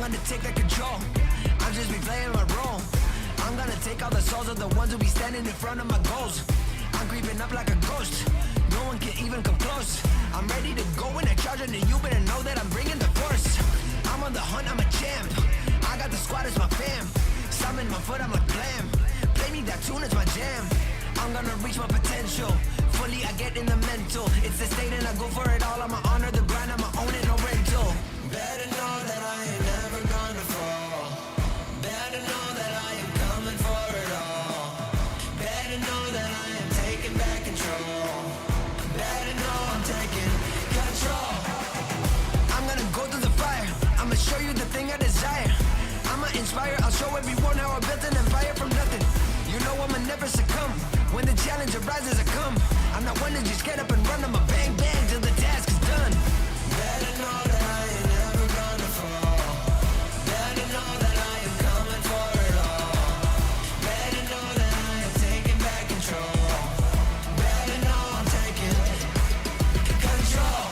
gonna take that control. I'm just be playing my role. I'm gonna take all the souls of the ones who be standing in front of my goals. I'm creeping up like a ghost. No one can even come close. I'm ready to go in a charge, and you better know that I'm bringing the force. I'm on the hunt, I'm a champ. I got the squad as my fam. Summon my foot, I'm a glam. Play me that tune, it's my jam. I'm gonna reach my potential. Fully, I get in the mental. It's the state and I go for it all. I'ma honor the grind, I'ma own it, no rental. Better know that I ain't never gonna fall. Better know that I am coming for it all. Better know that I am taking back control. Better know I'm taking control. I'm gonna go through the fire. I'ma show you the thing I desire. I'ma inspire, I'll show everyone how I built an empire from nothing. You know I'ma never succumb. When the challenge arises, I come. I'm not one to just get up and run. I'ma bang bang till the task is done. Better know that I ain't never gonna fall. Better know that I am coming for it all. Better know that I am taking back control. Better know I'm taking control.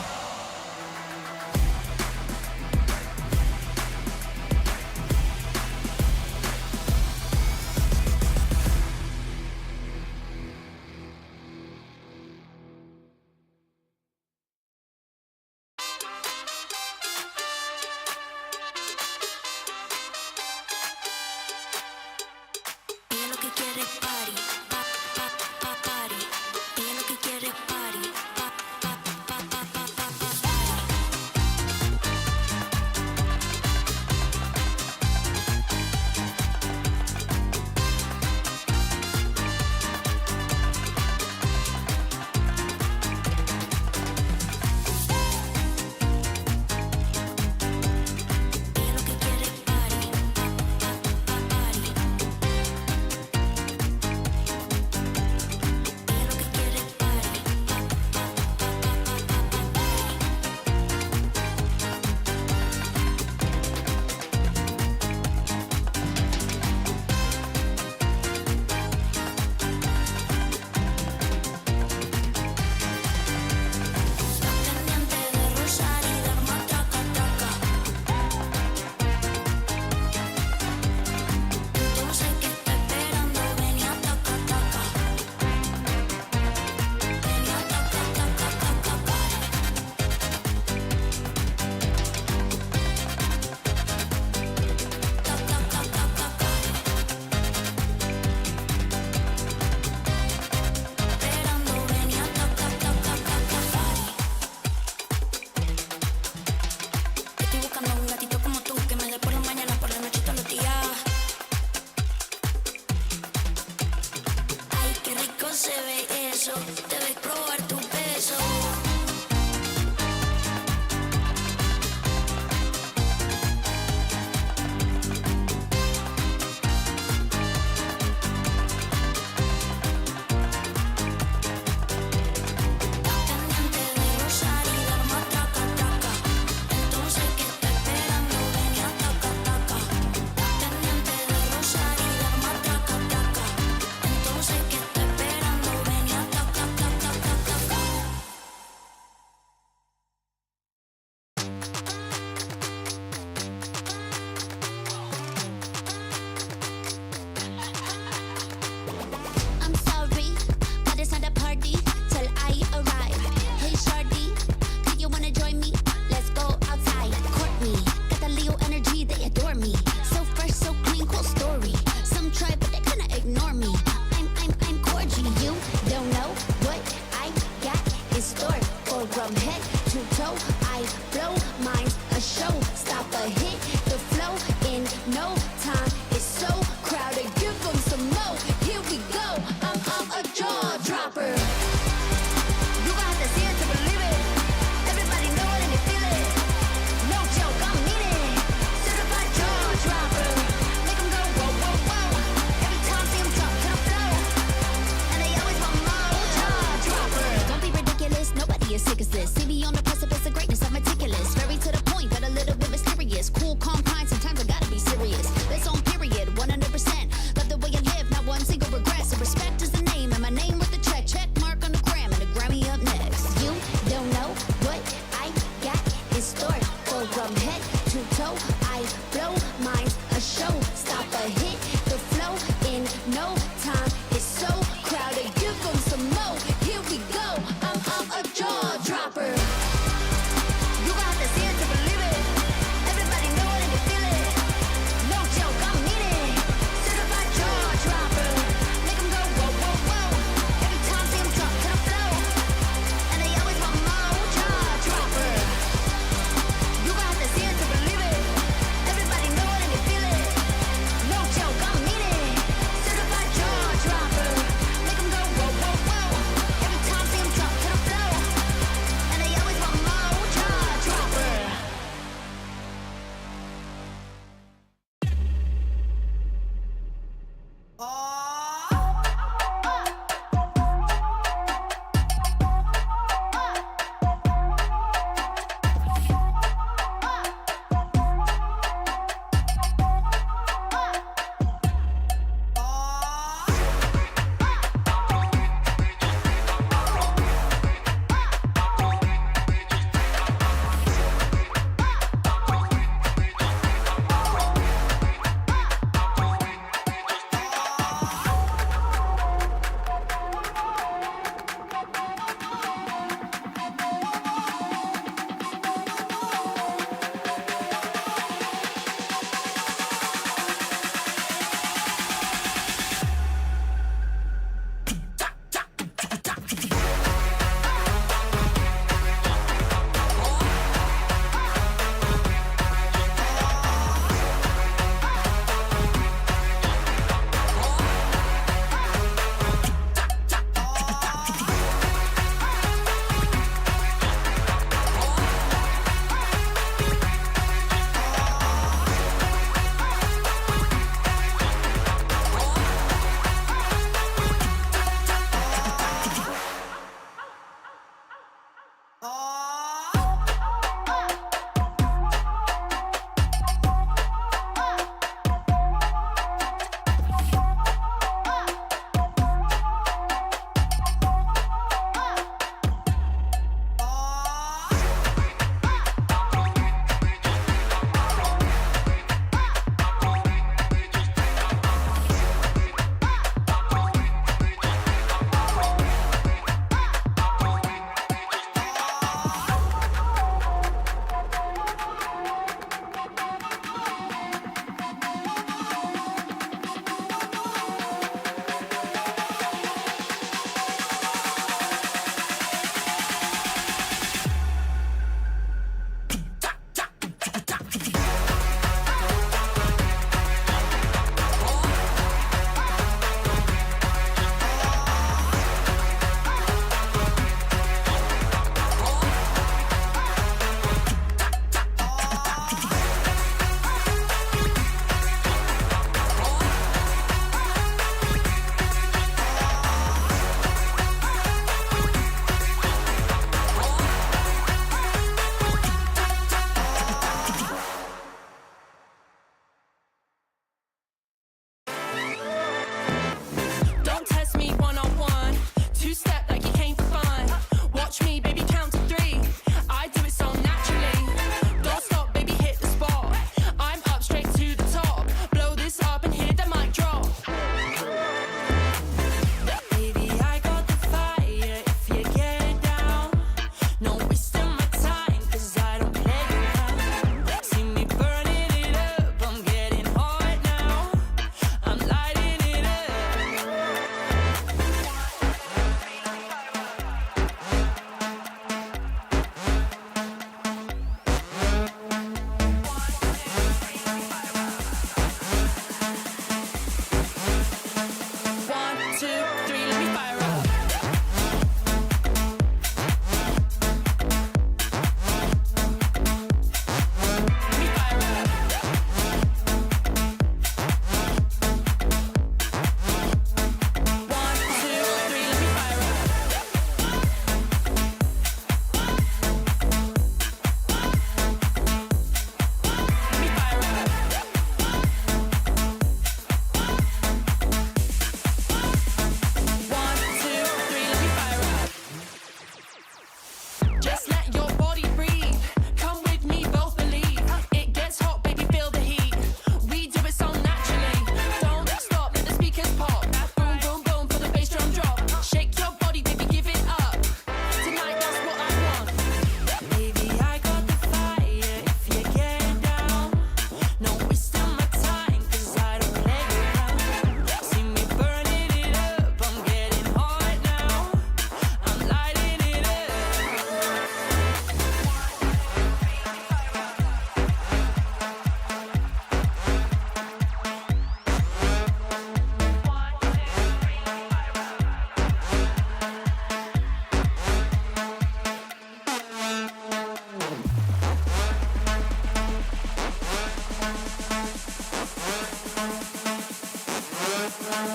One,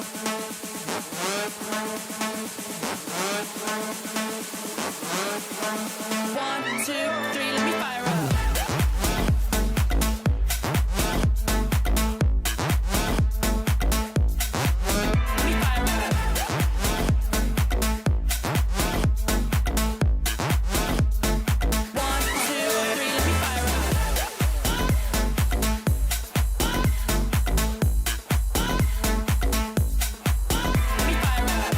two, three, let me fire up. Let me fire up. One, two, three, let me fire up. Let me fire up.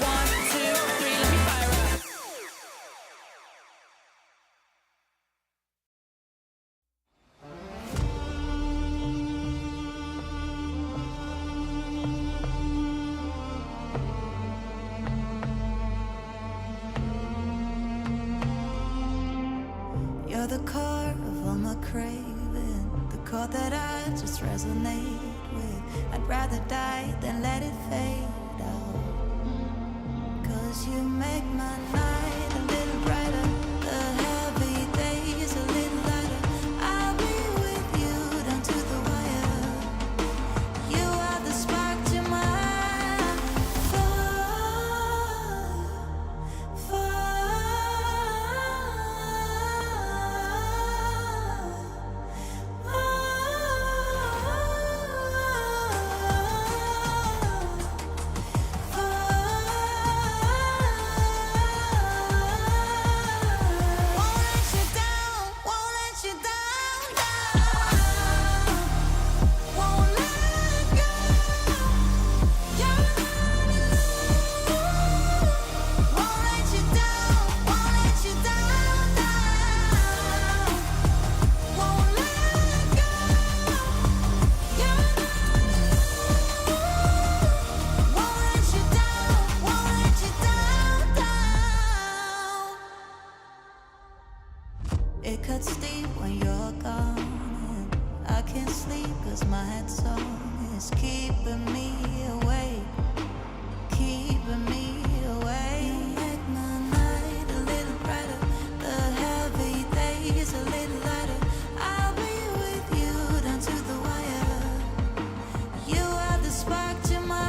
One, two, three, let me fire up. You're the core of all my craving, the chord that I just resonate with. I'd rather die than let it fade out. 'Cause you make my night a little brighter, the heavy days a little lighter. I'll be with you down to the wire. You are the spark to my It cuts deep when you're gone, and I can't sleep 'cause my head song is keeping me awake, keeping me awake. You make my night a little brighter, the heavy days a little lighter. I'll be with you down to the wire. You are the spark to my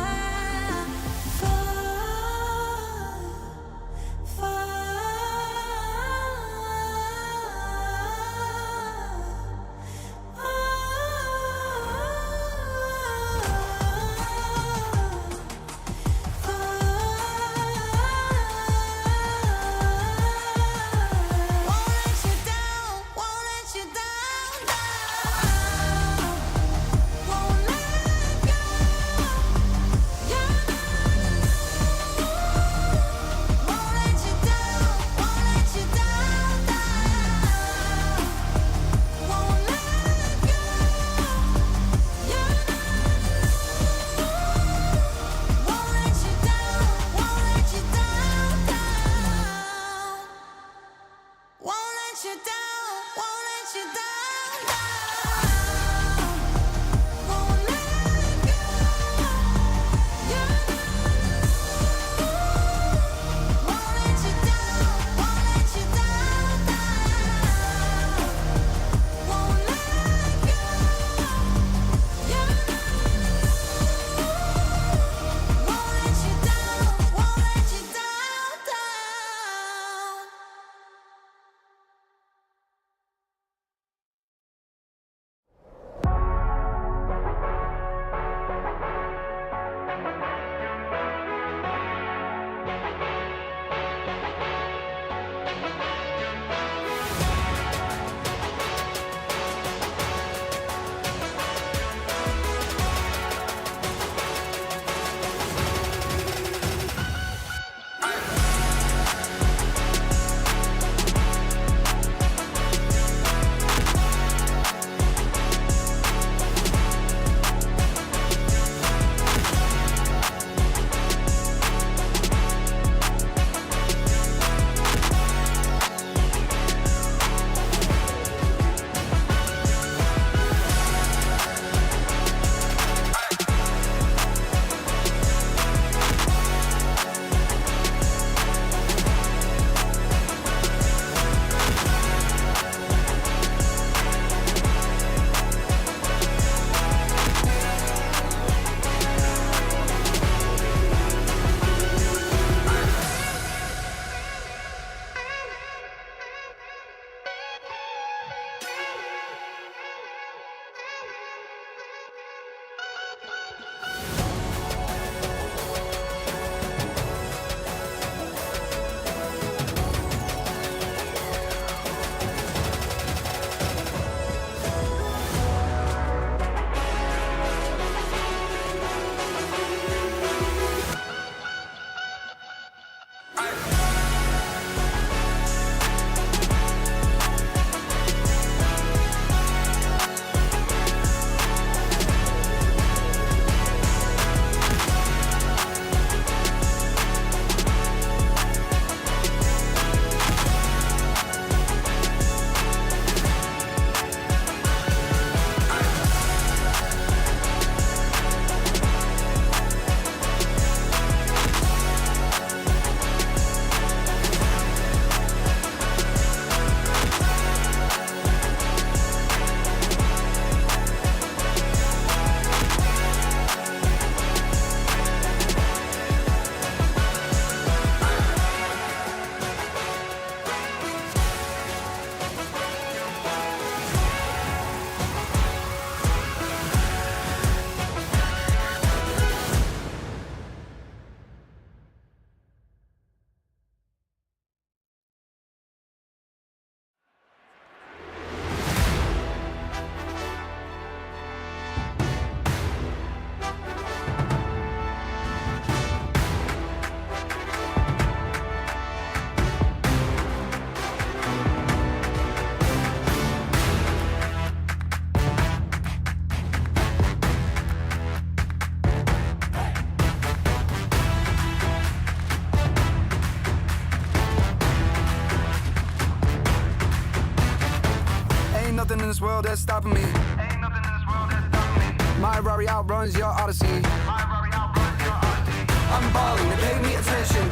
nothing in this world that's stopping me. Ain't nothing in this world that's stopping me. My Rari outruns your Odyssey. My Rari outruns your Odyssey. I'm balling, they pay me attention.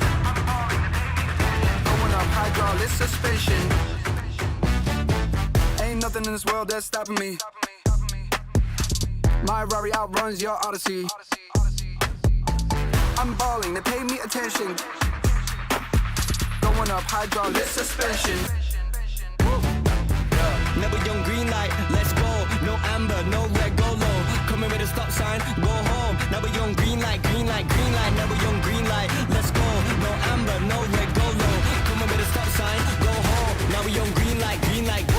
Going up hydraulic suspension. Ain't nothing in this world that's stopping me. My Rari outruns your Odyssey. I'm balling, they pay me attention. Going up hydraulic suspension. Never young green light, let's go. No amber, no red, go low. Coming with a stop sign, go home. Never young green light, green light, green light. Never young green light, let's go. No amber, no red, go low. Coming with a stop sign, go home. Now we young green light, green light. Woo!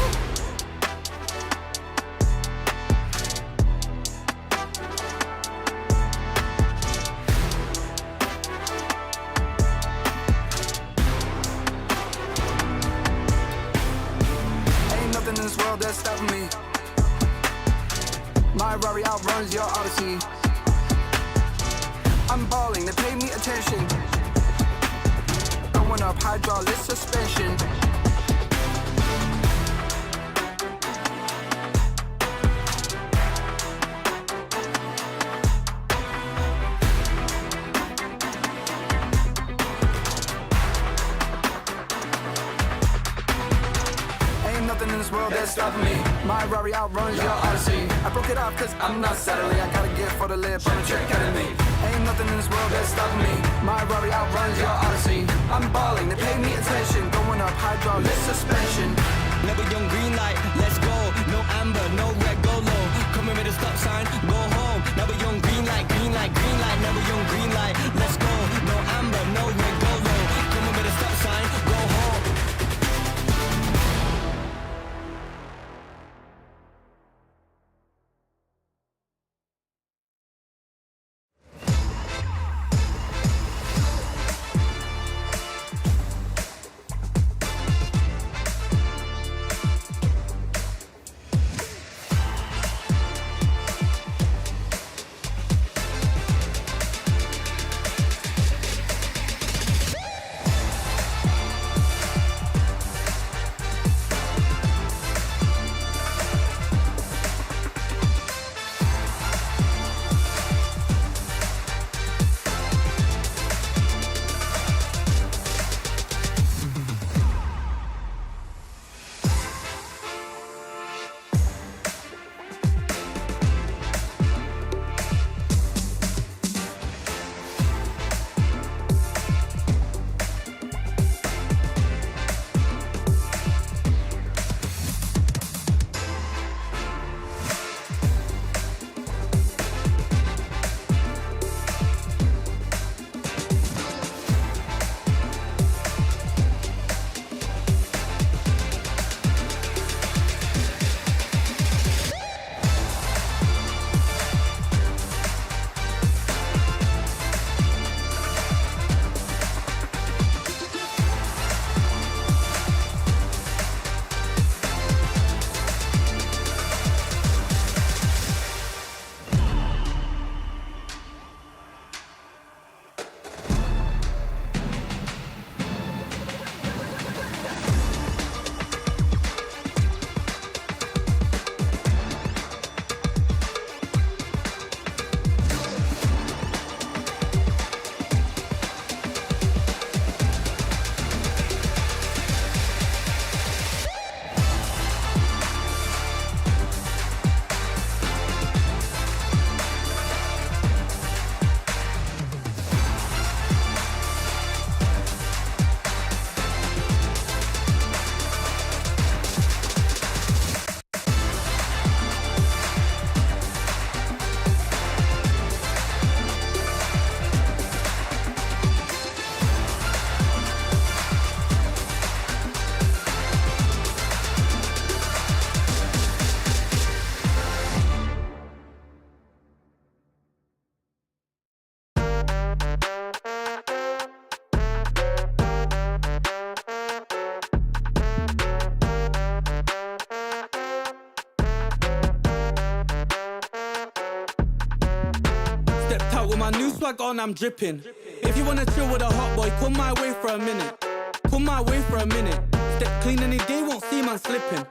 In this world that's stopping me. My Rari outruns your Odyssey. I'm balling, they pay me attention. Going up hydraulic suspension. Nothing in this world that's stopping me. My Rari outruns your Odyssey. I broke it off cause I'm not settling. I got a gift for the lip on the trick out of me. Ain't nothing in this world that's stopping me. My Rari outruns your Odyssey. I'm balling, they pay me attention. Going up hydraulic suspension. Never young green light, let's go. No amber, no red, go low. Coming with a stop sign, go home. Never young green light, green light, green light. Never young green light, let's go. No amber, no red, go low. Coming with a stop sign, go home. my new swag on, I'm dripping. If you wanna chill with a hot boy, come my way for a minute. Come my way for a minute. Step clean any day, won't see man slipping.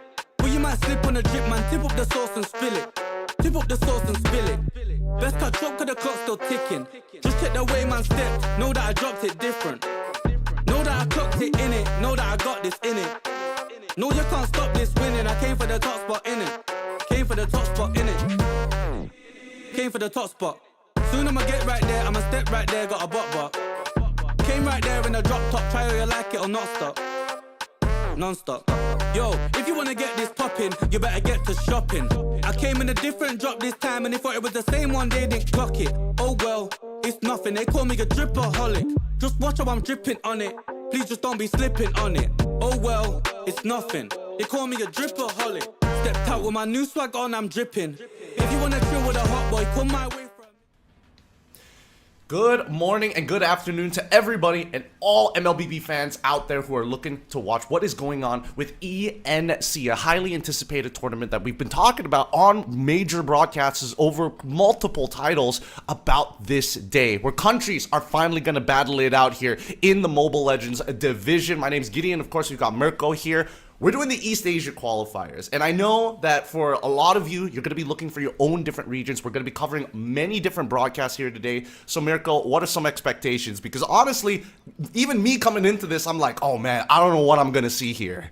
Well, you might slip on a drip, man. Tip up the sauce and spill it. Tip up the sauce and spill it. Best cut chop, cause the clock's still ticking. Just check the way man stepped. Know that I dropped it different. Know that I clocked it in it. Know that I got this in it. No, you can't stop this winning. I came for the top spot in it. Came for the top spot in it. Came for the top spot. Soon I'ma get right there. I'ma step right there. Got a bot. Came right there in a drop top. Try whether you like it or not stop. Non-stop. Yo, if you wanna get this poppin', you better get to shopping. I came in a different drop this time, and they thought it was the same one, they didn't clock it. Oh well, it's nothing, they call me a dripperholic. Just watch how I'm dripping on it. Please just don't be slipping on it. Oh well, it's nothing, they call me a dripperholic. Stepped out with my new swag on, I'm dripping. If you wanna chill with a hot boy, come my way. Good morning and good afternoon to everybody and all MLBB fans out there who are looking to watch what is going on with ENC, a highly anticipated tournament that we've been talking about on major broadcasts over multiple titles about this day, where countries are finally going to battle it out here in the Mobile Legends division. My name is Gideon. Of course, we've got Mirko here. We're doing the East Asia qualifiers, and I know that for a lot of you, you're going to be looking for your own different regions. We're going to be covering many different broadcasts here today. So, Mirko, what are some expectations? Because honestly, even me coming into this, I'm like, oh man, I don't know what I'm going to see here.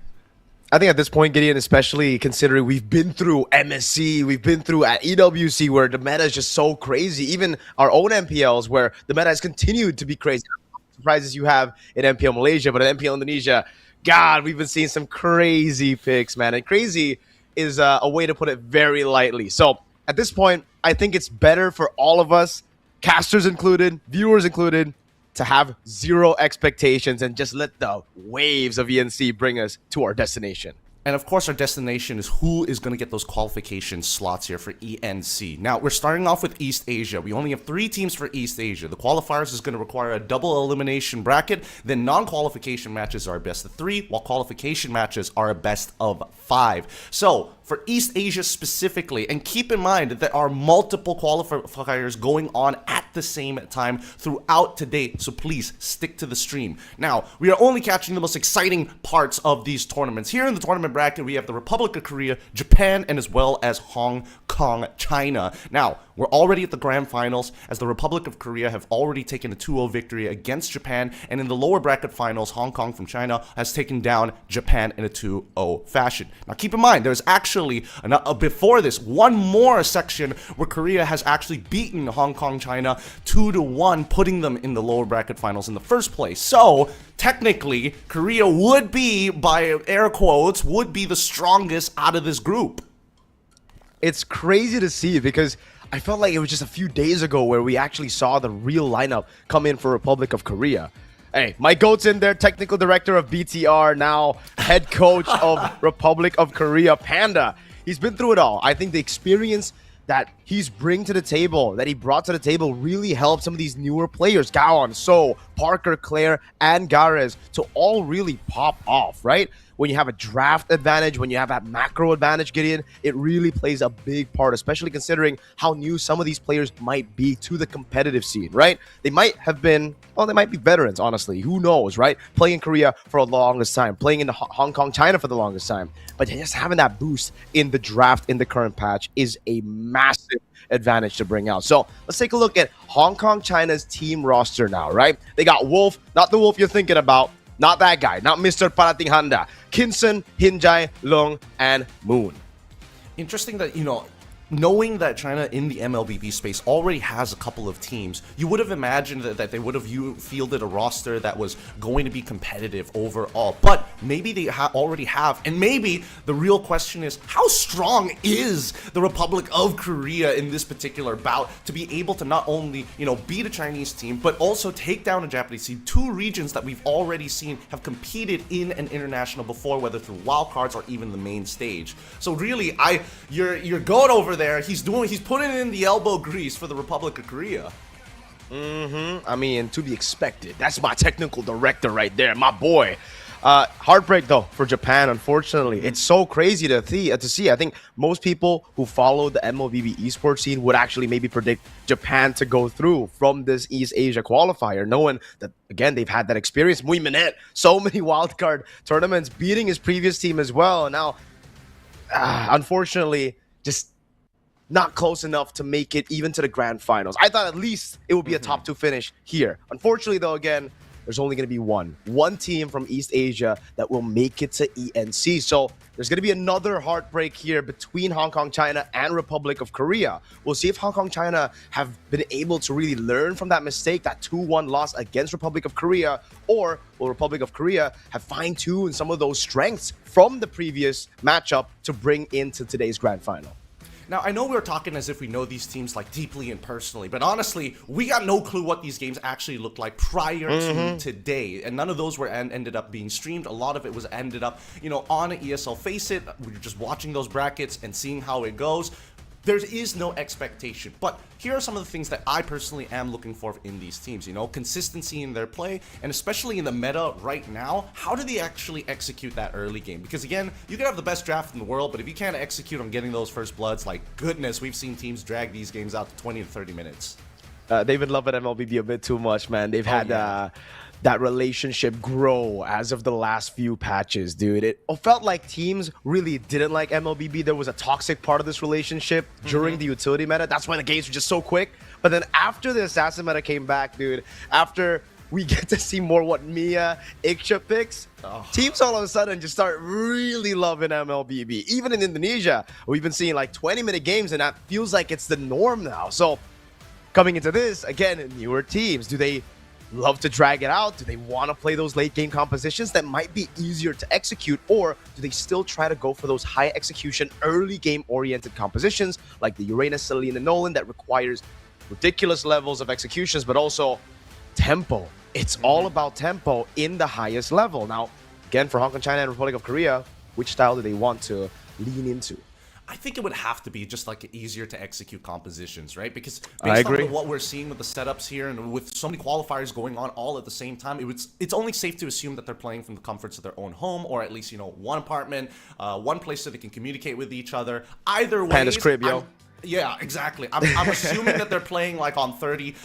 I think at this point, Gideon, especially considering we've been through MSC, we've been through at EWC where the meta is just so crazy. Even our own MPLs where the meta has continued to be crazy. Surprises you have in MPL Malaysia, but in MPL Indonesia, God, we've been seeing some crazy picks, man. And crazy is a way to put it very lightly. So at this point, I think it's better for all of us, casters included, viewers included, to have zero expectations and just let the waves of ENC bring us to our destination. And of course, our destination is who is going to get those qualification slots here for ENC. Now, we're starting off with East Asia. We only have 3 teams for East Asia. The qualifiers is going to require a double elimination bracket. Then non-qualification matches are a best of 3, while qualification matches are a best of 5. So, for East Asia specifically, and keep in mind that there are multiple qualifiers going on at the same time throughout today, so please stick to the stream. Now, we are only catching the most exciting parts of these tournaments. Here in the tournament bracket, we have the Republic of Korea, Japan, and as well as Hong Kong, China. Now, we're already at the grand finals, as the Republic of Korea have already taken a 2-0 victory against Japan, and in the lower bracket finals, Hong Kong from China has taken down Japan in a 2-0 fashion. Now, keep in mind, there's actually, before this, one more section where Korea has actually beaten Hong Kong, China 2-1, putting them in the lower bracket finals in the first place. So, technically, Korea would be, by air quotes, would be the strongest out of this group. It's crazy to see because I felt like it was just a few days ago where we actually saw the real lineup come in for Republic of Korea. Hey, Mike Goat's in there, technical director of BTR, now head coach of Republic of Korea, Panda. He's been through it all. I think the experience that he's brought to the table really helped some of these newer players, Gaon, So, Parker, Claire, and Gares, to all really pop off, right? When you have a draft advantage, when you have that macro advantage, Gideon, it really plays a big part, especially considering how new some of these players might be to the competitive scene, right? They might have been, well, they might be veterans, honestly. Who knows, right? Playing in Korea for the longest time, playing in Hong Kong, China for the longest time. But just having that boost in the draft in the current patch is a massive advantage to bring out. So let's take a look at Hong Kong, China's team roster now, right? They got Wolf, not the Wolf you're thinking about. Not that guy, not Mr. Parating Handa. Kinson, Hinjai, Long, and Moon. Interesting that, knowing that China in the MLBB space already has a couple of teams, you would have imagined that they would have fielded a roster that was going to be competitive overall. But maybe they already have, and maybe the real question is, how strong is the Republic of Korea in this particular bout to be able to not only, beat a Chinese team, but also take down a Japanese team, 2 regions that we've already seen have competed in an international before, whether through wildcards or even the main stage. So really, your goat over there, he's putting in the elbow grease for the Republic of Korea. I mean, to be expected. That's my technical director right there, my boy. Heartbreak though for Japan, unfortunately. It's so crazy to see. I think most people who follow the MLBB esports scene would actually maybe predict Japan to go through from this East Asia qualifier, knowing that, again, they've had that experience. Mui Minette, so many wildcard tournaments, beating his previous team as well. Now, unfortunately, just not close enough to make it even to the grand finals. I thought at least it would be a top 2 finish here. Unfortunately, though, again, there's only going to be one team from East Asia that will make it to ENC. So there's going to be another heartbreak here between Hong Kong, China, and Republic of Korea. We'll see if Hong Kong, China have been able to really learn from that mistake, that 2-1 loss against Republic of Korea, or will Republic of Korea have fine-tuned some of those strengths from the previous matchup to bring into today's grand final. Now, I know we're talking as if we know these teams like deeply and personally, but honestly, we got no clue what these games actually looked like prior to today, and none of those were ended up being streamed. A lot of it was ended up, on an ESL Face It. We were just watching those brackets and seeing how it goes. There is no expectation, but here are some of the things that I personally am looking for in these teams. Consistency in their play, and especially in the meta right now, how do they actually execute that early game? Because again, you can have the best draft in the world, but if you can't execute on getting those first bloods, like goodness, we've seen teams drag these games out to 20 to 30 minutes. They've been loving MLBB a bit too much, man. They've had that relationship grow as of the last few patches, dude. It felt like teams really didn't like MLBB. There was a toxic part of this relationship during the utility meta. That's why the games were just so quick. But then after the assassin meta came back, dude, after we get to see more what Mia, Iksha picks, teams all of a sudden just start really loving MLBB. Even in Indonesia, we've been seeing like 20-minute games, and that feels like it's the norm now. So coming into this, again, newer teams, do they love to drag it out? Do they want to play those late game compositions that might be easier to execute, or do they still try to go for those high execution early game oriented compositions like the Uranus, Celine, and Nolan that requires ridiculous levels of executions, but also tempo? It's all about tempo in the highest level. Now, again, for Hong Kong, China, and Republic of Korea, which style do they want to lean into? I think it would have to be just like easier to execute compositions, right? Because based on what we're seeing with the setups here and with so many qualifiers going on all at the same time, it's only safe to assume that they're playing from the comforts of their own home, or at least, one apartment, one place so they can communicate with each other. Either way, Panda's crib, yo. Yeah, exactly. I'm assuming that they're playing like on 30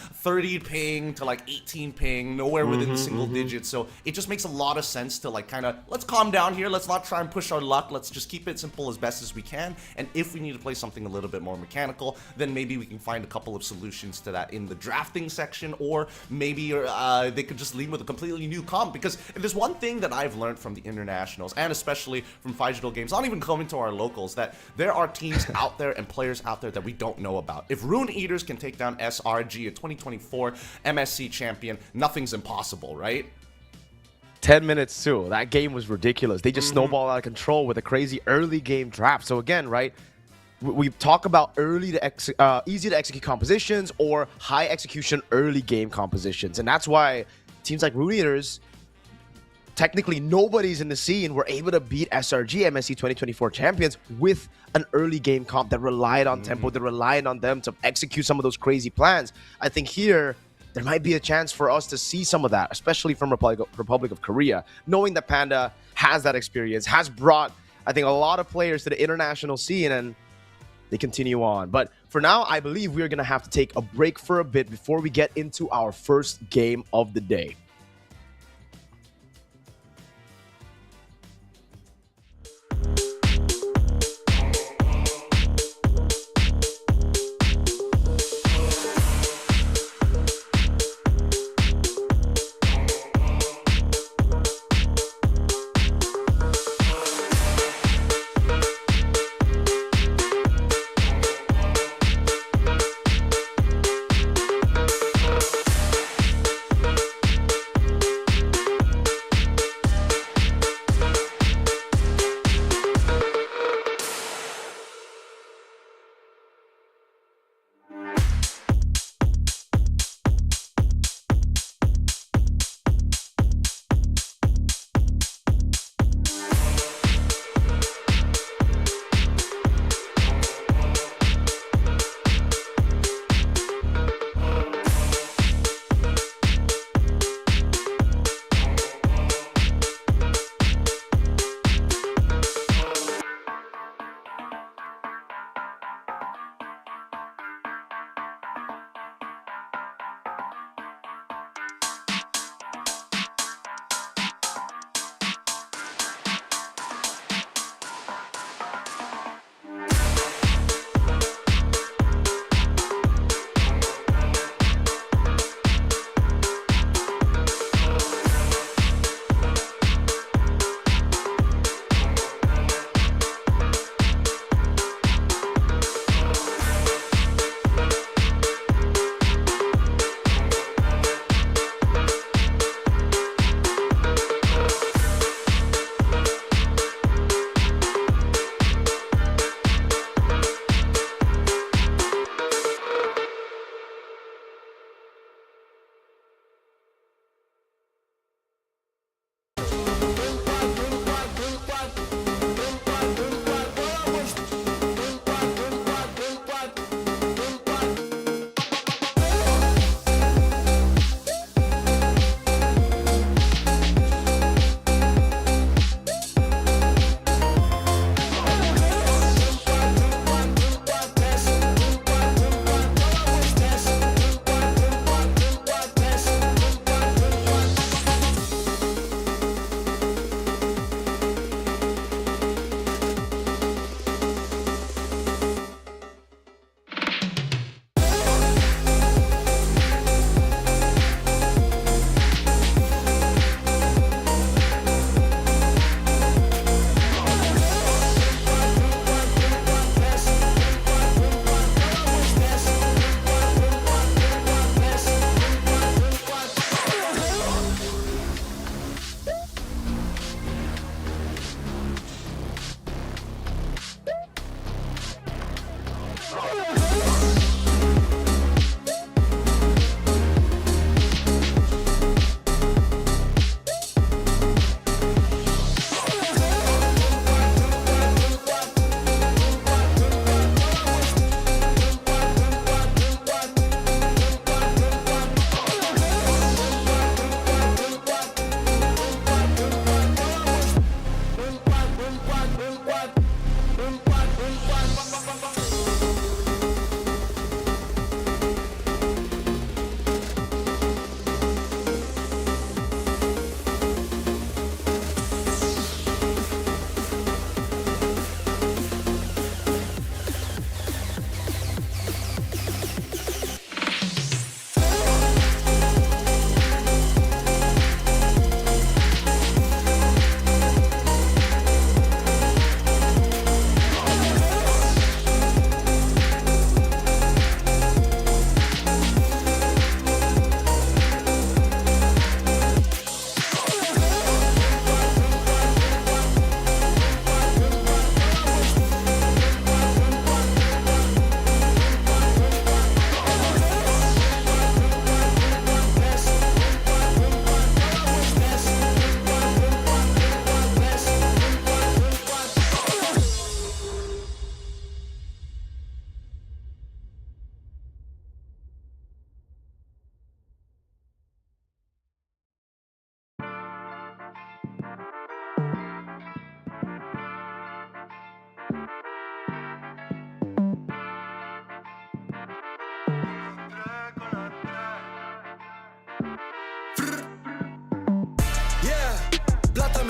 ping to like 18 ping, nowhere within the single digits. So it just makes a lot of sense to like kind of, let's calm down here. Let's not try and push our luck. Let's just keep it simple as best as we can. And if we need to play something a little bit more mechanical, then maybe we can find a couple of solutions to that in the drafting section, or maybe they could just lead with a completely new comp. Because if there's one thing that I've learned from the internationals, and especially from Digital games, not even coming to our locals, that there are teams out there and players out there that we don't know about. If Rune Eaters can take down SRG, a 2024 MSC champion, nothing's impossible, right? 10 minutes too. That game was ridiculous. They just snowballed out of control with a crazy early game draft. So again, right, we talk about easy to execute compositions or high execution early game compositions, and that's why teams like Rune Eaters, technically nobody's in the scene, were able to beat SRG, MSC 2024 champions, with an early game comp that relied on tempo, that relied on them to execute some of those crazy plans. I think here, there might be a chance for us to see some of that, especially from Republic of Korea, knowing that Panda has that experience, has brought, I think, a lot of players to the international scene, and they continue on. But for now, I believe we're going to have to take a break for a bit before we get into our first game of the day.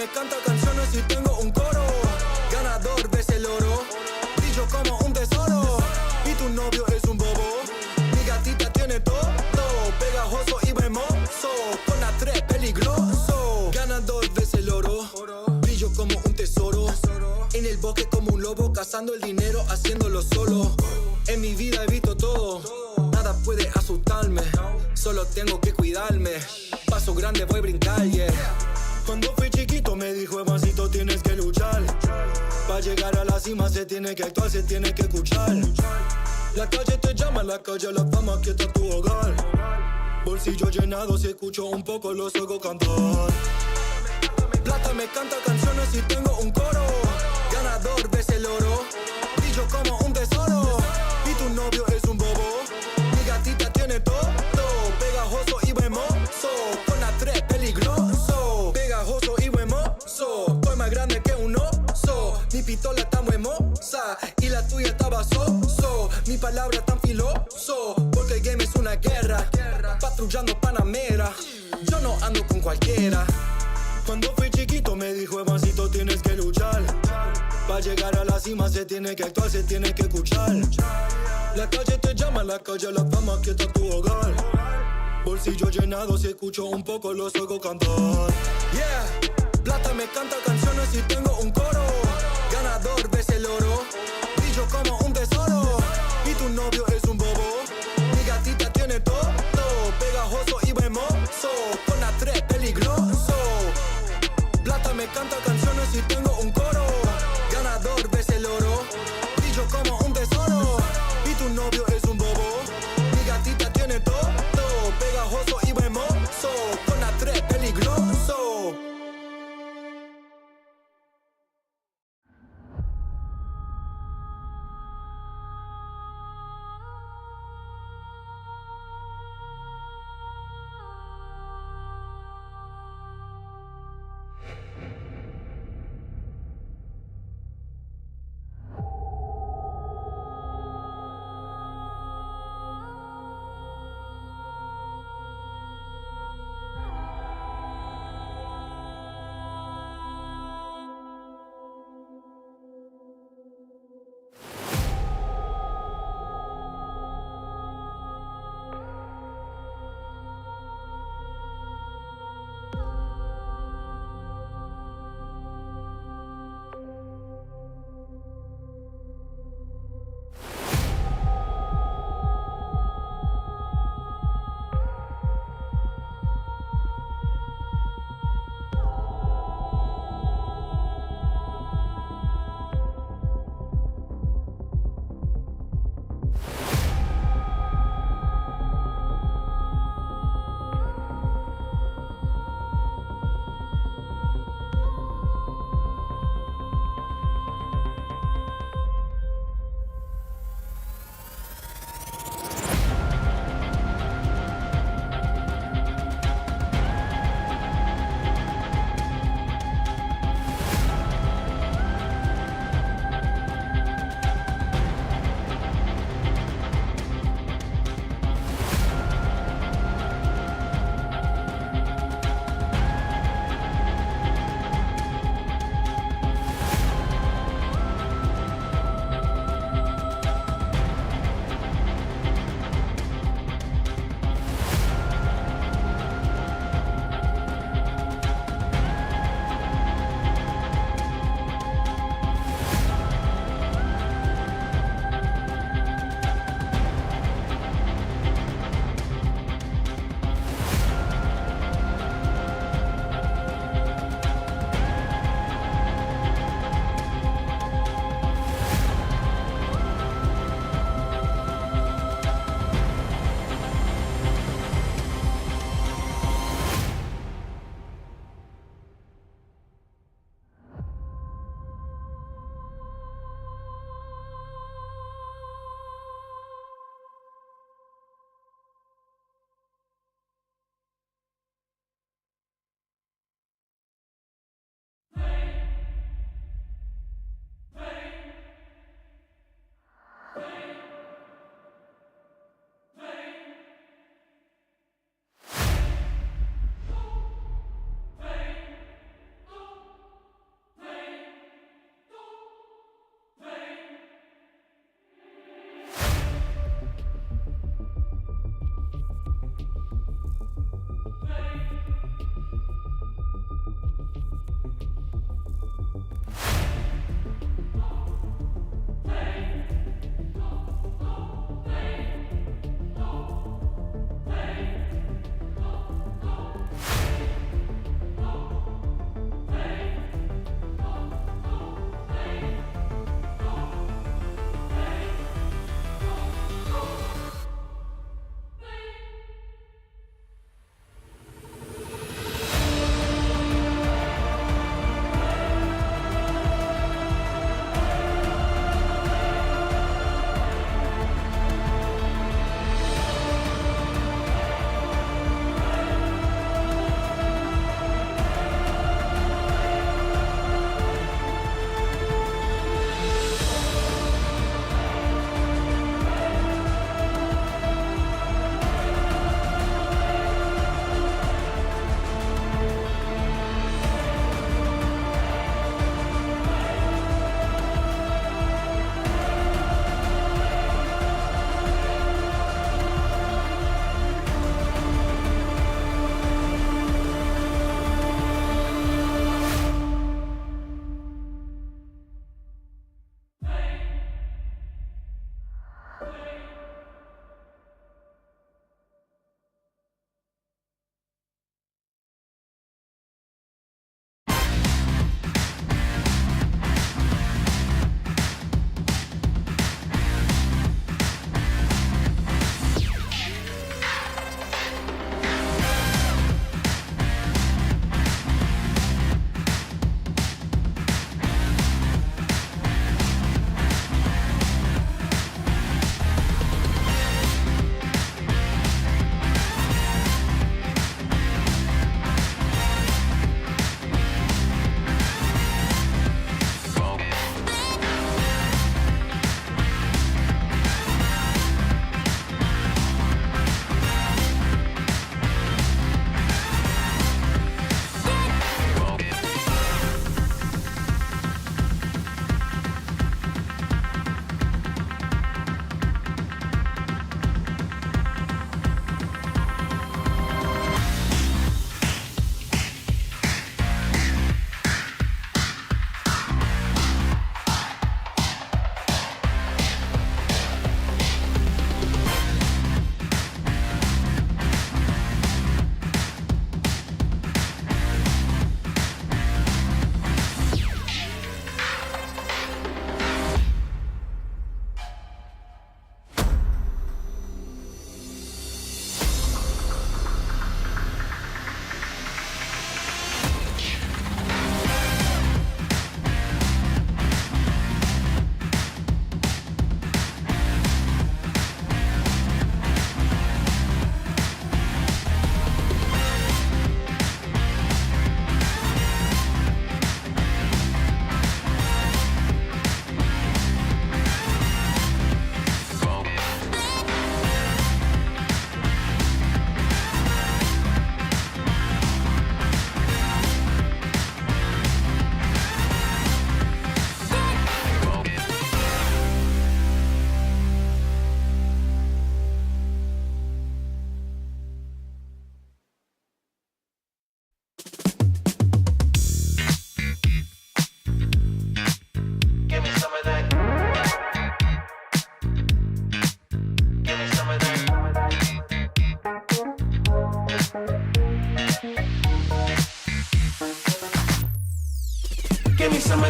me canta canciones y tengo un coro. Ganador ves el oro, brillo como un tesoro. Y tu novio es un bobo, mi gatita tiene todo, pegajoso y hermoso, con la 3 peligroso. Ganador ves el oro, brillo como un tesoro. En el bosque como un lobo, cazando el dinero, haciéndolo solo. En mi vida he visto todo, nada puede asustarme, solo tengo que cuidarme. Paso grande voy a brincar, yeah. Cuando fui chiquito me dijo, Evancito, tienes que luchar. Para llegar a la cima se tiene que actuar, se tiene que escuchar. La calle te llama, la calle la fama, aquí está tu hogar. Bolsillo llenado, si escucho un poco los oigo cantar. Plata me canta canciones y tengo un coro. Ganador ves el oro, brillo como un tesoro. Y tu novio es un bobo, mi gatita tiene todo, pegajoso y hermoso, con la 3 peligroso. Pegajoso y hermoso, estoy más grande que un oso. Mi pistola está muy hermosa y la tuya estaba so. Mi palabra tan filoso, porque el game es una guerra. Patrullando Panamera, yo no ando con cualquiera. Cuando fui chiquito me dijo, Evancito, tienes que luchar. Para llegar a la cima se tiene que actuar, se tiene que escuchar. La calle te llama, la calle la fama, aquí está tu hogar. Bolsillo llenado, si escucho un poco los oigo cantar. Yeah, plata me canta canciones y tengo un coro. Ganador ves el oro, brillo como un tesoro. Y tu novio es un bobo, mi gatita tiene todo, pegajoso y hermoso, con la 3 peligroso. Plata me canta canciones y tengo un coro. Ganador ves el oro, brillo como un tesoro. Y tu novio es un bobo, mi gatita tiene todo, pegajoso y hermoso, con la 3 peligroso.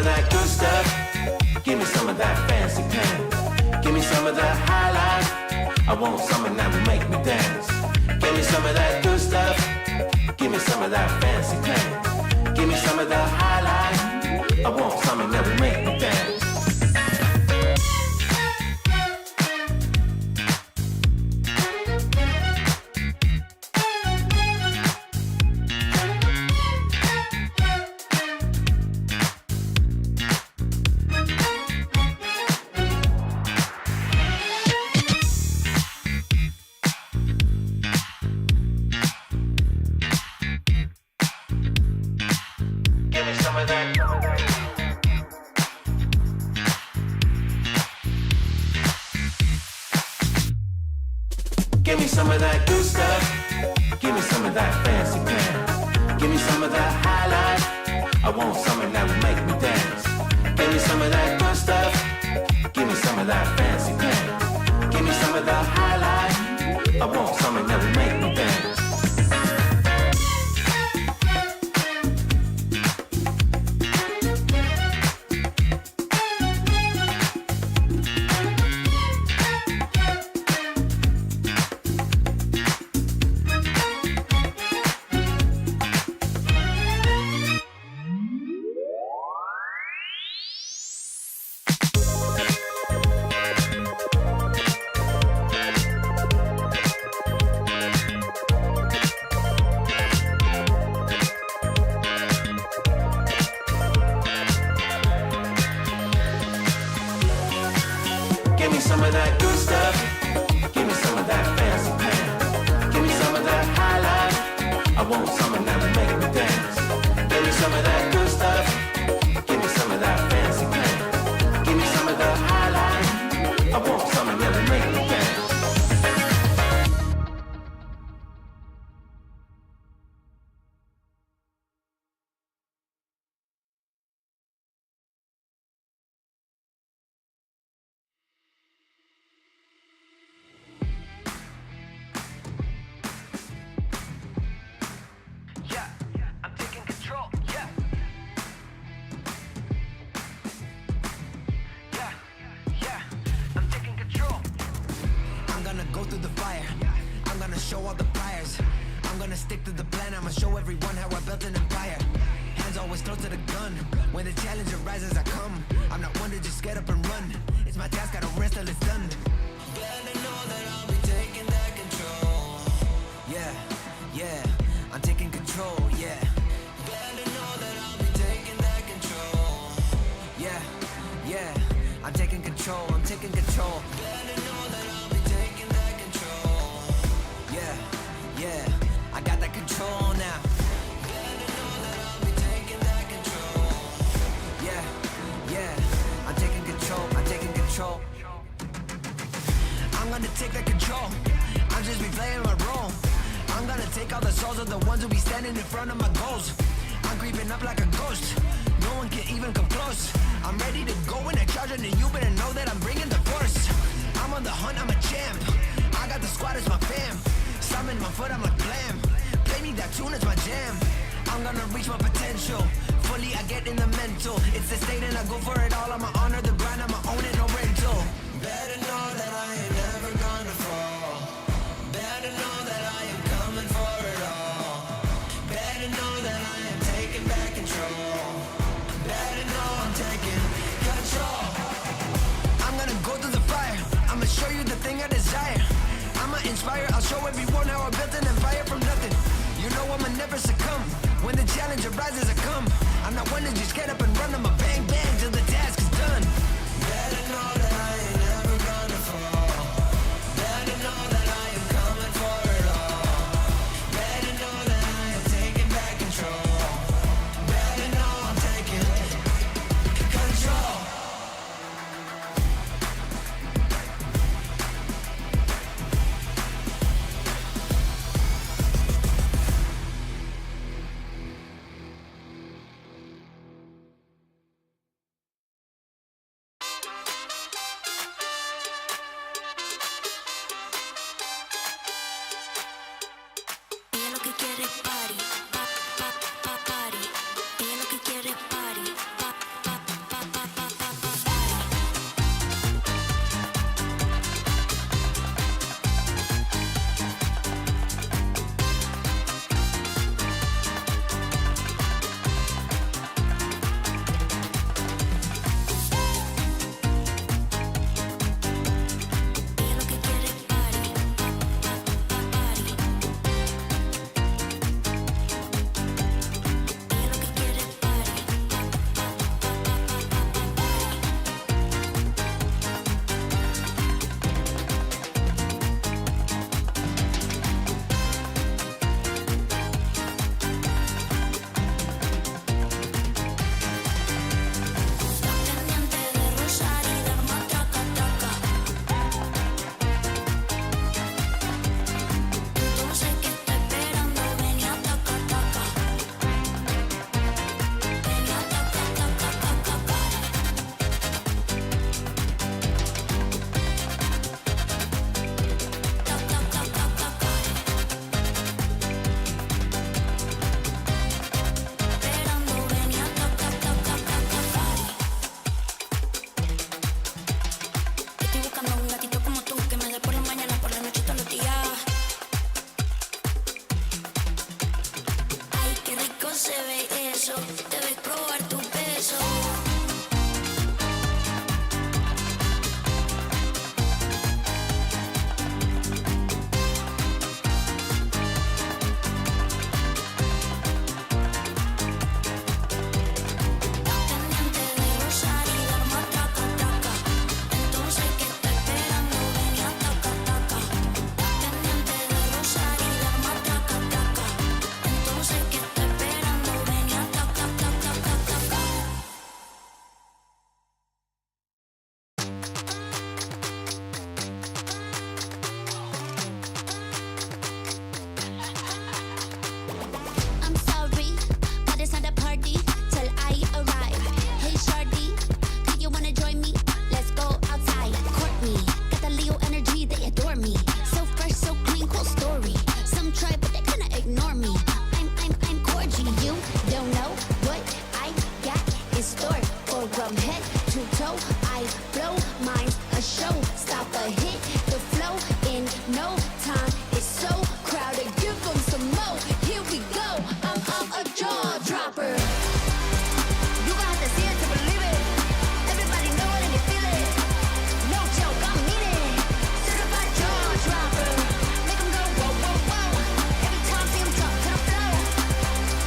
of that good stuff. Give me some of that fancy pants. Give me some of that high life. I want something that will make me dance. Give me some of that good stuff. Give me some of that fancy pants. Give me some of the high life. I want something that will make me dance. Give me some of that. Give me some of that good stuff. Give me some of that fancy pants. Give me some of that high life. I want something that will make me dance. Give me some of that good stuff. Give me some of that fancy pants. Give me some of the high life. I want something that will make me dance. Give me some of that good stuff. Give me some of that fancy pants. Give me some of that high life. I want something that will make me dance. Give me some of that good stuff. Give me some of that fancy pants. Give me some of the high life. I want something that will make me dance. Yeah, I'm taking control. Yeah. Yeah, yeah, I'm taking control. I'm gonna go through the fire. I'm gonna show all the priors. I'm gonna stick to the plan. I'ma show everyone how I built an empire. Hands always close to the gun. When the challenge arises, I come. I'm not one to just get up and run. It's my task, I don't rest till it's done. Better know that I'll be taking that control. Yeah, yeah, I'm taking control, yeah. Better know that I'll be taking that control. Yeah, yeah, I'm taking control, I'm taking control. Better know that I'll be taking that control. Yeah, yeah, I got that control now. Better know that I'll be taking that control. Yeah, yeah, I'm taking control, I'm taking control. I'm gonna take that control. I'm just replaying my role. I'm gonna take all the souls of the ones who be standing in front of my goals. I'm creeping up like a ghost. No one can even come close. I'm ready to go in a charge, and you better know that I'm bringing the force. I'm on the hunt, I'm a champ. I got the squad as my fam. Summon my foot, I'm a glam. Play me that tune, it's my jam. I'm gonna reach my potential. Fully, I get in the mental. It's the state and I go for it all. I'ma honor the grind, I'ma own it, no rental. Better know that I ain't never gonna fall. Better know that I am coming for it all. Better know that I am taking back control. Better know I'm taking control. I'm gonna go through the fire. I'ma show you the thing I desire. I'ma inspire, I'll show everyone how I built an empire from nothing. You know I'ma never succumb. When the challenge arises, I come. I'm not one to just get up and run. I'ma bang bang till the task is done. Better know that I ain't never gonna fall. Better know that I am coming for it all. Better know that I am taking back control. Better know I'm taking control. toe, I blow minds, a show, stop a hit, the flow in no time. It's so crowded, give them some more. Here we go, I'm a jaw dropper. You got to see it to believe it. Everybody know it and you feel it. No joke, I mean it. Certified jaw dropper. Make 'em go whoa, whoa, whoa. Every time see 'em drop to the floor.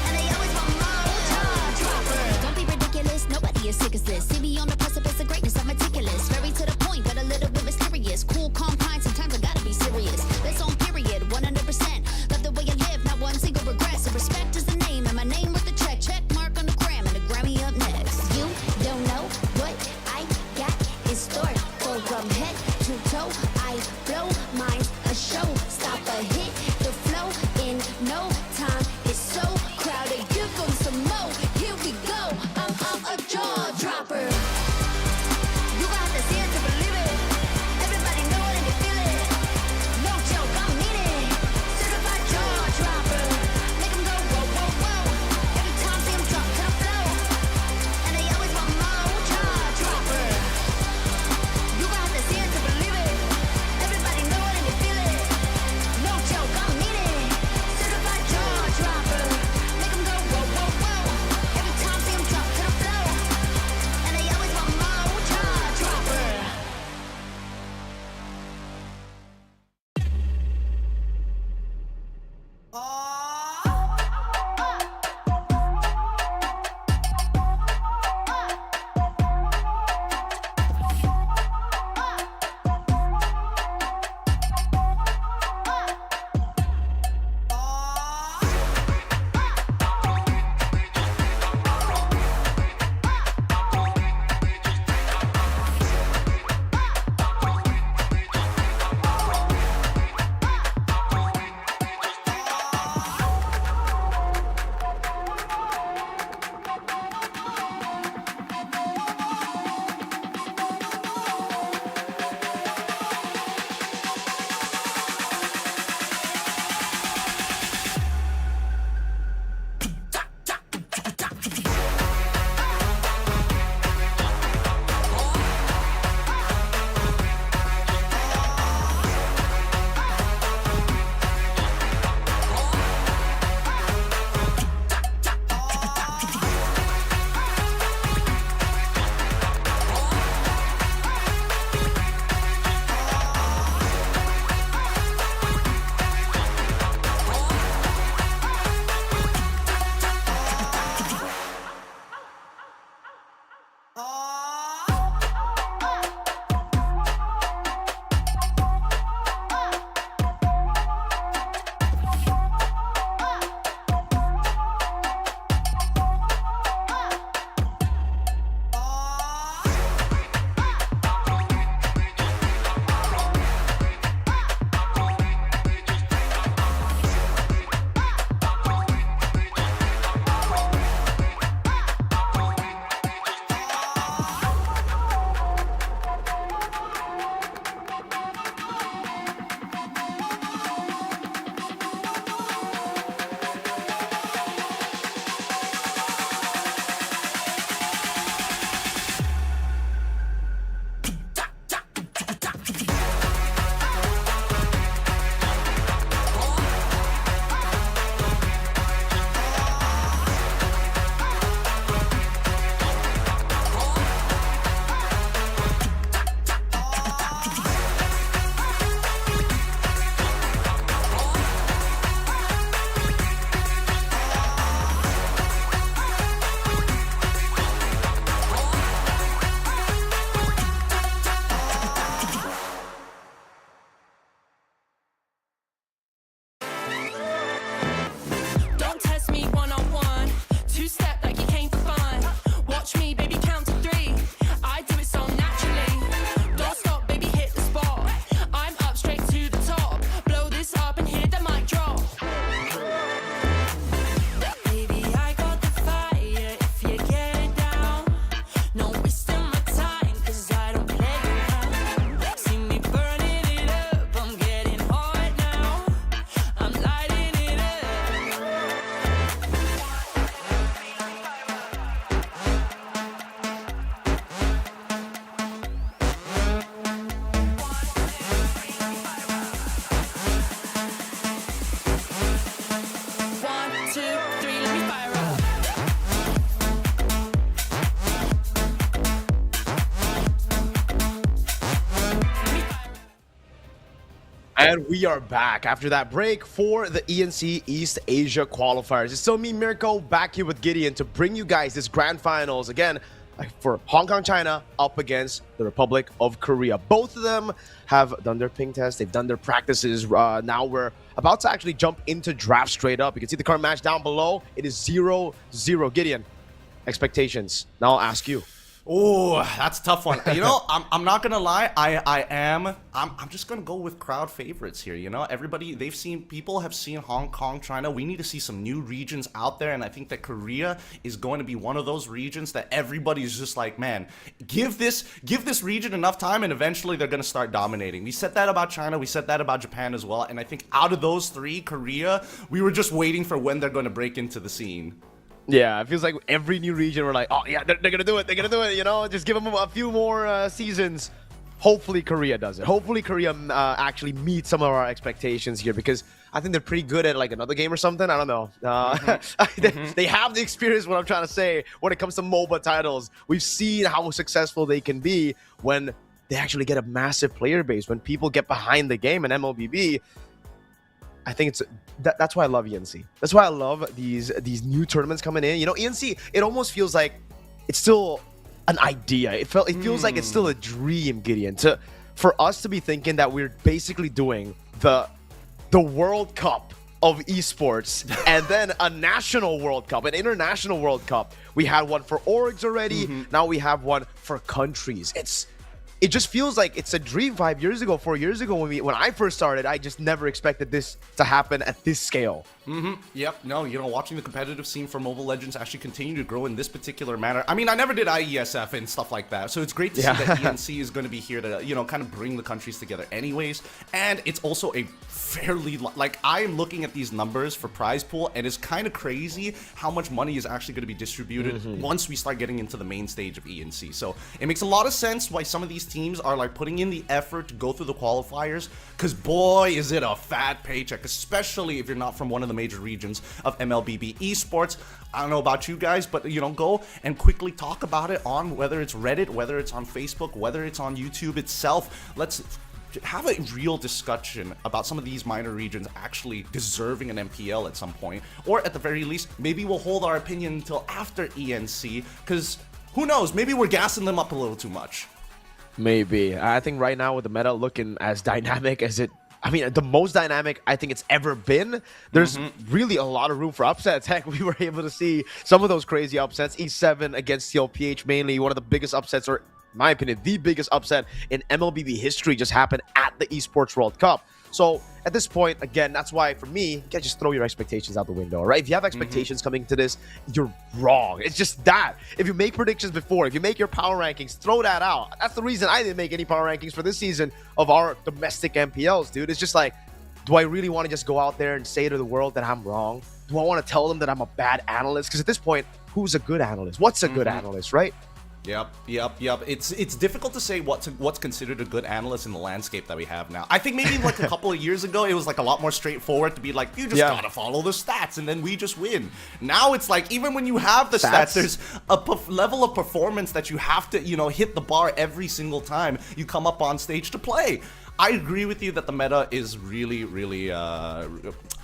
And they always want more. Jaw dropper. Don't be ridiculous, nobody as sick as this. See me on the precipice of greatness, I'm meticulous. Very to the point, but a little bit mysterious. Cool, calm, kind, sometimes I gotta be serious. That's on period, 100%. Love the way I live, not one single regret. So respect is the name, and my name with the check. Check mark on the gram, and the Grammy up next. You don't know what I got in store. From head to toe, I blow minds, a show, stop a hit, the flow in no time. It's so crowded, give them some more. Here we go, I'm a jaw dropper. You got to see it to believe it. Everybody know it and you feel it. No joke, I mean it. Certified jaw dropper. Make 'em go whoa, whoa, whoa. Every time see 'em drop to the floor. And they always want more. Jaw dropper. You got to see it to believe it. Everybody know And we are back after that break for the ENC East Asia qualifiers. It's still me, Mirko, back here with Gideon to bring you guys this grand finals again for Hong Kong, China, up against the Republic of Korea. Both of them have done their ping test. They've done their practices. Now we're about to actually jump into draft straight up. You can see the current match down below. It is 0-0. Gideon, expectations. Now I'll ask you. Oh, that's a tough one. You know, I'm not gonna lie. I'm just gonna go with crowd favorites here. You know, everybody people have seen Hong Kong, China. We need to see some new regions out there, and I think that Korea is going to be one of those regions that everybody's just like, man, give this region enough time, and eventually they're gonna start dominating. We said that about China. We said that about Japan as well. And I think out of those three, Korea, we were just waiting for when they're going to break into the scene. Yeah, it feels like every new region we're like, oh yeah, they're gonna do it. They're gonna do it. You know, just give them a few more seasons. Hopefully Korea does it. Hopefully Korea actually meets some of our expectations here, because I think they're pretty good at like another game or something. I don't know. They have the experience, what I'm trying to say, when it comes to MOBA titles. We've seen how successful they can be when they actually get a massive player base, when people get behind the game. And MLBB, I think that's why I love ENC. That's why I love these new tournaments coming in. You know, ENC, it almost feels like it's still an idea. It feels like it's still a dream, Gideon. For us to be thinking that we're basically doing the World Cup of esports and then a national World Cup, an international World Cup. We had one for orgs already. Now we have one for countries. It just feels like it's a dream 4 years ago when I first started. I just never expected this to happen at this scale. Yep. No, you know, watching the competitive scene for Mobile Legends actually continue to grow in this particular manner. I mean, I never did IESF and stuff like that, so it's great to see that ENC is going to be here to, you know, kind of bring the countries together anyways. And it's also a fairly, like, I'm looking at these numbers for prize pool, and it's kind of crazy how much money is actually going to be distributed once we start getting into the main stage of ENC. So it makes a lot of sense why some of these teams are like putting in the effort to go through the qualifiers, because boy, is it a fat paycheck, especially if you're not from one of the major regions of MLBB esports. I don't know about you guys, but you know, go and quickly talk about it on whether it's Reddit, whether it's on Facebook, whether it's on YouTube itself. Let's have a real discussion about some of these minor regions actually deserving an MPL at some point, or at the very least, maybe we'll hold our opinion until after ENC, because who knows, maybe we're gassing them up a little too much. Maybe. I think right now with the meta looking as dynamic as the most dynamic I think it's ever been, there's really a lot of room for upsets. Heck, we were able to see some of those crazy upsets. E7 against CLPH mainly, one of the biggest upsets, or in my opinion, the biggest upset in MLBB history just happened at the Esports World Cup. So at this point, again, that's why for me, you gotta just throw your expectations out the window, right? If you have expectations coming to this, you're wrong. It's just that. If you make predictions before, if you make your power rankings, throw that out. That's the reason I didn't make any power rankings for this season of our domestic MPLs, dude. It's just like, do I really want to just go out there and say to the world that I'm wrong? Do I want to tell them that I'm a bad analyst? Because at this point, who's a good analyst? What's a good analyst, right? Yep. It's difficult to say what's considered a good analyst in the landscape that we have now. I think maybe like a couple of years ago, it was like a lot more straightforward to be like, you just gotta follow the stats and then we just win. Now it's like, even when you have the stats, there's a level of performance that you have to, you know, hit the bar every single time you come up on stage to play. I agree with you that the meta is really, really,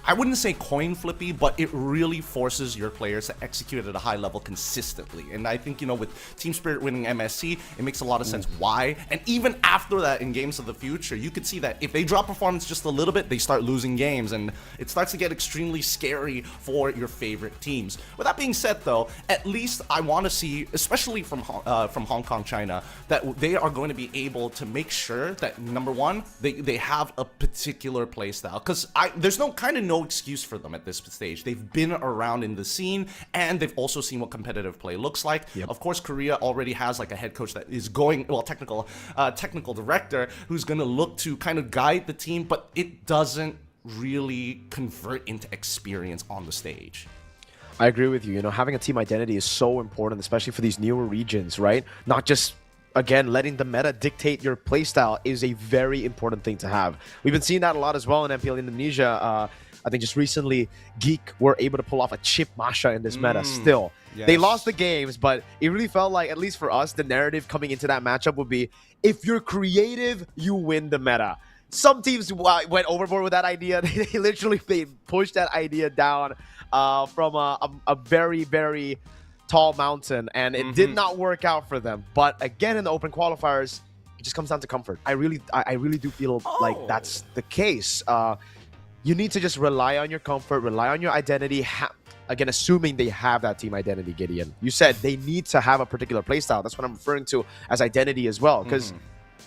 I wouldn't say coin flippy, but it really forces your players to execute at a high level consistently. And I think, you know, with Team Spirit winning MSC, it makes a lot of sense why. And even after that, in games of the future, you could see that if they drop performance just a little bit, they start losing games, and it starts to get extremely scary for your favorite teams. With that being said, though, at least I want to see, especially from Hong Kong, China, that they are going to be able to make sure that, number one, they have a particular playstyle, because there's no excuse for them at this stage. They've been around in the scene, and they've also seen what competitive play looks like. Of course, Korea already has like a head coach that is technical director who's going to look to kind of guide the team, but it doesn't really convert into experience on the stage. I agree with you. You know, having a team identity is so important, especially for these newer regions, right? Not just, again, letting the meta dictate your playstyle is a very important thing to have. We've been seeing that a lot as well in MPL Indonesia. I think just recently, Geek were able to pull off a chip Masha in this meta still. Yes. They lost the games, but it really felt like, at least for us, the narrative coming into that matchup would be, if you're creative, you win the meta. some teams went overboard with that idea. They literally pushed that idea down from a very, very tall mountain, and it did not work out for them. But again, in the open qualifiers, it just comes down to comfort. I really do feel like that's the case. You need to just rely on your comfort, rely on your identity. Again, assuming they have that team identity, Gideon. You said they need to have a particular playstyle. That's what I'm referring to as identity as well. Because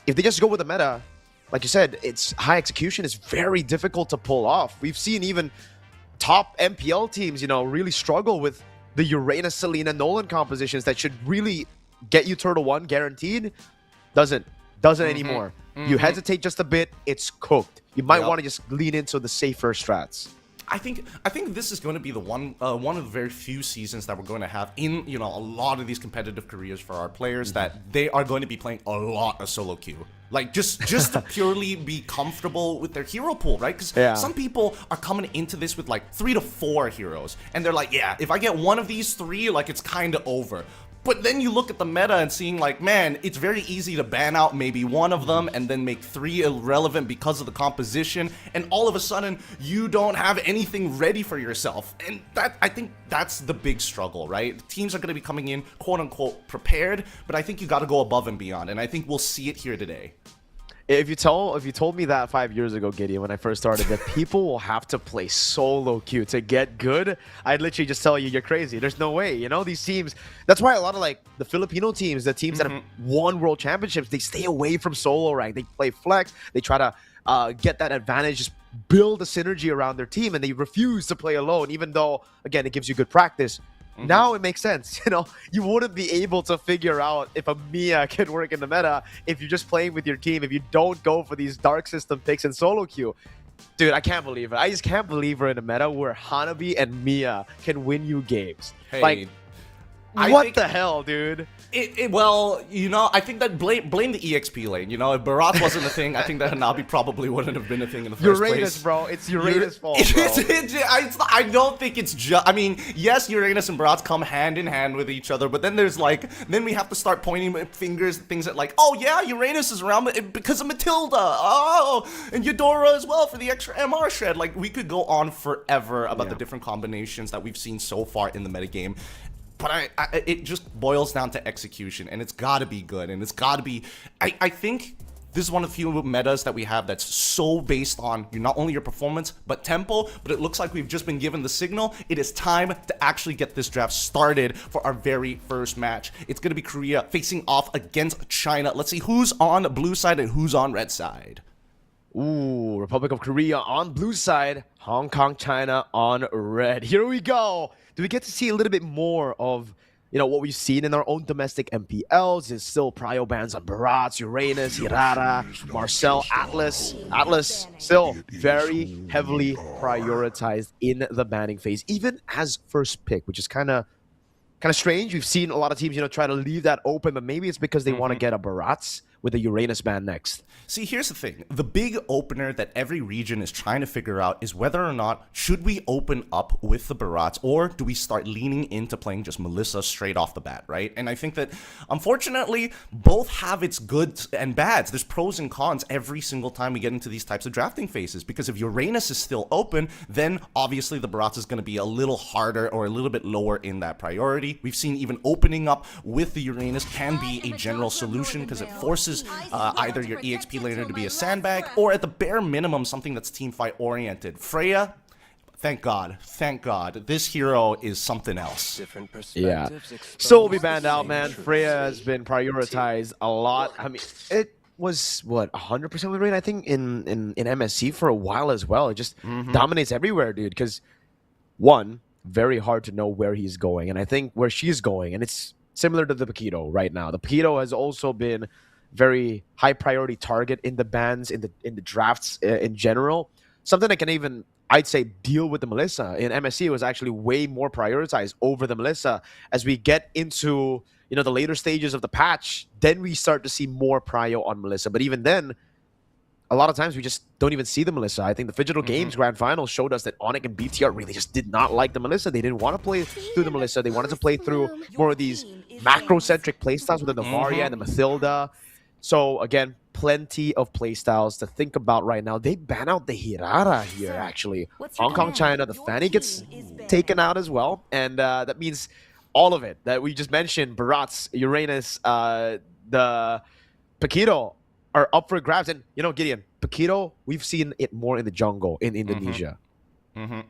if they just go with the meta, like you said, it's high execution is very difficult to pull off. We've seen even top MPL teams, really struggle with the Uranus, Selena, Nolan compositions that should really get you Turtle 1 guaranteed. Doesn't anymore. You hesitate just a bit, it's cooked. You might want to just lean into the safer strats. I think this is going to be the one of the very few seasons that we're going to have in a lot of these competitive careers for our players that they are going to be playing a lot of solo queue, like just to purely be comfortable with their hero pool, right? Because some people are coming into this with like 3 to 4 heroes, and they're like, yeah, if I get one of these 3, like it's kind of over. But then you look at the meta and seeing like, man, it's very easy to ban out maybe one of them and then make 3 irrelevant because of the composition, and all of a sudden you don't have anything ready for yourself. And I think that's the big struggle, right? Teams are going to be coming in quote unquote prepared, but I think you got to go above and beyond, and I think we'll see it here today. If you told me that 5 years ago, Gideon, when I first started, that people will have to play solo queue to get good, I'd literally just tell you you're crazy. There's no way. These teams. That's why a lot of like the Filipino teams, the teams that have won world championships, they stay away from solo rank. They play flex. They try to get that advantage, just build a synergy around their team, and they refuse to play alone, even though again it gives you good practice. Now it makes sense. You wouldn't be able to figure out if a Mia can work in the meta if you're just playing with your team, if you don't go for these dark system picks in solo queue. Dude, I can't believe it. I just can't believe we're in a meta where Hanabi and Mia can win you games. Hey, what the hell, dude? Well, I think that blame the EXP lane. If Barath wasn't a thing, I think that Hanabi probably wouldn't have been a thing in the first place. Uranus, bro. It's Uranus' fault, bro. I don't think it's just... I mean, yes, Uranus and Barath come hand in hand with each other, but then there's then we have to start pointing fingers at things that like, oh yeah, Uranus is around because of Matilda. Oh, and Eudora as well for the extra MR shred. Like, we could go on forever about the different combinations that we've seen so far in the metagame. But it just boils down to execution, and it's got to be good, and it's got to be... I think this is one of the few metas that we have that's so based on not only your performance, but tempo, but it looks like we've just been given the signal. It is time to actually get this draft started for our very first match. It's going to be Korea facing off against China. Let's see who's on blue side and who's on red side. Ooh, Republic of Korea on blue side, Hong Kong, China on red. Here we go. Do we get to see a little bit more of, what we've seen in our own domestic MPLs? Is still prio bans on Barath, Uranus, Hirara, Marcel, Atlas. Atlas still very heavily prioritized in the banning phase, even as first pick, which is kind of strange. We've seen a lot of teams, try to leave that open, but maybe it's because they want to get a Barath with a Uranus ban next. See, here's the thing. The big opener that every region is trying to figure out is whether or not should we open up with the Barats, or do we start leaning into playing just Melissa straight off the bat, right? And I think that, unfortunately, both have its goods and bads. There's pros and cons every single time we get into these types of drafting phases, because if Uranus is still open, then obviously the Barats is going to be a little harder or a little bit lower in that priority. We've seen even opening up with the Uranus can be a general solution because it forces either your EXP laner to be a sandbag, or at the bare minimum something that's team fight oriented. Freya, thank God, this hero is something else. Yeah, so will be banned out, man. Freya has been prioritized a lot. I mean, it was what 100% win rate, I think, in MSC for a while as well. It just dominates everywhere, dude. Because one, very hard to know where he's going, and I think where she's going, and it's similar to the Paquito right now. The Paquito has also been very high priority target in the bans, in the drafts in general. Something that can even, I'd say, deal with the Melissa. In MSC, it was actually way more prioritized over the Melissa. As we get into the later stages of the patch, then we start to see more prio on Melissa. But even then, a lot of times we just don't even see the Melissa. I think the Phygital Games Grand Finals showed us that Onyx and BTR really just did not like the Melissa. They didn't want to play through the Melissa. They wanted to play through more of these macro-centric playstyles with the Varia and the Mathilda. So again, plenty of playstyles to think about right now. They ban out the Hirara here, actually. Hong Kong, China, the Fanny gets taken out as well. And that means all of it that we just mentioned, Barats, Uranus, the Paquito are up for grabs. And, you know, Gideon, Paquito, we've seen it more in the jungle in Indonesia. Well,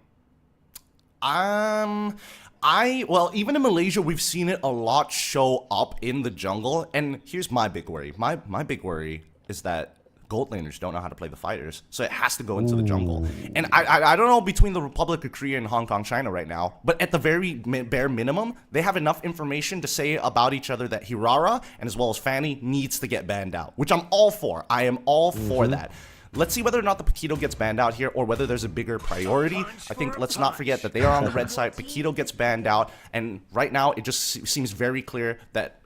even in Malaysia, we've seen it a lot show up in the jungle. And here's my big worry. My big worry is that gold laners don't know how to play the fighters, so it has to go into the jungle. And I don't know between the Republic of Korea and Hong Kong, China right now, but at the very bare minimum, they have enough information to say about each other that Hirara and as well as Fanny needs to get banned out, which I'm all for. I am all for that. Let's see whether or not the Paquito gets banned out here or whether there's a bigger priority. I think let's not forget that they are on the red side. Paquito gets banned out, and right now it just seems very clear that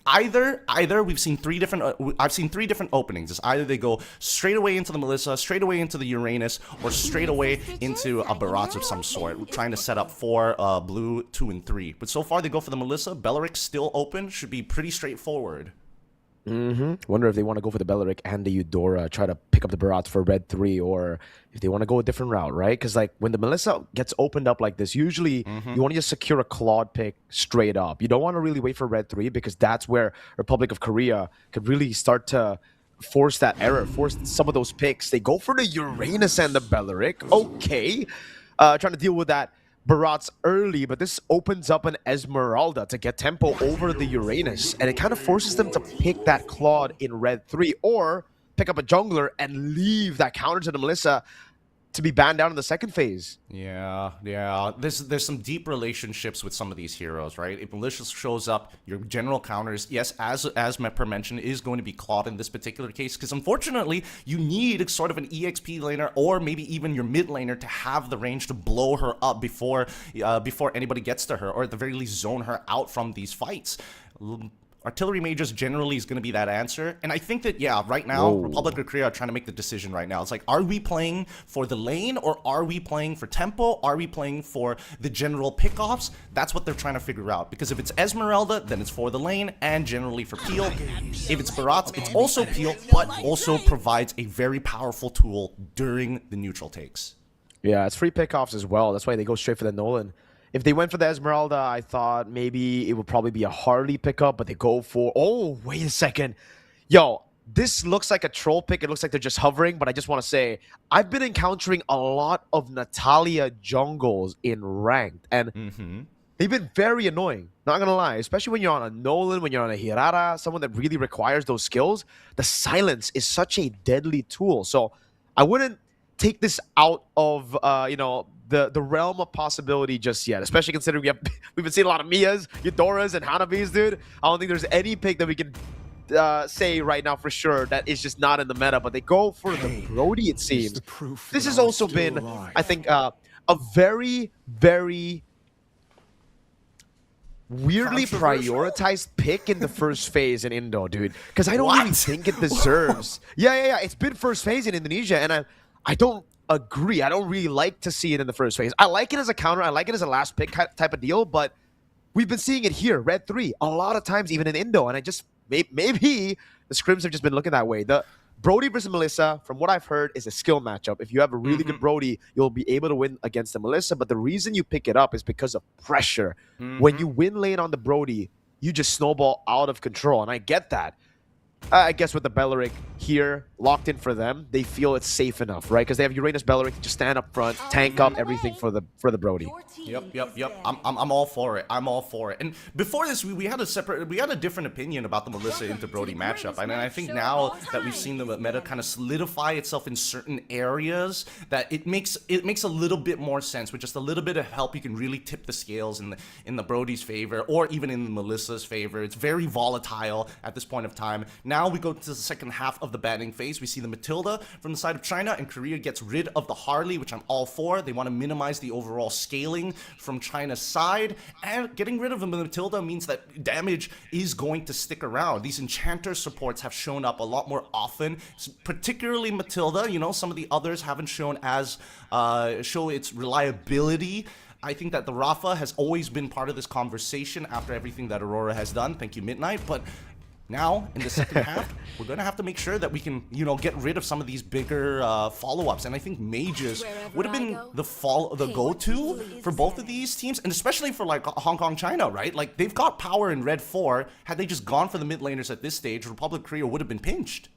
either we've seen I've seen three different openings. It's either they go straight away into the Melissa, straight away into the Uranus, or straight away into a Barats of some sort, trying to set up for blue 2 and 3. But so far they go for the Melissa. Belleric still open, should be pretty straightforward. Wonder if they want to go for the Belleric and the Eudora, try to pick up the Barats for red 3, or if they want to go a different route, right? Because like when the Melissa gets opened up like this, usually you want to just secure a Claude pick straight up. You don't want to really wait for red 3 because that's where Republic of Korea could really start to force that error, force some of those picks. They go for the Uranus and the Belleric. Okay. Trying to deal with that Barats early, but this opens up an Esmeralda to get tempo over the Uranus, and it kind of forces them to pick that Claude in red 3 or pick up a jungler and leave that counter to the Melissa to be banned out in the second phase. Yeah. There's some deep relationships with some of these heroes, right? If Militia shows up, your general counters, yes, as per mentioned, is going to be Claude in this particular case, because unfortunately, you need sort of an EXP laner or maybe even your mid laner to have the range to blow her up before anybody gets to her, or at the very least zone her out from these fights. Artillery Mages generally is going to be that answer. And I think that, yeah, right now, Republic of Korea are trying to make the decision right now. It's like, are we playing for the lane or are we playing for tempo? Are we playing for the general pickoffs? That's what they're trying to figure out. Because if it's Esmeralda, then it's for the lane and generally for peel. If it's Barats, it's also peel, but also provides a very powerful tool during the neutral takes. Yeah, it's free pickoffs as well. That's why they go straight for the Nolan. If they went for the Esmeralda, I thought maybe it would probably be a Harley pickup, but they go for... Oh, wait a second. Yo, this looks like a troll pick. It looks like they're just hovering, but I just want to say, I've been encountering a lot of Natalia jungles in ranked, and they've been very annoying. Not going to lie, especially when you're on a Nolan, when you're on a Hirara, someone that really requires those skills. The silence is such a deadly tool. So I wouldn't take this out of, the realm of possibility just yet, especially considering we've been seeing a lot of Mias, Eudoras, and Hanabis, dude. I don't think there's any pick that we can say right now for sure that is just not in the meta, but they go for the Brody, it seems. This has also been, I think, a very, very weirdly prioritized pick in the first phase in Indo, dude. Because I don't really think it deserves... Yeah. It's been first phase in Indonesia, and I don't agree. I don't really like to see it in the first phase. I like it as a counter. I like it as a last pick type of deal, but we've been seeing it here, red 3, a lot of times, even in Indo, and I just... Maybe the scrims have just been looking that way. The Brody versus Melissa, from what I've heard, is a skill matchup. If you have a really good Brody, you'll be able to win against the Melissa, but the reason you pick it up is because of pressure. When you win lane on the Brody, you just snowball out of control, and I get that. I guess with the Belleric here, locked in for them, they feel it's safe enough, right? Because they have Uranus Belleric to just stand up front, tank up everything for the Brody. Yep. I'm all for it. I'm all for it. And before this, we had a different opinion about the Melissa into Brody matchup. And I think now that we've seen the meta kind of solidify itself in certain areas, that it makes a little bit more sense. With just a little bit of help, you can really tip the scales in the Brody's favor, or even in the Melissa's favor. It's very volatile at this point of time. Now we go to the second half of the batting phase. We see the Matilda from the side of China, and Korea gets rid of the Harley, which I'm all for. They want to minimize the overall scaling from China's side, and getting rid of the Matilda means that damage is going to stick around. These Enchanter supports have shown up a lot more often, particularly Matilda. You know, some of the others haven't shown show its reliability. I think that the Rafa has always been part of this conversation after everything that Aurora has done. Thank you, Midnight. But Now, in the second half, we're going to have to make sure that we can, get rid of some of these bigger follow-ups. And I think mages would have been the go-to for both of these teams, and especially for, like, Hong Kong, China, right? Like, they've got power in Red 4. Had they just gone for the mid laners at this stage, Republic of Korea would have been pinched.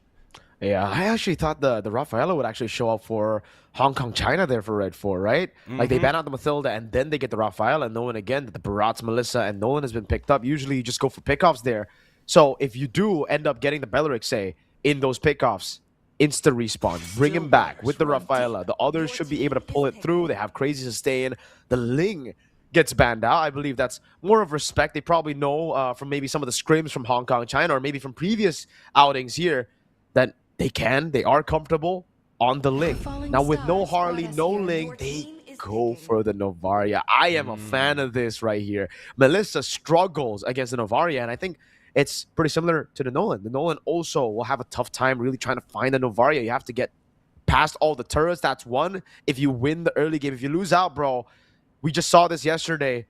Yeah, I actually thought the Rafaela would actually show up for Hong Kong, China there for Red 4, right? Like, they ban out the Mathilda, and then they get the Rafaela, knowing again that the Barats, Melissa, and Nolan has been picked up. Usually, you just go for pickoffs there. So if you do end up getting the Belleric, say, in those pickoffs, insta respawn, bring him back with the Rafaela. The others should be able to pull it through. They have crazy sustain. The Ling gets banned out. I believe that's more of respect. They probably know from maybe some of the scrims from Hong Kong, China, or maybe from previous outings here that they are comfortable on the Ling. Now with no Harley, no Ling, they go for the Novaria. I am a fan of this right here. Melissa struggles against the Novaria, and I think it's pretty similar to the Nolan. The Nolan also will have a tough time really trying to find the Novaria. You have to get past all the turrets. That's one. If you win the early game, if you lose out, bro, we just saw this yesterday,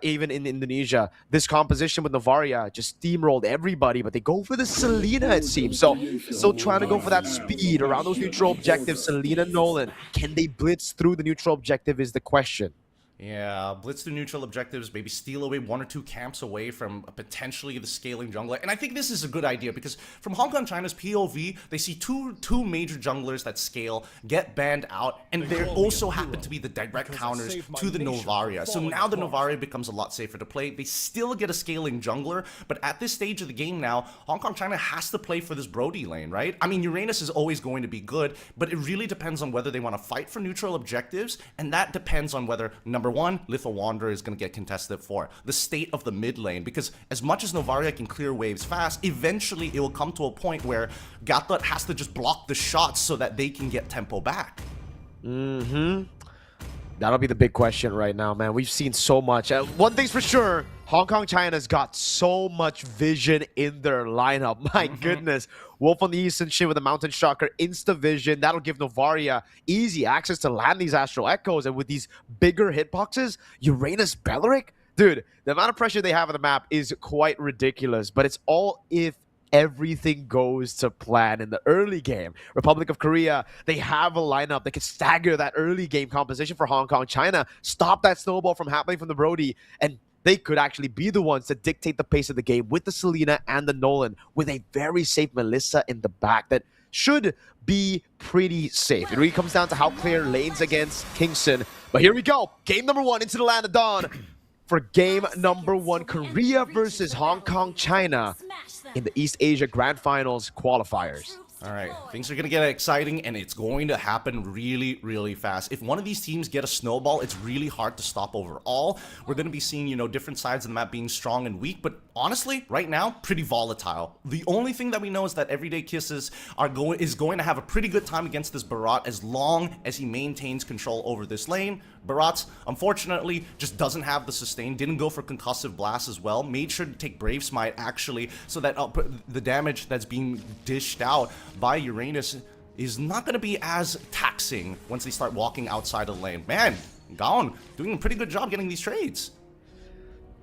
even in Indonesia. This composition with Novaria just steamrolled everybody, but they go for the Selena, it seems. So still trying to go for that speed around those neutral objectives. Selena, Nolan, can they blitz through the neutral objective is the question. Yeah, blitz through neutral objectives, maybe steal away 1 or 2 camps away from potentially the scaling jungler. And I think this is a good idea because from Hong Kong, China's POV, they see two major junglers that scale, get banned out, and they also happen to be the direct counters to the Novaria. So now the Novaria becomes a lot safer to play. They still get a scaling jungler, but at this stage of the game now, Hong Kong, China has to play for this Brody lane, right? I mean, Uranus is always going to be good, but it really depends on whether they want to fight for neutral objectives, and that depends on whether, number one, Lethal Wanderer is going to get contested for the state of the mid lane, because as much as Novaria can clear waves fast, eventually it will come to a point where Gatot has to just block the shots so that they can get tempo back. That'll be the big question right now, man. We've seen so much. One thing's for sure, Hong Kong, China's got so much vision in their lineup. My goodness. Wolf on the Eastern Shin with a Mountain Shocker, Insta Vision. That'll give Novaria easy access to land these Astral Echoes. And with these bigger hitboxes, Uranus, Belleric, dude, the amount of pressure they have on the map is quite ridiculous. But it's all if everything goes to plan in the early game. Republic of Korea, they have a lineup that can stagger that early game composition for Hong Kong, China, stop that snowball from happening from the Brody, and they could actually be the ones to dictate the pace of the game with the Selena and the Nolan, with a very safe Melissa in the back that should be pretty safe. It really comes down to how clear lanes against Kingston. But here we go. Game number 1 into the Land of Dawn. For game number 1, Korea versus Hong Kong, China in the East Asia Grand Finals qualifiers. All right, things are going to get exciting, and it's going to happen really, really fast. If one of these teams get a snowball, it's really hard to stop overall. We're going to be seeing, different sides of the map being strong and weak, but honestly, right now, pretty volatile. The only thing that we know is that Everyday Kisses is going to have a pretty good time against this Barat as long as he maintains control over this lane. Barat, unfortunately, just doesn't have the sustain, didn't go for Concussive Blast as well, made sure to take Brave Smite, actually, so that the damage that's being dished out by Uranus is not going to be as taxing once they start walking outside of the lane. Man, Gaon doing a pretty good job getting these trades.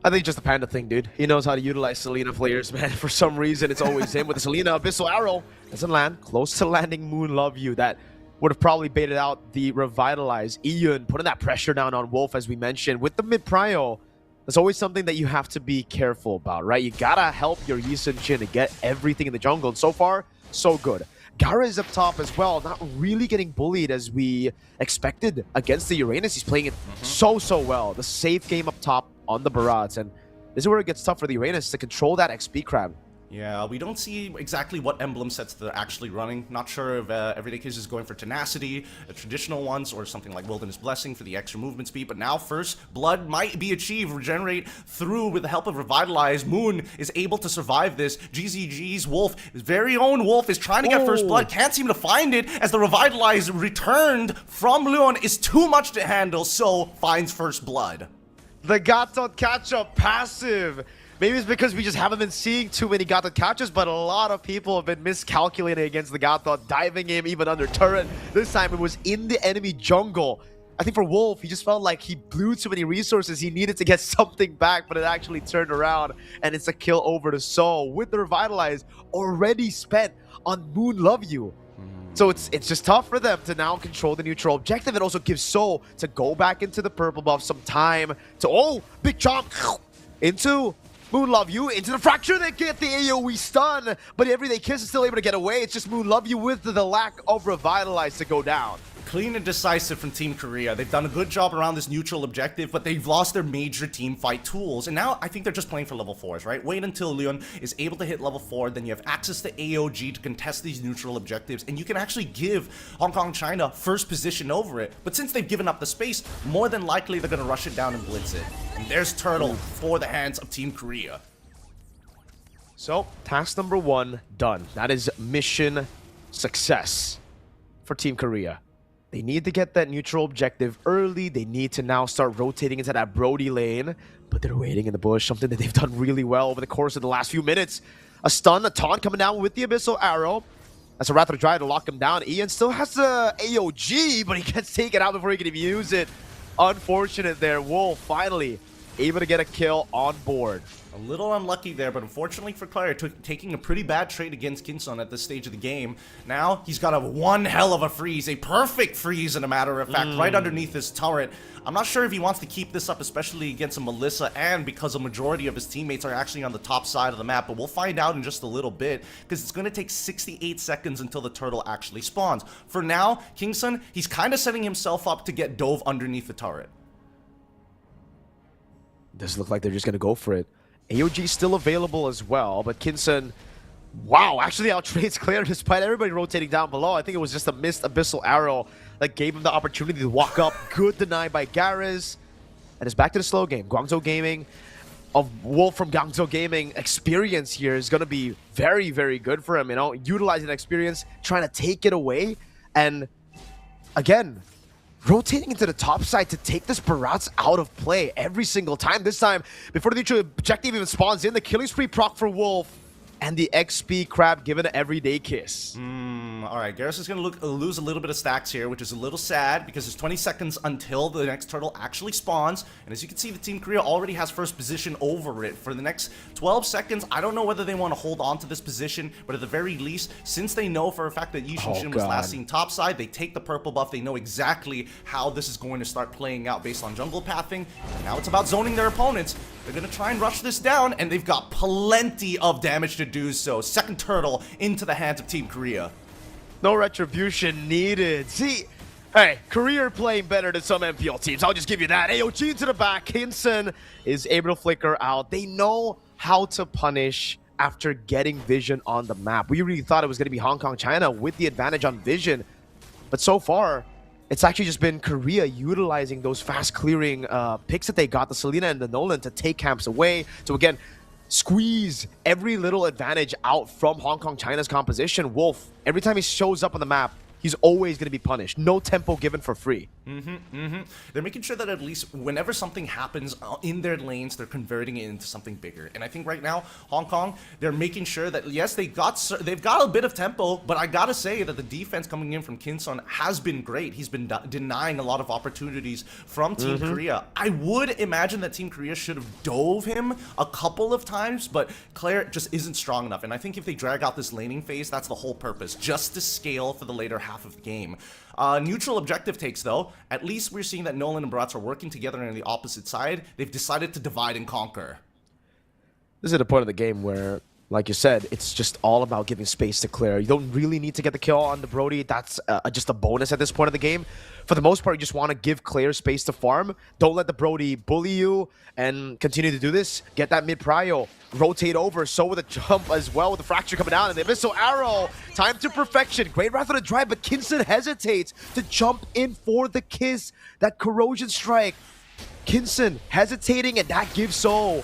I think just the Panda thing, dude. He knows how to utilize Selena players, man. For some reason, it's always him with the Selena Abyssal Arrow. Doesn't land. Close to landing Moon Love You. That would have probably baited out the Revitalize. Iyun putting that pressure down on Wolf, as we mentioned. With the mid-prio, there's always something that you have to be careful about, right? You gotta help your Yisun Chin to get everything in the jungle. And so far, so good. Gara is up top as well, not really getting bullied as we expected against the Uranus. He's playing it so well. The safe game up top on the Barats, and this is where it gets tough for the Uranus to control that XP crab. Yeah, we don't see exactly what emblem sets they're actually running. Not sure if Everyday Kids is going for Tenacity, the traditional ones, or something like Wilderness Blessing for the extra movement speed. But now First Blood might be achieved, regenerate through with the help of Revitalize. Moon is able to survive this. GZG's Wolf, his very own Wolf, is trying to get First Blood. Can't seem to find it as the Revitalize returned from Leon is too much to handle, so finds First Blood. The Gatot catch-up passive. Maybe it's because we just haven't been seeing too many Gatot catches, but a lot of people have been miscalculating against the Gatot, diving him even under turret. This time it was in the enemy jungle. I think for Wolf, he just felt like he blew too many resources. He needed to get something back, but it actually turned around, and it's a kill over to Soul with the Revitalize already spent on Moon Love You. So it's just tough for them to now control the neutral objective. It also gives Soul to go back into the purple buff, some time to, big chomp into Moon Love You, into the Fracture. They get the AoE stun, but Everyday Kiss is still able to get away. It's just Moon Love You with the lack of Revitalize to go down. Clean and decisive from Team Korea. They've done a good job around this neutral objective, but they've lost their major team fight tools. And now I think they're just playing for level 4s, right? Wait until Leon is able to hit level 4, then you have access to AOG to contest these neutral objectives, and you can actually give Hong Kong China first position over it. But since they've given up the space, more than likely they're going to rush it down and blitz it. And there's Turtle for the hands of Team Korea. So, task number 1 done. That is mission success for Team Korea. They need to get that neutral objective early. They need to now start rotating into that Brody lane. But they're waiting in the bush, something that they've done really well over the course of the last few minutes. A stun, a taunt coming down with the Abyssal Arrow. That's a Wrath of Dry to lock him down. Ian still has the AOG, but he gets taken out before he can even use it. Unfortunate there. Wolf finally able to get a kill on board. A little unlucky there, but unfortunately for Claire, taking a pretty bad trade against Kinson at this stage of the game. Now, he's got one hell of a freeze, a perfect freeze, in a matter of fact, right underneath his turret. I'm not sure if he wants to keep this up, especially against a Melissa, and because a majority of his teammates are actually on the top side of the map, but we'll find out in just a little bit, because it's going to take 68 seconds until the turtle actually spawns. For now, Kingston, he's kind of setting himself up to get dove underneath the turret. Does look like they're just going to go for it. AOG still available as well, but Kinson, wow, actually outtrades Claire despite everybody rotating down below. I think it was just a missed Abyssal Arrow that gave him the opportunity to walk up. Good deny by Garez. And it's back to the slow game. Guangzhou Gaming, of Wolf from Guangzhou Gaming, experience here is going to be very, very good for him. You know, utilizing that experience, trying to take it away. And again, rotating into the top side to take this Barats out of play every single time. This time, before the neutral objective even spawns in, the killing spree proc for Wolf, and the XP Crab given an Everyday Kiss. Alright, Garrus is going to lose a little bit of stacks here, which is a little sad because there's 20 seconds until the next turtle actually spawns. And as you can see, the Team Korea already has first position over it. For the next 12 seconds, I don't know whether they want to hold on to this position, but at the very least, since they know for a fact that Yushin Shin was last seen topside, they take the purple buff. They know exactly how this is going to start playing out based on jungle pathing. And now it's about zoning their opponents. They're going to try and rush this down, and they've got plenty of damage to do so. Second turtle into the hands of Team Korea. No retribution needed. See, hey, Korea are playing better than some MPL teams. I'll just give you that. AOG to the back. Hinson is able to flicker out. They know how to punish after getting vision on the map. We really thought it was going to be Hong Kong, China with the advantage on vision. But so far, it's actually just been Korea utilizing those fast clearing picks that they got, the Selena and the Nolan, to take camps away. So again, squeeze every little advantage out from Hong Kong, China's composition. Wolf, every time he shows up on the map, he's always going to be punished. No tempo given for free. They're making sure that at least whenever something happens in their lanes, they're converting it into something bigger. And I think right now, Hong Kong, they're making sure that, yes, they've got a bit of tempo, but I gotta say that the defense coming in from Kinson has been great. He's been denying a lot of opportunities from Team Korea. I would imagine that Team Korea should have dove him a couple of times, but Claire just isn't strong enough. And I think if they drag out this laning phase, that's the whole purpose, just to scale for the later half of the game. Neutral objective takes, though. At least we're seeing that Nolan and Barats are working together on the opposite side. They've decided to divide and conquer. This is the point of the game where, like you said, it's just all about giving space to Claire. You don't really need to get the kill on the Brody. That's just a bonus at this point of the game. For the most part, you just want to give Claire space to farm. Don't let the Brody bully you and continue to do this. Get that mid-prio. Rotate over. So with a jump as well with the Fracture coming down. And the Abyssal Arrow. Time to perfection. Great Wrath on the drive, but Kinson hesitates to jump in for the kiss. That Corrosion Strike. Kinson hesitating, and that gives Soul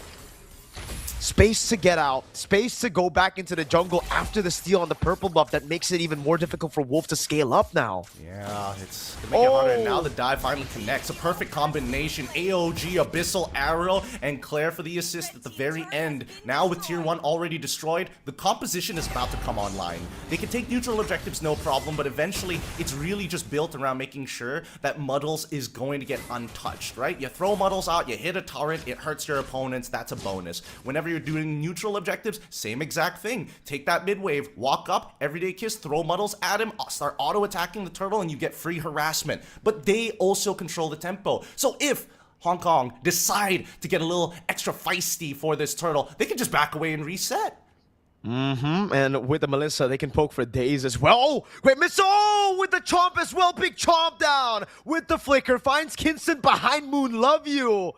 space to get out, space to go back into the jungle after the steal on the purple buff that makes it even more difficult for Wolf to scale up now. Yeah, it's gonna make it harder. And now the dive finally connects. A perfect combination. AOG, Abyssal Arrow, and Claire for the assist at the very end. Now with tier 1 already destroyed, the composition is about to come online. They can take neutral objectives no problem, but eventually it's really just built around making sure that Muddles is going to get untouched, right? You throw Muddles out, you hit a turret, it hurts your opponents, that's a bonus. Whenever you're doing neutral objectives, same exact thing. Take that mid wave, walk up, everyday kiss, throw Muddles at him, start auto-attacking the turtle, and you get free harassment. But they also control the tempo. So if Hong Kong decide to get a little extra feisty for this turtle, they can just back away and reset. And with the Melissa, they can poke for days as well. Oh, great miss. Oh, with the chomp as well. Big chomp down with the flicker. Finds Kinston behind Moon. Love you.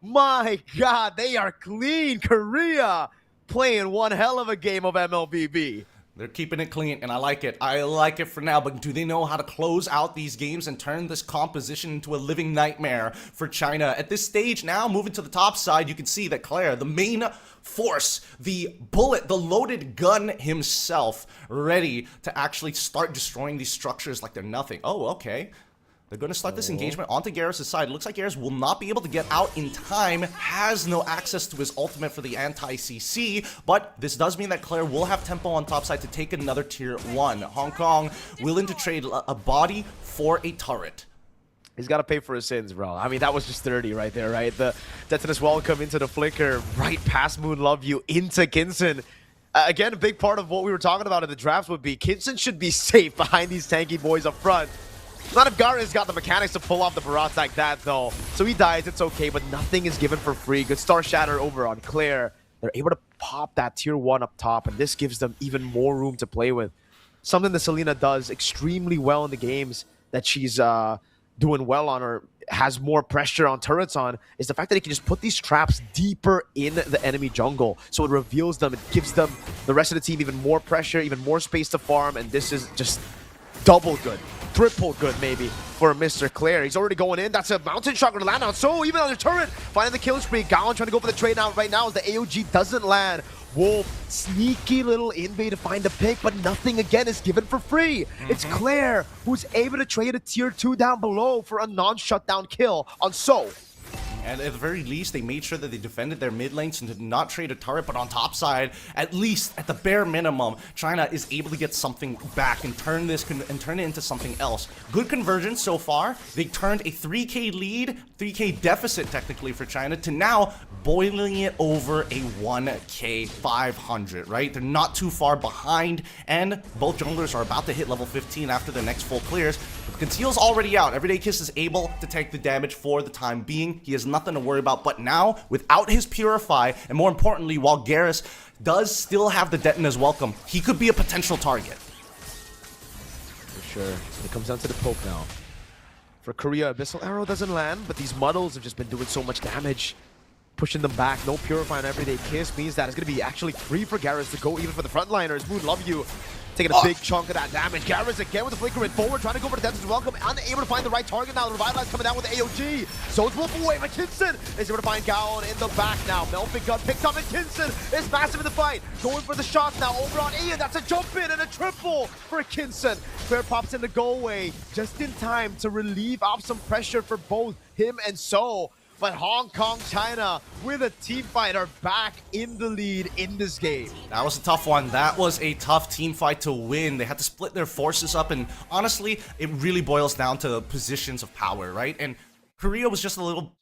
My God, they are clean. Korea playing one hell of a game of MLBB. They're keeping it clean, and I like it. I like it for now, but do they know how to close out these games and turn this composition into a living nightmare for China? At this stage now, moving to the top side, you can see that Claire, the main force, the bullet, the loaded gun himself, ready to actually start destroying these structures like they're nothing. Oh, okay. They're going to start this engagement onto Garrus' side. It looks like Garrus will not be able to get out in time, has no access to his ultimate for the anti-CC, but this does mean that Claire will have tempo on top side to take another tier 1. Hong Kong willing to trade a body for a turret. He's got to pay for his sins, bro. I mean, that was just 30 right there, right? The Detonus welcome into the flicker, right past Moon Love You into Kinston. Again, a big part of what we were talking about in the drafts would be Kinston should be safe behind these tanky boys up front. Not if Garrus got the mechanics to pull off the barrage like that, though. So he dies, it's okay, but nothing is given for free. Good Star Shatter over on Claire. They're able to pop that tier 1 up top, and this gives them even more room to play with. Something that Selena does extremely well in the games that she's doing well on, or has more pressure on turrets on, is the fact that they can just put these traps deeper in the enemy jungle. So it reveals them, it gives them, the rest of the team, even more pressure, even more space to farm, and this is just double good. Triple good, maybe, for Mr. Claire. He's already going in. That's a mountain shot going to land out. So even on the turret, finding the kill spree. Gowan trying to go for the trade now right now as the AOG doesn't land. Wolf, sneaky little invade to find the pick, but nothing again is given for free. It's Claire who's able to trade a tier 2 down below for a non-shutdown kill on So. And at the very least, they made sure that they defended their mid lanes and did not trade a turret, but on top side, at least, at the bare minimum, China is able to get something back and turn it into something else. Good conversion so far. They turned a 3K lead, 3K deficit technically for China, to now boiling it over a 1K 500, right? They're not too far behind, and both junglers are about to hit level 15 after their next full clears. Conceal's already out. Everyday Kiss is able to take the damage for the time being. He has nothing to worry about, but now, without his Purify, and more importantly, while Garrus does still have the Detonus welcome, he could be a potential target. For sure. So it comes down to the poke now. For Korea, Abyssal Arrow doesn't land, but these Muddles have just been doing so much damage. Pushing them back. No Purify on Everyday Kiss means that it's going to be actually free for Garrus to go even for the frontliners. Moon Love You taking a big chunk of that damage. Garrus again with the flicker in forward, trying to go for the Detonus welcome. Unable to find the right target now. The Revitalize coming down with the AOG. So it's Wolf away, but Kinston is able to find Gowan in the back now. Melvin gun picked up, and Kinston is massive in the fight. Going for the shots now over on Ian. That's a jump in and a triple for Kinston. Claire pops in the go away just in time to relieve off some pressure for both him and So. But Hong Kong, China, with a team fight, are back in the lead in this game. That was a tough one. That was a tough team fight to win. They had to split their forces up, and honestly, it really boils down to positions of power, right? And Korea was just a little...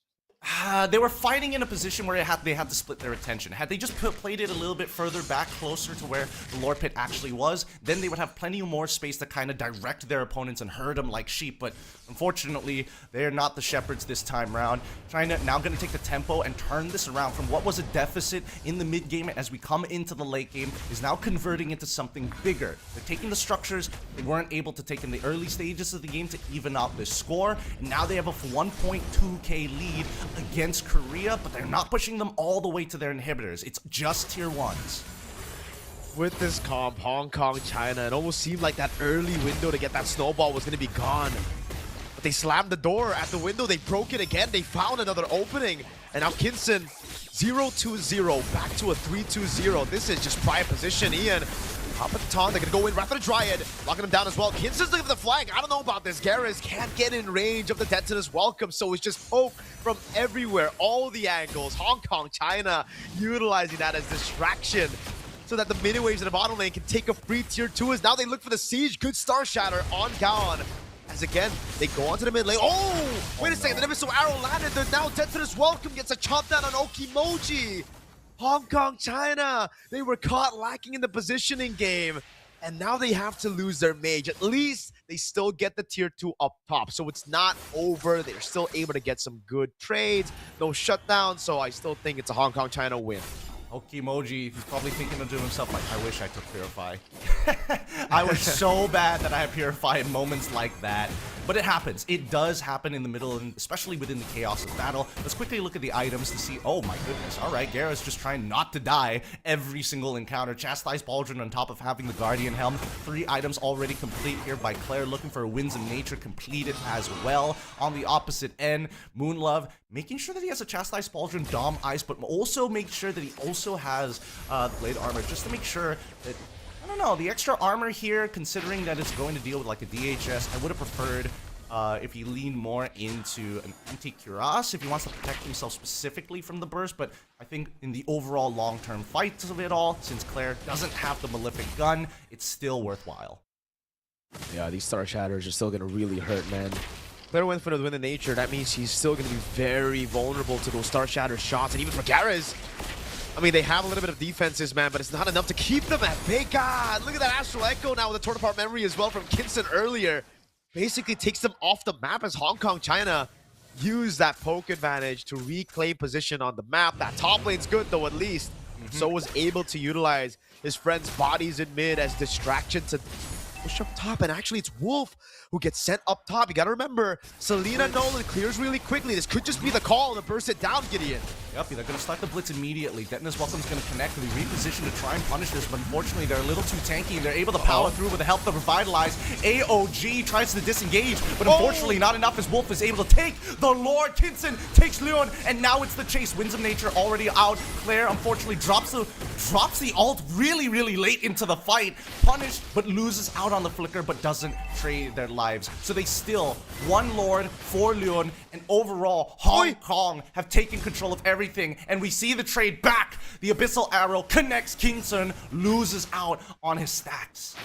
they were fighting in a position where they had to split their attention. Had they just played it a little bit further back, closer to where the Lord Pit actually was, then they would have plenty more space to kind of direct their opponents and herd them like sheep. But unfortunately, they're not the shepherds this time around. China now going to take the tempo and turn this around from what was a deficit in the mid game as we come into the late game, is now converting into something bigger. They're taking the structures they weren't able to take in the early stages of the game to even out this score. Now they have a 1.2k lead against Korea, but they're not pushing them all the way to their inhibitors. It's just tier 1s. With this comp, Hong Kong, China, it almost seemed like that early window to get that snowball was going to be gone. But they slammed the door at the window. They broke it again. They found another opening. And now Kinson, 0-2-0, back to a 3-2-0. This is just prime position. Ian, up at the top. They're going to go in right for the Dryad. Locking him down as well. Kinson's looking for the flag. I don't know about this. Garrus can't get in range of the Detonus welcome. So it's just poke from everywhere. All the angles. Hong Kong, China, utilizing that as distraction, so that the mini waves in the bottom lane can take a free tier 2 as now they look for the siege. Good Star Shatter on Gaon. As again, they go onto the mid lane. Oh, wait a second. The missile arrow landed. They're now dead to this welcome. Gets a chomp down on Okimoji. Hong Kong, China. They were caught lacking in the positioning game. And now they have to lose their mage. At least they still get the tier 2 up top. So it's not over. They're still able to get some good trades. No shutdown. So I still think it's a Hong Kong, China win. Okimoji, he's probably thinking to himself, like, I wish I took Purify. I was so bad that I have Purify in moments like that. But it happens. It does happen in the middle, and especially within the chaos of battle. Let's quickly look at the items to see, oh my goodness, all right, Garrus just trying not to die every single encounter. Chastised Pauldron on top of having the Guardian Helm. 3 items already complete here by Claire, looking for Winds of Nature completed as well. On the opposite end, Moonlove making sure that he has a Chastised Pauldron, Dom Ice, but also make sure that he also has Blade Armor, just to make sure that, I don't know, the extra armor here, considering that it's going to deal with like a DHS, I would have preferred if he leaned more into an anti-cuirass if he wants to protect himself specifically from the burst. But I think in the overall long-term fight of it all, since Claire doesn't have the Malefic gun, it's still worthwhile. Yeah, these Star Shatters are still going to really hurt, man. Claire went for the Wind of Nature. That means he's still going to be very vulnerable to those Star Shatter shots. And even for Garrus, I mean, they have a little bit of defenses, man, but it's not enough to keep them at bay. God, look at that Astral Echo now with the torn apart memory as well from Kinson earlier. Basically takes them off the map as Hong Kong, China use that poke advantage to reclaim position on the map. That top lane's good, though, at least. So was able to utilize his friend's bodies in mid as distraction to push up top. And actually, it's Wolf who gets sent up top. You got to remember, Selena Nolan clears really quickly. This could just be the call to burst it down, Gideon. Yep, they're going to start the blitz immediately. Detonus Welcome's going to connect and be repositioned to try and punish this, but unfortunately they're a little too tanky and they're able to power through with the help of Revitalize. AOG tries to disengage, but unfortunately not enough as Wolf is able to take the Lord. Kinson takes Leon, and now it's the chase. Winds of Nature already out. Claire unfortunately drops the ult really, really late into the fight. Punished, but loses out on the flicker, but doesn't trade their lives. So they still, 1 Lord, 4 Leon, and overall, Hong Kong have taken control of everything. And we see the trade back. The Abyssal Arrow connects. Kingston loses out on his stacks.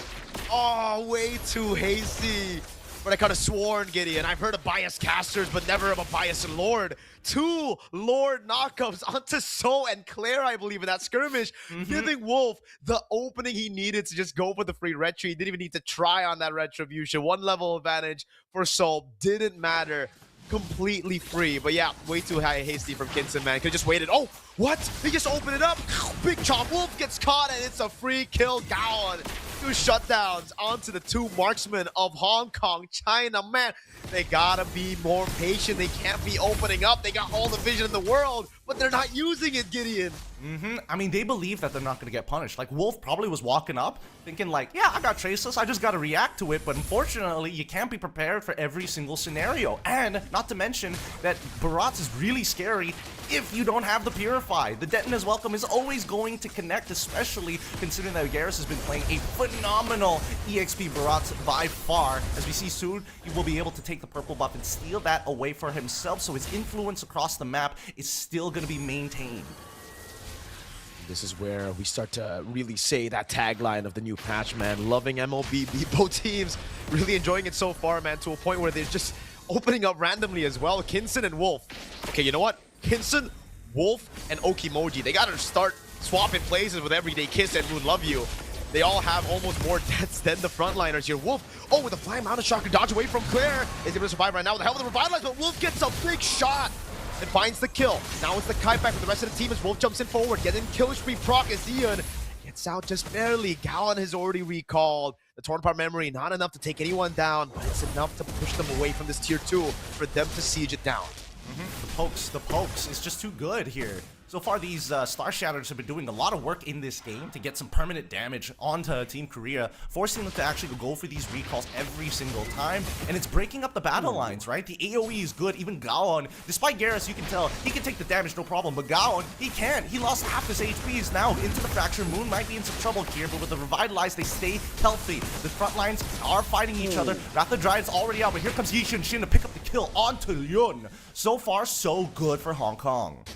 Oh, way too hasty. But I could have sworn, Gideon. I've heard of biased casters, but never of a biased Lord. 2 Lord knockups onto So and Claire, I believe, in that skirmish, giving Wolf the opening he needed to just go for the free retry. He didn't even need to try on that retribution. 1 level advantage for So. Didn't matter. Completely free. But yeah, way too hasty from Kinson, man. Could've just waited. Oh, what? They just opened it up. Big chop. Wolf gets caught, and it's a free kill. Gaon. 2 shutdowns onto the 2 marksmen of Hong Kong, China. Man, they gotta be more patient. They can't be opening up. They got all the vision in the world, but they're not using it, Gideon. I mean, they believe that they're not going to get punished. Like, Wolf probably was walking up thinking like, yeah, I got Traceless, I just got to react to it. But unfortunately, you can't be prepared for every single scenario. And not to mention that Baratz is really scary if you don't have the Purify. The Detonus Welcome is always going to connect, especially considering that Garrus has been playing a phenomenal EXP Baratz by far. As we see soon, he will be able to take the purple buff and steal that away for himself. So his influence across the map is still going to be maintained. This is where we start to really say that tagline of the new patch, man. Loving MLB, beat both teams. Really enjoying it so far, man, to a point where they're just opening up randomly as well. Kinson and Wolf. Okay, you know what? Kinson, Wolf, and Okimoji. They gotta start swapping places with Everyday Kiss and Moon Love You. They all have almost more deaths than the frontliners here. Wolf, oh, with a flying mountain shocker, dodge away from Claire. Is able to survive right now with the help of the Revitalize, but Wolf gets a big shot and finds the kill. Now it's the kite back with the rest of the team as Wolf jumps in forward, getting kill spree proc as Ian gets out just barely. Gallon has already recalled. The torn apart memory, not enough to take anyone down, but it's enough to push them away from this tier 2 for them to siege it down. The pokes, it's just too good here. So far, these Star Shatters have been doing a lot of work in this game to get some permanent damage onto Team Korea, forcing them to actually go for these recalls every single time, and it's breaking up the battle lines, right? The AoE is good. Even Gaon, despite Garrus, you can tell he can take the damage, no problem, but Gaon, he can't. He lost half his HPs now into the fracture. Moon might be in some trouble here, but with the Revitalize, they stay healthy. The front lines are fighting each other. Wrath the Dryad's already out, but here comes Yi Shin to pick up the kill onto Lyun. So far, so good for Hong Kong.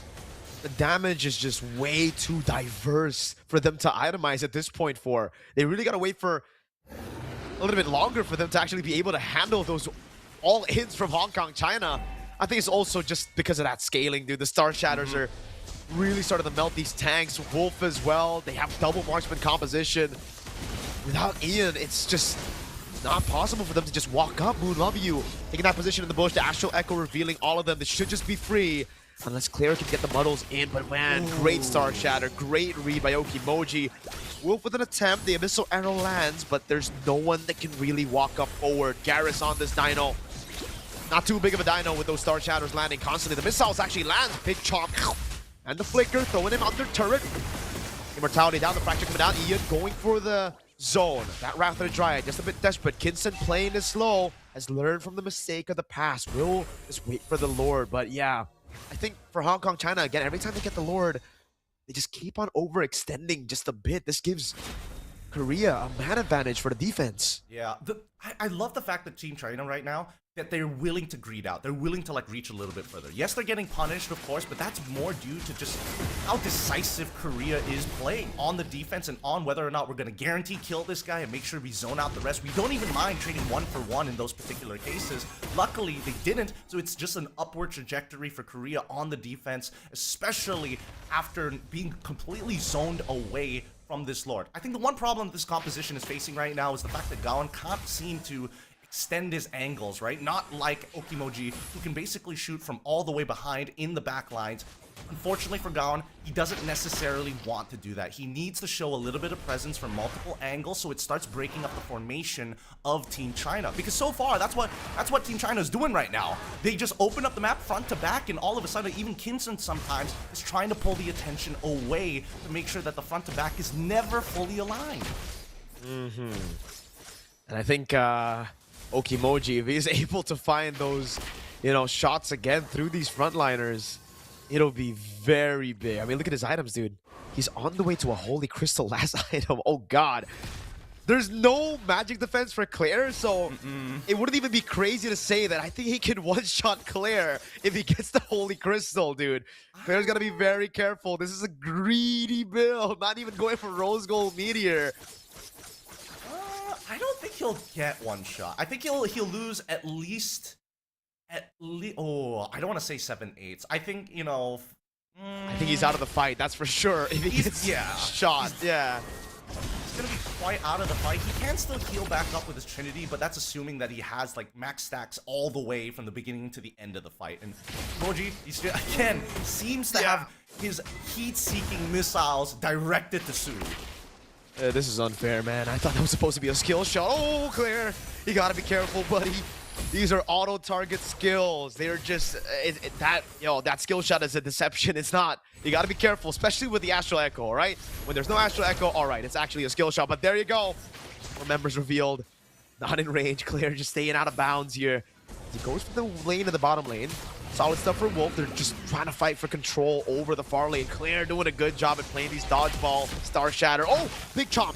The damage is just way too diverse for them to itemize at this point for. They really gotta wait for a little bit longer for them to actually be able to handle those all-ins from Hong Kong, China. I think it's also just because of that scaling, dude. The Star Shatters are really starting to melt these tanks. Wolf as well. They have double marksman composition. Without Ian, it's just not possible for them to just walk up. Moon, love you. Taking that position in the bush, the Astral Echo revealing all of them. They should just be free. Unless Claire can get the muddles in, but man, great Star Shatter, great read by Okimoji. Wolf with an attempt, the Abyssal Arrow lands, but there's no one that can really walk up forward. Garrus on this Dino. Not too big of a Dino with those Star Shatters landing constantly. The missiles actually land, big chomp. And the Flicker, throwing him under turret. Immortality down, the Fracture coming down. Ian going for the zone. That Wrath of the Dryad, just a bit desperate. Kinson playing it slow, has learned from the mistake of the past. Will just wait for the Lord, but yeah. I think for Hong Kong, China, again, every time they get the Lord, they just keep on overextending just a bit. This gives Korea a man advantage for the defense. Yeah, I love the fact that Team China right now, that they're willing to greed out. They're willing to like reach a little bit further. Yes, they're getting punished, of course, but that's more due to just how decisive Korea is playing on the defense and on whether or not we're going to guarantee kill this guy and make sure we zone out the rest. We don't even mind trading 1-for-1 in those particular cases. Luckily, they didn't, so it's just an upward trajectory for Korea on the defense, especially after being completely zoned away from this Lord. I think the one problem this composition is facing right now is the fact that Gaon can't seem to extend his angles, right? Not like Okimoji, who can basically shoot from all the way behind in the back lines. Unfortunately for Gaon, he doesn't necessarily want to do that. He needs to show a little bit of presence from multiple angles so it starts breaking up the formation of Team China. Because so far, that's what Team China is doing right now. They just open up the map front to back, and all of a sudden, even Kinson sometimes is trying to pull the attention away to make sure that the front to back is never fully aligned. And I think Okimoji, if he's able to find those, shots again through these frontliners, it'll be very big. I mean, look at his items, dude. He's on the way to a Holy Crystal last item. Oh, God. There's no magic defense for Claire, so it wouldn't even be crazy to say that I think he can one-shot Claire if he gets the Holy Crystal, dude. Claire's got to be very careful. This is a greedy build, not even going for Rose Gold Meteor. I don't think he'll get one shot. I think he'll lose at least. Oh, I don't want to say 7/8. I think I think he's out of the fight. That's for sure. If he gets shot, he's gonna be quite out of the fight. He can still heal back up with his Trinity, but that's assuming that he has like max stacks all the way from the beginning to the end of the fight. And Moji, again, seems to have his heat-seeking missiles directed to Su. This is unfair, man. I thought that was supposed to be a skill shot. Oh, Claire, you gotta be careful, buddy. These are auto-target skills. They're just that skill shot is a deception. It's not. You gotta be careful, especially with the Astral Echo. All right, when there's no Astral Echo, all right, it's actually a skill shot. But there you go. More members revealed. Not in range. Claire just staying out of bounds here. He goes for the lane in the bottom lane. Solid stuff for Wolf. They're just trying to fight for control over the far lane. Claire doing a good job at playing these dodgeball, Star Shatter. Oh, big chomp.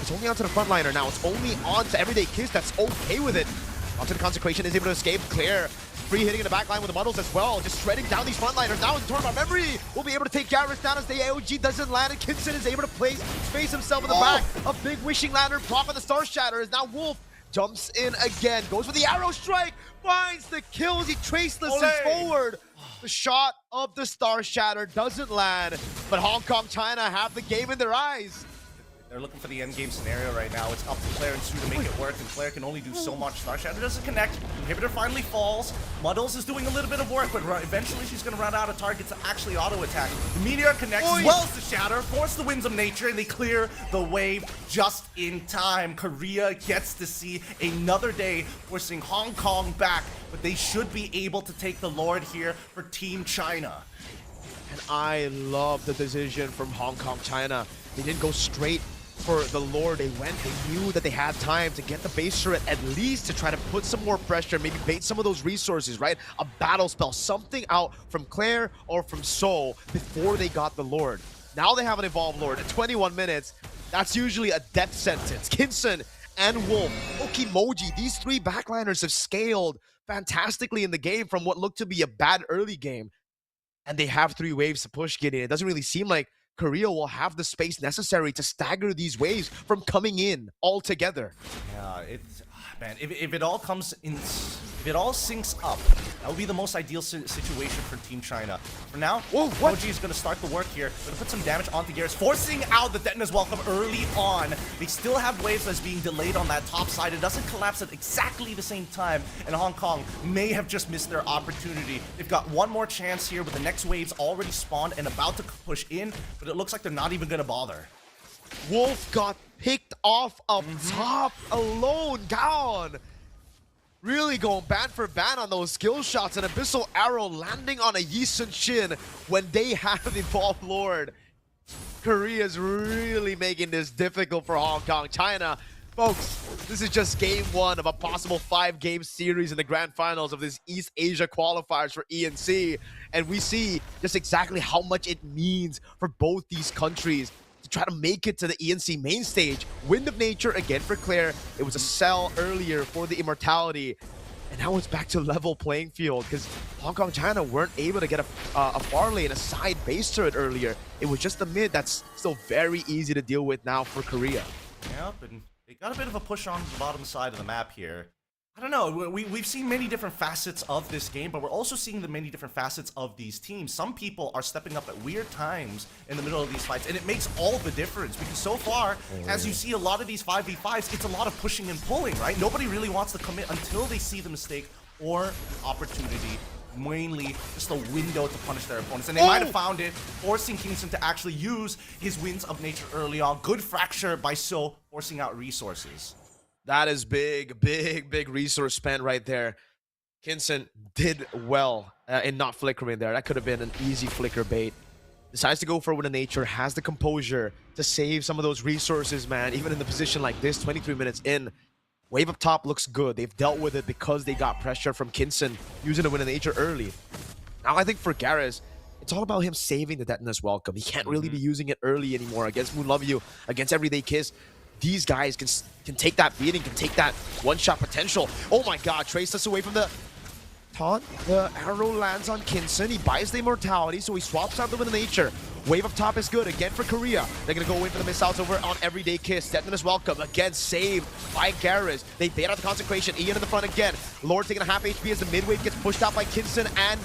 It's only onto the frontliner now. It's only onto Everyday Kiss. That's okay with it. Onto the Consecration, is able to escape. Claire free hitting in the back line with the muddles as well. Just shredding down these frontliners. Now in turn by memory, we'll be able to take Garrus down as the AOG doesn't land. And Kinson is able to space himself in the back. A big Wishing Lantern prop on the Star Shatter is now Wolf. Jumps in again, goes for the arrow strike, finds the kills, he tracelesses forward. The shot of the Star Shatter doesn't land, but Hong Kong, China have the game in their eyes. They're looking for the end game scenario right now. It's up to Claire and Su to make it work, and Claire can only do so much. Star Shatter doesn't connect. Inhibitor finally falls. Muddles is doing a little bit of work, but eventually she's going to run out of targets to actually auto-attack. The Meteor connects as well as the Shatter, force the winds of nature, and they clear the wave just in time. Korea gets to see another day, forcing Hong Kong back, but they should be able to take the Lord here for Team China. And I love the decision from Hong Kong, China. They didn't go straight for the Lord. They knew that they had time to get the base turret at least to try to put some more pressure, maybe bait some of those resources, right? A battle spell, something out from Claire or from Seoul before they got the Lord. Now they have an evolved Lord at 21 minutes. That's usually a death sentence. Kinson and Wolf, Okimoji, these three backliners have scaled fantastically in the game from what looked to be a bad early game. And they have 3 waves to push Gideon. It doesn't really seem like Korea will have the space necessary to stagger these waves from coming in all together. Yeah, it's man. If it all comes in, if it all syncs up, that would be the most ideal situation for Team China. For now, Moji is going to start the work here. Going to put some damage onto Garrus, forcing out the Detona's Welcome early on. They still have waves that's being delayed on that top side. It doesn't collapse at exactly the same time, and Hong Kong may have just missed their opportunity. They've got one more chance here with the next waves already spawned and about to push in, but it looks like they're not even going to bother. Wolf got picked off up top alone, down. Really going ban for ban on those skill shots. An Abyssal Arrow landing on a Yi Sun Shin when they have Evolved Lord. Korea's really making this difficult for Hong Kong. China, folks, this is just game 1 of a possible 5-game series in the grand finals of this East Asia qualifiers for ENC. And we see just exactly how much it means for both these countries to try to make it to the ENC main stage. Wind of Nature again for Claire. It was a sell earlier for the Immortality. And now it's back to level playing field because Hong Kong China weren't able to get a far lane, a side base turret earlier. It was just the mid that's still very easy to deal with now for Korea. Yep, and they got a bit of a push on the bottom side of the map here. I don't know, we've seen many different facets of this game, but we're also seeing the many different facets of these teams. Some people are stepping up at weird times in the middle of these fights, and it makes all the difference, because so far, as you see a lot of these 5v5s, it's a lot of pushing and pulling, right? Nobody really wants to commit until they see the mistake or opportunity. Mainly just a window to punish their opponents, and they might have found it, forcing Kingston to actually use his Winds of Nature early on. Good fracture by So, forcing out resources. That is big resource spend right there. Kinson did well in not flickering there. That could have been an easy flicker bait. Decides to go for Wind of Nature, has the composure to save some of those resources, man. Even in the position like this, 23 minutes in. Wave up top looks good. They've dealt with it because they got pressure from Kinson using the Wind of Nature early. Now I think for Garrus, it's all about him saving the Detona's Welcome. He can't really be using it early anymore against Moon Love You, against Everyday Kiss. These guys can take that beating, can take that one-shot potential. Oh my god, Trace us away from the taunt. The arrow lands on Kinson. He buys the Immortality, so he swaps out the Wind of Nature. Wave up top is good again for Korea. They're going to go away for the missiles over on Everyday Kiss. Detona's Welcome again saved by Garrus. They bait out the Consecration. Ian in the front again. Lord taking a half HP as the mid wave gets pushed out by Kinson and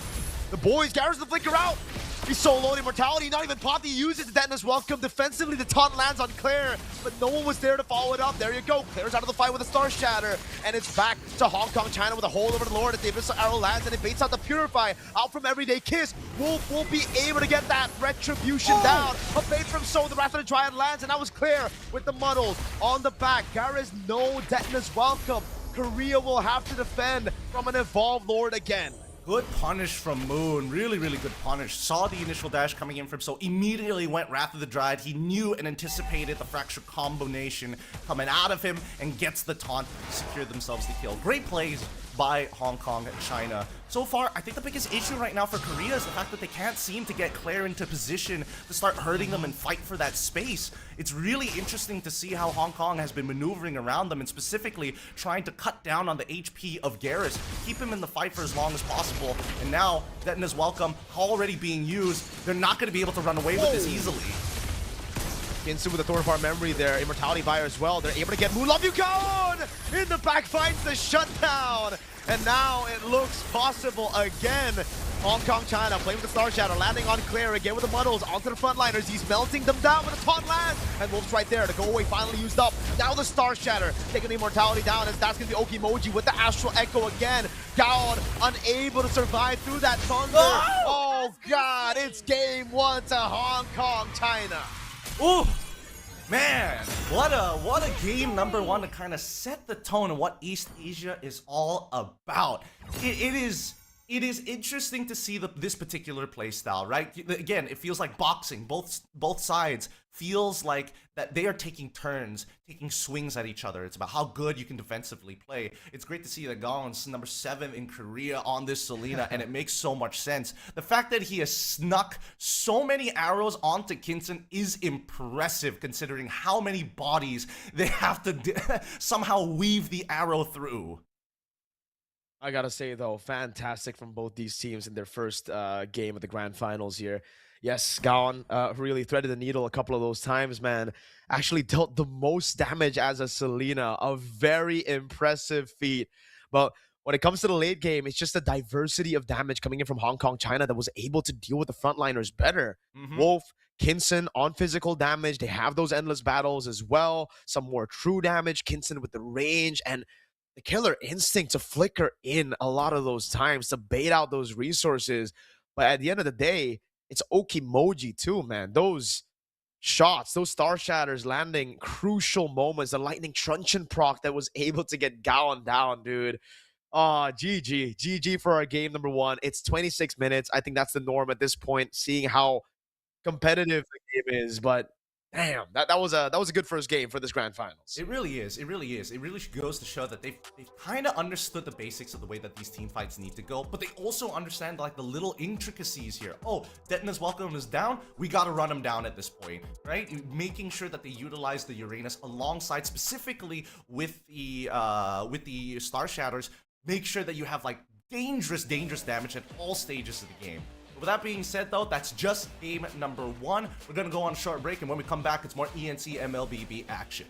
the boys. Garrus the flicker out. He's soloed Immortality, not even popped. He uses the Detona's Welcome. Defensively, the taunt lands on Claire, but no one was there to follow it up. There you go. Claire's out of the fight with a Star Shatter, and it's back to Hong Kong China with a hold over the Lord as the Abyssal Arrow lands, and it baits out the Purify out from Everyday Kiss. Wolf will be able to get that Retribution down. A bait from So, the Wrath of the Triad lands, and that was Claire with the muddles on the back. Garrus, no Detona's Welcome. Korea will have to defend from an Evolved Lord again. Good punish from Moon, really good punish. Saw the initial dash coming in from So, immediately went Wrath of the Dryad. He knew and anticipated the Fracture combination coming out of him and gets the taunt to secure themselves the kill. Great plays by Hong Kong and China. So far, I think the biggest issue right now for Korea is the fact that they can't seem to get Claire into position to start hurting them and fight for that space. It's really interesting to see how Hong Kong has been maneuvering around them and specifically trying to cut down on the HP of Garrus, keep him in the fight for as long as possible. And now, Detona's Welcome already being used. They're not going to be able to run away with this easily. Kinson with the Thorn of Our Memory there. Immortality Buyer as well. They're able to get Moon Love You going! In the back finds the shutdown! And now it looks possible again. Hong Kong China playing with the Star Shadow, landing on Claire again with the muddles onto the frontliners. He's melting them down with a taunt land. And Wolf's right there. The go away finally used up. Now the Star Shatter taking the Immortality down as that's going to be Okimoji with the Astral Echo again. Down, unable to survive through that thunder. Oh god, it's game 1 to Hong Kong China. Ooh, man, what a game number 1 to kind of set the tone of what East Asia is all about. It is It is interesting to see this particular play style, right? Again, it feels like boxing. Both sides feels like that they are taking turns, taking swings at each other. It's about how good you can defensively play. It's great to see that Gaon's number 7 in Korea on this Selena, and it makes so much sense. The fact that he has snuck so many arrows onto Kinson is impressive, considering how many bodies they have to somehow weave the arrow through. I gotta say though, fantastic from both these teams in their first game of the grand finals here. Yes, Gaon really threaded the needle a couple of those times, man. Actually dealt the most damage as a Selena, a very impressive feat. But when it comes to the late game, it's just the diversity of damage coming in from Hong Kong, China that was able to deal with the frontliners better. Wolf, Kinson on physical damage. They have those endless battles as well. Some more true damage. Kinson with the range and the killer instinct to flicker in a lot of those times to bait out those resources. But at the end of the day, it's Okimoji too, man. Those shots, those Star Shatters landing crucial moments, the Lightning Truncheon proc that was able to get Gaon down, dude. GG. GG for our game number 1. It's 26 minutes. I think that's the norm at this point, seeing how competitive the game is. But damn, that was a good first game for this grand finals. It really is. It really is. It really goes to show that they've kind of understood the basics of the way that these team fights need to go, but they also understand like the little intricacies here. Oh, Detna's welcome is down. We got to run him down at this point, right? Making sure that they utilize the Uranus alongside specifically with the Star Shatters. Make sure that you have like dangerous damage at all stages of the game. With that being said, though, that's just game number 1. We're going to go on a short break, and when we come back, it's more ENC MLBB action.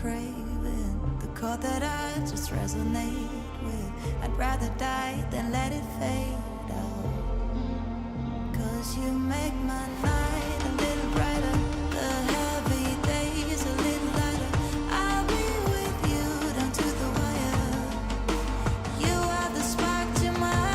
craving, the chord that I just resonate with. I'd rather die than let it fade out. 'Cause you make my night a little brighter, the heavy days a little lighter. I'll be with you down to the wire. You are the spark to my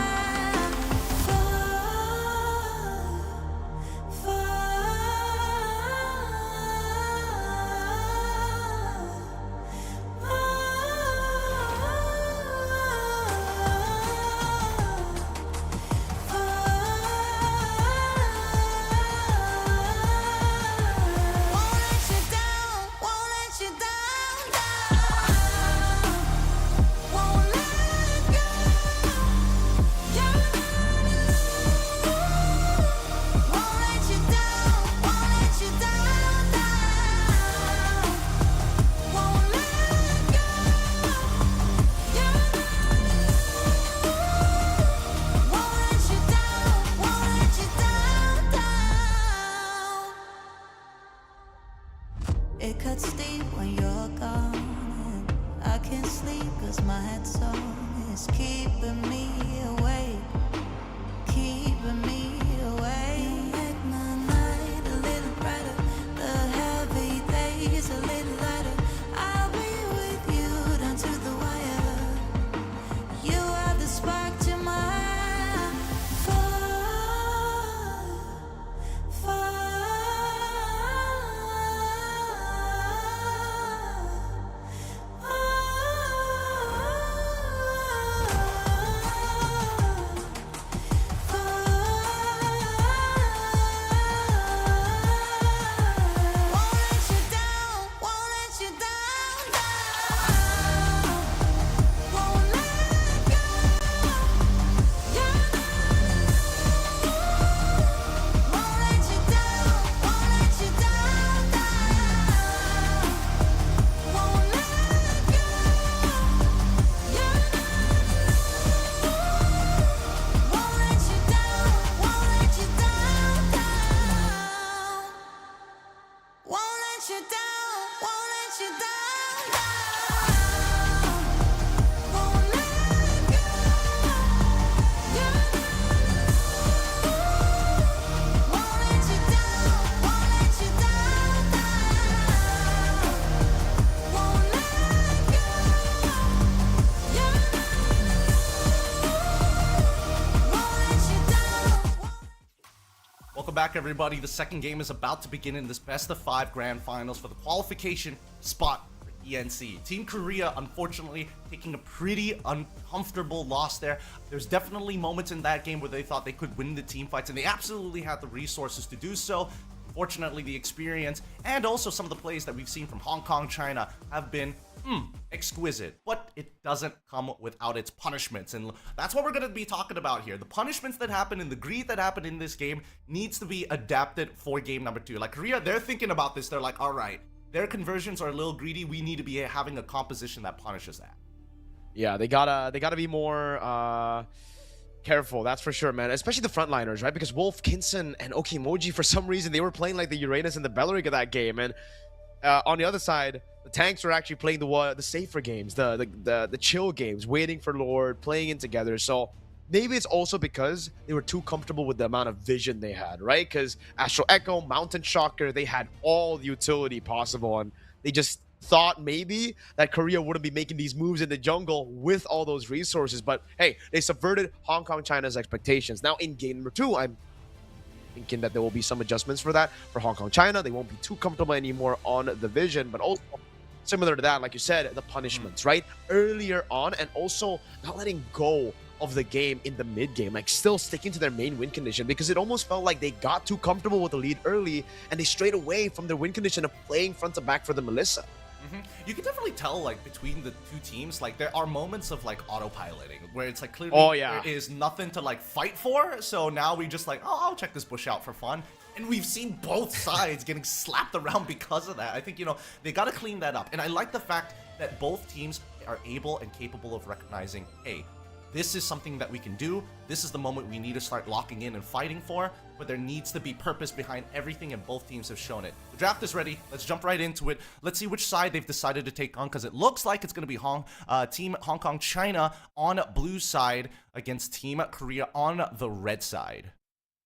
It cuts deep when you're gone, and I can't sleep 'cause my head song is keeping me awake, keeping me awake. You make my night a little brighter, the heavy days a little lighter. I'll be with you down to the wire. You are the spark to my back, everybody. The second game is about to begin in this best of 5 grand finals for the qualification spot for ENC. Team Korea, unfortunately, taking a pretty uncomfortable loss there. There's definitely moments in that game where they thought they could win the team fights, and they absolutely had the resources to do so. Fortunately, the experience and also some of the plays that we've seen from Hong Kong, China have been exquisite, but it doesn't come without its punishments, and that's what we're going to be talking about here. The punishments that happen and the greed that happened in this game needs to be adapted for game number 2. Like Korea, they're thinking about this. They're like, all right, their conversions are a little greedy. We need to be having a composition that punishes that. Yeah, they gotta be more careful, that's for sure, man. Especially the frontliners, right? Because Wolf, Kinson, and Okimoji, for some reason, they were playing like the Uranus and the Belleric of that game. And on the other side, the tanks were actually playing the safer games, the chill games, waiting for Lord, playing in together. So maybe it's also because they were too comfortable with the amount of vision they had, right? Because Astral Echo, Mountain Shocker, they had all the utility possible, and they just thought maybe that Korea wouldn't be making these moves in the jungle with all those resources. But hey, they subverted Hong Kong, China's expectations. Now in game number 2, I'm thinking that there will be some adjustments for that. For Hong Kong, China, they won't be too comfortable anymore on the vision, but also similar to that, like you said, the punishments, right? Earlier on, and also not letting go of the game in the mid game, like still sticking to their main win condition, because it almost felt like they got too comfortable with the lead early and they strayed away from their win condition of playing front to back for the Melissa. You can definitely tell, like, between the two teams, like, there are moments of, like, autopiloting where it's, like, clearly there is nothing to, like, fight for. So now we just, like, oh, I'll check this bush out for fun. And we've seen both sides getting slapped around because of that. I think, you know, they got to clean that up. And I like the fact that both teams are able and capable of recognizing, hey, this is something that we can do. This is the moment we need to start locking in and fighting for, but there needs to be purpose behind everything, and both teams have shown it. The draft is ready. Let's jump right into it. Let's see which side they've decided to take on, because it looks like it's going to be Team Hong Kong China on blue side against Team Korea on the red side.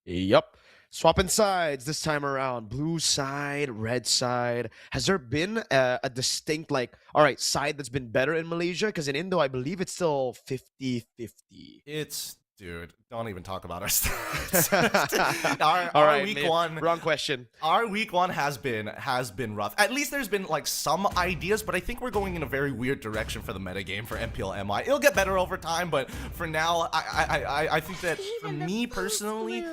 Yep. Swapping sides this time around. Blue side, red side. Has there been a distinct, like, all right, side that's been better in Malaysia? Because in Indo, I believe it's still 50-50. Dude, don't even talk about our stats. All right, week man. one. Wrong question. Our week one has been rough. At least there's been like some ideas, but I think we're going in a very weird direction for the metagame for MPL MI. It'll get better over time, but for now, I think that for me personally,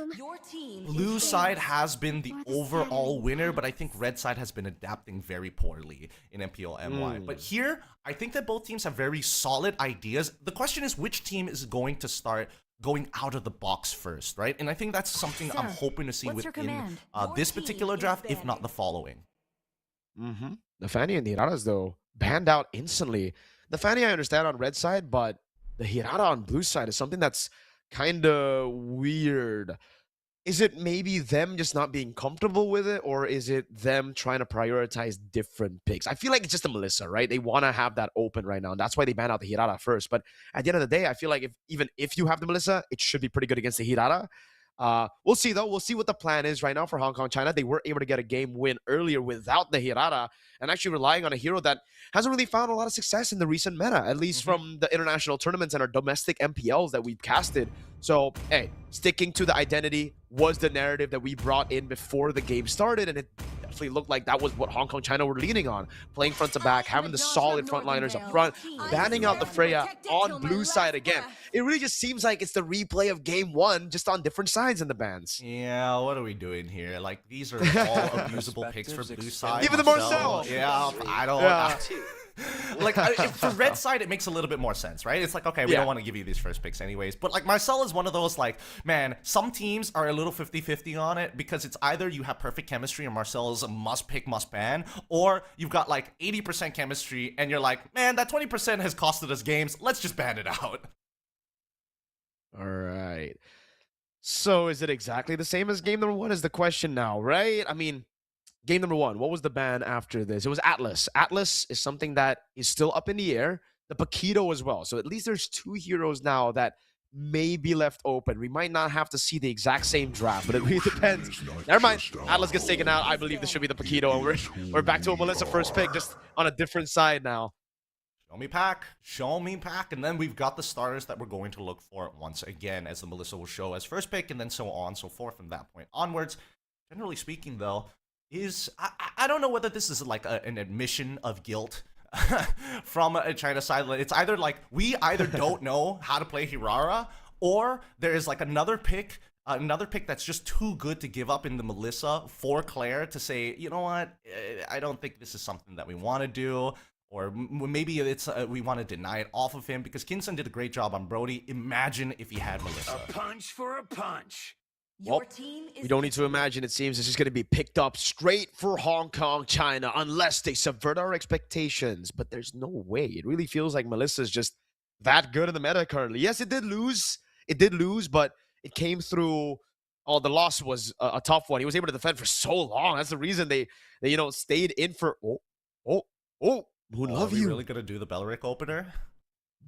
blue side has been the overall winner, but I think red side has been adapting very poorly in MPL MY. But here, I think that both teams have very solid ideas. The question is, which team is going to start going out of the box first, right? And I think that's something I'm hoping to see within this particular draft, if not the following. The Fanny and the Hiraras, though, banned out instantly. The Fanny I understand on red side, but the Hirara on blue side is something that's kind of weird. Is it maybe them just not being comfortable with it, or is it them trying to prioritize different picks? I feel like it's just a Melissa, right? They want to have that open right now, and that's why they ban out the Hirara first. But at the end of the day, I feel like even if you have the Melissa, it should be pretty good against the Hirara. We'll see, though. We'll see what the plan is right now for Hong Kong China. They were able to get a game win earlier without the Hirara, and actually relying on a hero that hasn't really found a lot of success in the recent meta, at least from the international tournaments and our domestic MPLs that we've casted. So, hey, sticking to the identity was the narrative that we brought in before the game started, and it definitely looked like that was what Hong Kong China were leaning on. Playing front to back, having the solid frontliners up front, banning out the Freya on blue side again. It really just seems like it's the replay of game one, just on different sides in the bans. Yeah, what are we doing here? Like, these are all abusable picks for blue side. Even the Marcel! Yeah, I don't... Like, for red side, it makes a little bit more sense, right? It's like, okay, we don't want to give you these first picks anyways. But, like, Marcel is one of those, like, man, some teams are a little 50-50 on it, because it's either you have perfect chemistry and Marcel is a must-pick, must-ban, or you've got, like, 80% chemistry and you're like, man, that 20% has costed us games. Let's just ban it out. All right. So is it exactly the same as game number one is the question now, right? I mean, game number one, what was the ban after this? It was Atlas. Atlas is something that is still up in the air. The Paquito as well. So at least there's two heroes now that may be left open. We might not have to see the exact same draft, but it really depends. Never mind. Atlas gets taken out. I believe this should be the Paquito. And we're back to a Melissa first pick, just on a different side now. Show me pack. Show me pack. And then we've got the starters that we're going to look for once again, as the Melissa will show as first pick, and then so on, so forth from that point onwards. Generally speaking, though, I don't know whether this is like an admission of guilt from a China side. It's either like we either don't know how to play Hirara, or there is like another pick that's just too good to give up in the Melissa for Claire to say, you know what, I don't think this is something that we want to do. Or maybe it's we want to deny it off of him, because Kinson did a great job on Brody. Imagine if he had Melissa. A punch for a punch. Well, we don't need to imagine. It seems it's just going to be picked up straight for Hong Kong China, unless they subvert our expectations. But there's no way. It really feels like Melissa's just that good in the meta currently. Yes, it did lose. It did lose, but it came through. Oh, the loss was a tough one. He was able to defend for so long. That's the reason they stayed in for. Moon, love you. Are we really gonna do the Belleric opener?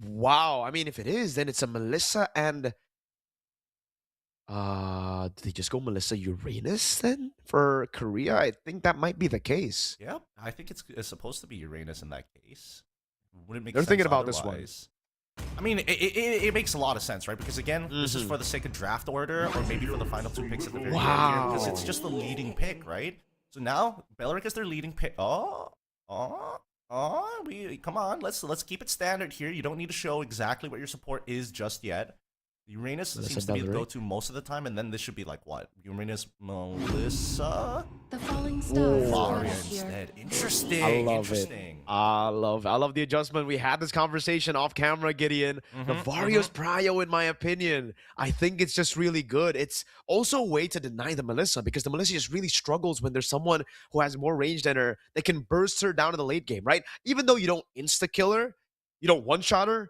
Wow. I mean, if it is, then it's a Melissa and. Did they just go Melissa Uranus then for Korea? I think that might be the case. Yeah, I think it's supposed to be Uranus in that case. Wouldn't make They're sense thinking about otherwise. this one. I mean, it makes a lot of sense, right? Because again, this is for the sake of draft order, or maybe for the final two picks at the very end here, because it's just the leading pick, right? So now Belleric is their leading pick. Come on, let's keep it standard here. You don't need to show exactly what your support is just yet. Uranus seems to be the go-to most of the time, and then this should be like what? Uranus, Melissa, the falling star. Varia instead. Interesting. I love Interesting. it. I love the adjustment. We had this conversation off camera, Gideon. The Vario's prio, in my opinion, I think it's just really good. It's also a way to deny the Melissa, because the Melissa just really struggles when there's someone who has more range than her that can burst her down in the late game, right? Even though you don't insta-kill her, you don't one-shot her,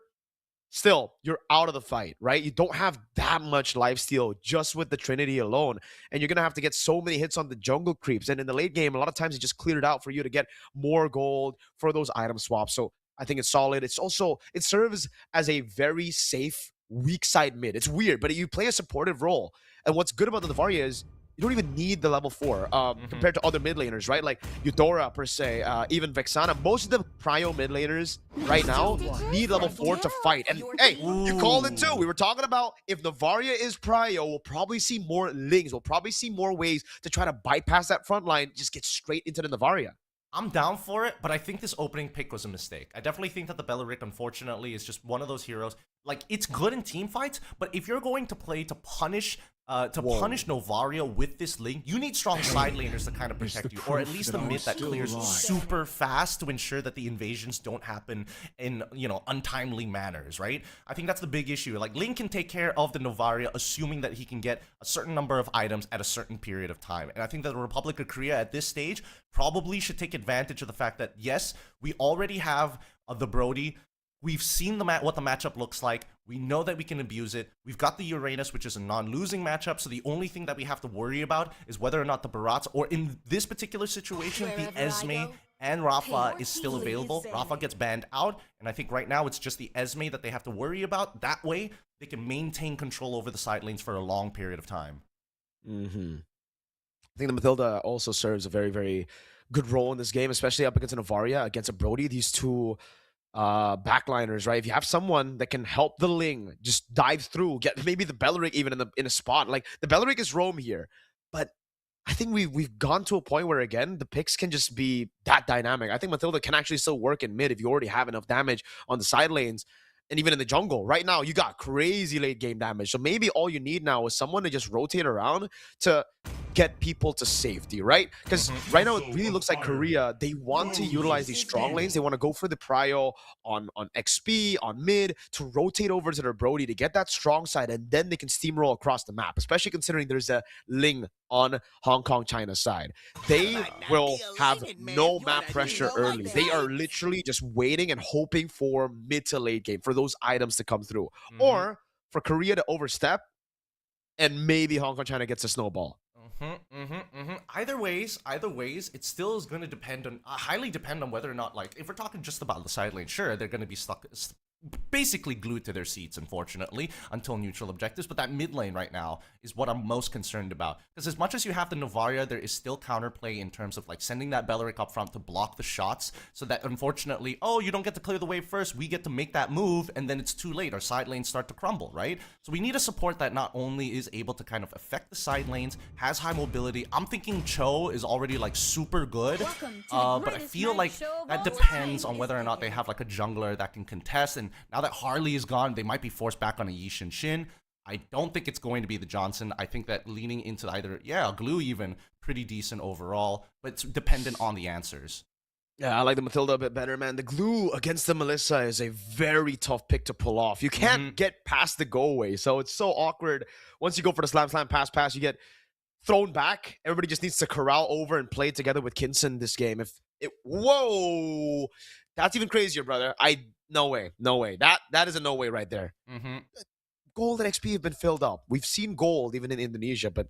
still, you're out of the fight, right? You don't have that much lifesteal just with the Trinity alone. And you're going to have to get so many hits on the jungle creeps. And in the late game, a lot of times it just cleared out for you to get more gold for those item swaps. So I think it's solid. It's also, it serves as a very safe weak side mid. It's weird, but you play a supportive role. And what's good about the Navaria is you don't even need the level 4 compared to other mid laners, right? Like Eudora, per se, even Vexana. Most of the prio mid laners right now need level 4 to fight. And hey, you called it too. We were talking about if Navaria is prio, we'll probably see more Lings. We'll probably see more ways to try to bypass that front line, just get straight into the Navaria. I'm down for it, but I think this opening pick was a mistake. I definitely think that the Belleric, unfortunately, is just one of those heroes. Like, it's good in team fights, but if you're going to play to punish Novaria with this Ling, you need strong side laners to kind of protect you, or at least the mid that clears super fast to ensure that the invasions don't happen in, you know, untimely manners, right? I think that's the big issue. Like, Ling can take care of the Novaria, assuming that he can get a certain number of items at a certain period of time. And I think that the Republic of Korea at this stage probably should take advantage of the fact that, yes, we already have the Brody. We've seen what the matchup looks like. We know that we can abuse it. We've got the Uranus, which is a non-losing matchup, so the only thing that we have to worry about is whether or not the Barats, or in this particular situation, the Esme and Rafa is still available. Rafa gets banned out, and I think right now it's just the Esme that they have to worry about. That way, they can maintain control over the side lanes for a long period of time. I think the Matilda also serves a very, very good role in this game, especially up against an Navaria, against a Brody. These two backliners, right? If you have someone that can help the Ling just dive through, get maybe the Belleric even in a spot. Like, the Belleric is roam here, but I think we've gone to a point where, again, the picks can just be that dynamic. I think Matilda can actually still work in mid if you already have enough damage on the side lanes. And even in the jungle, right now, you got crazy late game damage. So maybe all you need now is someone to just rotate around to get people to safety, right? Because right now, it really looks like Korea, they want to utilize these strong lanes. They want to go for the prio on XP, on mid, to rotate over to their Brody to get that strong side, and then they can steamroll across the map, especially considering there's a Ling on Hong Kong, China side. They will have no map pressure early. They are literally just waiting and hoping for mid to late game, for those items to come through. Or for Korea to overstep, and maybe Hong Kong, China gets a snowball. Either ways, it still is going to depend on, highly depend on whether or not, like, if we're talking just about the side lane, sure, they're going to be stuck, basically glued to their seats, unfortunately, until neutral objectives. But that mid lane right now is what I'm most concerned about. Because as much as you have the Navaria, there is still counterplay in terms of, like, sending that Belleric up front to block the shots, so that, unfortunately, oh, you don't get to clear the wave first, we get to make that move, and then it's too late. Our side lanes start to crumble, right? So we need a support that not only is able to kind of affect the side lanes, has high mobility. I'm thinking Cho is already, like, super good, but I feel like that depends on whether or not they have, like, a jungler that can contest. And now that Harley is gone, they might be forced back on a Yi Shin. I don't think it's going to be the Johnson. I think that leaning into either, Glue even, pretty decent overall, but it's dependent on the answers. Yeah, I like the Matilda a bit better, man. The Glue against the Melissa is a very tough pick to pull off. You can't get past the go away, so it's so awkward. Once you go for the slam, pass, you get thrown back. Everybody just needs to corral over and play together with Kinson this game. Whoa, that's even crazier, brother. No way. That is a no way right there. Gold and XP have been filled up. We've seen gold even in Indonesia, but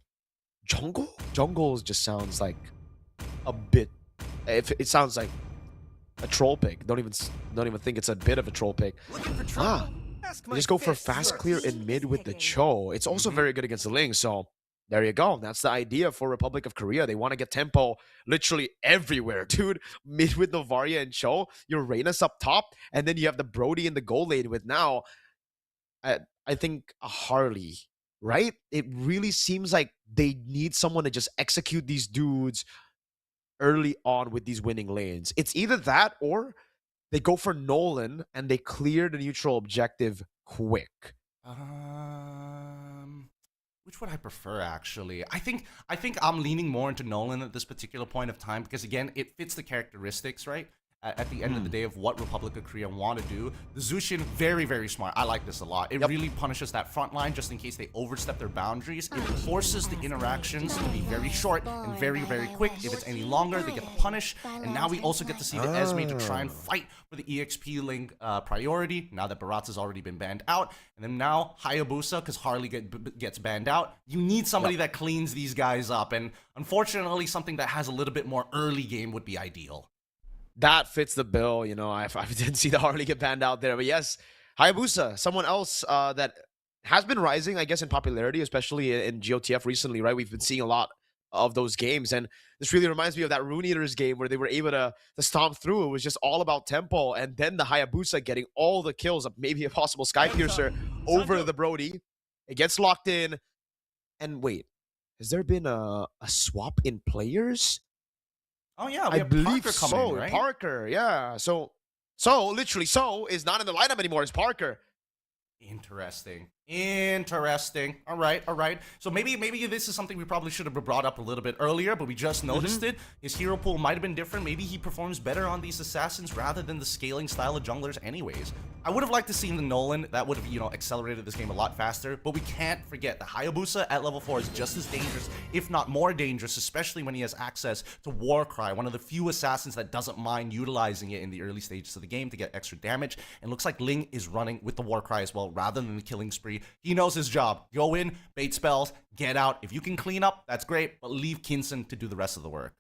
jungle just sounds like a bit. It sounds like a troll pick. Don't even think it's a bit of a troll pick. Just go for fast clear in mid with the Cho. It's also very good against the Ling. So there you go. That's the idea for Republic of Korea. They want to get tempo literally everywhere, dude. Mid with Novaria and Cho, Uranus up top, and then you have the Brody in the goal lane with now, I think, a Harley, right? It really seems like they need someone to just execute these dudes early on with these winning lanes. It's either that or they go for Nolan and they clear the neutral objective quick. Which would I prefer, actually? I think I'm leaning more into Nolan at this particular point of time because, again, it fits the characteristics, right? at the end of the day of what Republic of Korea want to do. The Zushin, very, very smart. I like this a lot. It really punishes that front line just in case they overstep their boundaries. It forces the interactions to be very short and very, very quick. If it's any longer, they get the punish. And now we also get to see the Esme to try and fight for the EXP link priority, now that Baratz has already been banned out. And then now Hayabusa, because Harley gets banned out. You need somebody that cleans these guys up. And unfortunately, something that has a little bit more early game would be ideal. That fits the bill, you know. I didn't see the Harley get banned out there, but yes, Hayabusa, someone else that has been rising, I guess, in popularity, especially in GOTF recently, right? We've been seeing a lot of those games, and this really reminds me of that Rune Eaters game where they were able to stomp through. It was just all about tempo, and then the Hayabusa getting all the kills, maybe a possible Sky Piercer over the Brody. It gets locked in, and wait, has there been a swap in players? Oh yeah, I believe Parker so. coming in, right? Parker, yeah. So literally, is not in the lineup anymore. It's Parker. Interesting. All right. So maybe this is something we probably should have brought up a little bit earlier, but we just noticed it. His hero pool might have been different. Maybe he performs better on these assassins rather than the scaling style of junglers anyways. I would have liked to see the Nolan. That would have, you know, accelerated this game a lot faster, but we can't forget the Hayabusa at level 4 is just as dangerous, if not more dangerous, especially when he has access to Warcry, one of the few assassins that doesn't mind utilizing it in the early stages of the game to get extra damage. And looks like Ling is running with the Warcry as well, rather than the killing spree. He knows his job. Go in, bait spells, get out. If you can clean up, that's great, but leave Kinson to do the rest of the work.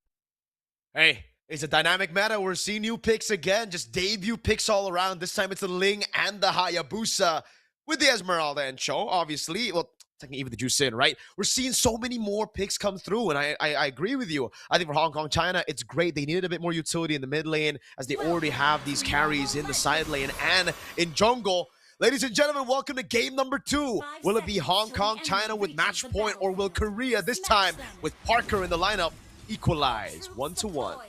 Hey, it's a dynamic meta. We're seeing new picks again, just debut picks all around. This time it's the Ling and the Hayabusa with the Esmeralda and Cho, obviously. Well, technically even the Juicin, right? We're seeing so many more picks come through, and I agree with you. I think for Hong Kong, China, it's great. They needed a bit more utility in the mid lane, as they already have these carries in the side lane and in jungle. Ladies and gentlemen, welcome to game number 2. Will it be Hong Kong, China with match point, or will Korea this time with Parker in the lineup equalize 1-1?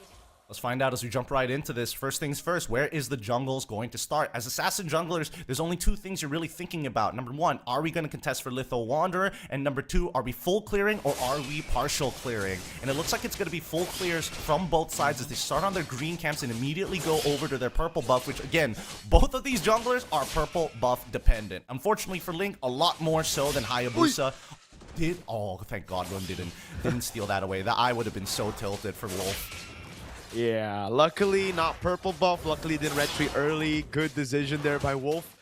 Let's find out as we jump right into this. First things first, where is the jungles going to start? As assassin junglers, there's only 2 things you're really thinking about. Number 1, are we going to contest for Litho Wanderer? And number 2, are we full clearing or are we partial clearing? And it looks like it's going to be full clears from both sides as they start on their green camps and immediately go over to their purple buff, which again, both of these junglers are purple buff dependent. Unfortunately for Link, a lot more so than Hayabusa. Oh, thank God Lund didn't steal that away. That I would have been so tilted for Wolf. Yeah, luckily not purple buff. Luckily didn't red tree early. Good decision there by Wolf.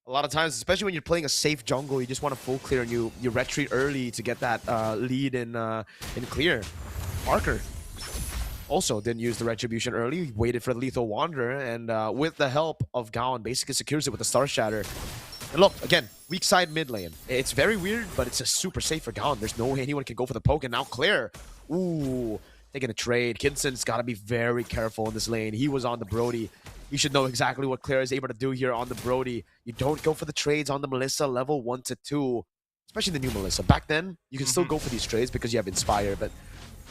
A lot of times, especially when you're playing a safe jungle, you just want to full clear and you red tree early to get that lead in clear. Parker also didn't use the retribution early. He waited for the lethal wanderer, and with the help of Gaon, basically secures it with the Star Shatter. And look, again, weak side mid lane. It's very weird, but it's just super safe for Gaon. There's no way anyone can go for the poke, and now Claire. Ooh. Taking a trade. Kinson's got to be very careful in this lane. He was on the Brody. You should know exactly what Claire is able to do here on the Brody. You don't go for the trades on the Melissa level 1 to 2, especially the new Melissa. Back then, you can still go for these trades because you have Inspire, but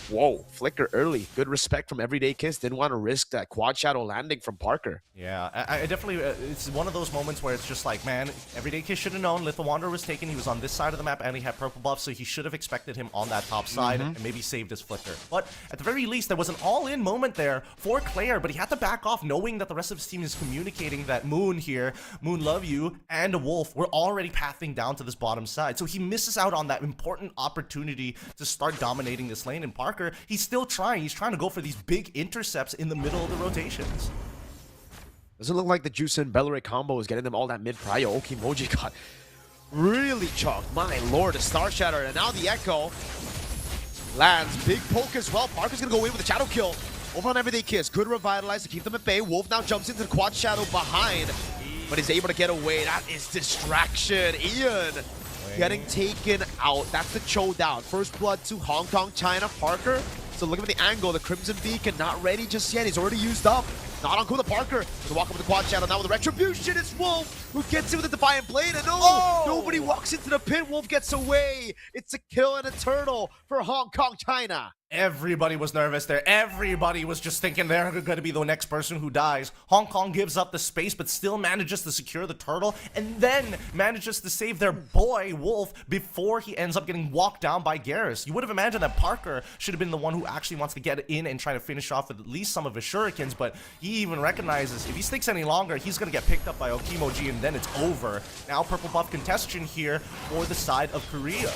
whoa, Flicker early. Good respect from Everyday Kiss. Didn't want to risk that quad shadow landing from Parker. Yeah, I definitely, it's one of those moments where it's just like, man, Everyday Kiss should have known Little Wanderer was taken. He was on this side of the map and he had purple buff, so he should have expected him on that top side and maybe saved his Flicker. But at the very least, there was an all-in moment there for Claire, but he had to back off knowing that the rest of his team is communicating that Moon here, Moon love you, and Wolf were already pathing down to this bottom side. So he misses out on that important opportunity to start dominating this lane. And Parker, he's still trying. He's trying to go for these big intercepts in the middle of the rotations. Doesn't look like the Juice and Bellary combo is getting them all that mid prio. Okimoji got really chalked. My lord, a Star Shatter. And now the Echo lands. Big poke as well. Parker's going to go in with a Shadow kill. Over on Everyday Kiss. Good revitalize to keep them at bay. Wolf now jumps into the quad Shadow behind, but he's able to get away. That is distraction. Ian getting taken out. That's the showdown. First blood to Hong Kong, China. Parker. So look at the angle. The Crimson Beacon not ready just yet. He's already used up. Not on cool to Parker. Gonna walk up with the quad channel now with the retribution. It's Wolf who gets it with the Defiant Blade. And nobody walks into the pit. Wolf gets away. It's a kill and a turtle for Hong Kong, China. Everybody was nervous there. Everybody was just thinking they're going to be the next person who dies. Hong Kong gives up the space, but still manages to secure the turtle, and then manages to save their boy, Wolf, before he ends up getting walked down by Garrus. You would have imagined that Parker should have been the one who actually wants to get in and try to finish off with at least some of his shurikens, but he even recognizes if he sticks any longer, he's going to get picked up by Okimoji, and then it's over. Now purple buff contestation here for the side of Korea.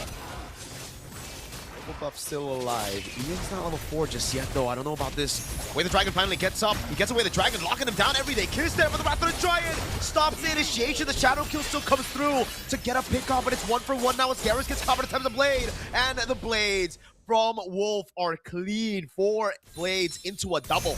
Buff still alive. Ian's not level 4 just yet, though. I don't know about this. Way the Dragon finally gets up. He gets away the Dragon, locking him down every day. Kiss there for the Wrath of the Giant. Stops the initiation. The Shadow Kill still comes through to get a pick off, but it's 1-for-1 now as Garrus gets covered. Attempts the blade. And the blades from Wolf are clean. 4 blades into a double.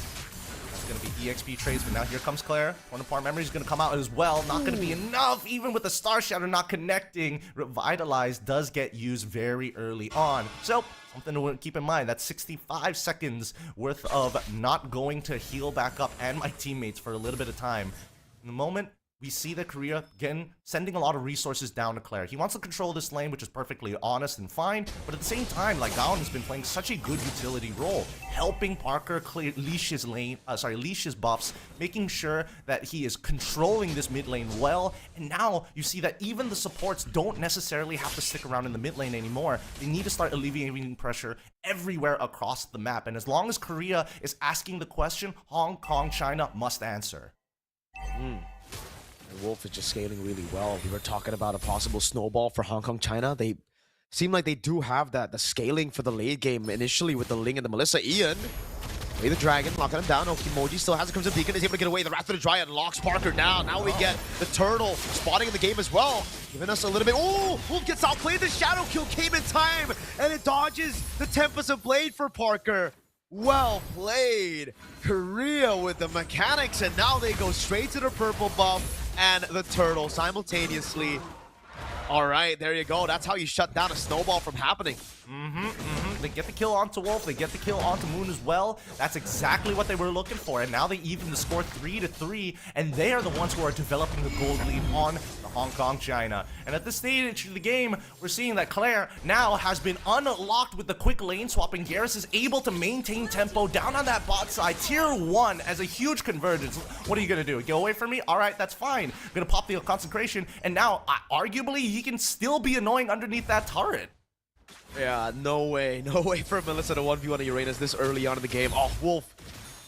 It's going to be EXP trades, but now here comes Claire. One of our memories is going to come out as well. Not going to be enough, even with the Star Shatter not connecting. Revitalize does get used very early on. So, something to keep in mind. That's 65 seconds worth of not going to heal back up and my teammates for a little bit of time. In the moment, we see that Korea, again, sending a lot of resources down to Claire. He wants to control this lane, which is perfectly honest and fine, but at the same time, like, Gaon has been playing such a good utility role, helping Parker clear leash his buffs, making sure that he is controlling this mid lane well, and now you see that even the supports don't necessarily have to stick around in the mid lane anymore. They need to start alleviating pressure everywhere across the map, and as long as Korea is asking the question, Hong Kong, China must answer. Wolf is just scaling really well. We were talking about a possible snowball for Hong Kong, China. They seem like they do have the scaling for the late game initially with the Ling and the Melissa. Ian, play the Dragon, locking him down. Okimoji still has a Crimson Beacon, is able to get away. The Wrath of the Giant locks Parker down. Now we get the Turtle spotting in the game as well, giving us a little bit. Oh, Wolf gets outplayed. The Shadow Kill came in time, and it dodges the Tempest of Blade for Parker. Well played. Korea with the mechanics, and now they go straight to the purple buff and the turtle simultaneously. All right, there you go. That's how you shut down a snowball from happening. They get the kill onto Wolf, they get the kill onto Moon as well. That's exactly what they were looking for, and now they even the score 3-3, and they are the ones who are developing the gold lead on the Hong Kong, China. And at this stage of the game, we're seeing that Claire now has been unlocked with the quick lane swap, and Garrus is able to maintain tempo down on that bot side. Tier 1 as a huge convergence. What are you gonna do? Go away from me? All right, that's fine. I'm gonna pop the concentration, and now, arguably, he can still be annoying underneath that turret. Yeah, no way for Melissa to 1v1 a Uranus this early on in the game. Oh, Wolf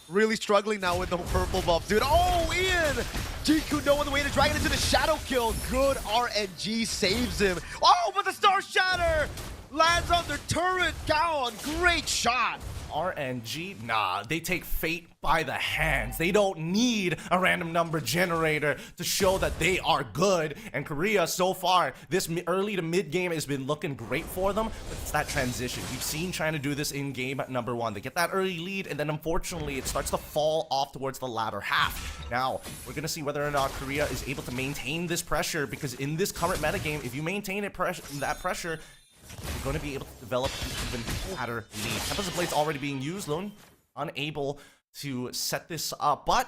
really struggling now with the purple buff, dude. Oh, Ian! GQ knowing the way to Dragon into the Shadow Kill. Good RNG saves him. Oh, but the Star Shatter lands on the turret. Gaon, great shot. RNG? Nah, they take fate by the hands. They don't need a random number generator to show that they are good. And Korea, so far, this early to mid game has been looking great for them, but it's that transition. We've seen trying to do this in game at number 1. They get that early lead, and then unfortunately, it starts to fall off towards the latter half. Now, we're going to see whether or not Korea is able to maintain this pressure, because in this current metagame, if you maintain that pressure, you're going to be able to develop an even fatter lead. Tempest of Blade's already being used. Lone unable to set this up, but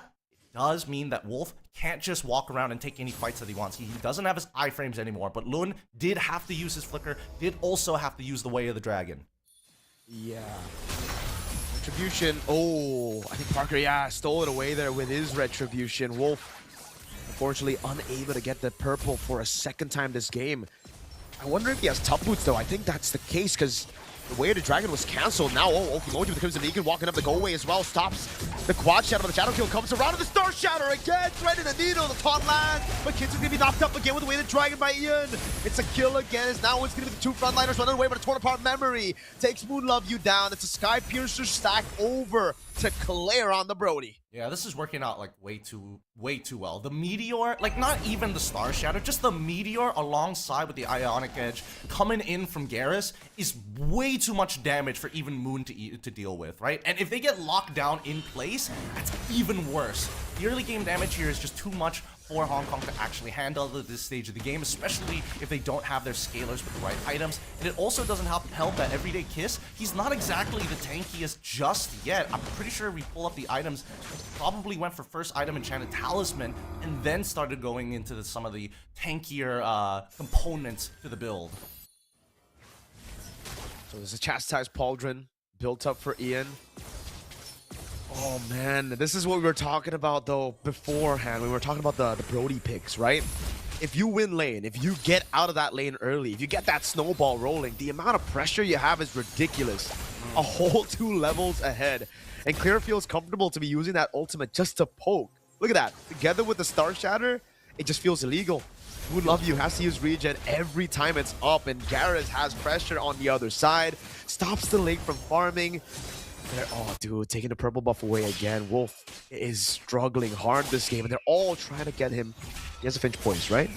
it does mean that Wolf can't just walk around and take any fights that he wants. He doesn't have his iframes anymore, but Lun did have to use his flicker, did also have to use the Way of the Dragon. Yeah. Retribution. Oh, I think Parker, yeah, stole it away there with his Retribution. Wolf, unfortunately, unable to get the purple for a second time this game. I wonder if he has top boots, though. I think that's the case, because the Way of the Dragon was cancelled. Now, Okimoji with the Crimson Beacon walking up the go-away as well. Stops the quad shadow, but the Shadow Kill comes around, and the Star Shatter again, threading the needle. The taunt lands, but Kitsu's going to be knocked up again with the Way of the Dragon by Ian. It's a kill again, as now it's going to be the 2 frontliners running away, but a torn apart memory takes Moonlove you down. It's a Sky Piercer stack over to Claire on the Brody. Yeah, this is working out like way too well. The Meteor, like not even the Star Shatter, just the Meteor alongside with the Ionic Edge coming in from Garrus is way too much damage for even Moon to deal with, right? And if they get locked down in place, that's even worse. The early game damage here is just too much for Hong Kong to actually handle at this stage of the game, especially if they don't have their scalers with the right items. And it also doesn't help that Everyday Kiss, he's not exactly the tankiest just yet. I'm pretty sure we pull up the items, probably went for first item Enchanted Talisman, and then started going into some of the tankier components to the build. So there's a Chastised Pauldron built up for Ian. Oh man, this is what we were talking about though beforehand. We were talking about the Brody picks, right? If you win lane, if you get out of that lane early, if you get that snowball rolling, the amount of pressure you have is ridiculous. A whole 2 levels ahead. And Clear feels comfortable to be using that ultimate just to poke. Look at that. Together with the Star Shatter, it just feels illegal. Would Love You has to use regen every time it's up, and Garrus has pressure on the other side. Stops the lane from farming. Oh, dude, taking the purple buff away again. Wolf is struggling hard this game, and they're all trying to get him. He has a Finch Poise, right?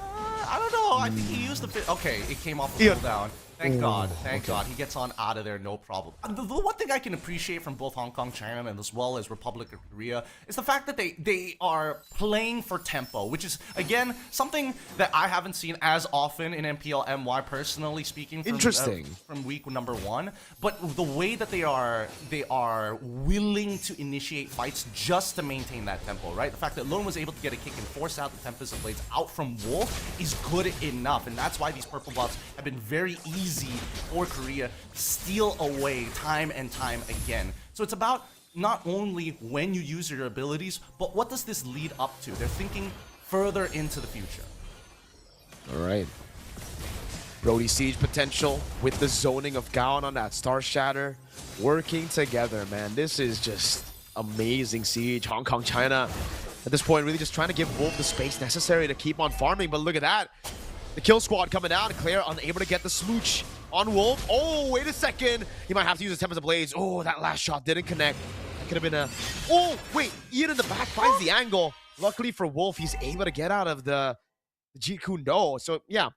I don't know. I think he used the... Okay, it came off the cooldown. Thank God. Thank God. He gets on out of there, no problem. The one thing I can appreciate from both Hong Kong, China, and as well as Republic of Korea is the fact that they are playing for tempo, which is, again, something that I haven't seen as often in MPL MY, personally speaking. From week number 1. But the way that they are willing to initiate fights just to maintain that tempo, right? The fact that Lone was able to get a kick and force out the Tempest of Blades out from Wolf is good enough. And that's why these purple buffs have been very easy for Korea to steal away time and time again. So it's about not only when you use your abilities, but what does this lead up to? They're thinking further into the future. All right. Brody Siege potential with the zoning of Gaon on that Star Shatter. Working together, man. This is just amazing Siege. Hong Kong, China, at this point, really just trying to give Wolf the space necessary to keep on farming. But look at that. The kill squad coming down. Claire unable to get the smooch on Wolf. Oh, wait a second. He might have to use his Tempest of Blades. Oh, that last shot didn't connect. That could have been a... Oh, wait. Ian in the back finds the angle. Luckily for Wolf, he's able to get out of the Jeet Kune Do. So, yeah.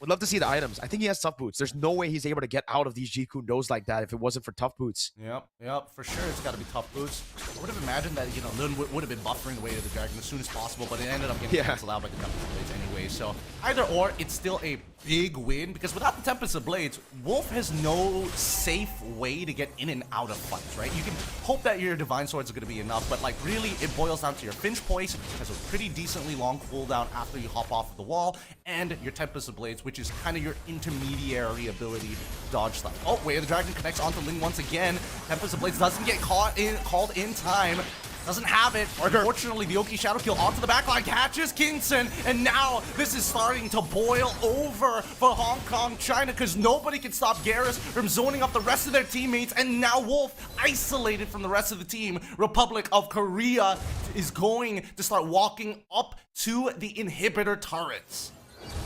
Would love to see the items. I think he has tough boots. There's no way he's able to get out of these Jeet Kune Dos like that if it wasn't for tough boots. Yep, for sure it's got to be tough boots. I would have imagined that, you know, Lun would have been buffering the way to the dragon as soon as possible, but it ended up getting canceled out by the Tempest of Blades anyway. So either or, it's still a big win, because without the Tempest of Blades, Wolf has no safe way to get in and out of fights, right? You can hope that your Divine Swords are going to be enough, but like really it boils down to your Finch Poise, which has a pretty decently long cooldown after you hop off of the wall, and your Tempest of Blades, which is kind of your intermediary ability to dodge stuff. Oh, Way of the Dragon connects onto Ling once again. Tempest of Blades doesn't get called in time. Doesn't have it. Unfortunately, the Oki Shadow Kill onto the backline catches Kinson, and now this is starting to boil over for Hong Kong, China, because nobody can stop Garrus from zoning up the rest of their teammates, and now Wolf, isolated from the rest of the team. Republic of Korea is going to start walking up to the inhibitor turrets.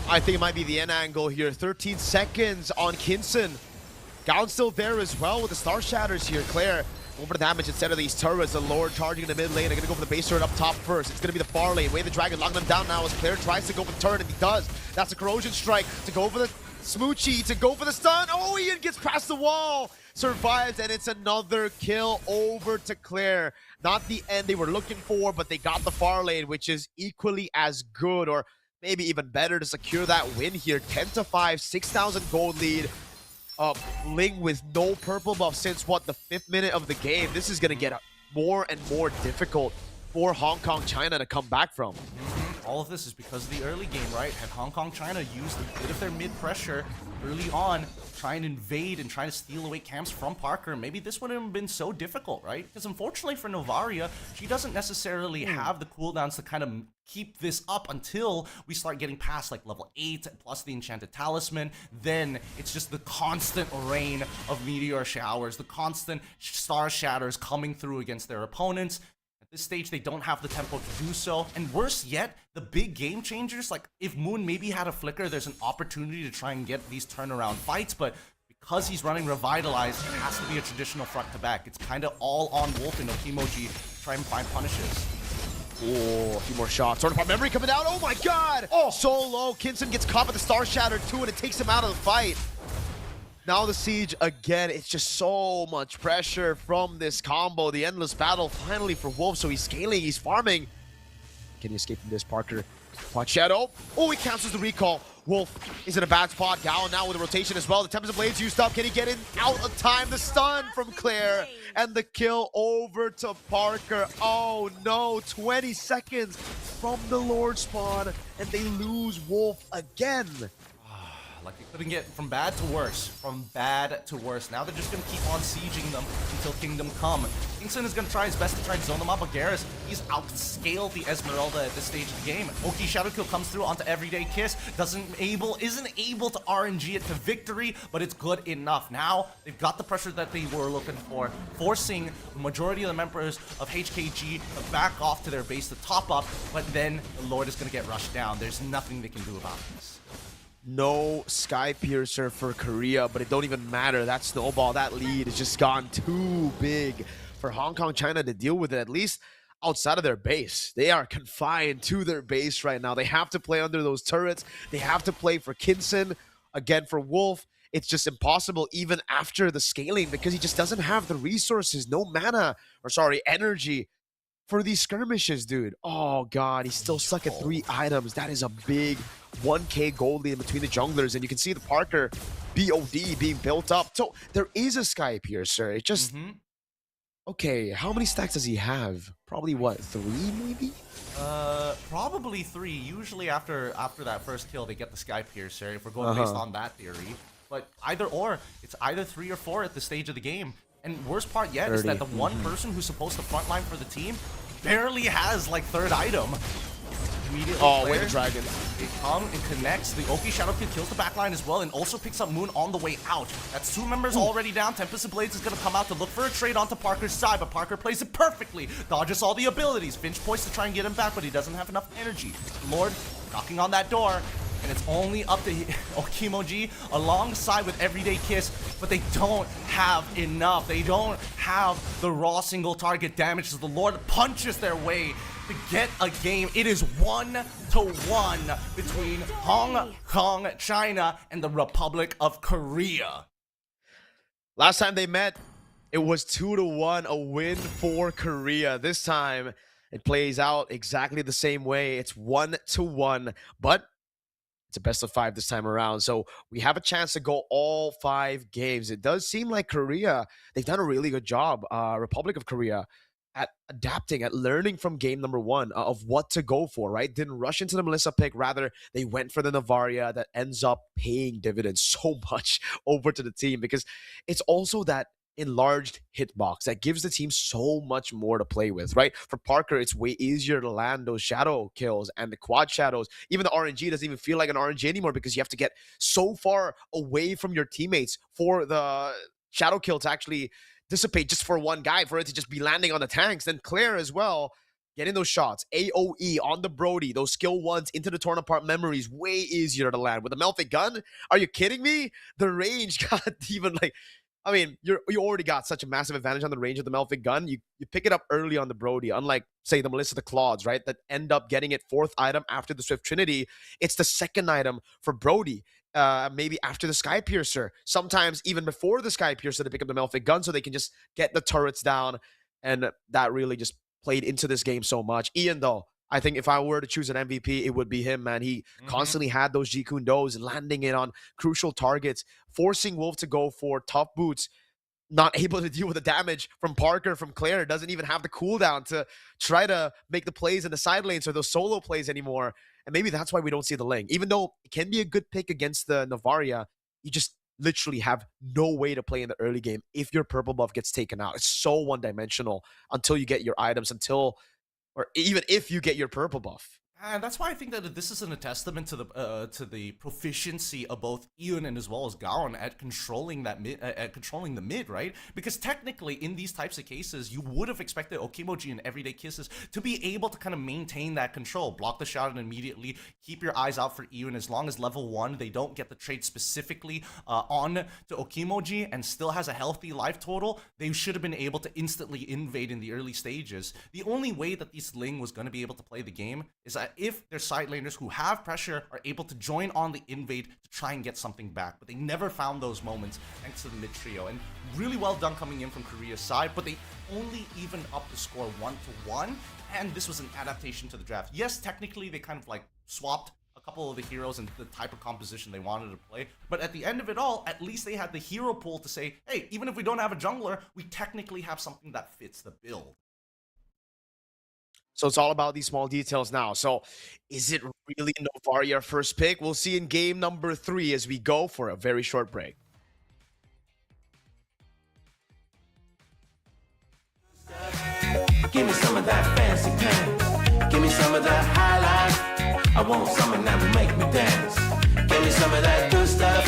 I think it might be the end angle here. 13 seconds on Kinson. Gaon's still there as well with the Star Shatters here. Claire over the damage instead of these turrets. The Lord charging in the mid lane. They're going to go for the base turret up top first. It's going to be the far lane. Way the Dragon locking them down now as Claire tries to go for the turret, and he does. That's a corrosion strike to go for the Smoochie, to go for the stun. Oh, Ian gets past the wall. Survives, and it's another kill over to Claire. Not the end they were looking for, but they got the far lane, which is equally as good, or maybe even better, to secure that win here. 10-5, 6,000 gold lead. Ling with no purple buff since, what, the 5th minute of the game. This is going to get more and more difficult for Hong Kong, China to come back from. All of this is because of the early game, right? Had Hong Kong, China used a bit of their mid pressure early on, try and invade and try to steal away camps from Parker, maybe this wouldn't have been so difficult, right? Because unfortunately for Novaria, she doesn't necessarily have the cooldowns to kind of keep this up until we start getting past like level 8 plus the Enchanted Talisman. Then it's just the constant rain of meteor showers, the constant star shatters coming through against their opponents. At this stage, they don't have the tempo to do so. And worse yet, the big game changers, like if Moon maybe had a flicker, there's an opportunity to try and get these turnaround fights, but because he's running Revitalized, it has to be a traditional front to back. It's kind of all on Wolf and Okimoji to try and find punishes. Oh, a few more shots. Sort of memory coming out. Oh my god! Oh, so low. Kinson gets caught with the Star Shatter too, and it takes him out of the fight. Now the siege again. It's just so much pressure from this combo. The endless battle finally for Wolf. So he's scaling, he's farming. Can he escape from this, Parker? Watch Shadow. Oh, he cancels the recall. Wolf is in a bad spot. Gao now with a rotation as well. The Tempest of Blades used up. Can he get in out of time? The stun from Claire. And the kill over to Parker. Oh no, 20 seconds from the Lord spawn. And they lose Wolf again. like it couldn't get from bad to worse. From bad to worse. Now they're just going to keep on sieging them until Kingdom Come. Kingston is going to try his best to try and zone them up, but Garrus, he's outscaled the Esmeralda at this stage of the game. Oki Shadow Kill comes through onto Everyday Kiss. Isn't able to RNG it to victory, but it's good enough. Now they've got the pressure that they were looking for, forcing the majority of the members of HKG to back off to their base to top up, but then the Lord is going to get rushed down. There's nothing they can do about this. No Sky Piercer for Korea, but it don't even matter. That snowball, that lead has just gone too big for Hong Kong, China to deal with it, at least outside of their base. They are confined to their base right now. They have to play under those turrets. They have to play for Kinson. Again, for Wolf, it's just impossible even after the scaling because he just doesn't have the resources, no mana, or sorry, energy for these skirmishes, dude. Oh, God, he's still stuck at 3 items. That is a big 1k gold lead between the junglers, and you can see the Parker BOD being built up. So there is a Sky Piercer. It just... Okay, how many stacks does he have? Probably, what, 3 maybe? Probably 3. Usually after that first kill, they get the Sky Piercer, if we're going based on that theory. But either or, it's either 3 or 4 at this stage of the game. And worst part yet is that the one person who's supposed to frontline for the team barely has, like, 3rd item. Immediately wait, the dragon. It comes and connects. The Oki Shadow Kid kills the backline as well and also picks up Moon on the way out. That's 2 members already down. Tempest of Blades is going to come out to look for a trade onto Parker's side, but Parker plays it perfectly. Dodges all the abilities. Finch points to try and get him back, but he doesn't have enough energy. Lord knocking on that door. And it's only up to Okimoji alongside with Everyday Kiss, but they don't have enough. They don't have the raw single target damage as the Lord punches their way to get a game. It is 1-1 between Hong Kong, China, and the Republic of Korea. Last time they met, it was 2-1, a win for Korea. This time, it plays out exactly the same way. It's 1-1, but it's a best of 5 this time around. So we have a chance to go all 5 games. It does seem like Korea, they've done a really good job, Republic of Korea, at adapting, at learning from game number 1 of what to go for, right? Didn't rush into the Melissa pick. Rather, they went for the Navaria that ends up paying dividends so much over to the team because it's also that enlarged hitbox that gives the team so much more to play with, right? For Parker, it's way easier to land those shadow kills and the quad shadows. Even the RNG doesn't even feel like an RNG anymore because you have to get so far away from your teammates for the shadow kill to actually dissipate just for one guy, for it to just be landing on the tanks. Then Claire as well, getting those shots, AoE on the Brody, those skill 1s into the torn apart memories, way easier to land. With the Melfic gun, are you kidding me? The range got even like, I mean, you already got such a massive advantage on the range of the Melfic gun. You pick it up early on the Brody, unlike, say, the Melissa the Claudes, right? That end up getting it 4th item after the Swift Trinity. It's the 2nd item for Brody. Maybe after the Sky Piercer. Sometimes even before the Sky Piercer to pick up the Melfic gun so they can just get the turrets down. And that really just played into this game so much. Ian, though, I think if I were to choose an MVP, it would be him, man. He constantly had those Ji Kundos, landing it on crucial targets, forcing Wolf to go for tough boots, not able to deal with the damage from Parker, from Claire, doesn't even have the cooldown to try to make the plays in the side lanes or those solo plays anymore. And maybe that's why we don't see the Ling. Even though it can be a good pick against the Navaria, you just literally have no way to play in the early game if your purple buff gets taken out. It's so one-dimensional until you get your items, or even if you get your purple buff. And that's why I think that this isn't a testament to the proficiency of both Ian and as well as Gaon at controlling that controlling the mid, right? Because technically, in these types of cases, you would have expected Okimoji and Everyday Kisses to be able to kind of maintain that control, block the shot and immediately keep your eyes out for Ian. As long as level 1, they don't get the trade specifically on to Okimoji and still has a healthy life total, they should have been able to instantly invade in the early stages. The only way that this Ling was going to be able to play the game is that if their side laners who have pressure are able to join on the invade to try and get something back. But they never found those moments thanks to the mid trio. And really well done coming in from Korea's side, but they only evened up the score 1-1. And this was an adaptation to the draft. Yes, technically they kind of like swapped a couple of the heroes and the type of composition they wanted to play. But at the end of it all, at least they had the hero pool to say, hey, even if we don't have a jungler, we technically have something that fits the build. So it's all about these small details now. So is it really Novari our first pick? We'll see in game number 3 as we go for a very short break. Give me some of that fancy pants. Give me some of that highlight. I want something that will make me dance. Give me some of that good stuff.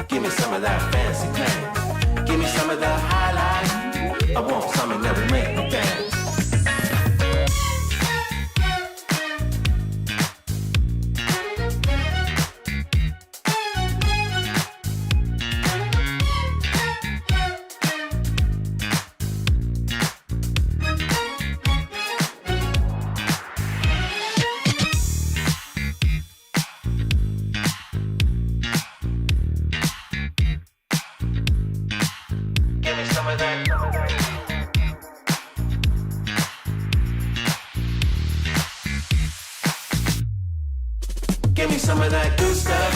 Give me some of that fancy pants. Give me some of that highlight. I want something that will make me dance. Give me some of that good stuff.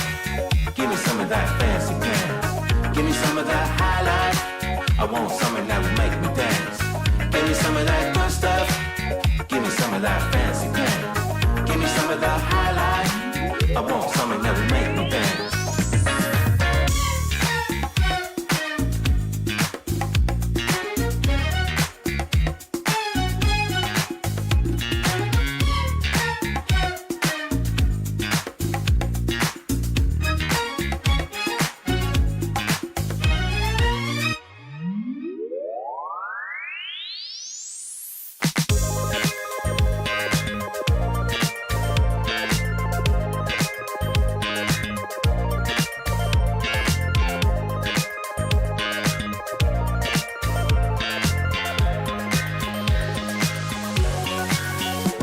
Give me some of that fancy pants. Give me some of that highlight. I want something that will make me dance. Give me some of that good stuff. Give me some of that fancy pants. Give me some of that highlight. I want something that will make me dance.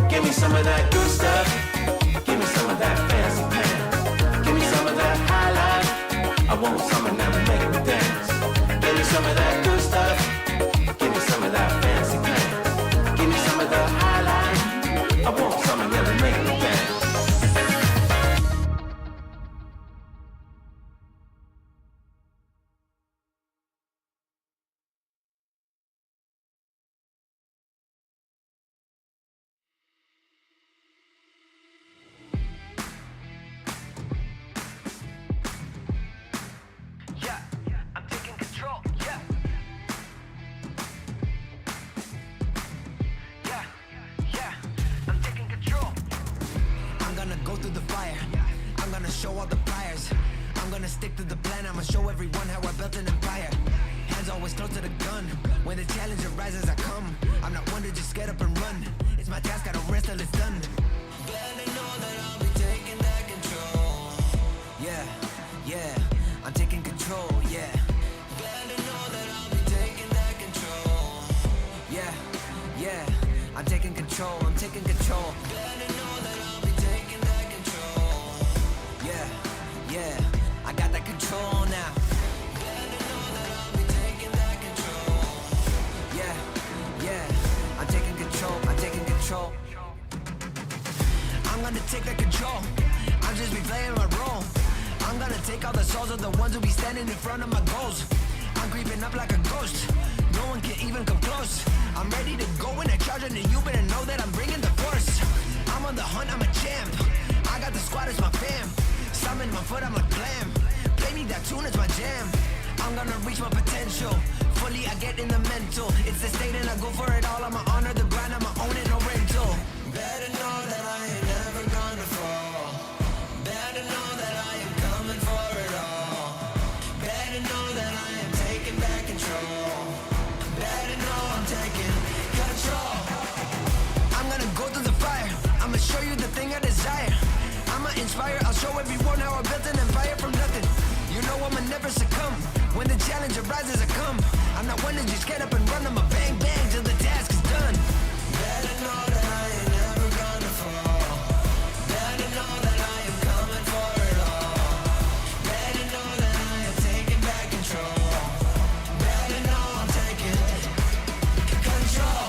Give me some of that good stuff. Give me some of that fancy pants. Give me some of that highlight. I want something that will make me dance. Give me some of that good stuff. Give me some of that fancy pants. Give me some of the highlight. I want something that will make me dance. Yeah, I'm taking control. Yeah. Yeah, yeah, I'm taking control. I'm gonna go through the fire. I'm gonna show all the pliers. I'm gonna stick to the plan. I'ma show everyone how I built an empire. Hands always close to the gun. When the challenge arises, I come. I'm not one to just get up and run. It's my task, I don't rest till it's done. Better know that I'll be taking that control. Yeah, yeah, I'm taking control, yeah. Better know that I'll be taking that control. Yeah, yeah, I'm taking control, I'm taking control. Better know that I'll be taking that control. Yeah, yeah, I got that control now. Better know that I'll be taking that control. Yeah, yeah, I'm taking control, I'm taking control. I'm gonna take that control. I'll just be playing my role. I'm gonna take all the souls of the ones who be standing in front of my goals. I'm creeping up like a ghost. No one can even come close. I'm ready to go in a charge, and you better know that I'm bringing the force. I'm on the hunt, I'm a champ. I got the squad as my fam. Summon my foot, I'm a glam. Play me that tune, it's my jam. I'm gonna reach my potential. Fully, I get in the mental. It's the state and I go for it all. I'ma honor the grind, I'ma own it, no rental. Better know that I ain't never gonna fall. Better know that I am coming for it all. Better know that I am taking back control. Better know I'm taking control. I'm gonna go through the fire. I'ma show you the thing I desire. I'ma inspire, I'll show everyone how I built an empire from nothing. You know I'ma never succumb. When the challenge arises, I come. I'm not one to just get up and run. I'ma bang bang till the task is done. Better know that I ain't never gonna fall. Better know that I am coming for it all. Better know that I am taking back control. Better know I'm taking control.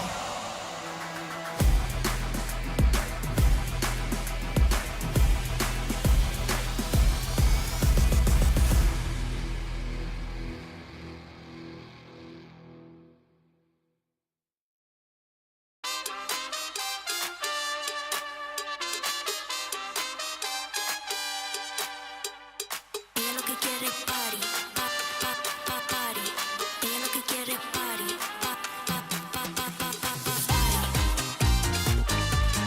quiere party, party. Ella lo que quiere party, ella lo que quiere party, party.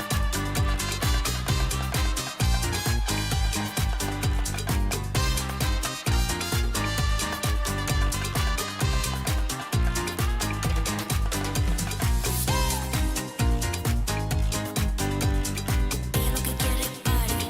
Ella lo que quiere party.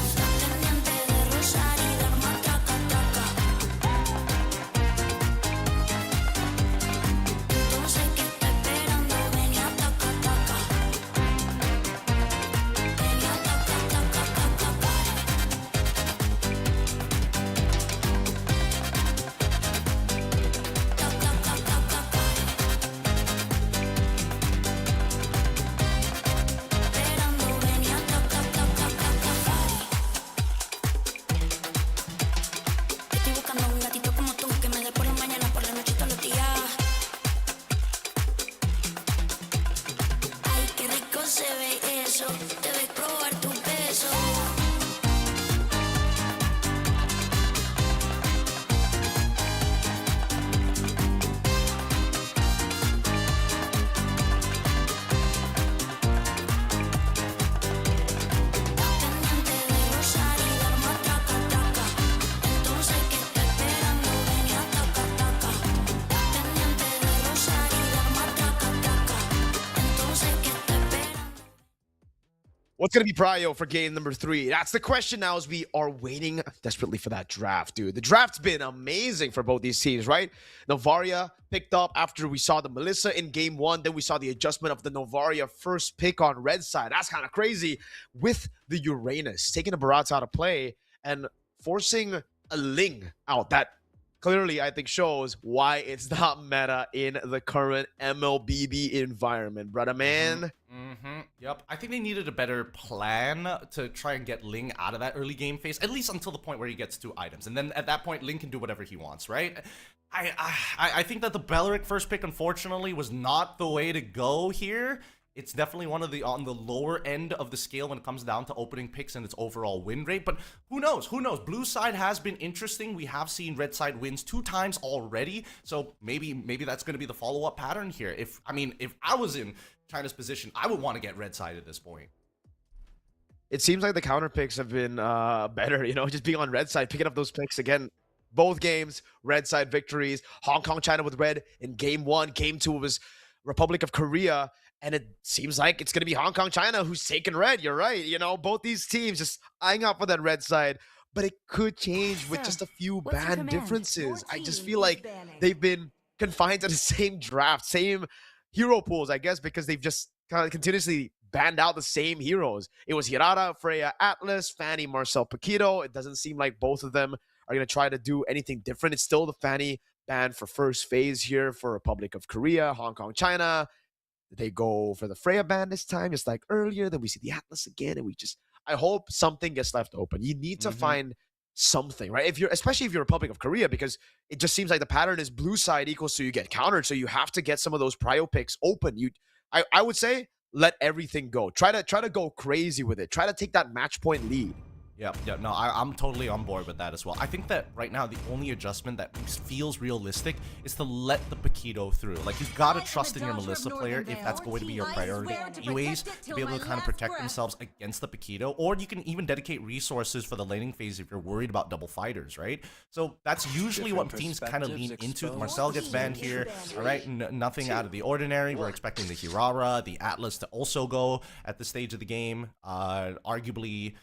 Está pendiente de rozar y dar más traca, traca. Entonces, ¿qué está esperando? Ven y ataca, ataca. Ven y ataca, ataca, ataca, party. Taca, taca, taca, party. Esperando, ven y ataca, ataca, ataca, party. Estoy buscando un gatito como tú que me dé por la mañana, por la noche y todos los días. Ay, qué rico se ve eso. Debes probar tu beso. Está pendiente de rozar y dar más traca, traca. Entonces, ¿qué está esperando? Ven y ataca, ataca. Está pendiente de rozar y dar más traca, traca. Entonces, ¿qué está esperando? What's going to be prio for game number 3? That's the question now as we are waiting desperately for that draft, dude. The draft's been amazing for both these teams, right? Novaria picked up after we saw the Melissa in game 1. Then we saw the adjustment of the Novaria first pick on red side. That's kind of crazy with the Uranus taking the Barats out of play and forcing a Ling out. That clearly, I think, shows why it's not meta in the current MLBB environment, brother man. Yep. I think they needed a better plan to try and get Ling out of that early game phase, at least until the point where he gets 2 items. And then at that point, Ling can do whatever he wants, right? I think that the Beleric first pick, unfortunately, was not the way to go here. It's definitely one of the on the lower end of the scale when it comes down to opening picks and its overall win rate. But who knows? Who knows? Blue side has been interesting. We have seen red side wins 2 times already. So maybe that's going to be the follow-up pattern here. If I was in China's position, I would want to get red side at this point. It seems like the counter picks have been better, you know, just being on red side, picking up those picks again. Both games, red side victories. Hong Kong, China with red in game 1. Game 2 was Republic of Korea. And it seems like it's going to be Hong Kong, China who's taking red. You're right. You know, both these teams just eyeing out for that red side. But it could change with just a few ban differences. I just feel like they've been confined to the same draft, same hero pools, I guess, because they've just kind of continuously banned out the same heroes. It was Hirata, Freya, Atlas, Fanny, Marcel, Paquito. It doesn't seem like both of them are going to try to do anything different. It's still the Fanny ban for first phase here for Republic of Korea, Hong Kong, China. They go for the Freya ban this time, just like earlier. Then we see the Atlas again, and I hope something gets left open. You need to find something, right? Especially if you're Republic of Korea, because it just seems like the pattern is blue side equals to you get countered, so you have to get some of those prio picks open. I would say let everything go. Try to go crazy with it. Try to take that match point lead. Yeah, no, I'm totally on board with that as well. I think that right now the only adjustment that feels realistic is to let the Paquito through. Like, you've got to trust in your Melissa player if that's going to be your priority anyways, to be able to kind of protect themselves against the Paquito. Or you can even dedicate resources for the laning phase if you're worried about double fighters, right? So that's usually what teams kind of lean into. Marcel gets banned here, all right? Nothing out of the ordinary. We're expecting the Hirara, the Atlas to also go at this stage of the game. Arguably...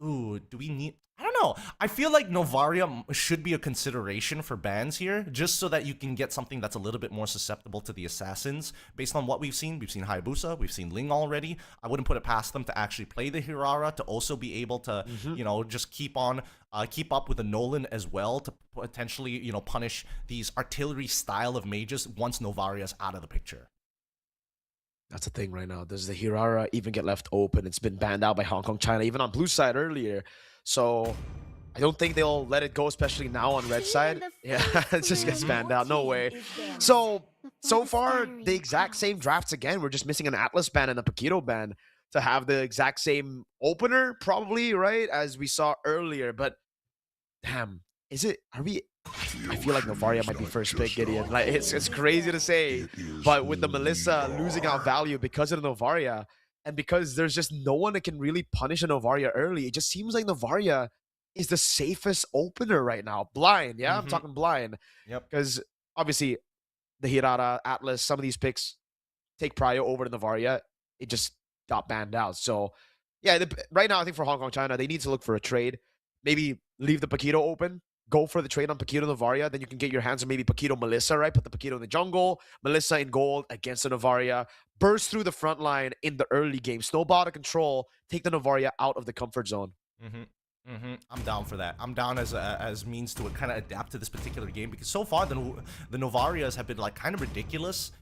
Ooh, do we need... I don't know. I feel like Novaria should be a consideration for bans here, just so that you can get something that's a little bit more susceptible to the assassins. Based on what we've seen Hayabusa, we've seen Ling already. I wouldn't put it past them to actually play the Hirara, to also be able to, you know, just keep up with the Nolan as well, to potentially, you know, punish these artillery style of mages once Novaria's out of the picture. That's the thing right now. Does the Hirara even get left open? It's been banned out by Hong Kong, China, even on blue side earlier. So I don't think they'll let it go, especially now on red side. Yeah, it just gets banned out. No way. So far, the exact same drafts again. We're just missing an Atlas ban and a Paquito ban to have the exact same opener, probably, right? As we saw earlier. But damn, I feel like Novaria might be first pick, Gideon. Like it's crazy to say, but with the Melissa losing out value because of the Novaria, and because there's just no one that can really punish a Novaria early, it just seems like Novaria is the safest opener right now. Blind, yeah, I'm talking blind. Yep. Because obviously the Hirara, Atlas, some of these picks take prio over the Novaria. It just got banned out. So yeah, right now I think for Hong Kong, China, they need to look for a trade. Maybe leave the Paquito open. Go for the trade on Paquito Novaria, then you can get your hands on maybe Paquito Melissa, right? Put the Paquito in the jungle, Melissa in gold against the Novaria, burst through the front line in the early game, snowball to control, take the Novaria out of the comfort zone. I'm down for that. I'm down as means to kind of adapt to this particular game, because so far the Novarias have been like kind of ridiculous.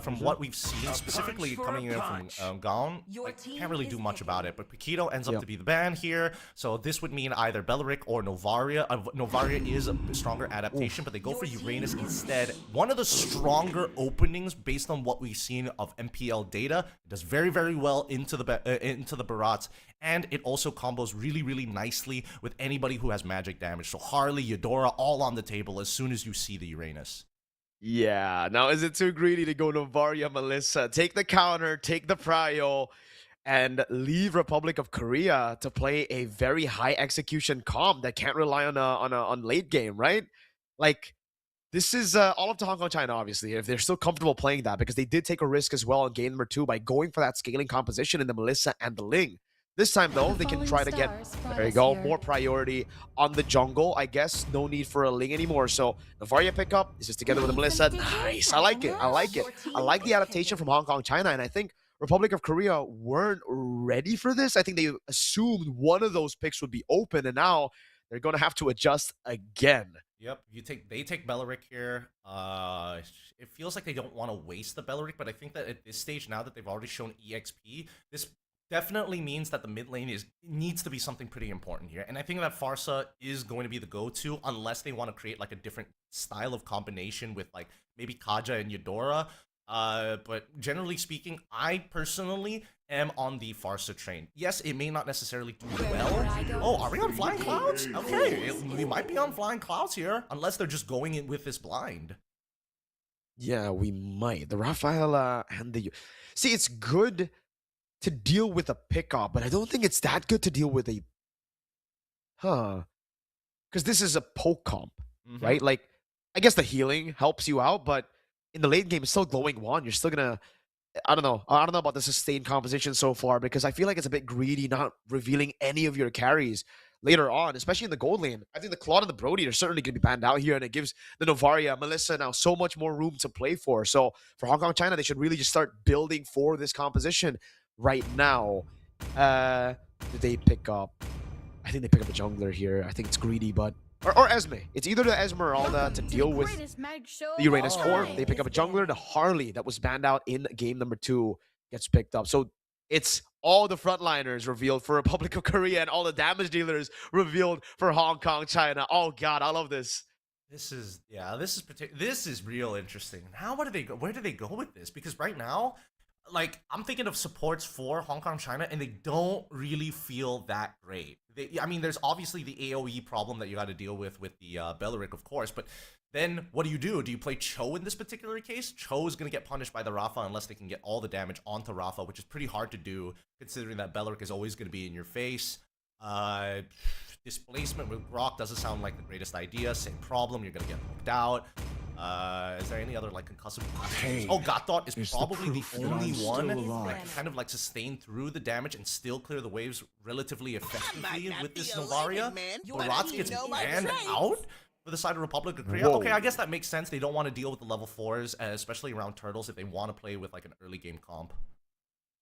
From what we've seen, specifically coming in from Gaon, like, can't really do much about it. But Paquito ends up to be the ban here, so this would mean either Beleric or Novaria. Novaria is a stronger adaptation, but they go for Uranus instead. One of the stronger openings based on what we've seen of MPL data. It does very, very well into the Barats, and it also combos really, really nicely with anybody who has magic damage. So Harley, Eudora, all on the table as soon as you see the Uranus. Yeah, now is it too greedy to go Novaria Melissa? Take the counter, take the prio, and leave Republic of Korea to play a very high execution comp that can't rely on late game, right? Like, this is all up to Hong Kong, China, obviously, if they're still comfortable playing that, because they did take a risk as well in game number 2 by going for that scaling composition in the Melissa and the Ling. This time, though, they can try to get, there you go, more priority on the jungle. I guess no need for a Ling anymore. So, Novaria pickup, this is together with the Melissa. Nice, I like it, I like it. I like the adaptation from Hong Kong, China, and I think Republic of Korea weren't ready for this. I think they assumed one of those picks would be open, and now they're going to have to adjust again. Yep, they take Beleric here. It feels like they don't want to waste the Beleric, but I think that at this stage, now that they've already shown EXP, this definitely means that the mid lane needs to be something pretty important here. And I think that Farsa is going to be the go-to, unless they want to create like a different style of combination with like maybe Kaja and Eudora. But generally speaking, I personally am on the Farsa train. Yes, it may not necessarily do well. Oh, are we on Flying Clouds? Okay, we might be on Flying Clouds here, unless they're just going in with this blind. Yeah, we might. The Rafaela and the... See, it's good to deal with a pickup, but I don't think it's that good to deal with a... Because this is a poke comp, right? Like, I guess the healing helps you out, but in the late game, it's still glowing one. You're still gonna... I don't know about the sustained composition so far, because I feel like it's a bit greedy not revealing any of your carries later on, especially in the gold lane. I think the Claude and the Brody are certainly going to be banned out here, and it gives the Novaria, Melissa now so much more room to play for. So for Hong Kong, China, they should really just start building for this composition right now. Did they pick up? I think they pick up a jungler here. I think it's greedy, but... Or Esme. It's either the Esmeralda to deal with the Uranus, or they pick up a jungler. The Harley that was banned out in game number 2 gets picked up. So it's all the frontliners revealed for Republic of Korea and all the damage dealers revealed for Hong Kong, China. Oh God, I love this. This is real interesting. Where do they go with this? Because right now, like, I'm thinking of supports for Hong Kong, China, and they don't really feel that great. I mean, there's obviously the AoE problem that you got to deal with the Beleric, of course, but then what do? Do you play Cho in this particular case? Cho is going to get punished by the Rafa unless they can get all the damage onto Rafa, which is pretty hard to do, considering that Beleric is always going to be in your face. Displacement with Grok doesn't sound like the greatest idea. Same problem, you're going to get knocked out. Is there any other like concussive? Oh, Gothot is probably the only one that can kind of like sustain through the damage and still clear the waves relatively effectively with this Novaria. Barats gets banned out for the side of Republic of Korea. Okay, I guess that makes sense. They don't want to deal with the level 4s, especially around turtles, if they want to play with like an early game comp.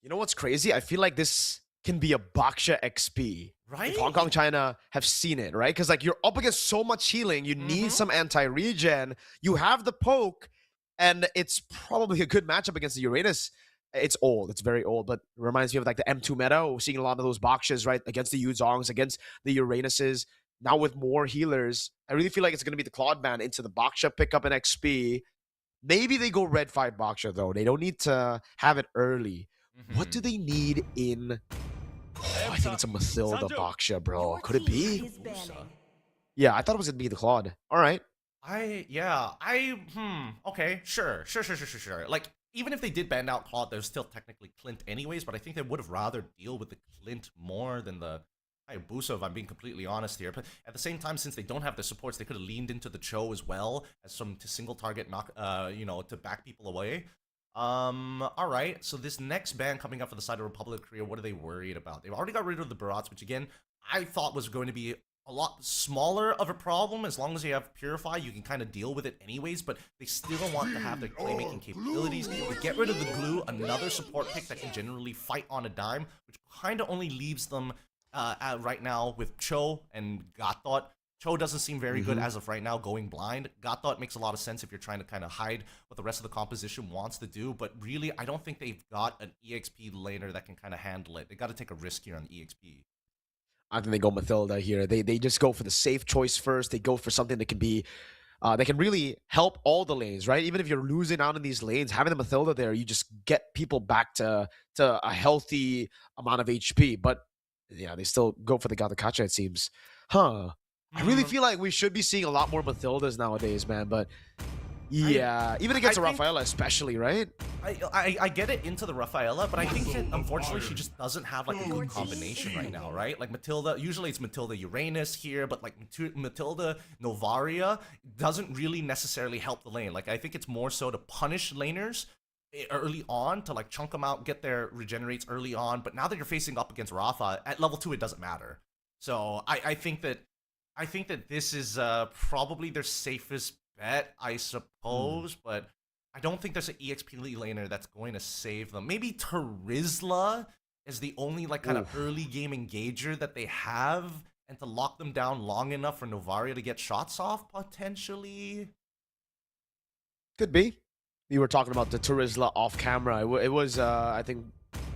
You know what's crazy? I feel like this can be a Baksha XP. Right? If Hong Kong, China have seen it, right? Because like you're up against so much healing, you need some anti-regen. You have the poke, and it's probably a good matchup against the Uranus. it's old. It's very old, but it reminds me of like the M2 meta. We're seeing a lot of those boxes, right? Against the Yuzongs, against the Uranuses. Now with more healers, I really feel like it's going to be the Claude ban into the Baksha pickup and XP. Maybe they go red 5 Baksha, though. They don't need to have it early. What do they need in... Oh, I think it's a Mathilda Baksha, bro. Could it be? Yeah, I thought it was going to be the Claude. All right. Okay, sure. Like, even if they did ban out Claude, there's still technically Clint anyways, but I think they would have rather deal with the Clint more than the Hayabusa, if I'm being completely honest here. But at the same time, since they don't have the supports, they could have leaned into the Cho as well as some single target knock, to back people away. All right. So this next ban coming up for the side of Republic of Korea, what are they worried about? They've already got rid of the Barats, which again, I thought was going to be a lot smaller of a problem. As long as you have Purify, you can kind of deal with it anyways, but they still want to have their playmaking capabilities. They get rid of the Glue, another support pick that can generally fight on a dime, which kind of only leaves them right now with Cho and Gatot. Cho doesn't seem very good as of right now going blind. Gatot makes a lot of sense if you're trying to kind of hide what the rest of the composition wants to do, but really, I don't think they've got an EXP laner that can kind of handle it. They got to take a risk here on the EXP. I think they go Mathilda here. They just go for the safe choice first. They go for something that can be, that can really help all the lanes, right? Even if you're losing out in these lanes, having the Mathilda there, you just get people back to a healthy amount of HP. But yeah, they still go for the Gattacacha, it seems. I really feel like we should be seeing a lot more Mathildas nowadays, man. But yeah, even against a Rafaela especially, right? I get it into the Rafaela, but I think that unfortunately she just doesn't have like a good combination right now, right? Like Matilda, usually it's Matilda Uranus here, but like Matilda Novaria doesn't really necessarily help the lane. Like I think it's more so to punish laners early on, to like chunk them out, get their regenerates early on. But now that you're facing up against Rafa at level 2, it doesn't matter. So I think that this is probably their safest bet, I suppose, but I don't think there's an EXP laner that's going to save them. Maybe Terizla is the only like kind of early game engager that they have, and to lock them down long enough for Novaria to get shots off potentially. Could be. We were talking about the Terizla off camera. It was, I think,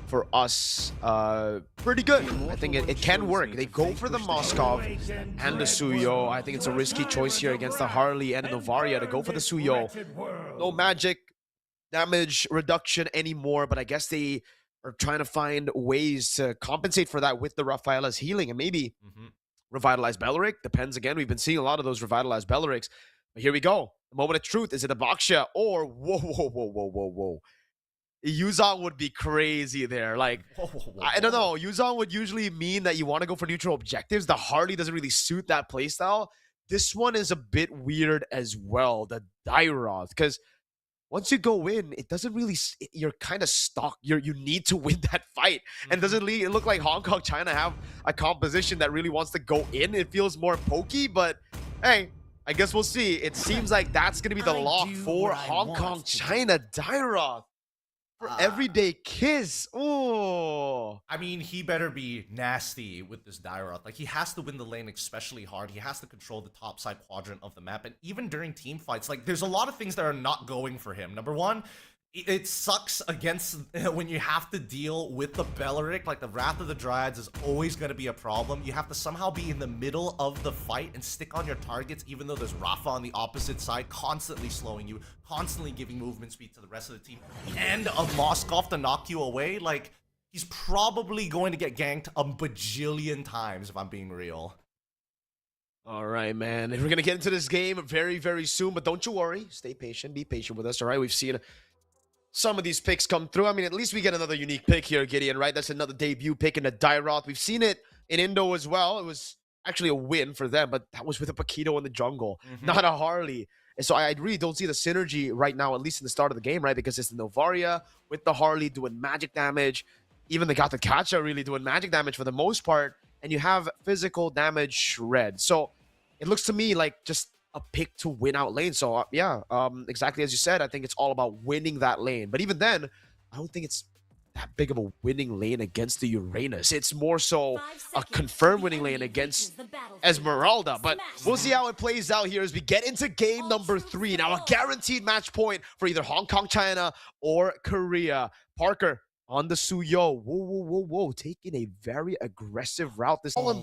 for us, pretty good. I think it can work. They go for the Moskov and the Suyo. I think it's a risky choice here against the Harley and the Novaria to go for the Suyo. No magic damage reduction anymore, but I guess they are trying to find ways to compensate for that with the Rafaela's healing and maybe revitalize Belleric. Depends again. We've been seeing a lot of those revitalized Bellerics. But here we go. The moment of truth. Is it a Baksha or whoa. Yuzong would be crazy there. Like, I don't know. Yuzong would usually mean that you want to go for neutral objectives. The Harley doesn't really suit that playstyle. This one is a bit weird as well. The Dairoth, because once you go in, it doesn't really. You're kind of stuck. You need to win that fight, and doesn't it look like Hong Kong China have a composition that really wants to go in? It feels more pokey, but hey. I guess we'll see. It seems like that's going to be the lock for Hong Kong China. Dairoth. For everyday kiss. Oh. I mean, he better be nasty with this Dairoth. Like, he has to win the lane especially hard. He has to control the top side quadrant of the map. And even during team fights, like, there's a lot of things that are not going for him. Number one, it sucks against when you have to deal with the Belleric. Like, the Wrath of the Dryads is always going to be a problem. You have to somehow be in the middle of the fight and stick on your targets, even though there's Rafa on the opposite side, constantly slowing you, constantly giving movement speed to the rest of the team, and a Moskov to knock you away. Like, he's probably going to get ganked a bajillion times, if I'm being real. All right, man. We're going to get into this game very, very soon, but don't you worry. Stay patient. Be patient with us, all right? We've seen some of these picks come through. I mean, at least we get another unique pick here, Gideon, right? That's another debut pick in the Dairoth. We've seen it in Indo as well. It was actually a win for them, but that was with a Paquito in the jungle, not a Harley. And so I really don't see the synergy right now, at least in the start of the game, right? Because it's the Novaria with the Harley doing magic damage. Even the Gattacacha really doing magic damage for the most part. And you have physical damage shred. So it looks to me like just a pick to win out lane. So yeah, exactly as you said, I think it's all about winning that lane. But even then, I don't think it's that big of a winning lane against the Uranus. It's more so a confirmed winning lane against Esmeralda, but we'll see how it plays out here as we get into game number 3. Now, a guaranteed match point for either Hong Kong, China, or Korea. Parker on the Suyo. Whoa. Taking a very aggressive route this time.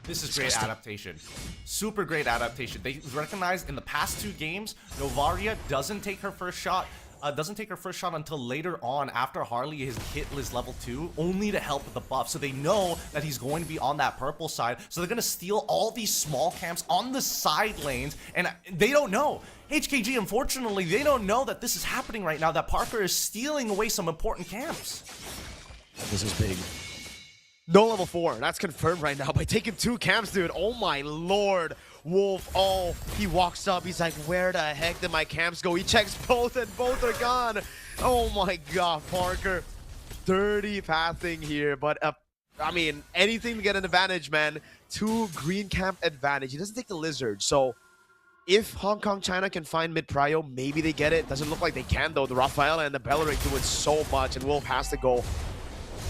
This is great adaptation. Super great adaptation. They recognized in the past 2 games, Novaria doesn't take her first shot until later on after Harley has hit his level 2, only to help with the buff. So they know that he's going to be on that purple side. So they're going to steal all these small camps on the side lanes, and they don't know. HKG, unfortunately, they don't know that this is happening right now, that Parker is stealing away some important camps. This is big. No level 4. That's confirmed right now by taking 2 camps, dude. Oh my lord. Wolf, oh, he walks up. He's like, where the heck did my camps go? He checks both, and both are gone. Oh my god, Parker. Dirty pathing here, but I mean, anything to get an advantage, man. 2 green camp advantage. He doesn't take the lizard, so if Hong Kong, China can find mid-prio, maybe they get it. Doesn't look like they can, though. The Rafaela and the Belleric doing so much, and Wolf has to go.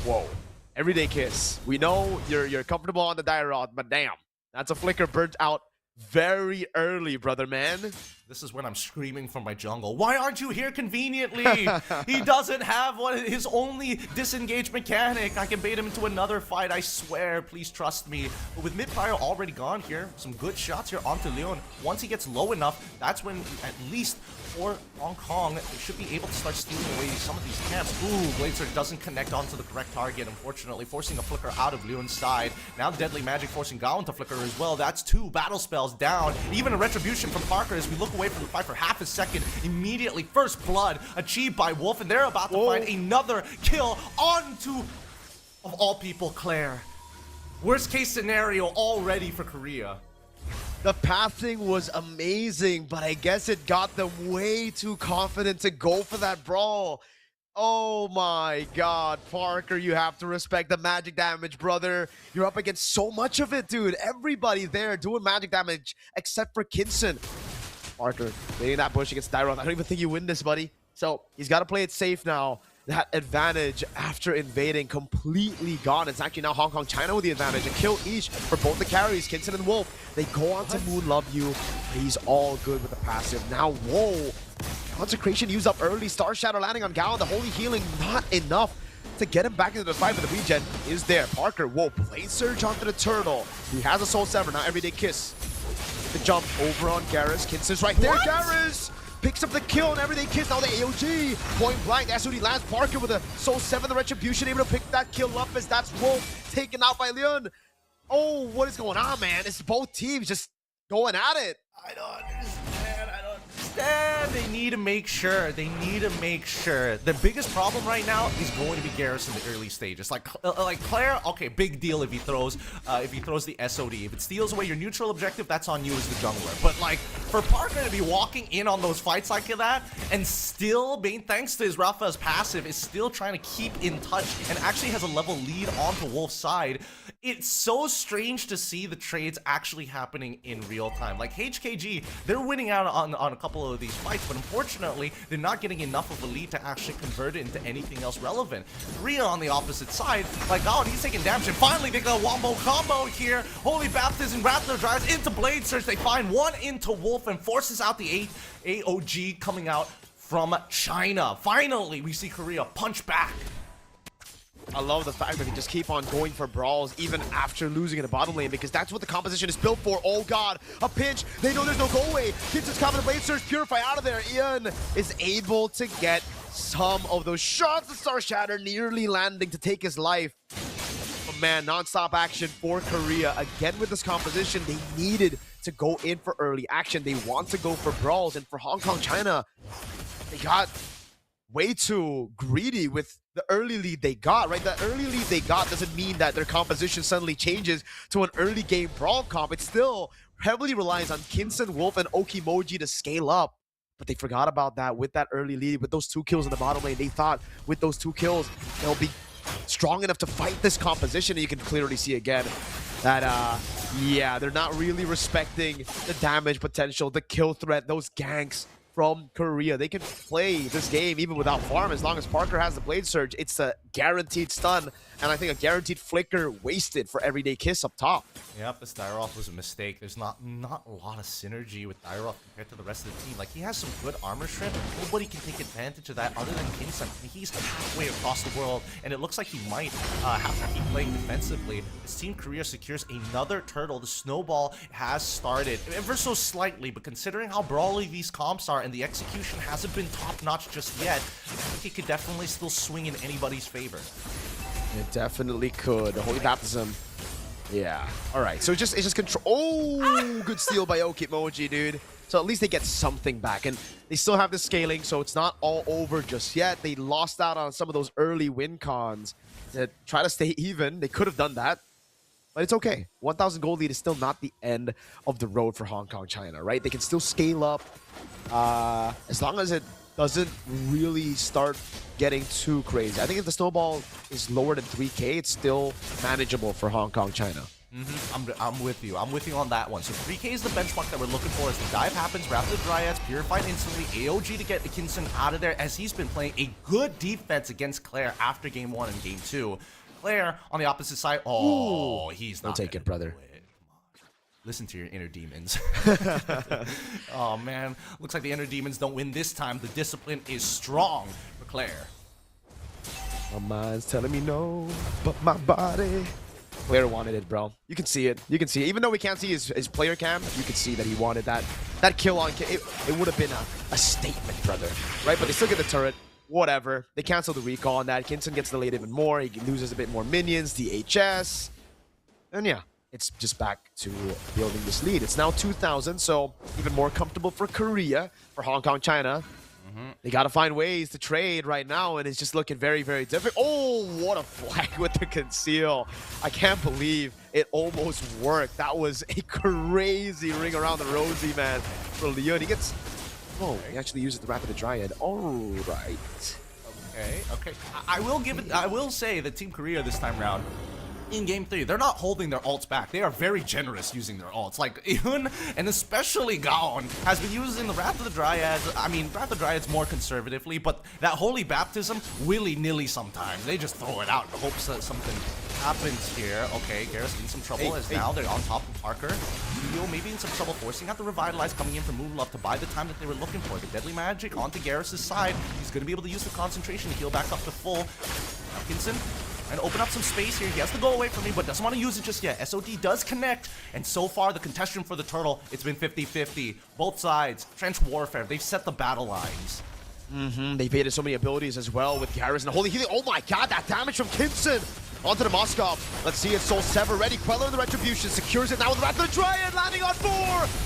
Whoa. Everyday kiss. We know you're comfortable on the die rod, but damn, that's a flicker burnt out very early, brother man. This is when I'm screaming from my jungle. Why aren't you here conveniently? He doesn't have his only disengage mechanic. I can bait him into another fight, I swear. Please trust me. But with mid-prio already gone here, some good shots here onto Leon. Once he gets low enough, that's when at least for Hong Kong, they should be able to start stealing away some of these camps. Ooh, Blazer doesn't connect onto the correct target, unfortunately, forcing a flicker out of Leon's side. Now Deadly Magic forcing Gowan to flicker as well. That's 2 battle spells down. Even a retribution from Parker as we look away from the fight for half a second. Immediately, first blood achieved by Wolf, and they're about to find another kill onto, of all people, Claire. Worst case scenario already for Korea. The pathing was amazing, but I guess it got them way too confident to go for that brawl. Oh my god, Parker, you have to respect the magic damage, brother. You're up against so much of it, dude. Everybody there doing magic damage except for Kinson. Parker, laying that bush against Dyron. I don't even think you win this, buddy. So he's got to play it safe now. That advantage after invading completely gone. It's actually now Hong Kong, China with the advantage. A kill each for both the carries, Kinson and Wolf. They go on to Moon Love You, but he's all good with the passive. Now, whoa. Consecration used up early. Star Shadow landing on Gowan. The Holy Healing not enough to get him back into the fight, but the regen is there. Parker, whoa, Blade Surge onto the Turtle. He has a Soul Sever, now Everyday Kiss. The jump over on Garrus. Kinson's right there. Garrus picks up the kill and Everyday Kiss. Now the AOG. Point blank. That's what he lands. Parker with a Soul 7, the Retribution, able to pick that kill up as that's Wolf taken out by Leon. Oh, what is going on, man? It's both teams just going at it. I don't understand. They need to make sure. The biggest problem right now is going to be Garrus in the early stages. Like Claire, okay, big deal if he throws the SOD. If it steals away your neutral objective, that's on you as the jungler. But like for Parker to be walking in on those fights like that and still being, thanks to his Rafa's passive, is still trying to keep in touch and actually has a level lead onto Wolf's side. It's so strange to see the trades actually happening in real time. Like HKG, they're winning out on a couple of these fights, but unfortunately, they're not getting enough of a lead to actually convert it into anything else relevant. Korea on the opposite side, like, oh, he's taking damage, and finally they got a wombo combo here. Holy Baptism, Raptor drives into Blade Surge. They find one into Wolf and forces out the AOG coming out from China. Finally, we see Korea punch back. I love the fact that they just keep on going for brawls even after losing in the bottom lane, because that's what the composition is built for. Oh god, a pinch. They know there's no go away. Kinson's coming to Blade Surge, Purify out of there. Ian is able to get some of those shots. The Star Shatter nearly landing to take his life. But man, non-stop action for Korea. Again with this composition, they needed to go in for early action. They want to go for brawls, and for Hong Kong, China, they got way too greedy with the early lead they got, right? The early lead they got doesn't mean that their composition suddenly changes to an early game brawl comp. It still heavily relies on Kinson, Wolf, and Okimoji to scale up. But they forgot about that with that early lead, with those 2 kills in the bottom lane. They thought with those 2 kills, they'll be strong enough to fight this composition. And you can clearly see again that, yeah, they're not really respecting the damage potential, the kill threat, those ganks. from Korea. They can play this game even without farm as long as Parker has the Blade Surge. It's a guaranteed stun, and I think a guaranteed flicker wasted for Everyday Kiss up top. Yep, this Dairoth was a mistake. There's not a lot of synergy with Dairoth compared to the rest of the team. Like, he has some good armor shrimp. Nobody can take advantage of that other than Kinson. He's halfway across the world, and it looks like he might have to keep playing defensively. As Team Korea secures another turtle, the snowball has started. Ever so slightly, but considering how brawly these comps are and the execution hasn't been top-notch just yet, I think it could definitely still swing in anybody's favor. It definitely could. The Holy Baptism. Yeah. All right. So it's just control. Oh, good steal by Okimoji, dude. So at least they get something back, and they still have the scaling, so it's not all over just yet. They lost out on some of those early win cons to try to stay even. They could have done that, but it's okay. 1,000 gold lead is still not the end of the road for Hong Kong, China, right? They can still scale up as long as it doesn't really start getting too crazy. I think if the snowball is lower than 3K, it's still manageable for Hong Kong, China. I'm with you. I'm with you on that one. So 3K is the benchmark that we're looking for as the dive happens. Rapid Dryads purified instantly. AOG to get Dickinson out of there as he's been playing a good defense against Claire after game 1 and game 2. Claire on the opposite side. Oh, he's not. Don't take it, brother. Listen to your inner demons. Oh, man. Looks like the inner demons don't win this time. The discipline is strong for Claire. My mind's telling me no, but my body. Claire wanted it, bro. You can see it. You can see it. Even though we can't see his player cam, you can see that he wanted that kill on. It would have been a statement, brother. Right? But they still get the turret. Whatever. They cancel the recall on that. Kinson gets delayed even more. He loses a bit more minions, DHS. And yeah, it's just back to building this lead. It's now 2,000, so even more comfortable for Korea, for Hong Kong, China. They got to find ways to trade right now, and it's just looking very, very difficult. Oh, what a flag with the conceal. I can't believe it almost worked. That was a crazy ring around the rosy, man, for Leon. He gets... Oh, he actually uses the Rapid Dryad. All right. Okay. I will give it. I will say that Team Korea this time around, in Game 3, they're not holding their ults back. They are very generous using their ults. Like, Eun, and especially Gaon, has been using the Wrath of the Dryads. I mean, Wrath of the Dryads more conservatively, but that Holy Baptism, willy-nilly sometimes. They just throw it out in hopes that something happens here. Okay, Garrus in some trouble as now they're on top of Parker. Yo, maybe in some trouble forcing out the Revitalize coming in from Moonlove to buy the time that they were looking for. The Deadly Magic onto Garrus' side. He's going to be able to use the concentration to heal back up to full. Atkinson and open up some space here. He has to go away from me, but doesn't want to use it just yet. SOD does connect, and so far the contestation for the turtle, it's been 50-50. Both sides, trench warfare, they've set the battle lines. They've baited so many abilities as well with Garrus and Holy Healing. Oh my god, that damage from Kinson onto the Moskov. Let's see it. Soul Sever ready. Queller in the Retribution secures it now with the Wrath of the Dryad landing on 4.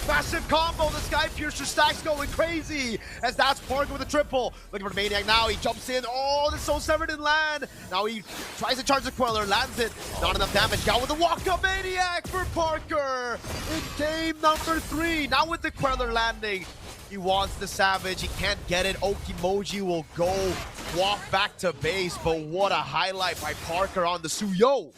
Massive combo. The Sky Piercer stacks going crazy as that's Parker with a triple. Looking for the Maniac now. He jumps in. Oh, the Soul Sever didn't land. Now he tries to charge the Queller. Lands it. Not enough damage. Got with the walk-up Maniac for Parker in game number 3. Now with the Queller landing. He wants the Savage. He can't get it. Okimoji will go walk back to base, but what a highlight by Parker on the Suyo.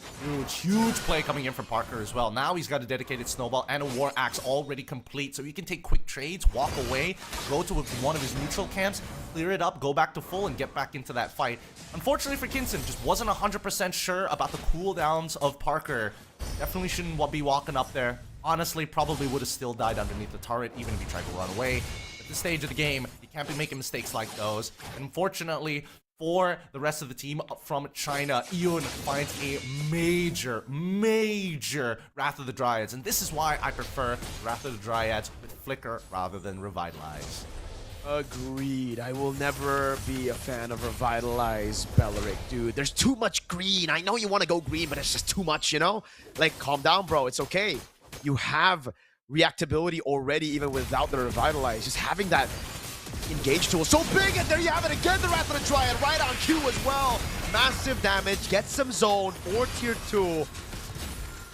Huge play coming in from Parker as well. Now he's got a dedicated Snowball and a War Axe already complete, so he can take quick trades, walk away, go to one of his neutral camps, clear it up, go back to full, and get back into that fight. Unfortunately for Kinson, just wasn't 100% sure about the cooldowns of Parker. Definitely shouldn't be walking up there. Honestly, probably would have still died underneath the turret, even if he tried to run away. At this stage of the game, you can't be making mistakes like those. And unfortunately, for the rest of the team from China, Eun finds a major Wrath of the Dryads. And this is why I prefer Wrath of the Dryads with Flicker rather than Revitalize. Agreed. I will never be a fan of Revitalize Belleric, dude. There's too much green. I know you want to go green, but it's just too much, you know? Like, calm down, bro. It's okay. You have reactability already, even without the Revitalize. Just having that engage tool so big, and there you have it again, the Wrath of the Dryad right on cue as well. Massive damage, get some zone for tier 2.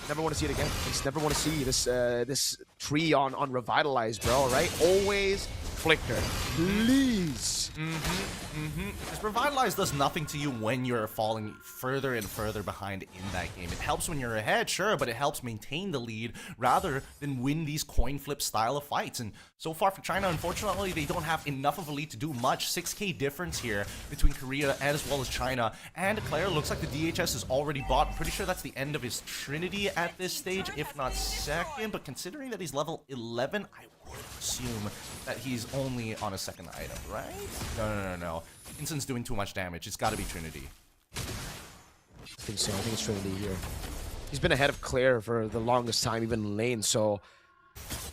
Never want to see it again. I just never want to see this tree on Revitalize, bro, right? Always Flicker. Please. Because Revitalize does nothing to you when you're falling further and further behind in that game. It helps when you're ahead, sure, but it helps maintain the lead rather than win these coin flip style of fights. And so far for China, unfortunately, they don't have enough of a lead to do much. 6k difference here between Korea as well as China. And Claire looks like the DHS is already bought. I'm pretty sure that's the end of his Trinity at this stage, if not second. But considering that he's level 11, I would assume that he's only on a second item, right? No. Inson's doing too much damage. It's got to be Trinity. I think so. I think it's Trinity here. He's been ahead of Claire for the longest time, even in lane, so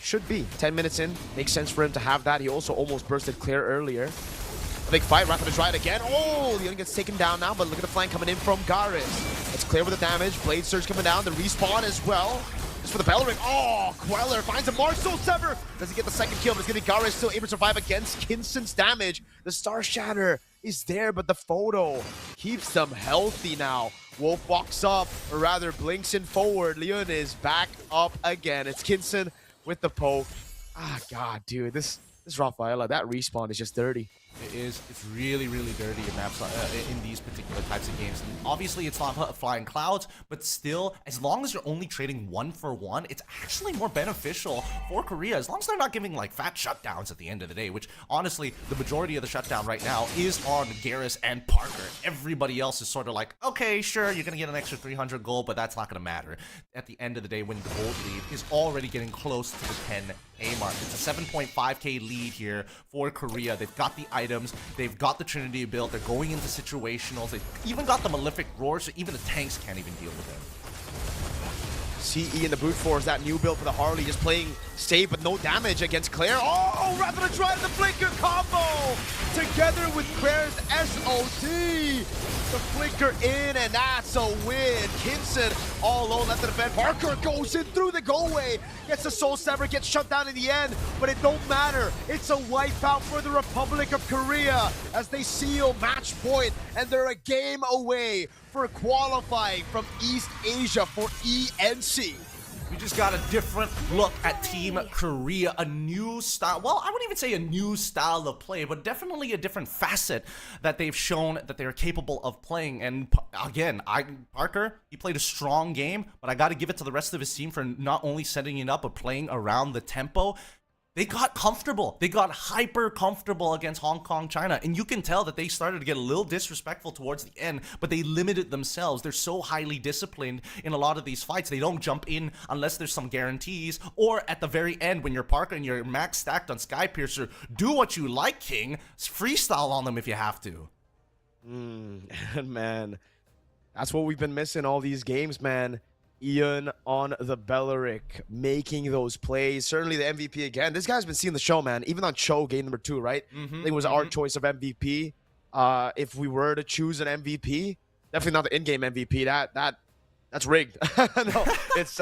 should be. 10 minutes in. Makes sense for him to have that. He also almost bursted Claire earlier. A big fight. Rapid to try it again. Oh, the other gets taken down now, but look at the flank coming in from Garis. It's Claire with the damage. Blade Surge coming down. The respawn as well. Just for the Bell Ring. Oh, Queller finds a mark. Soul Sever. Does he get the second kill? But it's going to be Garis still able to survive against Kinson's damage. The Star Shatter is there, but the photo keeps them healthy now. Wolf walks up, or rather blinks in forward. Leon is back up again. It's Kinson with the poke. Ah, God, dude. This Rafaela, that respawn is just dirty. It is. It's really, really dirty in maps in these particular types of games. And obviously, it's not flying clouds, but still, as long as you're only trading 1-for-1, it's actually more beneficial for Korea. As long as they're not giving like fat shutdowns at the end of the day, which honestly, the majority of the shutdown right now is on Garrus and Parker. Everybody else is sort of like, okay, sure, you're gonna get an extra 300 gold, but that's not gonna matter. At the end of the day, when the gold lead is already getting close to the 10k mark, it's a 7.5k lead here for Korea. They've got the items, they've got the Trinity build, they're going into situationals, they've even got the Malefic Roar, so even the tanks can't even deal with them. CE in the brute force, that new build for the Harley, just playing safe but no damage against Claire. Oh, rapid to try the flicker combo together with Claire's SOD. The flicker in, and that's a win. Kinson all alone left to defend. Parker goes in through the go-away, gets the Soul Sever, gets shut down in the end, but it don't matter. It's a wipeout for the Republic of Korea as they seal match point, and they're a game away for qualifying from East Asia for ENC. We just got a different look at Team Korea, a new style. Well, I wouldn't even say a new style of play, but definitely a different facet that they've shown that they're capable of playing. And again, Parker, he played a strong game, but I got to give it to the rest of his team for not only setting it up, but playing around the tempo. They got comfortable. They got hyper comfortable against Hong Kong, China. And you can tell that they started to get a little disrespectful towards the end, but they limited themselves. They're so highly disciplined in a lot of these fights. They don't jump in unless there's some guarantees, or at the very end when you're Parker and you're max stacked on Skypiercer, do what you like, King. Freestyle on them if you have to. Man, that's what we've been missing all these games, man. Ian on the Belleric, making those plays. Certainly the MVP again. This guy's been seeing the show, man. Even on Cho, game number 2, right? I think it was our choice of MVP. If we were to choose an MVP, definitely not the in-game MVP. That's rigged. No, it's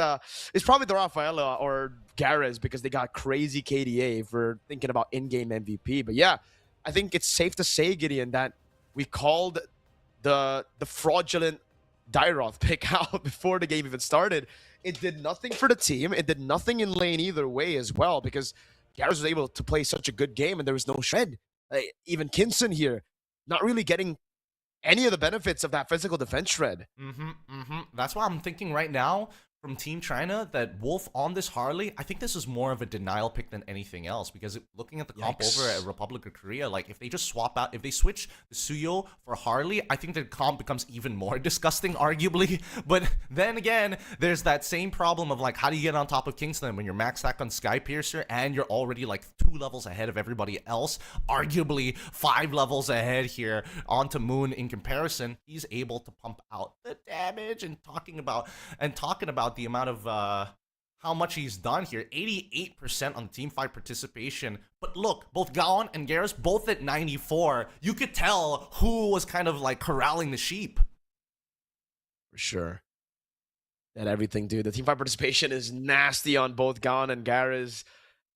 probably the Rafaela or Garez because they got crazy KDA for thinking about in-game MVP. But yeah, I think it's safe to say, Gideon, that we called the fraudulent Dairoth pick out before the game even started. It did nothing for the team. It did nothing in lane either way as well, because Garrus was able to play such a good game and there was no shred. Even Kinson here, not really getting any of the benefits of that physical defense shred. That's why I'm thinking right now from Team China that Wolf on this Harley, I think this is more of a denial pick than anything else, because looking at the comp over at Republic of Korea, like if they just swap out, if they switch the Suyo for Harley, I think the comp becomes even more disgusting, arguably. But then again, there's that same problem of like, how do you get on top of Kingston when you're max stack on Skypiercer and you're already like 2 levels ahead of everybody else, arguably 5 levels ahead here onto Moon in comparison. He's able to pump out the damage, and talking about the amount of how much he's done here. 88% on the team fight participation. But look, both Gaon and Garrus both at 94. You could tell who was kind of like corralling the sheep. For sure. That everything, dude. The team fight participation is nasty on both Gaon and Garrus.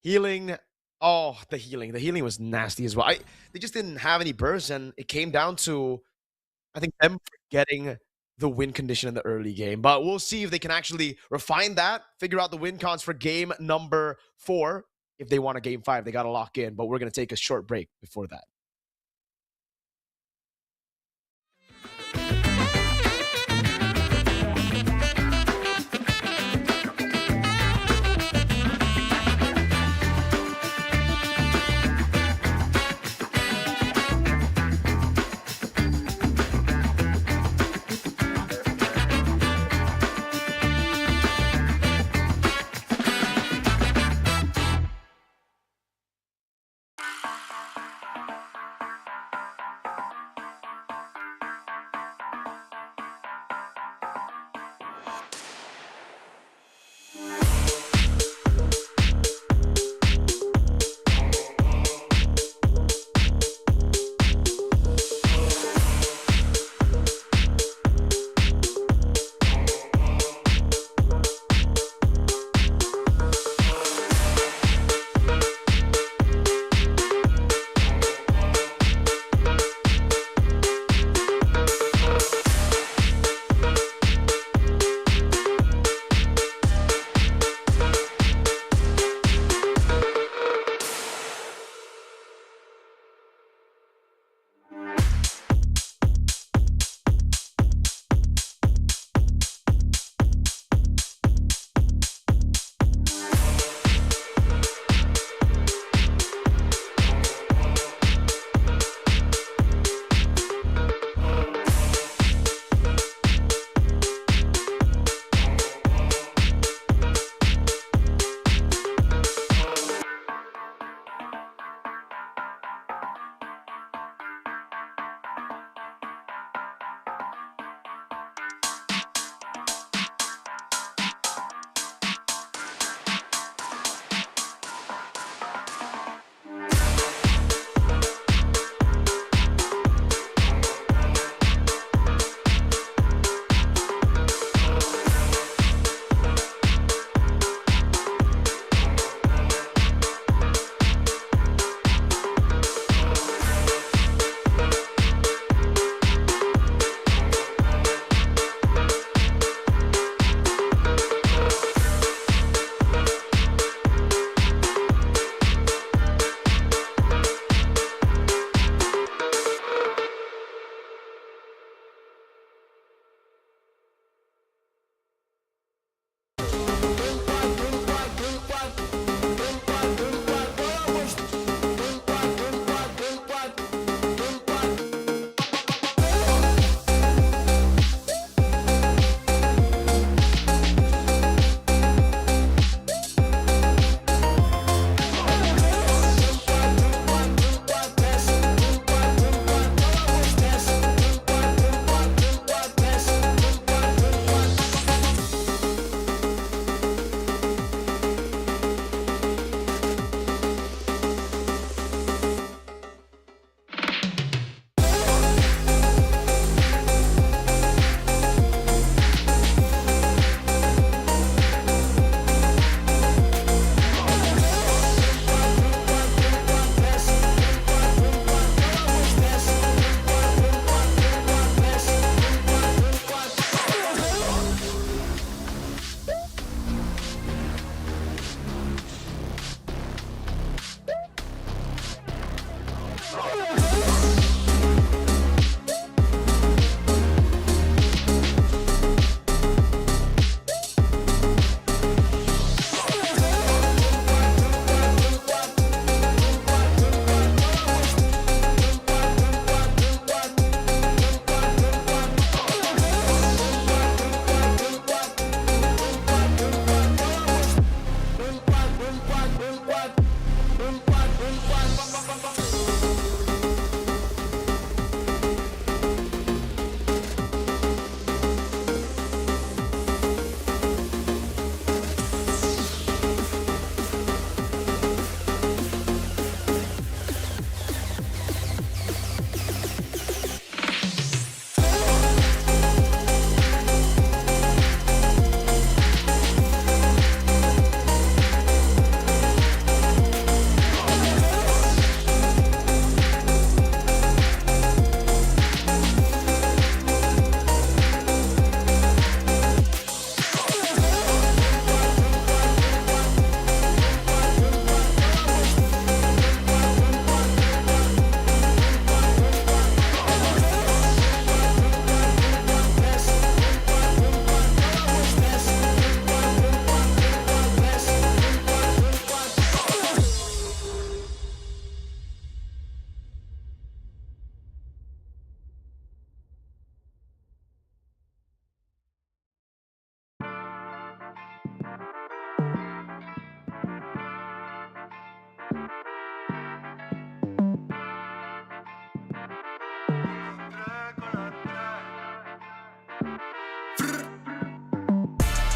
Healing. Oh, the healing. The healing was nasty as well. They just didn't have any bursts, and it came down to, I think, them forgetting the win condition in the early game. But we'll see if they can actually refine that, figure out the win cons for game number 4. If they want a game 5, they got to lock in. But we're going to take a short break before that.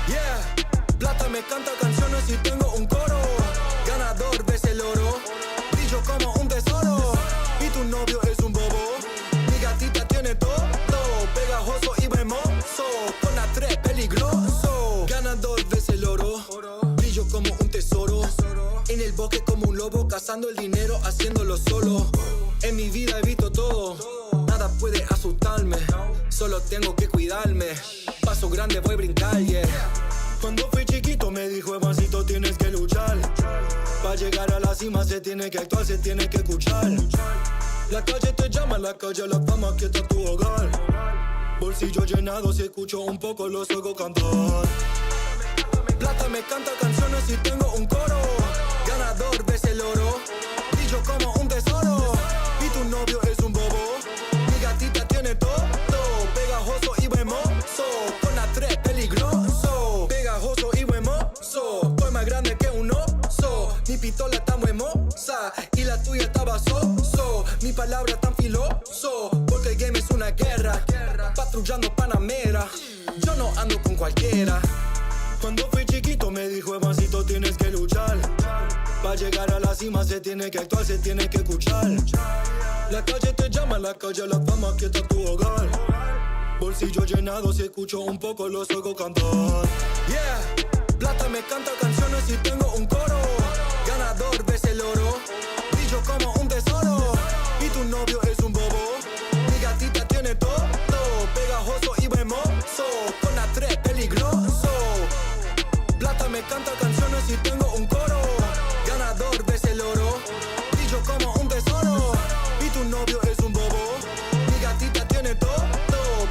Yeah, plata me canta canciones y tengo un coro. Ganador ves el oro, brillo como un tesoro. Y tu novio es un bobo, mi gatita tiene todo, pegajoso y hermoso, con la 3 peligroso. Ganador ves el oro, brillo como un tesoro. En el bosque como un lobo, cazando el dinero, haciéndolo solo. En mi vida evito todo, nada puede asustarme, solo tengo que cuidarme. Paso grande voy a brincar, yeah. Cuando fui chiquito me dijo, Evancito, tienes que luchar. Para llegar a la cima se tiene que actuar, se tiene que escuchar. La calle te llama, la calle la fama, aquí está tu hogar. Bolsillo llenado, si escucho un poco los oigo cantar. Plata me canta canciones y tengo un coro. Ganador ves el oro, brillo como un tesoro. Y tu novio es un bobo, mi gatita tiene todo, pegajoso y hermoso, con la 3 peligroso. Pegajoso y hermoso, soy más grande que un oso. Mi pistola está muy hermosa y la tuya estaba soso. Mi palabra tan filoso, porque el game es una guerra. Patrullando Panamera, yo no ando con cualquiera. Cuando fui chiquito me dijo, Evancito, tienes que luchar. Para llegar a la cima se tiene que actuar, se tiene que escuchar. La calle te llama, la calle la fama, aquí está tu hogar. Bolsillo llenado, si escucho un poco los oigo cantar. Yeah, plata me canta canciones y tengo un coro. Ganador ves el oro, brillo como un tesoro. Y tu novio es un bobo, mi gatita tiene todo, pegajoso y hermoso, con la 3 peligroso. Plata me canta canciones y tengo un coro. Ganador ves el oro, brillo como un tesoro. Y tu novio es un bobo, mi gatita tiene todo,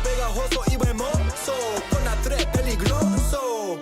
pegajoso y hermoso, con la 3 peligroso.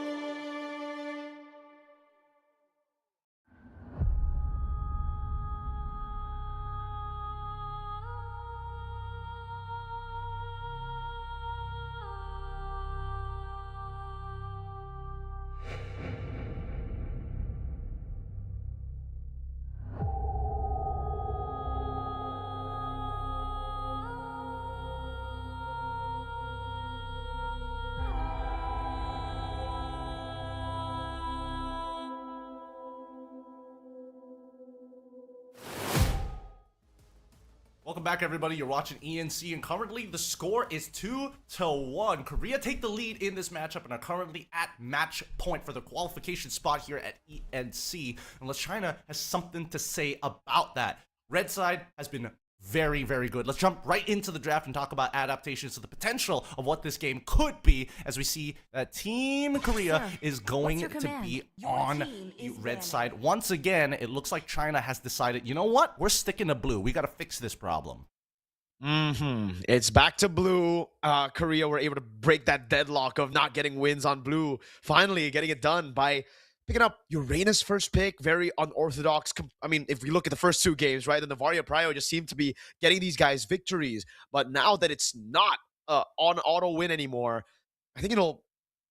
Welcome back, everybody. You're watching ENC, and currently the score is 2-1. Korea take the lead in this matchup and are currently at match point for the qualification spot here at ENC, unless China has something to say about that. Red side has been very, very good. Let's jump right into the draft and talk about adaptations to the potential of what this game could be, as we see that Team Korea is going to be on the red side. Once again, it looks like China has decided, you know what? We're sticking to blue. We got to fix this problem. It's back to blue. Korea were able to break that deadlock of not getting wins on blue. Finally getting it done by picking up Uranus first pick, very unorthodox. I mean, if we look at the first 2 games, right, then the Varia Prio just seemed to be getting these guys victories. But now that it's not on auto win anymore, I think it'll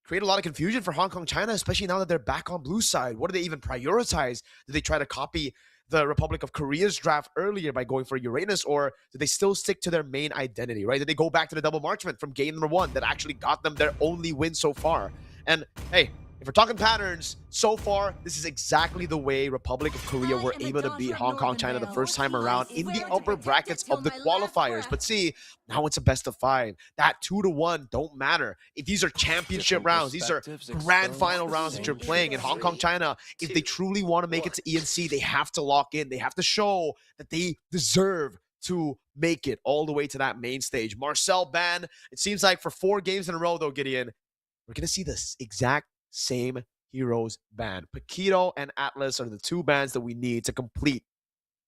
create a lot of confusion for Hong Kong China, especially now that they're back on blue side. What do they even prioritize? Do they try to copy the Republic of Korea's draft earlier by going for Uranus, or do they still stick to their main identity, right? Did they go back to the double marksman from game number 1 that actually got them their only win so far? And hey, if we're talking patterns, so far, this is exactly the way Republic of Korea were able to beat Hong Kong China the first time around in the upper brackets of the qualifiers. But see, now it's a best of 5. That 2-1 don't matter. If these are championship rounds, these are grand final rounds that you're playing in Hong Kong China, if they truly want to make it to ENC, they have to lock in. They have to show that they deserve to make it all the way to that main stage. Marcel ban, it seems like for 4 games in a row, though, Gideon, we're going to see this exact same heroes ban. Paquito and Atlas are the 2 bans that we need to complete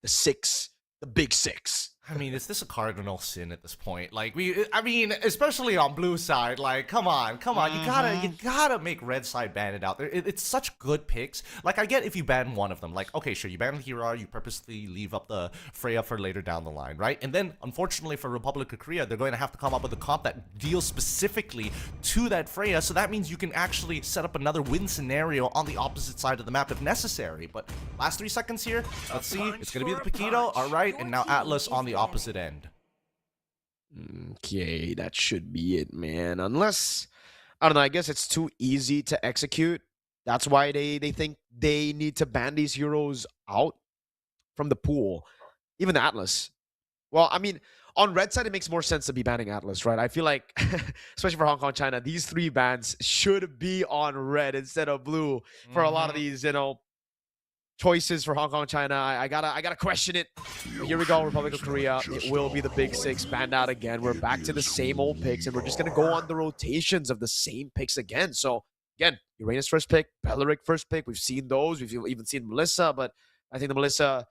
the big 6. I mean, is this a cardinal sin at this point? Like, I mean, especially on blue side, like, come on. You gotta make red side ban it out there. It's such good picks. Like, I get if you ban one of them, like, okay, sure, you ban Hira, you purposely leave up the Freya for later down the line, right? And then, unfortunately for Republic of Korea, they're going to have to come up with a comp that deals specifically to that Freya, so that means you can actually set up another win scenario on the opposite side of the map if necessary. But last 3 seconds here, let's see, it's gonna be the Paquito, all right, and now Atlas on the opposite end. Okay, that should be it, man. Unless, I don't know, I guess it's too easy to execute. That's why they think they need to ban these heroes out from the pool. Even Atlas. Well, I mean, on red side, it makes more sense to be banning Atlas, right? I feel like, especially for Hong Kong, China, these 3 bans should be on red instead of blue for a lot of these, choices for Hong Kong, China. I gotta question it. Here we go, Republic of Korea. It will be the big 6 banned out again. We're back to the same old picks, and we're just gonna go on the rotations of the same picks again. So again, Uranus first pick, Belleric first pick. We've seen those. We've even seen Melissa, but I think the Melissa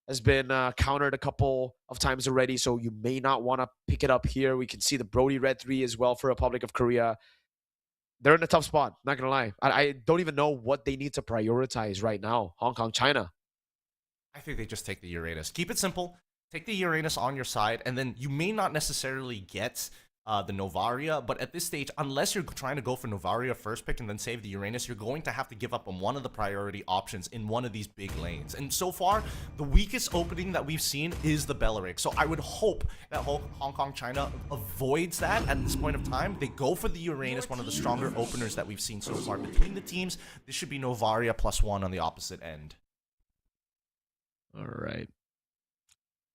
has been countered a couple of times already, so you may not want to pick it up here. We can see the Brody Red 3 as well for Republic of Korea. They're in a tough spot, not going to lie. I don't even know what they need to prioritize right now. Hong Kong, China. I think they just take the Uranus. Keep it simple. Take the Uranus on your side, and then you may not necessarily get the Novaria, but at this stage, unless you're trying to go for Novaria first pick and then save the Uranus, you're going to have to give up on one of the priority options in one of these big lanes. And so far, the weakest opening that we've seen is the Belleric. So I would hope that Hong Kong, China avoids that at this point of time. They go for the Uranus, one of the stronger openers that we've seen so far between the teams. This should be Novaria +1 on the opposite end. All right.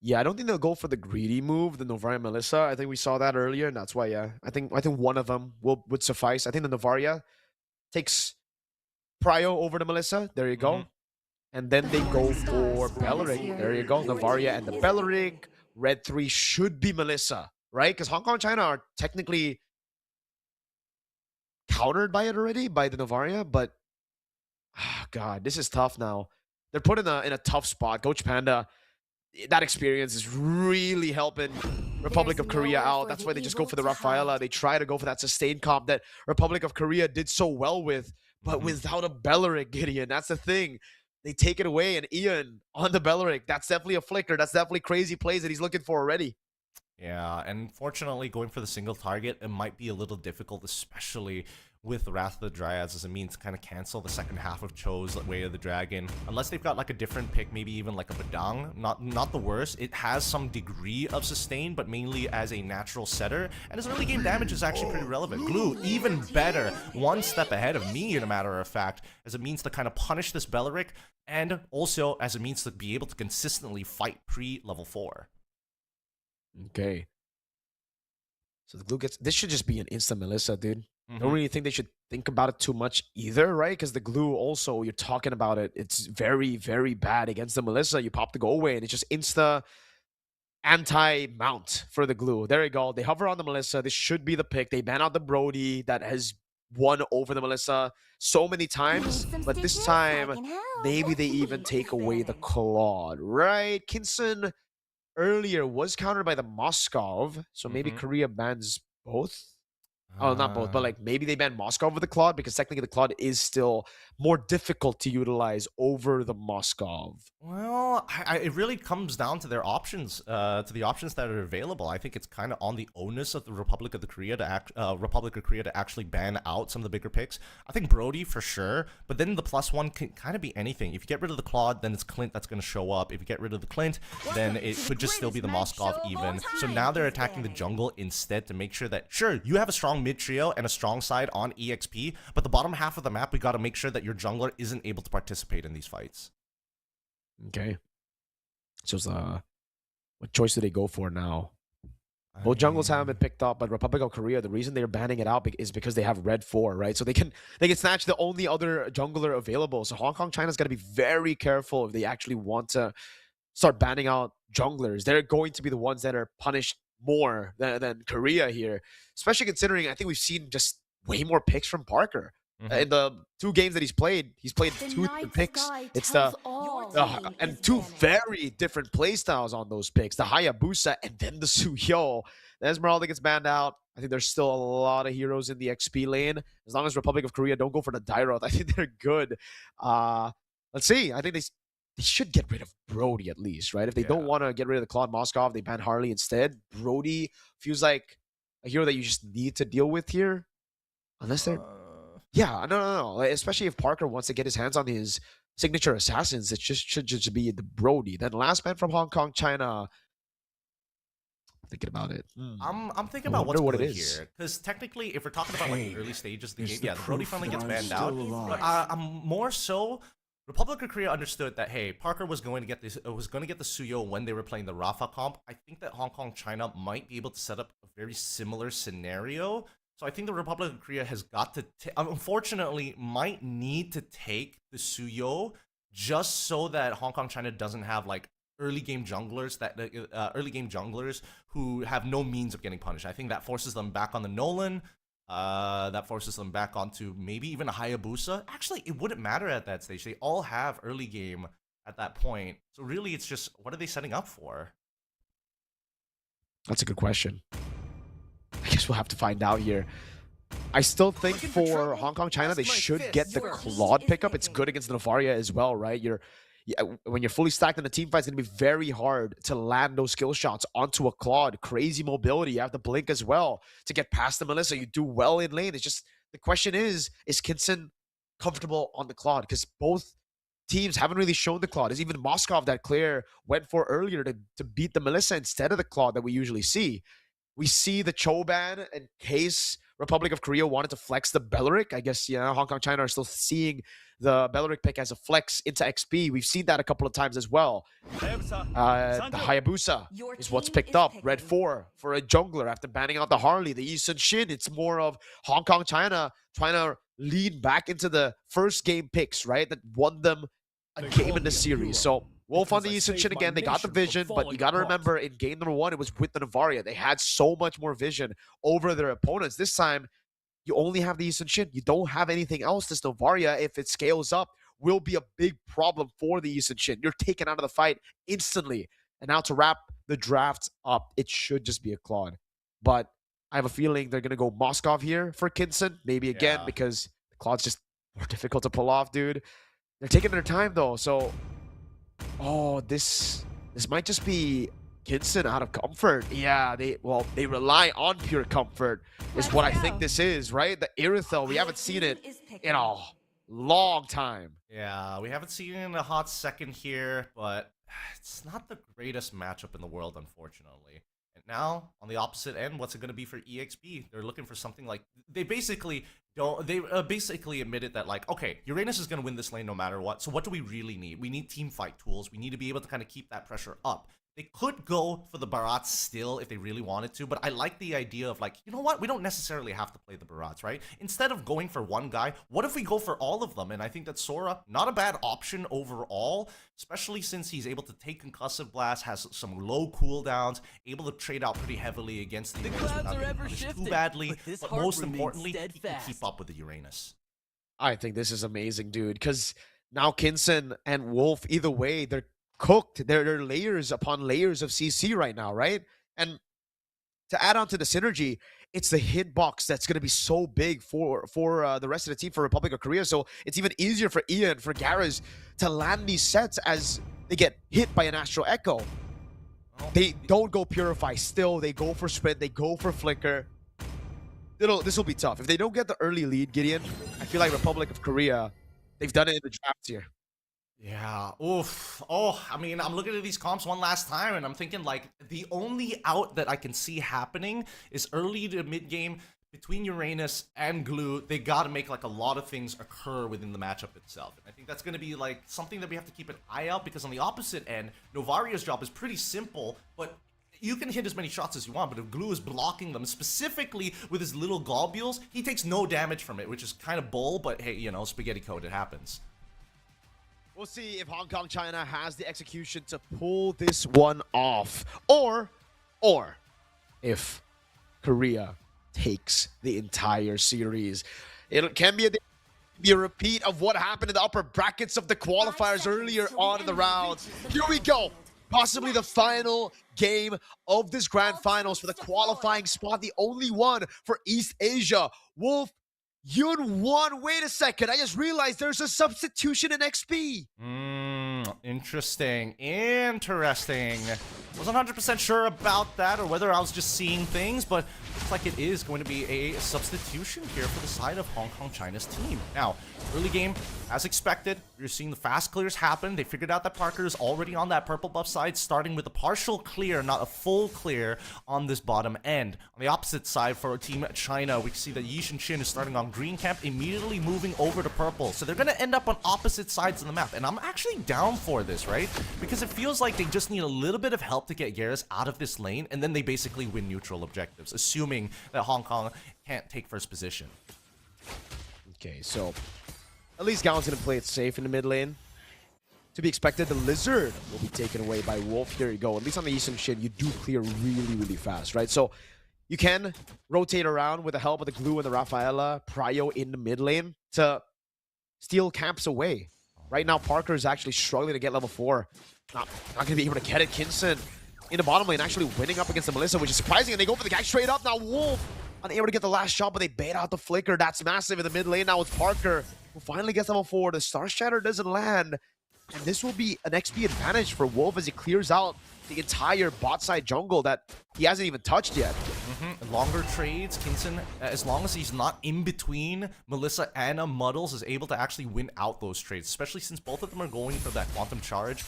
Yeah, I don't think they'll go for the greedy move, the Novaria Melissa. I think we saw that earlier, and that's why, yeah. I think one of them would suffice. I think the Novaria takes Prio over the Melissa. There you go. And then they go for Belleric. There you go. Novaria and the Belleric. Red 3 should be Melissa, right? Because Hong Kong, China are technically countered by it already, by the Novaria. But, God, this is tough now. They're put in a tough spot. Coach Panda, that experience is really helping Republic of Korea out. That's why they just go for the Rafaela. They try to go for that sustained comp that Republic of Korea did so well with, but without a Belleric, Gideon. That's the thing. They take it away, and Ian on the Belleric. That's definitely a flicker. That's definitely crazy plays that he's looking for already. Yeah, and fortunately, going for the single target, it might be a little difficult, especially with Wrath of the Dryads, as a means to kind of cancel the second half of Cho's Way of the Dragon. Unless they've got like a different pick, maybe even like a Badang. Not the worst. It has some degree of sustain, but mainly as a natural setter. And his early game damage is actually pretty relevant. Glue, even better. One step ahead of me, in a matter of fact, as a means to kind of punish this Belleric, and also as a means to be able to consistently fight pre-level 4. Okay. So the Glue gets... This should just be an instant Melissa, dude. Don't really think they should think about it too much either, right? Because the Glue also, you're talking about it, it's very, very bad against the Melissa. You pop the go away, and it's just insta anti-mount for the Glue. There you go. They hover on the Melissa. This should be the pick. They ban out the Brody that has won over the Melissa so many times. But this time, maybe they even take away the Claude, right? Kinson earlier was countered by the Moskov. So maybe Korea bans both. Oh, not both, but like maybe they ban Moscow over the Claude, because technically the Claude is still more difficult to utilize over the Moskov. Well, it really comes down to their options, to the options that are available. I think it's kind of on the onus of the Republic of Korea to actually ban out some of the bigger picks. I think Brody for sure, but then the +1 can kind of be anything. If you get rid of the Claude, then it's Clint that's going to show up. If you get rid of the Clint, then it could just still be the Moskov even. So now they're attacking the jungle instead to make sure that, sure, you have a strong mid trio and a strong side on EXP, but the bottom half of the map, we got to make sure that your jungler isn't able to participate in these fights. Okay. So what choice do they go for now? Both jungles haven't been picked up, but Republic of Korea, the reason they're banning it out is because they have red 4, right? So they can snatch the only other jungler available. So Hong Kong, China's got to be very careful if they actually want to start banning out junglers. They're going to be the ones that are punished more than Korea here, especially considering I think we've seen just way more picks from Parker. In the 2 games that he's played 2 picks. It's and 2 very different play styles on those picks. The Hayabusa and then the Suyo. The Esmeralda gets banned out. I think there's still a lot of heroes in the XP lane. As long as Republic of Korea don't go for the Dairoth, I think they're good. Let's see. I think they should get rid of Brody at least, right? If they don't want to get rid of the Claude Moskov, they ban Harley instead. Brody feels like a hero that you just need to deal with here. Unless they're... Yeah, no. Especially if Parker wants to get his hands on his signature assassins, it should just be the Brody. Then last man from Hong Kong, China. thinking about it. I'm thinking about what's wonder what good it is. here, because technically, if we're talking about like the early stages of the game, the yeah, the Brody proof friendly that gets I'm banned still out. alive. But I'm more so. Republic of Korea understood that hey, Parker was going to get this the Suyo when they were playing the Rafa comp. I think that Hong Kong China might be able to set up a very similar scenario. So I think the Republic of Korea has got to unfortunately might need to take the Suyo just so that Hong Kong China doesn't have like early game junglers who have no means of getting punished. I think that forces them back on the Nolan. That forces them back onto maybe even a Hayabusa. Actually, it wouldn't matter at that stage. They all have early game at that point. So really, it's just, what are they setting up for? That's a good question. I guess we'll have to find out here. I still think for Hong Kong China, they should get the Claude pickup. It's good against the Novaria as well, right? When you're fully stacked in the team fight, it's going to be very hard to land those skill shots onto a Claude. Crazy mobility. You have the blink as well to get past the Melissa. You do well in lane. It's just, the question is Kinson comfortable on the Claude? Because both teams haven't really shown the Claude. It's even Moskov that Claire went for earlier to beat the Melissa instead of the Claude that we usually see. We see the Choban in case Republic of Korea wanted to flex the Belleric. I guess, Hong Kong, China are still seeing the Belleric pick as a flex into XP. We've seen that a couple of times as well. The Hayabusa is what's picked up. Red 4 for a jungler after banning out the Harley. The Yi Sun Shin, it's more of Hong Kong, China trying to lean back into the first game picks, right? That won them a game in the series. So Wolf on the Yi Sun Shin again. They got the vision, but you got to remember in game number 1, it was with the Novaria. They had so much more vision over their opponents. This time, you only have the Yi Sun Shin. You don't have anything else. This Novaria, if it scales up, will be a big problem for the Yi Sun Shin. You're taken out of the fight instantly. And now to wrap the draft up, it should just be a Claude. But I have a feeling they're going to go Moskov here for Kinson. Maybe again, because the Claude's just more difficult to pull off, dude. They're taking their time, though. So, this might just be Kinson out of comfort. Yeah, they rely on pure comfort is what I think this is, right? The Irithel, we haven't seen it in a long time. Yeah, we haven't seen it in a hot second here, but it's not the greatest matchup in the world, unfortunately. And now, on the opposite end, what's it going to be for EXP? They're looking for something like, they basically admitted that, like, okay, Uranus is going to win this lane no matter what, so what do we really need? We need team fight tools. We need to be able to kind of keep that pressure up. They could go for the Barats still if they really wanted to, but I like the idea of like, you know what? We don't necessarily have to play the Barats, right? Instead of going for one guy, what if we go for all of them? And I think that Sora, not a bad option overall, especially since he's able to take Concussive Blast, has some low cooldowns, able to trade out pretty heavily against the Uranus without getting punished too badly, but most importantly, he can keep up with the Uranus. I think this is amazing, dude, because now Kinson and Wolf, either way, they're cooked. They're layers upon layers of CC right now, right? And to add on to the synergy, it's the hitbox that's going to be so big for the rest of the team for Republic of Korea. So it's even easier for Ian, for Garrus to land these sets as they get hit by an Astral Echo. They don't go Purify still. They go for Sprint. They go for Flicker. This will be tough. If they don't get the early lead, Gideon, I feel like Republic of Korea, they've done it in the draft here. Yeah, oof. Oh, I mean, I'm looking at these comps one last time, and I'm thinking, like, the only out that I can see happening is early to mid-game between Uranus and Glue. They got to make, like, a lot of things occur within the matchup itself. And I think that's going to be, like, something that we have to keep an eye out, because on the opposite end, Novaria's job is pretty simple, but you can hit as many shots as you want, but if Glue is blocking them, specifically with his little globules, he takes no damage from it, which is kind of bull, but hey, you know, spaghetti code, it happens. We'll see if Hong Kong China has the execution to pull this one off, or if Korea takes the entire series. It can be a repeat of what happened in the upper brackets of the qualifiers earlier on in the round. Here we go. Possibly the final game of this grand finals for the qualifying spot, the only one for East Asia. Wolf, Yun won. Wait a second. I just realized there's a substitution in XP. Interesting. Wasn't 100% sure about that or whether I was just seeing things, but looks like it is going to be a substitution here for the side of Hong Kong China's team. Now, early game, as expected, you're seeing the fast clears happen. They figured out that Parker is already on that purple buff side, starting with a partial clear, not a full clear on this bottom end. On the opposite side for Team China, we see that Yi Shin is starting on green camp, immediately moving over to purple. So they're going to end up on opposite sides of the map. And I'm actually down for this, right? Because it feels like they just need a little bit of help to get Garrus out of this lane, and then they basically win neutral objectives, assuming that Hong Kong can't take first position. Okay, so at least Gao's gonna play it safe in the mid lane. To be expected, the Lizard will be taken away by Wolf. Here you go. At least on the Eastern Shin, you do clear really, really fast, right? So you can rotate around with the help of the Glue and the Rafaela Prio in the mid lane to steal camps away. Right now, Parker is actually struggling to get level 4. Not going to be able to get it. Kinson in the bottom lane actually winning up against the Melissa, which is surprising. And they go for the guy straight up. Now Wolf unable to get the last shot, but they bait out the flicker. That's massive in the mid lane. Now it's Parker who finally gets level 4. The Star Shatter doesn't land. And this will be an XP advantage for Wolf as he clears out the entire bot side jungle that he hasn't even touched yet. Longer trades, Kinson, as long as he's not in between Melissa and Muddles, is able to actually win out those trades, especially since both of them are going for that quantum charge,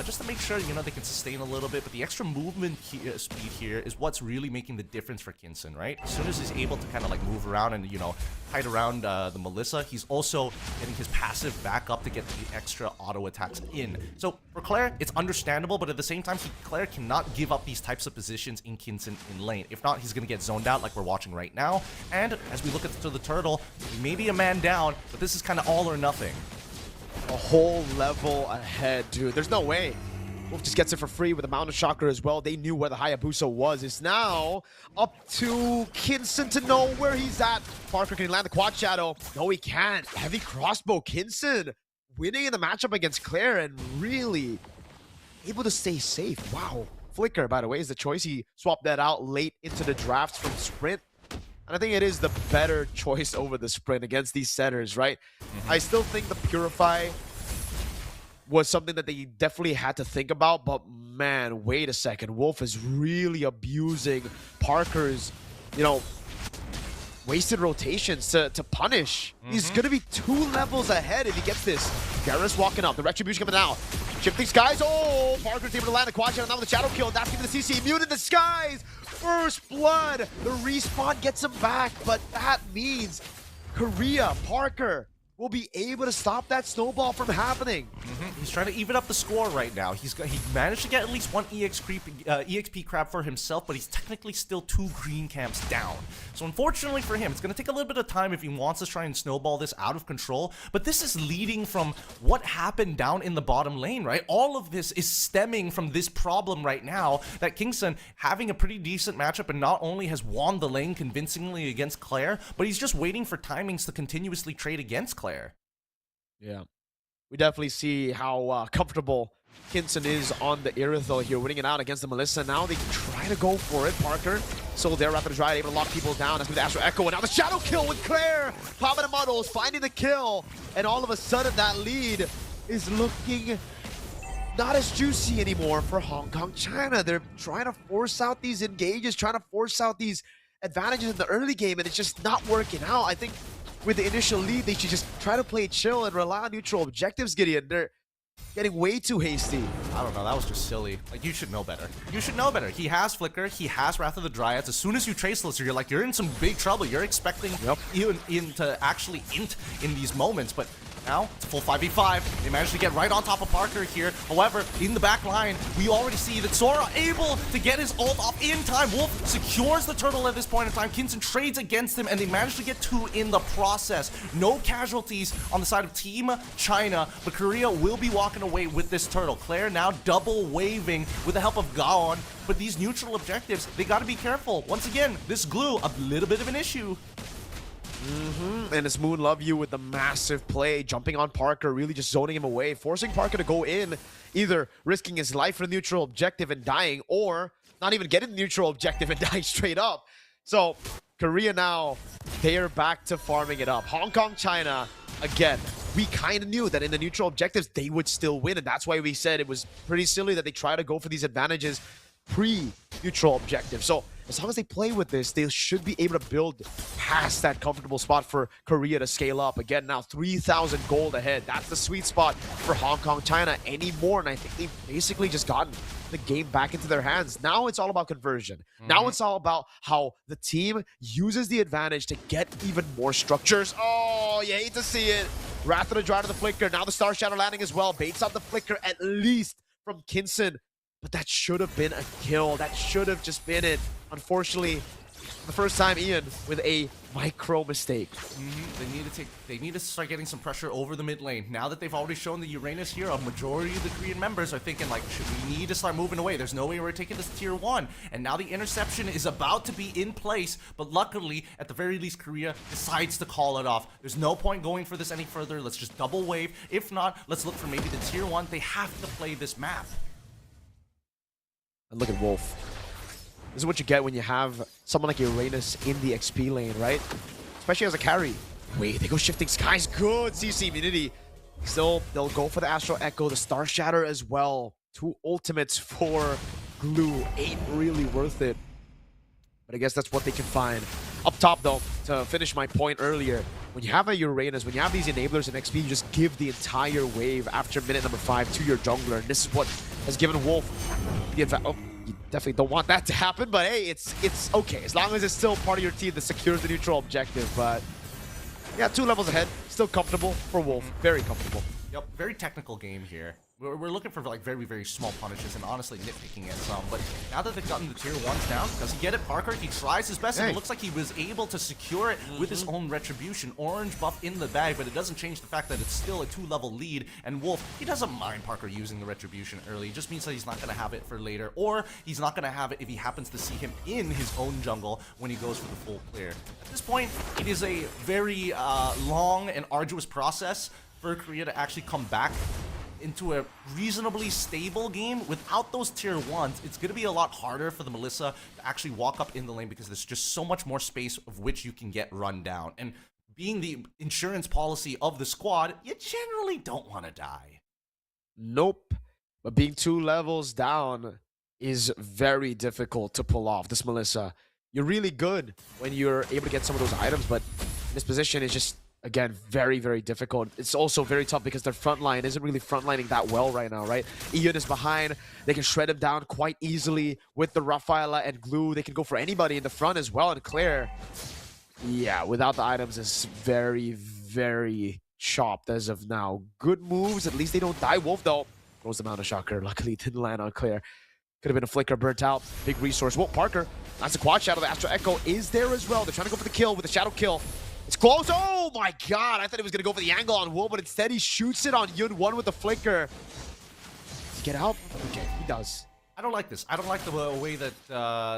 just to make sure, you know, they can sustain a little bit. But the extra movement speed here is what's really making the difference for Kinson, right? As soon as he's able to kind of like move around and, you know, hide around the Melissa, he's also getting his passive back up to get the extra auto attacks in. So for Claire, it's understandable, but at the same time, Claire cannot give up these types of positions in Kinson in lane. If not, he's going to get zoned out like we're watching right now. And as we look at the turtle, he may be a man down, but this is kind of all or nothing. A whole level ahead, dude. There's no way. Wolf just gets it for free with a Mountain Shocker as well. They knew where the Hayabusa was. It's now up to Kinson to know where he's at. Parker, can he land the Quad Shadow? No, he can't. Heavy Crossbow. Kinson winning in the matchup against Claire and really able to stay safe. Wow. Flicker, by the way, is the choice. He swapped that out late into the drafts from Sprint. And I think it is the better choice over the Sprint against these setters, right? I still think the Purify was something that they definitely had to think about, but man, wait a second. Wolf is really abusing Parker's, you know, wasted rotations to punish. He's going to be 2 levels ahead if he gets this. Garrus walking up. The Retribution coming out. Shifting skies. Oh, Parker's able to land a quad shot. Now with the shadow kill. That's giving the CC immune in the skies. First blood. The respawn gets him back, but that means Korea, Parker, will be able to stop that snowball from happening. He's trying to even up the score right now. He managed to get at least 1 EXP crab for himself, but he's technically still 2 green camps down. So unfortunately for him, it's going to take a little bit of time if he wants to try and snowball this out of control. But this is leading from what happened down in the bottom lane, right? All of this is stemming from this problem right now, that Kingston having a pretty decent matchup and not only has won the lane convincingly against Claire, but he's just waiting for timings to continuously trade against Claire. Yeah. We definitely see how comfortable Kinson is on the Irithel here, winning it out against the Melissa. Now they try to go for it. Parker, so they're Rapid Dry, able to lock people down. That's with the Astro Echo, and now the Shadow Kill with Claire. Popping the Muddles, finding the kill, and all of a sudden that lead is looking not as juicy anymore for Hong Kong China. They're trying to force out these engages, trying to force out these advantages in the early game, and it's just not working out. I think with the initial lead, they should just try to play chill and rely on neutral objectives, Gideon. They're getting way too hasty. I don't know, that was just silly. Like, you should know better. You should know better. He has Flicker, he has Wrath of the Dryads. As soon as you Traceless, you're like, you're in some big trouble. You're expecting even to actually int in these moments, but now it's a full 5v5. They managed to get right on top of Parker here. However, in the back line, we already see that Sora able to get his ult off in time. Wolf secures the turtle at this point in time. Kinson trades against him, and they managed to get 2 in the process. No casualties on the side of Team China, but Korea will be walking away with this turtle. Claire now double waving with the help of Gaon, but these neutral objectives, they got to be careful. Once again, this glue, a little bit of an issue. And it's Moon Love You with the massive play, jumping on Parker, really just zoning him away, forcing Parker to go in, either risking his life for the neutral objective and dying, or not even getting the neutral objective and dying straight up. So Korea now, they are back to farming it up. Hong Kong, China, again, we kind of knew that in the neutral objectives, they would still win. And that's why we said it was pretty silly that they try to go for these advantages pre-neutral objective. So as long as they play with this, they should be able to build past that comfortable spot for Korea to scale up. Again, now 3,000 gold ahead. That's the sweet spot for Hong Kong, China anymore. And I think they've basically just gotten the game back into their hands. Now it's all about conversion. Now it's all about how the team uses the advantage to get even more structures. Oh, you hate to see it. Wrath of the Dry to the Flicker. Now the Star Shadow landing as well. Baits out the Flicker at least from Kinson. But that should have been a kill. That should have just been it. Unfortunately, the first time Ian with a micro mistake. They need to start getting some pressure over the mid lane. Now that they've already shown the Uranus here, a majority of the Korean members are thinking like, should we need to start moving away? There's no way we're taking this tier 1. And now the interception is about to be in place, but luckily, at the very least, Korea decides to call it off. There's no point going for this any further. Let's just double wave. If not, let's look for maybe the tier 1. They have to play this map. And look at Wolf. This is what you get when you have someone like Uranus in the XP lane, right? Especially as a carry. Wait, they go Shifting Skies. Good CC immunity. Still, they'll go for the Astral Echo, the Star Shatter as well. 2 ultimates for Glue. Ain't really worth it. But I guess that's what they can find. Up top, though, to finish my point earlier, when you have a Uranus, when you have these enablers in XP, you just give the entire wave after minute number 5 to your jungler. And this is what has given Wolf the advantage. Oh, you definitely don't want that to happen, but hey, it's okay. As long as it's still part of your team that secures the neutral objective. But yeah, 2 levels ahead. Still comfortable for Wolf. Very comfortable. Yep, very technical game here. We're looking for like very, very small punishes and honestly nitpicking at some. But now that they've gotten the tier 1s down, does he get it? Parker, he tries his best and it looks like he was able to secure it with his own retribution. Orange buff in the bag, but it doesn't change the fact that it's still a 2-level lead. And Wolf, he doesn't mind Parker using the retribution early. It just means that he's not going to have it for later, or he's not going to have it if he happens to see him in his own jungle when he goes for the full clear. At this point, it is a very long and arduous process for Korea to actually come back into a reasonably stable game. Without those tier 1s, it's going to be a lot harder for the Melissa to actually walk up in the lane because there's just so much more space of which you can get run down. And being the insurance policy of the squad, you generally don't want to die. Nope. But being 2 levels down is very difficult to pull off. This Melissa, you're really good when you're able to get some of those items, but this position is just, again, very, very difficult. It's also very tough because their front line isn't really frontlining that well right now, right? Ian is behind. They can shred him down quite easily with the Rafaela and Glue. They can go for anybody in the front as well. And Claire, yeah, without the items is very, very chopped as of now. Good moves. At least they don't die. Wolf, though, throws them out of shocker. Luckily, it didn't land on Claire. Could have been a flicker burnt out. Big resource. Well, Parker, that's a quad shadow. The Astral Echo is there as well. They're trying to go for the kill with the shadow kill. It's close. Oh my god. I thought he was going to go for the angle on Will, but instead he shoots it on Yun-1 with the flicker. Does he get out? Okay, he does. I don't like this. I don't like the way that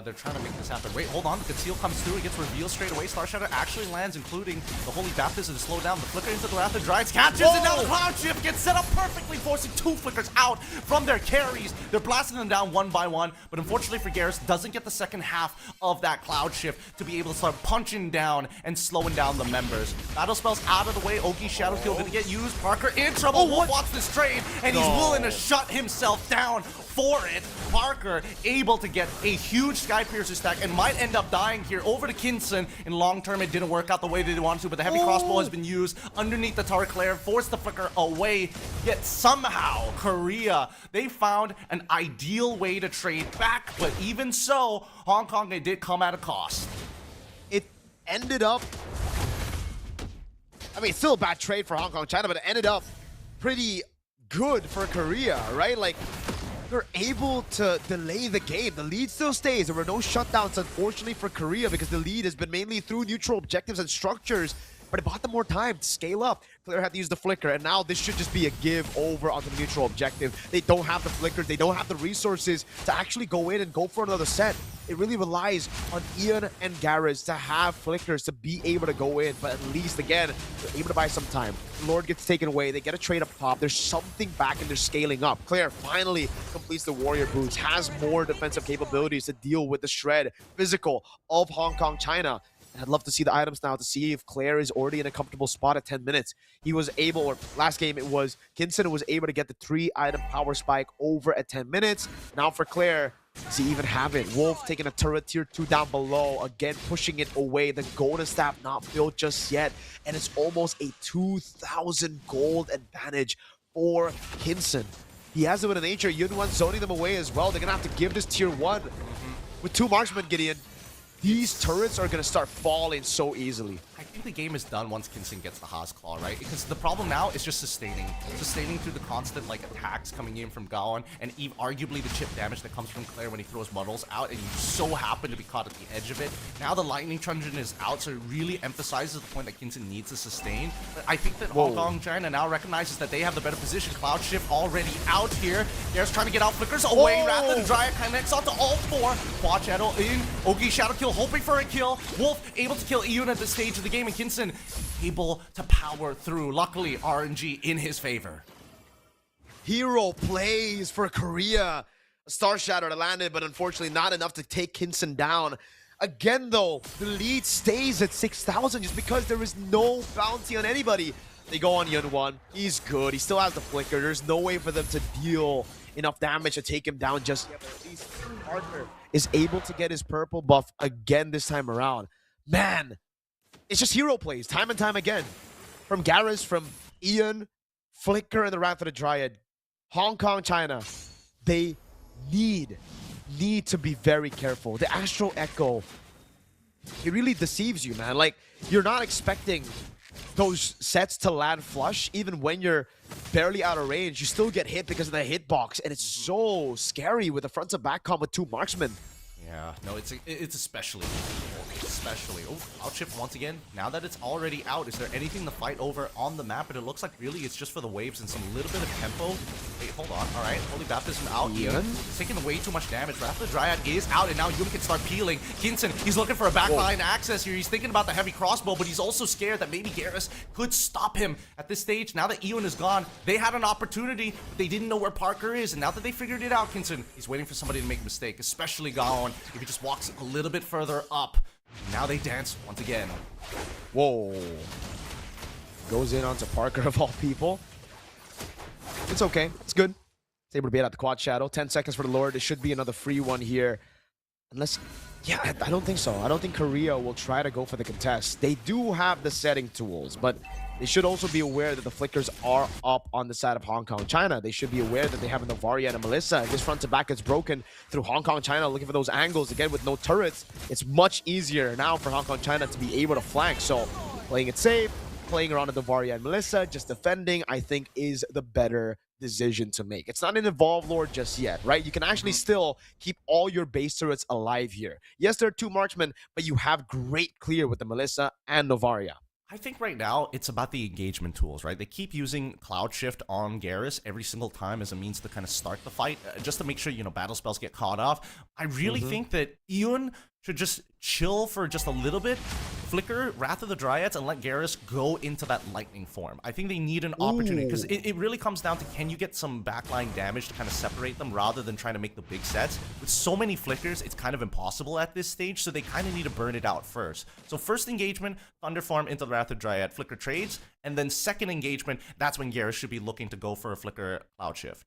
they're trying to make this happen. Wait, hold on. The conceal comes through. It gets revealed straight away. Star Shatter actually lands, including the Holy Baptism to slow down. The flicker into the Wrath of Dryades catches, and now the Cloud Shift gets set up perfectly, forcing 2 flickers out from their carries. They're blasting them down one by one, but unfortunately for Garrus, doesn't get the second half of that Cloud Shift to be able to start punching down and slowing down the members. Battle spells out of the way. Ogi's Shadow Kill going to get used. Parker in trouble. Wolf wants this trade, and he's willing to shut himself down for it. Parker able to get a huge Sky Piercer stack and might end up dying here over to Kinson. In long term, it didn't work out the way they wanted to, but the heavy crossbow has been used underneath the Tower Claire, forced the flicker away. Yet somehow, Korea, they found an ideal way to trade back, but even so, Hong Kong, it did come at a cost. It ended up, I mean, it's still a bad trade for Hong Kong, China, but it ended up pretty good for Korea, right? Like, they're able to delay the game. The lead still stays. There were no shutdowns, unfortunately, for Korea because the lead has been mainly through neutral objectives and structures, but it bought them more time to scale up. Claire had to use the flicker, and now this should just be a give over onto the neutral objective. They don't have the flickers. They don't have the resources to actually go in and go for another set. It really relies on Ian and Garrus to have flickers to be able to go in, but at least, again, they're able to buy some time. Lord gets taken away. They get a trade up top. There's something back and they're scaling up. Claire finally completes the Warrior Boots, has more defensive capabilities to deal with the shred physical of Hong Kong, China. I'd love to see the items now to see if Claire is already in a comfortable spot at 10 minutes. He was able, or last game it was, Kinson was able to get the 3-item power spike over at 10 minutes. Now for Claire, does he even have it? Wolf taking a turret tier 2 down below, again pushing it away. The golden staff not built just yet, and it's almost a 2,000 gold advantage for Kinson. He has it with an nature. Yunwan zoning them away as well. They're gonna have to give this tier 1 with 2 marksmen, Gideon. These turrets are gonna start falling so easily. I think the game is done once Kinson gets the Haas Claw, right? Because the problem now is just sustaining. Sustaining through the constant like attacks coming in from Gaon, and arguably the chip damage that comes from Claire when he throws muddles out, and you so happen to be caught at the edge of it. Now the Lightning Truncheon is out, so it really emphasizes the point that Kinson needs to sustain. But I think that Hong Kong China now recognizes that they have the better position. Cloud Shift already out here. There's trying to get out, flickers away. Rather than Dryad connects onto all 4. Quad Shadow in. Ogi Shadow Kill hoping for a kill. Wolf able to kill Iyun at this stage of the game, and Kinson able to power through. Luckily, RNG in his favor. Hero plays for Korea. A Star Shatter landed, but unfortunately not enough to take Kinson down. Again, though, the lead stays at 6,000 just because there is no bounty on anybody. They go on Yunwan. He's good. He still has the flicker. There's no way for them to deal enough damage to take him down just yet. But at least Parker is able to get his purple buff again this time around. Man, it's just hero plays time and time again. From Garrus, from Ian, Flicker, and the Wrath of the Dryad. Hong Kong, China, they need to be very careful. The Astral Echo, it really deceives you, man. Like, you're not expecting those sets to land flush. Even when you're barely out of range, you still get hit because of the hitbox, and it's so scary with the front to back comp with 2 marksmen. Yeah, no, it's especially difficult, especially. Oh, outshift once again. Now that it's already out, is there anything to fight over on the map? And it looks like really it's just for the waves and some little bit of tempo. Wait, hold on. All right, Holy Baptism out. Ian taking way too much damage. Wrath of the Dryad is out, and now Yun can start peeling. Kinson, he's looking for a backline access here. He's thinking about the heavy crossbow, but he's also scared that maybe Garrus could stop him at this stage. Now that Ian is gone, they had an opportunity, but they didn't know where Parker is. And now that they figured it out, Kinson, he's waiting for somebody to make a mistake, especially Gaon. If he just walks a little bit further up. Now they dance once again. Whoa. Goes in onto Parker of all people. It's okay. It's good. It's able to bait out the Quad Shadow. 10 seconds for the Lord. There should be another free one here. Unless... Yeah, I don't think so. I don't think Korea will try to go for the contest. They do have the setting tools, but they should also be aware that the flickers are up on the side of Hong Kong, China. They should be aware that they have a Novaria and a Melissa. If this front to back gets broken through Hong Kong, China, looking for those angles, again, with no turrets, it's much easier now for Hong Kong, China to be able to flank. So, playing it safe, playing around the Novaria and Melissa, just defending, I think, is the better decision to make. It's not an Evolve Lord just yet, right? You can actually still keep all your base turrets alive here. Yes, there are 2 marksmen, but you have great clear with the Melissa and Novaria. I think right now it's about the engagement tools, right? They keep using Cloud Shift on Garrus every single time as a means to kind of start the fight, just to make sure, you know, battle spells get caught off. I really think that Ewan should just chill for just a little bit, flicker Wrath of the Dryads, and let Garrus go into that lightning form. I think they need an opportunity, because it really comes down to, can you get some backline damage to kind of separate them rather than trying to make the big sets? With so many flickers, it's kind of impossible at this stage, so they kind of need to burn it out first. So first engagement, Thunder Form into the Wrath of Dryad, flicker trades, and then second engagement, that's when Garrus should be looking to go for a flicker Cloud Shift.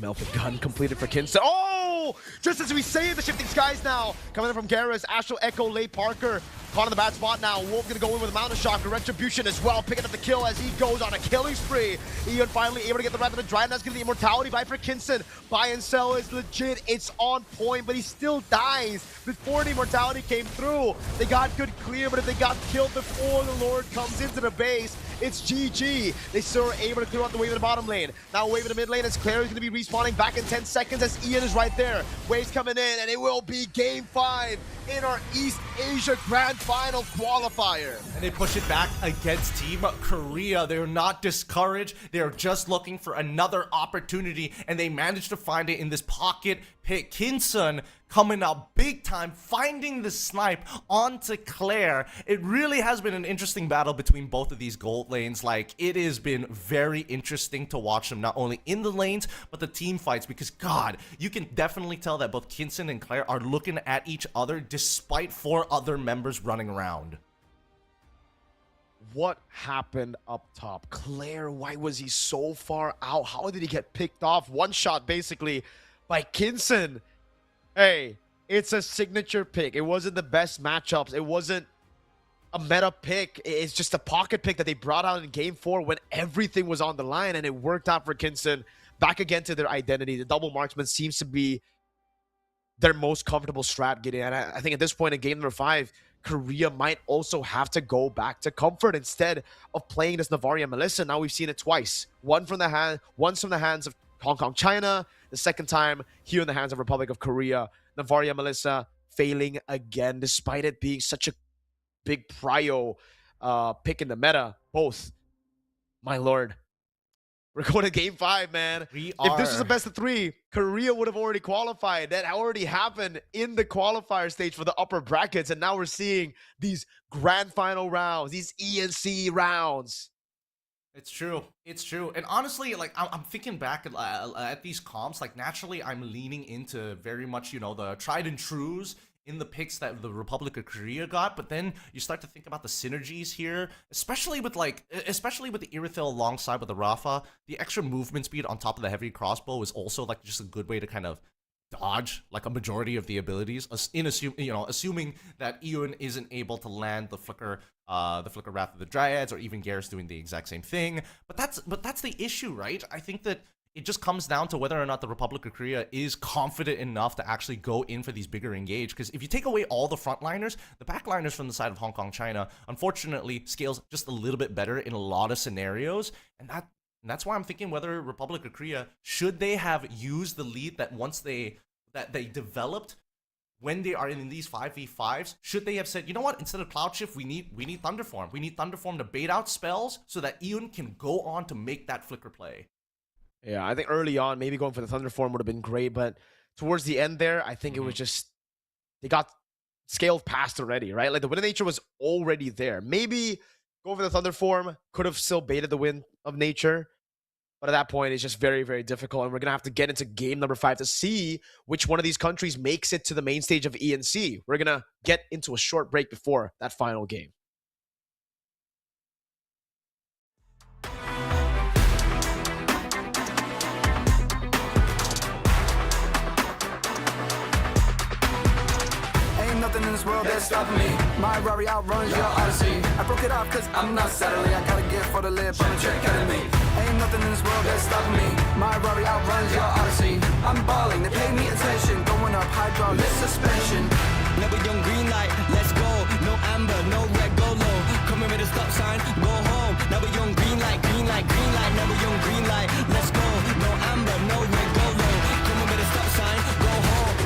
Melted gun completed for Kinson. Oh! Just as we say, the shifting skies now. Coming in from Garrus, Astral Echo, Lay Parker. Caught in the bad spot now. Wolf gonna go in with a Mountain Shock, a Retribution as well. Picking up the kill as he goes on a killing spree. Ian finally able to get the Wrath of the Dryad. That's gonna be Immortality by for Kinson. Buy and sell is legit. It's on point, but he still dies before the Immortality came through. They got good clear, but if they got killed before the Lord comes into the base, it's GG. They still are able to clear out the wave in the bottom lane. Now wave in the mid lane as Claire is going to be respawning back in 10 seconds as Ian is right there. Waves coming in, and it will be Game 5 in our East Asia Grand Final qualifier. And they push it back against Team Korea. They're not discouraged. They're just looking for another opportunity, and they managed to find it in this pocket pick. Kinsun coming out big time, finding the snipe onto Claire. It really has been an interesting battle between both of these gold lanes. Like, it has been very interesting to watch them, not only in the lanes, but the team fights, because, God, you can definitely tell that both Kinsun and Claire are looking at each other despite 4 other members running around. What happened up top? Claire, why was he so far out? How did he get picked off? One shot, basically, by Kinsun. Hey, it's a signature pick. It wasn't the best matchups. It wasn't a meta pick. It's just a pocket pick that they brought out in game 4 when everything was on the line, and it worked out for Kinsun. Back again to their identity. The double marksman seems to be their most comfortable strat getting. And I think at this point in game number 5, Korea might also have to go back to comfort instead of playing this Navaria Melissa. Now we've seen it twice. Once from the hands of Hong Kong, China. The second time here in the hands of Republic of Korea. Navaria Melissa failing again, despite it being such a big prio pick in the meta. Both, my lord. We're going to game 5, man. If this was a best of 3, Korea would have already qualified. That already happened in the qualifier stage for the upper brackets. And now we're seeing these grand final rounds, these ENC rounds. It's true. It's true. And honestly, like, I'm thinking back at these comps, like, naturally I'm leaning into very much, you know, the tried and trues in the picks that the Republic of Korea got, but then you start to think about the synergies here, especially with the Irithel alongside with the Rafa. The extra movement speed on top of the heavy crossbow is also like just a good way to kind of dodge like a majority of the abilities, assuming that Ewan isn't able to land the flicker Wrath of the Dryads, or even Garrus doing the exact same thing. But that's the issue, right? I think that it just comes down to whether or not the Republic of Korea is confident enough to actually go in for these bigger engage. Because if you take away all the frontliners, the backliners from the side of Hong Kong, China, unfortunately scales just a little bit better in a lot of scenarios. And that's why I'm thinking whether Republic of Korea, should they have used the lead that they developed when they are in these 5v5s, should they have said, you know what, instead of Cloud Shift, we need Thunderform. We need Thunderform to bait out spells so that Ewan can go on to make that flicker play. Yeah, I think early on, maybe going for the Thunderform would have been great, but towards the end there, I think it was just, they got scaled past already, right? Like, the Wind of Nature was already there. Maybe going for the Thunderform could have still baited the Wind of Nature, but at that point, it's just very, very difficult, and we're going to have to get into game number 5 to see which one of these countries makes it to the main stage of ENC. We're going to get into a short break before that final game. Nothing in this world that's stopping me. My Rari outruns your Odyssey. I broke it off cause I'm not settling. I got a gift for the lip, I'm a check at me. Ain't nothing in this world that's stopping me. My Rari outruns your Odyssey. I'm balling, they pay me attention. Going up hydraulic suspension. Never young green light, let's go. No amber, no red, go low. Coming with a stop sign, go home. Never young green light, green light, green light. Never young green light, let's go. No amber, no red, go low. Coming with a stop sign, go home.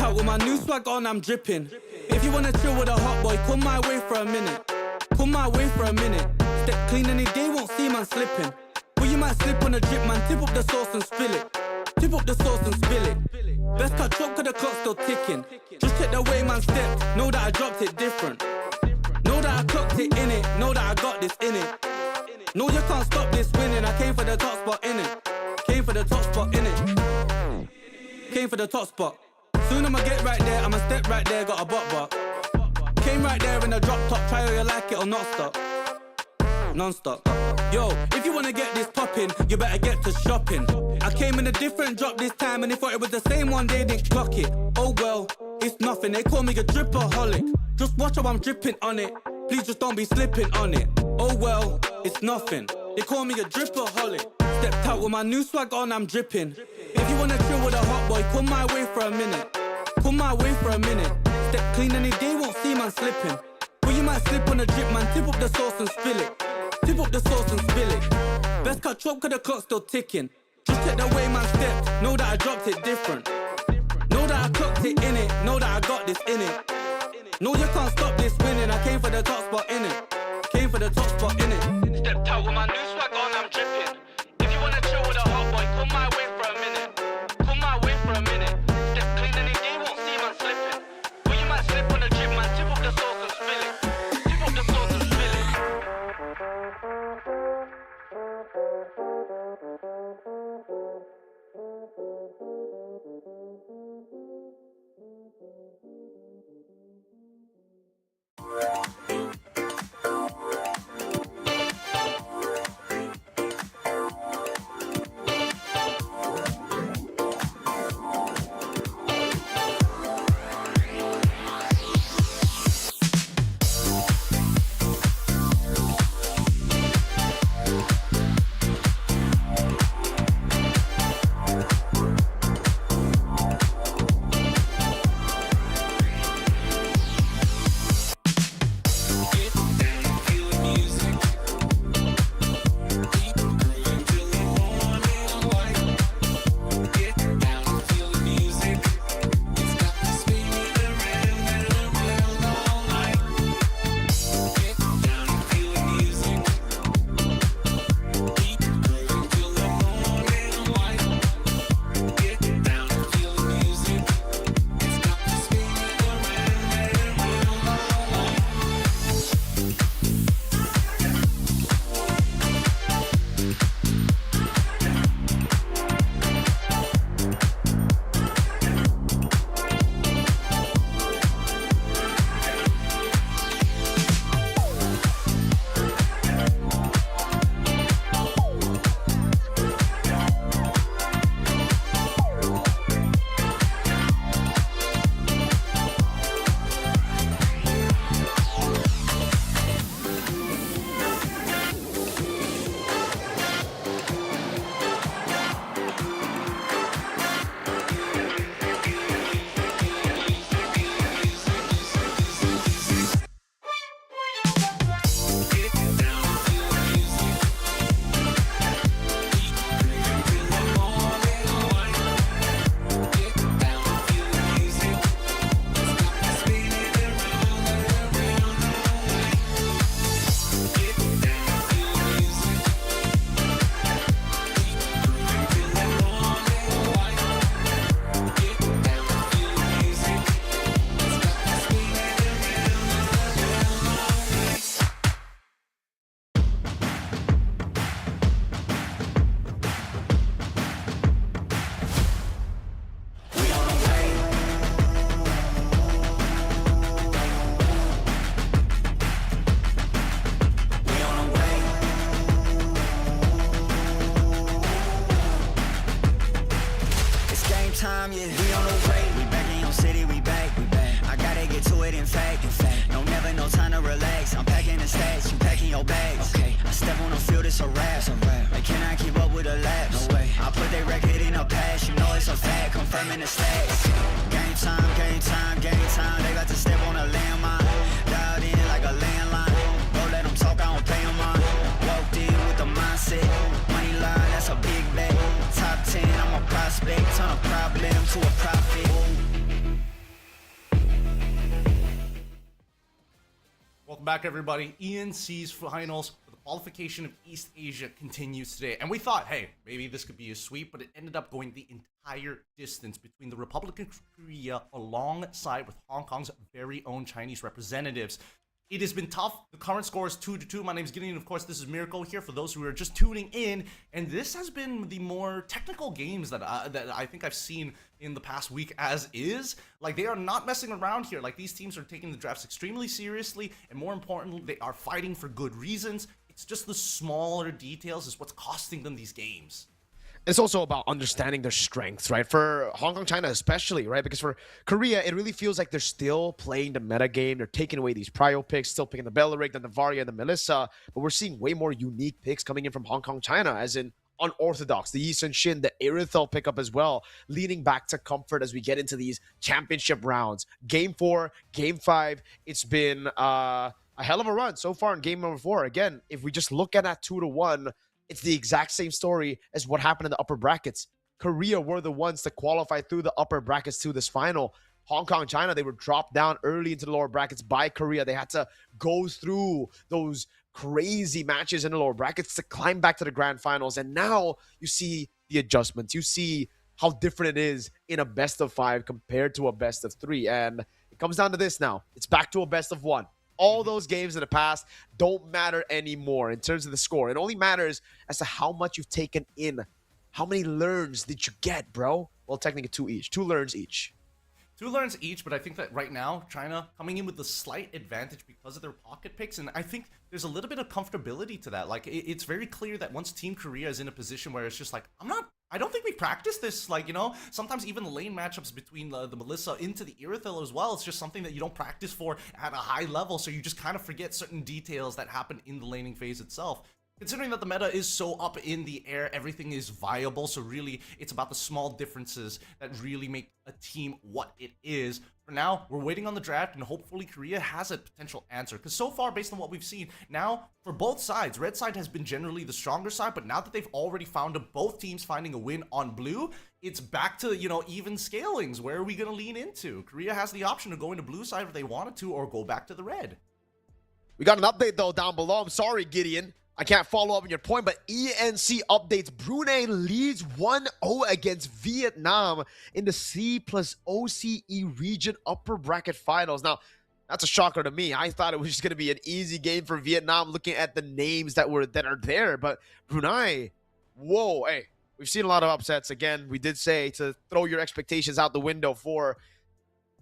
out with my new swag on, I'm dripping. If you wanna chill with a hot boy, come my way for a minute. Come my way for a minute. Step clean any day, won't see man slipping. But you might slip on a drip, man. Tip up the sauce and spill it. Tip up the sauce and spill it. Best cut drop, cause the clock's still ticking. Just check the way man stepped. Know that I dropped it different. Know that I clocked it in it. Know that I got this in it. No, you can't stop this winning. I came for the top spot in it. Came for the top spot in it. Came for the top spot. Soon I'ma get right there. I'ma step right there. Got a bot. Came right there in a drop top. Try whether you like it or not stop. Non-stop. Yo, if you wanna get this poppin', you better get to shopping. I came in a different drop this time, and they thought it was the same one, they didn't clock it. Oh well, it's nothing. They call me a dripaholic. Just watch how I'm dripping on it. Please just don't be slipping on it. Oh well, it's nothing. They call me a dripaholic. Stepped out with my new swag on, I'm dripping. If you wanna chill with a hot boy, come my way for a minute. Come my way for a minute. Step clean any day, won't see man slipping. But you might slip on a drip, man. Tip up the sauce and spill it. Tip up the sauce and spill it. Best cut chop, cause the clock's still ticking. Just check the way man stepped. Know that I dropped it different. Know that I clocked it in it. Know that I got this in it. No, you can't stop this winning. I came for the top spot in it. Came for the top spot in it. Stepped out with my new swag on, I'm dripping. If you wanna chill with a hot boy, come my way for a minute. Come my way for a minute. Step clean any day, won't see man slipping. But you might slip on the drip, man. Tip up the sauce and spill it. Tip up the sauce and spill it. time, yeah. We on the way, we back in your city, we back. I gotta get to it, in fact. No, never no time to relax. I'm packing the stacks, you packing your bags. Okay, I step on the field, it's a rap. They cannot keep up with the laps. No way. I put their record in a pass, you know it's a fact. Confirming the stats. Game time, game time, game time. They got to step on a landmine. Dialed in like a landline. Don't let them talk, I don't pay them on. Walked in with the mindset. Money line, that's a big bet. Top 10, I'm a prospect. Turn a problem to a profit. Welcome back, everybody. ENC's finals for the qualification of East Asia continues today. And we thought, hey, maybe this could be a sweep, but it ended up going the entire distance between the Republic of Korea alongside with Hong Kong's very own Chinese representatives. It has been tough. The current score is 2-2. My name is Gideon. Of course, this is Miracle here for those who are just tuning in. And this has been the more technical games that I think I've seen in the past week as is. Like, they are not messing around here. Like, these teams are taking the drafts extremely seriously. And more importantly, they are fighting for good reasons. It's just the smaller details is what's costing them these games. It's also about understanding their strengths, right? For Hong Kong, China especially, right? Because for Korea, it really feels like they're still playing the meta game. They're taking away these prio picks, still picking the Belleric, the Navaria, the Melissa. But we're seeing way more unique picks coming in from Hong Kong, China, as in unorthodox, the Yi Sun Shin, the Irithel pickup as well, leading back to comfort as we get into these championship rounds. Game 4, Game 5, it's been a hell of a run so far in game number 4. Again, if we just look at that 2-1, it's the exact same story as what happened in the upper brackets. Korea were the ones to qualify through the upper brackets to this final. Hong Kong, China, they were dropped down early into the lower brackets by Korea. They had to go through those crazy matches in the lower brackets to climb back to the grand finals. And now you see the adjustments. You see how different it is in a best of 5 compared to a best of 3. And it comes down to this now. It's back to a best of 1. All those games in the past don't matter anymore in terms of the score. It only matters as to how much you've taken in. How many learns did you get, bro? Well, technically 2 each. 2 learns each. 2 learns each, but I think that right now, China coming in with a slight advantage because of their pocket picks, and I think there's a little bit of comfortability to that. Like, it's very clear that once Team Korea is in a position where it's just like, I don't think we practiced this. Like, you know, sometimes even the lane matchups between the Melissa into the Irithel as well, it's just something that you don't practice for at a high level, so you just kind of forget certain details that happen in the laning phase itself. Considering that the meta is so up in the air, everything is viable, so really it's about the small differences that really make a team what it is. For now, we're waiting on the draft, and hopefully Korea has a potential answer. Because so far, based on what we've seen, now for both sides, red side has been generally the stronger side, but now that they've already found both teams finding a win on blue, it's back to, you know, even scalings. Where are we going to lean into? Korea has the option to go into blue side if they wanted to, or go back to the red. We got an update, though, down below. I'm sorry, Gideon. I can't follow up on your point, but ENC updates. Brunei leads 1-0 against Vietnam in the C plus OCE region upper bracket finals. Now, that's a shocker to me. I thought it was just going to be an easy game for Vietnam looking at the names that are there. But Brunei, whoa, hey, we've seen a lot of upsets. Again, we did say to throw your expectations out the window for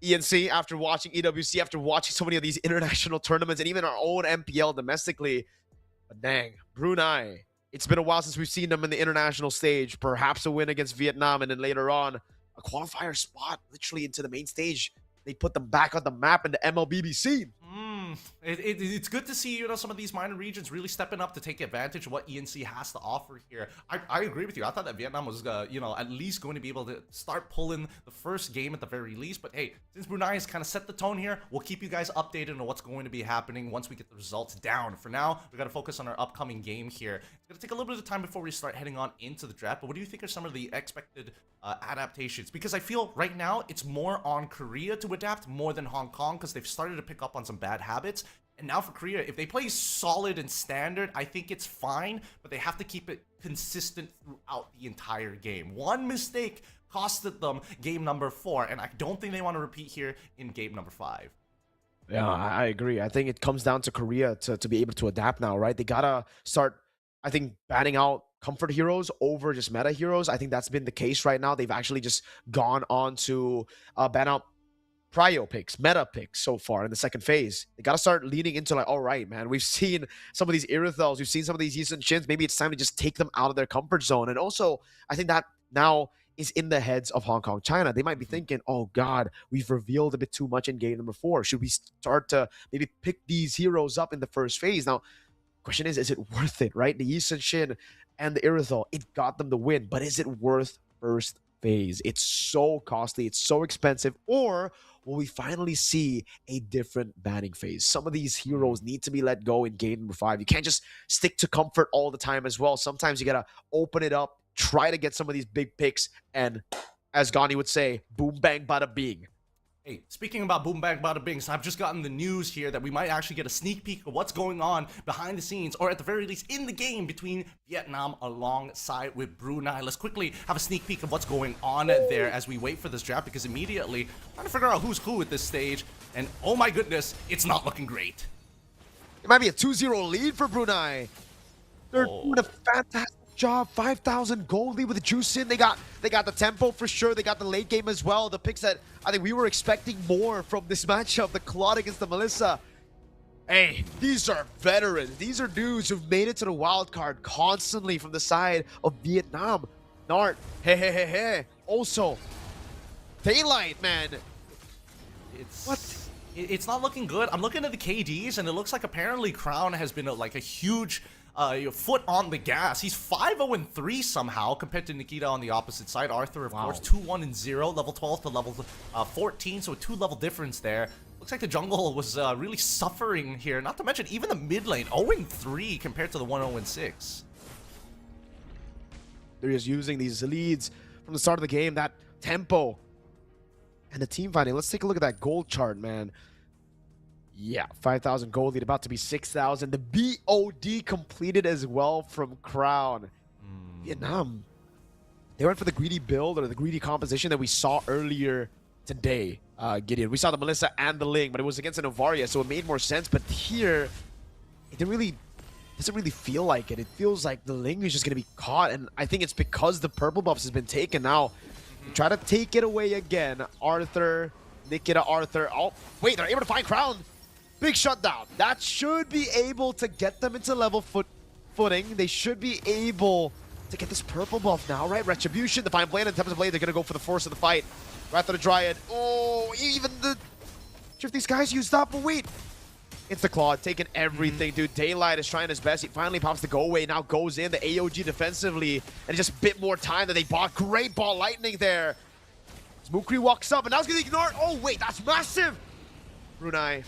ENC after watching EWC, after watching so many of these international tournaments and even our own MPL domestically. But dang, Brunei, it's been a while since we've seen them in the international stage. Perhaps a win against Vietnam, and then later on, a qualifier spot literally into the main stage. They put them back on the map in the MLBBC. It's good to see, you know, some of these minor regions really stepping up to take advantage of what ENC has to offer here. I agree with you. I thought that Vietnam was, you know, at least going to be able to start pulling the first game at the very least. But hey, since Brunei has kind of set the tone here, we'll keep you guys updated on what's going to be happening once we get the results down. For now, we got to focus on our upcoming game here. It's going to take a little bit of time before we start heading on into the draft. But what do you think are some of the expected adaptations? Because I feel right now it's more on Korea to adapt more than Hong Kong, because they've started to pick up on some bad habits. And now for Korea, if they play solid and standard, I think it's fine, but they have to keep it consistent throughout the entire game. One mistake costed them game number 4, and I don't think they want to repeat here in game number 5. Yeah, I agree. I think it comes down to Korea to be able to adapt now, right? They gotta start, I think, banning out comfort heroes over just meta heroes. I think that's been the case right now. They've actually just gone on to ban out prio picks, meta picks so far in the second phase. They got to start leaning into like, all right, man, we've seen some of these Irithels, we've seen some of these Yi Sun Shins. Maybe it's time to just take them out of their comfort zone. And also, I think that now is in the heads of Hong Kong, China. They might be thinking, oh God, we've revealed a bit too much in game number 4. Should we start to maybe pick these heroes up in the first phase? Now, question is it worth it, right? The Yi Sun Shin and the Irithel, it got them the win, but is it worth first phase? It's so costly, it's so expensive. Or will we finally see a different banning phase? Some of these heroes need to be let go in game number 5. You can't just stick to comfort all the time as well. Sometimes you gotta open it up, try to get some of these big picks, and as Gandhi would say, boom, bang, bada, bing. Hey, speaking about boom bang bada bing, so I've just gotten the news here that we might actually get a sneak peek of what's going on behind the scenes, or at the very least in the game between Vietnam alongside with Brunei. Let's quickly have a sneak peek of what's going on there as we wait for this draft, because immediately I'm trying to figure out who's who at this stage, and oh my goodness, it's not looking great. It might be a 2-0 lead for Brunei. They're doing a fantastic job. 5,000 gold lead with the juice in. They got the tempo for sure. They got the late game as well. The picks that I think we were expecting more from this matchup. The Claude against the Melissa. Hey, these are veterans. These are dudes who've made it to the wild card constantly from the side of Vietnam. Nart, hey. Also, Daylight, man. It's not looking good. I'm looking at the KDs, and it looks like apparently Crown has been like a huge foot on the gas. He's 5-0-3 somehow compared to Nikita on the opposite side. Arthur, of course, 2-1-0, level 12 to level 14, so a 2-level difference there. Looks like the jungle was really suffering here. Not to mention even the mid lane, 0-3 compared to the 1-0-6. They're just using these leads from the start of the game, that tempo. And the team fighting. Let's take a look at that gold chart, man. Yeah, 5,000 gold lead, about to be 6,000. The BOD completed as well from Crown. Vietnam, they went for the greedy build or the greedy composition that we saw earlier today, Gideon. We saw the Melissa and the Ling, but it was against an Novaria, so it made more sense. But here, it doesn't really feel like it. It feels like the Ling is just going to be caught, and I think it's because the purple buffs has been taken now. Try to take it away again. Arthur, Nikita, Arthur. Oh, wait, they're able to find Crown. Big shutdown. That should be able to get them into level footing. They should be able to get this purple buff now, right? Retribution, the Fine Blade, and Tempest Blade, they're going to go for the force of the fight. Wrath of the Dryad. Oh, even the... Sure if these guys used up, but wait. It's the Claude, taking everything, dude. Daylight is trying his best. He finally pops the go away, now goes in, the AOG defensively, and just a bit more time that they bought. Great ball lightning there. Smokri walks up, and now he's going to ignore it. Oh, wait, that's massive. Brunei,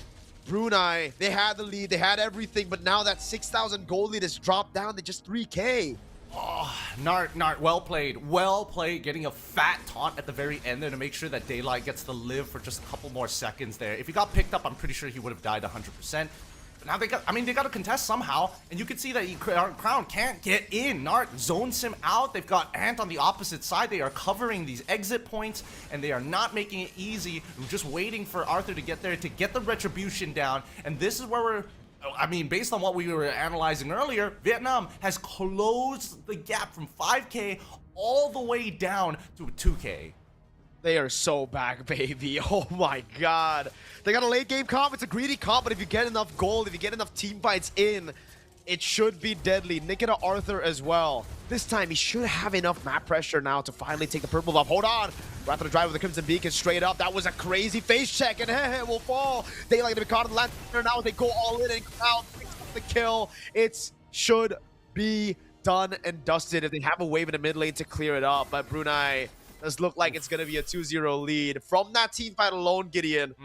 they had the lead, they had everything, but now that 6,000 gold lead has dropped down to just 3K. Oh, Nart, well played, getting a fat taunt at the very end there to make sure that Daylight gets to live for just a couple more seconds there. If he got picked up, I'm pretty sure he would have died 100%. But now they got to contest somehow, and you can see that Crown can't get in. Nart zones him out. They've got Ant on the opposite side. They are covering these exit points, and they are not making it easy. We're just waiting for Arthur to get there to get the retribution down, and this is where based on what we were analyzing earlier, Vietnam has closed the gap from 5K all the way down to 2K. They are so back, baby. Oh my god. They got a late game comp. It's a greedy comp, but if you get enough gold, if you get enough team fights in, it should be deadly. Nikita Arthur as well. This time, he should have enough map pressure now to finally take the purple buff. Hold on. Wrath of the Drive with the Crimson Beacon straight up. That was a crazy face check, and Hehe will fall. Daylight to be caught in the lantern now. They go all in, and Crown picks up the kill. It should be done and dusted if they have a wave in the mid lane to clear it up. But Brunei does look like it's going to be a 2-0 lead. From that team fight alone, Gideon,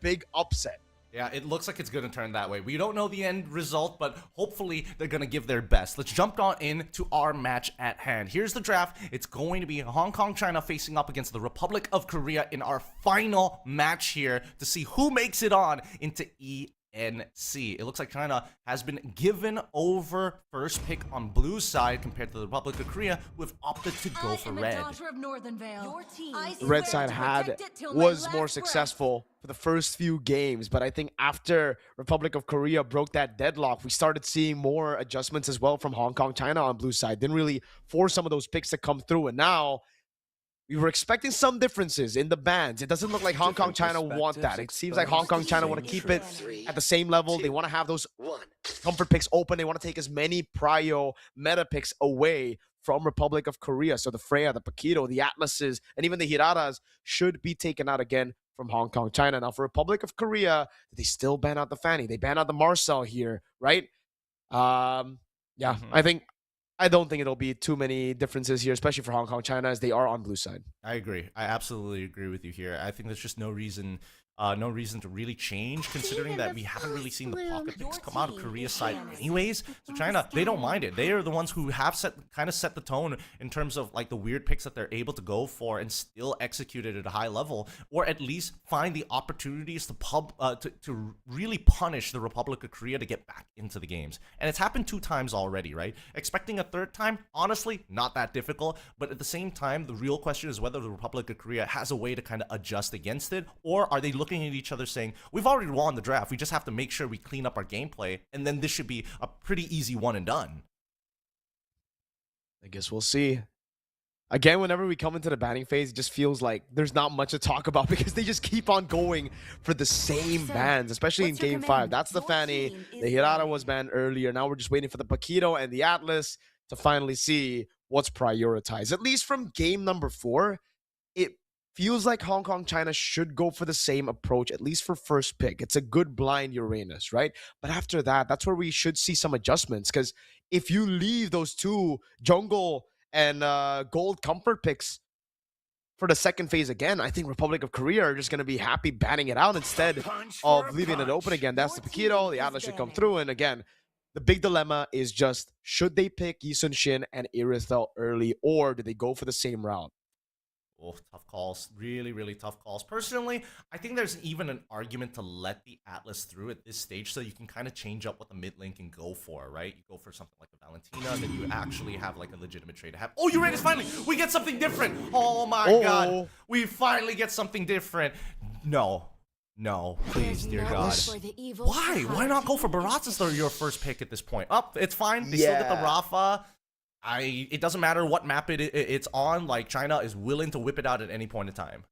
big upset. Yeah, it looks like it's going to turn that way. We don't know the end result, but hopefully they're going to give their best. Let's jump on into our match at hand. Here's the draft. It's going to be Hong Kong, China facing up against the Republic of Korea in our final match here to see who makes it on into ENC. It looks like China has been given over first pick on blue side compared to the Republic of Korea, who have opted to go for red. The red side was more successful for the first few games, but I think after Republic of Korea broke that deadlock, we started seeing more adjustments as well from Hong Kong, China on blue side. Didn't really force some of those picks to come through, and now we were expecting some differences in the bans. It doesn't look like Hong Kong, China want that. It seems like Hong Kong, China want to keep it at the same level. They want to have those comfort picks open. They want to take as many prio meta picks away from Republic of Korea. So the Freya, the Paquito, the Atlases, and even the Hiraras should be taken out again from Hong Kong, China. Now for Republic of Korea, they still ban out the Fanny. They ban out the Marcel here, right? I don't think it'll be too many differences here, especially for Hong Kong, China, as they are on blue side. I agree. I absolutely agree with you here. I think there's just no reason no reason to really change, considering that we haven't really seen the pocket picks come out of Korea's side anyways. So China, they don't mind it. They are the ones who have kind of set the tone in terms of like the weird picks that they're able to go for and still execute it at a high level, or at least find the opportunities to really punish the Republic of Korea to get back into the games. And it's happened 2 times already, right? Expecting a 3rd time, honestly, not that difficult. But at the same time, the real question is whether the Republic of Korea has a way to kind of adjust against it, or are they looking at each other saying, we've already won the draft, we just have to make sure we clean up our gameplay, and then this should be a pretty easy one and done. I guess we'll see. Again, whenever we come into the banning phase, it just feels like there's not much to talk about because they just keep on going for the same bans, especially in Game 5. That's the Fanny. The Hirata was banned earlier. Now we're just waiting for the Paquito and the Atlas to finally see what's prioritized. At least from game number 4, it feels like Hong Kong, China should go for the same approach, at least for first pick. It's a good blind Uranus, right? But after that, that's where we should see some adjustments, because if you leave those 2 jungle and gold comfort picks for the second phase again, I think Republic of Korea are just going to be happy banning it out instead of leaving it open again. That's the Paquito. The Atlas should come through. And again, the big dilemma is just, should they pick Yi Sun Shin and Irithel early, or do they go for the same route? Oh, tough calls. Really, really tough calls. Personally, I think there's even an argument to let the Atlas through at this stage so you can kind of change up what the mid lane can go for, right? You go for something like a Valentina, then you actually have like a legitimate trade to have. Oh, Uranus, finally! We get something different! Oh my god! We finally get something different! No. No, please, dear God. Why? Why not go for Barats as your first pick at this point? It's fine. They still get the Rafa. It doesn't matter what map it's on. Like, China is willing to whip it out at any point in time.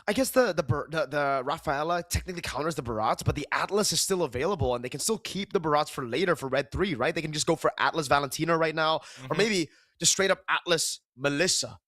I guess the Rafaela technically counters the Barats, but the Atlas is still available, and they can still keep the Barats for later for Red 3, right? They can just go for Atlas Valentina right now, or maybe just straight up Atlas Melissa,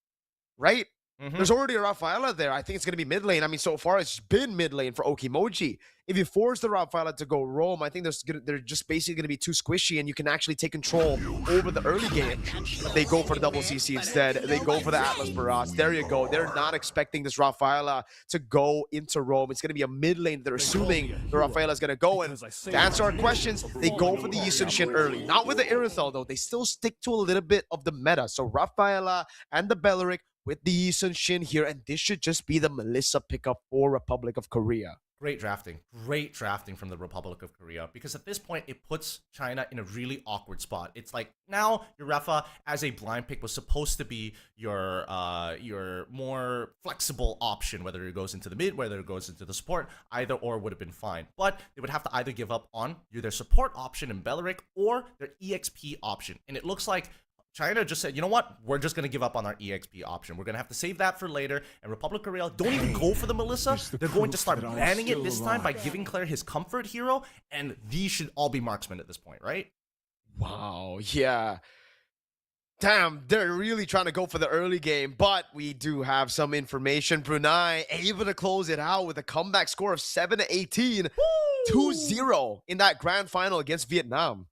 right? There's already a Rafaela there. I think it's going to be mid lane. I mean, so far it's been mid lane for Okimoji. If you force the Rafaela to go roam, I think they're just basically going to be too squishy, and you can actually take control over the early game. But they go for the double CC instead. They go for the Atlas Barrage. There you go. They're not expecting this Rafaela to go into roam. It's going to be a mid lane. They're assuming the Rafaela is going to go. And to answer our questions, they go for the Yi Sun Shin early. Not with the Irithel, though. They still stick to a little bit of the meta. So Rafaela and the Beleric with the Yi Sun Shin here, and this should just be the Melissa pickup for Republic of Korea. Great drafting from the Republic of Korea, because at this point it puts China in a really awkward spot. It's like, now your Refa as a blind pick was supposed to be your more flexible option, whether it goes into the mid, whether it goes into the support, either or would have been fine. But they would have to either give up on their support option in Beleric or their EXP option, and it looks like China just said, you know what? We're just going to give up on our EXP option. We're going to have to save that for later. And Republic of Korea don't even go for the Melissa. They're going to start banning it this time by giving Claire his comfort hero. And these should all be marksmen at this point, right? Wow, yeah. Damn, they're really trying to go for the early game. But we do have some information. Brunei able to close it out with a comeback score of 7-18. 2-0 in that grand final against Vietnam.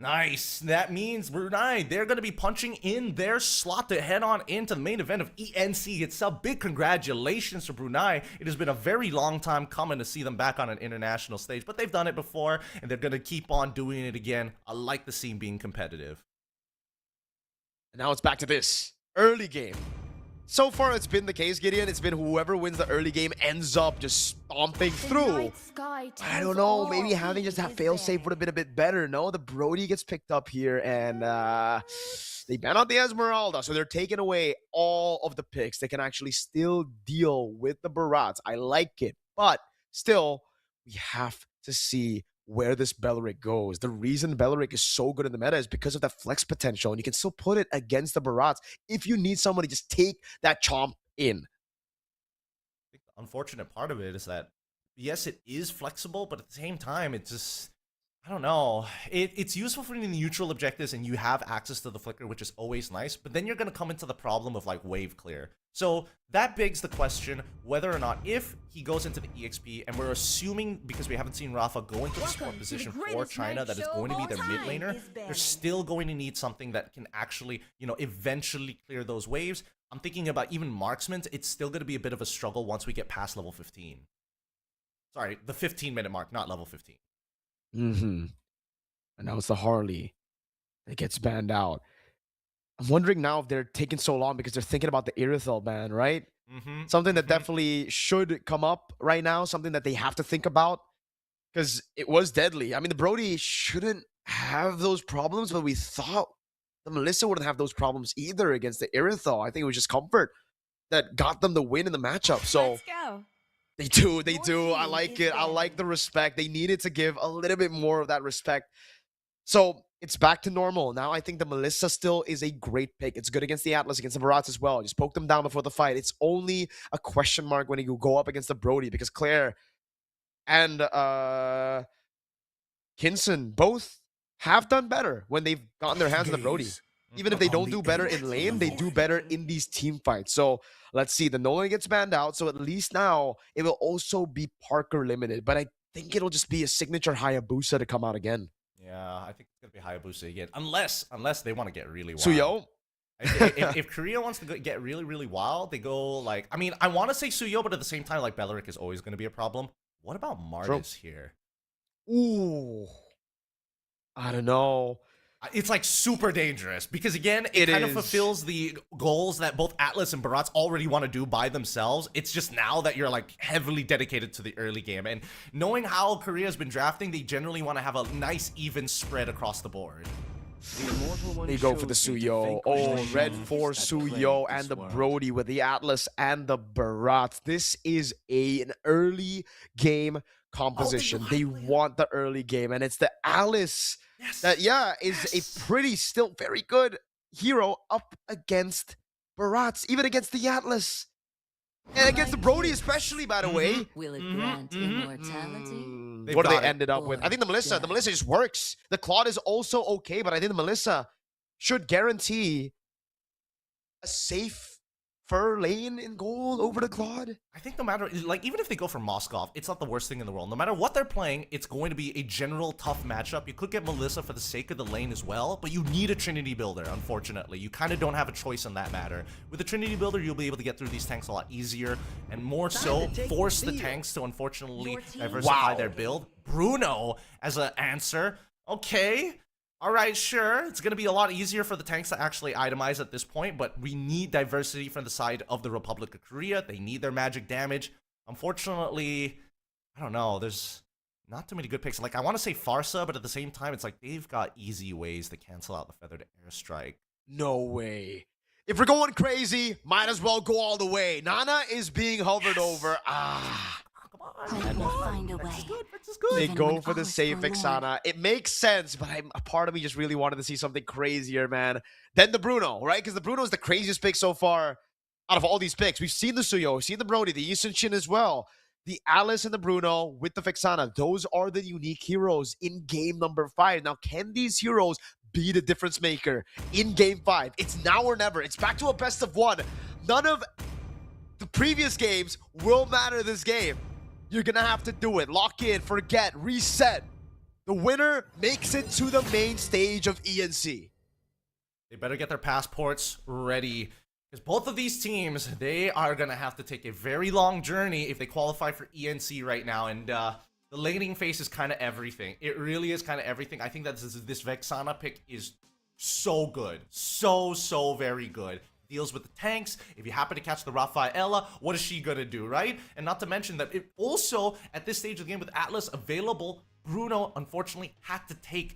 Nice. That means Brunei, they're going to be punching in their slot to head on into the main event of ENC itself. Big congratulations to Brunei. It has been a very long time coming to see them back on an international stage, but they've done it before, and they're going to keep on doing it again. I like the scene being competitive. And now it's back to this early game. So far, it's been the case, Gideon. It's been whoever wins the early game ends up just stomping through. I don't know. Maybe having just that failsafe would have been a bit better. No, the Brody gets picked up here, and they ban out the Esmeralda. So they're taking away all of the picks. They can actually still deal with the Barats. I like it. But still, we have to see where this Beleric goes. The reason Beleric is so good in the meta is because of that flex potential, and you can still put it against the Barats if you need somebody to just take that chomp in. I think the unfortunate part of it is that, yes, it is flexible, but at the same time, it's just, I don't know. It's useful for the neutral objectives, and you have access to the flicker, which is always nice, but then you're going to come into the problem of like wave clear. So that begs the question whether or not, if he goes into the EXP, and we're assuming, because we haven't seen Rafa go into the support position for China, that is going to be their mid laner, they're still going to need something that can actually, you know, eventually clear those waves. I'm thinking about even marksmen. It's still going to be a bit of a struggle once we get past level 15. Sorry, the 15-minute mark, not level 15. Mm-hmm. And now it's the Harley that gets banned out. I'm wondering now if they're taking so long because they're thinking about the Irithyll ban, right? Mm-hmm. Something that definitely should come up right now, something that they have to think about because it was deadly. I mean, the Brody shouldn't have those problems, but we thought the Melissa wouldn't have those problems either against the Irithyll. I think it was just comfort that got them the win in the matchup. So Let's go. they do. I like it. I like the respect. They needed to give a little bit more of that respect. So it's back to normal. Now I think the Melissa still is a great pick. It's good against the Atlas, against the Barats as well. Just poke them down before the fight. It's only a question mark when you go up against the Brody because Claire and Kinson both have done better when they've gotten their hands on the Brody. Even if they don't do better in lane, they do better in these team fights. So let's see. The Nolan gets banned out. So at least now it will also be Parker limited. But I think it'll just be a signature Hayabusa to come out again. Yeah, I think it's going to be Hayabusa again. Unless they want to get really wild. Suyo? if Korea wants to get really, really wild, they go like... I mean, I want to say Suyo, but at the same time, like, Beleric is always going to be a problem. What about Martis here? Ooh. I don't know. It's like super dangerous because again, it kind of fulfills the goals that both Atlas and Barats already want to do by themselves. It's just now that you're like heavily dedicated to the early game, and knowing how Korea's been drafting, they generally want to have a nice even spread across the board. They go for the Suyo. Oh, red for Suyo and the Brody with the Atlas and the Barats. This is an early game composition. They want the early game, and it's the Alice that, is a pretty, still very good hero up against Barats, even against the Atlas. And against the Brody especially, by the way. Will it grant immortality? What do they ended up with? I think the Melissa just works. The Claude is also okay, but I think the Melissa should guarantee a safe lane in gold over the Claude. I think no matter, like, even if they go for Moskov, it's not the worst thing in the world. No matter what they're playing, it's going to be a general tough matchup. You could get Melissa for the sake of the lane as well, but you need a Trinity Builder, unfortunately. You kind of don't have a choice in that matter. With a Trinity Builder, you'll be able to get through these tanks a lot easier, and more so, force the tanks to, unfortunately, diversify their build. Bruno as an answer. Okay. All right, sure. It's going to be a lot easier for the tanks to actually itemize at this point, but we need diversity from the side of the Republic of Korea. They need their magic damage. Unfortunately, I don't know. There's not too many good picks. Like, I want to say Farsa, but at the same time, it's like they've got easy ways to cancel out the Feathered Airstrike. No way. If we're going crazy, might as well go all the way. Nana is being hovered over. Find a way. They go for the safe Vexana. It makes sense, but a part of me just really wanted to see something crazier, man. Then the Bruno, right? Because the Bruno is the craziest pick so far out of all these picks. We've seen the Suyo, we've seen the Brody, the Yisun Shin as well. The Alice and the Bruno with the Vexana. Those are the unique heroes in game number 5. Now, can these heroes be the difference maker in game 5? It's now or never. It's back to a best of 1. None of the previous games will matter this game. You're going to have to do it. Lock in, forget, reset. The winner makes it to the main stage of ENC. They better get their passports ready. Because both of these teams, they are going to have to take a very long journey if they qualify for ENC right now. And the laning phase is kind of everything. It really is kind of everything. I think that this Vexana pick is so good. So very good. Deals with the tanks. If you happen to catch the Rafaela, what is she gonna do, right? And not to mention that it also, at this stage of the game with Atlas available, Bruno unfortunately had to take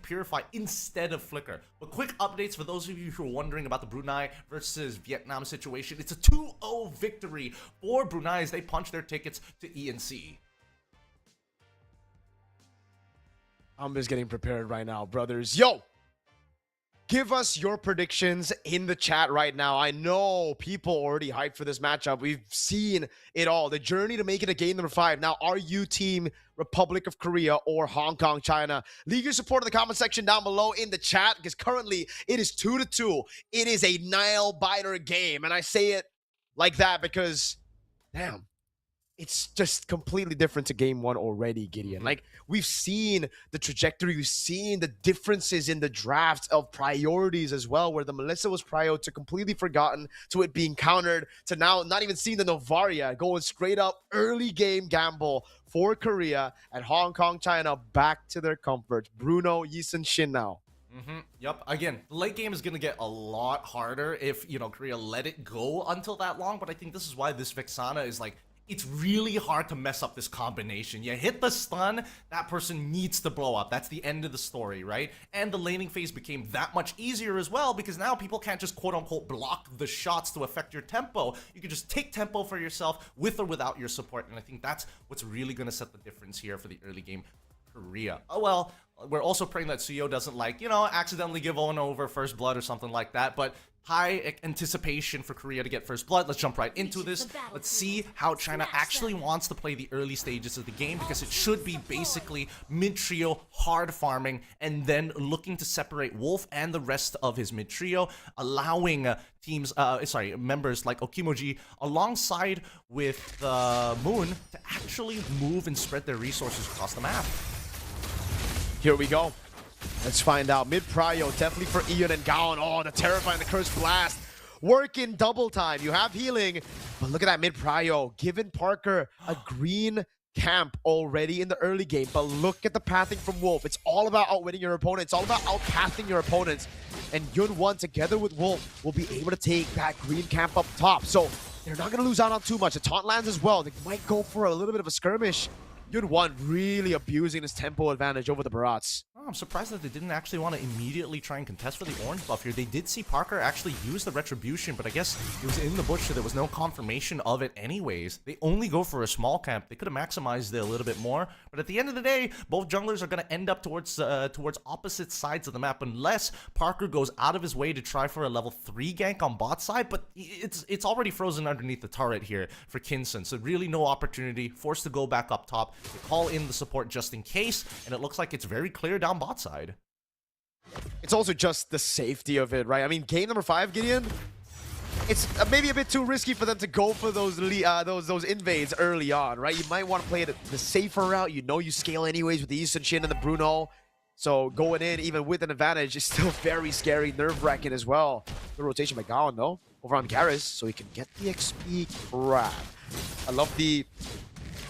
Purify instead of Flicker. But quick updates for those of you who are wondering about the Brunei versus Vietnam situation. It's a 2-0 victory for Brunei as they punch their tickets to ENC. I'm just getting prepared right now, brothers. Yo! Give us your predictions in the chat right now. I know people already hyped for this matchup. We've seen it all. The journey to make it a game number 5. Now, are you team Republic of Korea or Hong Kong, China? Leave your support in the comment section down below in the chat because currently it is 2-2. It is a nail-biter game. And I say it like that because, damn, it's just completely different to game one already, Gideon. Like, we've seen the trajectory, we've seen the differences in the drafts of priorities as well, where the Melissa was prio to completely forgotten, to it being countered, to now not even seeing the Novaria going straight up early game gamble for Korea, and Hong Kong, China back to their comfort. Bruno, Yisun, Shin now. Yep. Again, the late game is going to get a lot harder if, Korea let it go until that long. But I think this is why this Vexana is like, it's really hard to mess up this combination. You hit the stun, that person needs to blow up. That's the end of the story, right? And the laning phase became that much easier as well, because now people can't just quote-unquote block the shots to affect your tempo. You can just take tempo for yourself with or without your support, and I think that's what's really going to set the difference here for the early game Korea. Oh well, we're also praying that Suyo doesn't accidentally give one over first blood or something like that, but high anticipation for Korea to get first blood. Let's jump right into this. Let's see how China actually wants to play the early stages of the game, because it should be basically mid-trio hard farming and then looking to separate Wolf and the rest of his mid-trio, allowing members like Okimoji alongside with Moon to actually move and spread their resources across the map. Here we go. Let's find out. Mid-prio, definitely for Ian and Gaon. Oh, the terrifying, the Curse Blast. Working double time. You have healing, but look at that mid-prio. Giving Parker a green camp already in the early game, but look at the pathing from Wolf. It's all about outwitting your opponent. It's all about outpathing your opponents. And Yun-Won together with Wolf will be able to take that green camp up top. So they're not going to lose out on too much. The taunt lands as well. They might go for a little bit of a skirmish. Yun-Won really abusing his tempo advantage over the Barats. Oh, I'm surprised that they didn't actually want to immediately try and contest for the orange buff here. They did see Parker actually use the retribution, but I guess it was in the bush, so there was no confirmation of it anyways. They only go for a small camp. They could have maximized it a little bit more, but at the end of the day, both junglers are going to end up towards opposite sides of the map, unless Parker goes out of his way to try for a level 3 gank on bot side, but it's already frozen underneath the turret here for Kinson, so really no opportunity. Forced to go back up top. They call in the support just in case, and it looks like it's very clear down bot side. It's also just the safety of it, right? I mean, game number 5, Gideon, it's maybe a bit too risky for them to go for those invades early on, right? You might want to play it the safer route. You know you scale anyways with the Eastern Shin and the Bruno. So going in, even with an advantage, is still very scary, nerve-wracking as well. The rotation by Gaon, though, over on Garrus, so he can get the XP grab. I love the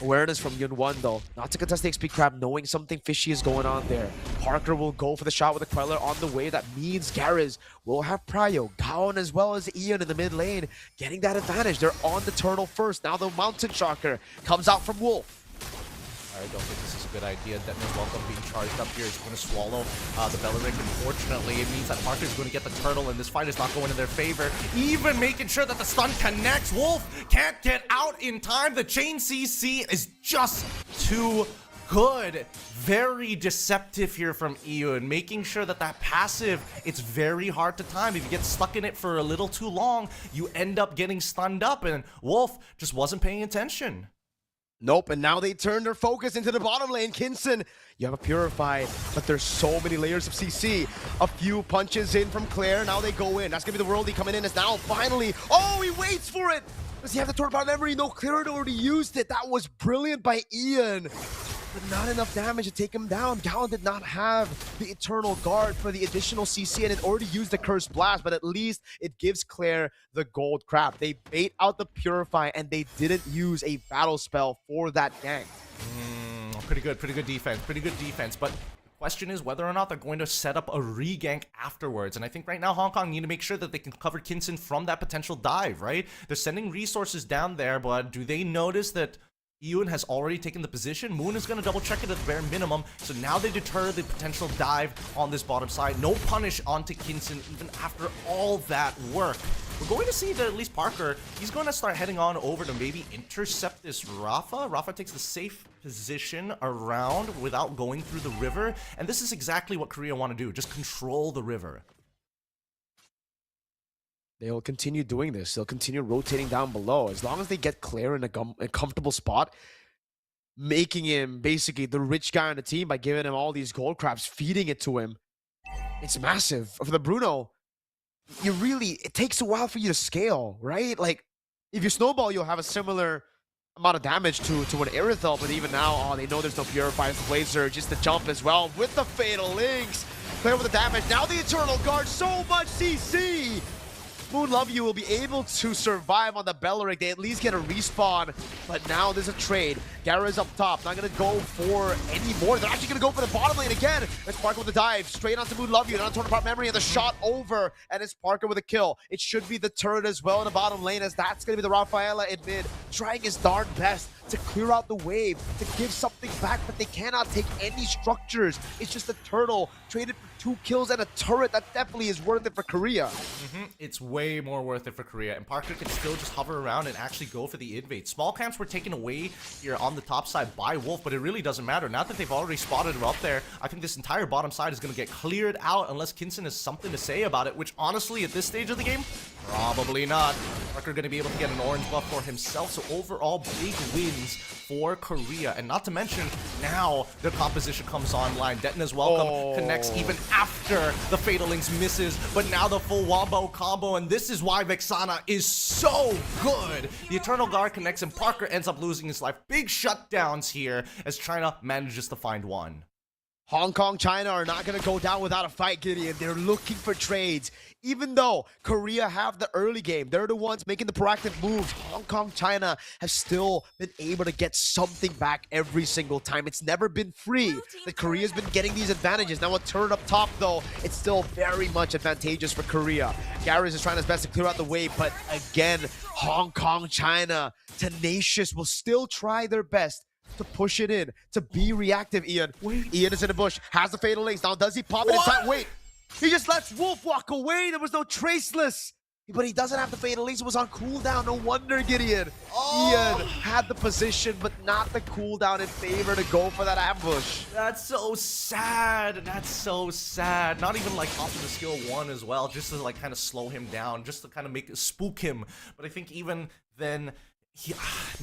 awareness from Yun-Won, though. Not to contest the XP grab, knowing something fishy is going on there. Parker will go for the shot with the Queller on the way. That means Garrus will have prio. Gaon as well as Ian in the mid lane, getting that advantage. They're on the turtle first. Now the Mountain Shocker comes out from Wolf. I don't think this is a good idea. Detner's Welcome being charged up here is going to swallow the Beleric. Unfortunately, it means that Parker's going to get the turtle, and this fight is not going in their favor. Even making sure that the stun connects. Wolf can't get out in time. The chain CC is just too good. Very deceptive here from Ian, making sure that that passive, it's very hard to time. If you get stuck in it for a little too long, you end up getting stunned up, and Wolf just wasn't paying attention. Nope, and now they turn their focus into the bottom lane. Kinson, you have a Purified, but there's so many layers of CC. A few punches in from Claire, now they go in. That's gonna be the Worldie coming in as now finally. Oh, he waits for it! Does he have the Torn Bar Memory? No, Claire had already used it. That was brilliant by Ian. But not enough damage to take him down. Gaon did not have the Eternal Guard for the additional CC, and it already used the Cursed Blast, but at least it gives Claire the Gold Crab. They bait out the Purify, and they didn't use a battle spell for that gank. Pretty good defense, but the question is whether or not they're going to set up a re-gank afterwards. And I think right now Hong Kong need to make sure that they can cover Kinson from that potential dive, right? They're sending resources down there, but do they notice that Ian has already taken the position? Moon is going to double check it at the bare minimum, so now they deter the potential dive on this bottom side. No punish onto Kinson even after all that work. We're going to see that at least Parker, he's going to start heading on over to maybe intercept this Rafa. Rafa takes the safe position around without going through the river, and this is exactly what Korea want to do, just control the river. They'll continue doing this. They'll continue rotating down below. As long as they get Claire in a comfortable spot, making him basically the rich guy on the team by giving him all these gold crabs, feeding it to him. It's massive. For the Bruno, it takes a while for you to scale, right? Like, if you snowball, you'll have a similar amount of damage to an Aerithel, but even now, oh, they know there's no Purifiers. The Blade Surge, just the jump as well with the Fatal Links. Clear with the damage. Now the Eternal Guard, so much CC. Moon Love You will be able to survive on the Belleric. They at least get a respawn, but now there's a trade. Gara's up top, not gonna go for any more. They're actually gonna go for the bottom lane again. It's Parker with the dive, straight onto Moon Love You. They're on torn apart memory, and the shot over, and it's Parker with a kill. It should be the turret as well in the bottom lane, as that's gonna be the Rafaela in mid, trying his darn best to clear out the wave, to give something back, but they cannot take any structures. It's just a turtle traded for 2 kills and a turret. That definitely is worth it for Korea. It's way more worth it for Korea, and Parker can still just hover around and actually go for the invade. Small camps were taken away here on the top side by Wolf, but it really doesn't matter. Now that they've already spotted her up there, I think this entire bottom side is going to get cleared out unless Kinson has something to say about it, which honestly, at this stage of the game, probably not. Parker going to be able to get an orange buff for himself, so overall, big wins for Korea. And not to mention, now their composition comes online. Detna's welcome connects even after the Fatal Links misses, but now the full wombo combo, and this is why Vexana is so good. The Eternal Guard connects, and Parker ends up losing his life. Big shutdowns here as China manages to find one. Hong Kong, China are not going to go down without a fight, Gideon. They're looking for trades. Even though Korea have the early game, they're the ones making the proactive moves. Hong Kong, China have still been able to get something back every single time. It's never been free. The Korea's been getting these advantages. Now a turret up top, though, it's still very much advantageous for Korea. Garrus is trying his best to clear out the way, but again, Hong Kong, China, tenacious, will still try their best to push it in, to be reactive. Ian is in the bush, has the Fatal Links. Now does he pop it inside? Wait, he just lets Wolf walk away. There was no Traceless, but he doesn't have the Fatal Links. It was on cooldown. No wonder, Gideon. Ian had the position, but not the cooldown in favor to go for that ambush. That's so sad. That's so sad. Not even like popping the skill 1 as well, just to like kind of slow him down, just to kind of make spook him. But I think even then,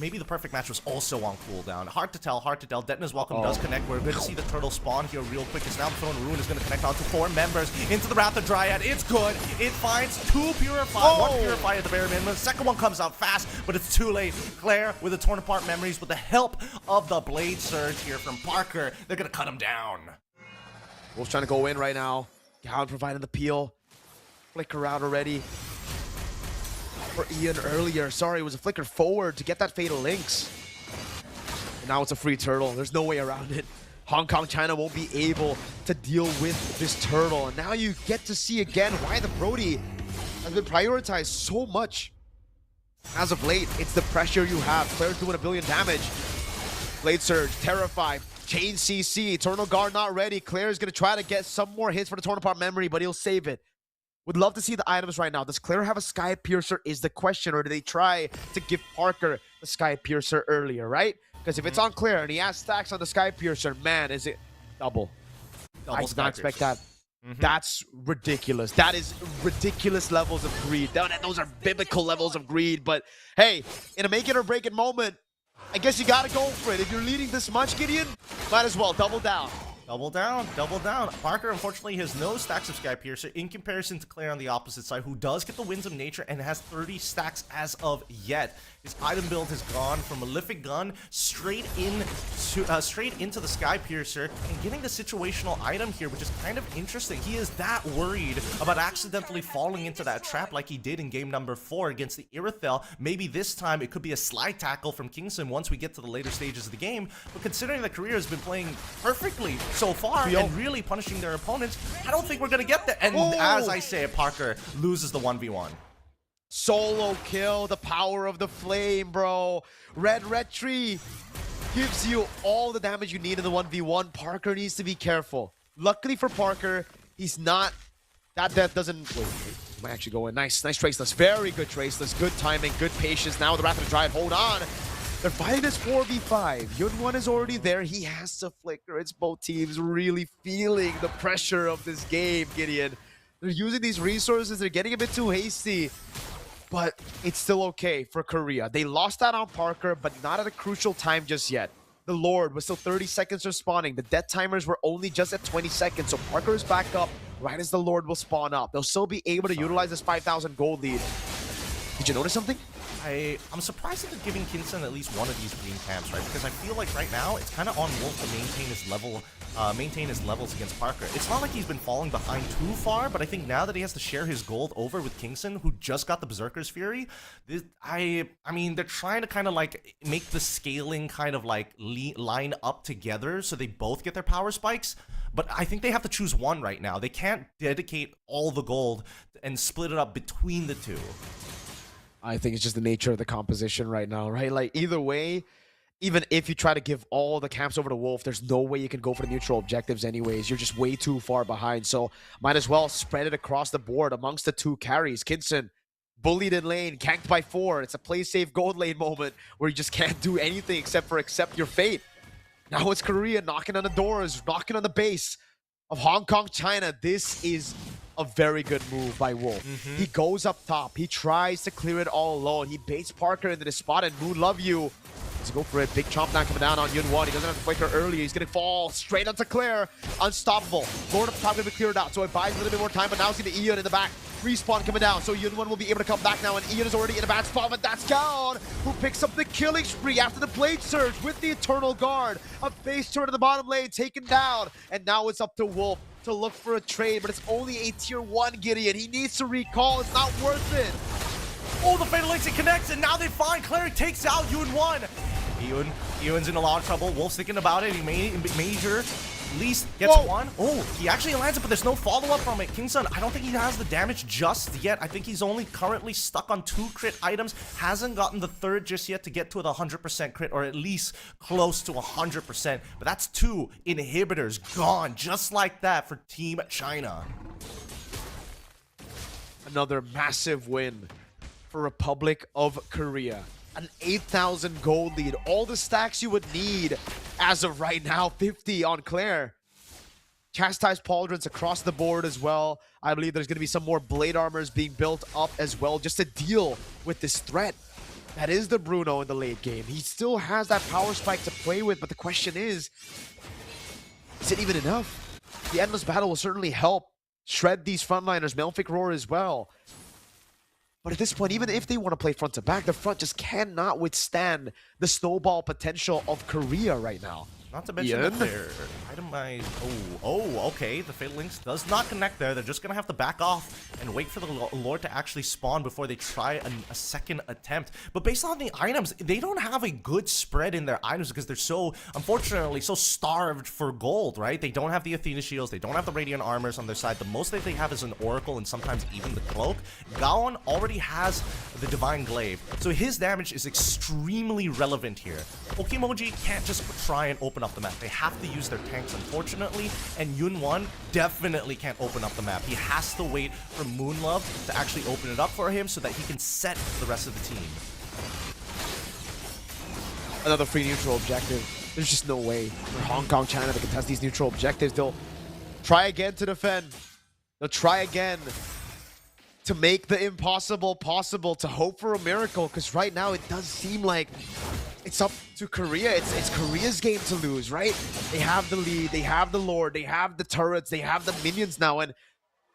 maybe the perfect match was also on cooldown. Hard to tell, hard to tell. Detna's welcome does connect. We're going to see the turtle spawn here real quick. It's now thrown. Ruin is going to connect onto 4 members into the Wrath of Dryad. It's good. It finds 2 Purify. 1 Purify at the very minimum. The second one comes out fast, but it's too late. Claire with the torn apart memories with the help of the Blade Surge here from Parker. They're going to cut him down. Wolf's trying to go in right now. Gowan providing the peel. Flicker out already. For Ian earlier. Sorry, it was a flicker forward to get that Fatal Links. And now it's a free turtle. There's no way around it. Hong Kong, China won't be able to deal with this turtle. And now you get to see again why the Brody has been prioritized so much. As of late, it's the pressure you have. Claire's doing 1 billion damage. Blade Surge, Terrify, Chain CC, Eternal Guard not ready. Claire's going to try to get some more hits for the torn apart memory, but he'll save it. Would love to see the items right now. Does Claire have a Sky Piercer is the question, or do they try to give Parker the Sky Piercer earlier, right? Because if it's on Claire and he has stacks on the Sky Piercer, man, is it double. I did not expect that. That's ridiculous. That is ridiculous levels of greed. Those are biblical levels of greed. But hey, in a make it or break it moment, I guess you gotta go for it. If you're leading this much, Gideon, might as well double down. Double down, double down. Parker, unfortunately, has no stacks of Sky Piercer in comparison to Claire on the opposite side, who does get the Winds of Nature and has 30 stacks as of yet. His item build has gone from Malefic Gun straight into the Sky Piercer and getting the situational item here, which is kind of interesting. He is that worried about accidentally falling into that trap like he did in game number 4 against the Irithyll. Maybe this time it could be a slide tackle from Kingston once we get to the later stages of the game. But considering that Korea has been playing perfectly so far and really punishing their opponents, I don't think we're going to get there. And as I say, Parker loses the 1v1. Solo kill, the power of the flame, bro. Red Tree gives you all the damage you need in the 1v1. Parker needs to be careful. Luckily for Parker, he's not... That death doesn't... Wait, he might actually go in. Nice Traceless. Very good Traceless. Good timing, good patience. Now the Wrath of the Dryad, hold on. They're fighting this 4v5. Yunwan is already there. He has to flicker. It's both teams really feeling the pressure of this game, Gideon. They're using these resources. They're getting a bit too hasty. But it's still okay for Korea. They lost out on Parker, but not at a crucial time just yet. The Lord was still 30 seconds from spawning. The death timers were only just at 20 seconds. So Parker is back up right as the Lord will spawn up. They'll still be able to utilize this 5,000 gold lead. Did you notice something? I'm surprised that they're giving Kinson at least one of these green camps, right? Because I feel like right now it's kind of on Wolf to maintain his levels against Parker. It's not like he's been falling behind too far, but I think now that he has to share his gold over with Kingston, who just got the Berserker's Fury, I mean, they're trying to kind of like make the scaling kind of like line up together so they both get their power spikes. But I think they have to choose one right now. They can't dedicate all the gold and split it up between the two. I think it's just the nature of the composition right now, right? Like, either way, even if you try to give all the camps over to Wolf, there's no way you can go for the neutral objectives anyways. You're just way too far behind. So might as well spread it across the board amongst the two carries. Kinson, bullied in lane, canked by 4. It's a play safe gold lane moment where you just can't do anything except for accept your fate. Now it's Korea knocking on the doors, knocking on the base of Hong Kong, China. This is a very good move by Wolf. He goes up top. He tries to clear it all alone. He baits Parker into the spot, and Moon Love You. Let's go for it. Big chomp down coming down on Yun1. He doesn't have to flicker earlier. He's going to fall straight onto Claire. Unstoppable. Lord up top going to be cleared out, so it buys a little bit more time, but now it's going to Ian in the back. Respawn coming down, so Yun1 will be able to come back now, and Ian is already in a bad spot, but that's Gaon, who picks up the killing spree after the Blade Surge with the Eternal Guard. A base turret in the bottom lane taken down, and now it's up to Wolf to look for a trade, but it's only a tier 1 Gideon. He needs to recall. It's not worth it. Oh, the Fatal Links, it connects, and now they find Cleric takes out Yun1. Ewan's in a lot of trouble. Wolf's thinking about it. He major least gets one. Oh, he actually lands it, but there's no follow-up from it. Kingston, I don't think he has the damage just yet. I think he's only currently stuck on 2 crit items. Hasn't gotten the 3rd just yet to get to the 100% crit, or at least close to 100%. But that's 2 inhibitors gone just like that for Team China. Another massive win for Republic of Korea. An 8,000 gold lead. All the stacks you would need as of right now. 50 on Claire. Chastised Pauldrons across the board as well. I believe there's going to be some more blade armors being built up as well just to deal with this threat. That is the Bruno in the late game. He still has that power spike to play with, but the question is it even enough? The Endless Battle will certainly help shred these frontliners. Melfic Roar as well. But at this point, even if they want to play front to back, the front just cannot withstand the snowball potential of Korea right now. Not to mention that they're itemized. Oh, okay. The Fatal Links does not connect there. They're just going to have to back off and wait for the Lord to actually spawn before they try a second attempt. But based on the items, they don't have a good spread in their items because they're so, unfortunately, so starved for gold, right? They don't have the Athena shields. They don't have the Radiant armors on their side. The most that they have is an Oracle and sometimes even the Cloak. Gaon already has the Divine Glaive, so his damage is extremely relevant here. Okimoji can't just try and open up the map. They have to use their tanks, unfortunately, and Yun1 definitely can't open up the map. He has to wait for Moonlove to actually open it up for him so that he can set the rest of the team. Another free neutral objective. There's just no way for Hong Kong, China to contest these neutral objectives. They'll try again to defend. They'll try again to make the impossible possible, to hope for a miracle, because right now it does seem like it's up to Korea. It's Korea's game to lose, right? They have the lead, they have the Lord, they have the turrets, they have the minions now, and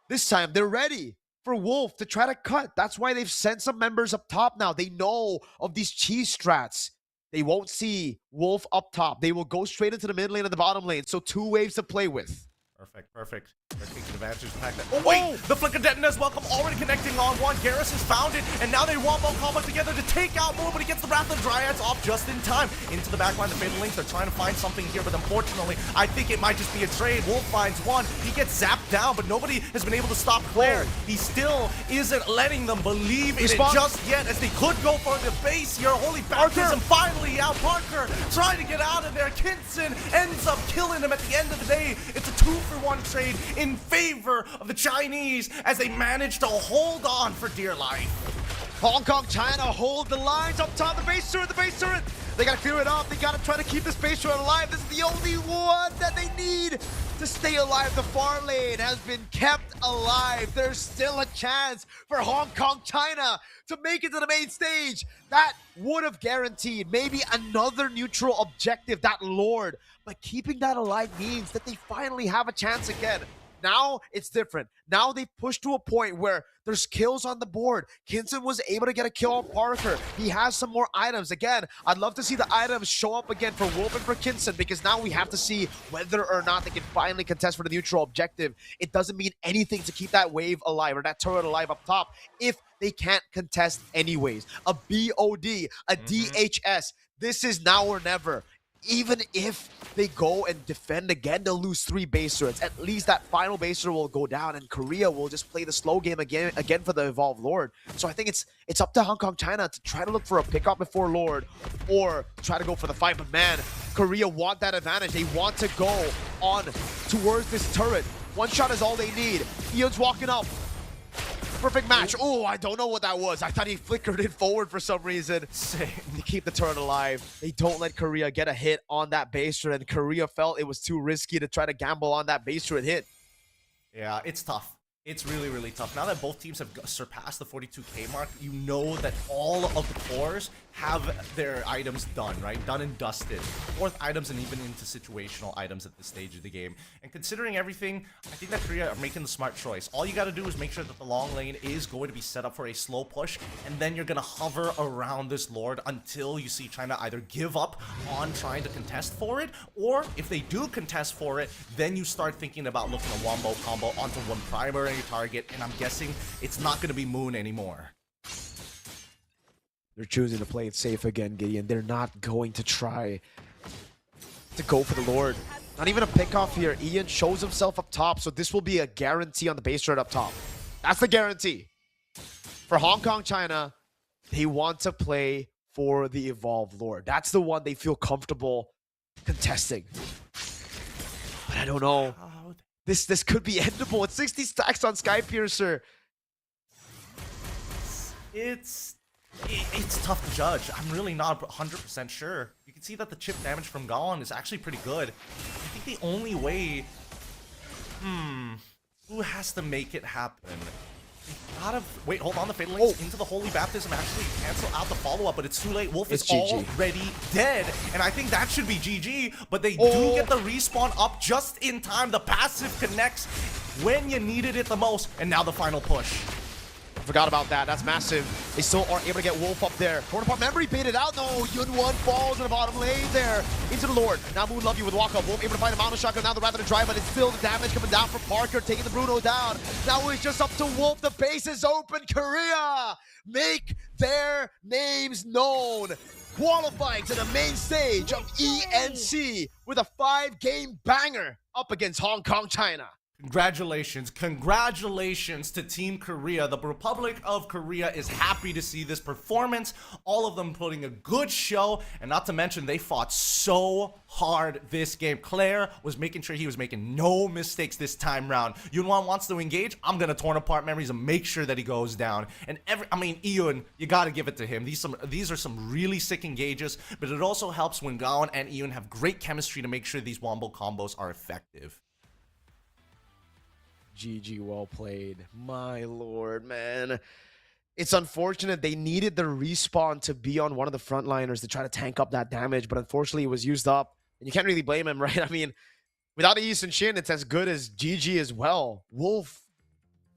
this time they're ready for Wolf to try to cut. That's why they've sent some members up top now. They know of these cheese strats. They won't see Wolf up top. They will go straight into the mid lane and the bottom lane, so 2 waves to play with. Perfect. They're taking advantage of the fact that... Oh, wait! The Flicker Detonator's welcome already connecting on one. Garrus has found it, and now they wombo combo together to take out Moon, but he gets the Wrath of Dryads off just in time. Into the backline, the Fatal Links, they're trying to find something here, but unfortunately, I think it might just be a trade. Wolf finds one. He gets zapped down, but nobody has been able to stop Claire. He still isn't letting them believe in it just yet, as they could go for the base here. Holy baptism, finally out. Parker trying to get out of there. Kinson ends up killing him at the end of the day. It's a 2-for-1 trade in favor of the Chinese as they manage to hold on for dear life. Hong Kong, China hold the lines up top. The base turret, They gotta clear it off. They gotta try to keep this base turret alive. This is the only one that they need to stay alive. The far lane has been kept alive. There's still a chance for Hong Kong, China to make it to the main stage. That would have guaranteed maybe another neutral objective, that Lord. But keeping that alive means that they finally have a chance again. Now it's different. Now they pushed to a point where there's kills on the board. Kinson was able to get a kill on Parker. He has some more items. Again, I'd love to see the items show up again for Wolf and for Kinson, because now we have to see whether or not they can finally contest for the neutral objective. It doesn't mean anything to keep that wave alive or that turret alive up top if they can't contest anyways. A BOD, a DHS. This is now or never. Even if they go and defend again, they'll lose 3 base turrets. At least that final base turret will go down, and Korea will just play the slow game again for the Evolved Lord. So I think it's up to Hong Kong China to try to look for a pickup before Lord, or try to go for the fight. But man, Korea want that advantage. They want to go on towards this turret. One shot is all they need. Eon's walking up. Perfect match. Oh, I don't know what that was. I thought he flickered it forward for some reason. They keep the turret alive. They don't let Korea get a hit on that base turret, and Korea felt it was too risky to try to gamble on that base turret hit. Yeah, it's tough. It's really, really tough. Now that both teams have surpassed the 42k mark, you know that all of the cores have their items done, right? Done and dusted. Fourth items and even into situational items at this stage of the game. And considering everything, I think that Korea are making the smart choice. All you got to do is make sure that the long lane is going to be set up for a slow push, and then you're going to hover around this Lord until you see China either give up on trying to contest for it, or if they do contest for it, then you start thinking about looking a wombo combo onto one primary target, and I'm guessing it's not going to be Moon anymore. They're choosing to play it safe again, Gideon. They're not going to try to go for the Lord. Not even a pick-off here. Ian shows himself up top, so this will be a guarantee on the base turret up top. That's the guarantee. For Hong Kong China, they want to play for the Evolved Lord. That's the one they feel comfortable contesting. But I don't know. This could be endable. It's 60 stacks on Skypiercer. It's tough to judge. I'm really not 100% sure. You can see that the chip damage from Gallon is actually pretty good. I think the only way... who has to make it happen? They gotta... Wait, hold on. The Fatal Links into the Holy Baptism actually cancel out the follow-up, but it's too late. Wolf is already dead, and I think that should be GG, but they do get the respawn up just in time. The passive connects when you needed it the most, and now the final push. Forgot about that. That's massive. They still aren't able to get Wolf up there. Corner part memory baited out. No, Yun1 falls in the bottom lane there. Into the Lord. Now Moon love you with walk up. Wolf able to find a mountain shotgun. Now the rather to drive, but it's still the damage coming down from Parker, taking the Bruno down. Now it's just up to Wolf. The base is open. Korea make their names known. Qualifying to the main stage of ENC with a 5-game banger up against Hong Kong China. Congratulations to Team Korea. The Republic of Korea is happy to see this performance. All of them putting a good show, and not to mention they fought so hard this game. Claire was making sure he was making no mistakes this time round. Yunwan wants to engage. I'm gonna torn apart memories and make sure that he goes down. And Eun, you gotta give it to him. These are some really sick engages, but it also helps when Gaon and Eun have great chemistry to make sure these wombo combos are effective. GG, well played. My lord, man. It's unfortunate. They needed the respawn to be on one of the frontliners to try to tank up that damage, but unfortunately it was used up. And you can't really blame him, right? I mean, without Easton Shin, it's as good as GG as well. Wolf,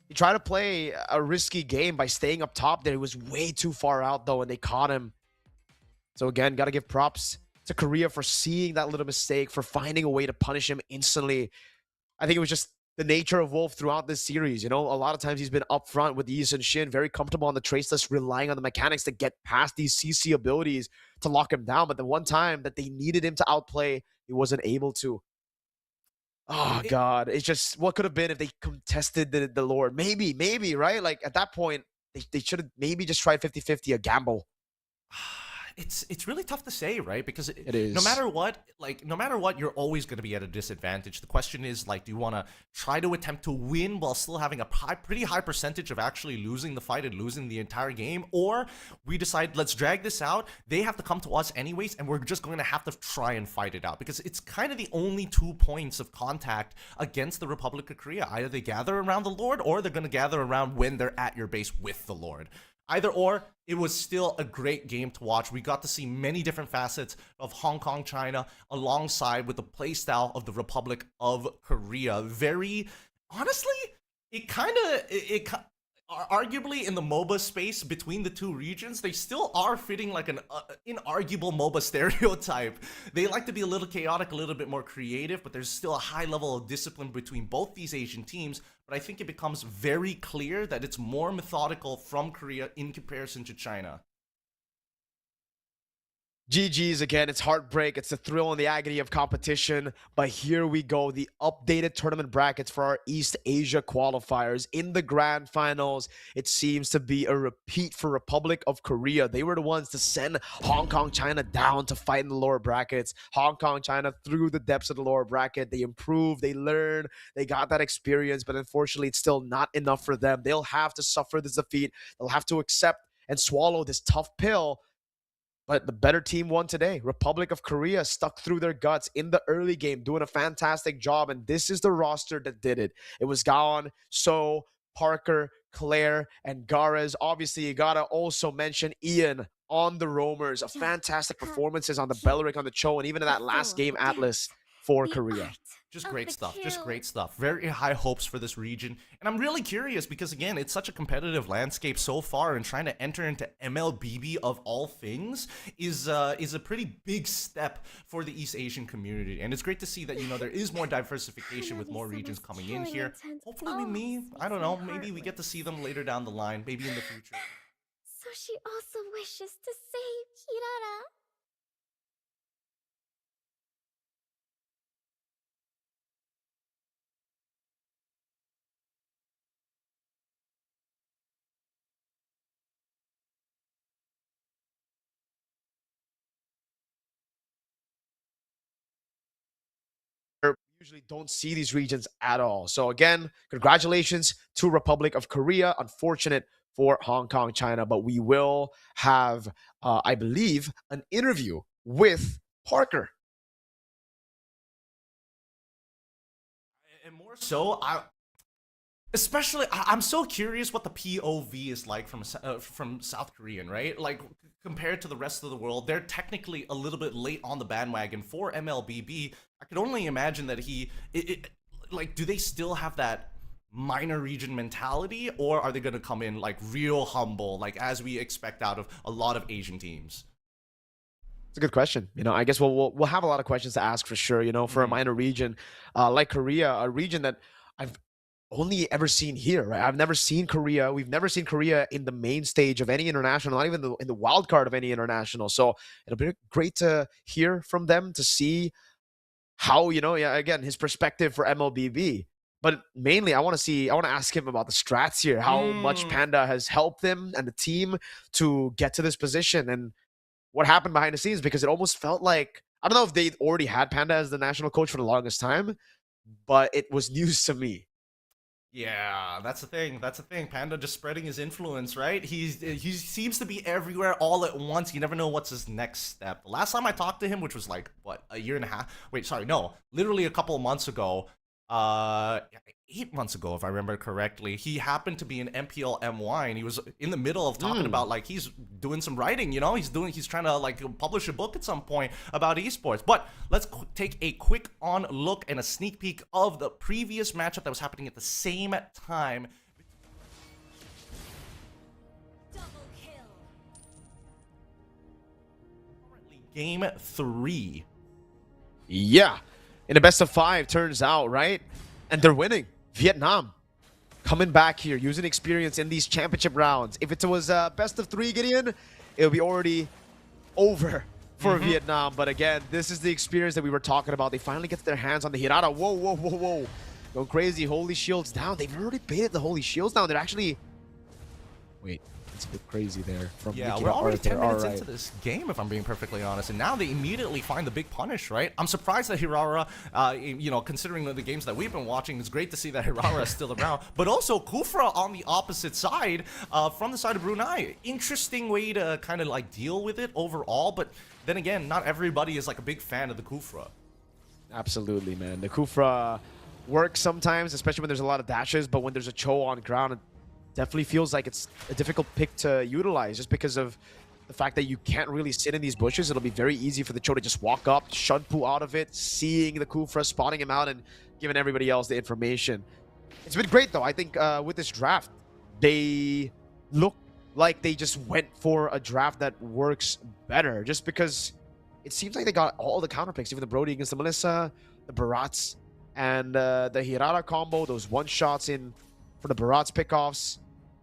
he tried to play a risky game by staying up top there. He was way too far out, though, and they caught him. So again, got to give props to Korea for seeing that little mistake, for finding a way to punish him instantly. I think it was just the nature of Wolf throughout this series. You know, a lot of times he's been up front with Yi and Shin, very comfortable on the trace list, relying on the mechanics to get past these CC abilities to lock him down. But the one time that they needed him to outplay, he wasn't able to. Oh, God. It's just, what could have been if they contested the Lord? Maybe, right? Like, at that point, they should have maybe just tried 50-50, a gamble. It's really tough to say, right? Because it is. No matter what, you're always going to be at a disadvantage. The question is, like, do you want to try to attempt to win while still having a pretty high percentage of actually losing the fight and losing the entire game? Or we decide, let's drag this out. They have to come to us anyways, and we're just going to have to try and fight it out. Because it's kind of the only 2 points of contact against the Republic of Korea. Either they gather around the Lord, or they're going to gather around when they're at your base with the Lord. Either or, it was still a great game to watch. We got to see many different facets of Hong Kong, China, alongside with the playstyle of the Republic of Korea. Very honestly, it kind of arguably in the MOBA space between the two regions, they still are fitting like an inarguable MOBA stereotype. They like to be a little chaotic, a little bit more creative, but there's still a high level of discipline between both these Asian teams. But I think it becomes very clear that it's more methodical from Korea in comparison to China. GG's again. It's heartbreak. It's the thrill and the agony of competition. But here we go. The updated tournament brackets for our East Asia qualifiers. In the grand finals, it seems to be a repeat for Republic of Korea. They were the ones to send Hong Kong, China down to fight in the lower brackets. Hong Kong, China through the depths of the lower bracket. They improved. They learned. They got that experience. But unfortunately, it's still not enough for them. They'll have to suffer this defeat. They'll have to accept and swallow this tough pill. But the better team won today. Republic of Korea stuck through their guts in the early game, doing a fantastic job. And this is the roster that did it. It was Gaon, So, Parker, Claire, and Gares. Obviously, you got to also mention Ian on the roamers. A fantastic performances on the Belleric, on the Cho, and even in that last game, Atlas for Korea. Just great stuff. Just great stuff. Very high hopes for this region. And I'm really curious because, again, it's such a competitive landscape so far, and trying to enter into MLBB of all things is a pretty big step for the East Asian community. And it's great to see that, you know, there is more diversification with more regions coming in here. Hopefully, I don't know, maybe we get to see them later down the line, maybe in the future. So she also wishes to save Hirara. Usually don't see these regions at all. So again, congratulations to Republic of Korea. Unfortunate for Hong Kong, China, but we will have, I believe, an interview with Parker. And more so, I'm so curious what the POV is like from South Korean, right? Like, compared to the rest of the world, they're technically a little bit late on the bandwagon for MLBB. I could only imagine that like, do they still have that minor region mentality, or are they going to come in like real humble, like as we expect out of a lot of Asian teams? It's a good question. You know, I guess we'll have a lot of questions to ask for sure. You know, for a minor region like Korea, a region that I've only ever seen here, right? I've never seen Korea. We've never seen Korea in the main stage of any international, not even in the wild card of any international. So it'll be great to hear from them, to see how, you know, again, his perspective for MLBB. But mainly, I want to ask him about the strats here, how much Panda has helped them and the team to get to this position, and what happened behind the scenes, because it almost felt like, I don't know if they already had Panda as the national coach for the longest time, but it was news to me. Yeah, that's the thing. Panda just spreading his influence, right? He seems to be everywhere all at once. You never know what's his next step. The last time I talked to him, which was like, what, a year and a half? Wait, sorry, no, literally a couple of months ago. 8 months ago, if I remember correctly, he happened to be in MPL MY, and he was in the middle of talking about, like, he's doing some writing, you know, he's trying to like publish a book at some point about esports. But let's take a quick look and a sneak peek of the previous matchup that was happening at the same time. Currently, game 3. Yeah, in a best of 5, turns out, right? And they're winning. Vietnam coming back here, using experience in these championship rounds. If it was best of 3, Gideon, it would be already over for Vietnam. But again, this is the experience that we were talking about. They finally get their hands on the Hirara. Whoa, whoa, whoa, whoa. Going crazy. Holy Shields down. They've already baited the Holy Shields down. They're actually... Wait. It's a bit crazy there. Yeah, we're already 10 minutes into this game, if I'm being perfectly honest, and now they immediately find the big punish, right? I'm surprised that Hirara, you know, considering the games that we've been watching, it's great to see that Hirara is still around, but also Kufra on the opposite side, from the side of Brunei. Interesting way to kind of like deal with it overall, but then again, not everybody is like a big fan of the Kufra. Absolutely, man. The Kufra works sometimes, especially when there's a lot of dashes, but when there's a Cho on ground, definitely feels like it's a difficult pick to utilize, just because of the fact that you can't really sit in these bushes. It'll be very easy for the Cho to just walk up, Shunpu out of it, seeing the Kufra, spotting him out, and giving everybody else the information. It's been great though. I think with this draft, they look like they just went for a draft that works better. Just because it seems like they got all the counter picks, even the Brody against the Melissa, the Barats, and the Hirara combo. Those one shots in for the Barats pickoffs.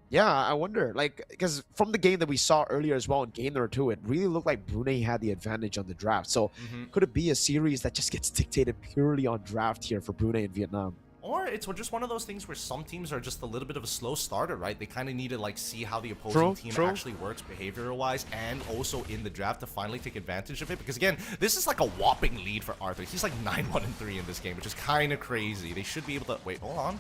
Yeah, I wonder, like, because from the game that we saw earlier as well in game number 2, it really looked like Brunei had the advantage on the draft. So could it be a series that just gets dictated purely on draft here for Brunei and Vietnam? Or it's just one of those things where some teams are just a little bit of a slow starter, right? They kind of need to like see how the opposing team actually works behavioral-wise and also in the draft to finally take advantage of it. Because again, this is like a whopping lead for Arthur. He's like 9-1-3 in this game, which is kind of crazy. They should be able to... Wait, hold on.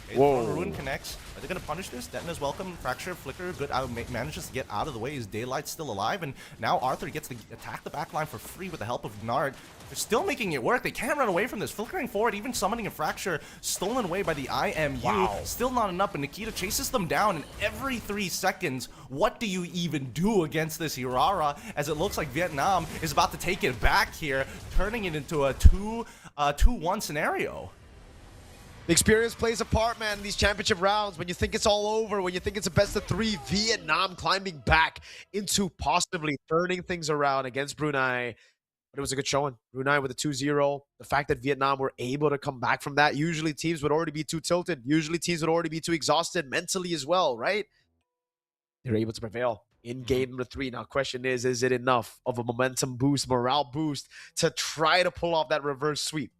Okay, Whoa. Ruin connects. Are they going to punish this? Detna's welcome. Fracture, Flicker, good. Manages to get out of the way. His Daylight's still alive. And now Arthur gets to attack the backline for free with the help of Nard. They're still making it work. They can't run away from this. Flickering forward, even summoning a Fracture, stolen away by the IMU. Wow. Still not enough, but Nikita chases them down. And every 3 seconds, what do you even do against this Hirara? As it looks like Vietnam is about to take it back here, turning it into a 2-1 scenario. The experience plays a part, man, in these championship rounds. When you think it's all over, when you think it's a best of 3, Vietnam climbing back into possibly turning things around against Brunei. But it was a good showing. Brunei with a 2-0. The fact that Vietnam were able to come back from that. Usually teams would already be too tilted. Usually teams would already be too exhausted mentally as well, right? They're able to prevail in game number 3. Now, question is it enough of a momentum boost, morale boost to try to pull off that reverse sweep?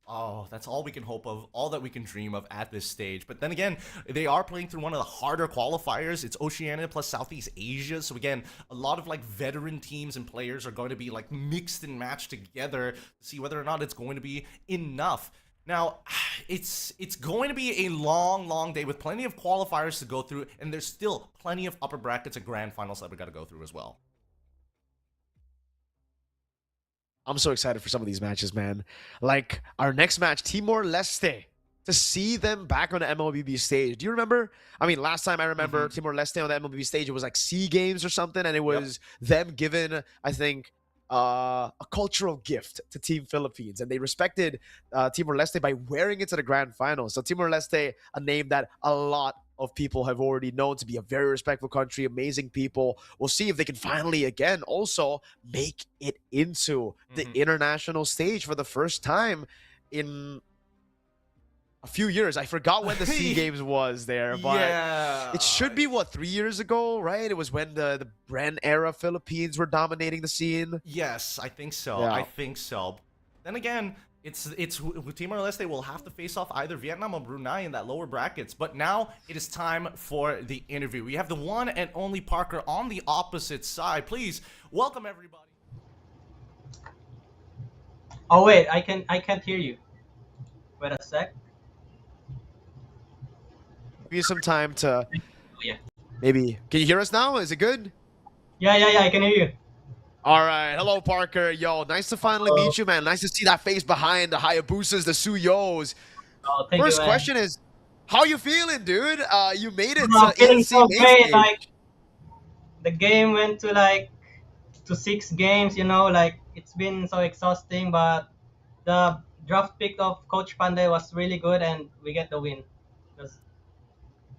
Oh, that's all we can hope of, all that we can dream of at this stage. But then again, they are playing through one of the harder qualifiers. It's Oceania plus Southeast Asia. So again, a lot of like veteran teams and players are going to be like mixed and matched together to see whether or not it's going to be enough. Now, it's going to be a long day with plenty of qualifiers to go through, and there's still plenty of upper brackets and grand finals that we got to go through as well. I'm so excited for some of these matches, man. Like our next match, Timor-Leste. To see them back on the MLBB stage. Do you remember? I mean, last time I remember Timor-Leste on the MLBB stage, it was like SEA Games or something, and it was them given, I think, a cultural gift to Team Philippines, and they respected Timor-Leste by wearing it to the grand final. So Timor-Leste, a name that a lot of people have already known to be a very respectful country, amazing people. We'll see if they can finally, again, also make it into the international stage for the first time in a few years. I forgot when the SEA Games was there, but it should be, what, 3 years ago, right? It was when the Bren era Philippines were dominating the scene. Yes, I think so. Yeah. I think so. Then again, it's Timor-Leste will have to face off either Vietnam or Brunei in that lower brackets. But now it is time for the interview. We have the one and only Parker on the opposite side. Please welcome everybody. Oh wait, I can't hear you. Wait a sec. Give you some time to Yeah. maybe. Can you hear us now? Is it good? Yeah, I can hear you. All right. Hello, Parker. Yo, nice to finally meet you, man. Nice to see that face behind the Hayabusas, the Suyos. Oh, thank First you, man. question is, how you feeling, dude? You made it Bro, I'm to feeling ENC so main great. stage. Like the game went to 6 games. You know, like it's been so exhausting, but the draft pick of Coach Pandey was really good, and we get the win.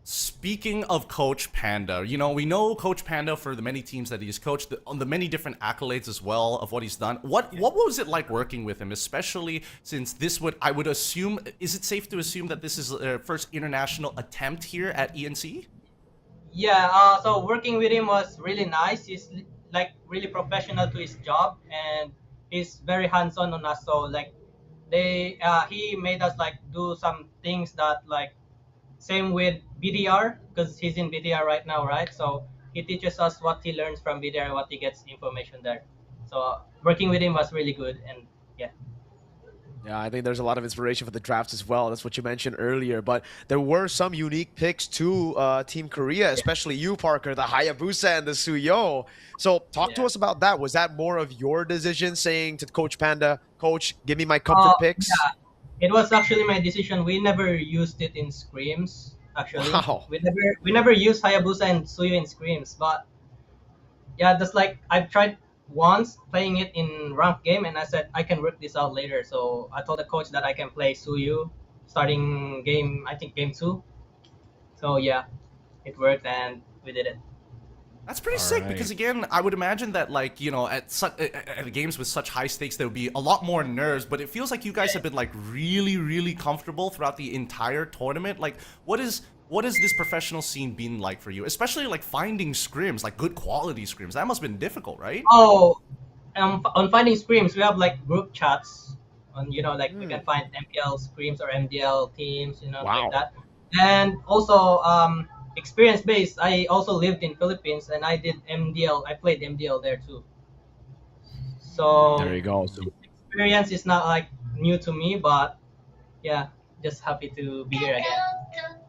Speaking of Coach Panda, you know, we know Coach Panda for the many teams that he's coached, on the many different accolades as well of what he's done. What was it like working with him, especially since this I would assume, is it safe to assume that this is their first international attempt here at ENC? Yeah. So working with him was really nice. He's like really professional to his job, and he's very hands-on on us. So like he made us like do some things that like. Same with BDR, because he's in BDR right now, right? So he teaches us what he learns from BDR, what he gets information there. So working with him was really good, and yeah. Yeah, I think there's a lot of inspiration for the drafts as well. That's what you mentioned earlier. But there were some unique picks to Team Korea, especially you, Parker, the Hayabusa and the Suyo. So talk to us about that. Was that more of your decision, saying to Coach Panda, Coach, give me my comfort picks? Yeah. It was actually my decision. We never used it in scrims. Actually, Wow. we never used Hayabusa and Suyu in scrims. But yeah, just like I've tried once playing it in ranked game, and I said I can work this out later. So I told the coach that I can play Suyu starting game, I think game 2. So yeah, it worked and we did it. That's pretty sick because again, I would imagine that like at games with such high stakes there would be a lot more nerves, but it feels like you guys have been like really comfortable throughout the entire tournament. Like what is this professional scene been like for you, especially like finding scrims, like good quality scrims? That must have been difficult, right? Oh, on finding scrims, we have like group chats on, like we can find MPL scrims or MDL teams, like that. And also experience based, I also lived in Philippines and I did MDL. I played MDL there too. So there you go. So experience is not like new to me, but yeah, just happy to be here again.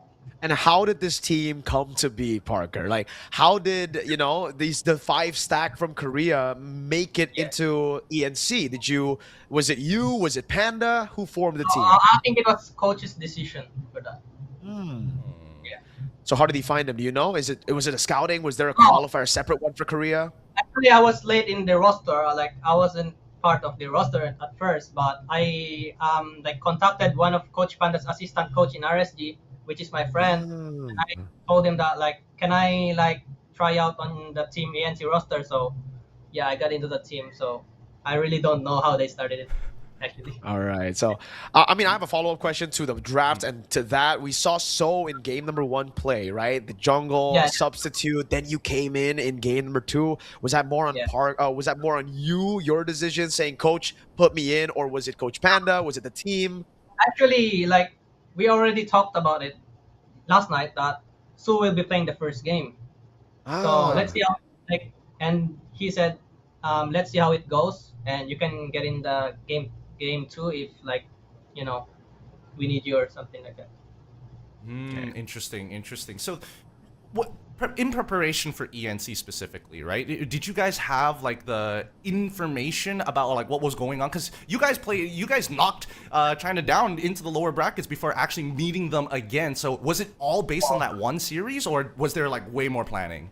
And how did this team come to be, Parker? Like, how did the 5 stack from Korea make it into ENC? Was it you? Was it Panda? Who formed the team? I think it was coach's decision for that. Yeah. So how did he find them? Do you know? Was it a scouting? Was there a qualifier, a separate one for Korea? Actually, I was late in the roster. Like I wasn't part of the roster at first, but I like contacted one of Coach Panda's assistant coach in RSG, which is my friend. And I told him that like, can I like try out on the team ENC roster? So yeah, I got into the team. So I really don't know how they started it, actually. All right. So, I mean, I have a follow-up question to the draft and to that. We saw So in game number 1 play, right? The jungle substitute. Then you came in game number 2. Was that more on was that more on you, your decision, saying, "Coach, put me in," or was it Coach Panda? Was it the team? Actually, like we already talked about it last night that Sue will be playing the first game. So let's see how and he said, let's see how it goes, and you can get in the game 2 if like we need you or something like that. Interesting. So what in preparation for ENC specifically, right? Did you guys have like the information about like what was going on? Because you guys knocked China down into the lower brackets before actually meeting them again. So was it all based on that one series, or was there like way more planning?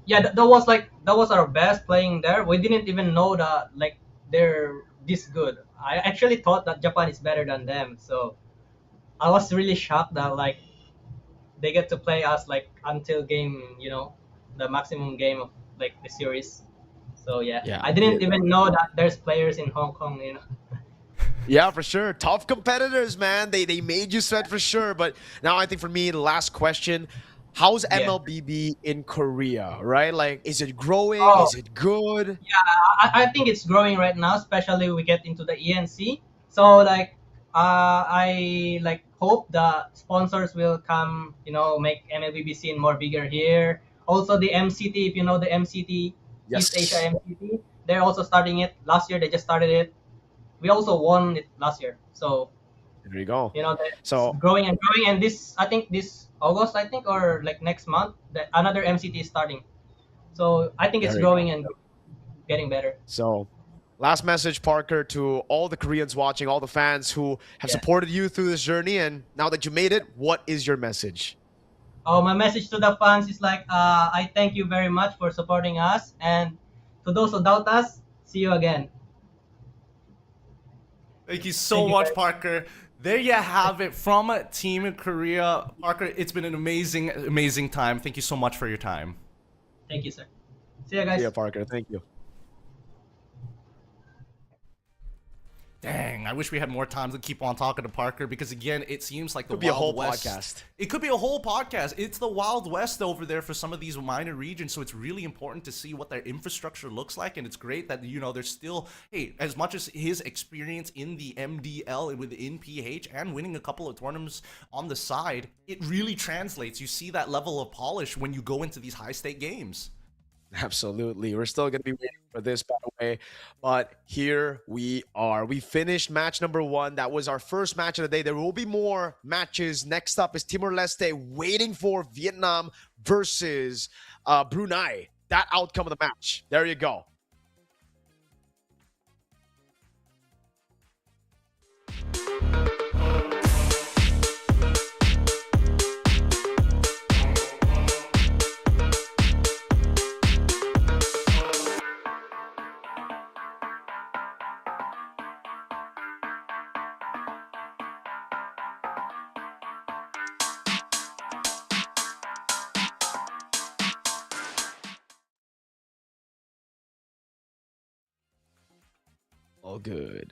Yeah, that was our best playing there. We didn't even know that like they're this good. I actually thought that Japan is better than them. So I was really shocked that like they get to play us like until game, the maximum game of like the series. So yeah. I didn't even know that there's players in Hong Kong, Yeah, for sure. Tough competitors, man. They made you sweat for sure. But now I think for me, the last question, how's MLBB in Korea, right? Like, is it growing? Is it good? Yeah, I think it's growing right now, especially we get into the ENC. So like, I like hope the sponsors will come, make MLBB scene more bigger here. Also the MCT, if you know the MCT, East Asia MCT, they're also starting it. Last year they just started it. We also won it last year. So there you go. So growing, and I think this August, or like next month, another MCT is starting. So I think it's growing and getting better. So last message, Parker, to all the Koreans watching, all the fans who have supported you through this journey, and now that you made it, what is your message? Oh, my message to the fans is like, I thank you very much for supporting us, and to those who doubt us, see you again. Thank you so much, Parker. There you have it from Team Korea. Parker, it's been an amazing time. Thank you so much for your time. Thank you, sir. See you guys. See you, Parker. Thank you. Dang, I wish we had more time to keep on talking to Parker because, again, it seems like the Wild West. Podcast. It could be a whole podcast. It's the Wild West over there for some of these minor regions, so it's really important to see what their infrastructure looks like, and it's great that, there's still, hey, as much as his experience in the MDL within PH and winning a couple of tournaments on the side, it really translates. You see that level of polish when you go into these high-stake games. Absolutely. We're still going to be waiting for this, by the way. But here we are. We finished match number 1. That was our first match of the day. There will be more matches. Next up is Timor-Leste waiting for Vietnam versus Brunei. That outcome of the match. There you go. all good.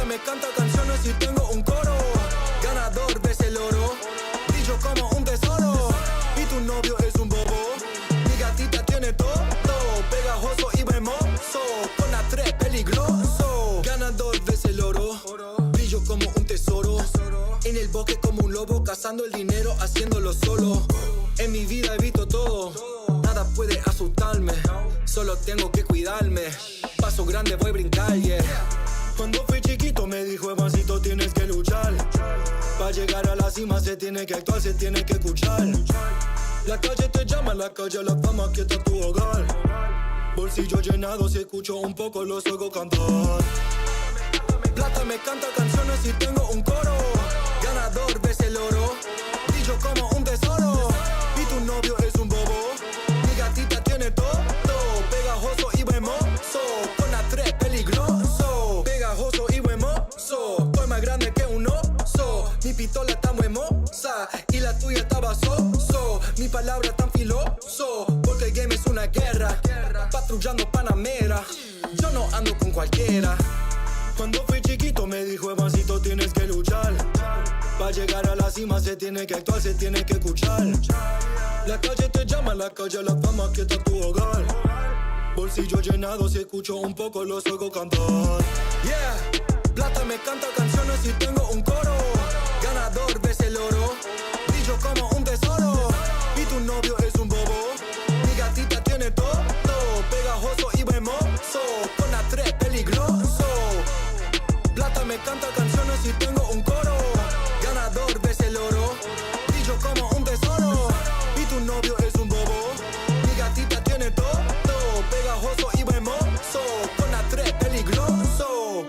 Me canta canciones y tengo un coro. Ganador ves el oro. Brillo como un tesoro. Y tu novio es un bobo. Mi gatita tiene todo. Pegajoso y hermoso. Con la 3 peligroso. Ganador ves el oro. Brillo como un tesoro. En el bosque como un lobo. Cazando el dinero, haciéndolo solo. En mi vida evito todo. Nada puede asustarme. Solo tengo que cuidarme. Paso grande, voy a brincar, yeah. Cuando fui chiquito me dijo, Evancito, tienes que luchar. Para llegar a la cima se tiene que actuar, se tiene que escuchar. La calle te llama, la calle, la fama, aquí está tu hogar. Bolsillo llenado, si escucho un poco los oigo cantar. Plata me canta canciones y tengo un coro. Ganador ves el oro. Brillo como un tesoro. Y tu novio es un bobo. Mi gatita tiene todo. Pegajoso y hermoso. Con la 3 peligroso. Pegajoso y hermoso. Soy más grande que un oso. Mi pistola está muy hermosa. Y la tuya estaba so. Mi palabra tan filoso. Porque el game es una guerra. Patrullando Panamera. Yo no ando con cualquiera. Cuando fui chiquito me dijo, Evancito, tienes que luchar. Pa' llegar a la cima se tiene que actuar, se tiene que escuchar. La calle te llama, la calle la fama que está tu hogar. Bolsillo llenado, si escucho un poco los oigo cantar. Yeah, plata me canta canciones y tengo un coro. Ganador ves el oro, brillo como un tesoro. Y tu novio es un bobo, mi gatita tiene todo. Pegajoso y hermoso, con la 3 peligroso. Plata me canta canciones y tengo un coro. Ganador ves el oro, brillo como un tesoro. Y tu novio es un bobo, mi gatita tiene todo. Pegajoso y hermoso, con la 3 peligroso.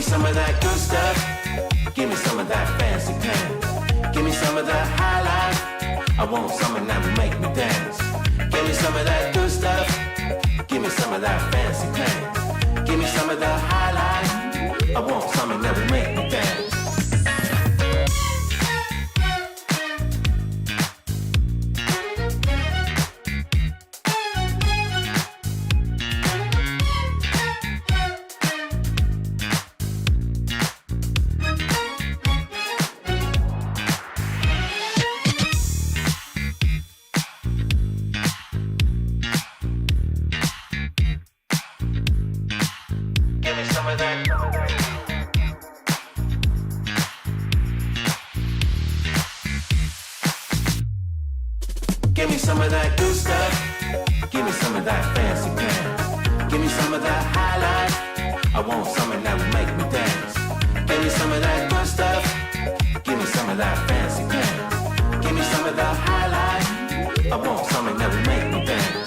some of that good stuff. Give me some of that fancy pants. Give me some of that high life. I want something that will make me dance. Give me some of that good stuff. Give me some of that fancy pants. Give me some of that high life. I want something that will make me dance. Give me some of that good stuff. Give me some of that fancy pants. Give me some of that high life. I want something that will make me dance. Give me some of that good stuff. Give me some of that fancy pants. Give me some of that high life. I want something that will make me dance.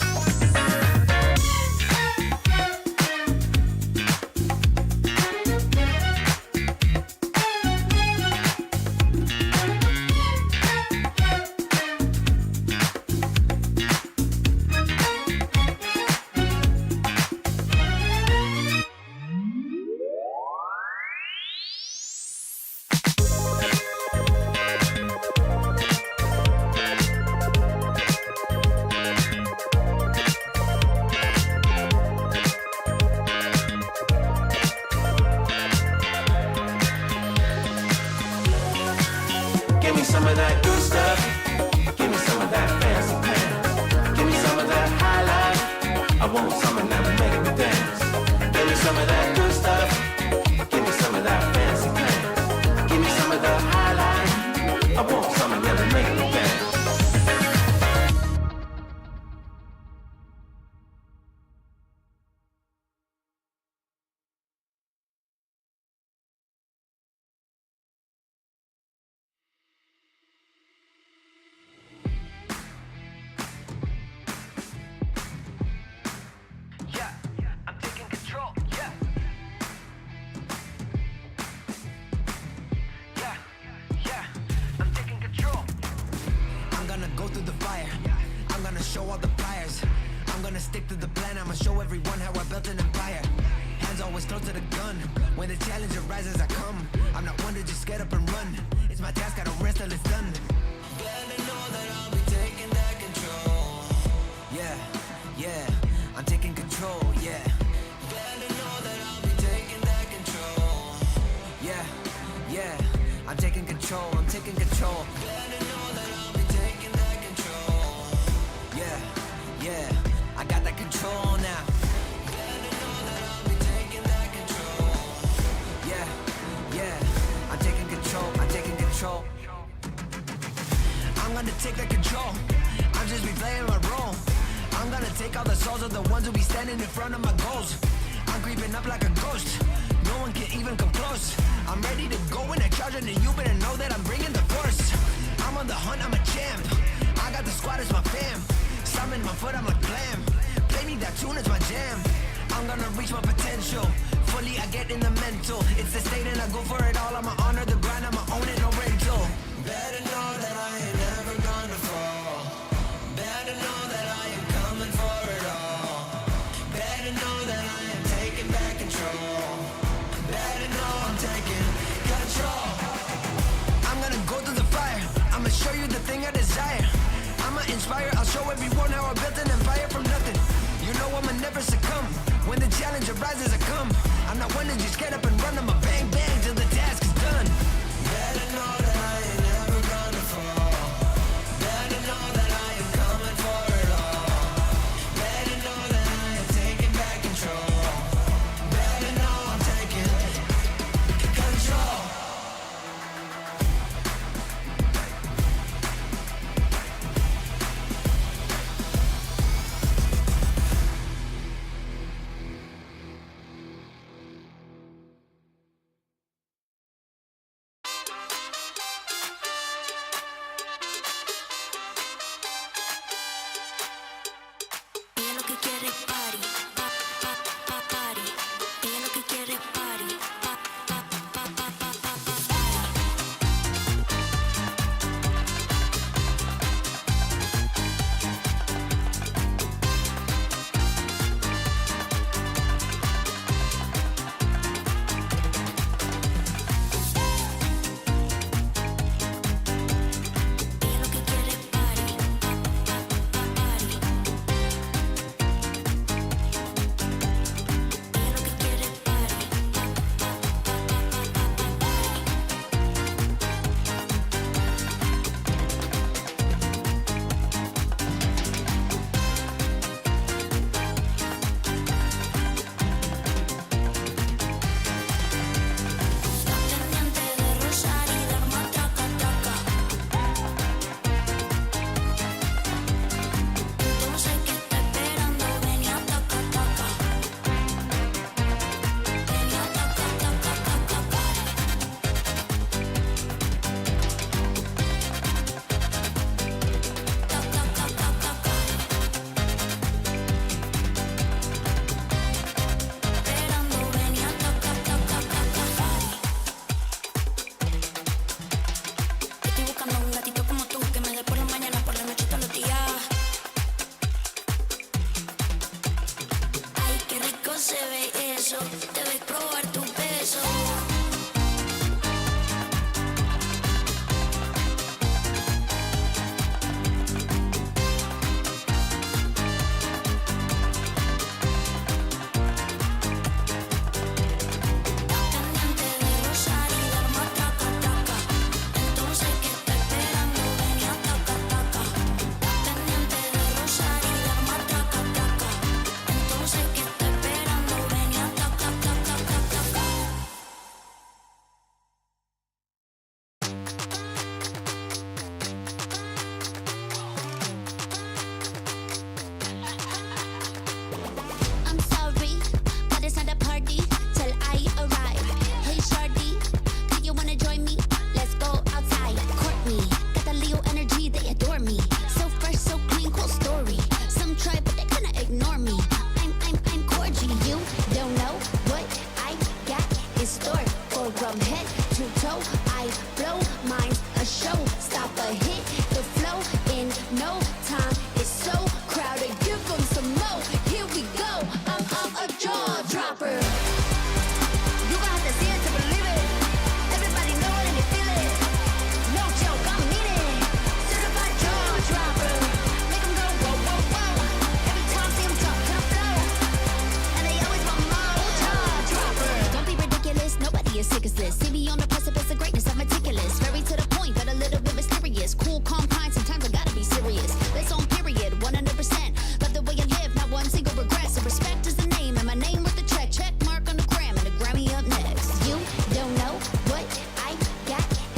Give me some of that good stuff. Give me some of that fancy pants. Give me some of that high life. I want something that will make me dance. Give me some of that good stuff. Give me some of that fancy pants. Give me some of that high life. I want something that will make me dance. Show all the pliers. I'm gonna stick to the plan. I'ma show everyone how I built an empire. Hands always close to the gun. When the challenge arises, I come. I'm not one to just get up and run. It's my task, I don't rest till it's done. Better know that I'll be taking that control. Yeah, yeah, I'm taking control, yeah. Better know that I'll be taking that control. Yeah, yeah, I'm taking control, I'm taking control. Better know that I'll be taking that control. Yeah, yeah, I got that control now. Better know that I'll be taking that control. Yeah, yeah, I'm taking control, I'm taking control. I'm gonna take that control. I'm just replaying my role. I'm gonna take all the souls of the ones who be standing in front of my goals. I'm creeping up like a ghost. No one can even come close. I'm ready to go in a charge, and you better know that I'm bringing the force. I'm on the hunt, I'm a champ. I got the squad as my fam. Summon my foot, I'm like blam. Play me that tune, it's my jam. I'm gonna reach my potential. Fully, I get in the mental. It's the state and I go for it all. I'ma honor the grind, I'ma own it, no rental. Better know that I ain't never gonna fall. Better know that I am coming for it all. Better know that I am taking back control. Better know I'm taking control. I'm gonna go through the fire. I'ma show you the thing I desire. I'ma inspire, I'll show everyone how I built an empire from nothing. You know I'ma never succumb. When the challenge arises, I come. I'm not one to just get up and run. I'ma bang bang till the task is done. Better know that I ain't never gonna fall. Better know that I am coming for it all. Better know that I am taking back control. Better know I'm taking control.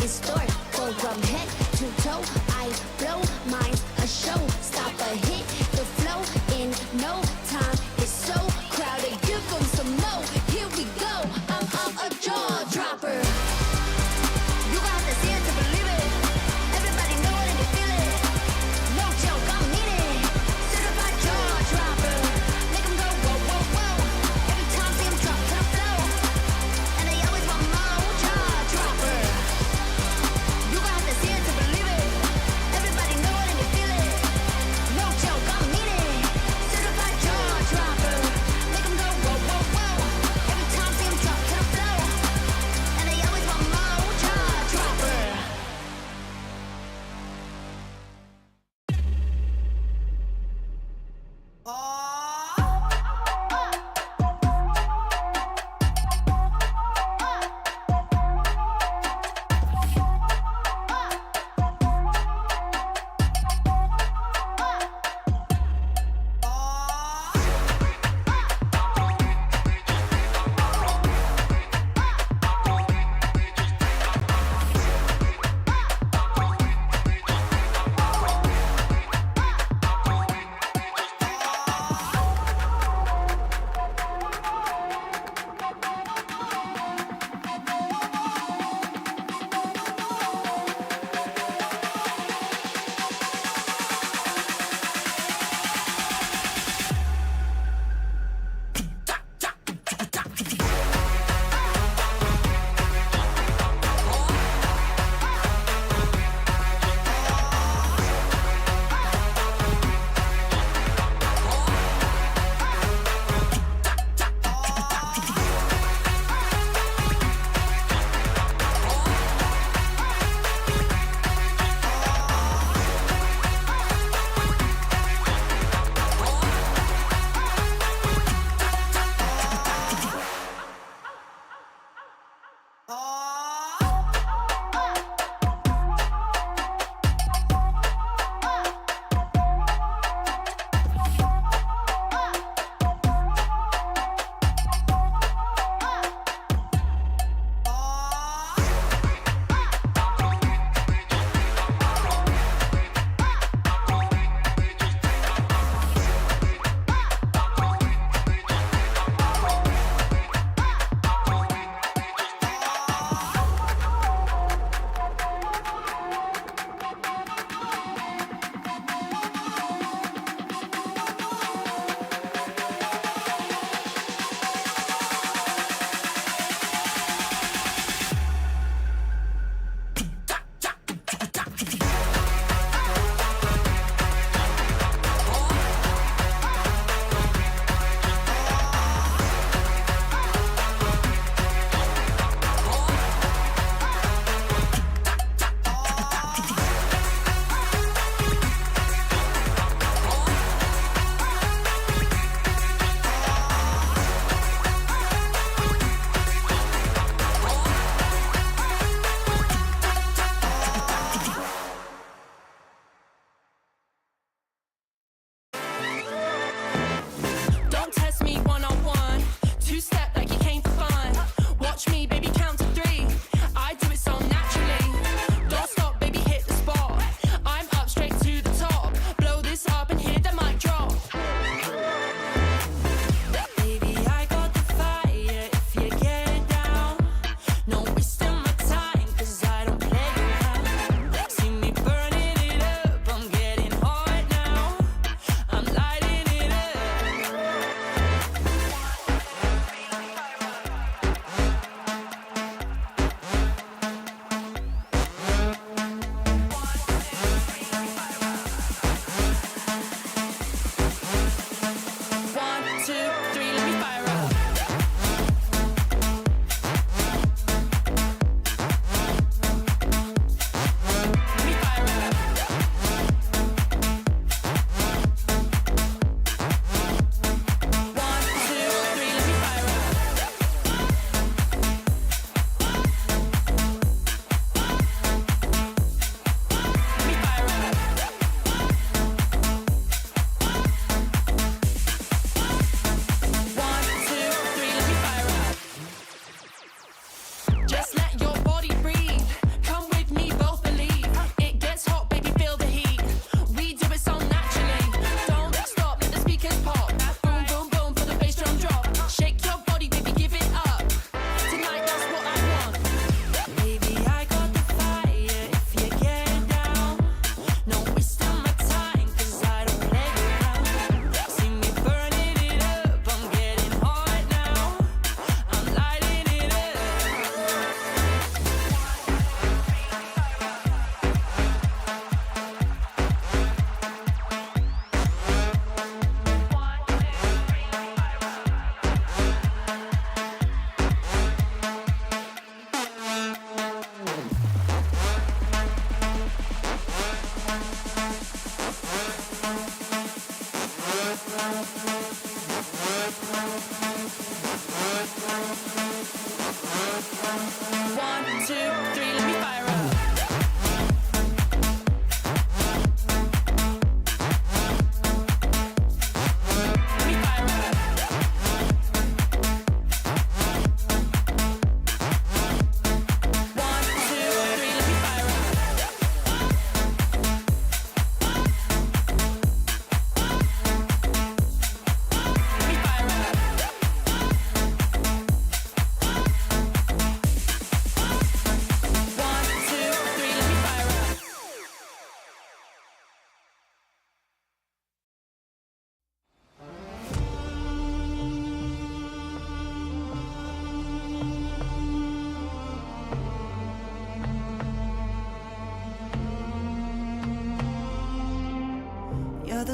historical from head to toe. I blow minds, a show, stop a hit, the flow in no time. It's so crowded, give them some more. Here we go, I'm a jaw dropper. You got to see it to believe it. Everybody know it and they feel it. No joke, I mean it. Certified jaw dropper. Make 'em go whoa, whoa, whoa. Every time see 'em drop to the floor. And they always want more. Jaw dropper. You got to see it to believe it. Everybody know it and they feel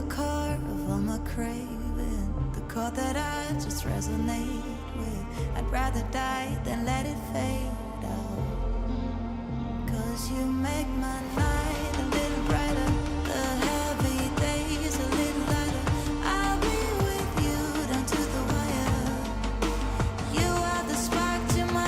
car of all my craving, the chord that I just resonate with. I'd rather die than let it fade out. 'Cause you make my night a little brighter, the heavy days a little lighter. I'll be with you down to the wire. You are the spark to my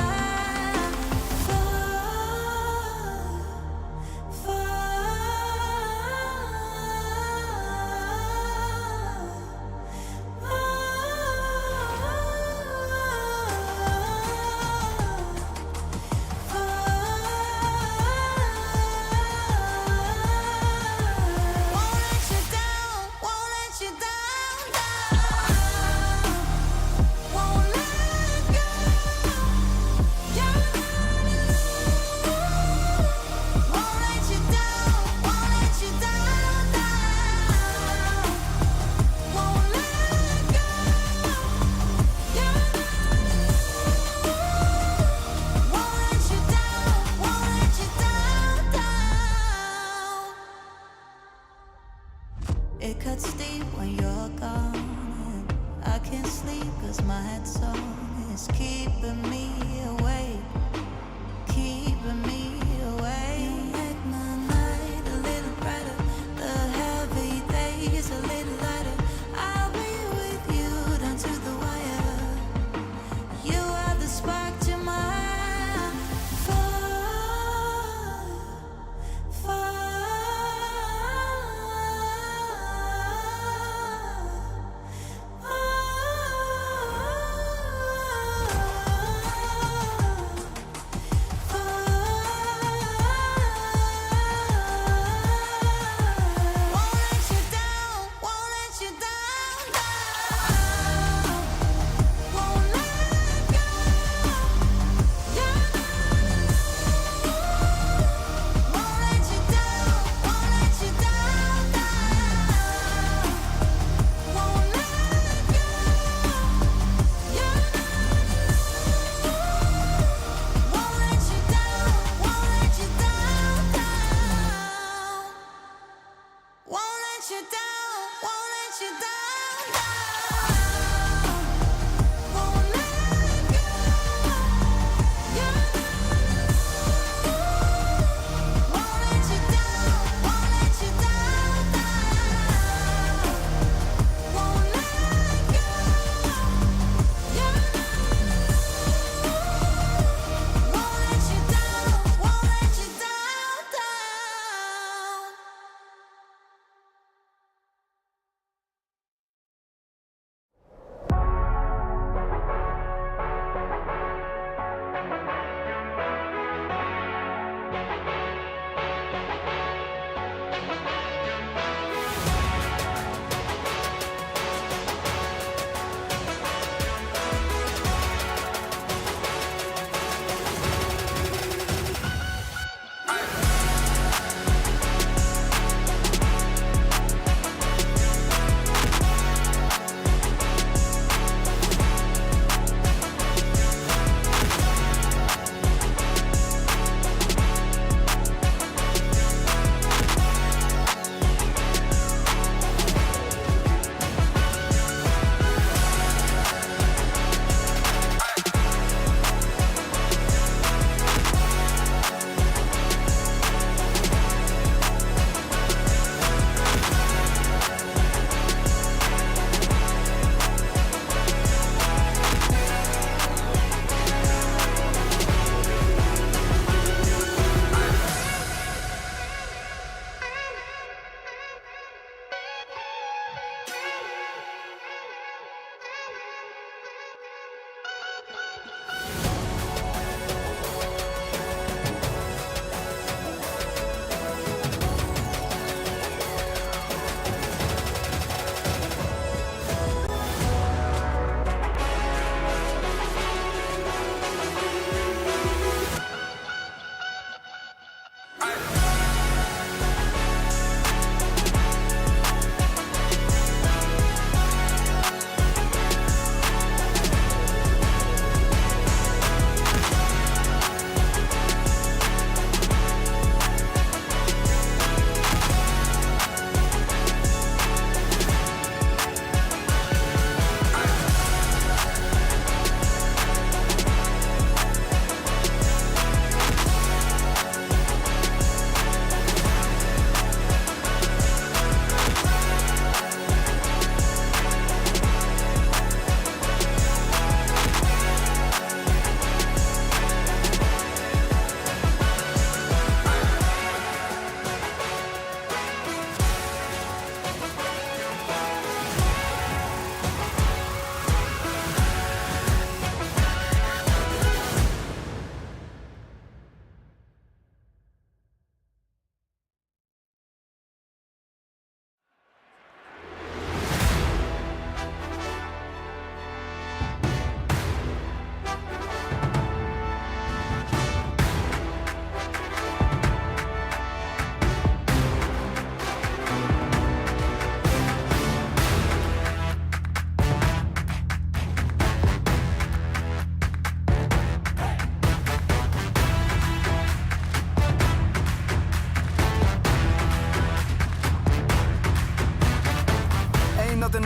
It cuts deep when you're gone, and I can't sleep 'cause my head song is keeping me awake, keeping me awake. You make my night a little brighter, the heavy days a little lighter. I'll be with you down to the wire. You are the spark to my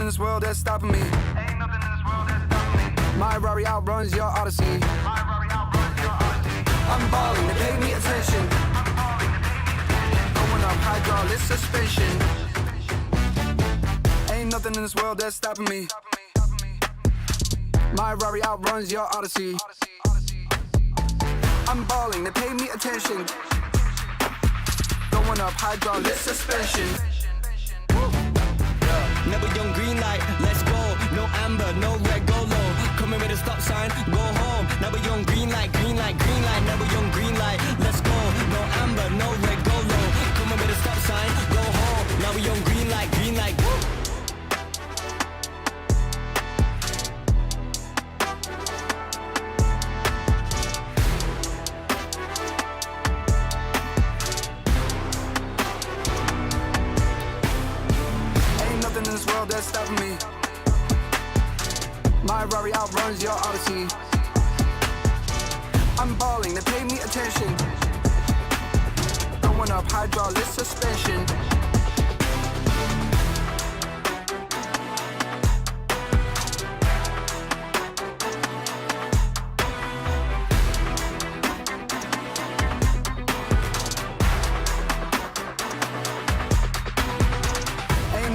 in this world that's stopping me. Ain't nothing in this world that's stopping me. My Rari outruns your Odyssey. My Rari outruns your Odyssey. I'm balling, they pay me attention. Going up hydraulic suspension. Ain't nothing in this world that's stopping me. My Rari outruns your Odyssey. I'm balling, they pay me attention. Going up hydraulic suspension. Never young green light, let's go. No amber, no red, go low. Coming with a stop sign, go home. Never young green light, green light, green light. Never young green light, let's go. No amber, no red, go low. Coming with a stop sign, go home. Now we young green light, green light. Woo! In this world that's stopping me. My Rari outruns your Odyssey. I'm balling, they pay me attention. Throwing up hydraulic suspension.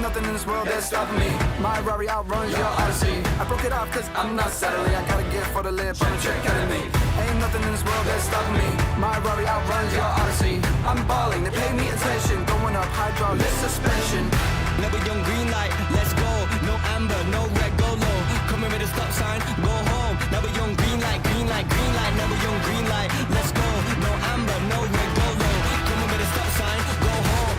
Nothing in this world that's stopping me. My Rari outruns your Odyssey. I broke it off cause I'm not settling. I gotta get for the lip, I'm trick me. Ain't nothing in this world that's stopping me. My Rari outruns your Odyssey. I'm balling, they pay me attention. Going up hydraulic suspension. Never young green light, let's go. No amber, no red, go low. Coming with a stop sign, go home. Never young green light, green light, green light. Never young green light, let's go. No amber, no red, go low. Coming with a stop sign, go home.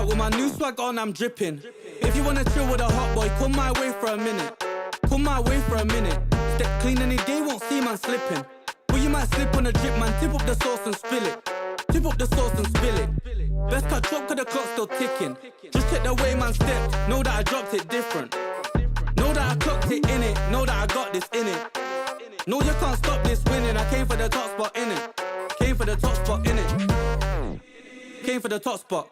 With my new swag on, I'm dripping. If you wanna chill with a hot boy, come my way for a minute. Come my way for a minute. Step clean any day, won't see man slipping. But you might might slip on a drip, man. Tip up the sauce and spill it. Tip up the sauce and spill it. Best cut chop, cause the clock's still ticking. Just check the way man stepped. Know that I dropped it different. Know that I clocked it in it. Know that I got this in it. No, you can't stop this winning. I came for the top spot in it. Came for the top spot in it. Came for the top spot.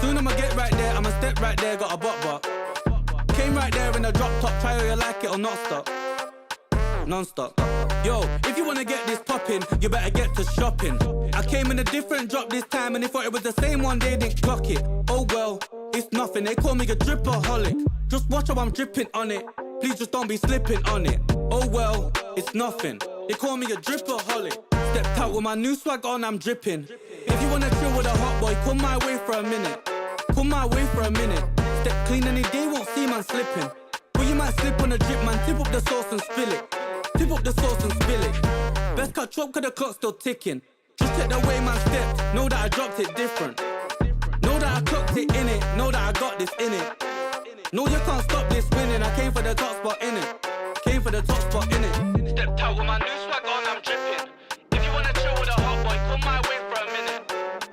Soon I'ma get right there. I'ma step right there. Got a butt. Came right there in a drop top. Try how you like it or not stop. Non-stop. Yo, if you wanna get this poppin', you better get to shopping. I came in a different drop this time, and they thought it was the same one, they didn't clock it. Oh well, it's nothing, they call me a dripaholic. Just watch how I'm dripping on it. Please just don't be slipping on it. Oh well, it's nothing, they call me a dripaholic. Stepped out with my new swag on, I'm dripping. If you wanna chill with a hot boy, come my way for a minute. Come my way for a minute. Step clean and they won't see man slipping. But you might slip on a drip, man, tip up the sauce and spill it. Tip up the sauce and spill it. Best cut chop, cause the clock's still ticking. Just check the way man stepped. Know that I dropped it different. Know that I clocked it in it. Know that I got this in it. No, you can't stop this winning. I came for the top spot in it. Came for the top spot in it. Stepped out with my new swag on, I'm dripping. If you wanna chill with a hot boy, come my way for a minute.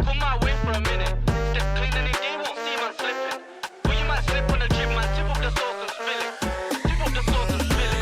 Come my way for a minute. Step clean and they won't see man slipping. But you might slip on a drip, man. Tip up the sauce and spill it. Tip up the sauce and spill it.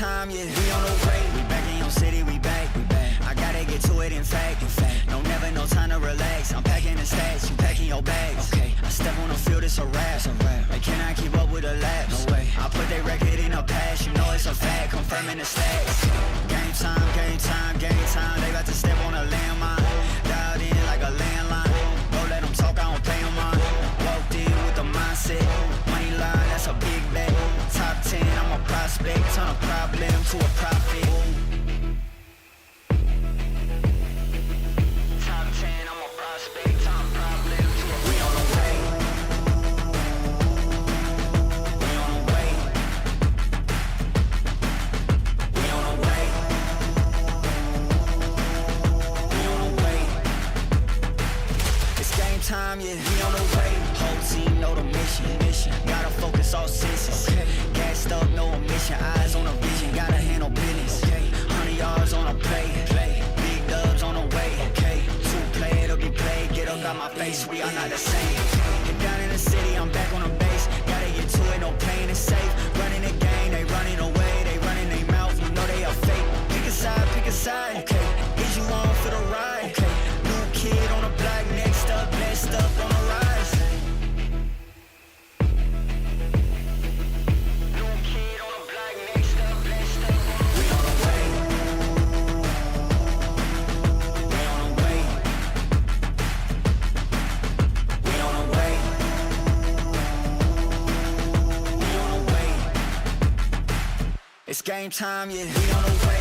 time, yeah. We on the way, we back in your city, we back. I gotta get to it, in fact. No, never no time to relax. I'm packing the stats, you packing your bags. Okay, I step on the field, it's a rap. They cannot keep up with the laps. No way. I put their record in a pass, you know it's a fact. Confirming the stats. Game time, game time, game time. They about to step on a landmine. Dialed in like a landline. Don't let them talk, I don't pay them on. Walked in with the mindset. Money line, that's a big bet. Top 10, I'm a prospect. Turn a problem to a profit. Top 10, I'm a prospect. Turn a problem to a... We on the way. time, yeah, we on the way. Whole team know the mission. Gotta focus all senses. Gassed up, no omission. Eyes on a vision, gotta handle business. 100 yards on a play. Big dubs on the way. 2-play, it'll be played. Get up out my face, we are not the same. Get down in the city, I'm back on the base. Gotta get to it, no pain is safe. Running the game, they running away. They running their mouth, you know they are fake. Pick a side, okay. Is you on for the ride? Okay. New kid on the block, next up, blessed up on the rise. New kid on the block, next up, blessed up. We on the way. We on the way. We on the way. We on the way. It's game time, yeah. We on the way.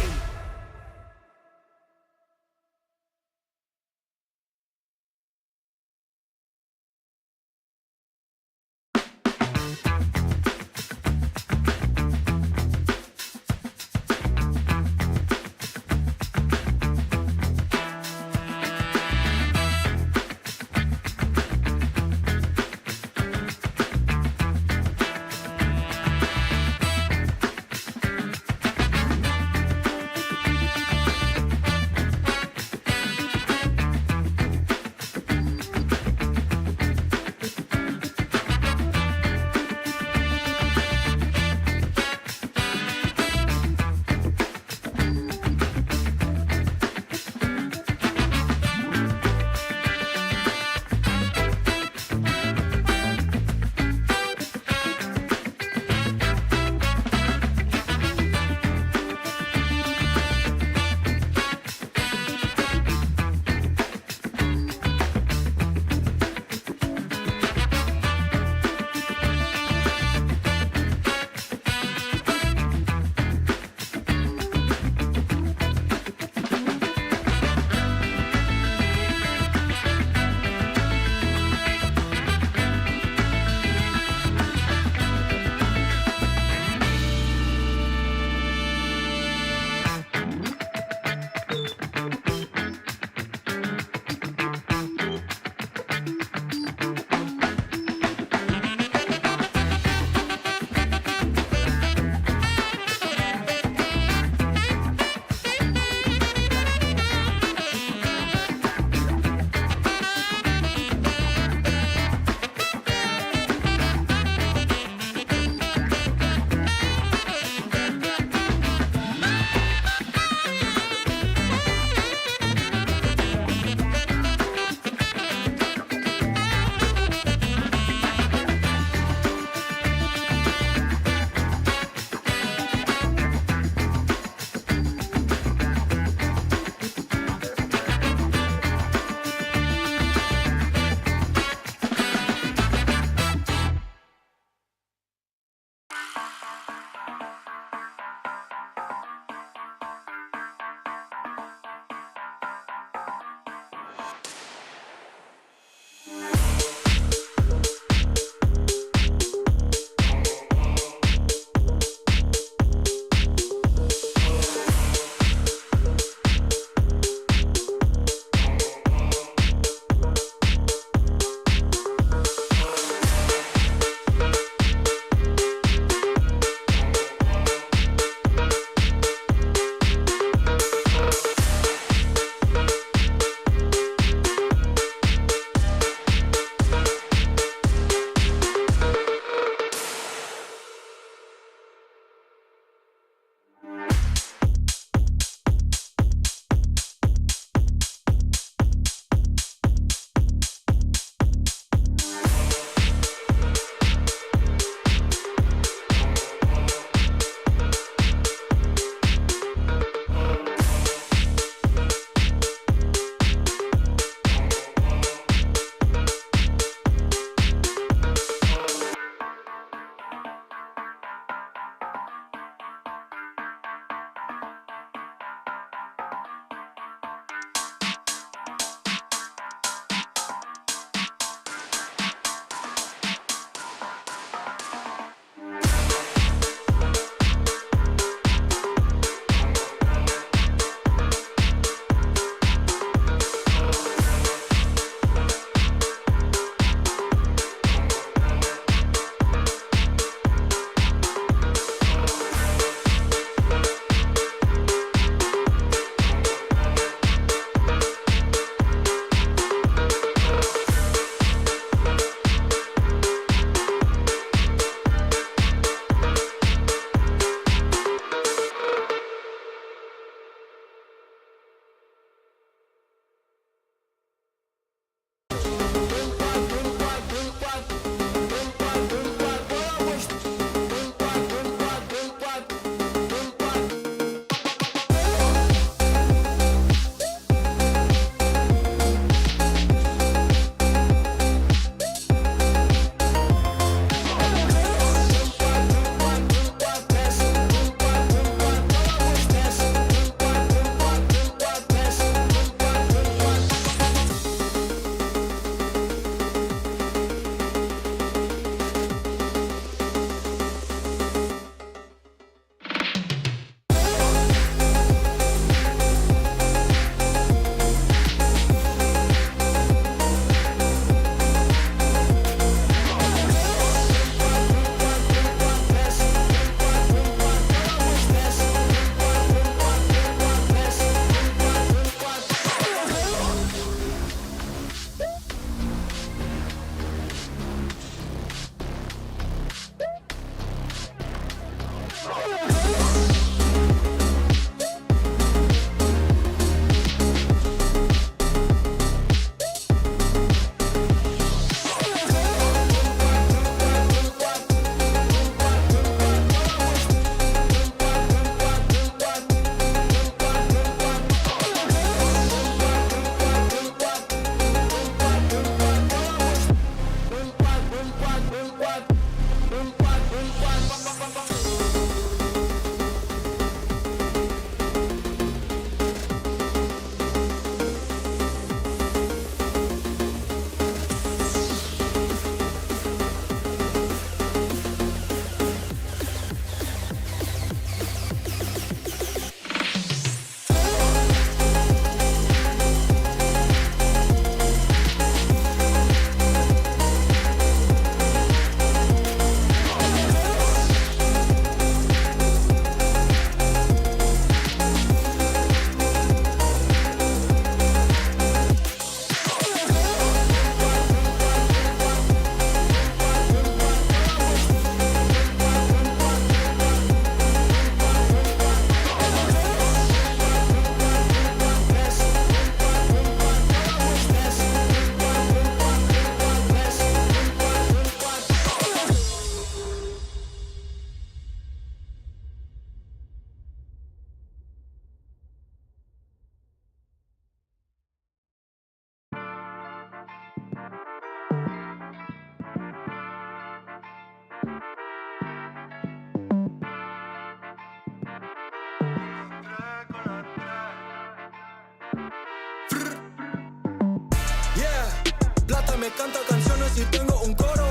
me canta canciones y tengo un coro.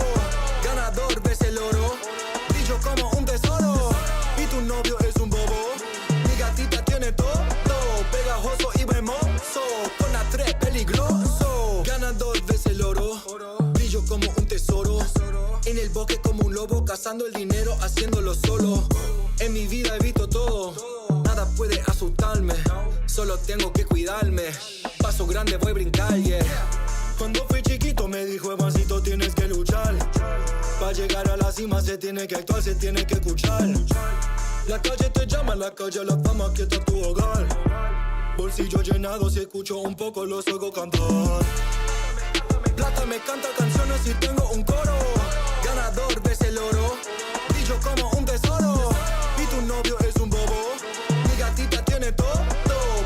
Ganador ves el oro, brillo como un tesoro. Y tu novio es un bobo, mi gatita tiene todo, pegajoso y hermoso, con la 3 peligroso. Ganador ves el oro, brillo como un tesoro. En el bosque como un lobo, cazando el dinero, haciéndolo solo. En mi vida he visto todo, nada puede asustarme, solo tengo que cuidarme. Paso grande voy a brincar, yeah. Cuando fui chiquito me dijo, Evancito, tienes que luchar. Para llegar a la cima se tiene que actuar, se tiene que escuchar. La calle te llama, la calle, la fama, que está tu hogar. Bolsillo llenado, si escucho un poco los oigo cantar. Plata me canta canciones y tengo un coro. Ganador ves el oro, brillo como un tesoro. Y tu novio es un bobo, mi gatita tiene todo,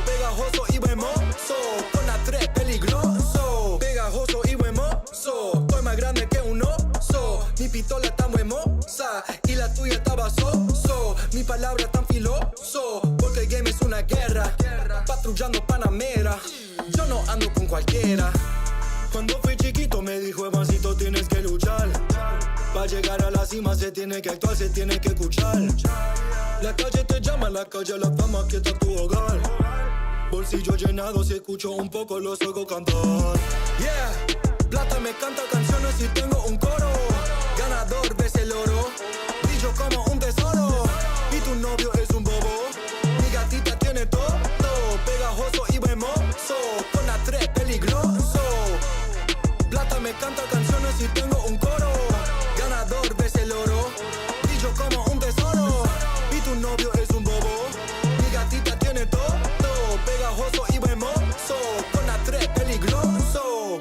pegajoso y hermoso, con la 3 peligroso. Pegajoso y hermoso, estoy más grande que un oso. Mi pistola está muy hermosa y la tuya estaba so. Mi palabra tan filoso, porque el game es una guerra. Patrullando Panamera, yo no ando con cualquiera. Cuando fui chiquito me dijo, Evancito, tienes que luchar. Para llegar a la cima se tiene que actuar, se tiene que escuchar. La calle te llama, la calle, la fama, que está tu hogar. Bolsillo llenado, si escucho un poco los oigo cantar. Yeah, plata me canta canciones y tengo un coro. Ganador ves el oro, brillo como un tesoro. Y tu novio es un bobo, mi gatita tiene todo, pegajoso y hermoso, con la 3 peligroso. Plata me canta canciones y tengo un coro. Ganador ves el oro, brillo como un tesoro. Y tu novio es un bobo, mi gatita tiene todo, pegajoso y hermoso, con la 3 peligroso.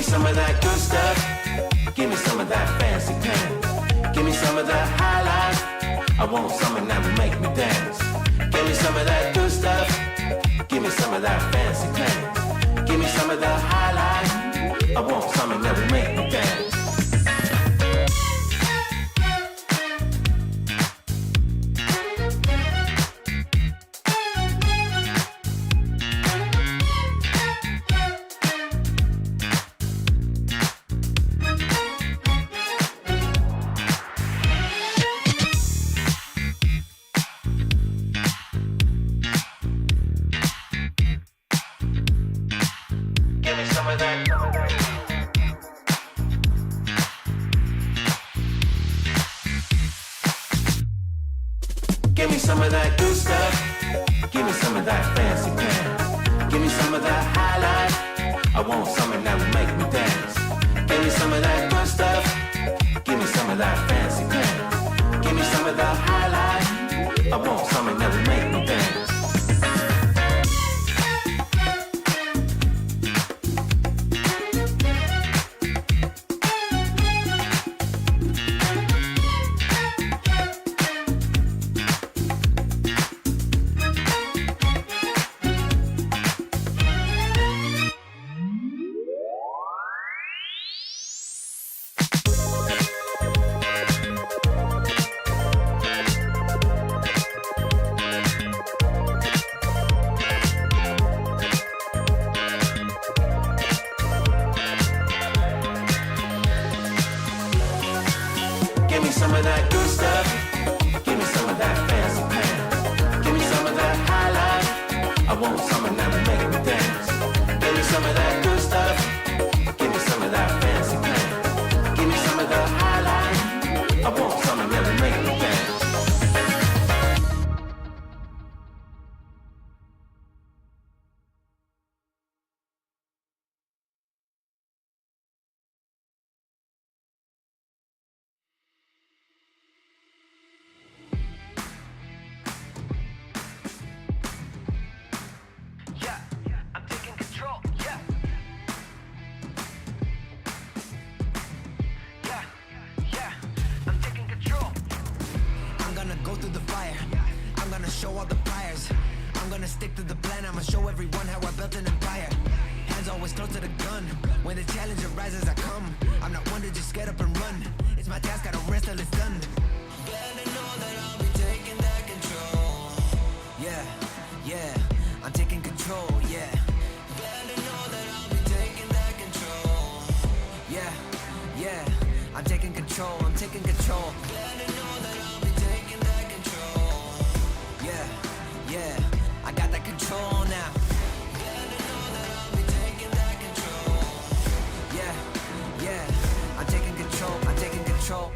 me some of that good stuff. Give me some of that fancy pants. Give me some of that high life. I want something that will make me dance. Give me some of that good stuff. Give me some of that fancy pants. Give me some of that high life. I want something that will make me dance. Give me some of that. Give me some of that good stuff. Give me some of that fancy pants. Give me some of that high life. I want something that will make me dance. Give me some of that good stuff. Give me some of that fancy pants. Give me some of that high life. I want something that will make me dance. Give me some of that good stuff. Give me some of that fancy pants. Give me some of that high life. I want something that will make me dance. Give me some of that good stuff. Give me some of that fancy pants. Give me some of that high life. I want something that will make me dance. I'm taking control, yeah. I'm taking control. I'm gonna go through the fire. I'm gonna show all the priors. I'm gonna stick to the plan. I'ma show everyone how I built an empire. Hands always close to the gun. When the challenge arises, I come. I'm not one to just get up and run. It's my task, I don't rest till it's done. Better know that I'll be taking that control. Yeah, I'm taking control, yeah. Better know that I'll be taking that control. Yeah, I'm taking control, I'm taking control. Better know that I'll be taking that control. Yeah, I got that control now. Better know that I'll be taking that control. Yeah, I'm taking control, I'm taking control.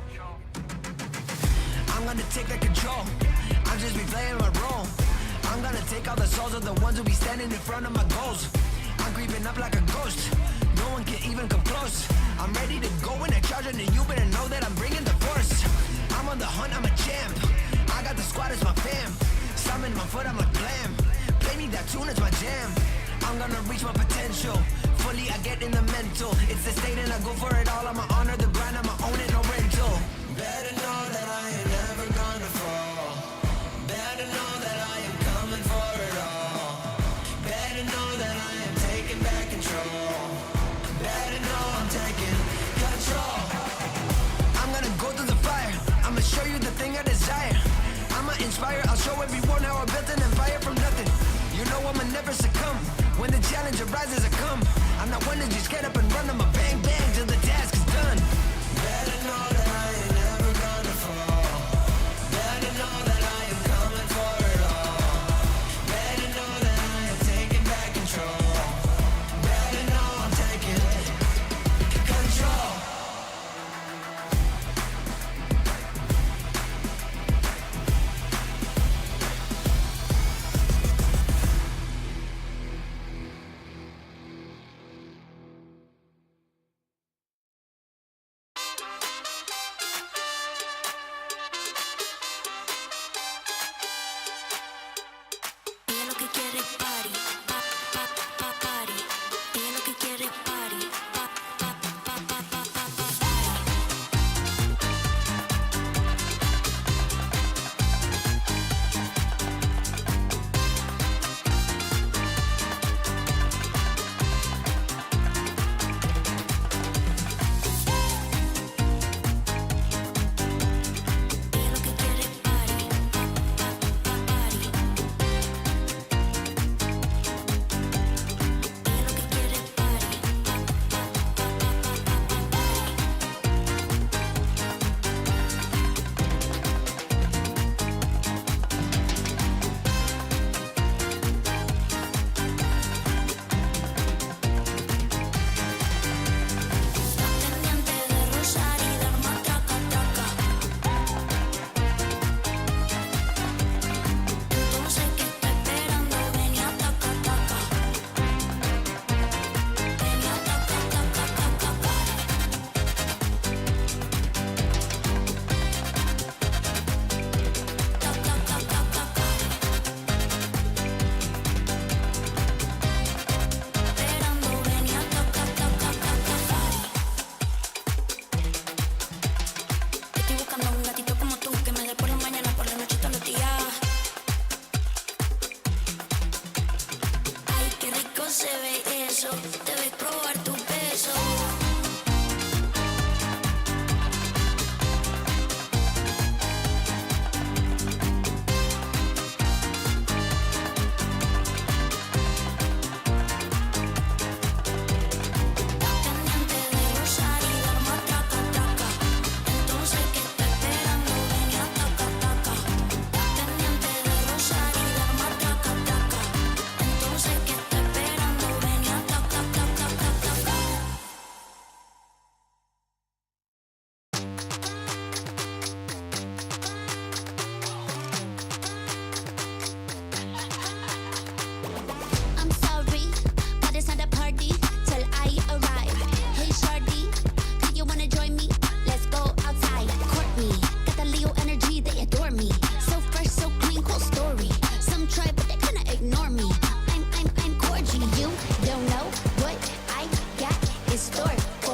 I'm gonna take that control. I'll just be playing my role. I'm gonna take all the souls of the ones who be standing in front of my goals. I'm creeping up like a ghost. No one can even come close. I'm ready to go in a charge, and you better know that I'm bringing the force. I'm on the hunt, I'm a champ. I got the squad, it's my fam. Summon my foot, I'm like blam. Play me that tune, it's my jam. I'm gonna reach my potential. Fully, I get in the mental. It's the state and I go for it all. I'ma honor the grind, I'ma own it, no rental. Better know that I ain't never gonna fall. Better know that I am coming for it all. Better know that I am taking back control. Better know I'm taking control. I'm gonna go through the fire. I'ma show you the thing I desire. I'ma inspire, I'll show everyone how I built an empire from nothing. You know I'ma never succumb. When the challenge arises, I come. I'm not one to just get up and run. I'ma bang bang till the task is done. Better know that I ain't never gonna fall. Better know that I am coming for it all. Better know that I am taking back control. Better know I'm taking control.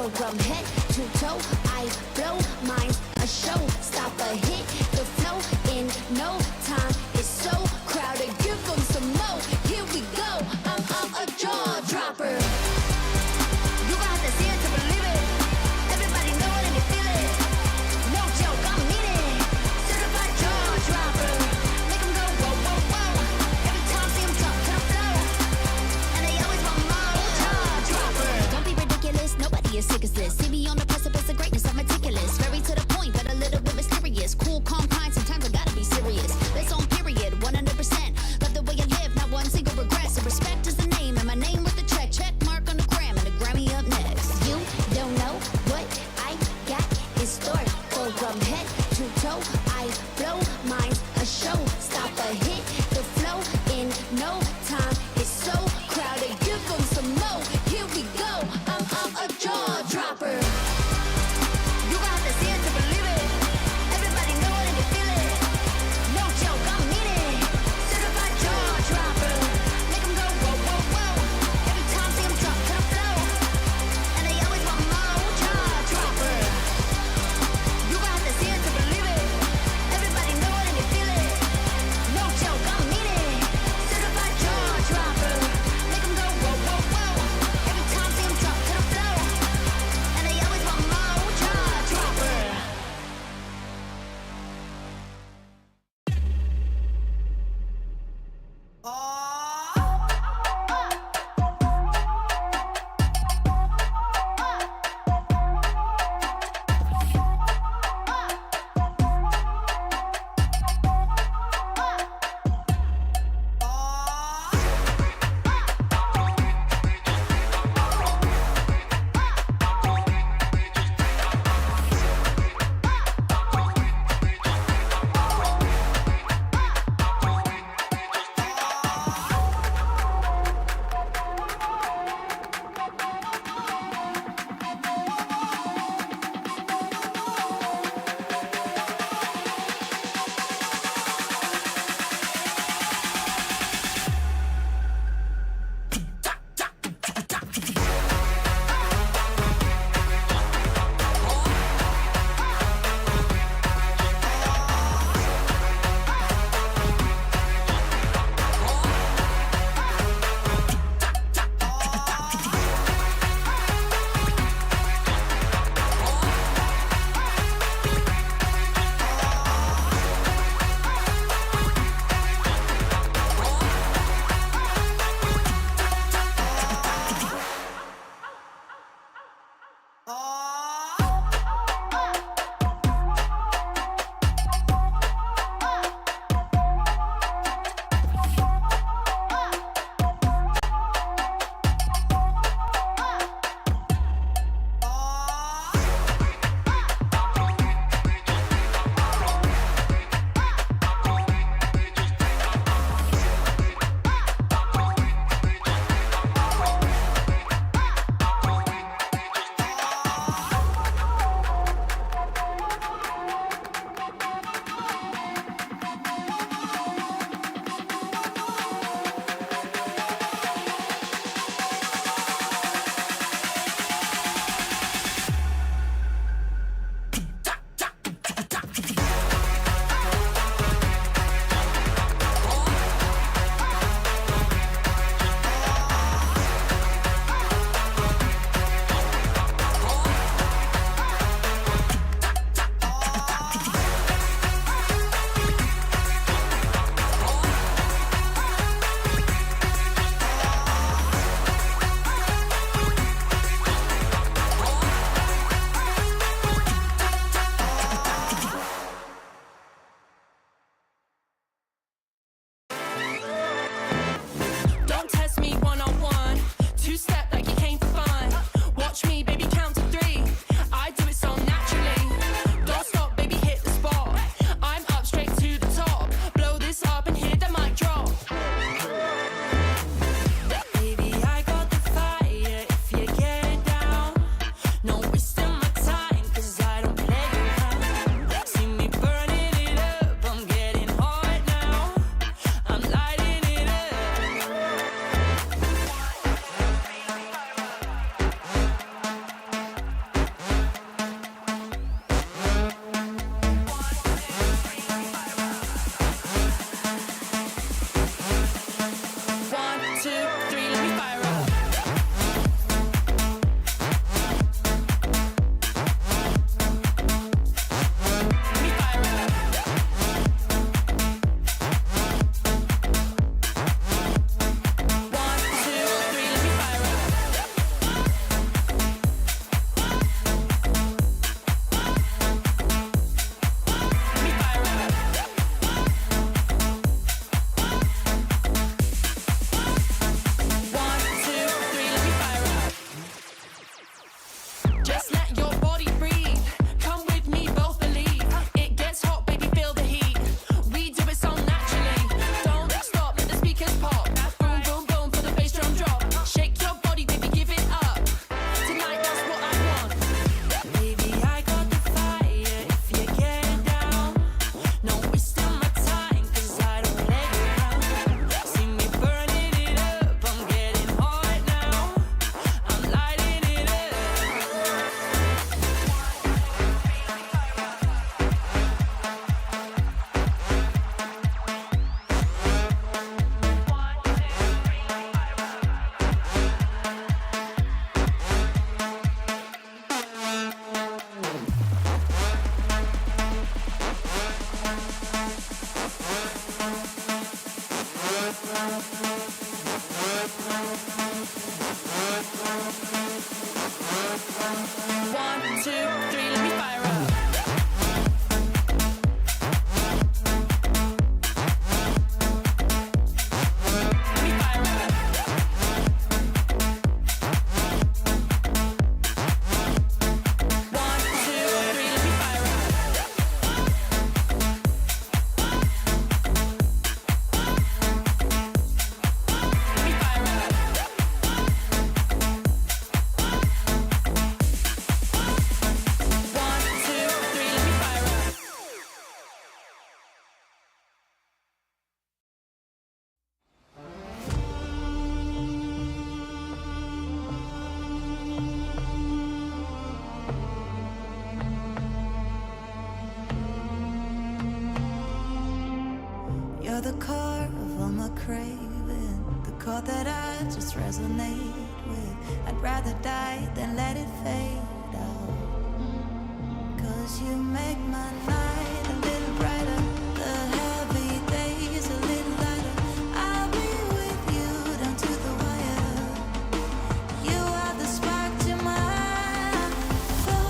from head to toe. I blow, mine's a show. Stop a hit, the flow in no time. It's so crowded, give them some more. Here we go, I'm a jaw dropper. You got to see it to believe it. Everybody know it and they feel it. No joke, I mean it. Certified jaw dropper. Make 'em go whoa, whoa, whoa. Every time see 'em drop to the floor. And they always want more. Jaw dropper. Don't be ridiculous, nobody is sick as this. See me on the precipice of greatness, I'm meticulous. Very to the point, but a little bit mysterious. Cool, calm, kind, sometimes I gotta be serious. That's on period, 100%. Love the way I live, not one single regret. So respect is the name, and my name with the check mark on the gram, and the Grammy up next. You don't know what I got in store. Go from head to toe, I blow, mine's a show. Stop a hit, the flow in no time. It's so crowded, give them some more. Here we go, I'm a jaw dropper. You got to see it to believe it. Everybody know it and they feel it. No joke, I mean it. Certified jaw dropper. Make 'em go whoa, whoa, whoa. Every time see 'em drop to the floor. And they always want more. Jaw dropper. You got to see it to believe it. Everybody know it and they feel it. No joke, I mean it. Certified jaw dropper. Make 'em go whoa, whoa, whoa. Every time see 'em drop to the floor. And they always want more. Jaw dropper. Just let your body breathe. Come with me, both believe. It gets hot, baby, feel the heat. We do it so naturally. Don't stop, let the speakers pop. Boom, boom, boom, for the bass drum drop. Shake your body, baby, give it up. Tonight, that's what I want. Baby, I got the fire if you get down. No wasting my time, 'cause I don't let you down. See me burning it up, I'm getting hot now. I'm lighting it up. One, two, three, let me fire up. Let me fire up. One, two, three, let me fire up. Let me fire up. One, two, three, let me fire up. You're the core of all my craving, the chord that I just resonate with. I'd rather die than let it fade out. 'Cause you make my night a little brighter, the heavy days a little lighter. I'll be with you down to the wire. You are the spark to my fire.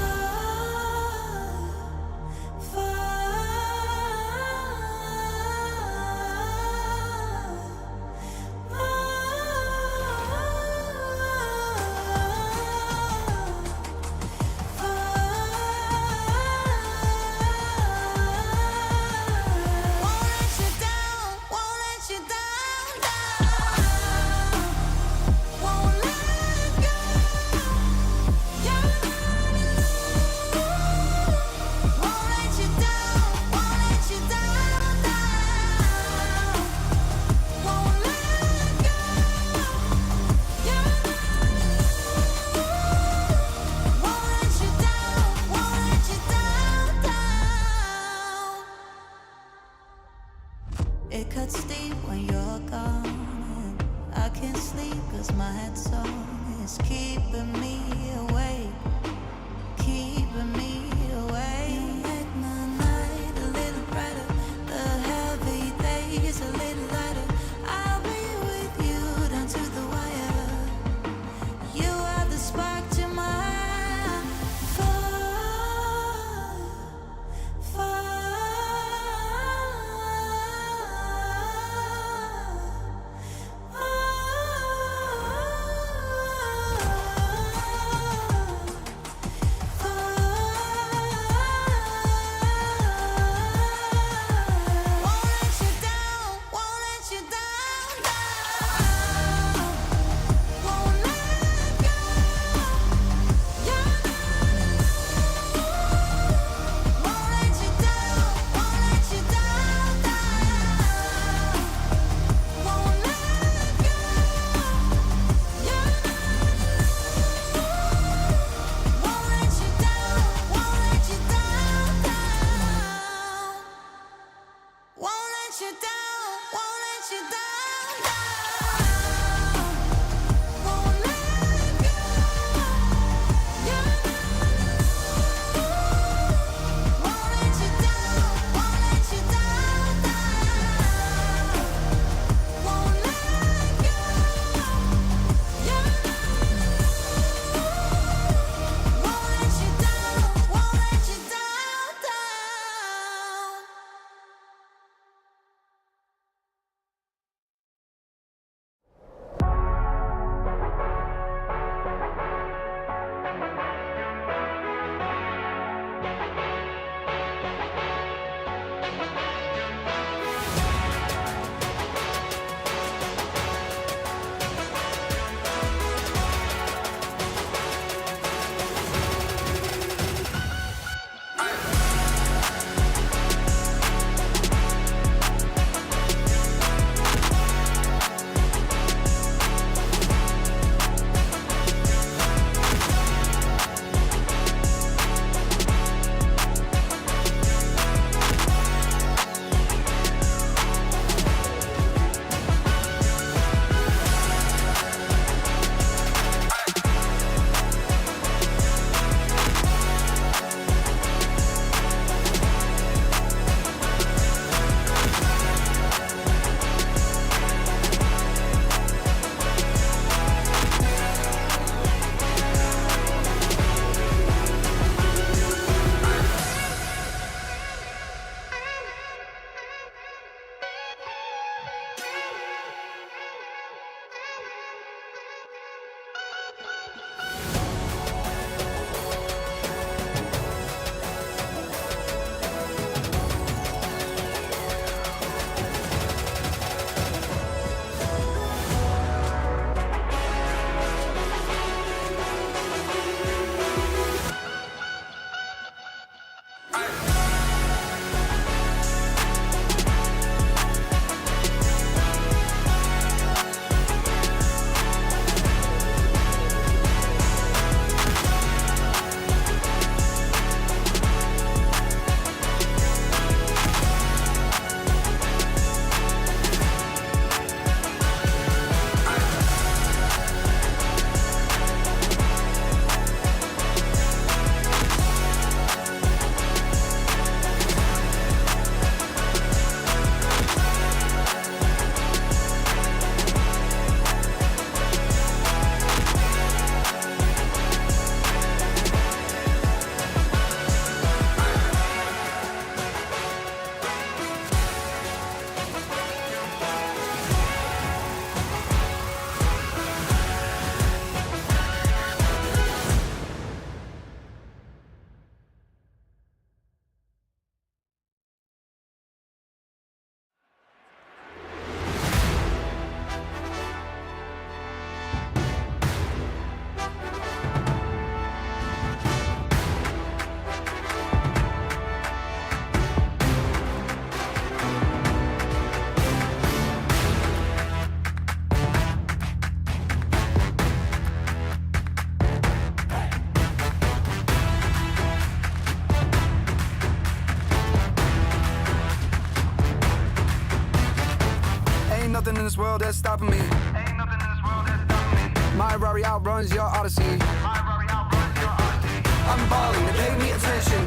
world that's stopping me. Ain't nothing in this world that's stopping me. My Rari outruns your Odyssey. My Rari outruns your Odyssey. I'm balling, they pay me attention.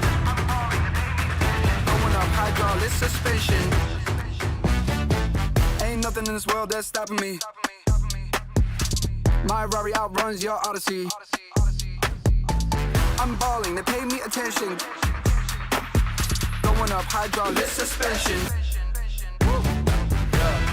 Going up hydraulic suspension. Ain't nothing in this world that's stopping me. My Rari outruns your Odyssey. I'm balling, they pay me attention. Going up hydraulic suspension.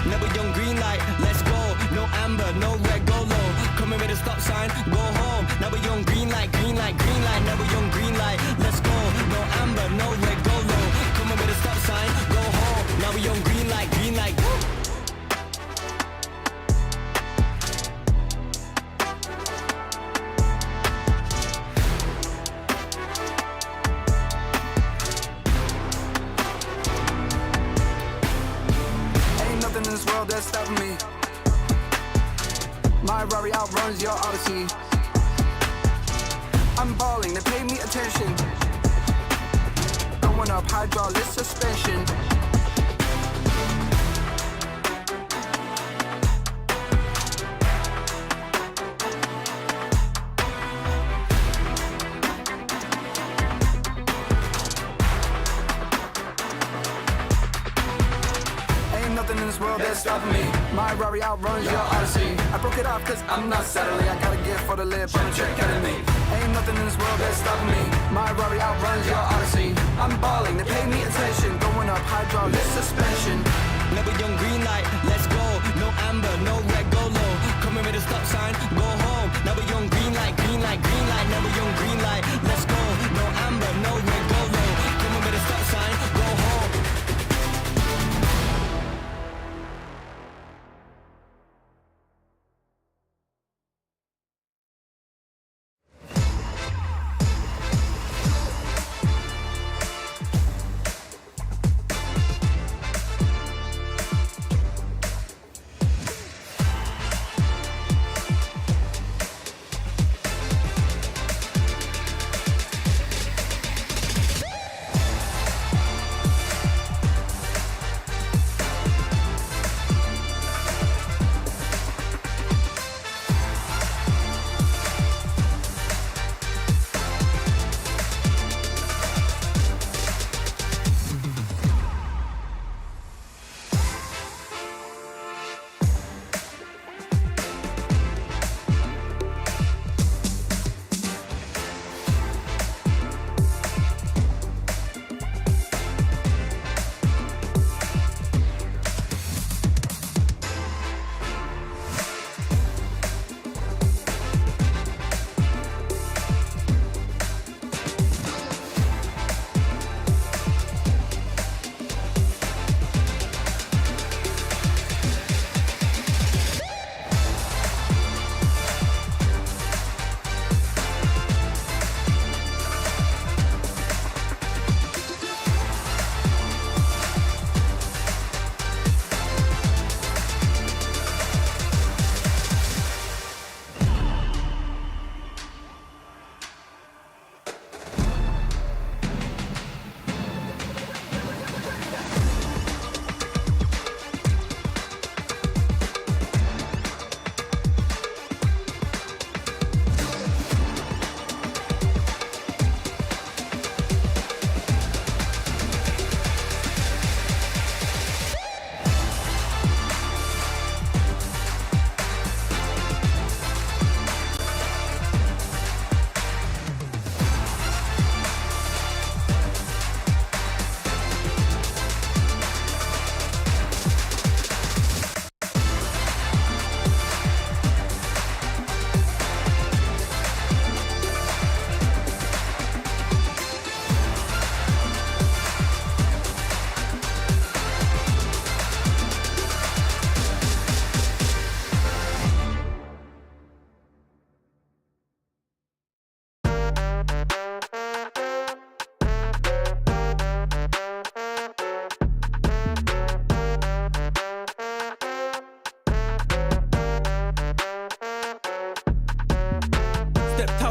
Never young green light, let's go. No amber, no red, go low. Coming with a stop sign, go home. Never young green light, green light, green light. Never young green light, let's go. No amber, no red, go low. Coming with a stop sign, go home. Now we young green light, green light. In this world that's stopping me. My Rari outruns your Odyssey. I'm balling, they pay me attention. Going up hydraulic suspension. Nothing in this world that's stopping me. My Rari outruns your Odyssey. I broke it off cause I'm not settling. I got a gift for the lip, I'm a trick at me. Ain't nothing in this world that's stopping me. My Rari outruns your Odyssey. I'm balling, they pay me attention. Going up hydraulic suspension. Never young green light, let's go. No amber, no red, go low. Coming with a stop sign, go home. Never young green light, green light, green light. Never young green light, let's go. No amber, no red, go low. Coming with a stop sign, go home.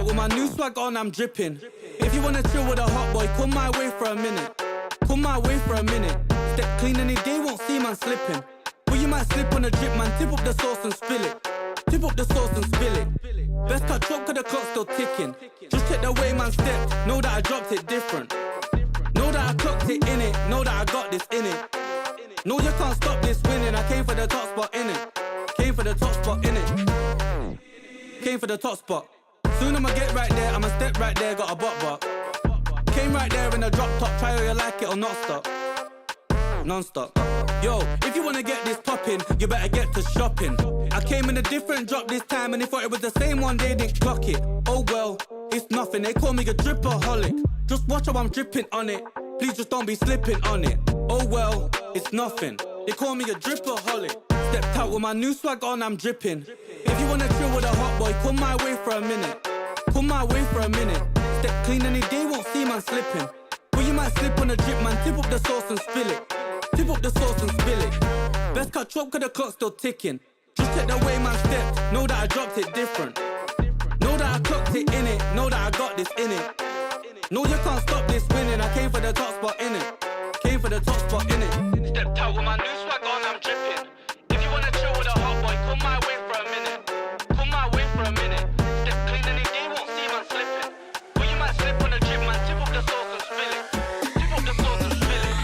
With my new swag on, I'm dripping. If you wanna chill with a hot boy, come my way for a minute. Come my way for a minute. Step clean any day, won't see man slipping. Well, you might slip on a drip, man. Tip up the sauce and spill it. Tip up the sauce and spill it. Best cut drop, cause the clock's still ticking. Just check the way man stepped. Know that I dropped it different. Know that I clocked it in it. Know that I got this in it. No, you can't stop this winning. I came for the top spot in it. Came for the top spot in it. Came for the top spot. Soon I'ma get right there. I'ma step right there. Got a butt. Came right there in a drop top. Try whether you like it or not stop. Non-stop. Yo, if you wanna get this poppin', you better get to shopping. I came in a different drop this time, and they thought it was the same one, they didn't clock it. Oh well, it's nothing, they call me a dripaholic. Just watch how I'm dripping on it. Please just don't be slipping on it. Oh well, it's nothing. They call me a dripaholic. Stepped out with my new swag on, I'm dripping. If you wanna chill with a hot boy, come my way for a minute. Come my way for a minute. Step clean and they won't see man slipping. But you might slip on a drip, man. Tip up the sauce and spill it. Tip up the sauce and spill it. Best cut chop, cause the clock's still ticking. Just check the way man stepped. Know that I dropped it different. Know that I clocked it in it. Know that I got this in it. No, you can't stop this winning. I came for the top spot in it. Came for the top spot in it. Stepped out with my new swag on, I'm dripping. If you wanna chill with a hot boy, come my way for a minute. Come my way for a minute. Step clean and they won't see man slipping. But you might slip on a drip, man. Tip up the sauce and spill it. Tip up the sauce and spill it.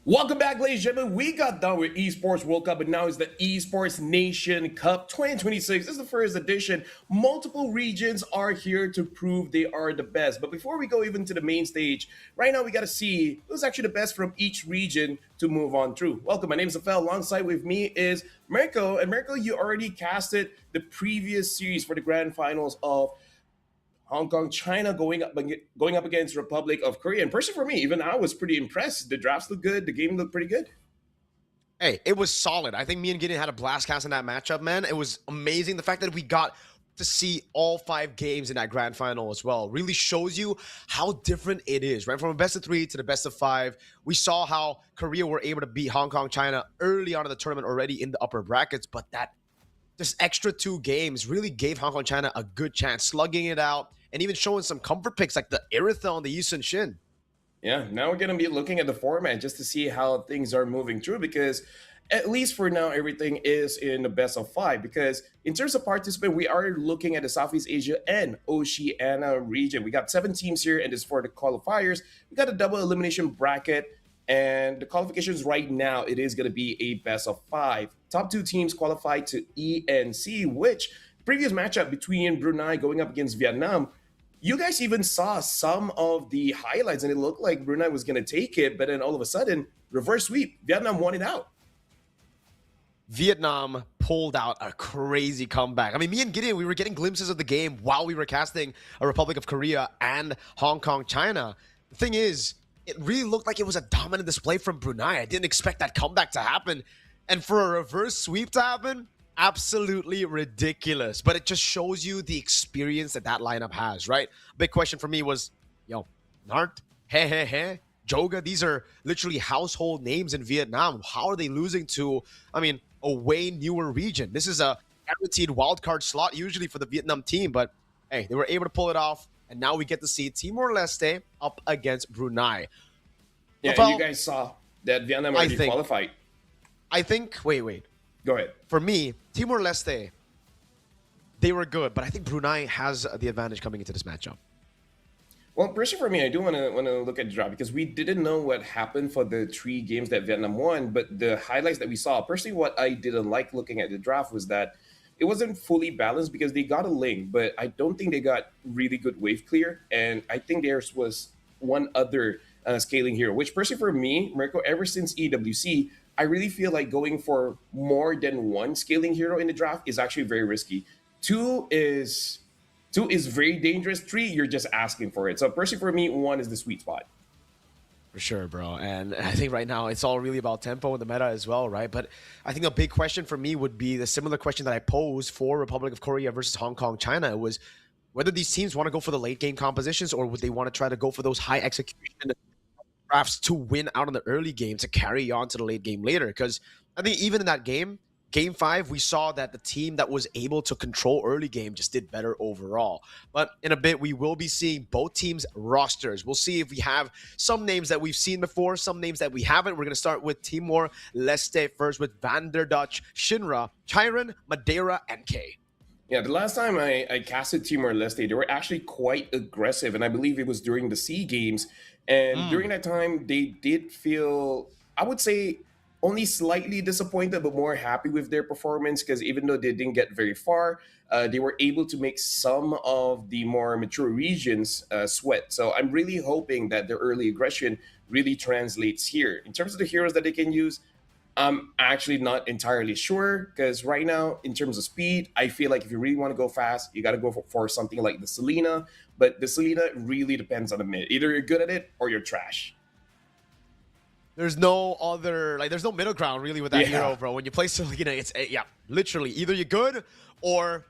Welcome back, ladies and gentlemen. We got done with Esports World Cup, but now it's the Esports Nation Cup 2026. This is the first edition. Multiple regions are here to prove they are the best. But before we go even to the main stage, right now we got to see who's actually the best from each region to move on through. Welcome, my name is Afel. Alongside with me is Mirko. And Mirko, you already casted the previous series for the grand finals of Hong Kong, China going up against Republic of Korea. And personally for me, even I was pretty impressed. The drafts looked good. The game looked pretty good. Hey, it was solid. I think me and Gideon had a blast casting that matchup, man. It was amazing. The fact that we got to see all 5 games in that grand final as well really shows you how different it is, right? From a best of 3 to the best of 5. We saw how Korea were able to beat Hong Kong, China early on in the tournament already in the upper brackets, but that this extra 2 games really gave Hong Kong, China a good chance, slugging it out, and even showing some comfort picks like the Irithel and the Yusun Shin. Yeah, now we're going to be looking at the format just to see how things are moving through, because at least for now, everything is in the best of 5. Because in terms of participant, we are looking at the Southeast Asia and Oceania region. We got 7 teams here, and this is for the qualifiers. We got a double elimination bracket, and the qualifications right now, it is going to be a best of 5. Top 2 teams qualify to ENC, which previous matchup between Brunei going up against Vietnam, You guys even saw some of the highlights, and it looked like Brunei was going to take it, but then all of a sudden, reverse sweep. Vietnam won it out. Vietnam pulled out a crazy comeback. I mean, me and Gideon, we were getting glimpses of the game while we were casting a Republic of Korea and Hong Kong, China. The thing is, it really looked like it was a dominant display from Brunei. I didn't expect that comeback to happen. And for a reverse sweep to happen, absolutely ridiculous. But it just shows you the experience that lineup has, right? Big question for me was, Nart, Joga, these are literally household names in Vietnam. How are they losing to, a way newer region? This is a guaranteed wildcard slot usually for the Vietnam team, but hey, they were able to pull it off, and now we get to see Timor-Leste up against Brunei. Yeah, Rafael, and you guys saw that Vietnam already qualified. I think, wait. Go ahead. For me, Timor-Leste, they were good, but I think Brunei has the advantage coming into this matchup. Well, personally for me, I do want to look at the draft because we didn't know what happened for the 3 games that Vietnam won, but the highlights that we saw, personally what I didn't like looking at the draft was that it wasn't fully balanced because they got a link, but I don't think they got really good wave clear, and I think theirs was one other scaling hero, which personally for me, Mirko, ever since EWC, I really feel like going for more than one scaling hero in the draft is actually very risky. Two is very dangerous. 3, you're just asking for it. So personally for me, 1 is the sweet spot. For sure, bro. And I think right now it's all really about tempo in the meta as well, right? But I think a big question for me would be the similar question that I posed for Republic of Korea versus Hong Kong, China. It was whether these teams want to go for the late game compositions or would they want to try to go for those high execution drafts to win out in the early game to carry on to the late game later. Because I think even in that game, Game 5, we saw that the team that was able to control early game just did better overall. But in a bit, we will be seeing both teams' rosters. We'll see if we have some names that we've seen before, some names that we haven't. We're going to start with Timor-Leste first with Vanderdutch, Shinra, Chiron, Madeira, and K. Yeah, the last time I casted Timor-Leste, they were actually quite aggressive, and I believe it was during the SEA Games. And during that time, they did feel, I would say, only slightly disappointed, but more happy with their performance because even though they didn't get very far, they were able to make some of the more mature regions sweat. So I'm really hoping that their early aggression really translates here. In terms of the heroes that they can use, I'm actually not entirely sure because right now, in terms of speed, I feel like if you really want to go fast, you got to go for something like the Selena. But the Selena really depends on the mid. Either you're good at it or you're trash. There's no other, there's no middle ground really with that hero, bro. When you play Selena, it's, literally either you're good or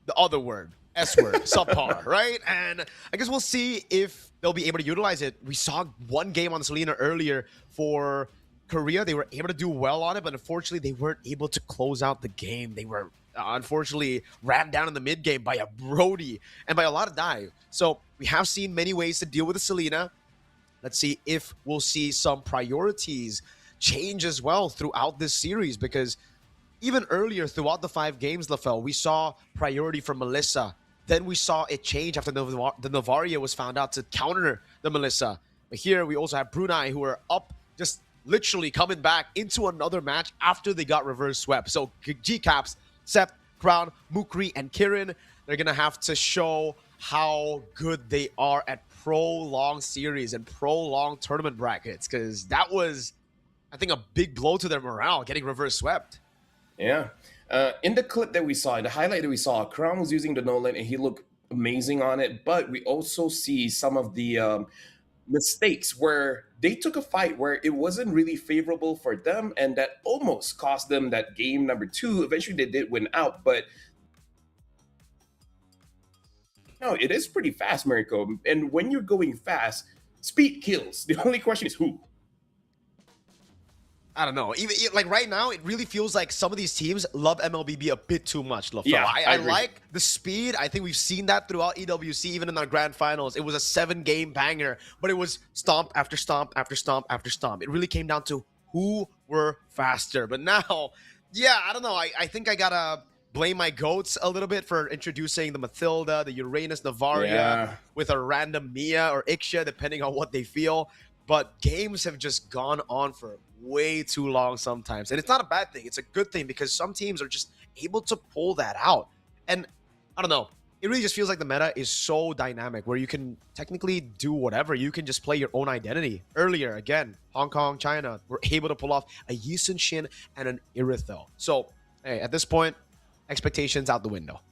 the other word, S word, subpar, right? And I guess we'll see if they'll be able to utilize it. We saw one game on Selena earlier for Korea. They were able to do well on it, but unfortunately, they weren't able to close out the game. They were unfortunately ran down in the mid game by a Brody and by a lot of dive. So we have seen many ways to deal with the Selena. Let's see if we'll see some priorities change as well throughout this series, because even earlier throughout the 5 games, Lafel, we saw priority for Melissa. Then we saw it change after the Novaria was found out to counter the Melissa. But here we also have Brunei, who are up, just literally coming back into another match after they got reverse swept. So G-Caps, Sept, Crown, Mukri, and Kirin, they're going to have to show how good they are at prolonged series and prolonged tournament brackets, because that was, I think, a big blow to their morale, getting reverse swept. Yeah. In the clip that we saw, in the highlight that we saw, Crown was using the Nolan and he looked amazing on it, but we also see some of the mistakes where they took a fight where it wasn't really favorable for them, and that almost cost them that game number 2. Eventually they did win out, but no, it is pretty fast, Mariko. And when you're going fast, speed kills. The only question is who. I don't know. Even like right now, it really feels like some of these teams love MLBB a bit too much, Lafel. Yeah, I like the speed. I think we've seen that throughout EWC, even in our grand finals. It was a 7-game banger, but it was stomp after stomp after stomp after stomp. It really came down to who were faster. But now, yeah, I don't know. I think I gotta blame my goats a little bit for introducing the Mathilda, the Uranus Navaria with a random Mia or Ixia, depending on what they feel. But games have just gone on for way too long sometimes. And it's not a bad thing. It's a good thing because some teams are just able to pull that out. And I don't know. it really just feels like the meta is so dynamic where you can technically do whatever. You can just play your own identity. Earlier, again, Hong Kong, China were able to pull off a Yi Sun Shin and an Irithel. So, hey, at this point, expectations out the window.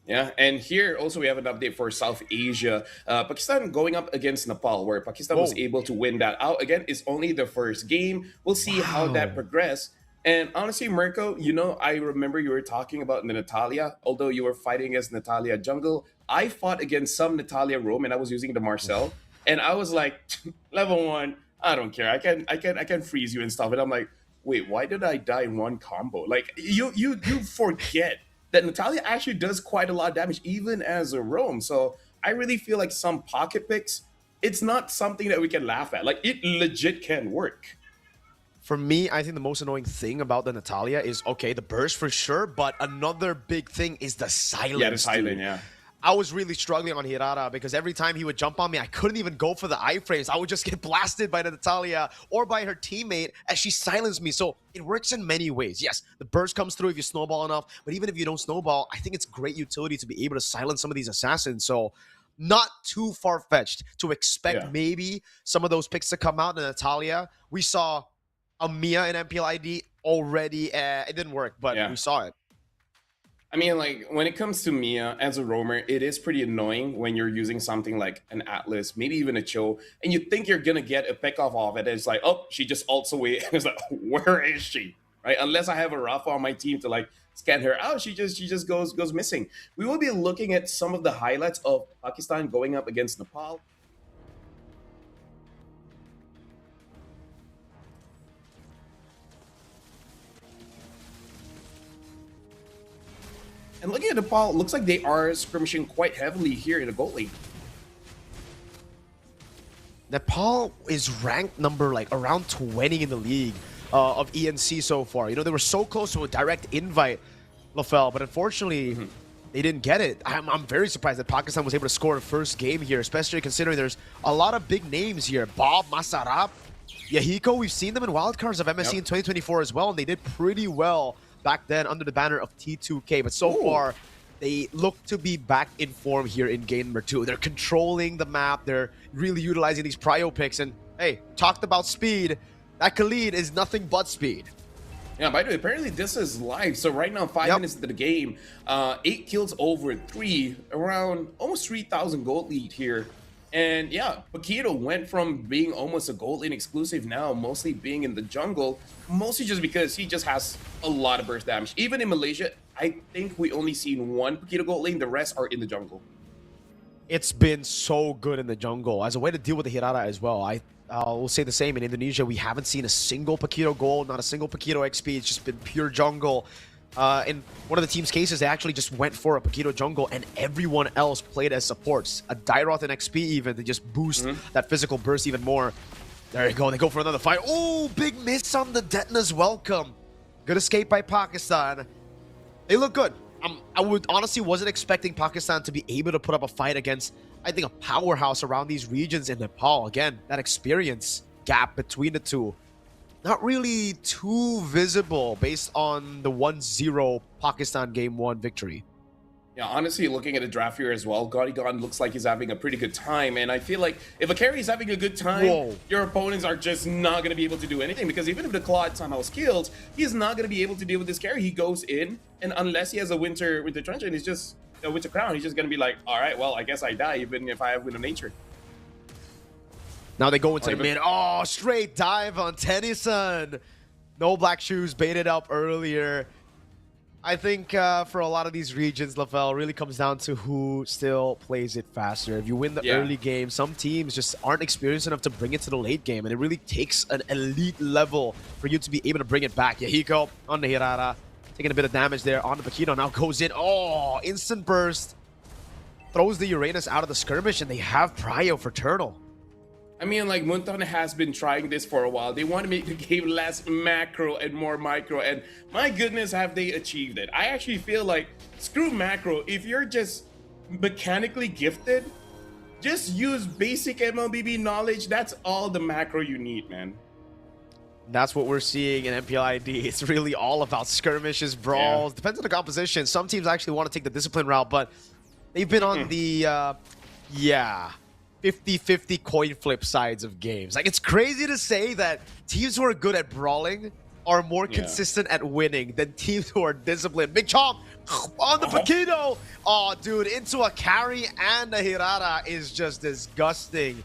Yeah, and here also we have an update for South Asia. Pakistan going up against Nepal, where Pakistan was able to win that out. Again, it's only the first game. We'll see how that progresses. And honestly, Mirko, you know, I remember you were talking about Natalia. Although you were fighting against Natalia jungle, I fought against some Natalia roam, and I was using the Marcel. And I was like, level 1, I don't care. I can freeze you and stuff. And I'm like, wait, why did I die in one combo? Like you forget that Natalia actually does quite a lot of damage, even as a roam. So I really feel like some pocket picks, it's not something that we can laugh at. Like, it legit can work. For me, I think the most annoying thing about the Natalia is, okay, the burst for sure, but another big thing is the silence. Yeah, the silence, dude. yeah. I was really struggling on Hirata because every time he would jump on me, I couldn't even go for the iframes. I would just get blasted by the Natalia or by her teammate as she silenced me. So it works in many ways. Yes, the burst comes through if you snowball enough, but even if you don't snowball, I think it's great utility to be able to silence some of these assassins. So not too far-fetched to expect maybe some of those picks to come out. The Natalia, we saw a Mia in MPLID already. It didn't work, but we saw it. I mean, like, when it comes to Mia as a roamer, it is pretty annoying when you're using something like an Atlas, maybe even a Cho, and you think you're going to get a pick off of it. And it's like, oh, she just ults away. And it's like, where is she? Right? Unless I have a Rafa on my team to, like, scan her out, she just goes missing. We will be looking at some of the highlights of Pakistan going up against Nepal. And looking at Nepal, looks like they are skirmishing quite heavily here in the gold lane. Nepal is ranked number like around 20 in the league of ENC so far. You know, they were so close to a direct invite, LaFell, but unfortunately, they didn't get it. I'm very surprised that Pakistan was able to score a first game here, especially considering there's a lot of big names here. Bob, Masarap, Yahiko, we've seen them in wildcards of MSC in 2024 as well, and they did pretty well back then under the banner of T2K, but so far they look to be back in form here in game number 2. They're controlling the map, they're really utilizing these prio picks, and hey, talked about speed, that Khalid is nothing but speed. Yeah, by the way, apparently this is live, so right now 5 minutes into the game, 8 kills over 3, around almost 3,000 gold lead here. And yeah, Paquito went from being almost a gold lane exclusive now mostly being in the jungle, mostly just because he just has a lot of burst damage. Even in Malaysia, I think we only seen one Paquito gold lane, the rest are in the jungle. It's been so good in the jungle as a way to deal with the Hirata as well. I will say the same in Indonesia. We haven't seen a single Paquito gold, not a single Paquito XP. It's just been pure jungle. In one of the team's cases, they actually just went for a Paquito jungle and everyone else played as supports. A Dairoth and XP even to just boost that physical burst even more. There you go, they go for another fight. Oh, big miss on the Detna's welcome. Good escape by Pakistan. They look good. I would honestly wasn't expecting Pakistan to be able to put up a fight against, I think, a powerhouse around these regions in Nepal. Again, that experience gap between the two. Not really too visible based on the 1-0 Pakistan Game 1 victory. Yeah, honestly, looking at the draft here as well, Gaudigon looks like he's having a pretty good time. And I feel like if a carry is having a good time, your opponents are just not going to be able to do anything. Because even if the Claude somehow skills, he's not going to be able to deal with this carry. He goes in, and unless he has a Winter Trench and he's just a Winter Crown, he's just going to be like, all right, well, I guess I die even if I have Winter Nature. Now they go into the mid. Oh, straight dive on Tennyson. No black shoes, baited up earlier. I think for a lot of these regions, LaFell, really comes down to who still plays it faster. If you win the early game, some teams just aren't experienced enough to bring it to the late game, and it really takes an elite level for you to be able to bring it back. Yahiko on the Hirata, taking a bit of damage there on the Paquito. Now goes in. Oh, instant burst. Throws the Uranus out of the skirmish, and they have prio for Turtle. I mean, like, Munton has been trying this for a while. They want to make the game less macro and more micro, and my goodness, have they achieved it. I actually feel like, screw macro, if you're just mechanically gifted, just use basic MLBB knowledge. That's all the macro you need, man. That's what we're seeing in MPLID. It's really all about skirmishes, brawls. Depends on the composition. Some teams actually want to take the discipline route, but They've been on the, 50-50 coin flip sides of games. Like, it's crazy to say that teams who are good at brawling are more consistent at winning than teams who are disciplined. Big chomp on the Paquito. Oh, dude, into a carry and a Hirara is just disgusting.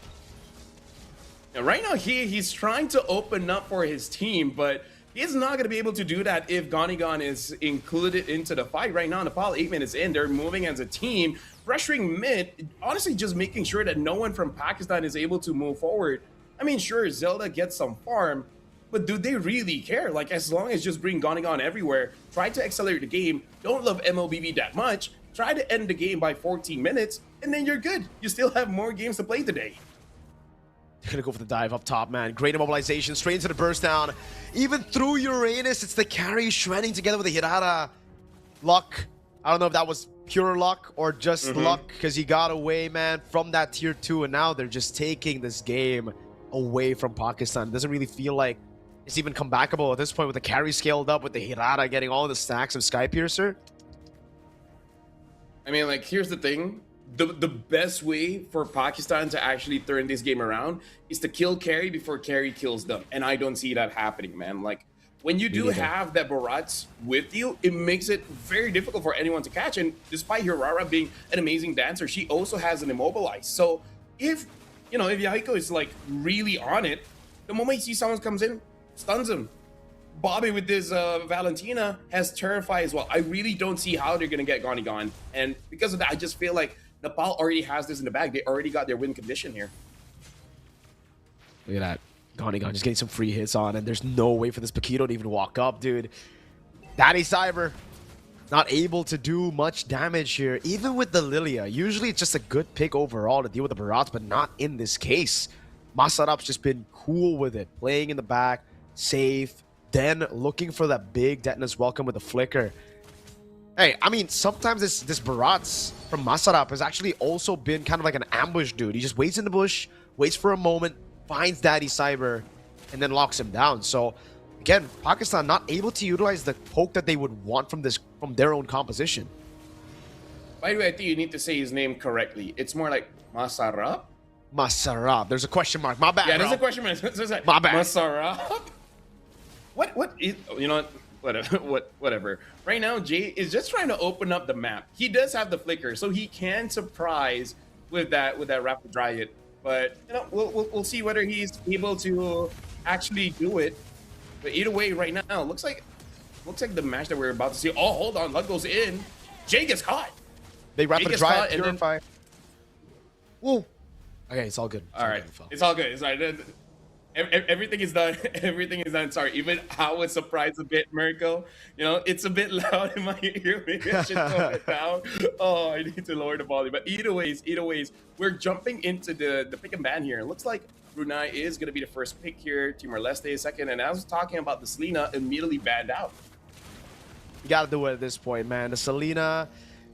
And right now, he's trying to open up for his team, but he's not going to be able to do that if Gonigon is included into the fight. Right now, Nepal 8 minutes in, they're moving as a team, pressuring mid, honestly just making sure that no one from Pakistan is able to move forward. I mean, sure, Zelda gets some farm, but do they really care? Like, as long as just bring Gonigon everywhere, try to accelerate the game, don't love MLBB that much, try to end the game by 14 minutes, and then you're good. You still have more games to play today. Gonna go for the dive up top, man. Great immobilization, straight into the burst down. Even through Uranus, it's the carry shredding together with the Hirara. Luck. I don't know if that was pure luck or just luck, because he got away, man, from that tier 2, and now they're just taking this game away from Pakistan. It doesn't really feel like it's even comebackable at this point with the carry scaled up, with the Hirara getting all the stacks of Skypiercer. I mean, like, here's the thing. The best way for Pakistan to actually turn this game around is to kill carry before carry kills them. And I don't see that happening, man. Like, when you do have that Barats with you, it makes it very difficult for anyone to catch. And despite Hirara being an amazing dancer, she also has an immobilize. So if Yahiko is like really on it, the moment you see someone comes in, stuns him. Bobby with this Valentina has Terrify as well. I really don't see how they're going to get Gonigon. And because of that, I just feel like Nepal already has this in the bag. They already got their win condition here. Look at that. Gonigon just getting some free hits on, and there's no way for this Paquito to even walk up, dude. Daddy Cyber not able to do much damage here, even with the Lilia. Usually it's just a good pick overall to deal with the Barats, but not in this case. Masarap's just been cool with it, playing in the back, safe, then looking for that big Detonus welcome with a flicker. Hey, I mean, sometimes this Barats from Masarap has actually also been kind of like an ambush dude. He just waits in the bush, waits for a moment, finds Daddy Cyber, and then locks him down. So, again, Pakistan not able to utilize the poke that they would want from their own composition. By the way, I think you need to say his name correctly. It's more like Masarap? Masarap. There's a question mark. My bad, Yeah, there's bro. a question mark. Like, my bad. Masarap? What is, you know what? Whatever. Right now, Jay is just trying to open up the map. He does have the flicker, so he can surprise with that rapid dryad. But we'll see whether he's able to actually do it. But either way, right now, looks like the match that we're about to see. Oh, hold on, luck goes in. Jay gets caught. They rapid dryad, purify. Whoa. Okay, it's all good. All right, it's all good. It's all right. Everything is done. Everything is done. Sorry, even I was surprised a bit, Mirko. It's a bit loud in my ear. Maybe I should tone it down. Oh, I need to lower the volume. But either ways, we're jumping into the pick and ban here. It looks like Brunei is going to be the first pick here. Timor-Leste is second. And I was talking about the Selena immediately banned out. You got to do it at this point, man. The Selena,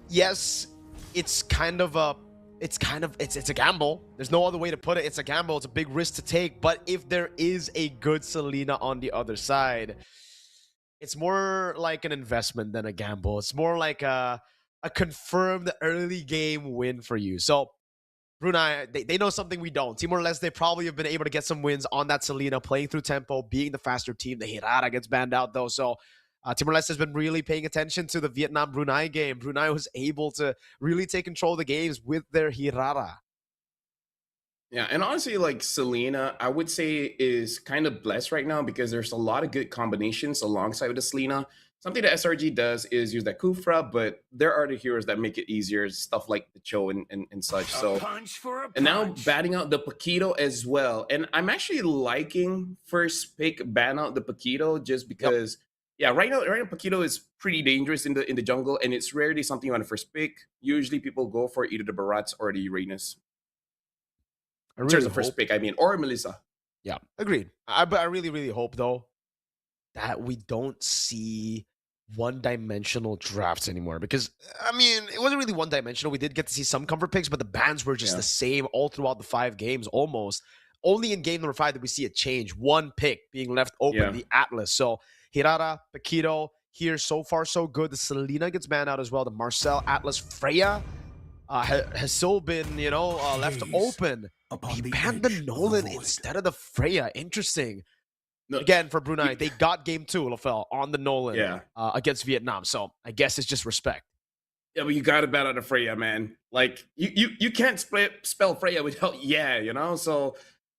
yes, it's a gamble. There's no other way to put it. It's a gamble. It's a big risk to take. But if there is a good Selena on the other side, it's more like an investment than a gamble. It's more like a confirmed early game win for you. So Brunei, they know something we don't. Timor-Leste, they probably have been able to get some wins on that Selena, playing through tempo, being the faster team. The Hirara gets banned out though. So Timor-Leste has been really paying attention to the Vietnam-Brunei game. Brunei was able to really take control of the games with their Hirara. Yeah, and honestly, like Selena, I would say is kind of blessed right now because there's a lot of good combinations alongside with the Selena. Something that SRG does is use that Kufra, but there are the heroes that make it easier, stuff like the Cho and such. So, and now batting out the Paquito as well. And I'm actually liking first pick ban out the Paquito just because. Yep. Yeah, right now Paquito is pretty dangerous in the jungle, and it's rarely something you want to first pick. Usually people go for either the Barats or the Uranus. The first pick, I mean, or Melissa. Yeah, agreed. But I really, really hope, though, that we don't see one-dimensional drafts anymore. Because, I mean, it wasn't really one-dimensional. We did get to see some comfort picks, but the bans were just the same all throughout the 5 games, almost. Only in game number 5 did we see a change. One pick being left open, the Atlas. So, Hirara, Paquito, here so far so good. The Selena gets banned out as well. The Marcel, Atlas, Freya. has still been, left open. He banned the Nolan instead of the Freya. Interesting. No, Again, for Brunei, they got game 2, Lafel, on the Nolan Yeah. Against Vietnam. So I guess it's just respect. Yeah, but you got to bet on the Freya, man. Like you can't spell Freya without So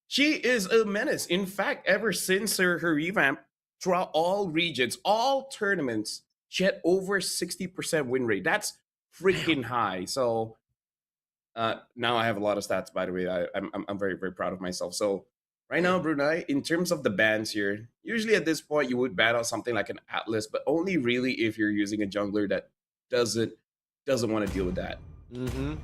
she is a menace. In fact, ever since her revamp, throughout all regions, all tournaments, she had over 60% win rate. That's freaking high. So now I have a lot of stats. By the way, I'm very, very proud of myself. So right now, Brunei, in terms of the bans here, usually at this point you would ban out something like an Atlas, but only really if you're using a jungler that doesn't want to deal with that. Mm-hmm.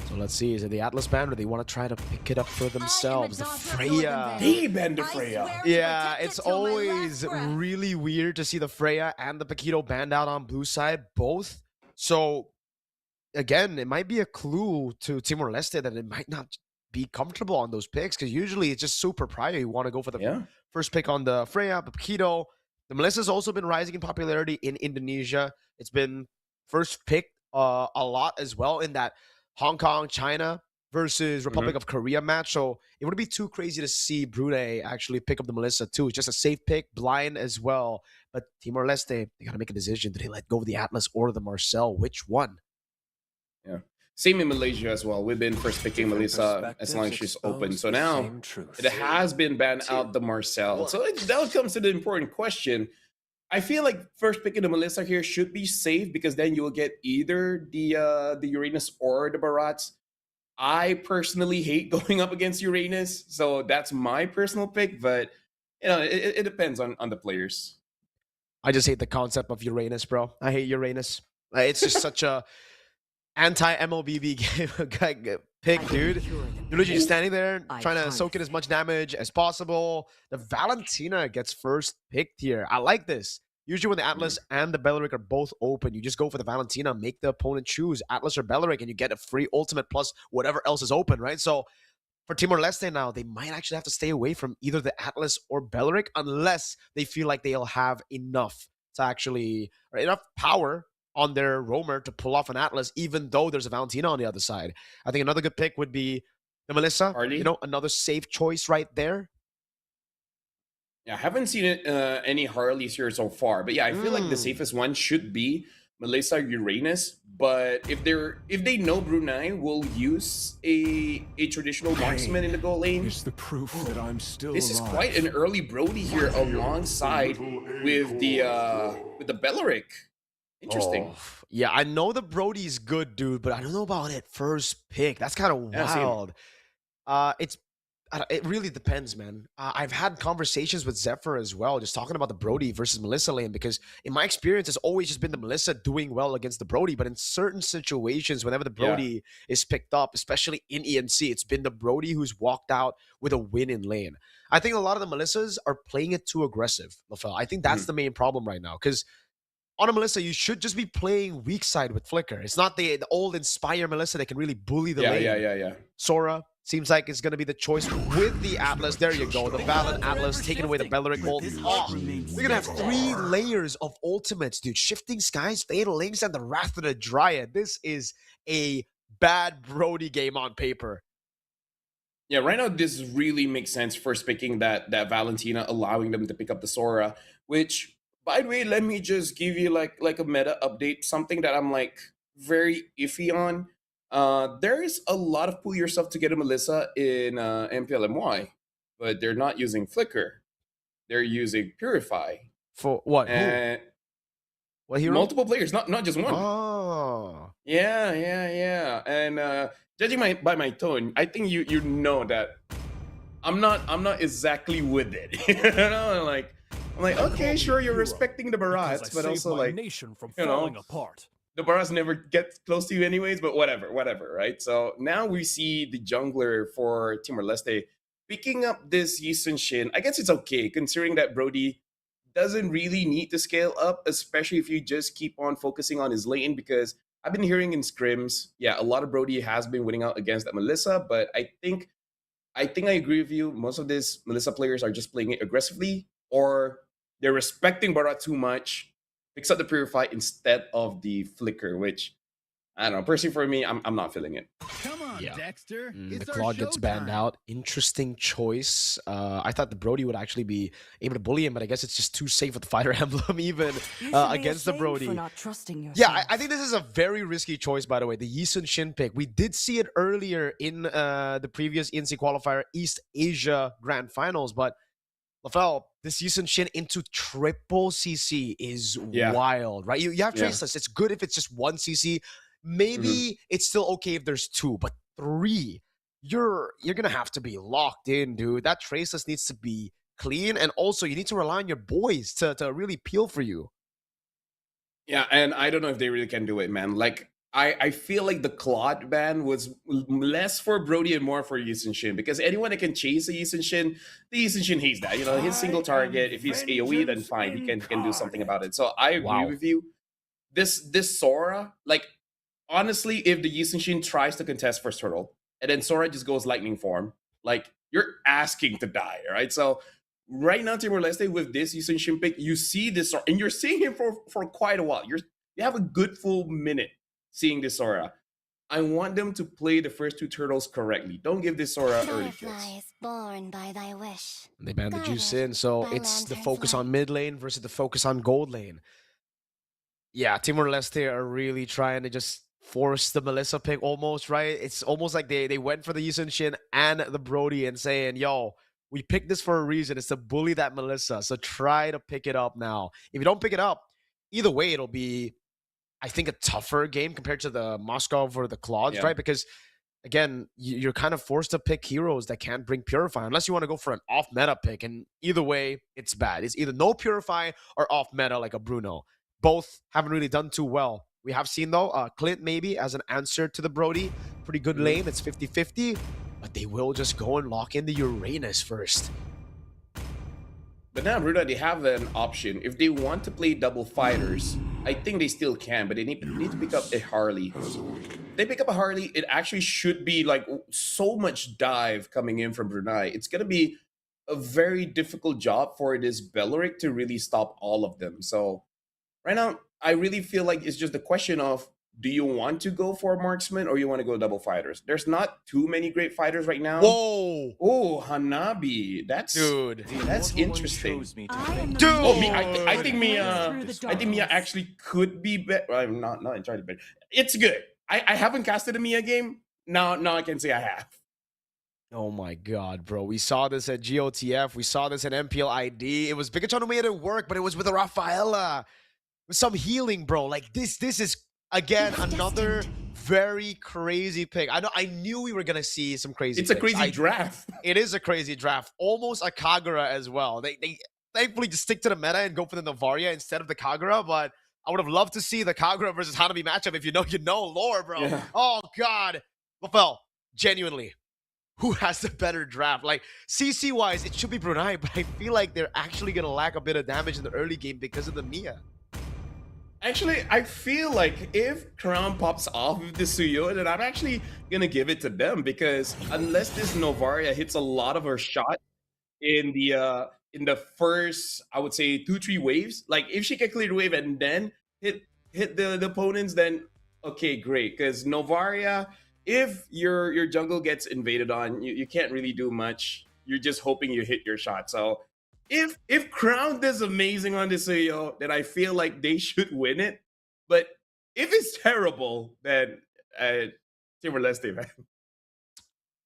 So let's see, is it the Atlas ban, or they want to try to pick it up for themselves? The Freya. They banned the Freya. Yeah, it's always really weird to see the Freya and the Paquito banned out on blue side, both. So again, it might be a clue to Timor-Leste that it might not be comfortable on those picks, because usually it's just super prior. You want to go for the first pick on the Freya, the Paquito. The Melissa's also been rising in popularity in Indonesia. It's been first picked a lot as well in that Hong Kong, China versus Republic of Korea match. So it wouldn't be too crazy to see Brunei actually pick up the Melissa too. It's just a safe pick, blind as well. But Timor-Leste, they got to make a decision. Do they let go of the Atlas or the Marcel? Which one? Yeah. Same in Malaysia as well. We've been first picking Melissa as long as she's open. So now it has been banned out the Marcel. So that comes to the important question. I feel like first picking the Melissa here should be safe, because then you will get either the Uranus or the Barats. I personally hate going up against Uranus, so that's my personal pick. But it depends on the players. I just hate the concept of Uranus, bro. I hate Uranus. It's just such a anti-MLBB game pick, dude. You're literally just standing there trying to soak in as much damage as possible. The Valentina gets first picked here. I like this. Usually when the Atlas and the Beleric are both open, you just go for the Valentina, make the opponent choose Atlas or Beleric, and you get a free ultimate plus whatever else is open, right? So for Timor-Leste now, they might actually have to stay away from either the Atlas or Beleric unless they feel like they'll have enough to actually, or enough power on their roamer to pull off an Atlas, even though there's a Valentina on the other side. I think another good pick would be the Melissa. Another safe choice right there. Yeah, I haven't seen any Harleys here so far, but yeah, I feel like the safest one should be Melissa Uranus. But if they know Brunei will use a traditional marksman in the goal lane, is the proof that I'm still this alive. is quite an early Brody here alongside with the Beleric. Interesting. Oh, yeah, I know the Brody's good, dude, but I don't know about it first pick. That's kind of wild. It really depends, man. I've had conversations with Zephyr as well, just talking about the Brody versus Melissa lane, because in my experience, it's always just been the Melissa doing well against the Brody. But in certain situations, whenever the Brody is picked up, especially in ENC, it's been the Brody who's walked out with a win in lane. I think a lot of the Melissas are playing it too aggressive, Lafel. I think that's the main problem right now, because on a Melissa, you should just be playing weak side with Flicker. It's not the old Inspire Melissa that can really bully the lane. Yeah. Sora seems like it's going to be the choice with the Atlas. There you go. The Valen Atlas taking away the Beleric ult. Oh, we're going to have 3 layers of ultimates, dude. Shifting Skies, Fatal Links, and the Wrath of the Dryad. This is a bad Brody game on paper. Yeah, right now this really makes sense, first picking that Valentina, allowing them to pick up the Sora, which, by the way, let me just give you like a meta update, something that I'm like very iffy on. There is a lot of pull yourself to get a Melissa in MPLMY, but they're not using Flicker. They're using Purify. For what? What hero? Multiple players, not just one. Oh. Yeah. And judging by my tone, I think you know that I'm not exactly with it. I'm like, okay, sure, you're respecting the Barats, but also like, nation from falling apart. The Barats never get close to you anyways, but whatever, right? So now we see the jungler for Timor-Leste picking up this Yi Sun Shin. I guess it's okay, considering that Brody doesn't really need to scale up, especially if you just keep on focusing on his lane, because I've been hearing in scrims, a lot of Brody has been winning out against that Melissa, but I think I agree with you. Most of these Melissa players are just playing it aggressively, or they're respecting Barat too much, picks up the Purify instead of the Flicker, which I don't know. Personally, for me, I'm not feeling it. Come on, Yeah. Dexter. The It's our Claude gets banned showtime. out. Interesting choice. I thought the Brody would actually be able to bully him, but I guess it's just too safe with the fighter emblem even against the Brody. Yeah, I think this is a very risky choice, by the way. The Yisun Shin pick. We did see it earlier in the previous ENC qualifier East Asia Grand Finals, but LaFell, this Yisun Shin into triple CC is wild, right? You have traceless. It's good if it's just one CC. Maybe it's still okay if there's two, but three, you're gonna have to be locked in, dude. That traceless needs to be clean, and also you need to rely on your boys to really peel for you. Yeah, and I don't know if they really can do it, man. Like, I feel like the Claude ban was less for Brody and more for Yisun Shin, because anyone that can chase a Yisun Shin, the Yisun Shin hates that. You know, his single target, if he's AoE, then fine, he can do something about it. So I agree with you. This Sora, like, honestly, if the Yisun Shin tries to contest first turtle, and then Sora just goes lightning form, like, you're asking to die, right? So right now, Timor-Leste, with this Yisun Shin pick, you see this Sora, and you're seeing him for quite a while. You have a good full minute seeing this Sora. I want them to play the first two turtles correctly. Don't give this Sora early kills. Born by thy wish. They banned the juice in, so it's the focus on mid lane versus the focus on gold lane. Yeah, Timor-Leste are really trying to just force the Melissa pick almost, right? It's almost like they went for the Yisun Shin and the Brody and saying, yo, we picked this for a reason. It's to bully that Melissa, so try to pick it up now. If you don't pick it up, either way, it'll be, I think, a tougher game compared to the Moscow or the Claudes, right? Because, again, you're kind of forced to pick heroes that can't bring Purify unless you want to go for an off-meta pick. And either way, it's bad. It's either no Purify or off-meta like a Bruno. Both haven't really done too well. We have seen, though, Clint maybe as an answer to the Brody. Pretty good lane. It's 50-50. But they will just go and lock in the Uranus first. But now, Brunei, they have an option. If they want to play double fighters, I think they still can, but they need to pick up a Harley. If they pick up a Harley, it actually should be like so much dive coming in from Brunei. It's going to be a very difficult job for this Belleric to really stop all of them. So right now, I really feel like it's just a question of, do you want to go for a marksman or you want to go double fighters? There's not too many great fighters right now. Whoa! Oh, Hanabi. That's interesting. Dude! Oh, I think Mia actually could be better. I'm not entirely better. It's good. I haven't casted a Mia game. Now I can say I have. Oh my god, bro. We saw this at GOTF. We saw this at MPL ID. It was Pikachu who made it work, but it was with a Rafaela. With some healing, bro. Like, this is, again, another very crazy pick. I knew we were going to see some crazy It's a picks. crazy draft. It is a crazy draft. Almost a Kagura as well. They thankfully just stick to the meta and go for the Novaria instead of the Kagura, but I would have loved to see the Kagura versus Hanabi matchup. If you know lore, bro. Yeah. Oh, God. Lafel, genuinely, who has the better draft? Like, CC-wise, it should be Brunei, but I feel like they're actually going to lack a bit of damage in the early game because of the Mia. Actually, I feel like if Crown pops off with the Suyo, then I'm actually gonna give it to them, because unless this Novaria hits a lot of her shot in the first, I would say 2-3 waves, like if she can clear the wave and then hit the opponents, then okay, great. Because Novaria, if your jungle gets invaded on, you can't really do much. You're just hoping you hit your shot. So if Crown does amazing on this Suyo, then I feel like they should win it. But if it's terrible, then Timor-Leste, man.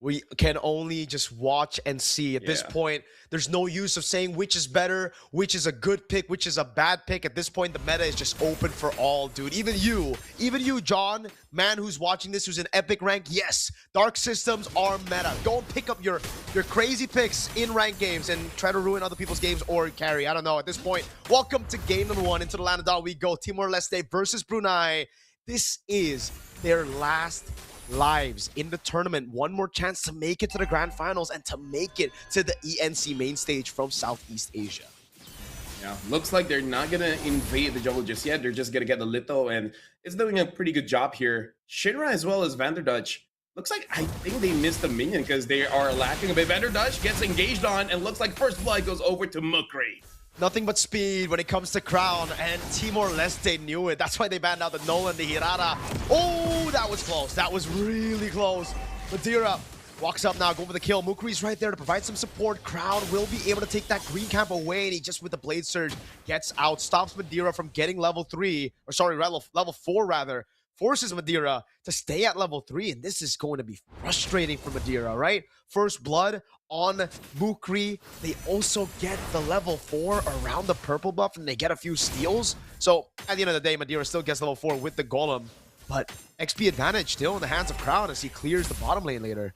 We can only just watch and see. At this point, there's no use of saying which is better, which is a good pick, which is a bad pick. At this point, the meta is just open for all, dude. Even you, John, man who's watching this, who's in epic rank, yes, dark systems are meta. Don't pick up your crazy picks in ranked games and try to ruin other people's games or carry. I don't know. At this point, welcome to game number 1. Into the land of Dawn we go. Timor-Leste versus Brunei. This is their last lives in the tournament. One more chance to make it to the grand finals and to make it to the ENC main stage from Southeast Asia. Yeah, looks like they're not gonna invade the jungle just yet. They're just gonna get the Litho, and it's doing a pretty good job here. Shinra as well as Vanderdutch. Looks like I think they missed a minion because they are lacking a bit. Vanderdutch gets engaged on, and looks like first blood goes over to Mukri. Nothing but speed when it comes to Crown, and Timor-Leste knew it. That's why they banned out the Nolan, the Hirara. Oh, that was close. That was really close. Madeira walks up now, going for the kill. Mukri's right there to provide some support. Crown will be able to take that green camp away, and he just with the Blade Surge gets out, stops Madeira from getting level 3, or sorry, level 4 rather. Forces Madeira to stay at level 3, and this is going to be frustrating for Madeira, right? First blood on Mukri. They also get the level 4 around the purple buff, and they get a few steals. So at the end of the day, Madeira still gets level 4 with the Golem, but XP advantage still in the hands of Crown as he clears the bottom lane later.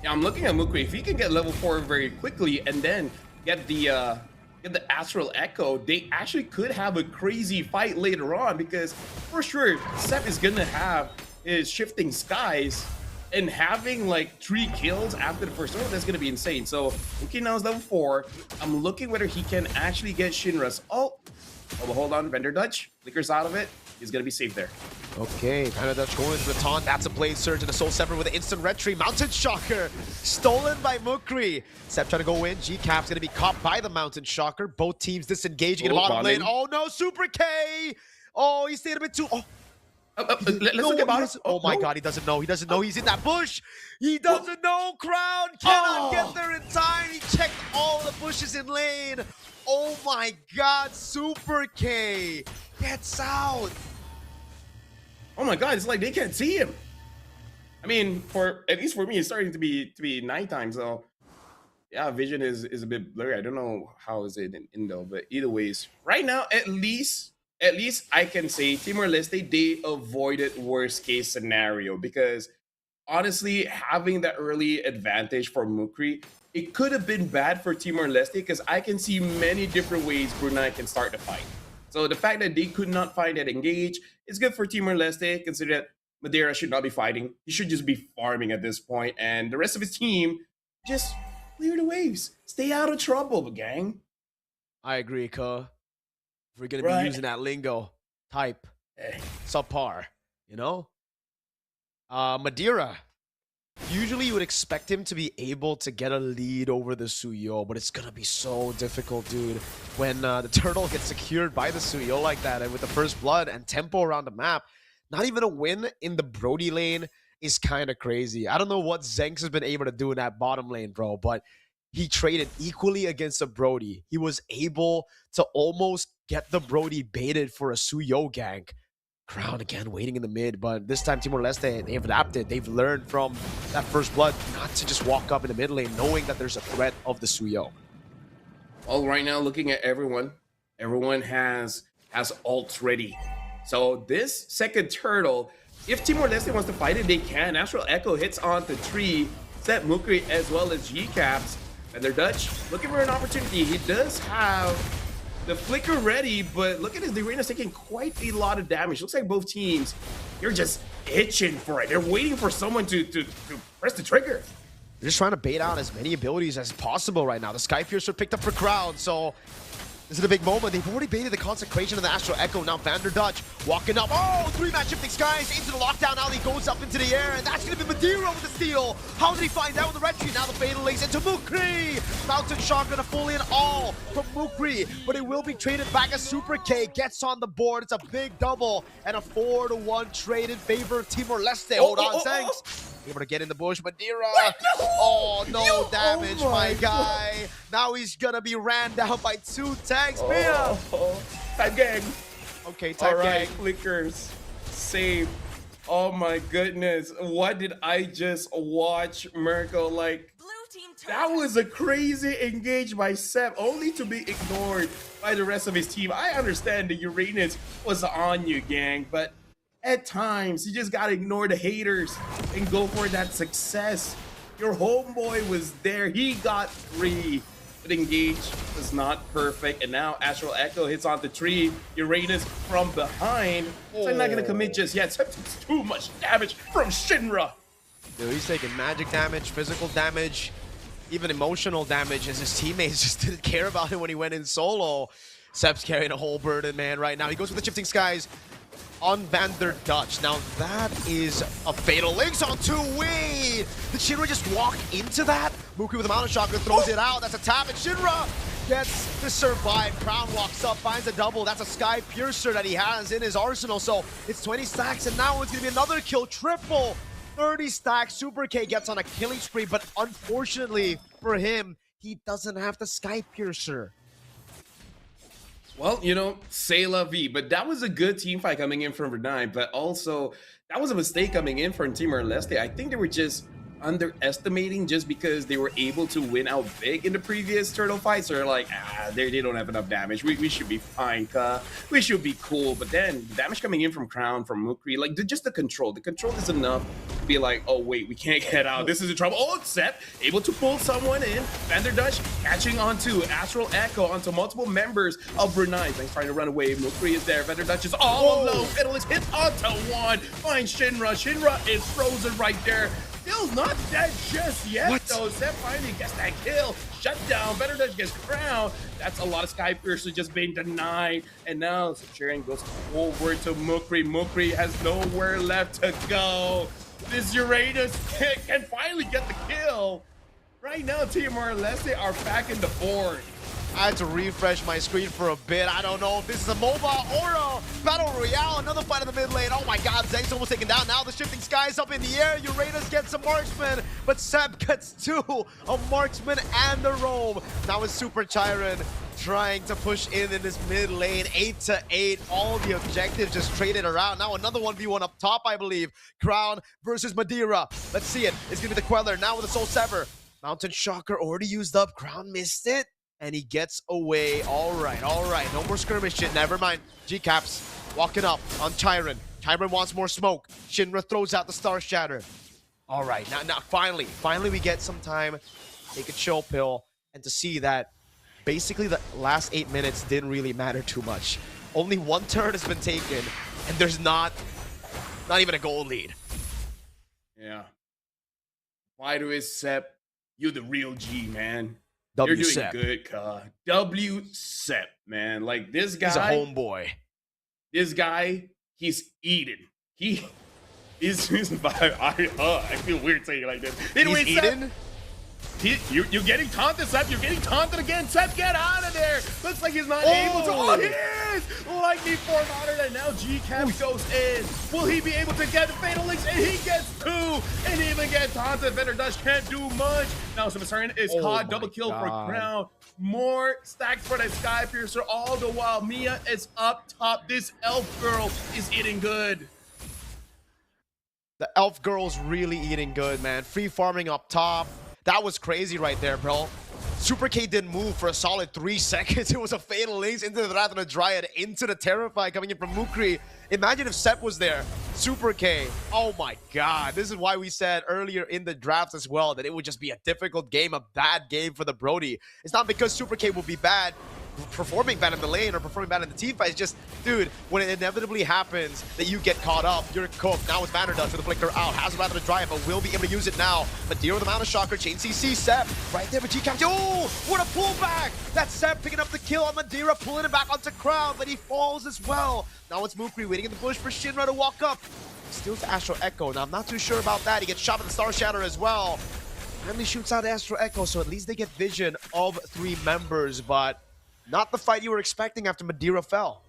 Yeah, I'm looking at Mukri. If he can get level 4 very quickly and then get the Astral Echo, they actually could have a crazy fight later on, because for sure Sep is gonna have his Shifting Skies, and having like 3 kills after the first one, that's gonna be insane. So Mukri now is level 4. I'm looking whether he can actually get Shinra's ult. Oh, but hold on, Vendor Dutch flickers out of it. He's gonna be safe there. Okay, Vendor Dutch going into the taunt. That's a Blade Surge and a Soul Sever with an instant retry. Mountain Shocker stolen by Mukri. Sep trying to go in. G-Cap's gonna be caught by the Mountain Shocker. Both teams disengaging in the bottom lane. Oh no, Super K! Oh, he stayed a bit too. Oh. Let's look about it. Oh my god, he doesn't know. He doesn't know he's in that bush. He doesn't know. Crown cannot get there in time. He checked all the bushes in lane. Oh my god, Super K gets out. Oh my god, it's like they can't see him. I mean, at least for me, it's starting to be nighttime, so yeah, vision is a bit blurry. I don't know how is it in Indo, but either ways, right now, at least I can say Timor-Leste, they avoided worst case scenario, because honestly, having that early advantage for Mukri, it could have been bad for Timor-Leste, because I can see many different ways Brunei can start the fight. So the fact that they could not find that engage is good for Timor-Leste, consider that Madeira should not be fighting. He should just be farming at this point, and the rest of his team just clear the waves. Stay out of trouble, gang. I agree, Ka. If we're going to be using that lingo, type, subpar, you know? Madeira. Usually you would expect him to be able to get a lead over the Suyo, but it's going to be so difficult, dude. When the turtle gets secured by the Suyo like that, and with the first blood and tempo around the map, not even a win in the Brody lane is kind of crazy. I don't know what Zenx has been able to do in that bottom lane, bro, but he traded equally against a Brody. He was able to almost get the Brody baited for a Suyo gank. Crown again waiting in the mid, but this time Timor-Leste, they've adapted. They've learned from that first blood not to just walk up in the mid lane knowing that there's a threat of the Suyo. Well, right now, looking at everyone has ults ready. So this second turtle, if Timor-Leste wants to fight it, they can. Astral Echo hits onto tree, set Mukri as well as G-Caps. And they're Dutch looking for an opportunity. He does have the flicker ready, but look at his Arena's taking quite a lot of damage. Looks like both teams, they're just itching for it. They're waiting for someone to press the trigger. They're just trying to bait out as many abilities as possible right now. The Sky Piercer picked up for Crown, so this is a big moment. They've already baited the Consecration of the Astral Echo. Now Vander Dutch walking up. Oh, 3-man Shifting Skies into the lockdown alley, goes up into the air, and that's going to be Madeira with the steal. How did he find out with the retry? Now the Fatal Links into Mukri. Mountain Shock gonna full in all from Mukri, but it will be traded back as Super K gets on the board. It's a big double and a 4-1 trade in favor of Timor-Leste. Hold on, thanks. Able to get in the bush, Madeira. Oh, no damage, my guy. Now he's gonna be ran down by 2 tanks. Mia. Time gang. Okay, time gang. Flickers. Save. Oh my goodness. What did I just watch, Mirko? Like, that was a crazy engage by Sep, only to be ignored by the rest of his team. I understand the Uranus was on you, gang, but at times, you just gotta ignore the haters and go for that success. Your homeboy was there. He got 3. But engage was not perfect. And now Astral Echo hits onto tree. Uranus from behind. So I'm not gonna commit just yet. It's too much damage from Shinra. Dude, he's taking magic damage, physical damage, even emotional damage, as his teammates just didn't care about him when he went in solo. Sep's carrying a whole burden, man, right now. He goes with the Shifting Skies on Vander Dutch. Now that is a Fatal Links on 2. Wait, did Shinra just walk into that? Mukri with a Mountain Shocker throws it out. That's a tap, and Shinra, gets to survive. Crown walks up, finds a double. That's a Sky Piercer that he has in his arsenal. So it's 20 stacks, and now it's going to be another kill. Triple 30 stacks. Super K gets on a killing spree, but unfortunately for him, he doesn't have the Sky Piercer. Well, you know, c'est la vie. But that was a good team fight coming in from Brunei. But also, that was a mistake coming in from Timor-Leste. I think they were just underestimating just because they were able to win out big in the previous turtle fights. So they're like, they don't have enough damage. We should be fine, we should be cool. But then the damage coming in from Crown, from Mukri, like just the control is enough to be like, oh wait, we can't get out, this is in trouble. Oh, it's Sep able to pull someone in. Vanderdush catching onto Astral Echo onto multiple members of Brunei. He's trying to run away. Mukri is there. Vanderdush is all alone. Fiddle is hit onto one. Finds Shinra. Shinra is frozen right there. Still not dead just yet, though. Sep finally gets that kill. Shut down. Vanderdush gets crowned. That's a lot of Sky Piercer just being denied. And now Centurion goes forward to Mukri. Mukri has nowhere left to go. This Uranus can finally get the kill. Right now, Timor-Leste are back in the board. I had to refresh my screen for a bit. I don't know if this is a MOBA or a Battle Royale. Another fight in the mid lane. Oh my god, Zeng's almost taken down. Now the shifting skies up in the air. Uranus gets a marksman, but Sep gets two. A marksman and a roam. Now it's Super Chiron trying to push in this mid lane. 8-8. All the objectives just traded around. Now another 1v1 up top, I believe. Crown versus Madeira. Let's see it. It's going to be the Queller now with the Soul Sever. Mountain Shocker already used up. Crown missed it. And he gets away. All right. No more skirmish shit. Never mind. G-Caps walking up on Chiron. Chiron wants more smoke. Shinra throws out the Star Shatter. All right. Now, finally we get some time. Take a chill pill. And to see that basically the last 8 minutes didn't really matter too much. Only one turn has been taken. And there's not even a goal lead. Yeah. Why do it, Sep? You're the real G, man. W You're doing Sep. good, W Sep, man. Like this guy. He's a homeboy. This guy, he's eating. He's I feel weird saying it like this. Anyway, he's Sep, eating? You're getting taunted, Sep. You're getting taunted again. Sep, get out of there. Looks like he's not able to. Oh, he is! Lightning form honored, and now G-Cap goes in. Will he be able to get the Fatal Links? And he gets two. And even get taunted. Vanderdush can't do much. Now Samsarin is caught. Double kill for Crown. More stacks for the Sky Piercer. All the while, Mia is up top. This elf girl is eating good. The elf girl's really eating good, man. Free farming up top. That was crazy right there, bro. Super K didn't move for a solid 3 seconds. It was a Fatal Links into the Wrath of the Dryad, into the Terrify coming in from Mukri. Imagine if Sep was there. Super K. Oh my god. This is why we said earlier in the drafts as well that it would just be a difficult game, a bad game for the Brody. It's not because Super K will be bad, performing bad in the lane or performing bad in the team fight. It's just, dude, when it inevitably happens that you get caught up, you're cooked. Now it's Vanderdush with the flicker out. Has a rather to drive, but will be able to use it now. Madeira with the Mountain Shocker, Chain CC, Sep right there with G-Cap. Oh, what a pullback! That's Sep picking up the kill on Madeira, pulling it back onto Crown, but he falls as well. Now it's Mukri waiting in the bush for Shinra to walk up. Steals the Astral Echo. Now I'm not too sure about that. He gets shot with the Star Shatter as well. Finally shoots out Astral Echo, so at least they get vision of 3 members, but not the fight you were expecting after Madeira fell.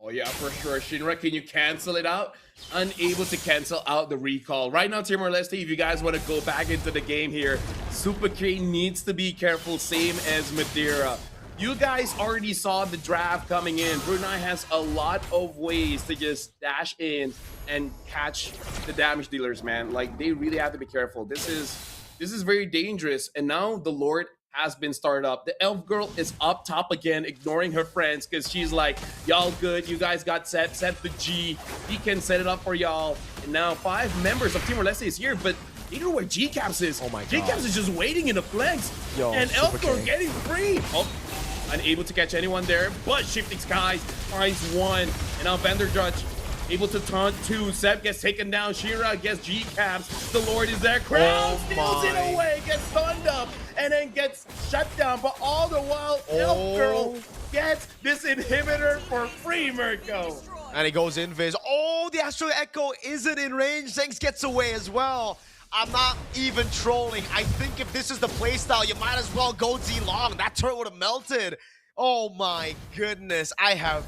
Oh yeah, for sure. Shinra, can you cancel it out? Unable to cancel out the recall. Right now, Timor-Leste, if you guys want to go back into the game here, Super K needs to be careful, same as Madeira. You guys already saw the draft coming in. Brunei has a lot of ways to just dash in and catch the damage dealers, man. Like, they really have to be careful. This is very dangerous. And now the Lord has been started up. The elf girl is up top again, ignoring her friends because she's like, y'all good, you guys got set the G, he can set it up for y'all. And now 5 members of Timor-Leste is here, but you know where G-Caps is. Oh my god. G-Caps is just waiting in the flanks. Yo, and elf girl getting free. Oh, unable to catch anyone there, but Shifting Skies finds one. And now Vanderdush able to taunt 2. Sep gets taken down. Shira gets G-Caps. The Lord is there. Crown steals it away, gets stunned up, and then gets shut down. But all the while, Elf Girl gets this inhibitor for free, Mirko. And he goes in, Viz. Oh, the Astral Echo isn't in range. Zengs gets away as well. I'm not even trolling. I think if this is the playstyle, you might as well go D-Long. That turret would have melted. Oh my goodness. I have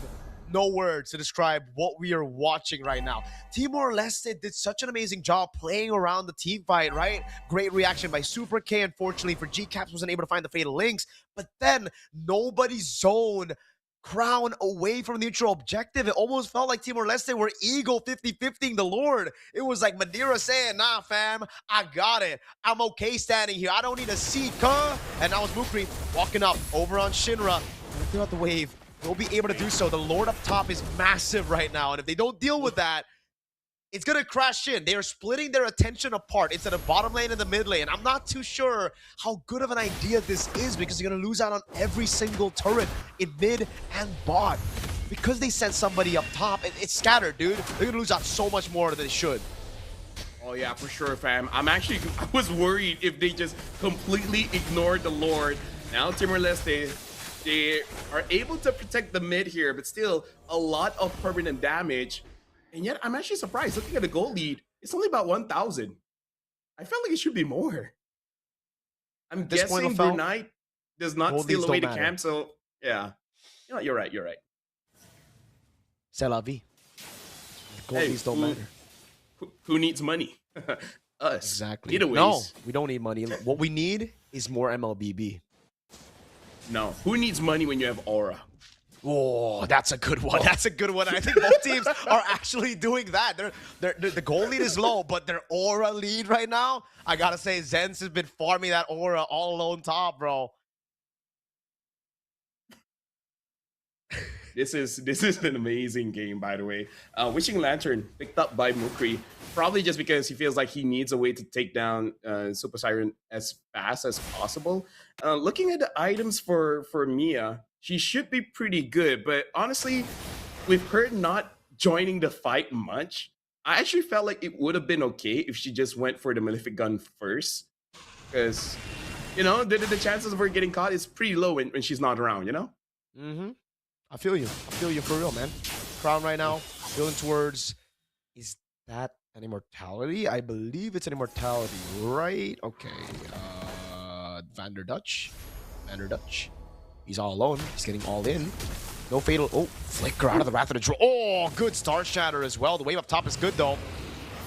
no words to describe what we are watching right now. Timor-Leste did such an amazing job playing around the team fight, right? Great reaction by Super K. Unfortunately for G-Caps, wasn't able to find the fatal links. But then nobody zoned Crown away from the neutral objective. It almost felt like Timor-Leste were Eagle 50-50ing the Lord. It was like Madeira saying, nah, fam, I got it. I'm okay standing here. I don't need a seat, huh? And now it's Mukri walking up over on Shinra. Throughout the wave, they'll be able to do so. The Lord up top is massive right now, and if they don't deal with that, it's going to crash in. They are splitting their attention apart into the bottom lane and the mid lane. I'm not too sure how good of an idea this is because you're going to lose out on every single turret in mid and bot. Because they sent somebody up top, it's scattered, dude. They're going to lose out so much more than they should. Oh yeah, for sure, fam. I was worried if they just completely ignored the Lord. Now Timor-Leste, they are able to protect the mid here, but still a lot of permanent damage. And yet, I'm actually surprised. Looking at the goal lead, it's only about 1,000. I felt like it should be more. I'm guessing Brunei does not steal away the camp, so yeah. You know, you're right. C'est la vie. Goal leads don't matter. Who needs money? Us. Exactly. Either ways. No, we don't need money. What we need is more MLBB. No. Who needs money when you have aura? Oh, that's a good one. That's a good one. I think both teams are actually doing that. The goal lead is low, but their aura lead right now, I gotta say, Zenz has been farming that aura all alone top, bro. This is an amazing game, by the way. Wishing Lantern picked up by Mukri, probably just because he feels like he needs a way to take down Super Siren as fast as possible. Looking at the items for Mia, she should be pretty good, but honestly, with her not joining the fight much, I actually felt like it would have been okay if she just went for the Malefic Gun first. Because, you know, the chances of her getting caught is pretty low when she's not around, you know? Mm-hmm. I feel you for real, man. Crown right now, building towards, is that an immortality? I believe it's an immortality, right? Okay, Vander Dutch. He's all alone. He's getting all in. No fatal. Oh, flicker out of the Wrath of the Draw. Oh, good Star Shatter as well. The wave up top is good, though.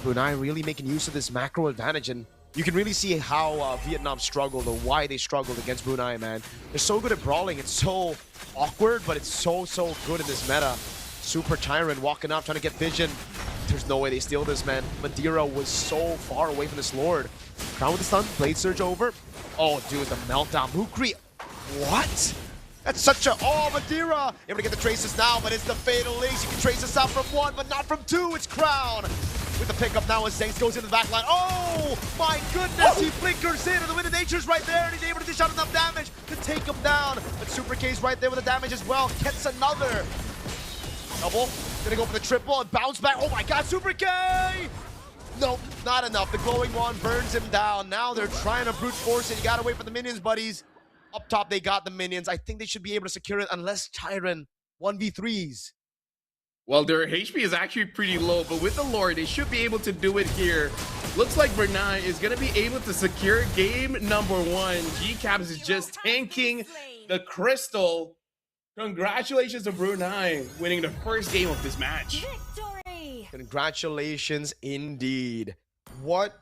Brunei really making use of this macro advantage, and you can really see how Vietnam struggled or why they struggled against Brunei, man. They're so good at brawling. It's so awkward, but it's so good in this meta. Super Tyrant walking up, trying to get vision. There's no way they steal this, man. Madeira was so far away from this Lord. Crown with the stun. Blade Surge over. Oh, dude, the meltdown. Mukri. What? That's such a... Oh, Madeira! Able to get the traces now, but it's the fatal links. You can trace this out from one, but not from two. It's Crown. With the pickup now as Zanks goes into the back line. Oh, my goodness. He flickers in, and the Wind of Nature's right there, and he's able to dish out enough damage to take him down. But Super K's right there with the damage as well. Gets another. Double. Gonna go for the triple and bounce back. Oh, my God, Super K! Nope, not enough. The glowing wand burns him down. Now they're trying to brute force it. You gotta wait for the minions, buddies. Up top, they got the minions. I think they should be able to secure it unless Tyrant 1v3s. Well, their HP is actually pretty low, but with the Lord, they should be able to do it here. Looks like Brunei is going to be able to secure game number one. G-Caps is just tanking the crystal. Congratulations to Brunei winning the first game of this match. Victory! Congratulations indeed. What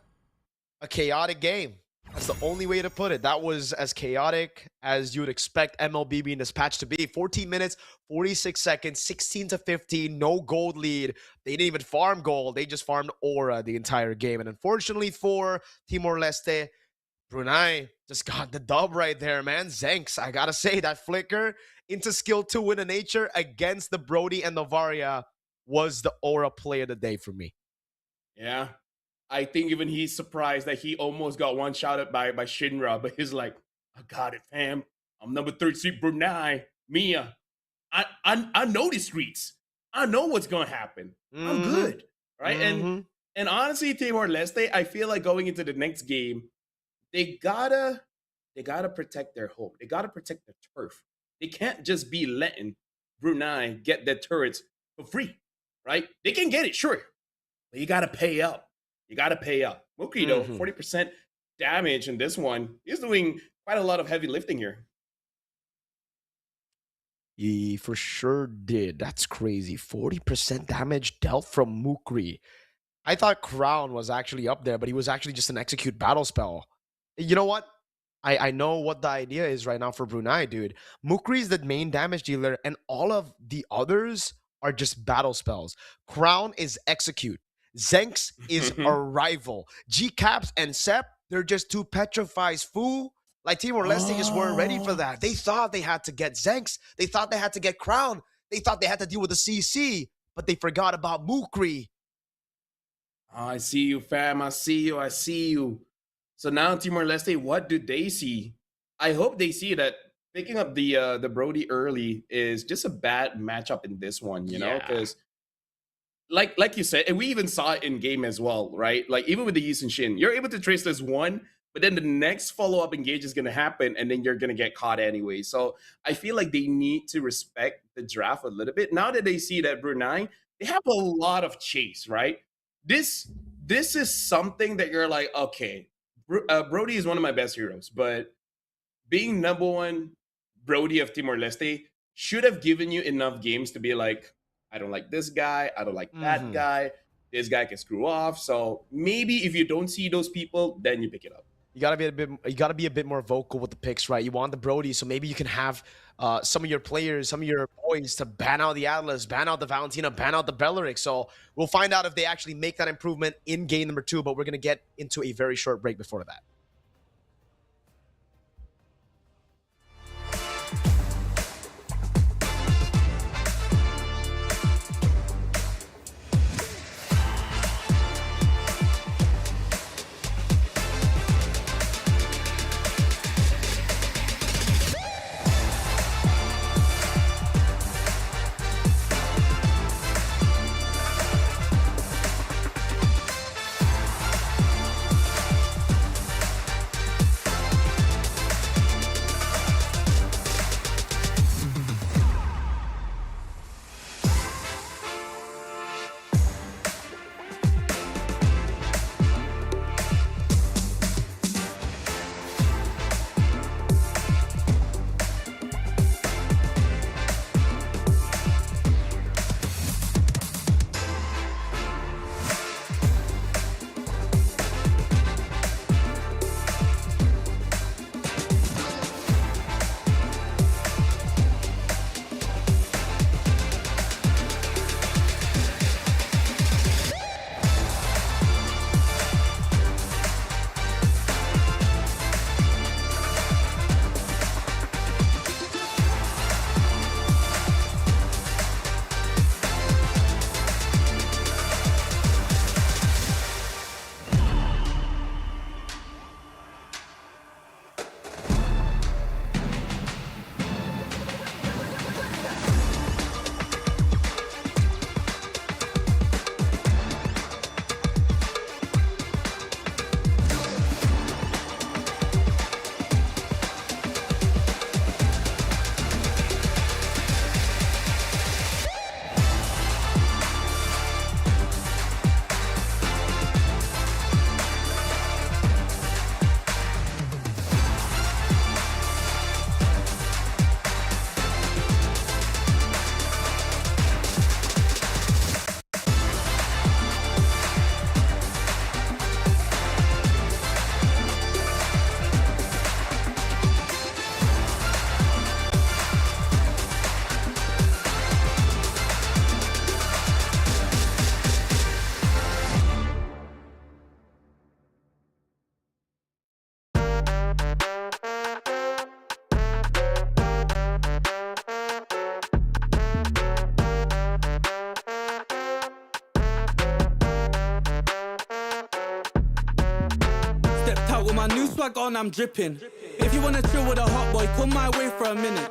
a chaotic game. That's the only way to put it. That was as chaotic as you would expect MLBB in this patch to be. 14 minutes, 46 seconds, 16-15, no gold lead. They didn't even farm gold. They just farmed aura the entire game. And unfortunately for Timor-Leste, Brunei just got the dub right there, man. Zanks, I gotta say, that flicker into skill 2 Wind of Nature against the Brody and the Varia was the aura play of the day for me. Yeah. I think even he's surprised that he almost got one shot at by Shinra, but he's like, I got it, fam. I'm number 13, Brunei, Mia. I know the streets. I know what's gonna happen. I'm good, right? And honestly, Timor-Leste, I feel like going into the next game, they gotta protect their home. They gotta protect their turf. They can't just be letting Brunei get their turrets for free, right? They can get it, sure, but you gotta pay up. You got to pay up. Mookie, though, 40% damage in this one. He's doing quite a lot of heavy lifting here. He for sure did. That's crazy. 40% damage dealt from Mukri. I thought Crown was actually up there, but he was actually just an execute battle spell. You know what? I know what the idea is right now for Brunei, dude. Mukri is the main damage dealer, and all of the others are just battle spells. Crown is execute. Zenks is arrival. G-Caps and Sep, they're just two petrifies fool. Like Timor-Leste just weren't ready for that. They thought they had to get Zenks. They thought they had to get Crown. They thought they had to deal with the CC, but they forgot about Mukri. I see you, fam. I see you. I see you. So now Timor-Leste, what do they see? I hope they see that picking up the Brody early is just a bad matchup in this one, you know? Because like you said, and we even saw it in game as well, right? Like even with the Yi Sun Shin, you're able to trace this one, but then the next follow-up engage is going to happen, and then you're going to get caught anyway. So I feel like they need to respect the draft a little bit. Now that they see that Brunei, they have a lot of chase, right? This is something that you're like, okay, Brody is one of my best heroes, but being number one Brody of Timor-Leste should have given you enough games to be like, I don't like this guy, I don't like that guy, this guy can screw off. So maybe if you don't see those people, then you pick it up. You gotta be a bit more vocal with the picks, right? You want the Brody, so maybe you can have some of your players, some of your boys to ban out the Atlas, ban out the Valentina, ban out the Belleric. So we'll find out if they actually make that improvement in game number 2, but we're gonna get into a very short break before that. With my new swag on, I'm dripping. If you wanna chill with a hot boy, come my way for a minute.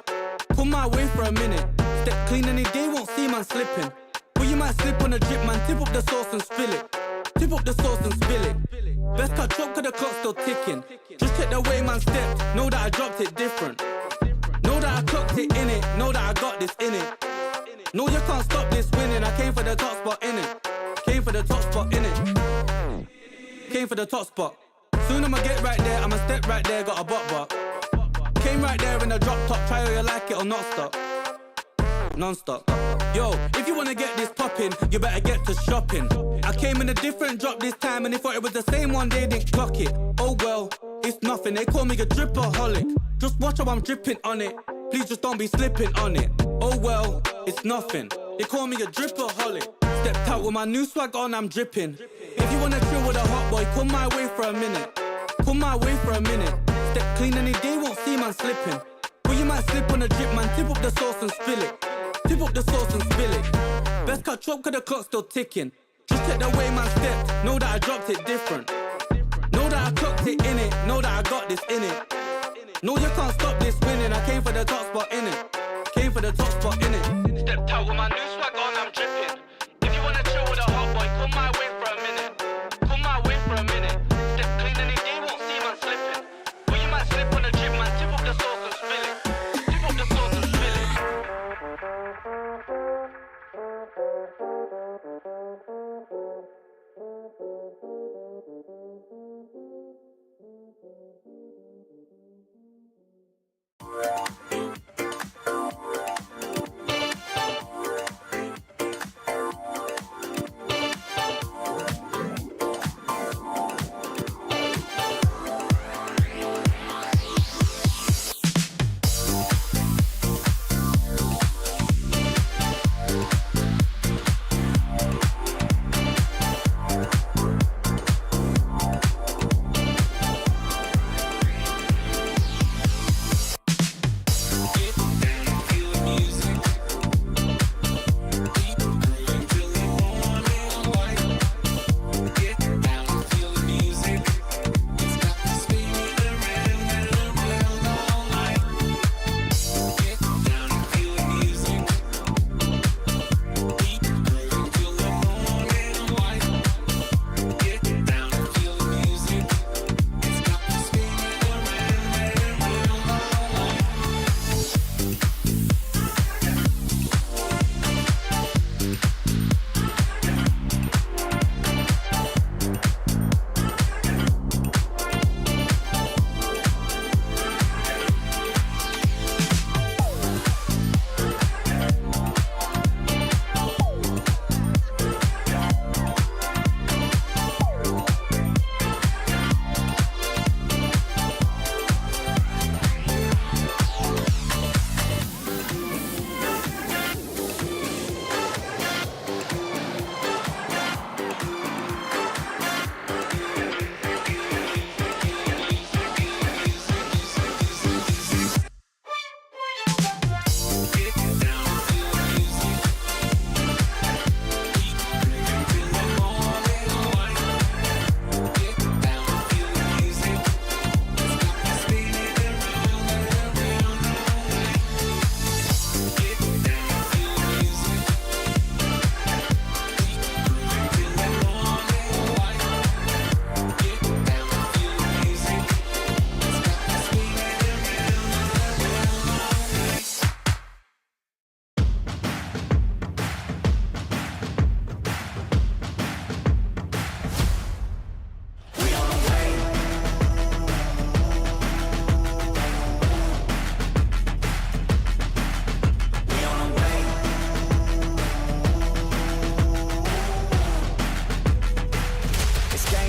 Come my way for a minute. Step clean any day, won't see man slipping. But you might slip on a drip, man. Tip up the sauce and spill it. Tip up the sauce and spill it. Best cut drop, cause the clock's still ticking. Just check the way man stepped. Know that I dropped it different. Know that I clocked it in it. Know that I got this in it. No, you can't stop this winning. I came for the top spot in it. Came for the top spot in it. came for the top spot. Soon I'ma get right there, I'ma step right there, got a bot. Came right there in a drop top, try whether you like it or not stop. Non-stop. Yo, if you wanna get this poppin', you better get to shopping. I came in a different drop this time and they thought it was the same one, they didn't clock it. Oh well, it's nothing, they call me a dripperholic. Just watch how I'm dripping on it, please just don't be slipping on it. Oh well, it's nothing, they call me a dripperholic. Stepped out with my new swag on, I'm dripping. If you wanna chill with a hot boy, come my way for a minute. Come my way for a minute. Step clean any day, won't see man slipping. But you might slip on a drip, man, tip up the sauce and spill it. Tip up the sauce and spill it. Best cut chop, cause the clock's still ticking. Just check the way man stepped, know that I dropped it different. Know that I clocked it in it, know that I got this in it. No, you can't stop this winning, I came for the top spot in it. Came for the top spot in it. Stepped out with my new swag on, I'm dripping. If you wanna chill with a hot boy, come my way for a minute. Come my way for a minute. Step clean any day, won't see man slipping. But you might slip on the drip, man, tip up the sauce and spill it. Tip up the sauce and spill it.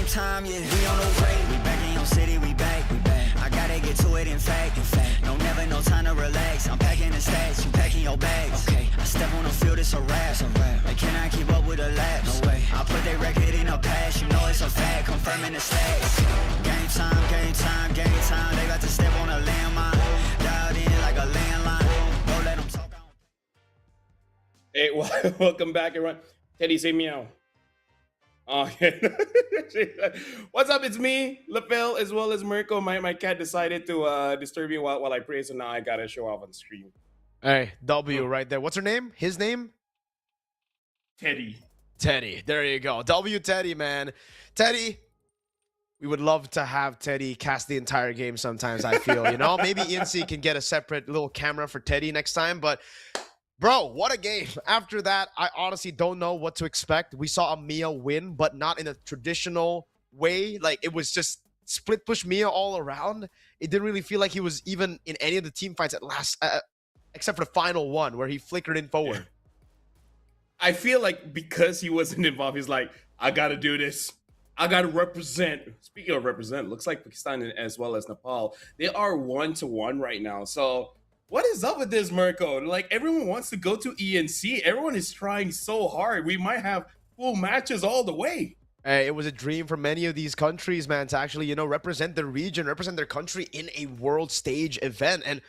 time, yeah. We on the way, we back in your city, we back. I gotta get to it, in fact. No, never no time to relax. I'm packing the stats, you packing your bags. Okay, I step on the field, it's a rap. Like, can I keep up with the laps? No way. I put that record in a pass, you know it's a fact. Confirming the stats. Game time, game time, game time. They got to step on a landmine. Dialed in like a landline. Don't let them talk on. Hey, welcome back, everyone. Teddy, say meow. Oh, yeah. What's up? It's me, Lapel, as well as Mirko. My cat decided to disturb me while I pray, so now I gotta show off on stream. Hey, W right there. What's her name? His name? Teddy. Teddy. There you go. W Teddy, man. Teddy, we would love to have Teddy cast the entire game sometimes, I feel. You know, maybe ENC can get a separate little camera for Teddy next time, but... Bro, what a game. After that, I honestly don't know what to expect. We saw a Mia win, but not in a traditional way, like it was just split push Mia all around. It didn't really feel like he was even in any of the team fights at last, except for the final one where he flickered in forward. I feel like because he wasn't involved, he's like, I gotta do this. I gotta represent. Speaking of represent, looks like Pakistan as well as Nepal, they are 1-1 right now. So what is up with this, Mirko? Like everyone wants to go to ENC. Everyone is trying so hard. We might have full matches all the way. Hey, it was a dream for many of these countries, man, to actually, you know, represent their region, represent their country in a world stage event. And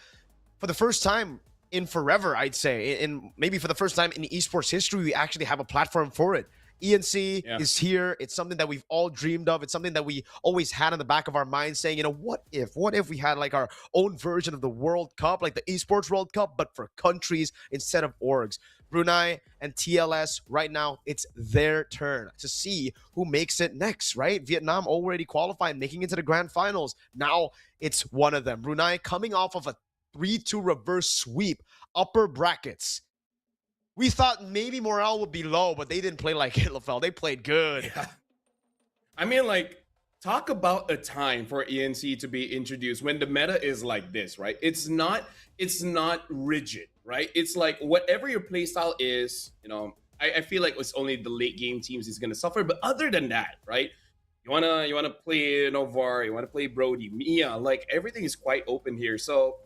for the first time in forever, I'd say, in maybe for the first time in esports history, we actually have a platform for it. ENC is here. It's something that we've all dreamed of. It's something that we always had in the back of our minds saying, you know, what if we had like our own version of the World Cup, like the Esports World Cup, but for countries instead of orgs. Brunei and TLS, right now, it's their turn to see who makes it next, right? Vietnam already qualified, making it to the grand finals. Now it's one of them. Brunei coming off of a 3-2 reverse sweep, upper brackets. We thought maybe morale would be low, but they didn't play like it, LaFell. They played good. Yeah. I mean, like, talk about a time for ENC to be introduced when the meta is like this, right? It's not rigid, right? It's like whatever your playstyle is, you know, I feel like it's only the late game teams is gonna suffer. But other than that, right? You wanna play Novar, you wanna play Brody, Mia, like everything is quite open here. So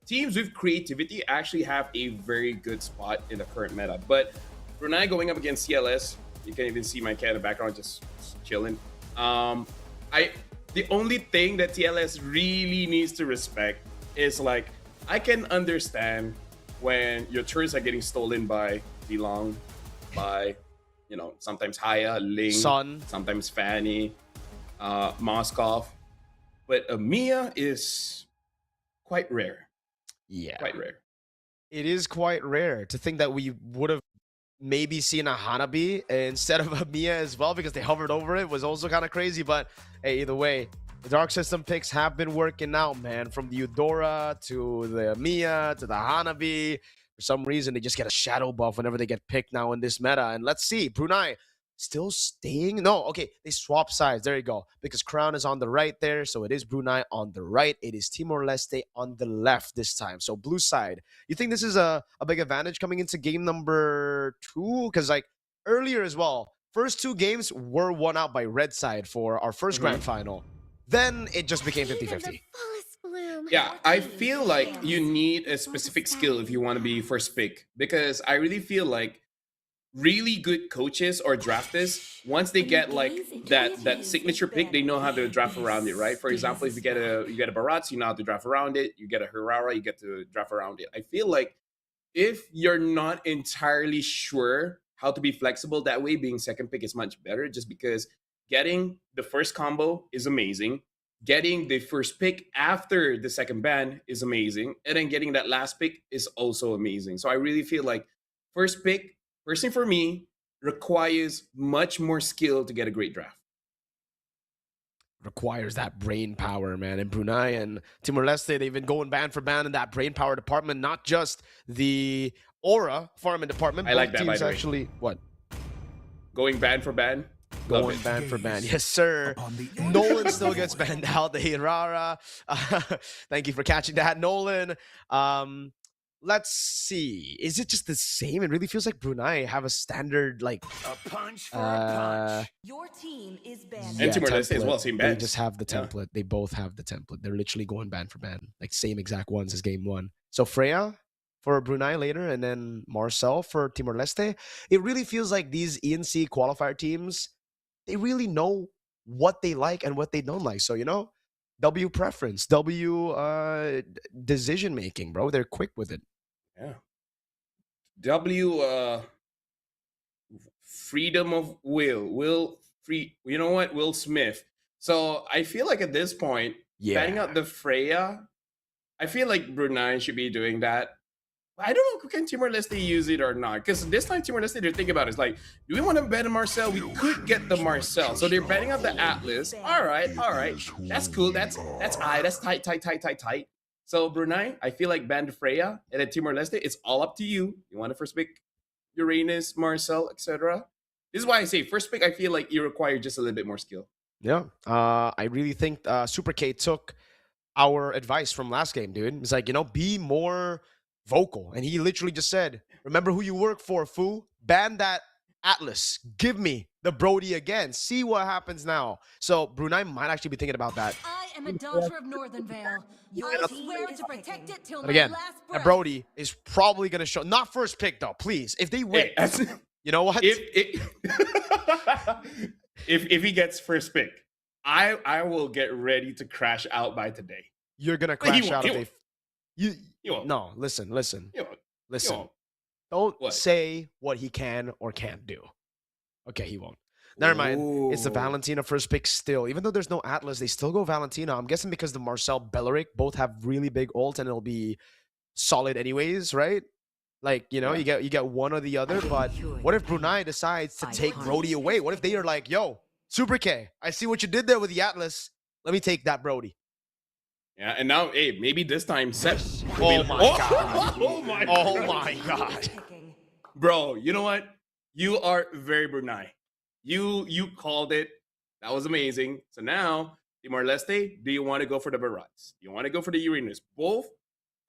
teams with creativity actually have a very good spot in the current meta. But Brunei going up against CLS, you can even see my cat in the background just chilling. The only thing that TLS really needs to respect is like, I can understand when your turrets are getting stolen by Dilong, by, you know, sometimes Haya, Ling, Sun, sometimes Fanny, Moskov. But Mia is quite rare. Yeah. Quite rare. It is quite rare to think that we would have maybe seen a Hanabi instead of a Mia as well, because they hovered over it. Was also kind of crazy. But hey, either way, the Dark System picks have been working out, man. From the Eudora to the Mia to the Hanabi. For some reason, they just get a shadow buff whenever they get picked now in this meta. And let's see, Brunei still staying? No, okay, they swap sides. There you go. Because Crown is on the right there, so it is Brunei on the right. It is Timor-Leste on the left this time. So blue side. You think this is a big advantage coming into game number 2? Because like earlier as well, first 2 games were won out by red side for our first grand final. Then it just became 50-50. Yeah, I feel like you need a specific skill if you want to be first pick, because I really feel like really good coaches or drafters, once they get like that signature pick, they know how to draft around it, right? For example, if you get a Barats, you know how to draft around it. You get a Herrera, you get to draft around it. I feel like if you're not entirely sure how to be flexible that way, being second pick is much better, just because getting the first combo is amazing. Getting the first pick after the second ban is amazing. And then getting that last pick is also amazing. So I really feel like first pick, personally for me, requires much more skill to get a great draft. Requires that brain power, man. And Brunei and Timor-Leste, they've been going band for band in that brain power department, not just the aura farming department. I like that, by the way. Actually, what? Going band for band? Going band for band. Yes, sir. Nolan still gets banned out. The Hirara. Thank you for catching that, Nolan. Let's see. Is it just the same? It really feels like Brunei have a standard, like... A punch for a punch. Your team is banned. And Timor-Leste as well, same band. They just have the template. They both have the template. They're literally going band for band. Like, same exact ones as game 1. So Freya for Brunei later, and then Marcel for Timor-Leste. It really feels like these ENC qualifier teams, they really know what they like and what they don't like. So, you know, W preference, W decision making, bro. They're quick with it. Yeah. W freedom of will free. You know what? Will Smith. So I feel like at this point, banning out the Freya, I feel like Brunei should be doing that. I don't know, can Timor-Leste use it or not? Because this time Timor-Leste, they're thinking about it. It's like, do we want to ban Marcel? We could get the Marcel. So they're banning out the Atlas. All right. That's cool. That's tight. So Brunei, I feel like ban the Freya. And then Timor-Leste, it's all up to you. You want to first pick Uranus, Marcel, etc. This is why I say first pick, I feel like you require just a little bit more skill. Yeah. I really think Super K took our advice from last game, dude. It's like, be more vocal. And he literally just said, remember who you work for, fool. Ban that Atlas. Give me the Brody again. See what happens now. So Brunei might actually be thinking about that. I am a daughter of Northern Vale. I swear to protect it till But my again, last that breath. Brody is probably going to show. Not first pick, though. Please. If they win, you know what? If he gets first pick, I will get ready to crash out by today. You're going to But he crash won't, out he if won't. they. No, listen. He won't. Listen. won't. Don't What? say what he can or can't do. Okay, he won't. Never mind. It's the Ooh. Valentina first pick still. Even though there's no Atlas, they still go Valentina. I'm guessing because the Marcel Belleric both have really big ult and it'll be solid anyways, right? Like, you get one or the other. But what if Brunei decides to take Brody away? What if they are like, yo, Super K, I see what you did there with the Atlas. Let me take that Brody. Yeah, and now, hey, maybe this time set. Oh my god. Oh my Oh god. my god. Bro, you know what? You are very Brunei. You called it. That was amazing. So now, Timor-Leste, do you want to go for the Barats? Do you want to go for the Uranus? Both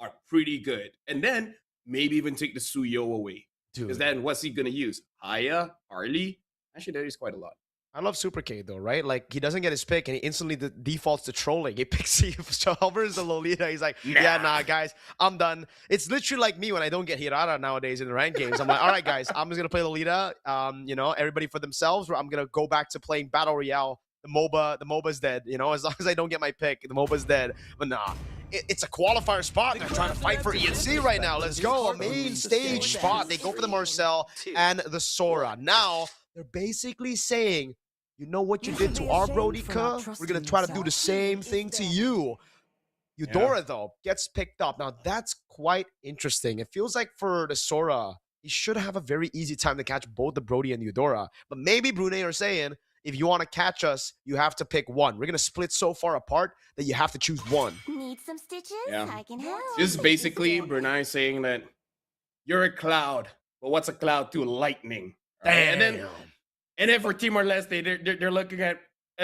are pretty good. And then maybe even take the Suyo away. Because then what's he going to use? Haya, Harley? Actually, there is quite a lot. I love Super K though, right? Like he doesn't get his pick and he instantly defaults to trolling. He picks hovers the Lolita. He's like, nah, guys, I'm done. It's literally like me when I don't get Hirara nowadays in the ranked games. I'm like, all right, guys, I'm just gonna play Lolita. Everybody for themselves. Where I'm gonna go back to playing Battle Royale. The MOBA's dead. As long as I don't get my pick, the MOBA's dead. But nah. It's a qualifier spot. They're trying to fight for ENC right now. Let's go. A main stage spot. They go for the Marcel and the Sora. Now, they're basically saying, you know what you did to our Brody, we're going to try to do the same thing to you. Eudora, though, gets picked up. Now, that's quite interesting. It feels like for the Sora, he should have a very easy time to catch both the Brody and the Eudora. But maybe Brunei are saying, if you want to catch us, you have to pick one. We're going to split so far apart that you have to choose one. Need some stitches? Yeah. I can help. This is basically Brunei saying that you're a cloud. But what's a cloud to lightning? Right? And then for Timor-Leste, they're looking at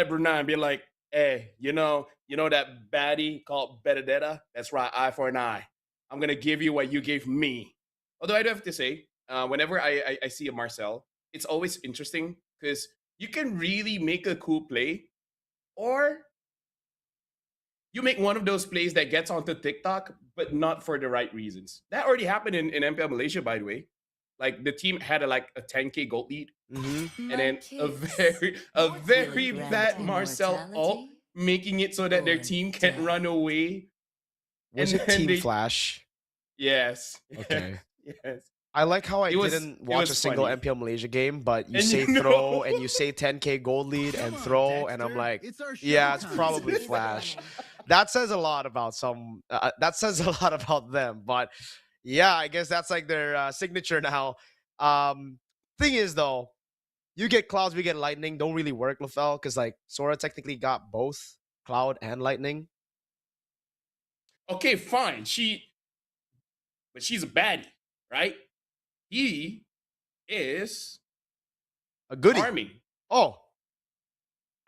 Brunei and be like, hey, you know that baddie called Benedetta? That's right, eye for an eye. I'm going to give you what you gave me. Although I do have to say, whenever I see a Marcel, it's always interesting because you can really make a cool play or you make one of those plays that gets onto TikTok, but not for the right reasons. That already happened in MPL Malaysia, by the way. Like the team had a 10K gold lead, and then a very bad Marcel ult, making it so that their team can't run away. Was it Team Flash? Yes. Okay. Yes. I like how I didn't watch a single funny. MPL Malaysia game, but you And say you know- throw and you say 10K gold lead and throw, and I'm like, yeah, it's probably Flash. That says a lot about that says a lot about them, but yeah, I guess that's like their signature now. Thing is though, you get clouds, we get lightning. Don't really work, Lafel, because like Sora technically got both cloud and lightning. Okay, fine. But she's a baddie, right? He is a goodie. Charming. Oh,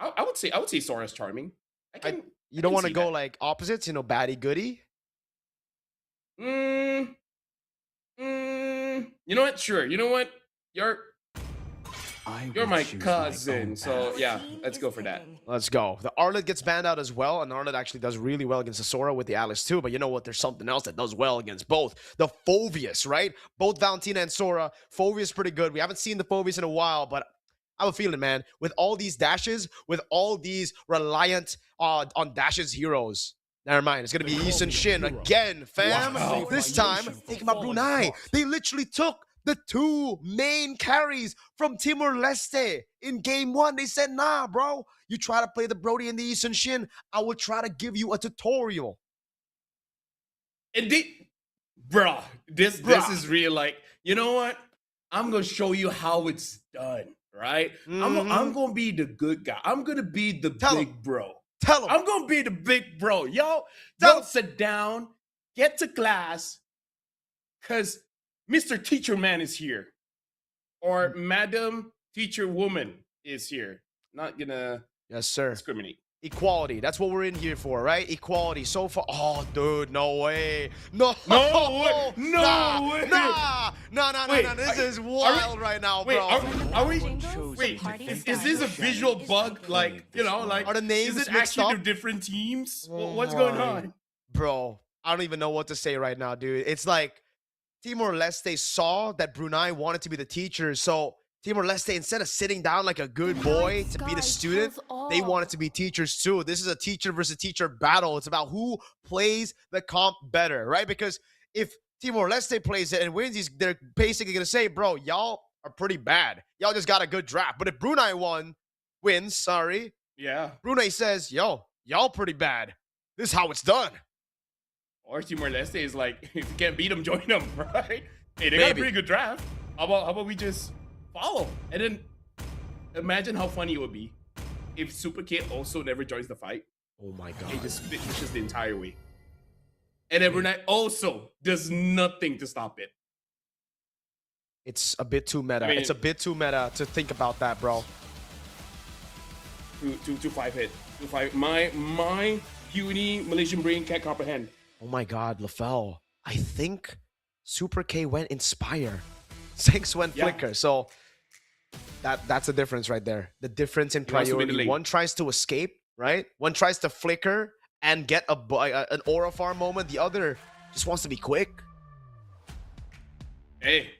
I would say Sora's charming. You don't want to go like opposites, baddie goodie. You know what? Sure. You know what? You're my cousin. So yeah, let's go for that. Let's go. The Arlet gets banned out as well, and Arlet actually does really well against the Sora with the Atlas too. But you know what? There's something else that does well against both. The Phoveus, right? Both Valentina and Sora. Phoveus pretty good. We haven't seen the Phoveus in a while, but I have a feeling, man, with all these dashes, with all these reliant on dashes heroes. Never mind. It's going to be Eason Shin again, fam. Wow. This time, think about Brunei. They literally took the two main carries from Timor-Leste in game one. They said, nah, bro. You try to play the Brody and the Eason Shin, I will try to give you a tutorial. And this is real. Like, you know what? I'm going to show you how it's done, right? I'm going to be the good guy. I'm going to be the big bro. Tell him. I'm going to be the big bro. Yo, don't sit down. Get to class. Because Mr. Teacher Man is here. Or Madam Teacher Woman is here. Not going to Yes, sir. discriminate. Equality. That's what we're in here for, right? Equality. So far. Oh, dude, no way. No. No way. No nah, way. Nah. Wait, This is wild right now, Wait, bro. are we? Wait, is this a visual bug? Like, you know, like, Are the names is it mixed actually up? the different teams? Oh What's going my- on? Bro, I don't even know what to say right now, dude. It's like Timor-Leste saw that Brunei wanted to be the teacher, so Timor-Leste, instead of sitting down like a good boy to be the student, they wanted to be teachers too. This is a teacher versus teacher battle. It's about who plays the comp better, right? Because if Timor-Leste plays it and wins, they're basically going to say, bro, y'all are pretty bad. Y'all just got a good draft. But if Brunei wins, Yeah. Brunei says, yo, y'all pretty bad. This is how it's done. Or Timor-Leste is like, if you can't beat them, join them, right? Hey, they got a Maybe. pretty good draft. How about we just follow? And then imagine how funny it would be if Super K also never joins the fight. Oh my god. He just finishes the entire way. And then Brunei also does nothing to stop it. It's a bit too meta. I mean- It's a bit too meta to think about that, bro. 2-5 hit. 2-5. My puny Malaysian brain can't comprehend. Oh my god, LaFell. I think Super K went Inspire. Sinks went Yeah. Flicker. So that's the difference right there. The difference in He wants to win the priority. lane. One tries to escape, right? One tries to flicker and get an aura farm moment. The other just wants to be quick. Hey,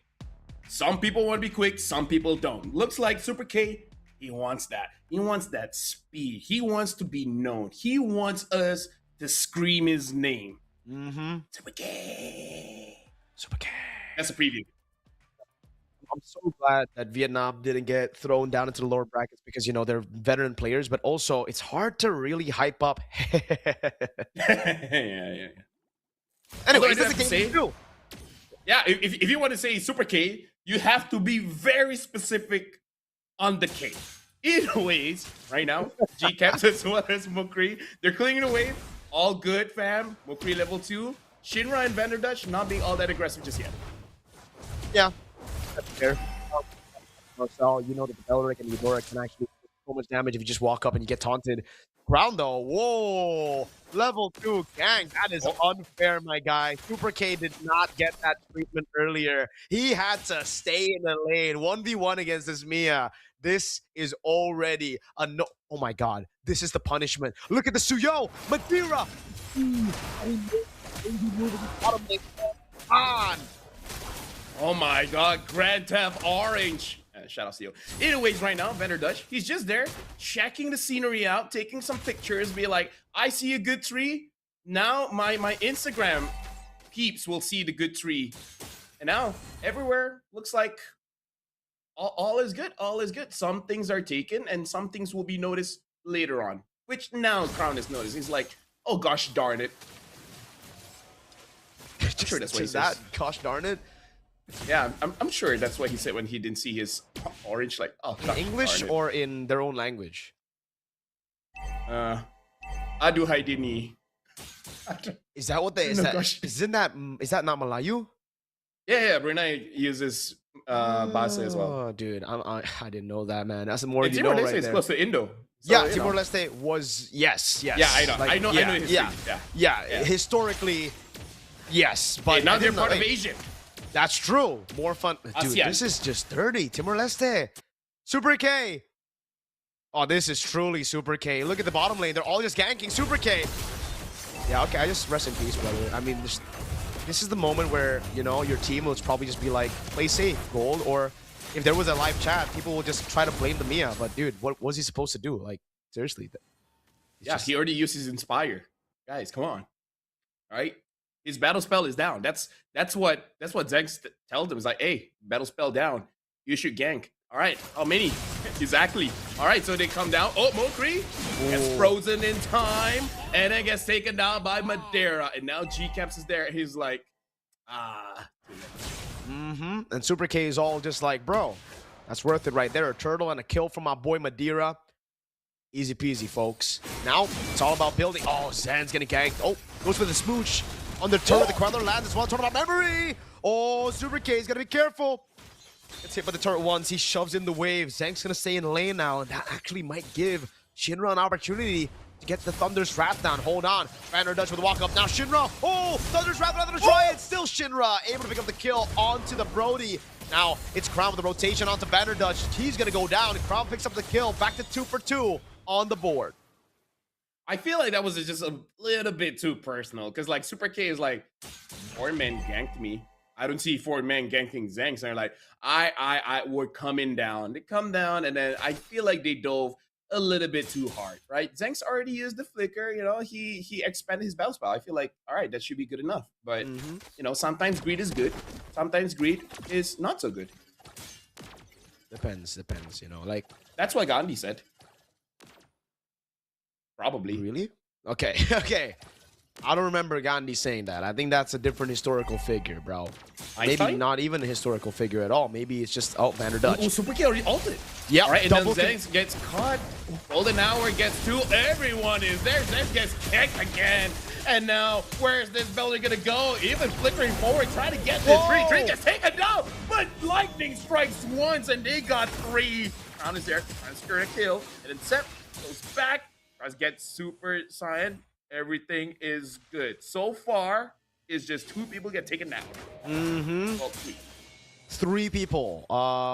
some people want to be quick, some people don't. Looks like Super K, he wants that. He wants that speed. He wants to be known. He wants us to scream his name. Mm-hmm. Super K. Super K. That's a preview. I'm so glad that Vietnam didn't get thrown down into the lower brackets because, you know, they're veteran players, but also it's hard to really hype up. yeah. Anyways, Although I that's have a to game say- too. Yeah, if you want to say Super K, you have to be very specific on the K. Anyways, right now, G-Caps as well as Mokri, they're clearing the wave. All good, fam. Mokri level 2. Shinra and Vanderdutch not being all that aggressive just yet. Yeah, that's fair. Marcel, you know that the Belric and Eudora can actually do so much damage if you just walk up and you get taunted. Ground though, whoa, level 2 gang, that is unfair, my guy. Super K did not get that treatment earlier. He had to stay in the lane. 1v1 against this Mia. This is already a no. Oh my god, this is the punishment. Look at the Suyo, Madeira. On. Oh my god, Grand Theft Orange. Shout out to you. Anyways, right now, Vanderdutch, he's just there, checking the scenery out, taking some pictures, be like, I see a good tree. Now my Instagram peeps will see the good tree. And now, everywhere looks like all is good. All is good. Some things are taken, and some things will be noticed later on. Which now Crown is noticed. He's like, oh gosh darn it. I'm sure that's what he says. Gosh darn it. Yeah, I'm sure that's what he said when he didn't see his orange, like, oh, In English or in their own language? Aduhai dini. Is that what they is No, that? gosh. Is not that Malayu? Yeah, Brunei uses Bahasa as well. Oh, dude, I didn't know that, man. That's the more And you know Timor-Leste right is there. close to Indo. So, Yeah, you know. Timor-Leste was yes. Yeah, I know. I know history. Yeah. Yeah. Historically, yes, but Hey, now I they're didn't part know- of hey, Asia. That's true. More fun, dude. ASEAN. This is just dirty. Timor-Leste, Super K. Oh, this is truly Super K. Look at the bottom lane. They're all just ganking Super K. Yeah, okay. I just rest in peace, brother. I mean, this is the moment where, you know, your team will probably just be like, play safe, gold, or if there was a live chat, people will just try to blame the Mia. But dude, what was he supposed to do? Like, seriously. Yeah, he already used his Inspire. Guys, come on. All right? His battle spell is down. That's what Zeng tells him. It's like, hey, battle spell down. You should gank. All right, how many? Exactly. All right, so they come down. Oh, Mokri gets frozen in time and then gets taken down by Madeira. And now G-Caps is there. He's like, And Super K is all just like, bro, that's worth it right there. A turtle and a kill from my boy Madeira. Easy peasy, folks. Now, it's all about building. Oh, Zan's getting ganked. Oh, goes for the smooch. On the turret, the Queller lands as well. Turtle memory. Oh, Super K is going to be careful. Gets hit by the turret once. He shoves in the wave. Zang's going to stay in lane now, and that actually might give Shinra an opportunity to get the Thunder's Wrath down. Hold on. Vanderdush with a walk up. Now Shinra. Oh, Thunder's Wrath, another try. It's still Shinra able to pick up the kill onto the Brody. Now it's Crown with the rotation onto Vanderdush. He's going to go down. Crown picks up the kill. Back to 2 for 2 on the board. I feel like that was just a little bit too personal because like Super K is like 4 men ganked me. I don't see 4 men ganking Zeng's. And they're like, we're coming down. They come down, and then I feel like they dove a little bit too hard, right? Zeng's already used the flicker, you know, he expanded his battle spell. I feel like, all right, that should be good enough. But, you know, sometimes greed is good. Sometimes greed is not so good. Depends, you know, like. That's what Gandhi said. Probably. Really? Okay, okay. I don't remember Gandhi saying that. I think that's a different historical figure, bro. Maybe not even a historical figure at all. Maybe it's just, oh, Vanderdush. Oh, Super K already ulted. Yeah, all right, and then Zengs gets caught. Golden Hour gets 2. Everyone is there. Zengs gets kicked again. And now, where's this builder gonna go? Even flickering forward, trying to get this 3. Drink gets taken down, but Lightning strikes once, and they got 3. Crown is there, trying to secure a kill. And then Sep goes back, tries to get Super Saiyan. Everything is good. So far, it's just 2 people get taken down. Well, 3 people.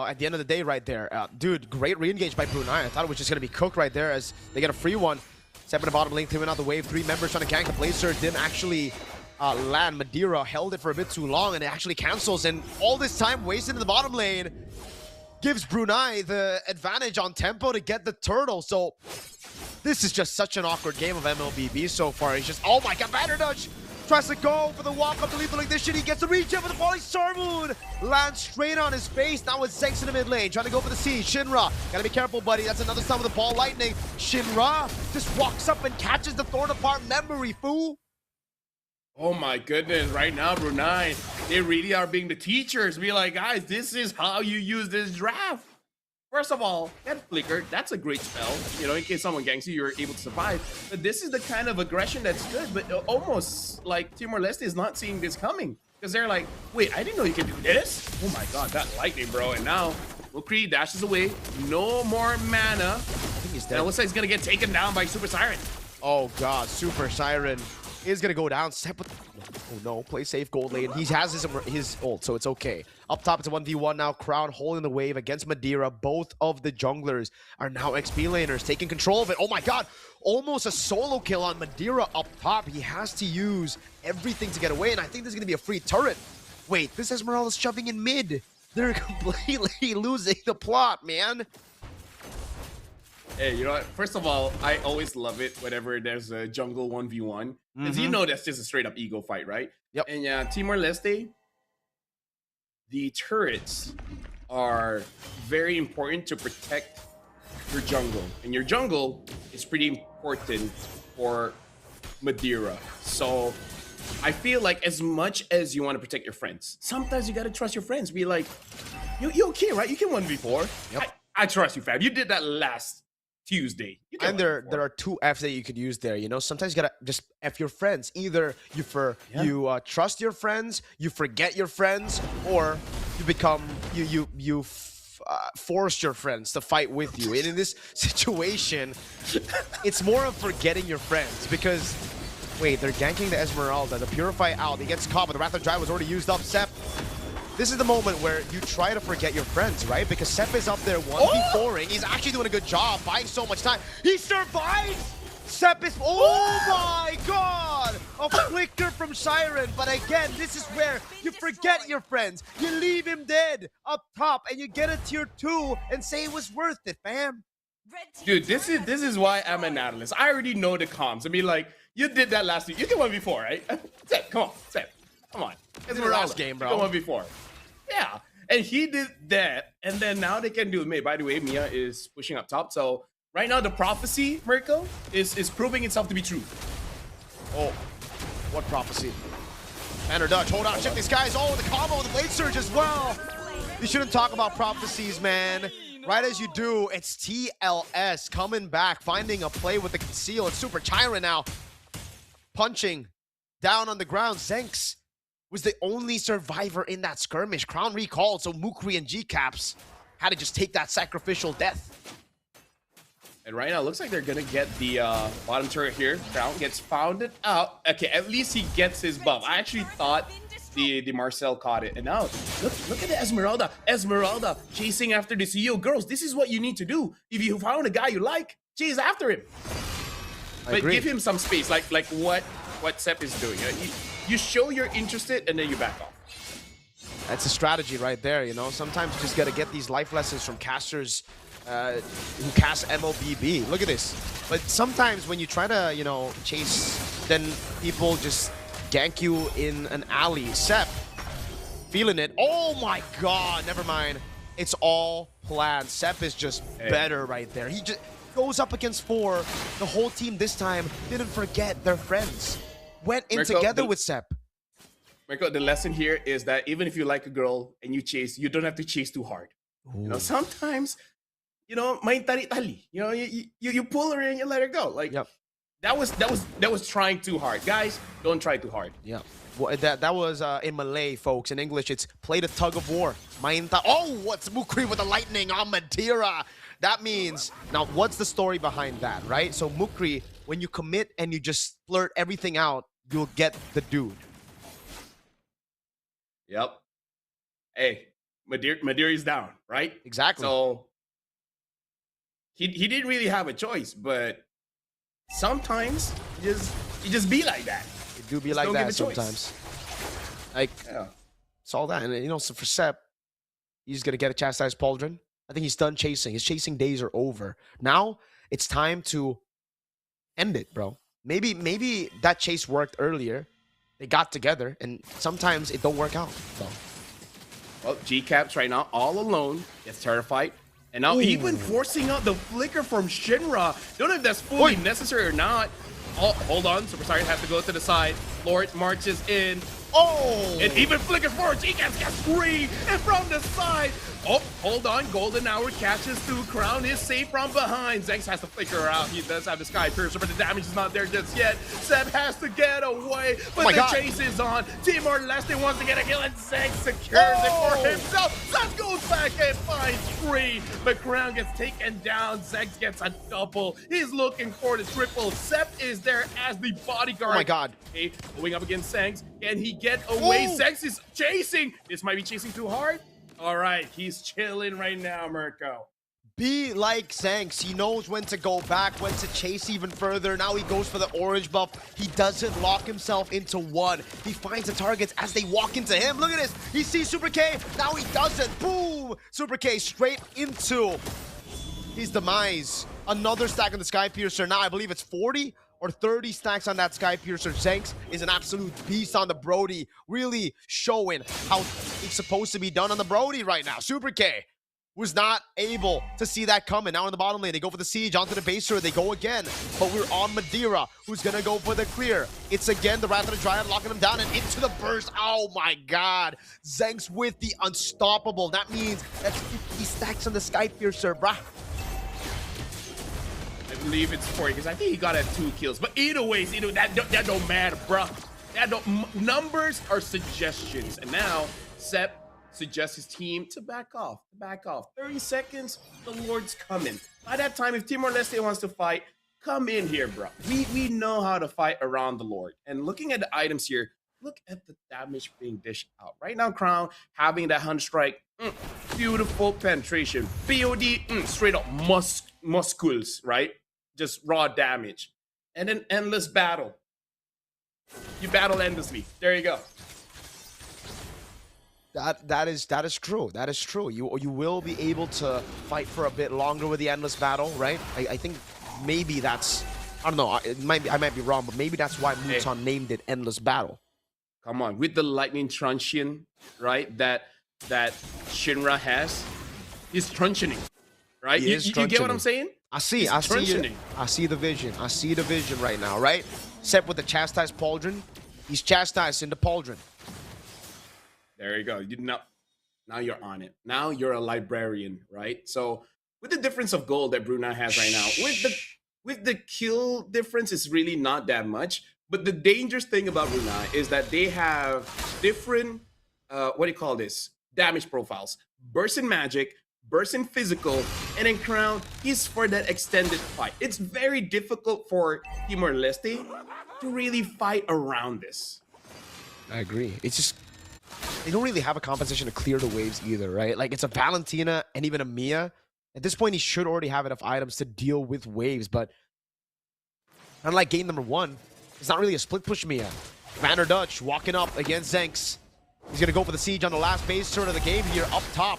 At the end of the day right there. Dude, great re-engage by Brunei. I thought it was just going to be cooked right there as they get a free one. Step in the bottom lane, clearing out the wave. 3 members trying to gank the Blazer. Didn't actually land. Madeira held it for a bit too long, and it actually cancels. And all this time wasted in the bottom lane gives Brunei the advantage on tempo to get the turtle. So this is just such an awkward game of MLBB so far. He's just, oh my god, Vanderdush tries to go for the walk up to lethal like this shit. He gets the reach up with the Poly Star Moon. Lands straight on his face. Now it's Zengs in the mid lane, trying to go for the siege. Shinra, gotta be careful, buddy. That's another stun with the ball lightning. Shinra just walks up and catches the Thorn Apart memory, fool. Oh my goodness, right now, Brunei, they really are being the teachers. Be like, guys, this is how you use this draft. First of all, that flicker, that's a great spell. You know, in case someone ganks you, you're able to survive. But this is the kind of aggression that's good, but almost like Timor-Leste is not seeing this coming. Because they're like, wait, I didn't know you could do this? Oh my god, that lightning, bro. And now, Mukri dashes away. No more mana. I think he's dead. It looks like he's going to get taken down by Super Siren. Oh god, Super Siren is going to go down. Oh no, play safe, gold lane. He has his ult, so it's okay. Up top, it's a 1v1 now. Crown holding the wave against Madeira. Both of the junglers are now XP laners, taking control of it. Oh my god, almost a solo kill on Madeira up top. He has to use everything to get away, and I think this is going to be a free turret. Wait, this Esmeralda's shoving in mid. They're completely losing the plot, man. Hey, you know what? First of all, I always love it whenever there's a jungle 1v1. Because you know that's just a straight up ego fight, right? Yep. And yeah, Timor-Leste, the turrets are very important to protect your jungle. And your jungle is pretty important for Madeira. So I feel like as much as you want to protect your friends, sometimes you got to trust your friends. Be like, you okay, right? You can 1v4. Yep. I trust you, fam. You did that last Tuesday. And there are 2 Fs that you could use there, you know. Sometimes you gotta just F your friends. Either you trust your friends, you forget your friends, or you become you force your friends to fight with you. And in this situation, it's more of forgetting your friends because wait, they're ganking the Esmeralda, the Purify out. He gets caught, but the Wrath of Drive was already used up. Sep, this is the moment where you try to forget your friends, right? Because Sep is up there 1v4ing. He's actually doing a good job, buying so much time. He survives! Sep is... Oh my god! A flicker from Siren. But again, this is where you forget your friends. You leave him dead up top, and you get a tier 2 and say it was worth it, fam. Dude, this is why I'm an analyst. I already know the comms. I mean, like, you did that last week. You can 1v4, right? Sep, come on, Sep. Come on. It's the last game, bro. 1v4. Yeah, and he did that, and then now they can do it. By the way, Mia is pushing up top, so right now the prophecy, Mirko, is proving itself to be true. Oh, what prophecy? Vanderdush, hold on, shift these guys. Oh, the combo with the Blade Surge as well. You shouldn't talk about prophecies, man. Right as you do, it's TLS coming back, finding a play with the conceal. It's Super Chiron now, punching down on the ground. Zengs was the only survivor in that skirmish. Crown recalled, so Mukri and G-Caps had to just take that sacrificial death. And right now, it looks like they're gonna get the bottom turret here. Crown gets founded out. Okay, at least he gets his buff. I actually thought the Marcel caught it. And now, look at the Esmeralda. Esmeralda chasing after the CEO. Girls, this is what you need to do. If you found a guy you like, chase after him. But give him some space, like what Sepp is doing. You show you're interested, and then you back off. That's a strategy right there, you know? Sometimes you just gotta get these life lessons from casters who cast MOBB. Look at this. But sometimes when you try to, you know, chase, then people just gank you in an alley. Sepp, feeling it. Oh my god, never mind. It's all planned. Sepp is just better right there. He just goes up against 4. The whole team this time didn't forget their friends. Went in together with Sepp. Marco, the lesson here is that even if you like a girl and you chase, you don't have to chase too hard. Ooh. You know, sometimes, you know, main tali-tali. You know, you pull her and you let her go. Like that was trying too hard. Guys, don't try too hard. Yeah. Well, that was in Malay, folks. In English, it's play the tug of war. Oh, what's Mukri with the lightning on Madeira? That means, now what's the story behind that, right? So Mukri, when you commit and you just blurt everything out, you'll get the dude. Yep. Hey, Madeira's down, right? Exactly. So he didn't really have a choice, but sometimes you just be like that. It do be just like that sometimes. Like, it's all that. And, you know, so for Sepp, he's going to get a chastised pauldron. I think he's done chasing. His chasing days are over. Now, it's time to end it, bro. Maybe that chase worked earlier. They got together, and sometimes it don't work out. So. Well, G-Caps right now, all alone, gets terrified. And now even forcing out the flicker from Shinra. Don't know if that's fully necessary or not. Oh, hold on. Super Saiyan has to go to the side. Lord marches in. Oh! And even flickers forward. G-Caps gets free. And from the side. Oh, hold on. Golden Hour catches through. Crown is safe from behind. Zex has to flicker her out. He does have the Sky Piercer, but the damage is not there just yet. Seb has to get away, but the chase is on. Timor-Leste wants to get a kill, and Zex secures it for himself. Zex goes back and finds free, but Crown gets taken down. Zex gets a double. He's looking for the triple. Seb is there as the bodyguard. Oh my god. Okay, going up against Zex. Can he get away? Zex is chasing. This might be chasing too hard. All right, he's chilling right now, Mirko. Be like Zanks. He knows when to go back, when to chase even further. Now he goes for the orange buff. He doesn't lock himself into one. He finds the targets as they walk into him. Look at this. He sees Super K. Now he doesn't. Boom! Super K straight into his demise. Another stack on the Sky Piercer. Now I believe it's 40 or 30 stacks on that Sky Piercer. Zanks is an absolute beast on the Brody, really showing how it's supposed to be done on the Brody right now. Super K was not able to see that coming. Now in the bottom lane, they go for the siege onto the baser. They go again, but we're on Madeira, who's gonna go for the clear. It's again the Wrath of the Dryad locking him down and into the burst. Oh my god. Zanks with the unstoppable. That means that's 50 stacks on the Sky Piercer, bruh. I believe it's 40 because I think he got at 2 kills. But either way, that don't matter, bro. Numbers are suggestions. And now Sepp suggests his team to back off. 30 seconds, the Lord's coming. By that time, if Timor-Leste wants to fight, come in here, bro. We know how to fight around the Lord. And looking at the items here, look at the damage being dished out. Right now, Crown having that Hunt Strike. Beautiful penetration. BOD, straight up muscles, right? Just raw damage. And an endless battle. You battle endlessly. There you go. That is true. That is true. You will be able to fight for a bit longer with the endless battle, right? I think maybe that's, I don't know. I might be wrong, but maybe that's why Muton named it Endless Battle. Come on, with the lightning truncheon, right? That Shinra has, he's truncheoning, right? You get what I'm saying? I see the vision. I see the vision right now, right? Except with the chastised pauldron, he's chastised in the pauldron. There you go. Now you're on it. Now you're a librarian, right? So with the difference of gold that Brunei has right now, with the kill difference, is really not that much. But the dangerous thing about Brunei is that they have different, what do you call this? Damage profiles. Burst in magic, burst in physical, and then Crown is for that extended fight. It's very difficult for Timor-Leste to really fight around this. I agree. It's just, they don't really have a composition to clear the waves either, right? Like, it's a Valentina and even a Mia. At this point, he should already have enough items to deal with waves, but unlike game number 1, it's not really a split push Mia. Vander Dutch walking up against Zenks. He's going to go for the siege on the last base turn of the game here up top.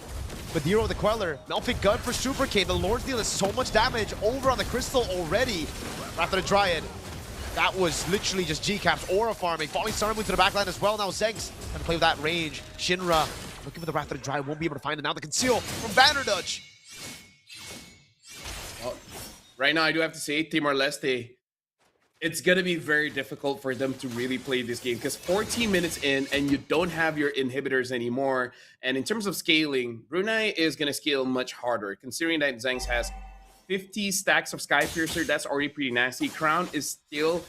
Madiro the Queller. Melfic Gun for Super K. The Lord's deal is so much damage over on the Crystal already. After the Dryad. That was literally just G-Caps aura farming. Falling Star Moon to the backline as well. Now Zenks trying to play with that range. Shinra looking for the Wrath of the Dryad. Won't be able to find it. Now the Conceal from Vander Dutch. Well, right now, I do have to say, Timor-Leste, it's going to be very difficult for them to really play this game because 14 minutes in and you don't have your inhibitors anymore. And in terms of scaling, Brunei is going to scale much harder considering that Zenks has 50 stacks of Skypiercer. That's already pretty nasty. Crown is still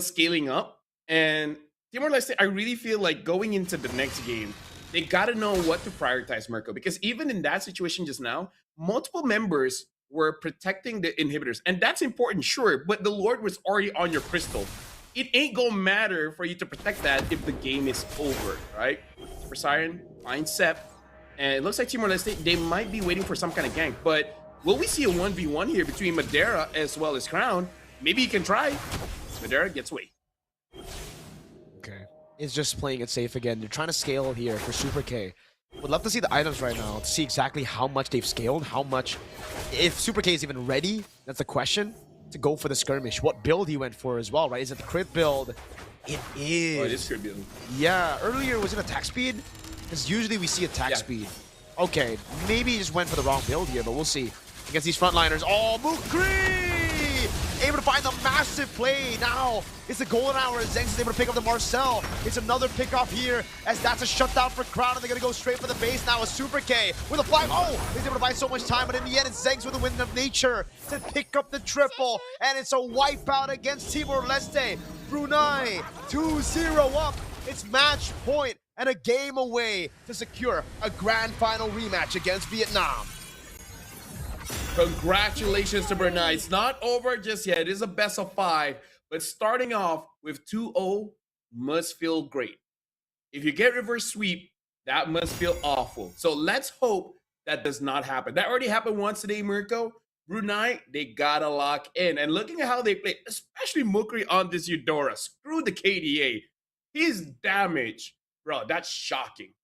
scaling up. And Timor-Leste, I really feel like going into the next game, they got to know what to prioritize, Mirko, because even in that situation just now, multiple members were protecting the inhibitors. And that's important, sure, but the Lord was already on your Crystal. It ain't gonna matter for you to protect that if the game is over, right? For Siren, find Sep. And it looks like Timor-Leste, they might be waiting for some kind of gank. But will we see a 1v1 here between Madeira as well as Crown? Maybe you can try. Madeira gets away. Okay. It's just playing it safe again. They're trying to scale here for Super K. Would love to see the items right now to see exactly how much they've scaled, how much, if Super K is even ready, that's the question, to go for the skirmish. What build he went for as well, right? Is it the crit build? It is. Oh, it is crit build. Yeah, earlier was it attack speed? Because usually we see attack speed. Okay, maybe he just went for the wrong build here, but we'll see. Against these frontliners. Oh, Mukri! Able to find the massive play. Now it's the golden hour as Zenks is able to pick up the Marcel. It's another pickoff here as that's a shutdown for Crown and they're going to go straight for the base now with Super K with a fly. Oh, he's able to buy so much time, but in the end it's Zenks with the wind of nature to pick up the triple, and it's a wipeout against Timor-Leste. Brunei 2-0 up. It's match point and a game away to secure a grand final rematch against Vietnam. Congratulations to Brunei. It's not over just yet. It is a best of 5. But starting off with 2-0 must feel great. If you get reverse sweep, that must feel awful. So let's hope that does not happen. That already happened once today, Mirko. Brunei, they gotta lock in. And looking at how they play, especially Mukri on this Eudora. Screw the KDA. His damage, bro, that's shocking.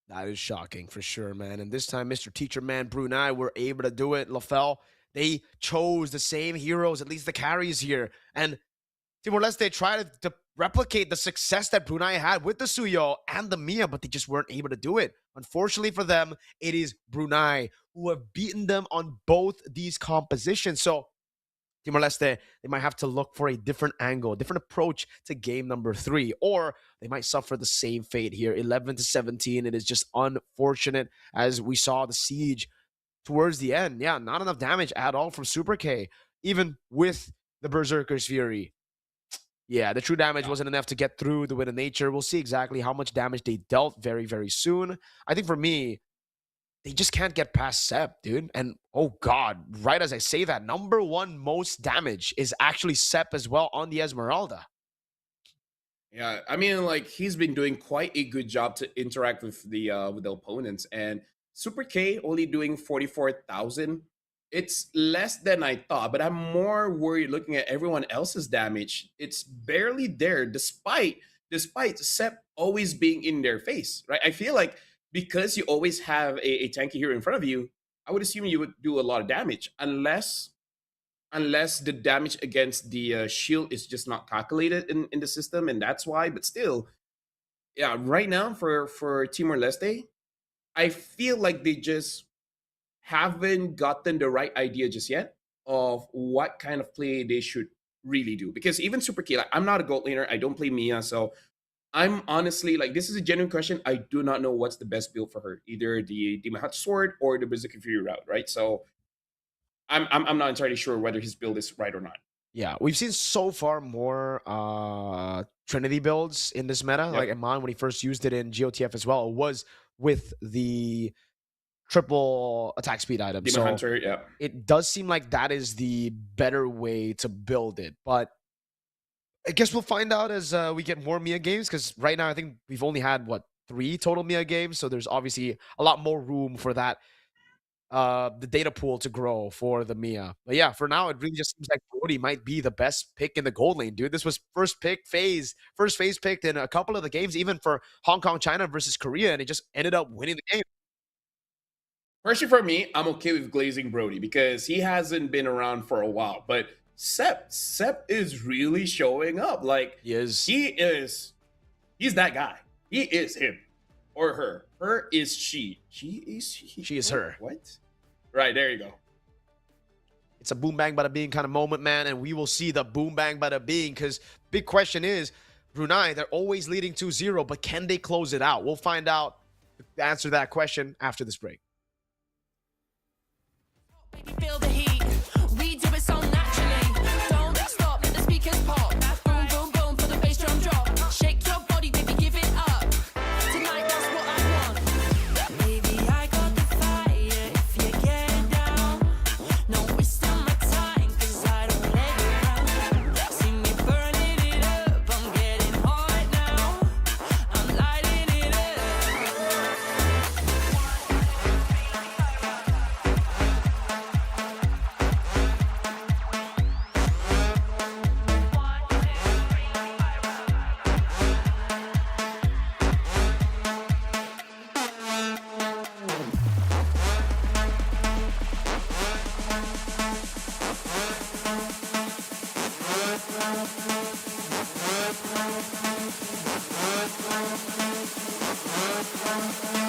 That is shocking for sure, man. And this time, Mr. Teacher Man Brunei were able to do it. LaFell, they chose the same heroes, at least the carries here. And Timor-Leste tried to replicate the success that Brunei had with the Suyo and the Mia, but they just weren't able to do it. Unfortunately for them, it is Brunei who have beaten them on both these compositions. So Timor-Leste, they might have to look for a different angle, a different approach to game number 3, or they might suffer the same fate here. 11-17, it is just unfortunate as we saw the siege towards the end. Yeah, not enough damage at all from Super K, even with the Berserker's Fury. Yeah, the true damage wasn't enough to get through the Wind of Nature. We'll see exactly how much damage they dealt very, very soon. I think for me, they just can't get past Sep, dude. And oh god, right as I say that, number 1 most damage is actually Sep as well on the Esmeralda. Yeah, I mean, like, he's been doing quite a good job to interact with the opponents. And Super K only doing 44,000. It's less than I thought, but I'm more worried looking at everyone else's damage. It's barely there, despite Sep always being in their face, right? I feel like because you always have a tanky hero in front of you, I would assume you would do a lot of damage, unless the damage against the shield is just not calculated in the system, and that's why. But still, yeah, right now for Timor-Leste, I feel like they just haven't gotten the right idea just yet of what kind of play they should really do. Because even Super K, like, I'm not a gold laner, I don't play Mia, so I'm honestly, like, this is a genuine question. I do not know what's the best build for her. Either the Demon Hut Sword or the Berserker Fury route, right? So I'm not entirely sure whether his build is right or not. Yeah, we've seen so far more Trinity builds in this meta. Like Iman, when he first used it in GOTF as well, it was with the triple attack speed item. Demon Hunter, yeah. It does seem like that is the better way to build it. But I guess we'll find out as we get more Mia games, because right now I think we've only had, 3 total Mia games. So there's obviously a lot more room for that, the data pool to grow for the Mia. But yeah, for now, it really just seems like Brody might be the best pick in the gold lane, dude. This was first phase picked in a couple of the games, even for Hong Kong, China versus Korea, and it just ended up winning the game. Personally, for me, I'm okay with glazing Brody because he hasn't been around for a while. But Sep is really showing up. Like, he's that guy. He is him or her. Her is she. She is he. She is her. What? Right, there you go. It's a boom bang bada bing kind of moment, man, and we will see the boom bang bada bing, because big question is, Brunei, they're always leading 2-0, but can they close it out? We'll find out the answer to that question after this break. Feel the heat. We do it so naturally. Don't stop, let the speakers pop. Boom, boom, boom for the bass drum drop. Shake your body, baby, give it up. Tonight, that's what I want. Baby, I got the fire if you get down. No wasting my time, 'cause I don't let you down. See me burning it up, I'm getting hot now. I'm lighting it up.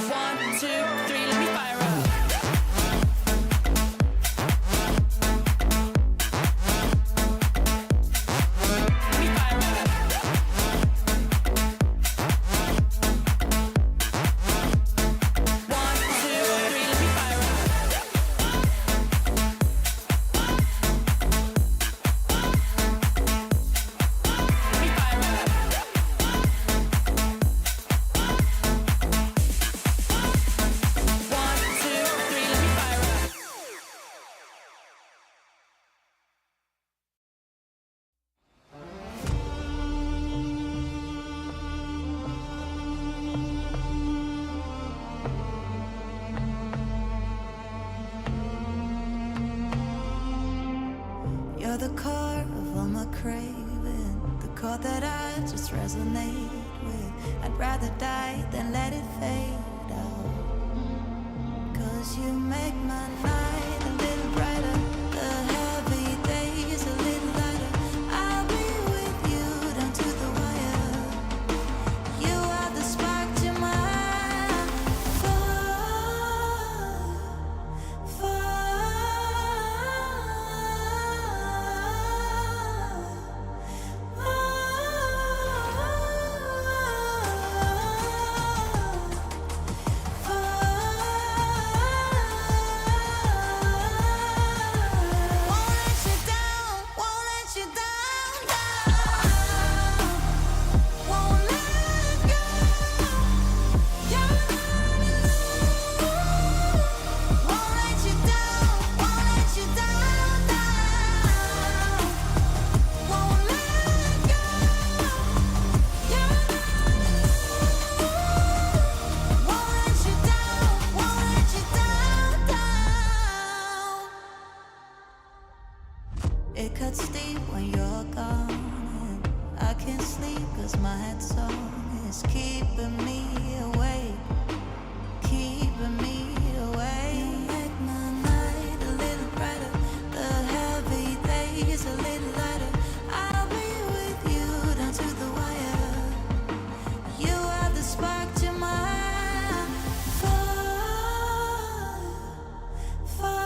One, two, three, let me fire up. Let me fire up. One, two, three, let me fire up. Let me fire up. One, two, three, let me fire up. You're the core of all my craving, the chord that I just resonate with. I'd rather die than let it fade out. 'Cause you make my night a little brighter, the heavy days a little lighter. I'll be with you down to the wire. You are the spark to my fire. It cuts deep when you're gone, and I can't sleep 'cause my head song is keeping me awake, keeping me awake. You make my night a little brighter, the heavy days a little lighter. I'll be with you down to the wire. You are the spark to my fire, fire.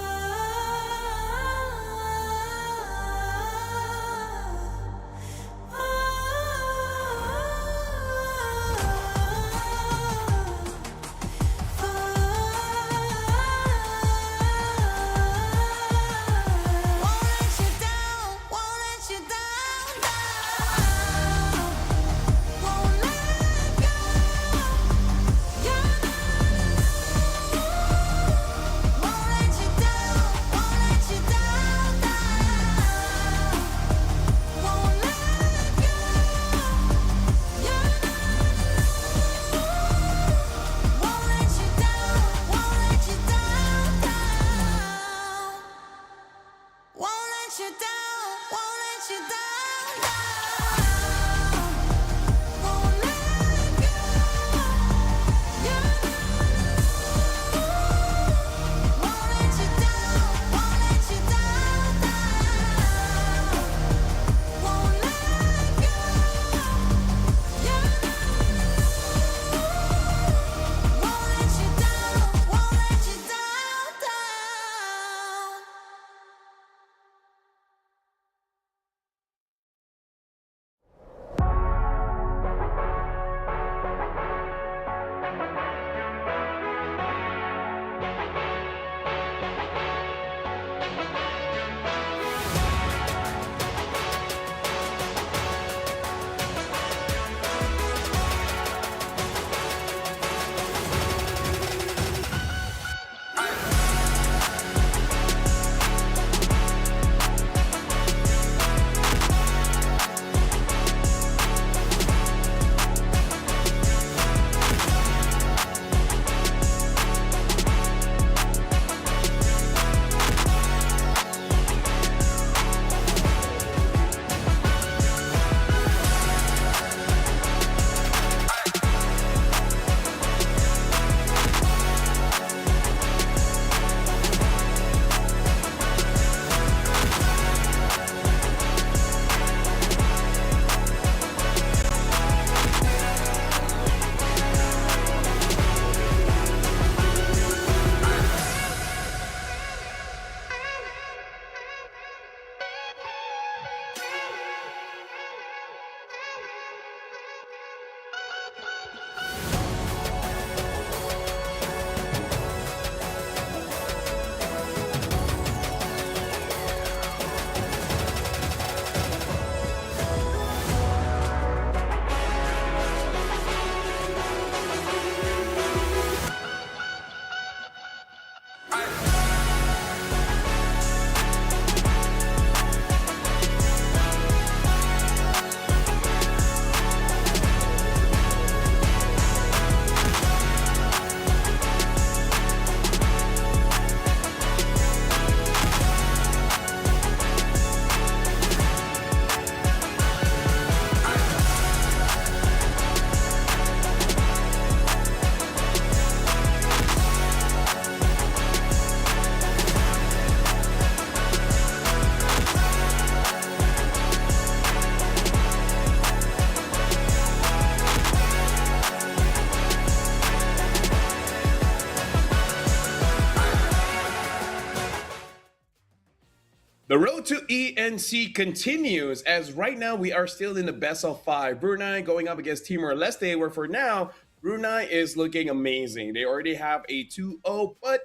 The road to ENC continues as right now we are still in the best of 5. Brunei going up against Timor-Leste, where for now, Brunei is looking amazing. They already have a 2-0, but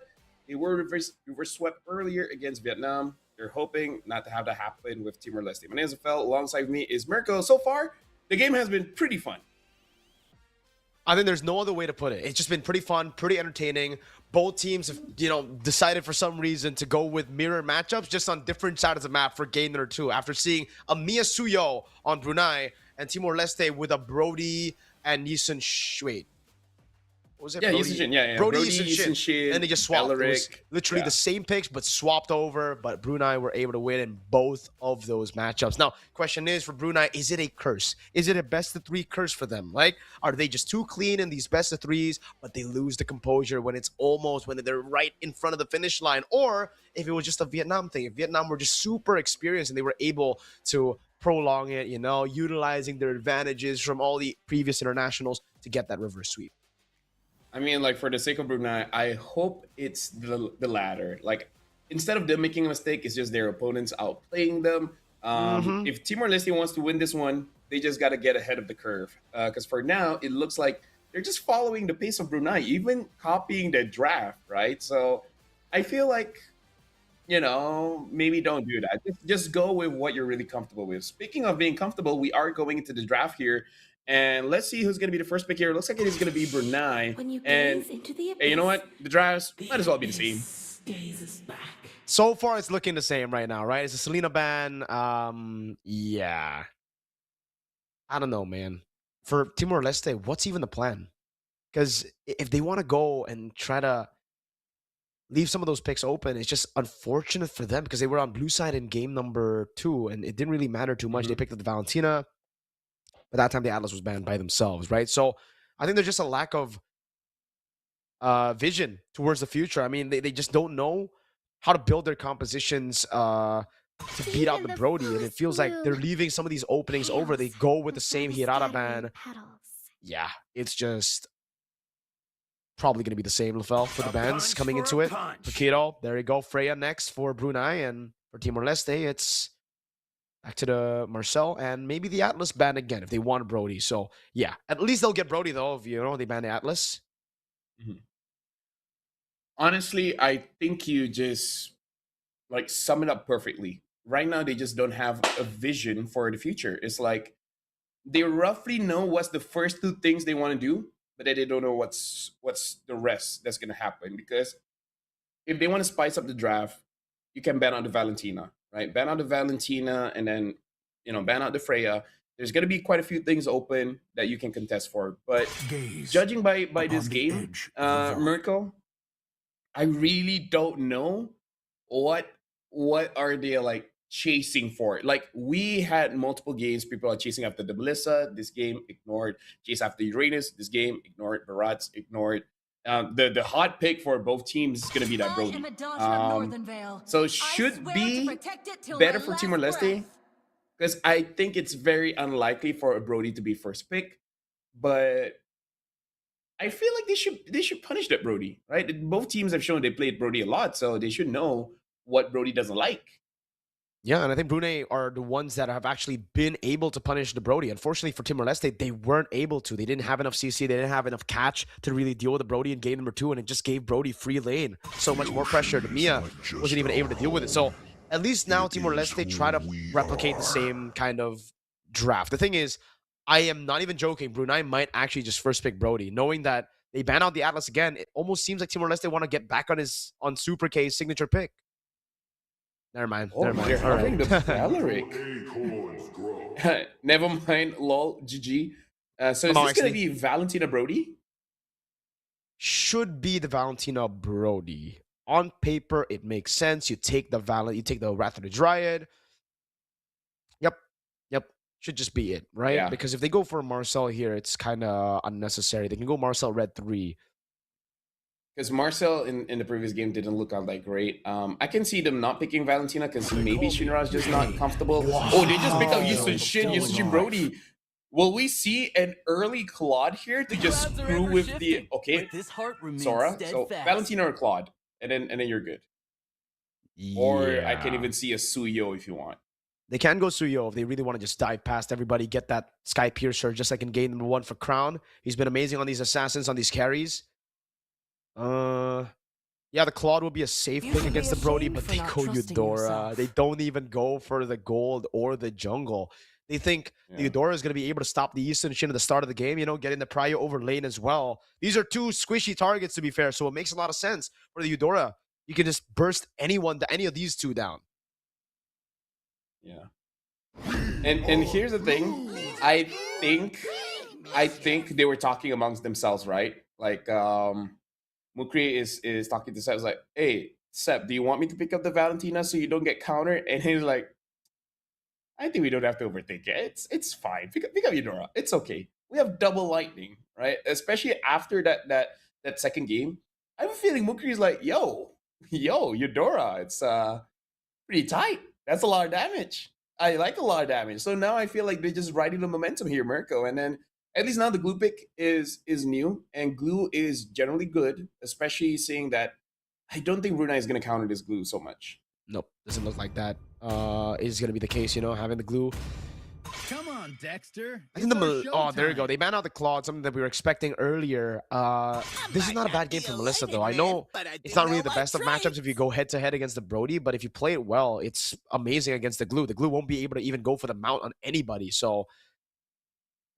they were reverse swept earlier against Vietnam. They're hoping not to have that happen with Timor-Leste. My name is Phil. Alongside me is Mirko. So far, the game has been pretty fun. I think there's no other way to put it. It's just been pretty fun, pretty entertaining. Both teams have, decided for some reason to go with mirror matchups just on different sides of the map for game number 2. After seeing a Mia Suyo on Brunei and Timor-Leste with a Brody and Yisun Wait. What was it? Yeah, Brody? Yisun Shin. Yeah. Brody, Brody, Yisun Shin. And they just swapped. It was literally the same picks, but swapped over. But Brunei were able to win in both of those matchups. Now, question is for Brunei, is it a curse? Is it a best of 3 curse for them? Like, are they just too clean in these best of 3s, but they lose the composure when they're right in front of the finish line? Or if it was just a Vietnam thing, if Vietnam were just super experienced and they were able to prolong it, utilizing their advantages from all the previous internationals to get that reverse sweep. I mean, like, for the sake of Brunei, I hope it's the latter. Like, instead of them making a mistake, it's just their opponents outplaying them. If Timor-Leste wants to win this one, they just got to get ahead of the curve. Because for now, it looks like they're just following the pace of Brunei, even copying the draft, right? So I feel like, maybe don't do that. Just go with what you're really comfortable with. Speaking of being comfortable, we are going into the draft here. And let's see who's going to be the first pick here. It looks like it is going to be Brunei. And hey, you know what? The drafts might as well be the same. So far, it's looking the same right now, right? It's a Selena ban. Yeah. I don't know, man. For Timor-Leste, what's even the plan? Because if they want to go and try to leave some of those picks open, it's just unfortunate for them because they were on blue side in game number 2, and it didn't really matter too much. They picked up the Valentina. But that time, the Atlas was banned by themselves, right? So I think there's just a lack of vision towards the future. I mean, they just don't know how to build their compositions to beat out the Brody. And it feels like they're leaving some of these openings over. They go with the same Hirata ban. Yeah, it's just probably going to be the same, Lafel, for the bans coming into it. Paquito, there you go. Freya next for Brunei. And for Timor-Leste, it's back to the Marcel and maybe the Atlas ban again if they want Brody. So, yeah, at least they'll get Brody, though, if, they ban the Atlas. Honestly, I think you just, sum it up perfectly. Right now, they just don't have a vision for the future. It's like they roughly know what's the first 2 things they want to do, but then they don't know what's the rest that's going to happen. Because if they want to spice up the draft, you can ban out the Valentina. Right, ban out the Valentina and then, ban out the Freya. There's going to be quite a few things open that you can contest for. But judging by this game, Mirko, I really don't know what are they chasing for. Like, we had multiple games. People are chasing after the Melissa. This game ignored. Chase after Uranus. This game ignored. Barats ignored. The hot pick for both teams is going to be that Brody. So it should be better for Timor-Leste because I think it's very unlikely for a Brody to be first pick. But I feel like they should punish that Brody, right? Both teams have shown they played Brody a lot, so they should know what Brody doesn't like. Yeah, and I think Brunei are the ones that have actually been able to punish the Brody. Unfortunately for Timor-Leste, they weren't able to. They didn't have enough CC. They didn't have enough catch to really deal with the Brody in game number 2, and it just gave Brody free lane. So much more pressure. Mia wasn't even able to deal with it. So at least now Timor-Leste try to replicate the same kind of draft. The thing is, I am not even joking. Brunei might actually just first pick Brody, knowing that they ban out the Atlas again. It almost seems like Timor-Leste want to get back on Super K's signature pick. Never mind. They're having the Valeric. Never mind. Lol. GG. So is this going to be Valentina Brody? Should be the Valentina Brody. On paper, it makes sense. You take the Wrath of the Dryad. Yep. Should just be it, right? Yeah. Because if they go for Marcel here, it's kind of unnecessary. They can go Marcel Red 3. Because Marcel in the previous game didn't look all that great. I can see them not picking Valentina because maybe Shinra's just not comfortable. Wow. Oh, they just picked up Yisun Shin Brody. Will we see an early Claude here to just screw with the Sora? So Valentina or Claude, and then you're good. Or I can Yeah. even see a Suyo if you want. They can go Suyo if they really want to just dive past everybody, get that Sky Piercer just like in game number 1 for Crown. He's been amazing on these assassins, on these carries. Yeah, the Claude would be a safe pick against the Brody, but they go Eudora. They don't even go for the gold or the jungle. They think the Eudora is going to be able to stop the Eastern Shin at the start of the game, you know, getting the Prio over lane as well. These are two squishy targets, to be fair, so it makes a lot of sense for the Eudora. You can just burst any of these two down. Yeah. And here's the thing. I think they were talking amongst themselves, right? Like Mukri is talking to Seb, like, hey, Seb, do you want me to pick up the Valentina so you don't get countered? And he's like, I think we don't have to overthink it. It's fine. Pick up Eudora. It's okay. We have double lightning, right? Especially after that second game. I have a feeling Mukri is like, yo, Eudora. It's pretty tight. That's a lot of damage. I like a lot of damage. So now I feel like they're just riding the momentum here, Mirko. And then at least now the glue pick is new, and glue is generally good, especially seeing that I don't think Brunei is going to counter this glue so much. Nope, doesn't look like that. Is going to be the case, you know, having the glue. Come on, Dexter. I think there you go. They banned out the Claude, something that we were expecting earlier. This is not a bad game for Melissa, though. I know it's not really the best of matchups if you go head-to-head against the Brody, but if you play it well, it's amazing against the glue. The glue won't be able to even go for the mount on anybody, so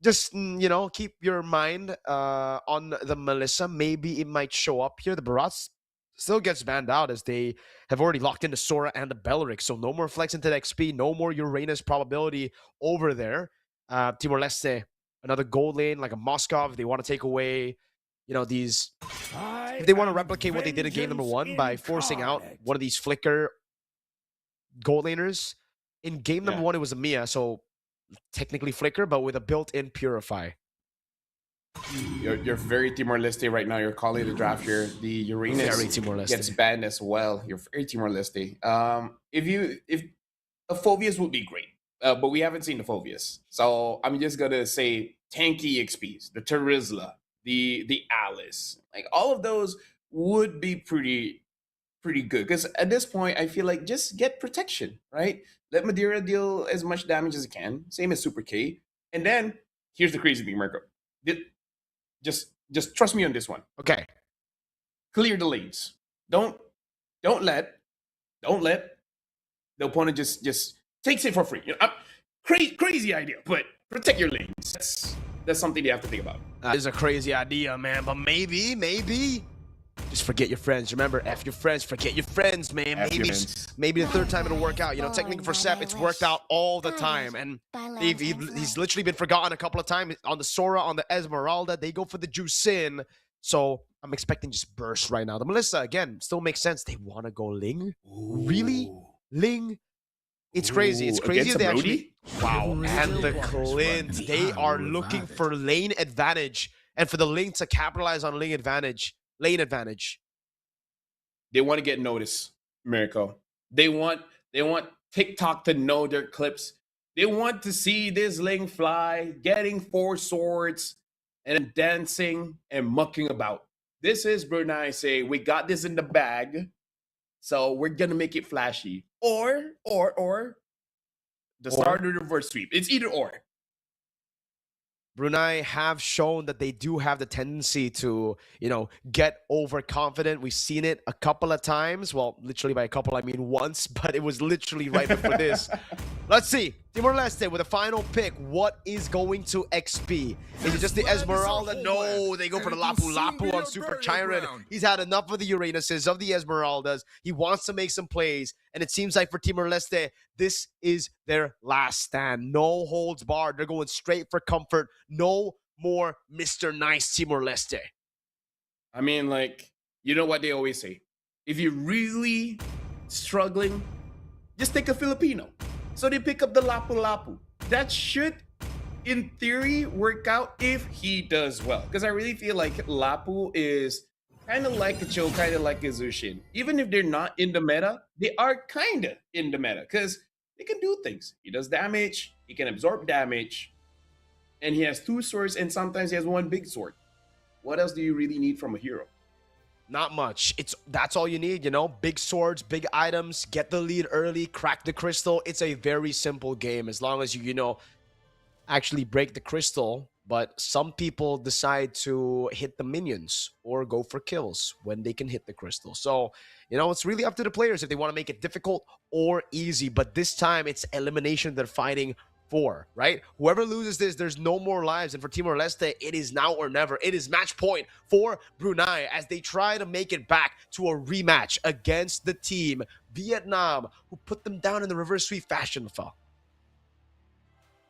just, you know, keep your mind on the Melissa. Maybe it might show up here. The Barats still gets banned out as they have already locked into Sora and the Belleric. So no more flex into the XP, no more Uranus probability over there. Timor-Leste, another gold lane like a Moskov. If they want to take away, you know, these, if they want to replicate what they did in game number 1 by forcing out one of these flicker gold laners. In game number 1, it was a Mia, so technically flicker, but with a built-in purify. You're very Timor-Leste right now. You're calling the draft here. The Uranus gets banned as well. You're very Timor-Leste. If a Phobius would be great, but we haven't seen the Phobius. So I'm just gonna say tanky XPs, the Terizla, the Alice, like all of those would be pretty good. Because at this point, I feel like just get protection, right? Let Madeira deal as much damage as it can. Same as Super K. And then here's the crazy thing, Mirko. Just trust me on this one. Okay. Clear the lanes. Don't let the opponent just takes it for free. You know, crazy idea, but protect your lanes. That's something you have to think about. That is a crazy idea, man. But maybe just forget your friends. Remember, F your friends, forget your friends, man. Maybe the third time it'll work out. You know, technically for Sep, it's worked out all the time. And he's literally been forgotten a couple of times on the Sora, on the Esmeralda. They go for the Juicin. So I'm expecting just burst right now. The Melissa, again, still makes sense. They want to go Ling? Really? Ling? It's crazy. It's crazy that they actually... Wow. And the Clint. They are looking for lane advantage. And for the Ling to capitalize on lane advantage. They want to get noticed, Mirko. They want TikTok to know their clips. They want to see this Ling fly, getting 4 swords, and dancing and mucking about. This is Brunei say, we got this in the bag, so we're gonna make it flashy. Or the start of the reverse sweep. It's either or. Brunei have shown that they do have the tendency to, you know, get overconfident. We've seen it a couple of times. Well, literally by a couple, I mean once, but it was literally right before this. Let's see. Timor-Leste with a final pick. What is going to XP? Is it just the Esmeralda? No, they go for the Lapu on Super Chiron. He's had enough of the Uranuses, of the Esmeraldas. He wants to make some plays. And it seems like for Timor-Leste, this is their last stand. No holds barred. They're going straight for comfort. No more Mr. Nice Timor-Leste. I mean, like, you know what they always say? If you're really struggling, just take a Filipino. So they pick up the Lapu. That should, in theory, work out if he does well. Because I really feel like Lapu is kind of like a Cho, kind of like a Zushin. Even if they're not in the meta, they are kind of in the meta. Because they can do things. He does damage, he can absorb damage, and he has 2 swords, and sometimes he has 1 big sword. What else do you really need from a hero? Not much. That's all you need, you know? Big swords, big items, get the lead early, crack the crystal. It's a very simple game as long as you know, actually break the crystal. But some people decide to hit the minions or go for kills when they can hit the crystal. So, you know, it's really up to the players if they want to make it difficult or easy. But this time, it's elimination they're fighting for, right? Whoever loses this, there's no more lives. And for Timor-Leste, it is now or never. It is match point for Brunei as they try to make it back to a rematch against the team, Vietnam, who put them down in the reverse sweep fashion, Phil.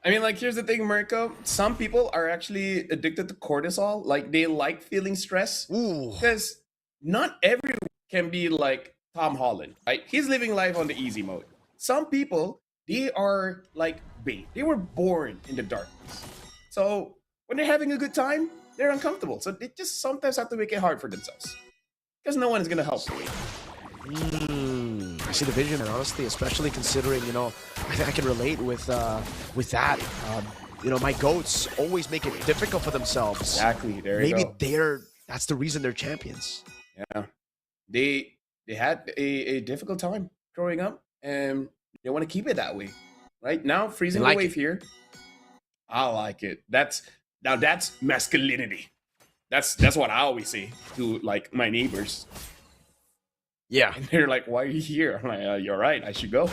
I mean, like, here's the thing, Mirko. Some people are actually addicted to cortisol. Like, they like feeling stress. Ooh. Because not everyone can be like Tom Holland, right? He's living life on the easy mode. Some people, they are like bait. They were born in the darkness. So when they're having a good time, they're uncomfortable. So they just sometimes have to make it hard for themselves. Because no one is going to help them. I see the vision, and honestly, especially considering, you know, I can relate with that. You know, my goats always make it difficult for themselves. Exactly. There you go. Maybe that's the reason they're champions. Yeah. They had a difficult time growing up, and they want to keep it that way. Right? Now, freezing the wave here. I like it. That's masculinity. That's what I always say to like my neighbors. Yeah. And they're like, why are you here? I'm like, you're right, I should go.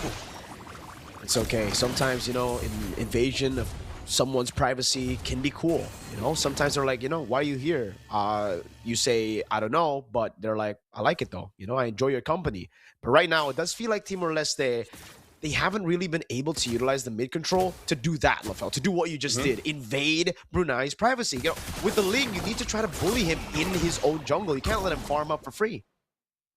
It's okay. Sometimes, you know, invasion of someone's privacy can be cool. You know, sometimes they're like, you know, why are you here? You say, I don't know, but they're like, I like it though. You know, I enjoy your company. But right now, it does feel like Timor-Leste, they haven't really been able to utilize the mid control to do that, Lafel, to do what you just did. Invade Brunei's privacy. You know, with the Ling, you need to try to bully him in his own jungle. You can't let him farm up for free.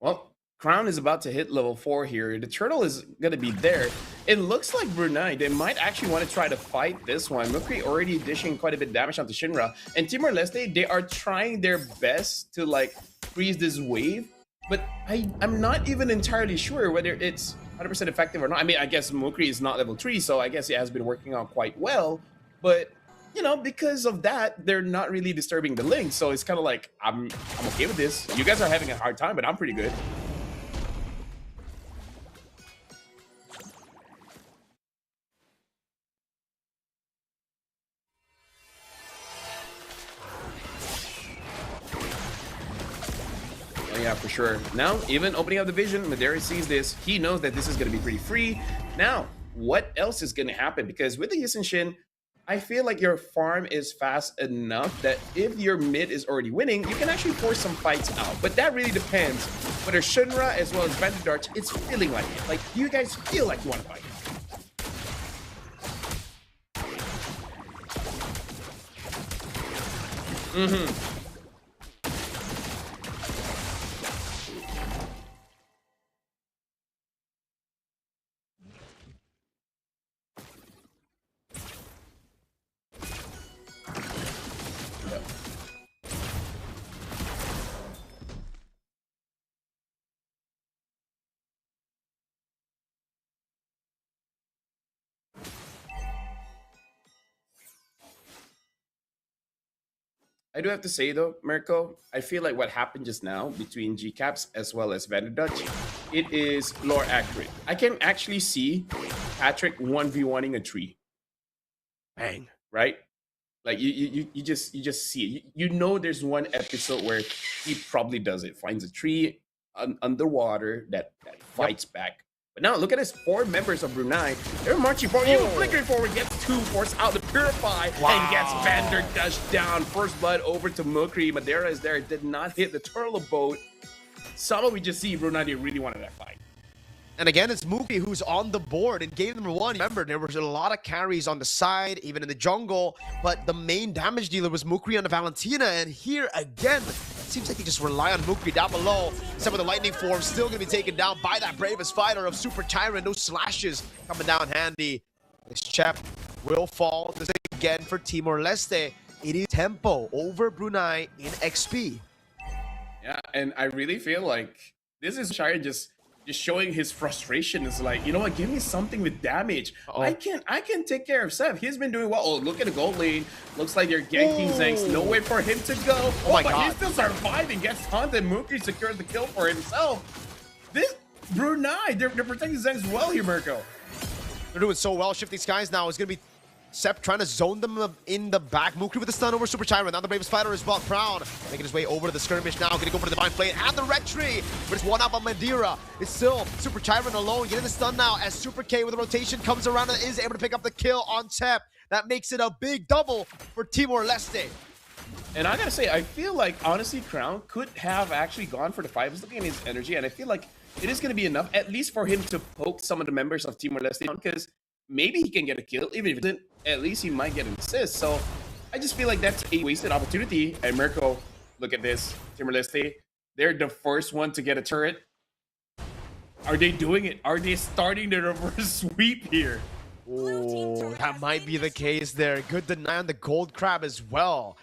Well, Crown is about to hit level 4 here. The turtle is going to be there. It looks like Brunei, they might actually want to try to fight this one. Mukri already dishing quite a bit of damage onto Shinra. And Timor-Leste, they are trying their best to like freeze this wave. But I'm not even entirely sure whether it's 100% effective or not. I mean, I guess Mukri is not level 3, so I guess it has been working out quite well. But, you know, because of that, they're not really disturbing the link. So it's kind of like, I'm okay with this. You guys are having a hard time, but I'm pretty good. Yeah, for sure. Now, even opening up the vision, Madera sees this. He knows that this is going to be pretty free. Now, what else is going to happen? Because with the Yisun Shin, I feel like your farm is fast enough that if your mid is already winning, you can actually force some fights out. But that really depends whether Shinra as well as Vanderdarts, it's feeling like it. Like, do you guys feel like you want to fight? I do have to say though, Mirko, I feel like what happened just now between GCaps as well as Vanderdutch, it is lore accurate. I can actually see Patrick 1v1ing a tree. Bang. Right? Like you just see it. You know there's one episode where he probably does it. Finds a tree underwater that fights back. But now look at this, 4 members of Brunei. They're marching forward, even flickering forward, gets 2, force out to Purify, and gets Vanderdush down. First blood over to Mukri. Madera is there, did not hit the turtle boat. Some we just see Brunei, they really wanted that fight. And again, it's Mukri who's on the board in game number 1. Remember, there was a lot of carries on the side, even in the jungle, but the main damage dealer was Mukri on the Valentina, and here again, it seems like they just rely on Mukri down below. Some of the lightning forms still going to be taken down by that bravest fighter of Super Tyrant. Those slashes coming down handy. This chap will fall. This again for Timor-Leste. It is tempo over Brunei in XP. Yeah, and I really feel like this is Shire just just showing his frustration. Is like, you know what? Give me something with damage. I can take care of Seb. He's been doing well. Oh, look at the gold lane. Looks like they're ganking Zanks. No way for him to go. Oh my but God. he's still surviving. Gets haunted. Mookie secures the kill for himself. This Brunei, they're protecting Zanks well here, Mirko. They're doing so well. Shifting Skies now is going to be Sep trying to zone them in the back. Mookie with the stun over Super Chiron. Now the Bravest Fighter is well. Crown making his way over to the skirmish now. Going to go for the Divine Flame and the Red Tree. But it's one up on Madeira. It's still Super Chiron alone. Getting the stun now as Super K with the rotation comes around and is able to pick up the kill on Sep. That makes it a big double for Timor-Leste. And I gotta say, I feel like, honestly, Crown could have actually gone for the 5. He's looking at his energy, and I feel like it is going to be enough, at least for him to poke some of the members of Timor-Leste, because maybe he can get a kill. Even if it didn't, at least he might get an assist. So I just feel like that's a wasted opportunity. And Mirko, look at this. Timor-Leste, they're the first one to get a turret. Are they doing it? Are they starting the reverse sweep here? Oh, that might be the case there. Good deny on the gold crab as well.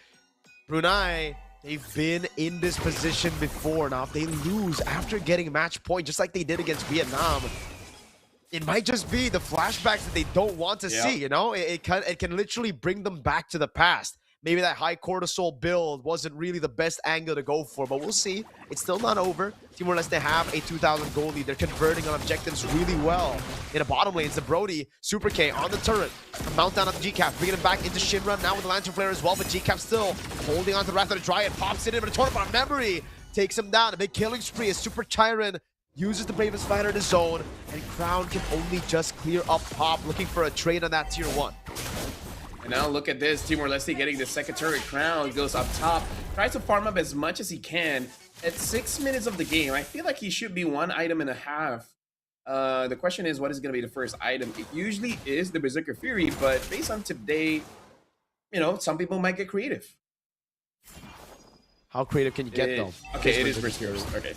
Brunei, they've been in this position before. Now, if they lose after getting match point, just like they did against Vietnam, it might just be the flashbacks that they don't want to see, you know? It can literally bring them back to the past. Maybe that high cortisol build wasn't really the best angle to go for, but we'll see. It's still not over. Timor-Leste have a 2,000 goal lead. They're converting on objectives really well. In the bottom lane, it's the Brody, Super K on the turret. A mount down at the GCap, bringing him back into Shinra now with the Lantern Flare as well, but GCap still holding on to the Wrath of the Dryad, pops it in, but a tournament of memory takes him down. A big killing spree as Super Chiron uses the Bravest Fighter to zone, and Crown can only just clear up top, looking for a trade on that tier 1. And now look at this, Timor-Leste getting the second turret. Crown goes up top, tries to farm up as much as he can. At 6 minutes of the game, I feel like he should be 1.5 items. The question is, what is going to be the first item? It usually is the Berserker Fury, but based on today, you know, some people might get creative. How creative can you get, though? Okay, it is Berserker. Okay.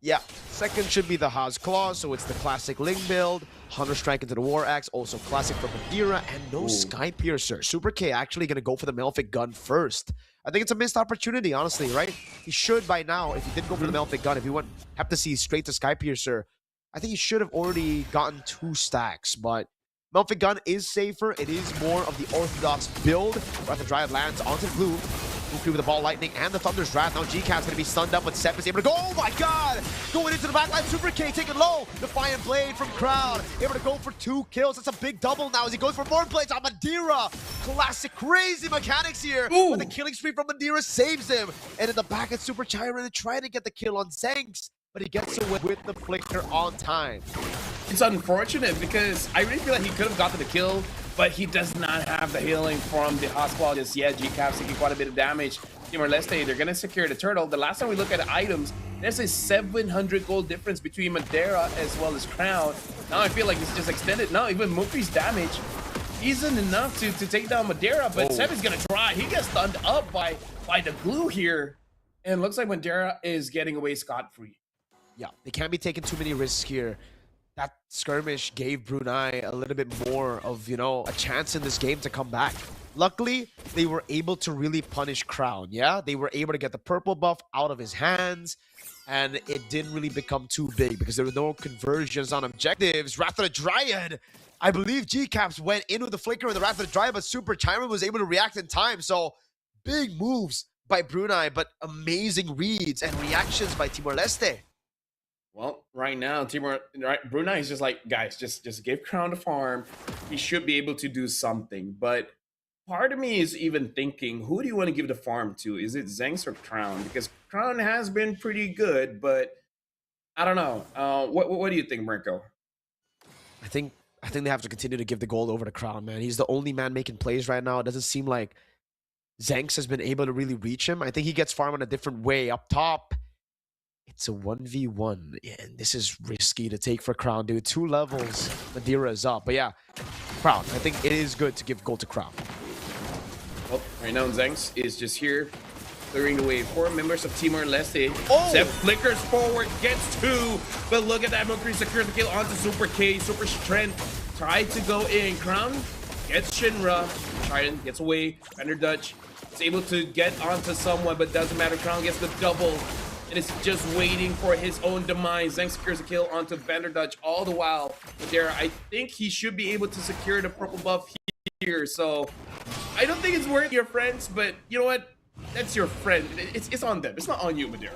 Yeah, second should be the Haas Claw, so it's the classic Ling build. Hunter Strike into the War Axe, also classic for Madeira, and no Sky Piercer. Super K actually going to go for the Malefic Gun first. I think it's a missed opportunity, honestly, right? He should by now, if he didn't go for the Malefic Gun, if he went have to see straight to Sky Piercer, I think he should have already gotten 2 stacks, but Malefic Gun is safer. It is more of the orthodox build. Wrath of Dryad lands onto the blue. Mookie with the Ball Lightning and the Thunder's Wrath. Now GCat's going to be stunned up, but Sep is able to go. Oh my God! Going into the backline. Super K taking low. Defiant Blade from Crown. Able to go for 2 kills. That's a big double now as he goes for more plays on Madeira. Classic crazy mechanics here. But the killing spree from Madeira saves him. And in the back, it's Super Chiron trying to get the kill on Zanks, but he gets away with the flicker on time. It's unfortunate because I really feel like he could have gotten the kill, but he does not have the healing from the hospital just yet. GCap's taking quite a bit of damage. Timor-Leste, they're going to secure the turtle. The last time we look at the items, there's a 700 gold difference between Madeira as well as Crown. Now I feel like it's just extended. Now even Mookie's damage isn't enough to take down Madeira, but Seb is going to try. He gets stunned up by the glue here. And it looks like Madeira is getting away scot-free. Yeah, they can't be taking too many risks here. That skirmish gave Brunei a little bit more of, you know, a chance in this game to come back. Luckily, they were able to really punish Crown, yeah? They were able to get the purple buff out of his hands, and it didn't really become too big because there were no conversions on objectives. Wrath of the Dryad, I believe GCaps went in with the flicker and the Wrath of the Dryad, but Super Chiron was able to react in time, so big moves by Brunei, but amazing reads and reactions by Timor-Leste. Well, right now, Brunei is just like, guys, just give Crown the farm. He should be able to do something. But part of me is even thinking, who do you want to give the farm to? Is it Zanks or Crown? Because Crown has been pretty good, but I don't know. What do you think, Mirko? I think they have to continue to give the gold over to Crown, man. He's the only man making plays right now. It doesn't seem like Zanks has been able to really reach him. I think he gets farmed in a different way. Up top, it's a 1v1, and this is risky to take for Crown, dude. 2 levels, Madeira is up. But yeah, Crown, I think it is good to give gold to Crown. Well, right now, Zanks is just here, clearing the way for members of Timor-Leste. Sep flickers forward, gets 2, but look at that. Mookie secures the kill onto Super K. Super Strength tried to go in. Crown gets Shinra. Trident gets away. Fender Dutch is able to get onto someone, but doesn't matter. Crown gets the double. and it's just waiting for his own demise. Zhang secures a kill onto Vanderdutch all the while. Madeira, I think he should be able to secure the purple buff here. So I don't think it's worth your friends, but you know what? That's your friend. It's on them. It's not on you, Madeira.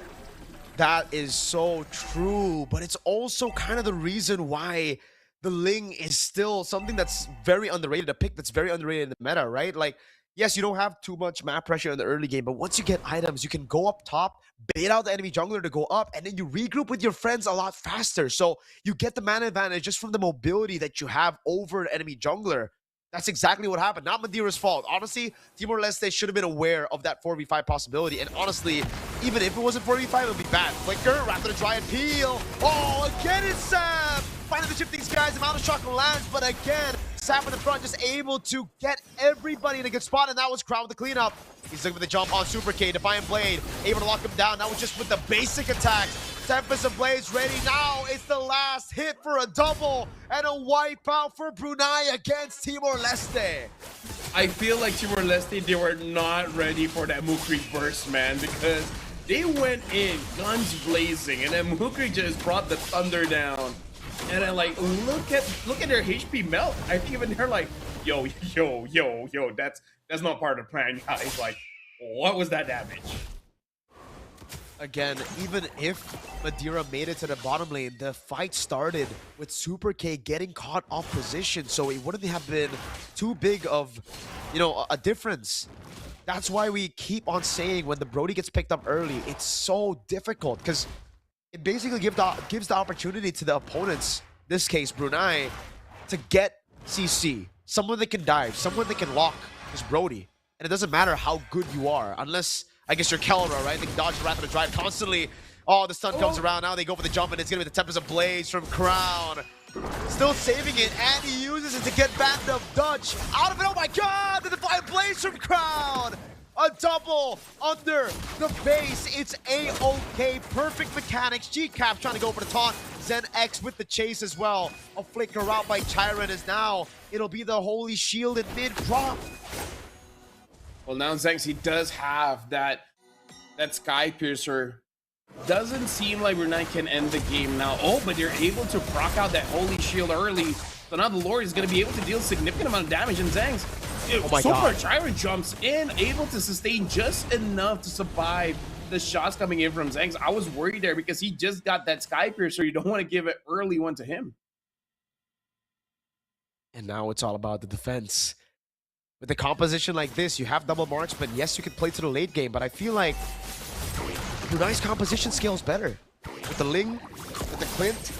That is so true, but it's also kind of the reason why the Ling is still something that's very underrated, a pick that's very underrated in the meta, right? Like, yes, you don't have too much map pressure in the early game, but once you get items, you can go up top, bait out the enemy jungler to go up, and then you regroup with your friends a lot faster. So you get the mana advantage just from the mobility that you have over an enemy jungler. That's exactly what happened. Not Madeira's fault. Honestly, Timor-Leste should have been aware of that 4v5 possibility. And honestly, even if it wasn't 4v5, it would be bad. Flicker, rather than try and peel. Oh, again it's Sam! Finding the chip these guys, amount of shock lands, but again, Sam in the front just able to get everybody in a good spot, and that was Crown with the cleanup. He's looking for the jump on Super K, Defiant Blade, able to lock him down. Now it's just with the basic attacks. Tempest of Blades ready. Now it's the last hit for a double and a wipeout for Brunei against Timor-Leste. I feel like Timor-Leste, they were not ready for that Mukri burst, man, because they went in guns blazing, and then Mukri just brought the thunder down. And then, like, look at their HP melt. I think even they're like, yo, that's not part of the plan, guys. Like, what was that damage? Again, even if Madeira made it to the bottom lane, the fight started with Super K getting caught off position, so it wouldn't have been too big of, you know, a difference. That's why we keep on saying when the Brody gets picked up early, it's so difficult, because it basically gives the opportunity to the opponents, this case Brunei, to get CC. Someone that can dive, someone that can lock is Brody. And it doesn't matter how good you are, unless, I guess, you're Kelra, right? They can dodge the Wrath of the Drive constantly. Oh, the stun comes around. Now they go for the jump, and it's going to be the Tempest of Blaze from Crown. Still saving it, and he uses it to get back of Dutch. Out of it, oh my god! The Defiant Blaze from Crown! A double under the base. It's A-OK. Perfect mechanics. G-Cap trying to go for the taunt. Zen X with the chase as well. A flicker out by Chiron is now. It'll be the Holy Shield in mid-drop. Well, now Zhangxi does have that Sky Piercer. Doesn't seem like Brunei can end the game now. Oh, but they're able to proc out that Holy Shield early. So now the Lord is going to be able to deal a significant amount of damage. And Zhang's Super Chiron jumps in, able to sustain just enough to survive the shots coming in from Zhang's. I was worried there because he just got that Sky Piercer. You don't want to give an early one to him. And now it's all about the defense. With a composition like this, you have double marks, but yes, you can play to the late game. But I feel like Brunei's composition scales better. With the Ling, with the Clint,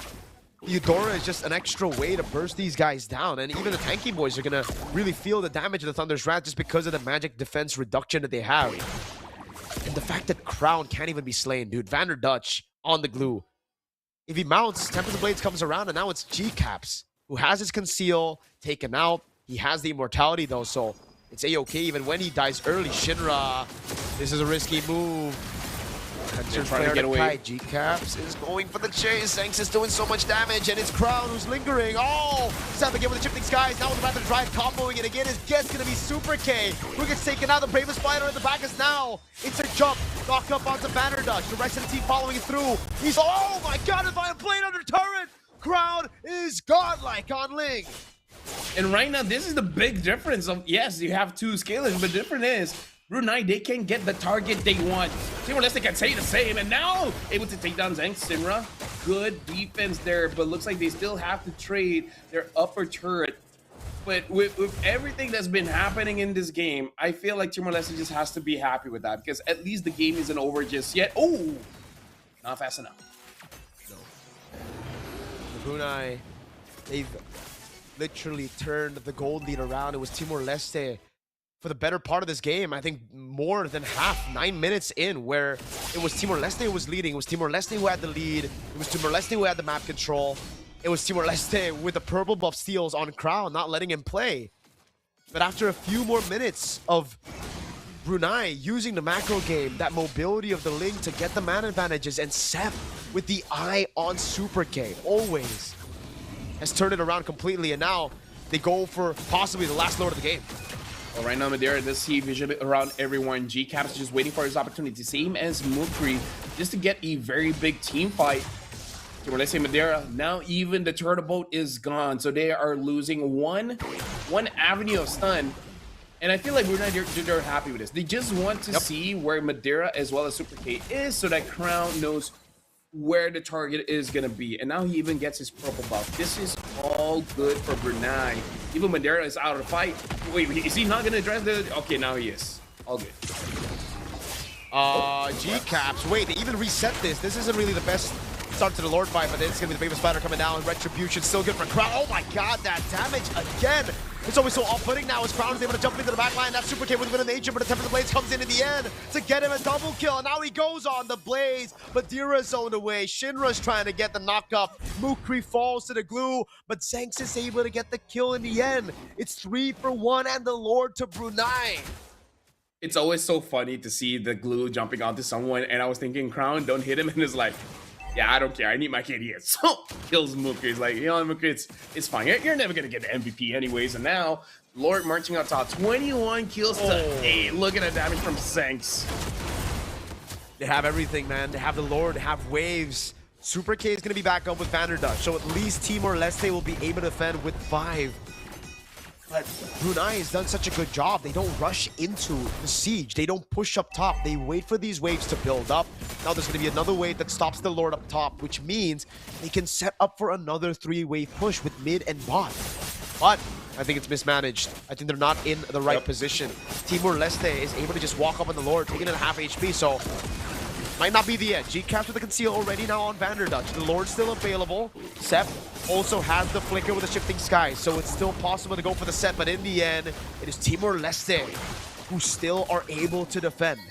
Eudora is just an extra way to burst these guys down. And even the tanky boys are going to really feel the damage of the Thunder's Wrath just because of the magic defense reduction that they have. And the fact that Crown can't even be slain, dude. Vanderdutch on the glue. If he mounts, Tempest of Blades comes around, and now it's G-Caps, who has his conceal taken out. He has the immortality though, so it's A-OK even when he dies early. Shinra, this is a risky move. They're trying to get away. G-Caps is going for the chase. Zanx is doing so much damage, and it's Crown who's lingering. Oh! Sam again with the shifting skies. Now with the Wrath of the Drive comboing it again. His guess gonna be Super K. Who gets taken out? The Bravest Spider in the back is now. It's a jump. Knock up onto Vanderdutch. The rest of the team following it through. He's, oh my god, if I am playing under turret! Crown is godlike on Ling. And right now, this is the big difference of, yes, you have two scalers, but the difference is, Brunei, they can get the target they want. Timor-Leste can say the same, and now able to take down Zhang Sinra. Good defense there, but looks like they still have to trade their upper turret. But with everything that's been happening in this game, I feel like Timor-Leste just has to be happy with that, because at least the game isn't over just yet. Oh, not fast enough. No. The Brunei, they've literally turned the gold lead around. It was Timor-Leste for the better part of this game. I think more than half, 9 minutes in, where it was Timor-Leste who was leading. It was Timor-Leste who had the lead. It was Timor-Leste who had the map control. It was Timor-Leste with the purple buff steals on Crown, not letting him play. But after a few more minutes of Brunei using the macro game, that mobility of the Ling to get the mana advantages, and Sep with the eye on Super K, always has turned it around completely, and now they go for possibly the last Lord of the game. Well, right now, Madeira does see vision around everyone. G-Caps just waiting for his opportunity. Same as Mukri. just to get a very big team fight. Timor-Leste Madeira, now even the turtle boat is gone, so they are losing one avenue of stun. And I feel like they're happy with this. They just want to see where Madeira as well as Super K is, so that Crown knows where the target is gonna be. And now he even gets his purple buff. This is all good for Brunei. Even Madeira is out of the fight. Wait, is he not gonna address the? Okay, now he is. All good. G-Caps. Wait, they even reset this. This isn't really the best start to the Lord fight, but then it's gonna be the famous spider coming down. Retribution still good for Crown. Oh my god, that damage again. It's always so off-putting now as Crown is able to jump into the back line. That Super K would have been an agent, but the Temper of the Blades comes in the end to get him a double kill. And now he goes on the Blades. Madeira's zoned away. Shinra's trying to get the knock-up. Mukri falls to the glue, but Zanx is able to get the kill in the end. It's 3 for 1 and the Lord to Brunei. It's always so funny to see the glue jumping onto someone, and I was thinking, Crown, don't hit him, and it's like, yeah, I don't care. I need my kid here. So kills Mukri. He's like, you know, Mukri, it's fine. You're never gonna get the MVP anyways. And now Lord marching on top, 21 kills to 8. Look at the damage from Zanx. They have everything, man. They have the Lord, they have waves. Super K is gonna be back up with Vanderdush, so at least Timor-Leste will be able to defend with 5. But Brunei has done such a good job. They don't rush into the siege. They don't push up top. They wait for these waves to build up. Now there's going to be another wave that stops the Lord up top, which means they can set up for another 3-wave push with mid and bot. But I think it's mismanaged. I think they're not in the right position. Timor-Leste is able to just walk up on the Lord, taking it at half HP, so might not be the end. G-Caps with the conceal already now on Vanderduch. The Lord's still available. Sep also has the flicker with the shifting skies, so it's still possible to go for the set, but in the end, it is Timor-Leste who still are able to defend.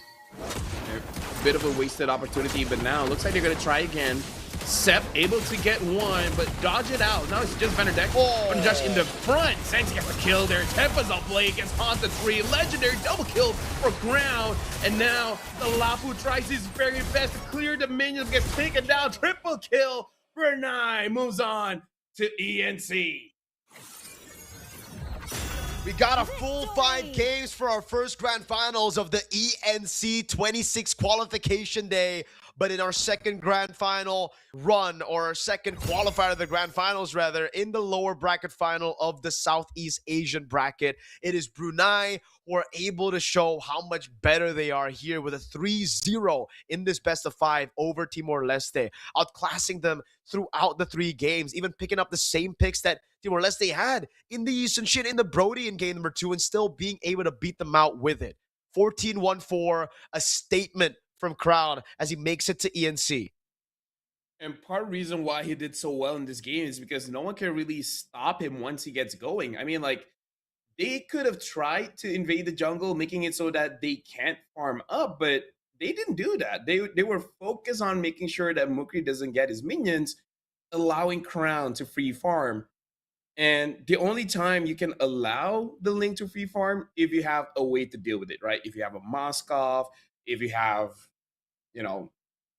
A bit of a wasted opportunity, but now looks like they're going to try again. Sep able to get one, but dodge it out. Now it's just Vanderduch. Vanderduch in the front. Zanx gets a kill there. Tempa's on blade, gets Haunted 3. Legendary double kill for Ground. And now the Lapu tries his very best to clear the minions, gets taken down. Triple kill. Brunei moves on to ENC. We got a full 5 games for our first grand finals of the ENC 26 qualification day. But in our second grand final run, or our second qualifier of the grand finals rather, in the lower bracket final of the Southeast Asian bracket, it is Brunei who are able to show how much better they are here with a 3-0 in this best of 5 over Timor-Leste, outclassing them throughout the 3 games, even picking up the same picks that Timor-Leste had in the Eastern shit in the Brody in game number 2 and still being able to beat them out with it. 14-1-4, a statement from Crowd as he makes it to ENC. And part of the reason why he did so well in this game is because no one can really stop him once he gets going. I mean, like, they could have tried to invade the jungle, making it so that they can't farm up, but they didn't do that. They were focused on making sure that Mukri doesn't get his minions, allowing Crown to free farm. And the only time you can allow the Link to free farm if you have a way to deal with it, right? If you have a Moskov, if you have, you know,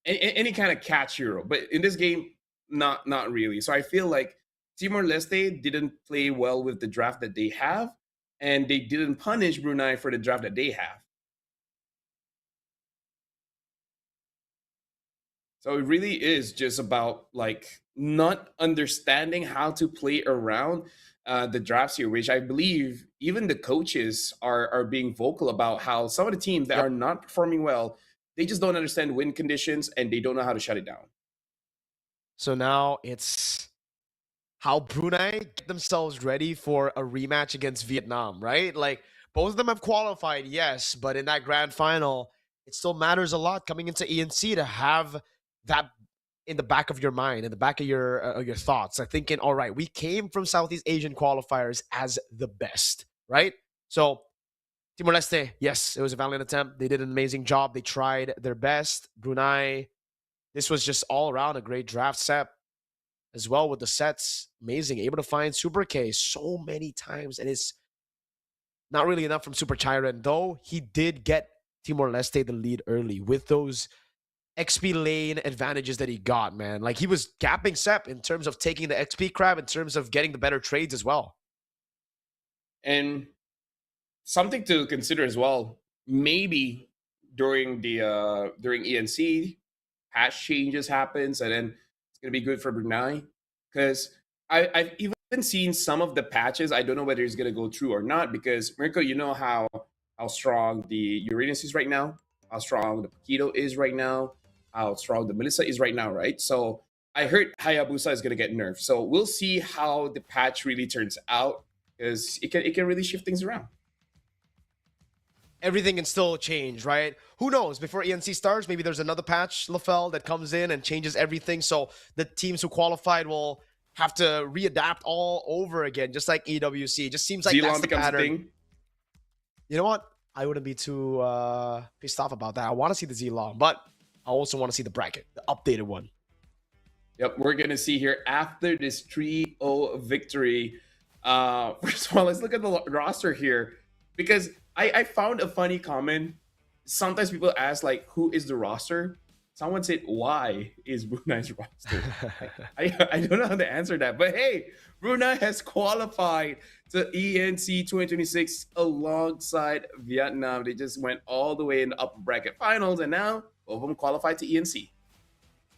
any kind of catch hero. But in this game, not really. So I feel like Timor-Leste didn't play well with the draft that they have, and they didn't punish Brunei for the draft that they have. So it really is just about, like, not understanding how to play around the drafts here, which I believe even the coaches are being vocal about how some of the teams that are not performing well, they just don't understand win conditions and they don't know how to shut it down. So now it's how Brunei get themselves ready for a rematch against Vietnam, right? Like, both of them have qualified, yes, but in that grand final, it still matters a lot coming into ENC to have that in the back of your mind, in the back of your thoughts. I'm thinking, all right, we came from Southeast Asian qualifiers as the best, right? So Timor-Leste, yes, it was a valiant attempt. They did an amazing job. They tried their best. Brunei, this was just all around a great draft set as well with the sets. Amazing, able to find Super K so many times, and it's not really enough from Super Chiron, though he did get Timor-Leste the lead early with those XP lane advantages that he got, man. Like, he was gapping Sep in terms of taking the XP crab, in terms of getting the better trades as well. And something to consider as well, maybe during the during ENC, patch changes happens, and then it's gonna be good for Brunei. Because I've even seen some of the patches. I don't know whether it's gonna go through or not. Because Mirko, you know how strong the Uranus is right now, how strong the Paquito is right now, how strong the Melissa is right now, right? So I heard Hayabusa is gonna get nerfed. So we'll see how the patch really turns out, because it can really shift things around. Everything can still change, right? Who knows? Before ENC starts, maybe there's another patch, LaFell, that comes in and changes everything. So the teams who qualified will have to readapt all over again, just like EWC. It just seems like that's the pattern. You know what? I wouldn't be too pissed off about that. I want to see the Z-Long, but I also want to see the bracket, the updated one. Yep, we're going to see here after this 3-0 victory. First of all, let's look at the roster here, because I found a funny comment. Sometimes people ask, like, who is the roster? Someone said, why is Brunei's roster? I don't know how to answer that. But hey, Brunei has qualified to ENC 2026 alongside Vietnam. They just went all the way in the upper bracket finals, and now both of them qualified to ENC.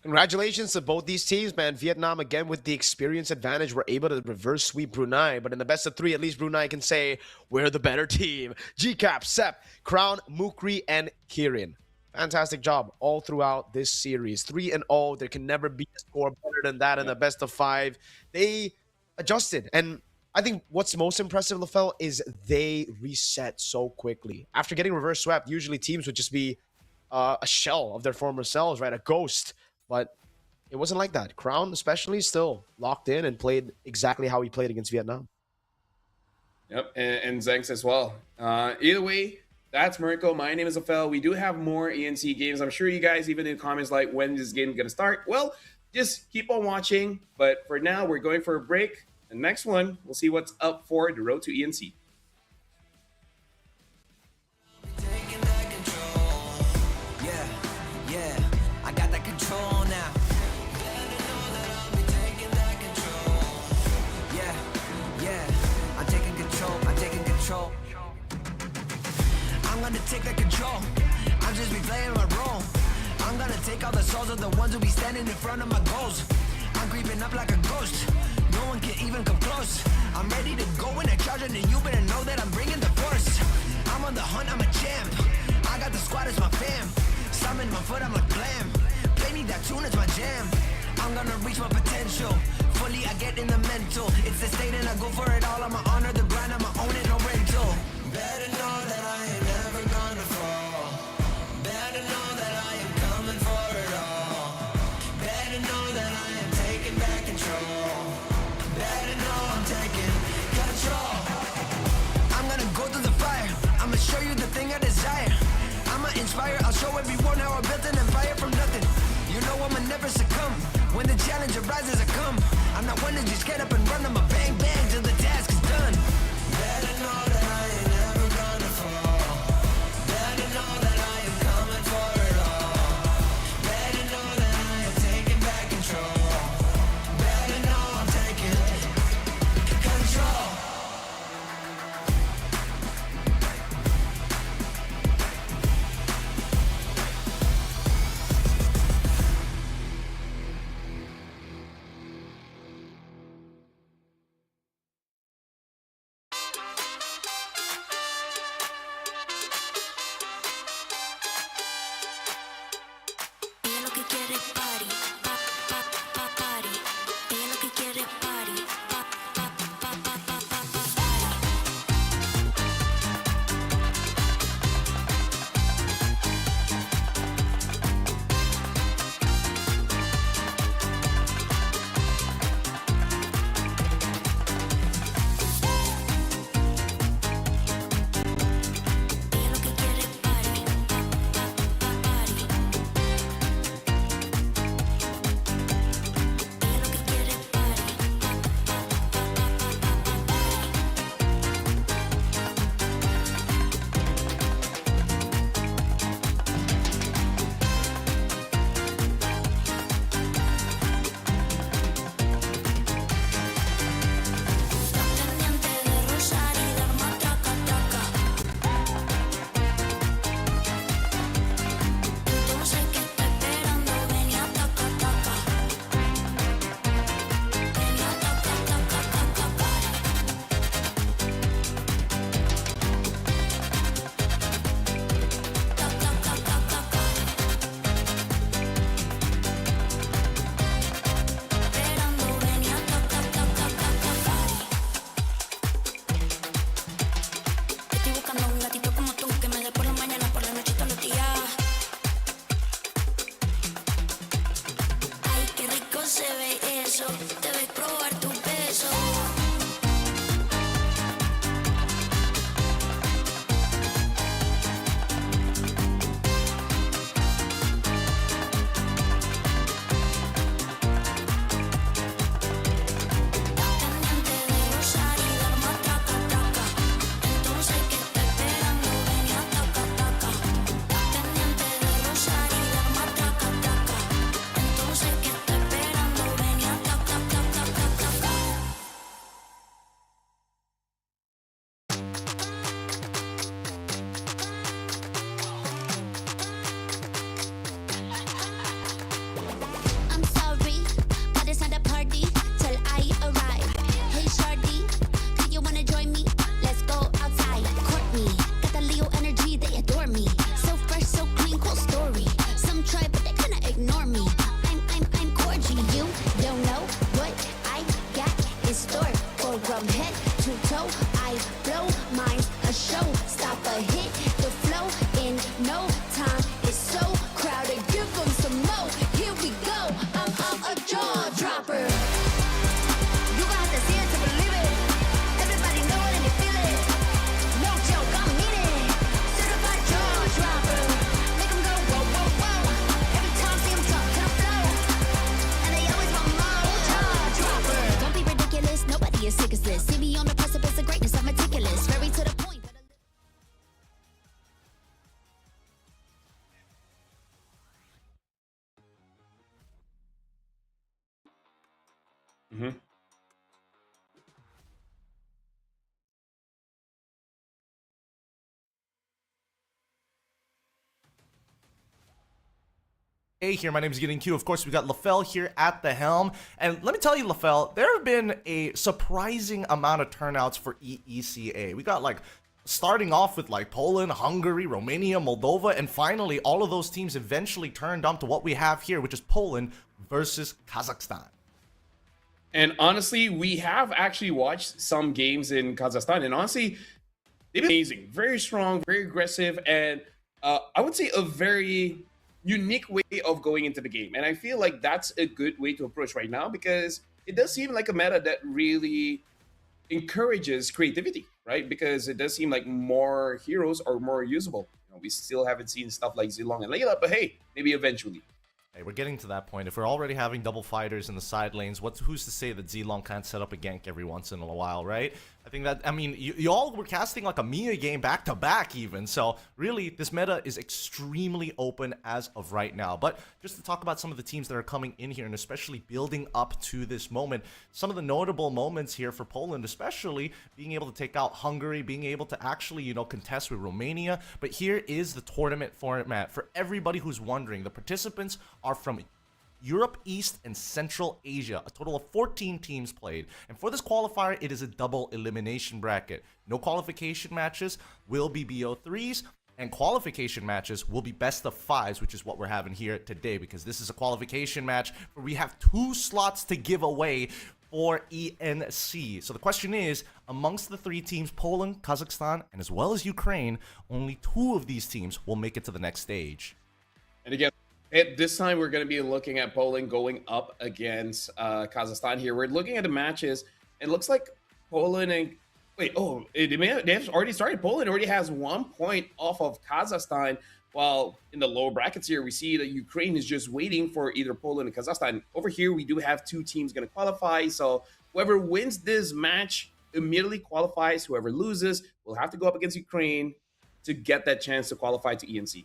Congratulations to both these teams, man. Vietnam, again, with the experience advantage, were able to reverse sweep Brunei. But in the best of three, at least Brunei can say, we're the better team. GCAP, Sep, Crown, Mukri, and Kirin. Fantastic job all throughout this series. 3-0. There can never be a score better than that in the best of five. They adjusted. And I think what's most impressive, LaFell, is they reset so quickly. After getting reverse swept, usually teams would just be a shell of their former selves, right? A ghost. But it wasn't like that. Crown, especially, still locked in and played exactly how he played against Vietnam. Yep, and Zenks as well. Either way, that's Mirko. My name is Afel. We do have more ENC games. I'm sure you guys, even in the comments, like, when is this game going to start? Well, just keep on watching. But for now, we're going for a break. The next one, we'll see what's up for the road to ENC. I'm gonna take that control. I'm just be playing my role. I'm gonna take all the souls of the ones who be standing in front of my goals. I'm creeping up like a ghost. No one can even come close. I'm ready to go in a charge, and you better know that I'm bringing the force. I'm on the hunt, I'm a champ. I got the squad as my fam. Summon my foot, I'm like blam. Play me that tune, it's my jam. I'm gonna reach my potential. Fully I get in the mental. It's the state and I go for it all. I'ma honor the grind, I'ma own it, no rental. Better know that I ain't never gonna fall. Better know that I am coming for it all. Better know that I am taking back control. Better know I'm taking control. I'm gonna go through the fire. I'ma show you the thing I desire. I'ma inspire, I'll show everyone how I built an empire from nothing. You know I'ma never succumb. When the challenge arises, I come. I'm not one to just get up and run. I'ma bang bang till the task is done. Better know that I ain't never gonna fall. Better know that I am coming for it all. Better know that I am taking back control. Better know I'm taking control. Mhm. Hey here, my name is Getting Q. Of course, we got LaFell here at the helm. And let me tell you, LaFell, there have been a surprising amount of turnouts for EECA. We got like starting off with like Poland, Hungary, Romania, Moldova, and finally all of those teams eventually turned on to what we have here, which is Poland versus Kazakhstan. And honestly, we have actually watched some games in Kazakhstan, and honestly, they've been amazing, very strong, very aggressive, and I would say a very unique way of going into the game. And I feel like that's a good way to approach right now, because it does seem like a meta that really encourages creativity, right? Because it does seem like more heroes are more usable. You know, we still haven't seen stuff like Zilong and Layla, but hey, maybe eventually. Hey, we're getting to that point. If we're already having double fighters in the side lanes, who's to say that Zilong can't set up a gank every once in a while, right? I think that, I mean, you all were casting like a Mia game back to back even. So really, this meta is extremely open as of right now. But just to talk about some of the teams that are coming in here and especially building up to this moment, some of the notable moments here for Poland, especially being able to take out Hungary, being able to actually, you know, contest with Romania. But here is the tournament format. For everybody who's wondering, the participants are from Europe, East, and Central Asia. A total of 14 teams played. And for this qualifier, it is a double elimination bracket. No qualification matches will be BO3s, and qualification matches will be best of 5s, which is what we're having here today, because this is a qualification match where we have 2 slots to give away for ENC. So the question is, amongst the 3 teams, Poland, Kazakhstan, and as well as Ukraine, only 2 of these teams will make it to the next stage. And again, at this time, we're going to be looking at Poland going up against Kazakhstan here. We're looking at the matches. It looks like Poland and... Wait, they have already started. Poland already has 1 point off of Kazakhstan, while in the lower brackets here, we see that Ukraine is just waiting for either Poland or Kazakhstan. Over here, we do have 2 teams going to qualify. So whoever wins this match immediately qualifies. Whoever loses will have to go up against Ukraine to get that chance to qualify to ENC.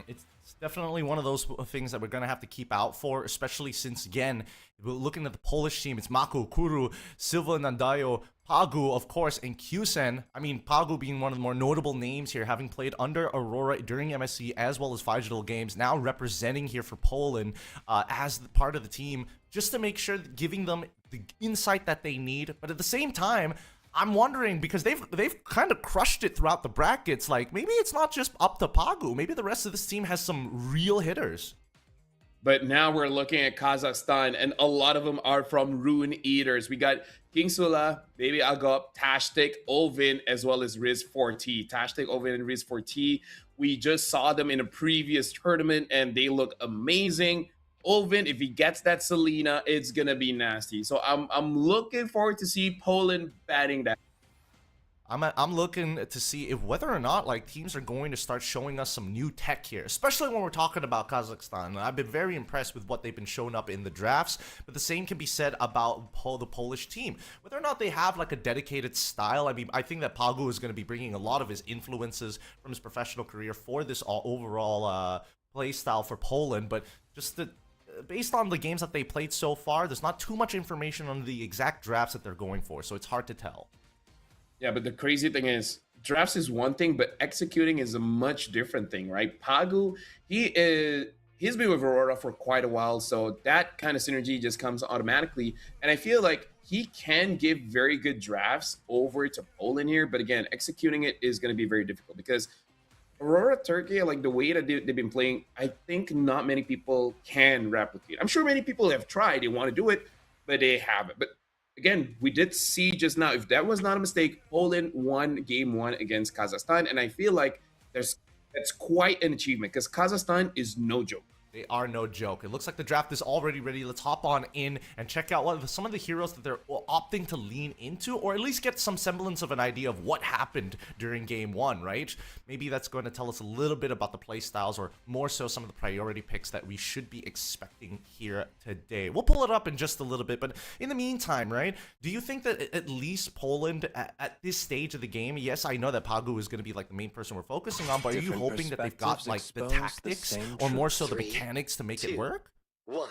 It's definitely one of those things that we're going to have to keep out for, especially since, again, we're looking at the Polish team. It's Mako, Kuru, Silva, Nandayo, Pagu, of course, and Kusen. I mean, Pagu being one of the more notable names here, having played under Aurora during MSC as well as Digital Games, now representing here for Poland as part of the team, just to make sure that giving them the insight that they need. But at the same time, I'm wondering, because they've kind of crushed it throughout the brackets, like maybe it's not just up to Pagu. Maybe the rest of this team has some real hitters. But now we're looking at Kazakhstan, and a lot of them are from Rune Eaters. We got King Sula, Baby Agop, Tashtik, Ovin, as well as Riz4T. Tashtik, Ovin, and Riz4T. We just saw them in a previous tournament, and they look amazing. Ovin, if he gets that Selena, it's gonna be nasty. So I'm looking forward to see Poland batting that. I'm looking to see if whether or not like teams are going to start showing us some new tech here, especially when we're talking about Kazakhstan. I've been very impressed with what they've been showing up in the drafts, but the same can be said about the Polish team. Whether or not they have like a dedicated style, I mean, I think that Pagu is going to be bringing a lot of his influences from his professional career for this overall play style for Poland, but just based on the games that they played so far, there's not too much information on the exact drafts that they're going for, so it's hard to tell. Yeah, but the crazy thing is, drafts is one thing, but executing is a much different thing, right? Pagu, he's been with Aurora for quite a while, so that kind of synergy just comes automatically. And I feel like he can give very good drafts over to Poland here, but again, executing it is going to be very difficult because Aurora Turkey, like the way that they've been playing, I think not many people can replicate. I'm sure many people have tried, they want to do it, but they haven't. But again, we did see just now, if that was not a mistake, Poland won game 1 against Kazakhstan. And I feel like that's quite an achievement because Kazakhstan is no joke. They are no joke. It looks like the draft is already ready. Let's hop on in and check out some of the heroes that they're opting to lean into, or at least get some semblance of an idea of what happened during game 1, right? Maybe that's going to tell us a little bit about the play styles, or more so some of the priority picks that we should be expecting here today. We'll pull it up in just a little bit, but in the meantime, right, do you think that at least Poland at this stage of the game, yes, I know that Pagu is going to be like the main person we're focusing on, but are you hoping that they've got like the tactics, or more so the mechanics to make it work? 1.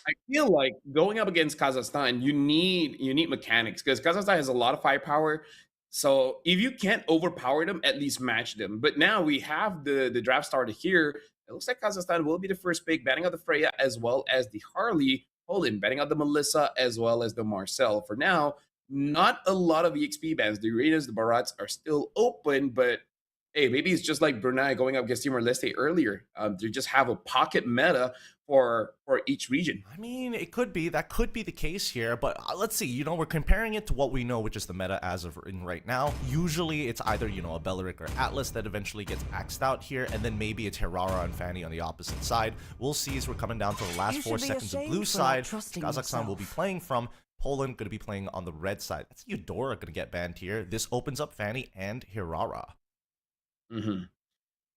I feel like going up against Kazakhstan, you need mechanics because Kazakhstan has a lot of firepower. So if you can't overpower them, at least match them. But now we have the draft started here. It looks like Kazakhstan will be the first pick, banning out the Freya as well as the Harley. Poland banning out the Melissa as well as the Marcel. For now, not a lot of EXP bans. The Uranus, the Barats are still open, but hey, maybe it's just like Brunei going up against Timor-Leste earlier. They just have a pocket meta for each region. I mean, it could be. That could be the case here, but let's see. You know, we're comparing it to what we know, which is the meta as of in right now. Usually, it's either, you know, a Belleric or Atlas that eventually gets axed out here, and then maybe it's Hirara and Fanny on the opposite side. We'll see as we're coming down to the last 4 seconds of blue side. Kazakhstan will be playing from. Poland going to be playing on the red side. That's Eudora going to get banned here. This opens up Fanny and Hirara.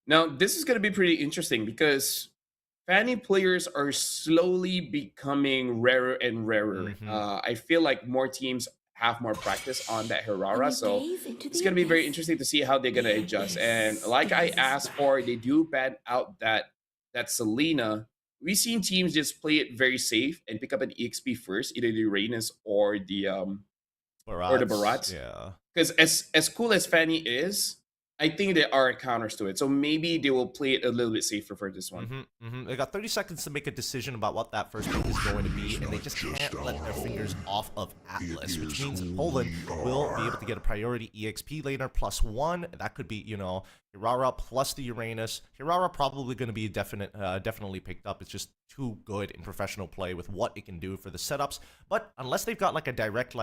Now, this is going to be pretty interesting because Fanny players are slowly becoming rarer and rarer. I feel like more teams have more practice on that Hirara, so it's going to be very interesting to see how they're going to adjust. And like I asked for, they do ban out that Selena. We've seen teams just play it very safe and pick up an EXP first, either the Uranus or the Barats. Yeah. Because as cool as Fanny is, I think there are counters to it. So maybe they will play it a little bit safer for this one. They got 30 seconds to make a decision about what that first pick is going to be, and they just can't let their fingers off of Atlas, which means Poland will be able to get a priority EXP laner +1. That could be, you know, Hirara plus the Uranus. Hirara probably going to be definitely picked up. It's just too good in professional play with what it can do for the setups. But unless they've got like a direct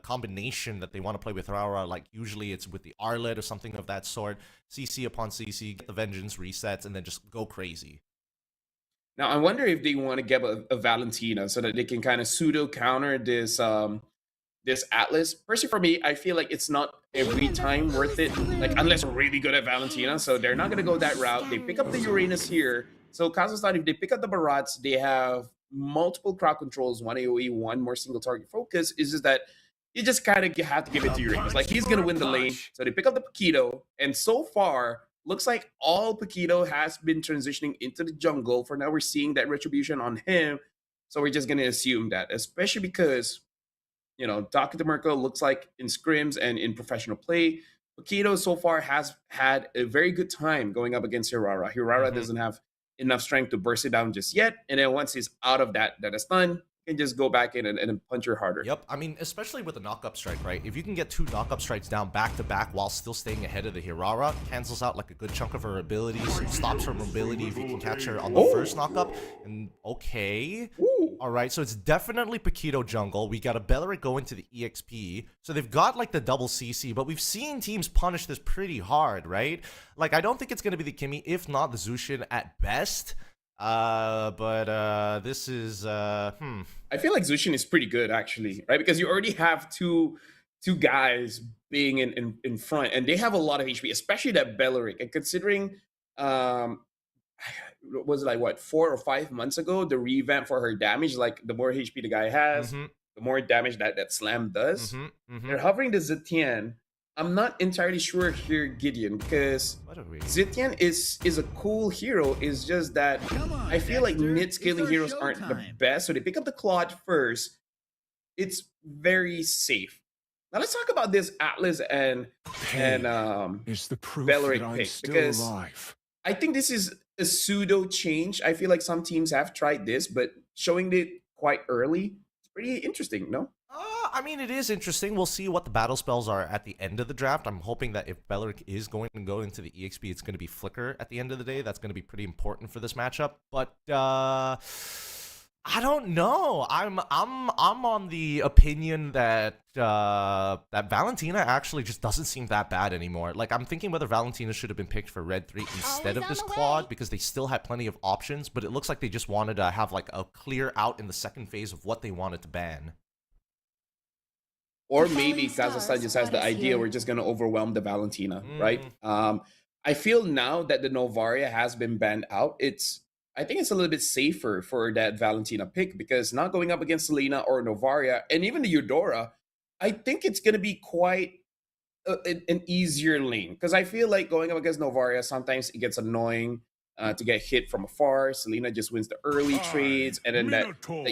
combination that they want to play with Hirara, like usually it's with the Arlet or something of that sort, CC upon CC, get the Vengeance resets, and then just go crazy. Now, I wonder if they want to get a Valentina so that they can kind of pseudo counter this this Atlas. Personally, for me, I feel like it's not every time worth it, like unless we're really good at Valentina. So they're not going to go that route. They pick up the Uranus here. So Kazakhstan, if they pick up the Barats, they have multiple crowd controls, one AoE, one more single target focus. It's just that you just kind of have to give it to Uranus. Like, he's going to win the lane. So they pick up the Paquito. And so far, looks like all Paquito has been transitioning into the jungle. For now, we're seeing that retribution on him. So we're just going to assume that, especially because, you know, Dr. Merkel looks like in scrims and in professional play, Paquito so far has had a very good time going up against Hirara. Hirara doesn't have enough strength to burst it down just yet. And then once he's out of that stun, can just go back in and punch her harder. Yep, I mean, especially with a knock-up strike, right? If you can get 2 knock-up strikes down back-to-back while still staying ahead of the Hirara, cancels out like a good chunk of her abilities, stops her mobility if you can catch her on the first knock-up. And okay. All right, so it's definitely Paquito jungle. We got a Belleric go into the EXP. So they've got like the double CC, but we've seen teams punish this pretty hard, right? Like, I don't think it's going to be the Kimmy, if not the Zushin at best. But this is I feel like Zushin is pretty good actually, right? Because you already have two guys being in front, and they have a lot of HP, especially that Belleric. And considering was it like what 4 or 5 months ago, the revamp for her damage, like the more HP the guy has, the more damage that slam does. They're hovering the Zetian. I'm not entirely sure here, Gideon, because Zetian is a cool hero. It's just that I feel like mid-scaling heroes aren't the best, so they pick up the Claude first. It's very safe. Now let's talk about this Atlas and Belleric pick, because I think this is a pseudo change. I feel like some teams have tried this, but showing it quite early, it's pretty interesting, no? I mean, it is interesting. We'll see what the battle spells are at the end of the draft. I'm hoping that if Belleric is going to go into the EXP, it's going to be Flicker at the end of the day. That's going to be pretty important for this matchup. But I don't know. I'm on the opinion that that Valentina actually just doesn't seem that bad anymore. Like, I'm thinking whether Valentina should have been picked for Red 3 instead of this Claude, because they still had plenty of options. But it looks like they just wanted to have like a clear out in the second phase of what they wanted to ban. Or maybe Kazakhstan just has the idea we're just going to overwhelm the Valentina, right? I feel now that the Novaria has been banned out, I think it's a little bit safer for that Valentina pick, because not going up against Selena or Novaria, and even the Eudora, I think it's going to be quite an easier lane. Because I feel like going up against Novaria, sometimes it gets annoying. to get hit from afar. Selena just wins the early trades, and then that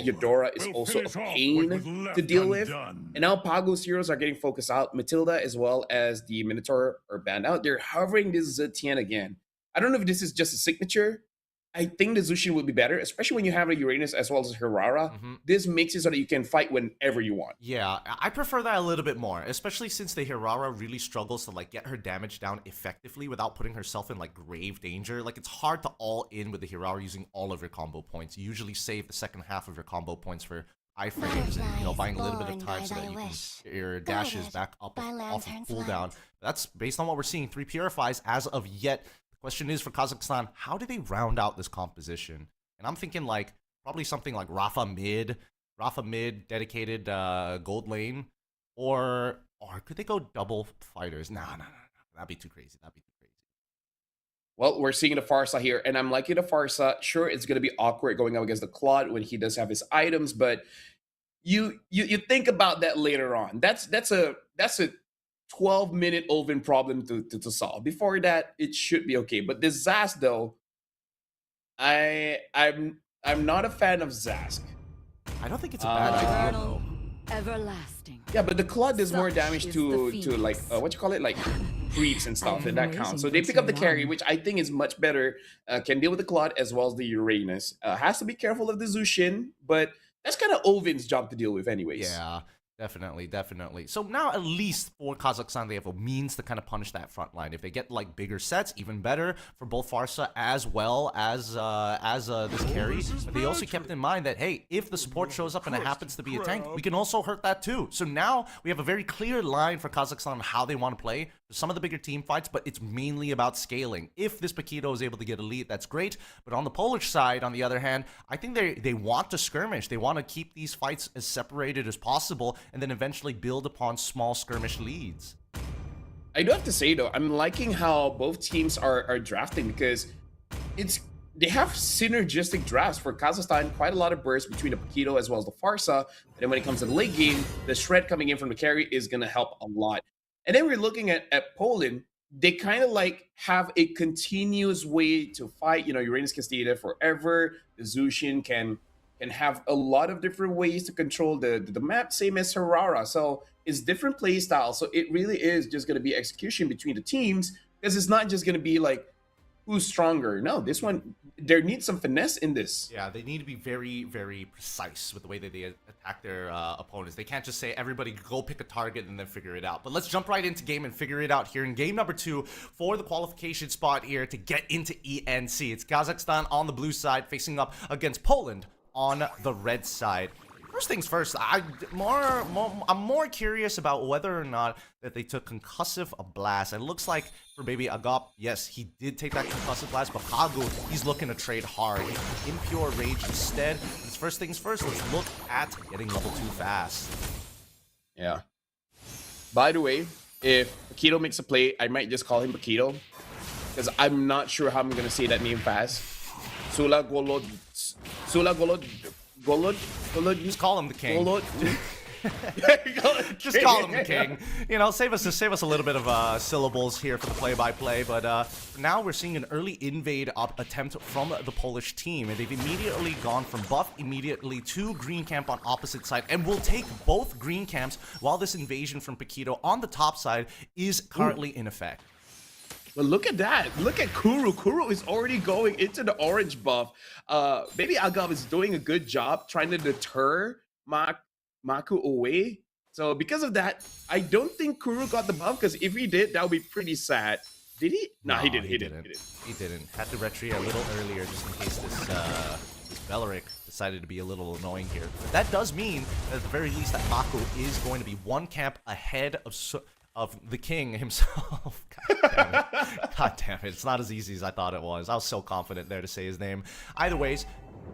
Eudora is also a pain to deal with. And now Pago's heroes are getting focused out. Matilda as well as the Minotaur are banned out. They're hovering this Zetian again. I don't know if this is just a signature. I think the Zushin would be better, especially when you have a Uranus as well as Hirara. This makes it so that you can fight whenever you want. Yeah, I prefer that a little bit more, especially since the Hirara really struggles to like get her damage down effectively without putting herself in like grave danger. Like it's hard to all in with the Hirara using all of your combo points. You usually save the second half of your combo points for iframes and buying a little bit of time so that you can get your dashes back up off of cooldown. That's based on what we're seeing. 3 purifies as of yet. Question is for Kazakhstan, how do they round out this composition? And I'm thinking like probably something like Rafa mid, dedicated gold lane, or could they go double fighters? No, that'd be too crazy. Well, we're seeing the Farsa here, and I'm liking the Farsa. Sure, it's gonna be awkward going up against the Claude when he does have his items, but you think about that later on. That's a 12-minute Oven problem to solve. Before that, it should be okay. But this Zask, though, I'm not a fan of Zask. I don't think it's a bad idea though. Everlasting. Yeah, but the Claude does more Such damage is to the like what you call it, like creeps and stuff, and that counts. So they Amazing pick up the for carry, one. which I think is much better. Can deal with the Claude as well as the Uranus. Has to be careful of the Zushin, but that's kind of Oven's job to deal with, anyways. Yeah. Definitely. So now at least for Kazakhstan, they have a means to kind of punish that front line. If they get like bigger sets, even better for both Farsa as well as this carry. But they also kept in mind that, hey, if the support shows up and it happens to be a tank, we can also hurt that too. So now we have a very clear line for Kazakhstan on how they want to play. Some of the bigger team fights, but it's mainly about scaling. If this Paquito is able to get elite, that's great. But on the Polish side, on the other hand, I think they want to skirmish. They want to keep these fights as separated as possible and then eventually build upon small skirmish leads. I do have to say though, I'm liking how both teams are drafting, because they have synergistic drafts. For Kazakhstan, quite a lot of bursts between the Paquito as well as the Farsa. And then when it comes to the late game, the shred coming in from the carry is going to help a lot. And then we're looking at Poland. They kind of like have a continuous way to fight. You know, Uranus can stay there forever. The Zushin can have a lot of different ways to control the map, same as Harara. So it's different play styles. So it really is just going to be execution between the teams, because it's not just going to be like who's stronger. No, this one, there needs some finesse in this. Yeah, they need to be very, very precise with the way that they attack their opponents. They can't just say, everybody go pick a target and then figure it out. But let's jump right into game and figure it out here in game number 2 for the qualification spot here to get into ENC. It's Kazakhstan on the blue side facing up against Poland on the red side. First things first, I'm more curious about whether or not that they took concussive blast. It looks like for baby Agop, yes, he did take that concussive blast, but Pagu, he's looking to trade hard. He's impure rage instead. But first things first, let's look at getting level 2 fast. Yeah. By the way, if Paquito makes a play, I might just call him Paquito, because I'm not sure how I'm gonna say that name fast. Sula Golod. Just call him the king. Golod. Just call him the king. You know, save us a little bit of syllables here for the play-by-play. But now we're seeing an early invade attempt from the Polish team, and they've immediately gone from buff immediately to green camp on opposite side, and will take both green camps while this invasion from Paquito on the top side is currently in effect. But look at that. Look at Kuru. Kuru is already going into the orange buff. Maybe Agab is doing a good job trying to deter Maku away. So because of that, I don't think Kuru got the buff, because if he did, that would be pretty sad. Did he? No, he didn't. He didn't. Had to retreat a little earlier just in case this Beleric decided to be a little annoying here. But that does mean that at the very least that Maku is going to be one camp ahead of the king himself. God damn it. It's not as easy as I thought it was. I was so confident there to say his name. Either ways,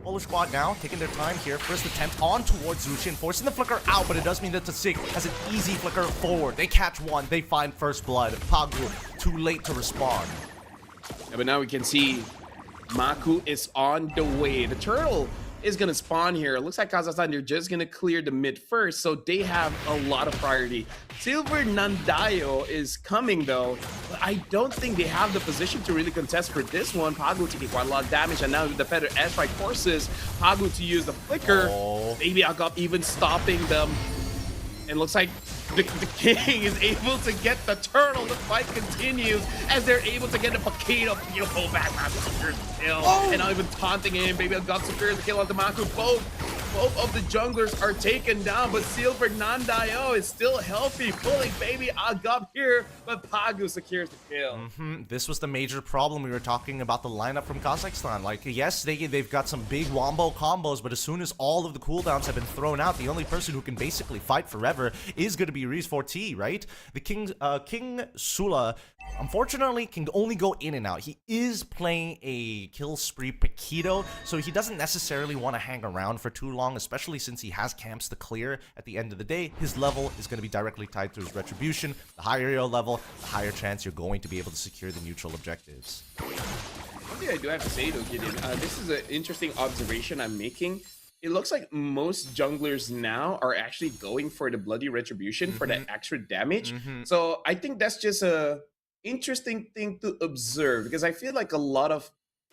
Polish squad now taking their time here. First attempt on towards Zushin, forcing the flicker out, but it does mean that Tasik has an easy flicker forward. They catch one, they find first blood. Pagu, too late to respond. Yeah, but now we can see Maku is on the way. The turtle is going to spawn here. It looks like Kazakhstan, they're just going to clear the mid first, so they have a lot of priority. Silver Nandayo is coming though, but I don't think they have the position to really contest for this one. Pagu taking quite a lot of damage, and now with the feather airstrike forces Pagu to use the flicker. Maybe Agop even stopping them. And looks like the king is able to get the turtle. The fight continues as they're able to get the Paquito. Beautiful backpass secures the kill. And now even taunting him. Baby Agop secures the kill on the Maku. Both of the junglers are taken down, but Silver Nandayo is still healthy, pulling Baby Agop here, but Pagu secures the kill. This was the major problem. We were talking about the lineup from Kazakhstan. Like, yes, they've got some big wombo combos, but as soon as all of the cooldowns have been thrown out, the only person who can basically fight forever is going to be Reese 4T, right? The King Sula, unfortunately, can only go in and out. He is playing a kill spree Paquito, so he doesn't necessarily want to hang around for too long, especially since he has camps to clear. At the end of the day, his level is going to be directly tied to his retribution. The higher your level, the higher chance you're going to be able to secure the neutral objectives. One thing I do have to say though, Gideon, this is an interesting observation I'm making. It looks like most junglers now are actually going for the bloody retribution for that extra damage. So I think that's just a interesting thing to observe, because I feel like a lot of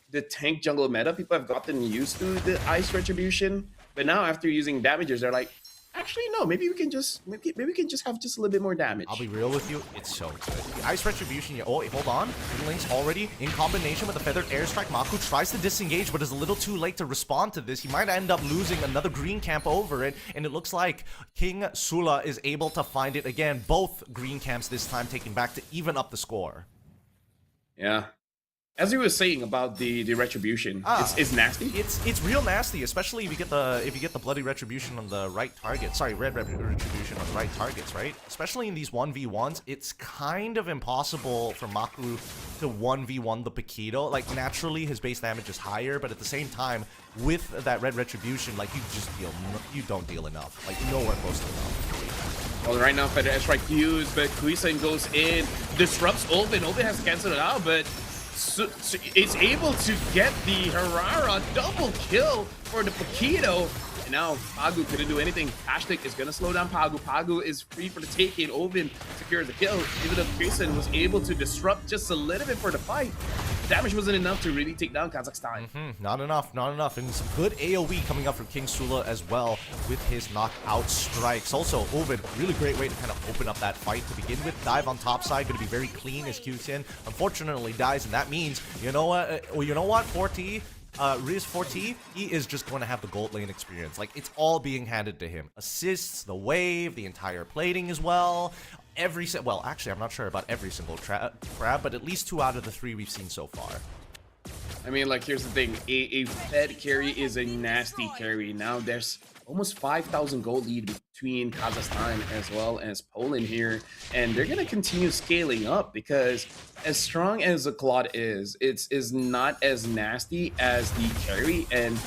the tank jungle meta, people have gotten used to the ice retribution, but now after using damages, they're like, actually no, maybe we can just maybe we can just have just a little bit more damage. I'll be real with you, it's so good. The ice retribution, oh, hold on. Link's already in combination with the feathered airstrike. Maku tries to disengage, but is a little too late to respond to this. He might end up losing another green camp over it, and it looks like King Sula is able to find it again. Both green camps this time taken back to even up the score. Yeah. As you were saying about the retribution, it's nasty. It's real nasty, especially if you get the bloody retribution on the right target. Sorry, red retribution on the right targets, right? Especially in these 1v1s, it's kind of impossible for Maku to 1v1 the Paquito. Like, naturally his base damage is higher, but at the same time, with that red retribution, like, you don't deal enough. Like, nowhere close to enough. Well, right now, feather airstrike used, but Kuisan goes in, disrupts Olvin. Olvin has canceled it out, but so is able to get the Harara double kill for the Paquito. And now Pagu couldn't do anything. Hashtag is gonna slow down Pagu. Pagu is free for the taking. Ovin secures the kill. Even though Kuisan was able to disrupt just a little bit for the fight, damage wasn't enough to really take down Kazakhstan. Not enough. And some good AoE coming up from King Sula as well with his knockout strikes. Also, Ovid, really great way to kind of open up that fight to begin with. Dive on top side, going to be very clean as Q10 unfortunately dies, and that means, you know what, 4T, Riz 4T, he is just going to have the gold lane experience. Like, it's all being handed to him. Assists, the wave, the entire plating as well. Well, actually, I'm not sure about every single crab, but at least 2 out of the 3 we've seen so far. I mean, like, here's the thing. A fed carry is a nasty carry. Now there's almost 5,000 gold lead between Kazakhstan as well as Poland here. And they're going to continue scaling up, because as strong as the Claude is, it is not as nasty as the carry. And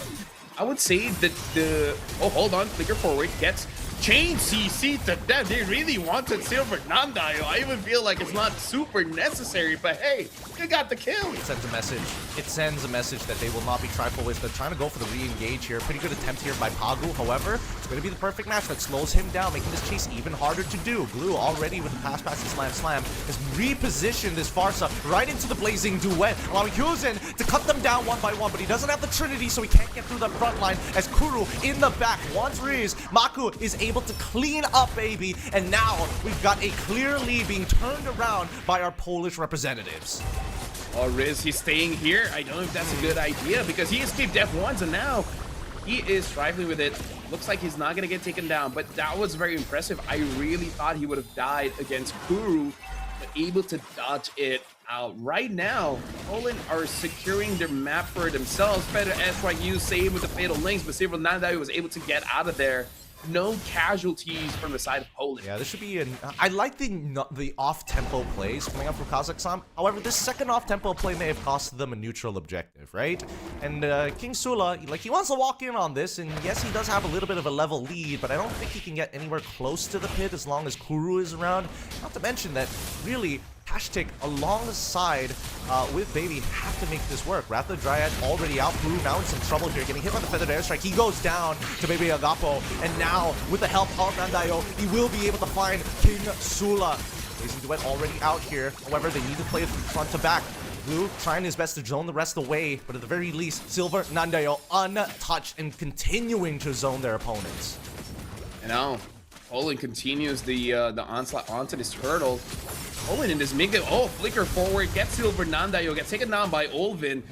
I would say that oh, hold on, flicker forward gets chain CC to death. They really wanted Silver Nandayo. I even feel like it's not super necessary, but hey, they got the kill. It sends a message. It sends a message that they will not be trifled with. They're trying to go for the re-engage here. Pretty good attempt here by Pagu. However, it's going to be the perfect match that slows him down, making this chase even harder to do. Glue already with the pass and slam has repositioned this Farsa right into the blazing duet, allowing Hyuzen to cut them down one by one, but he doesn't have the Trinity, so he can't get through the front line as Kuru in the back wants Riz. Maku is able to clean up, baby, and now we've got a clear lead being turned around by our Polish representatives. Oh, Riz, he's staying here. I don't know if that's a good idea, because he escaped death once, and now he is trifling with it. Looks like he's not going to get taken down, but that was very impressive. I really thought he would have died against Kuru, but able to dodge it out. Right now, Poland are securing their map for themselves. Better airstrike used, same with the fatal links, but Silver Nandayo was able to get out of there. No casualties from the side of Poland. Yeah, this should be I like the off-tempo plays coming up from Kazakhstan. However, this second off-tempo play may have cost them a neutral objective, right? And King Sula, like, he wants to walk in on this, and yes, he does have a little bit of a level lead, but I don't think he can get anywhere close to the pit as long as Kuru is around. Not to mention that, really, Hashtag alongside with Baby have to make this work. Wrath of the Dryad already out. Blue now in some trouble here, getting hit by the feathered airstrike. He goes down to Baby Agapo, and now with the help of Nandayo, he will be able to find King Sula. Blazing Duet already out here. However, they need to play it from front to back. Blue trying his best to zone the rest away, but at the very least, Silver Nandayo untouched and continuing to zone their opponents. And now Poland continues the onslaught onto this turtle. Poland in this mid game. Oh, flicker forward, gets Silver Nandayo, gets taken down by Olvin.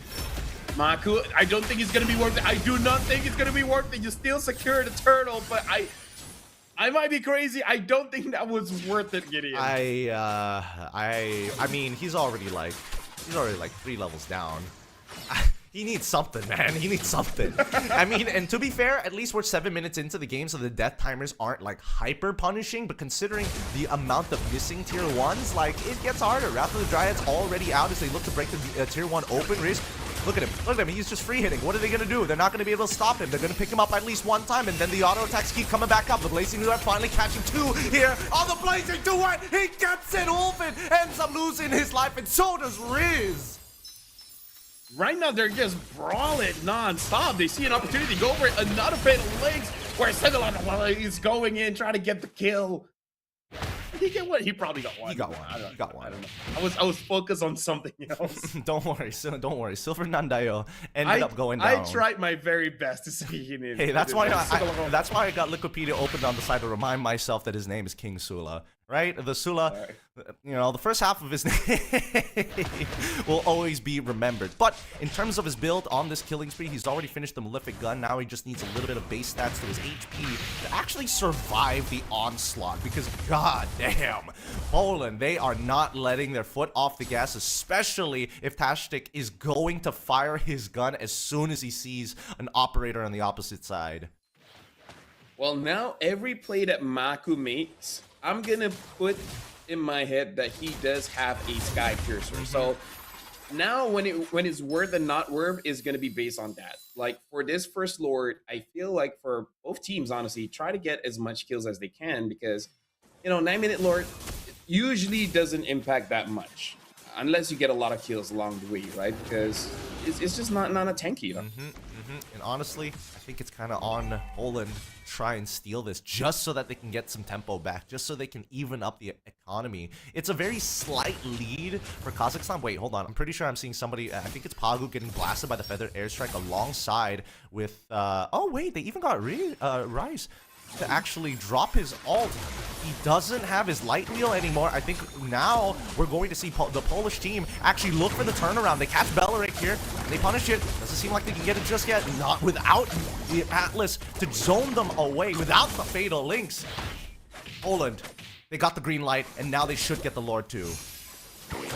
Maku, I don't think it's gonna be worth it. I do not think it's gonna be worth it. You still secure the turtle, but I might be crazy. I don't think that was worth it, Gideon. I mean, he's already like 3 levels down. He needs something, man. He needs something. I mean, and to be fair, at least we're 7 minutes into the game, so the death timers aren't like hyper punishing, but considering the amount of missing tier 1s, like, it gets harder. Wrath of the Dryad's already out as they look to break the tier 1 open. Riz, look at him. Look at him. He's just free hitting. What are they going to do? They're not going to be able to stop him. They're going to pick him up at least one time, and then the auto attacks keep coming back up. The Blazing Duet finally catching 2 here on the Blazing Duet. He gets it. Ulfin ends up losing his life, and so does Riz. Right now, they're just brawling non-stop. They see an opportunity to go for it. Another fatal links where Sendelon is going in, trying to get the kill. Did he get one? He probably got one. He got one. He got one. I don't know. I was focused on something else. Don't worry. Silver Nandayo ended up going down. I tried my very best to say he needed. Hey, that's why I got Liquipedia opened on the side to remind myself that his name is King Sula. Right? The Sula, you know, the first half of his name will always be remembered. But in terms of his build on this killing spree, he's already finished the Malefic Gun. Now he just needs a little bit of base stats to his HP to actually survive the onslaught. Because, god damn, Poland, they are not letting their foot off the gas, especially if Tashtik is going to fire his gun as soon as he sees an operator on the opposite side. Well, now every play that Maku makes, I'm gonna put in my head that he does have a Sky Piercer. So now when it's worth and not worth is gonna be based on that. Like for this first Lord, I feel like for both teams, honestly, try to get as much kills as they can because, you know, 9-minute Lord usually doesn't impact that much unless you get a lot of kills along the way, right? Because it's just not a tanky, you know? And honestly, I think it's kind of on Poland to try and steal this just so that they can get some tempo back, just so they can even up the economy. It's a very slight lead for Kazakhstan. Wait, hold on. I'm pretty sure I'm seeing somebody, I think it's Pagu getting blasted by the feathered airstrike alongside with, oh wait, they even got Rice to actually drop his ult. He doesn't have his light wheel anymore. I think now we're going to see the Polish team actually look for the turnaround. They catch Belleric here. They punish it. Doesn't seem like they can get it just yet. Not without the Atlas to zone them away, without the fatal links. Poland, they got the green light, and now they should get the Lord too.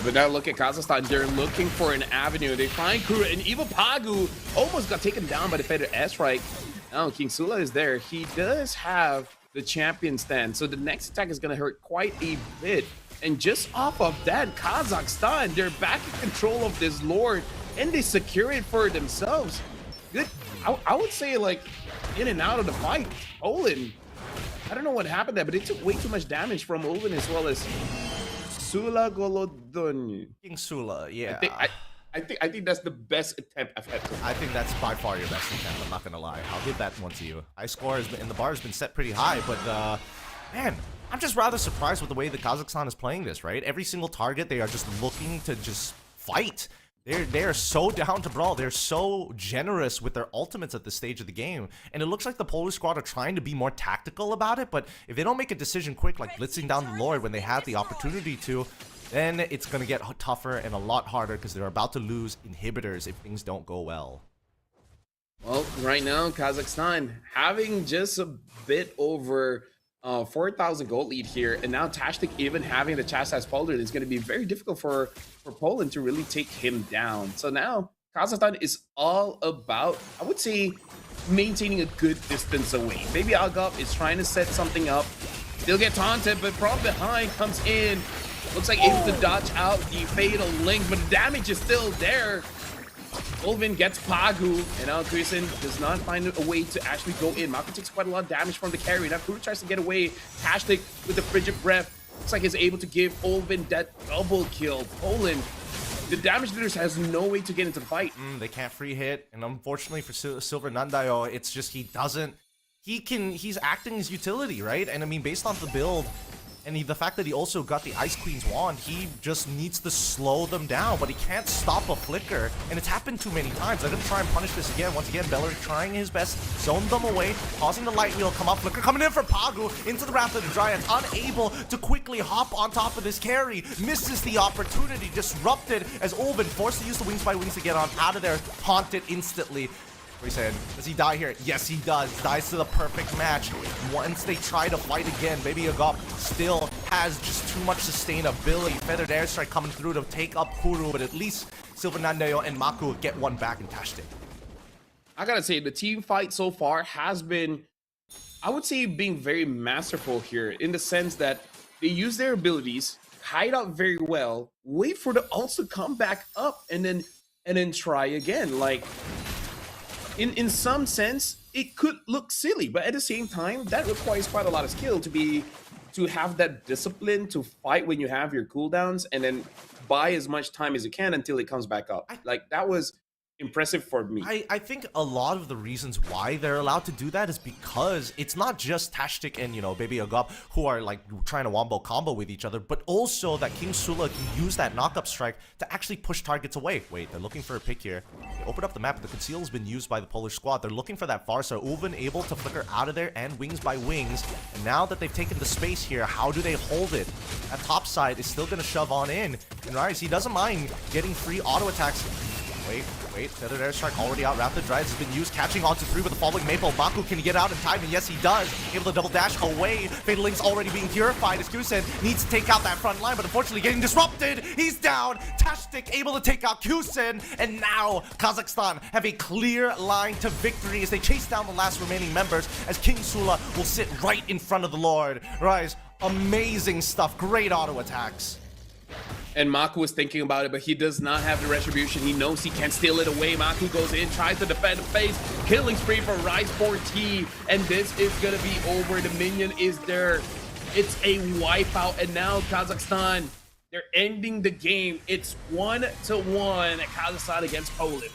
But now look at Kazakhstan. They're looking for an avenue. They find Kura, and even Pagu almost got taken down by the feathered airstrike. Now King Sula is there. He does have the champion stand, so the next attack is going to hurt quite a bit. And just off of that, Kazakhstan, they're back in control of this Lord, and they secure it for themselves. Good. I would say, like, in and out of the fight, Poland, I don't know what happened there, but it took way too much damage from Ulvin as well as Sula Golodony. King Sula, yeah. I think that's the best attempt I've had. I think that's by far your best attempt. I'm not gonna lie. I'll give that one to you. High score has been, and the bar has been set pretty high, but man, I'm just rather surprised with the way that Kazakhstan is playing this. Right, every single target they are just looking to just fight. They are so down to brawl. They're so generous with their ultimates at this stage of the game, and it looks like the Polish squad are trying to be more tactical about it. But if they don't make a decision quick, like blitzing down the Lord when they have the opportunity to, then it's going to get tougher and a lot harder because they're about to lose inhibitors if things don't go well. Well, right now, Kazakhstan having just a bit over 4,000 gold lead here, and now Tashtik even having the chastise Poland is going to be very difficult for Poland to really take him down. So now Kazakhstan is all about, I would say, maintaining a good distance away. Baby Agop is trying to set something up. They'll get taunted, but from behind comes in. Looks like able to dodge out the fatal link, but the damage is still there. Ulvin gets Pagu, and now Kusin does not find a way to actually go in. Mako takes quite a lot of damage from the carry. Now Kuru tries to get away. Tashtik with the frigid breath Looks like he's able to give Olvin that double kill. Poland, the damage dealers has no way to get into the fight. They can't free hit, and unfortunately for Silver Nandayo, it's just he doesn't. He's acting as utility, right? And I mean, based on the build, and the fact that he also got the Ice Queen's wand, he just needs to slow them down, but he can't stop a flicker, and it's happened too many times. They're gonna try and punish this again. Once again, Beller trying his best, zone them away, causing the light wheel come up. Flicker coming in for Pagu into the Wrath of the Dryads, unable to quickly hop on top of this carry, misses the opportunity, disrupted as Olvin forced to use the Wings by Wings to get on out of there, haunted instantly. What are you saying? Does he die here? Yes, he does. Dies to the perfect match. Once they try to fight again, Baby Agop still has just too much sustainability. Feathered Airstrike coming through to take up Kuru, but at least Silver Nandayo and Maku get one back in Tashtik. I gotta say, the team fight so far has been, I would say, being very masterful here in the sense that they use their abilities, hide out very well, wait for the ults to come back up, and then try again. Like, in some sense, it could look silly, but at the same time, that requires quite a lot of skill to have that discipline to fight when you have your cooldowns and then buy as much time as you can until it comes back up. Like, that was impressive for me. I think a lot of the reasons why they're allowed to do that is because it's not just Tashtik and, you know, Baby Agop who are like trying to wombo combo with each other, but also that King Sula can use that knock-up strike to actually push targets away. Wait, they're looking for a pick here. They open up the map. The conceal has been used by the Polish squad. They're looking for that Farsa. Ulven able to flicker out of there and Wings by Wings. And now that they've taken the space here, how do they hold it? That top side is still going to shove on in. And Rise, he doesn't mind getting free auto attacks. Wait, Feathered Airstrike already out. Wrath of the Dryads has been used, catching on to 3 with the falling Maple. Baku, can he get out in time? And yes, he does. Able to double dash away. Fatal Link's already being purified as Kusen needs to take out that front line, but unfortunately getting disrupted. He's down. Tashtik able to take out Kusen, and now Kazakhstan have a clear line to victory as they chase down the last remaining members as King Sula will sit right in front of the Lord. Rise, amazing stuff. Great auto attacks. And Maku was thinking about it, but he does not have the retribution. He knows he can't steal it away. Maku goes in, tries to defend the face. Killing spree for Rise 4T. And this is going to be over. The minion is there. It's a wipeout. And now Kazakhstan, they're ending the game. It's 1-1 at Kazakhstan against Poland.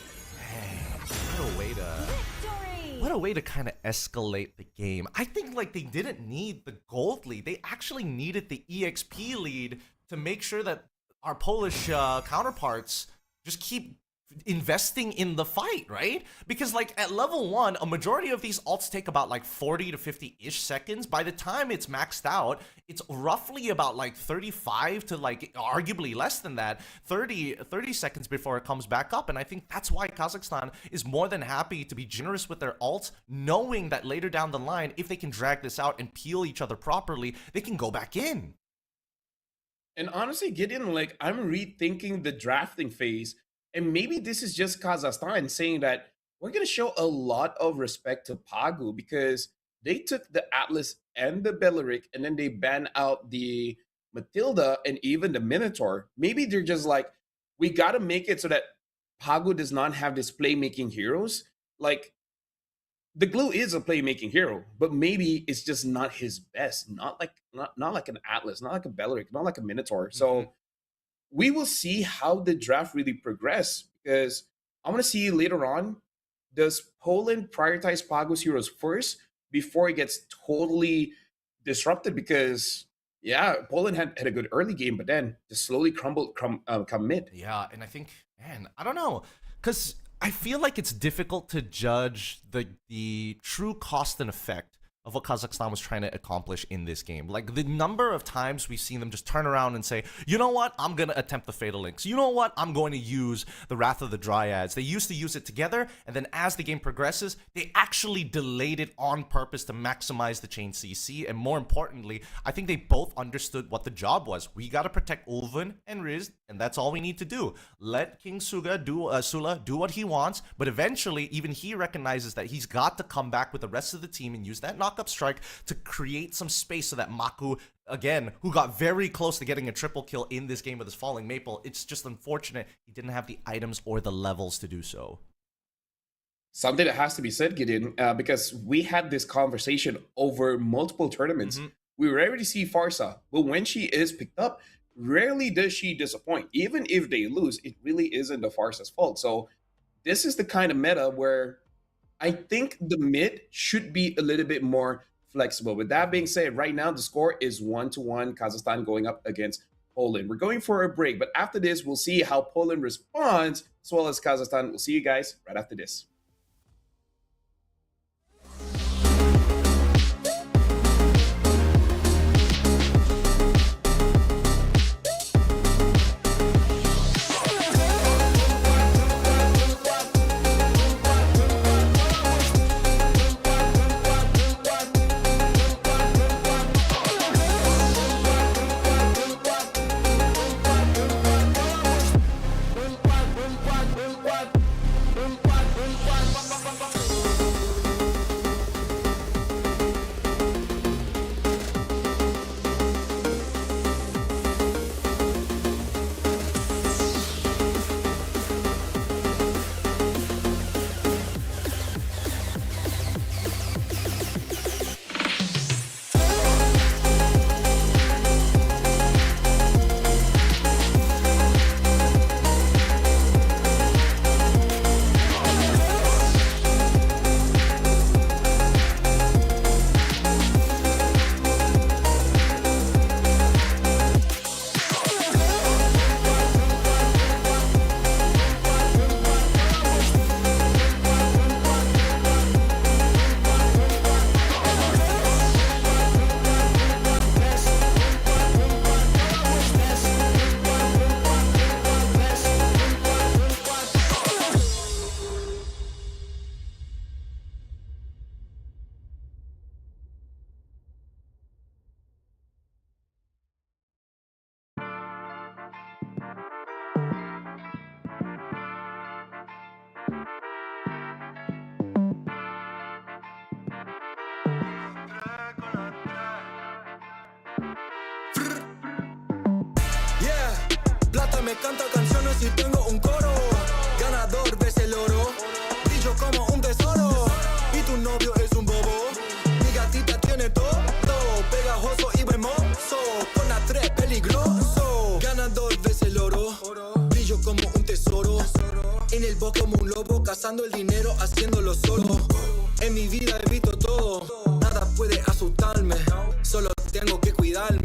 What a way to kind of escalate the game. I think like they didn't need the gold lead. They actually needed the EXP lead to make sure that our Polish counterparts just keep investing in the fight, right? Because like at level 1, a majority of these ults take about like 40 to 50-ish seconds. By the time it's maxed out, it's roughly about like 35 to like arguably less than that, 30 seconds before it comes back up. And I think that's why Kazakhstan is more than happy to be generous with their ults, knowing that later down the line, if they can drag this out and peel each other properly, they can go back in. And honestly, Gideon, like, I'm rethinking the drafting phase. And maybe this is just Kazakhstan saying that we're going to show a lot of respect to Pagu because they took the Atlas and the Belarik and then they banned out the Matilda and even the Minotaur. Maybe they're just like, we got to make it so that Pagu does not have this playmaking heroes. Like, the Glue is a playmaking hero, but maybe it's just not his best. Not like an Atlas, not like a Belarik, not like a Minotaur. So we will see how the draft really progress because I want to see later on, does Poland prioritize Pagu's heroes first before it gets totally disrupted? Because yeah, Poland had a good early game, but then just slowly crumbled come mid. Yeah, and I think, man, I don't know, because I feel like it's difficult to judge the true cost and effect of what Kazakhstan was trying to accomplish in this game. Like, the number of times we've seen them just turn around and say, you know what, I'm going to attempt the Fatal Links. You know what, I'm going to use the Wrath of the Dryads. They used to use it together, and then as the game progresses, they actually delayed it on purpose to maximize the chain CC, and more importantly, I think they both understood what the job was. We got to protect Ulven and Riz, and that's all we need to do. Let King Sula do what he wants, but eventually, even he recognizes that he's got to come back with the rest of the team and use that knock-up strike to create some space so that Maku, again, who got very close to getting a triple kill in this game with his falling Maple, it's just unfortunate he didn't have the items or the levels to do so. Something that has to be said, Gideon, because we had this conversation over multiple tournaments. We rarely see Farsa, but when she is picked up, rarely does she disappoint. Even if they lose, it really isn't the Farsa's fault. So this is the kind of meta where I think the mid should be a little bit more flexible. With that being said, right now the score is 1-1, Kazakhstan going up against Poland. We're going for a break, but after this, we'll see how Poland responds as well as Kazakhstan. We'll see you guys right after this. Me canta canciones y tengo un coro. Ganador ves el oro. Brillo como un tesoro. Y tu novio es un bobo. Mi gatita tiene todo. Pegajoso y hermoso. Con la 3 peligroso. Ganador ves el oro. Brillo como un tesoro. En el bosque como un lobo. Cazando el dinero, haciéndolo solo. En mi vida evito todo. Nada puede asustarme. Solo tengo que cuidarme.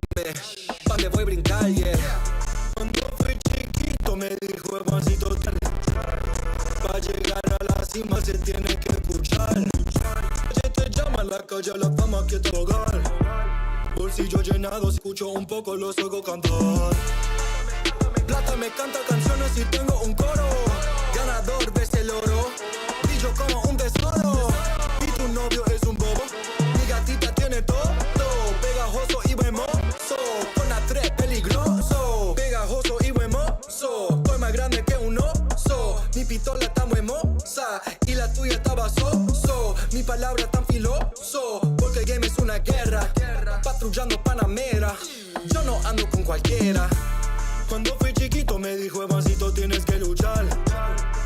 Pa' que voy a brincar, yeah. Cuando fui chiquito me dijo hermancito, para llegar a la cima se tiene que escuchar. Calle te llama la calle, la fama que te hogar. Bolsillo llenado, escucho un poco los oigo cantar. Plata me canta canciones y tengo un coro. Ganador ves el oro. Brillo como un tesoro. Y tu novio es un bobo. Mi gatita tiene todo. Pegajoso y hermoso. Con la 3 peligroso. Pegajoso y hermoso. Estoy más grande que un oso. Mi pistola está muy hermosa. Y la tuya estaba so. Mi palabra tan filoso. Porque el game es una guerra. Patrullando Panamera. Yo no ando con cualquiera. Cuando fui chiquito me dijo hermancito tienes que luchar.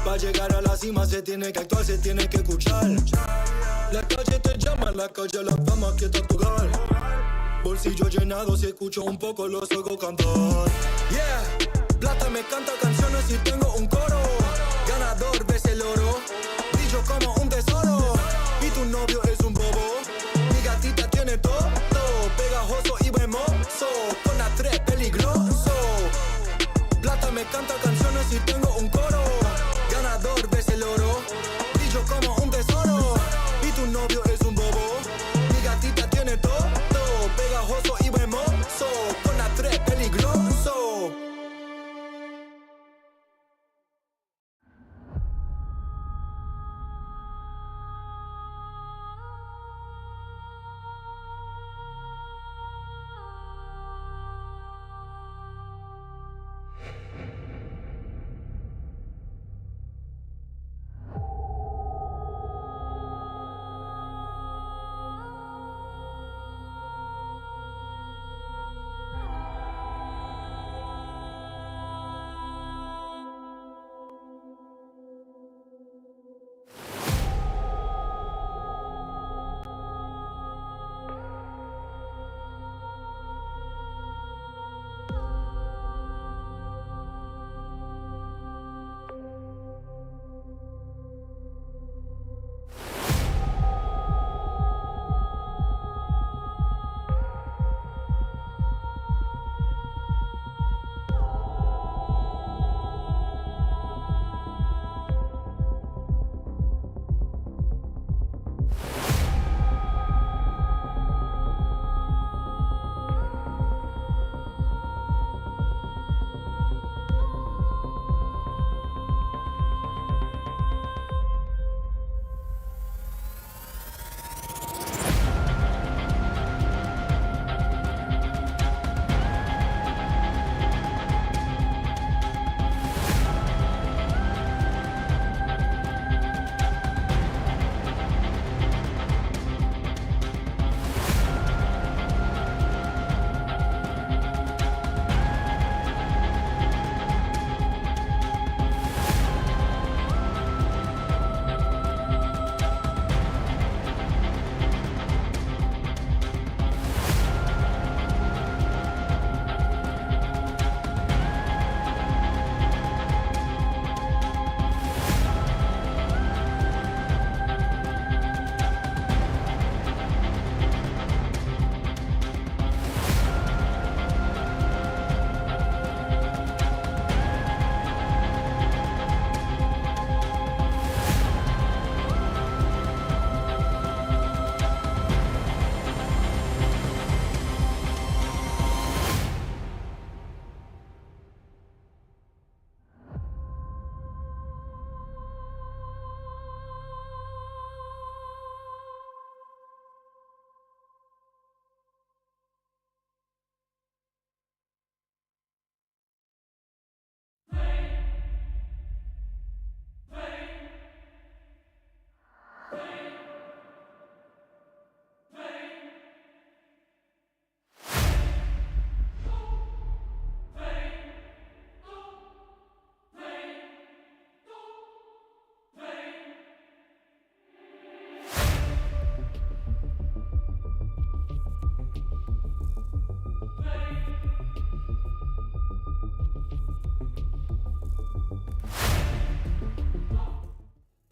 Para llegar a la cima se tiene que actuar, se tiene que escuchar. La calle te llama, la calle la fama que te hogar. Bolsillo llenado, si escucho un poco los oigo cantar. Yeah, plata me canta canciones y tengo un coro. Ganador ves el oro. Brillo como un tesoro. Y tu novio es un bobo. Mi gatita tiene todo. Pegajoso y hermoso. Con la 3 peligroso. Plata me canta canciones y tengo un coro. Ganador ves el oro. Brillo como un tesoro. Y tu novio es un bobo. Mi gatita tiene todo. Pegajoso y hermoso. Con la 3 peligroso.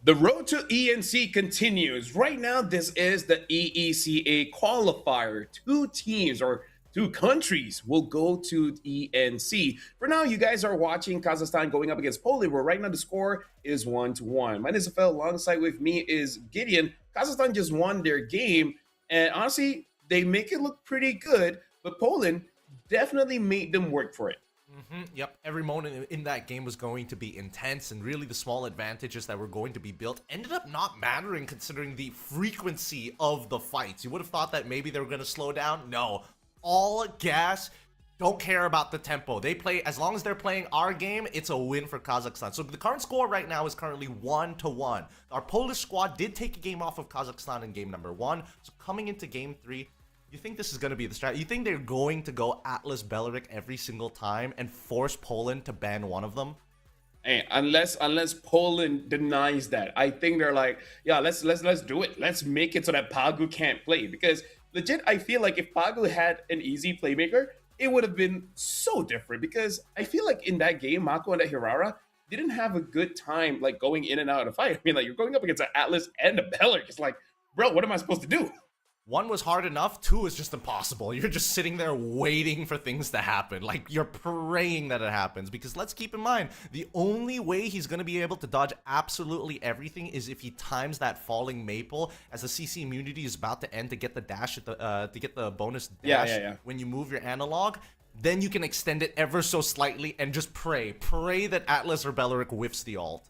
The road to ENC continues. Right now, this is the EECA qualifier. 2 teams or 2 countries will go to ENC. For now, you guys are watching Kazakhstan going up against Poland, where right now the score is 1-1. My name is Phil. Alongside with me is Gideon. Kazakhstan just won their game, and honestly, they make it look pretty good, but Poland definitely made them work for it. Yep, every moment in that game was going to be intense, and really the small advantages that were going to be built ended up not mattering considering the frequency of the fights. You would have thought that maybe they were going to slow down. No, all gas, don't care about the tempo. They play, as long as they're playing our game, it's a win for Kazakhstan. So the current score right now is currently 1-1. Our Polish squad did take a game off of Kazakhstan in game number 1. So coming into game 3, you think this is going to be the strategy? You think they're going to go Atlas Belarik every single time and force Poland to ban one of them? Hey, unless Poland denies that, I think they're like, yeah, let's do it. Let's make it so that Pagu can't play. Because legit, I feel like if Pagu had an easy playmaker, it would have been so different. Because I feel like in that game, Mako and Hirara didn't have a good time like going in and out of the fight. I mean, like you're going up against an Atlas and a Belarik. It's like, bro, what am I supposed to do? 1 was hard enough, 2 is just impossible. You're just sitting there waiting for things to happen. Like, you're praying that it happens. Because let's keep in mind, the only way he's going to be able to dodge absolutely everything is if he times that falling maple as the CC immunity is about to end to get the dash, at the, to get the bonus dash when you move your analog. Then you can extend it ever so slightly and just pray. Pray that Atlas or Belarik whiffs the ult.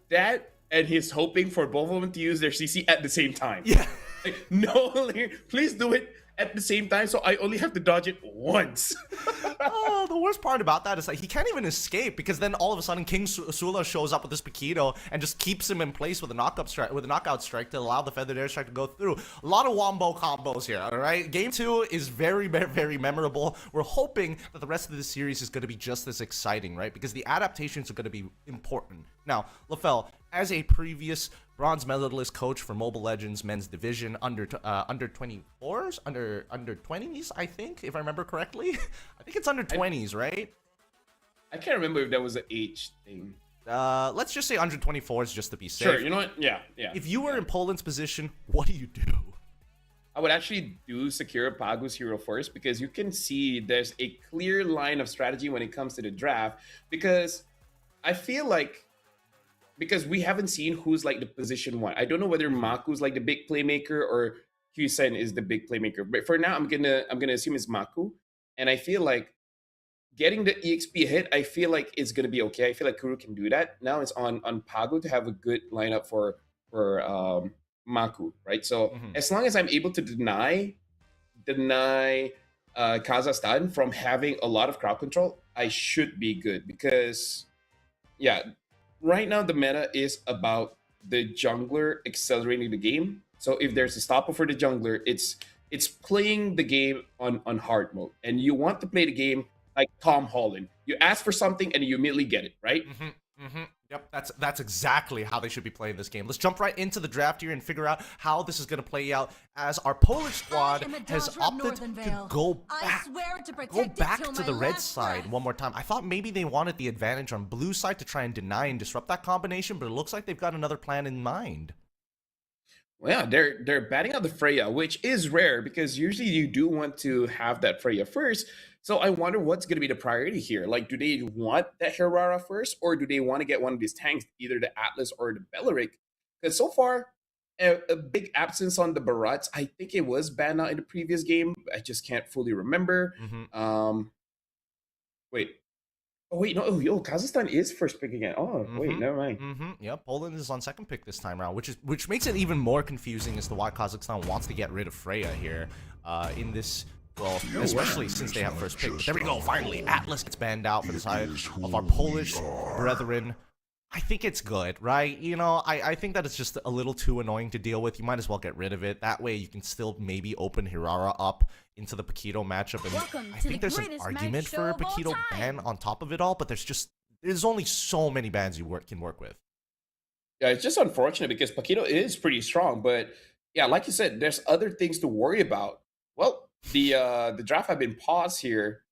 That, and he's hoping for both of them to use their CC at the same time. Yeah. Like, no, please do it at the same time so I only have to dodge it once. Oh, the worst part about that is like he can't even escape because then all of a sudden King Sula shows up with this Paquito and just keeps him in place with a knockout strike to allow the feathered airstrike to go through. A lot of wombo combos here, all right? Game 2 is very, very memorable. We're hoping that the rest of the series is going to be just as exciting, right? Because the adaptations are going to be important. Now, LaFell, as a previous bronze medalist coach for Mobile Legends men's division under 24s, under 20s, I think, if I remember correctly. I think it's under 20s, right? I can't remember if that was an age thing. Let's just say under 24s just to be safe. Sure, you know what? Yeah. If you were in Poland's position, what do you do? I would actually do secure Pagu's hero first because you can see there's a clear line of strategy when it comes to the draft because I feel like because we haven't seen who's like the position 1. I don't know whether Maku's like the big playmaker or Husen is the big playmaker. But for now, I'm gonna assume it's Maku. And I feel like getting the EXP hit, I feel like it's gonna be okay. I feel like Kuru can do that. Now it's on Pagu to have a good lineup for Maku, right? So as long as I'm able to deny Kazakhstan from having a lot of crowd control, I should be good because right now the meta is about the jungler accelerating the game. So if there's a stopper for the jungler, it's playing the game on hard mode. And you want to play the game like Tom Holland. You ask for something and you immediately get it, right? Yep, that's exactly how they should be playing this game. Let's jump right into the draft here and figure out how this is going to play out as our Polish squad has opted to go back to the red side one more time. I thought maybe they wanted the advantage on blue side to try and deny and disrupt that combination, but it looks like they've got another plan in mind. Well, yeah, they're batting out the Freya, which is rare because usually you do want to have that Freya first. So I wonder what's going to be the priority here. Like, do they want that Hirara first, or do they want to get one of these tanks, either the Atlas or the Belarik? Because so far, a big absence on the Barats. I think it was banned out in the previous game. I just can't fully remember. Wait. Oh, wait, no. Oh, Kazakhstan is first pick again. Oh, wait, never mind. Yeah, Poland is on second pick this time around, which makes it even more confusing as to why Kazakhstan wants to get rid of Freya here in this. Well, especially since they have first pick. But there we go, finally. Atlas gets banned out for the side of our Polish brethren. I think it's good, right? You know, I think that it's just a little too annoying to deal with. You might as well get rid of it. That way you can still maybe open Hirara up into the Paquito matchup. And I think there's an argument for a Paquito ban on top of it all, but there's only so many bans you can work with. Yeah, it's just unfortunate because Paquito is pretty strong. But yeah, like you said, there's other things to worry about. Well, the draft have been paused here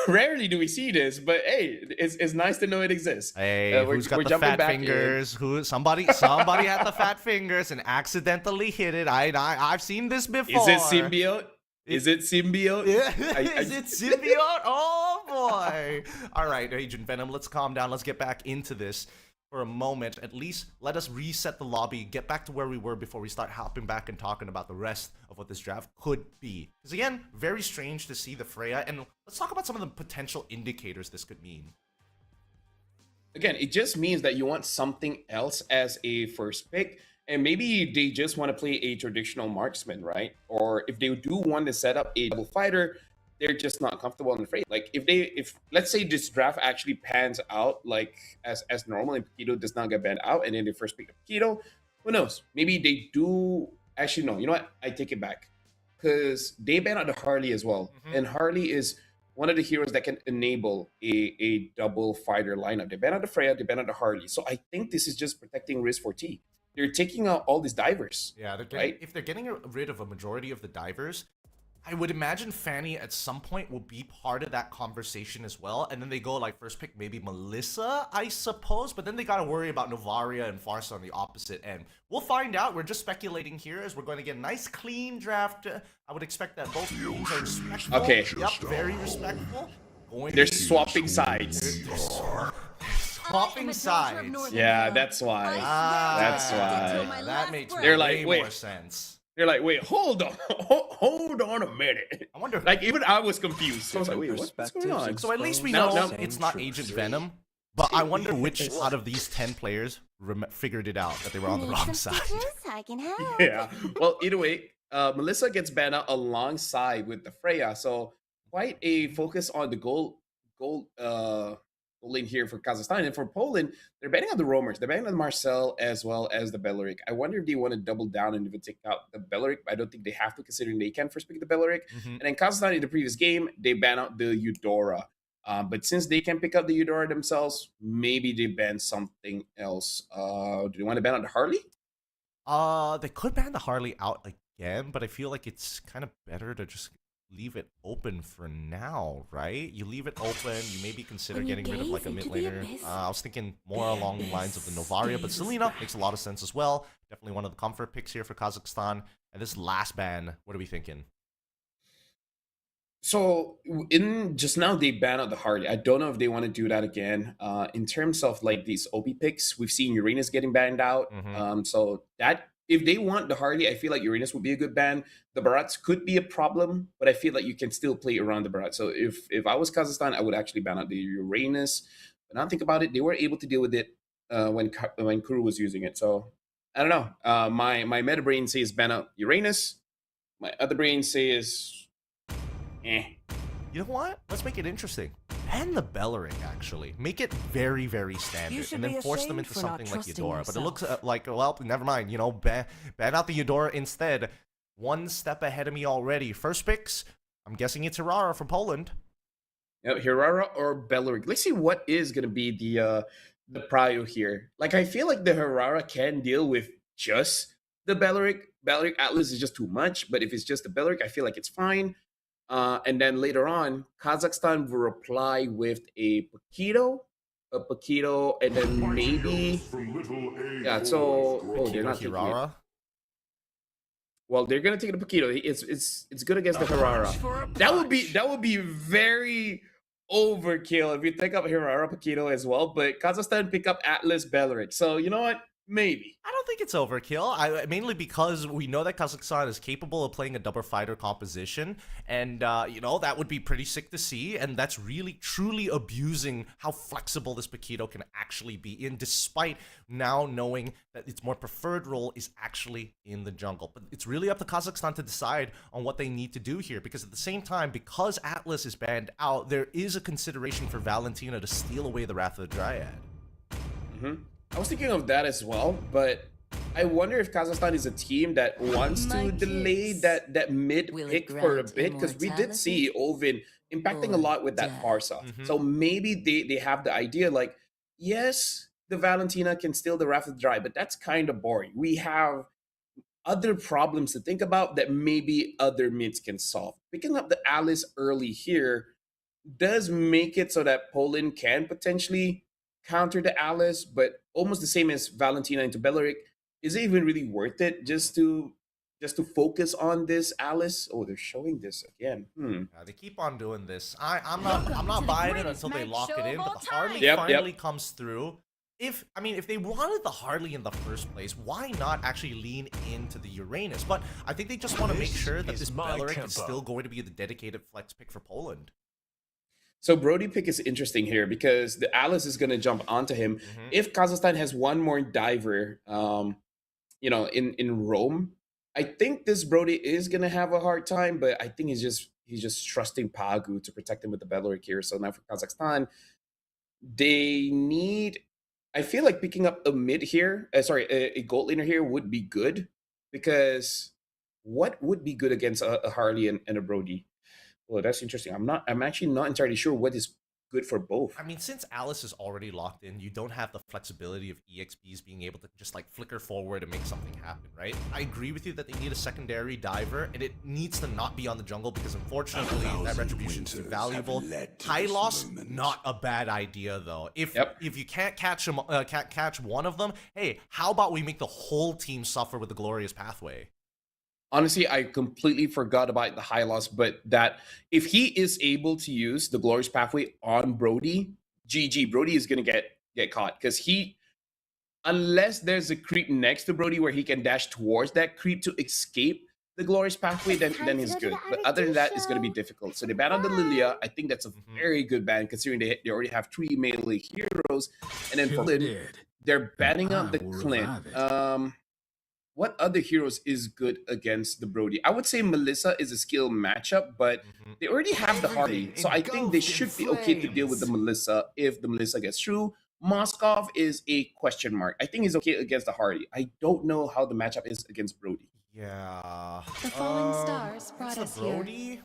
Rarely do we see this, but hey, it's nice to know it exists. Hey, We're- who's got we're the jumping fat back in. fingers? Who? Somebody had the fat fingers and accidentally hit it. I've seen this before. Is it symbiote? Is it symbiote? Is it symbiote? Oh boy! All right, Agent Venom, let's calm down. Let's get back into this for a moment. At least let us reset the lobby, get back to where we were before we start hopping back and talking about the rest of what this draft could be. Because again, very strange to see the Freya, and let's talk about some of the potential indicators this could mean. Again, it just means that you want something else as a first pick, and maybe they just want to play a traditional marksman, right? Or if they do want to set up a double fighter, they're just not comfortable in the fray. Like if let's say this draft actually pans out like as normal and Paquito does not get banned out, and then they first pick Paquito, who knows? Maybe they do actually no. You know what? I take it back because they ban out the Harley as well, and Harley is one of the heroes that can enable a double fighter lineup. They ban out the Freya, they ban out the Harley. So I think this is just protecting risk for T. They're taking out all these divers. Yeah, they're getting, right? if they're getting rid of a majority of the divers, I would imagine Fanny at some point will be part of that conversation as well. And then they go like first pick maybe Melissa, I suppose. But then they got to worry about Novaria and Farsa on the opposite end. We'll find out. We're just speculating here as we're going to get a nice clean draft. I would expect that both teams are respectful. Okay. Yep, very respectful. They're swapping sides. Swapping sides. Yeah, that's why. That's why. That makes They're like, way wait. more sense. They're like, wait, hold on, hold on a minute. I wonder if like even I was confused. So I was like, wait, what's going on? So at least we Now- know now- it's not Agent Venom, but I wonder which out of these 10 players figured it out that they were on the wrong side. I can help. Yeah. Well, either way, Melissa gets banned out alongside with the Freya, so quite a focus on the goal lane here for Kazakhstan. And for Poland, they're banning out the roamers. They're banning out Marcel as well as the Belleric. I wonder if they want to double down and even take out the Belleric. I don't think they have to, considering they can first pick the Belleric. And then Kazakhstan in the previous game, they ban out the Eudora. But since they can pick up the Eudora themselves, maybe they ban something else. Do they want to ban out the Harley? They could ban the Harley out again, but I feel like it's kind of better to just leave it open for now, right? You leave it open, you maybe consider When you getting rid of like a gaze mid into the laner. abyss, I was thinking more along the lines of the Novaria, but Selena makes a lot of sense as well. Definitely one of the comfort picks here for Kazakhstan. And this last ban, what are we thinking? So in just now they ban out the Harley. I don't know if they want to do that again. In terms of like these OP picks, we've seen Uranus getting banned out. So that if they want the Harley, I feel like Uranus would be a good ban. The Barats could be a problem, but I feel like you can still play around the Barat. So if I was Kazakhstan, I would actually ban out the Uranus. But now think about it, they were able to deal with it when Kuru was using it. So I don't know. My meta brain says ban out Uranus. My other brain says eh. You know what? Let's make it interesting. Ban the Belleric, actually. Make it very, very standard. should And then be force them ashamed into for not something like trusting Eudora. But it looks yourself. like, well, never mind. You know, ban out the Eudora instead. One step ahead of me already. First picks, I'm guessing it's Hirara from Poland. Yep, Hirara or Belleric. Let's see what is going to be the prio here. Like, I feel like the Hirara can deal with just the Belleric. Belleric Atlas is just too much, but if it's just the Belleric, I feel like it's fine. And then later on, Kazakhstan will reply with a Paquito, and then maybe yeah. So they're not taking it. Hirara. Well, they're gonna take the Paquito. It's good against the Hirara. That would be very overkill if you take up Hirara Paquito as well. But Kazakhstan pick up Atlas Belleric. So you know what? Maybe. I don't think it's overkill. Mainly because we know that Kazakhstan is capable of playing a double fighter composition, and you know, that would be pretty sick to see. And that's really truly abusing how flexible this Paquito can actually be in, despite now knowing that its more preferred role is actually in the jungle. But it's really up to Kazakhstan to decide on what they need to do here, because at the same time, because Atlas is banned out, there is a consideration for Valentina to steal away the Wrath of the Dryad. I was thinking of that as well, but I wonder if Kazakhstan is a team that wants to delay that mid pick for a bit, because we did see Ovin impacting a lot with that Farsa. So maybe they have the idea like, yes, the Valentina can steal the Wrath of the Dry, but that's kind of boring. We have other problems to think about that maybe other mids can solve. Picking up the Alice early here does make it so that Poland can potentially counter the Alice, but almost the same as Valentina into Belarik. Is it even really worth it just to focus on this Alice? Oh, they're showing this again. Yeah, they keep on doing this. I'm not buying it until they lock it in. But the Harley Yep, finally yep. comes through. If they wanted the Harley in the first place, why not actually lean into the Uranus? But I think they just want to make sure that this Belarik is still going to be the dedicated flex pick for Poland. So Brody pick is interesting here because the Alice is going to jump onto him. If Kazakhstan has one more diver, in Rome, I think this Brody is going to have a hard time. But I think he's just trusting Pagu to protect him with the Belarik here. So now for Kazakhstan, they need. I feel like picking up a mid here, a gold laner here would be good because what would be good against a Harley and a Brody? Well, that's interesting. I'm actually not entirely sure what is good for both. I mean, since Alice is already locked in, you don't have the flexibility of EXPs being able to just like flicker forward and make something happen, right? I agree with you that they need a secondary diver, and it needs to not be on the jungle because unfortunately that retribution is too valuable. High loss, not a bad idea though. If you can't catch them, can't catch one of them, hey, how about we make the whole team suffer with the glorious pathway? Honestly, I completely forgot about the high loss, but that if he is able to use the glorious pathway on Brody, GG, Brody is gonna get caught because unless there's a creep next to Brody where he can dash towards that creep to escape the glorious pathway, then he's good. But other than that, it's gonna be difficult. So they ban on the Lilia. I think that's a very good ban considering they already have 3 melee heroes, and then for Lid, they're banning out the Clint. What other heroes is good against the Brody? I would say Melissa is a skill matchup, but they already have the Harley. So I think they should be okay to deal with the Melissa if the Melissa gets through. Moskov is a question mark. I think he's okay against the Harley. I don't know how the matchup is against Brody. Yeah. The falling stars brought us Brody? here.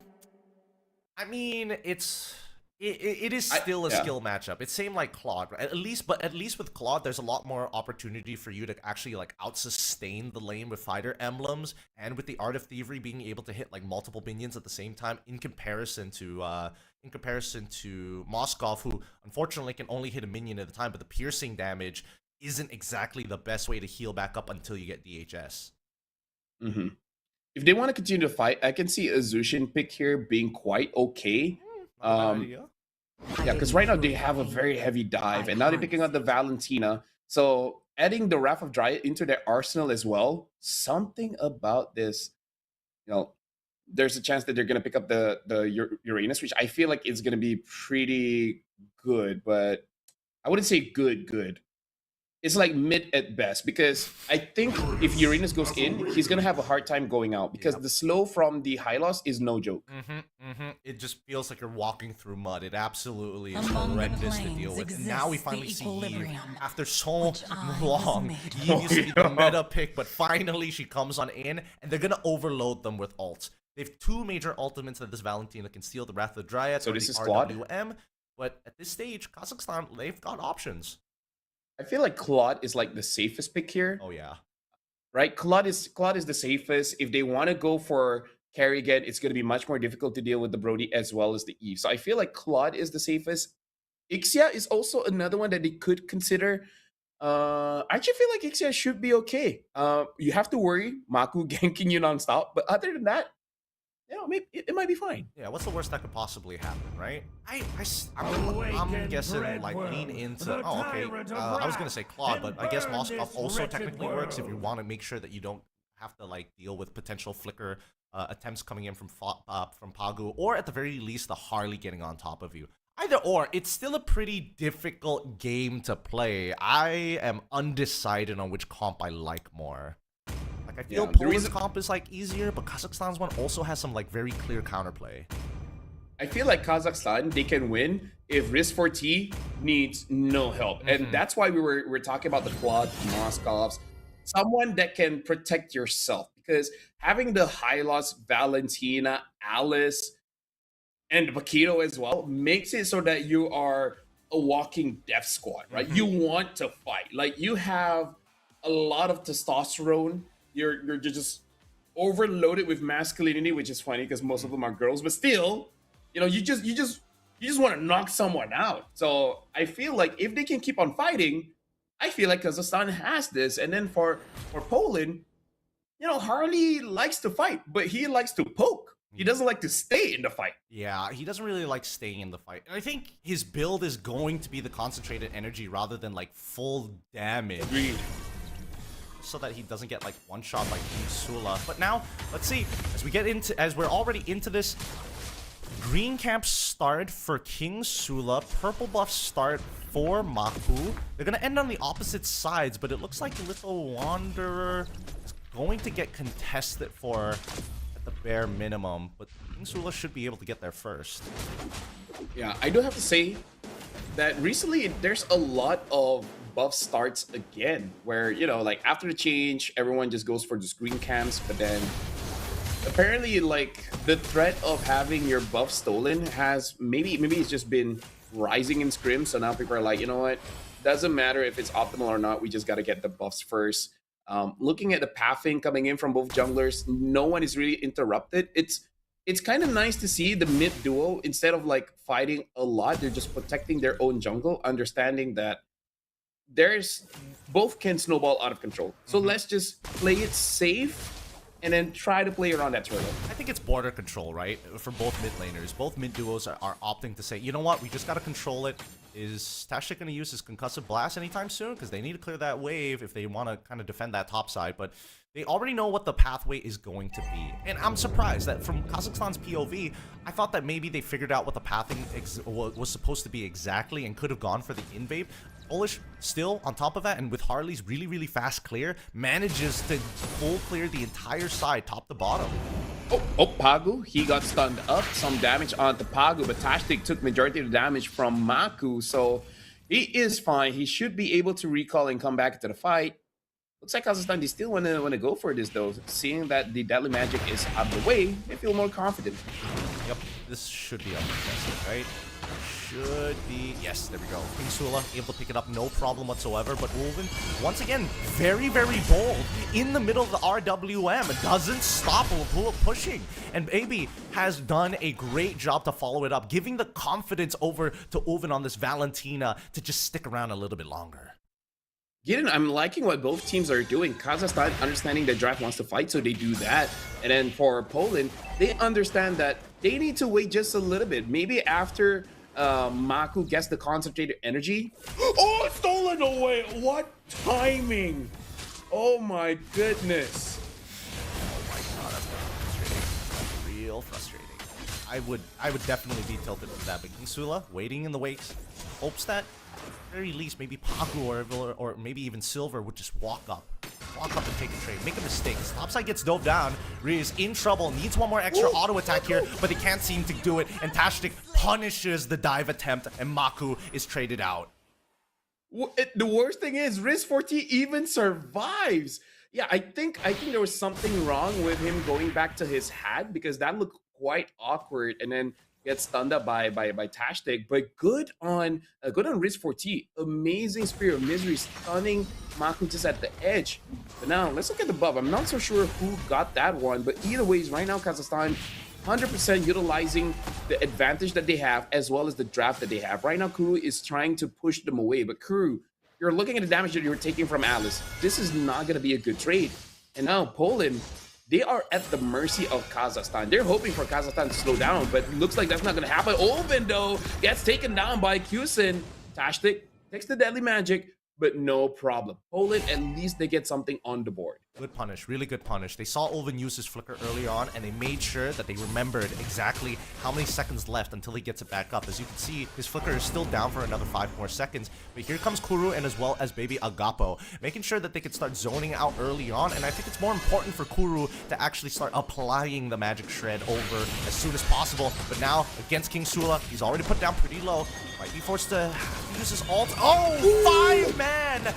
I mean, it is still a skill matchup. It's same like Claude, right? At least with Claude, there's a lot more opportunity for you to actually like out-sustain the lane with fighter emblems, and with the Art of Thievery being able to hit like multiple minions at the same time in comparison to Moskov, who unfortunately can only hit a minion at a time, but the piercing damage isn't exactly the best way to heal back up until you get DHS. If they want to continue to fight, I can see a Zushin pick here being quite okay. Yeah, because right now they have a very heavy dive, and now they're picking up the Valentina. So adding the Wrath of Dryad into their arsenal as well. Something about this, there's a chance that they're going to pick up the Uranus, which I feel like is going to be pretty good, but I wouldn't say good. It's like mid at best, because I think if Uranus goes in, he's going to have a hard time going out because the slow from the high loss is no joke. It just feels like you're walking through mud. It absolutely is horrendous to deal with. And now we finally see Eve. After so long, Eve used to be the meta pick, but finally she comes on in, and they're going to overload them with ults. They have 2 major ultimates that this Valentina can steal, the Wrath of the Dryad, so this is Claude. RWM, but at this stage, Kazakhstan, they've got options. I feel like Claude is like the safest pick here. Oh yeah, right. Claude is the safest. If they want to go for Kerrigan, it's going to be much more difficult to deal with the Brody as well as the Eve. So I feel like Claude is the safest. Ixia is also another one that they could consider. I actually feel like Ixia should be okay. You have to worry Maku ganking you nonstop, but other than that, maybe it might be fine. Yeah, what's the worst that could possibly happen, right? I'm guessing like lean into. Oh, okay. I was gonna say Claude, but I guess Moskov also technically works if you want to make sure that you don't have to like deal with potential flicker attempts coming in from Pagu, or at the very least the Harley getting on top of you. Either or, it's still a pretty difficult game to play. I am undecided on which comp I like more. I feel Poland's comp is like easier, but Kazakhstan's one also has some like very clear counterplay. I feel like Kazakhstan, they can win if Risk4T needs no help. And that's why we're talking about the Claude, Moskovs, someone that can protect yourself. Because having the high loss Valentina, Alice, and Bakito as well makes it so that you are a walking death squad, right? You want to fight. Like, you have a lot of testosterone. You're just overloaded with masculinity, which is funny because most of them are girls, but still, you just You just want to knock someone out. So I feel like if they can keep on fighting, I feel like Kazakhstan has this. And then for Poland, you know, Harley likes to fight, but he likes to poke. He doesn't like to stay in the fight. Yeah, he doesn't really like staying in the fight. And I think his build is going to be the concentrated energy rather than like full damage. Agreed. So that he doesn't get like one shot like King Sula. But now, let's see, as we're already into this, green camp start for King Sula, purple buff start for Maku. They're gonna end on the opposite sides, but it looks like Little Wanderer is going to get contested for at the bare minimum, but King Sula should be able to get there first. Yeah, I do have to say that recently there's a lot of buff starts again, where, you know, like after the change, everyone just goes for the green camps, but then apparently like the threat of having your buff stolen has maybe it's just been rising in scrim. So now people are like, you know what, doesn't matter if it's optimal or not, we just got to get the buffs first. Looking at the pathing coming in from both junglers, no one is really interrupted. It's kind of nice to see the mid duo, instead of like fighting a lot, they're just protecting their own jungle, understanding that both can snowball out of control. So let's just play it safe and then try to play around that turtle. I think it's border control, right? For both mid laners. Both mid duos are opting to say, you know what, we just got to control it. Is Tashik going to use his concussive blast anytime soon? Because they need to clear that wave if they want to kind of defend that top side. But they already know what the pathway is going to be. And I'm surprised that from Kazakhstan's POV, I thought that maybe they figured out what the pathing was supposed to be exactly and could have gone for the invade. Polish still on top of that, and with Harley's really, really fast clear, manages to full clear the entire side, top to bottom. Oh, Pagu, he got stunned up, some damage onto Pagu, but Tashtik took majority of the damage from Maku, so he is fine. He should be able to recall and come back into the fight. Looks like Kazakhstan, they still want to go for this though. Seeing that the deadly magic is out of the way, they feel more confident. Yep, this should be uncontested, right? Should be. Yes, there we go. King Sula able to pick it up, no problem whatsoever. But Ulven, once again, very, very bold in the middle of the RWM. Doesn't stop pushing. And Baby has done a great job to follow it up, giving the confidence over to Ulven on this Valentina to just stick around a little bit longer. Gideon, I'm liking what both teams are doing. Kazakhstan understanding that Draft wants to fight, so they do that. And then for Poland, they understand that they need to wait just a little bit. Maybe after Maku gets the concentrated energy. Oh, stolen away! What timing! Oh my goodness! Oh my god, that's frustrating. Real frustrating. I would definitely be tilted with that. But King Sula waiting in the wakes, hopes that at the very least maybe Pagu or maybe even Silver would just walk up and take a trade, make a mistake. Topside gets dove down. Rhea is in trouble, needs one more extra auto attack here, but they can't seem to do it. And Tashtik punishes the dive attempt, and Maku is traded out. The worst thing is, Riz40 even survives. Yeah, I think there was something wrong with him going back to his hat, because that looked quite awkward, and then gets stunned up by Tashtik. But good on Riz40. Amazing Spear of Misery, stunning Maku just at the edge. But now let's look at the buff. I'm not so sure who got that one, but either ways, right now Kazakhstan 100% utilizing the advantage that they have as well as the draft that they have. Right now Kuru is trying to push them away, but Kuru, you're looking at the damage that you're taking from Alice. This is not going to be a good trade. And now Poland, they are at the mercy of Kazakhstan. They're hoping for Kazakhstan to slow down, but looks like that's not going to happen. Ulven, though, gets taken down by Kusin. Tashtik takes the deadly magic, but no problem. Poland, at least they get something on the board. Good punish, really good punish. They saw Ulven use his flicker early on, and they made sure that they remembered exactly how many seconds left until he gets it back up. As you can see, his flicker is still down for another 5 more seconds. But here comes Kuru and as well as Baby Agapo, making sure that they could start zoning out early on. And I think it's more important for Kuru to actually start applying the magic shred over as soon as possible. But now, against King Sula, he's already put down pretty low. Might be forced to use his ult. Oh, 5-man!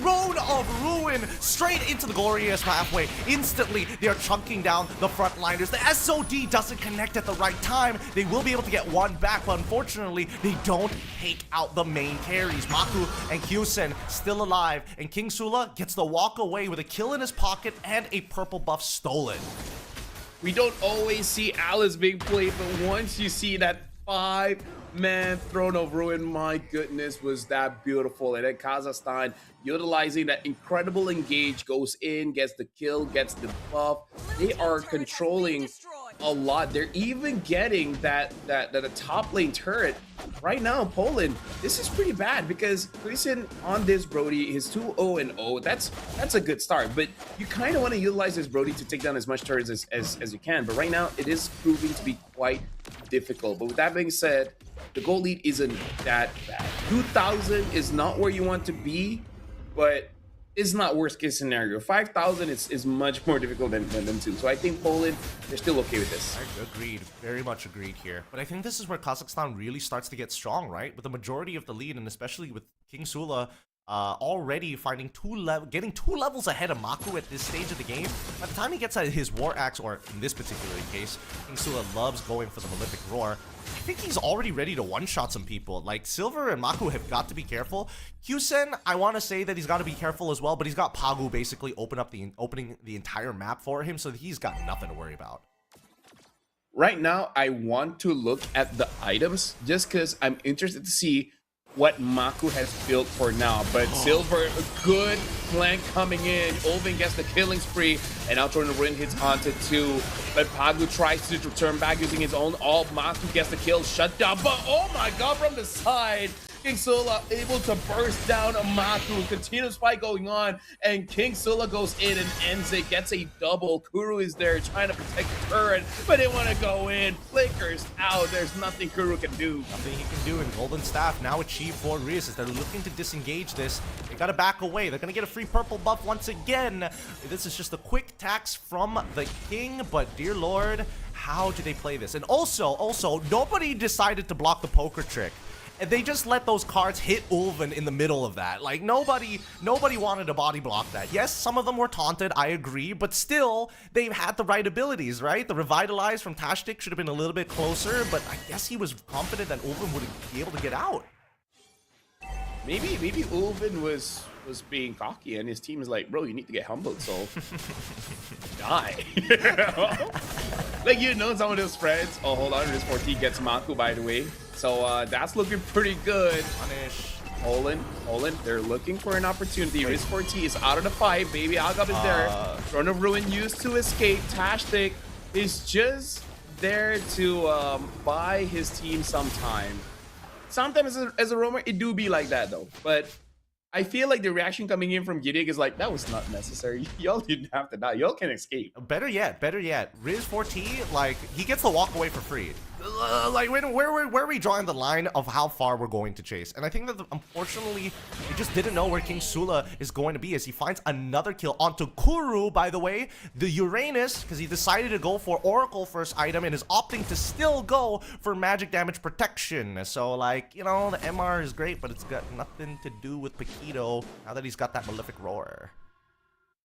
Road of Ruin straight into the glorious pathway. Instantly, they are chunking down the frontliners. The SOD doesn't connect at the right time. They will be able to get one back, but unfortunately, they don't take out the main carries. Maku and Kusen still alive, and King Sula gets the walk away with a kill in his pocket and a purple buff stolen. We don't always see Alice being played, but once you see that 5 Man, Throne of Ruin, my goodness, was that beautiful. And then Kazakhstan, utilizing that incredible engage, goes in, gets the kill, gets the buff. They are controlling a lot. They're even getting that top lane turret. Right now, Poland, this is pretty bad because Christian on this Brody is 2-0-0. That's a good start, but you kind of want to utilize this Brody to take down as much turrets as you can. But right now, it is proving to be quite difficult. But with that being said, the goal lead isn't that bad. 2,000 is not where you want to be, but it's not worst case scenario. 5,000 is much more difficult than 2. So I think Poland, they're still okay with this. I agreed. Very much agreed here. But I think this is where Kazakhstan really starts to get strong, right? With the majority of the lead, and especially with King Sula already finding getting 2 levels ahead of Maku at this stage of the game. By the time he gets his War Axe, or in this particular case, King Sula loves going for the Malefic Roar. I think he's already ready to one-shot some people. Like, Silver and Maku have got to be careful. Kyusen, I want to say that he's got to be careful as well, but he's got Pagu basically opening the entire map for him, so he's got nothing to worry about. Right now, I want to look at the items just because I'm interested to see what Maku has built for now. But Silver, a good flank coming in. Olvin gets the killing spree, and now Throne of Ruin hits onto 2. But Pagu tries to return back using his own ult. Maku gets the kill, shut down. But oh my god, from the side, King Sula able to burst down a Maku. Continuous fight going on, and King Sula goes in and ends it, gets a double. Kuru is there trying to protect the turret, but they want to go in. Flickers out. There's nothing Kuru can do. Nothing he can do, and Golden Staff now achieved for Rias as they're looking to disengage this. They got to back away. They're going to get a free purple buff once again. This is just a quick tax from the King, but dear Lord, how do they play this? And also, nobody decided to block the poker trick. And they just let those cards hit Ulven in the middle of that. Like, nobody wanted to body block that. Yes, some of them were taunted, I agree, but still, they've had the right abilities, right? The Revitalize from Tashtik should have been a little bit closer, but I guess he was confident that Ulven would be able to get out. Maybe Ulven was being cocky, and his team is like, bro, you need to get humbled, so die. Like, you know, some of those spreads. Oh, hold on, this 14 gets Maku, by the way. So that's looking pretty good. Punish. Olin, they're looking for an opportunity. Risk 4T is out of the fight. Baby Agab is there. Throne of Ruin used to escape. Tashtik is just there to buy his team some time. Sometimes as a roamer, it do be like that though. But I feel like the reaction coming in from Giddig is like, that was not necessary. Y'all didn't have to die. Y'all can escape. Better yet. Riz 4T, like, he gets to walk away for free. Like, where are we drawing the line of how far we're going to chase? And I think that, unfortunately, we just didn't know where King Sula is going to be as he finds another kill onto Kuru, by the way. The Uranus, because he decided to go for Oracle first item and is opting to still go for magic damage protection. So, like, you know, the MR is great, but it's got nothing to do with Paquito now that he's got that Malefic Roar.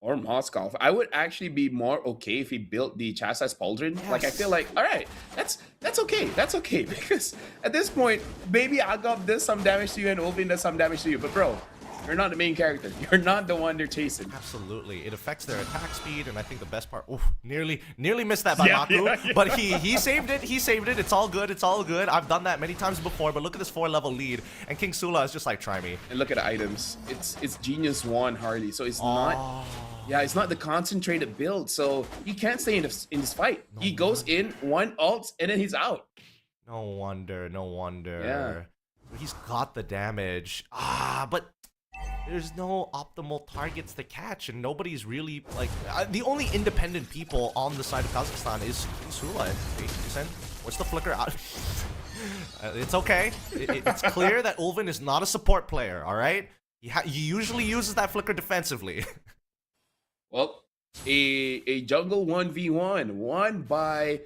Or Moskov. I would actually be more okay if he built the Chastised Pauldron. Yes. Like, I feel like, all right, that's okay. That's okay. Because at this point, maybe Agab does some damage to you and Ulvin does some damage to you. But bro, you're not the main character. You're not the one they're chasing. Absolutely. It affects their attack speed, and I think the best part, nearly missed that by Maku. Yeah. But he saved it. He saved it. It's all good. It's all good. I've done that many times before, but look at this 4-level lead, and King Sula is just like, try me. And look at the items. It's Genius 1 Harley, so it's not... Yeah, it's not the concentrated build, so he can't stay in this fight. He goes in, 1 ult, and then he's out. No wonder. Yeah. He's got the damage. But there's no optimal targets to catch, and nobody's really, like... the only independent people on the side of Kazakhstan is Sula at 80%. What's the flicker out? It's okay. It's clear that Ulven is not a support player, all right? He usually uses that flicker defensively. Well, a jungle 1v1 won by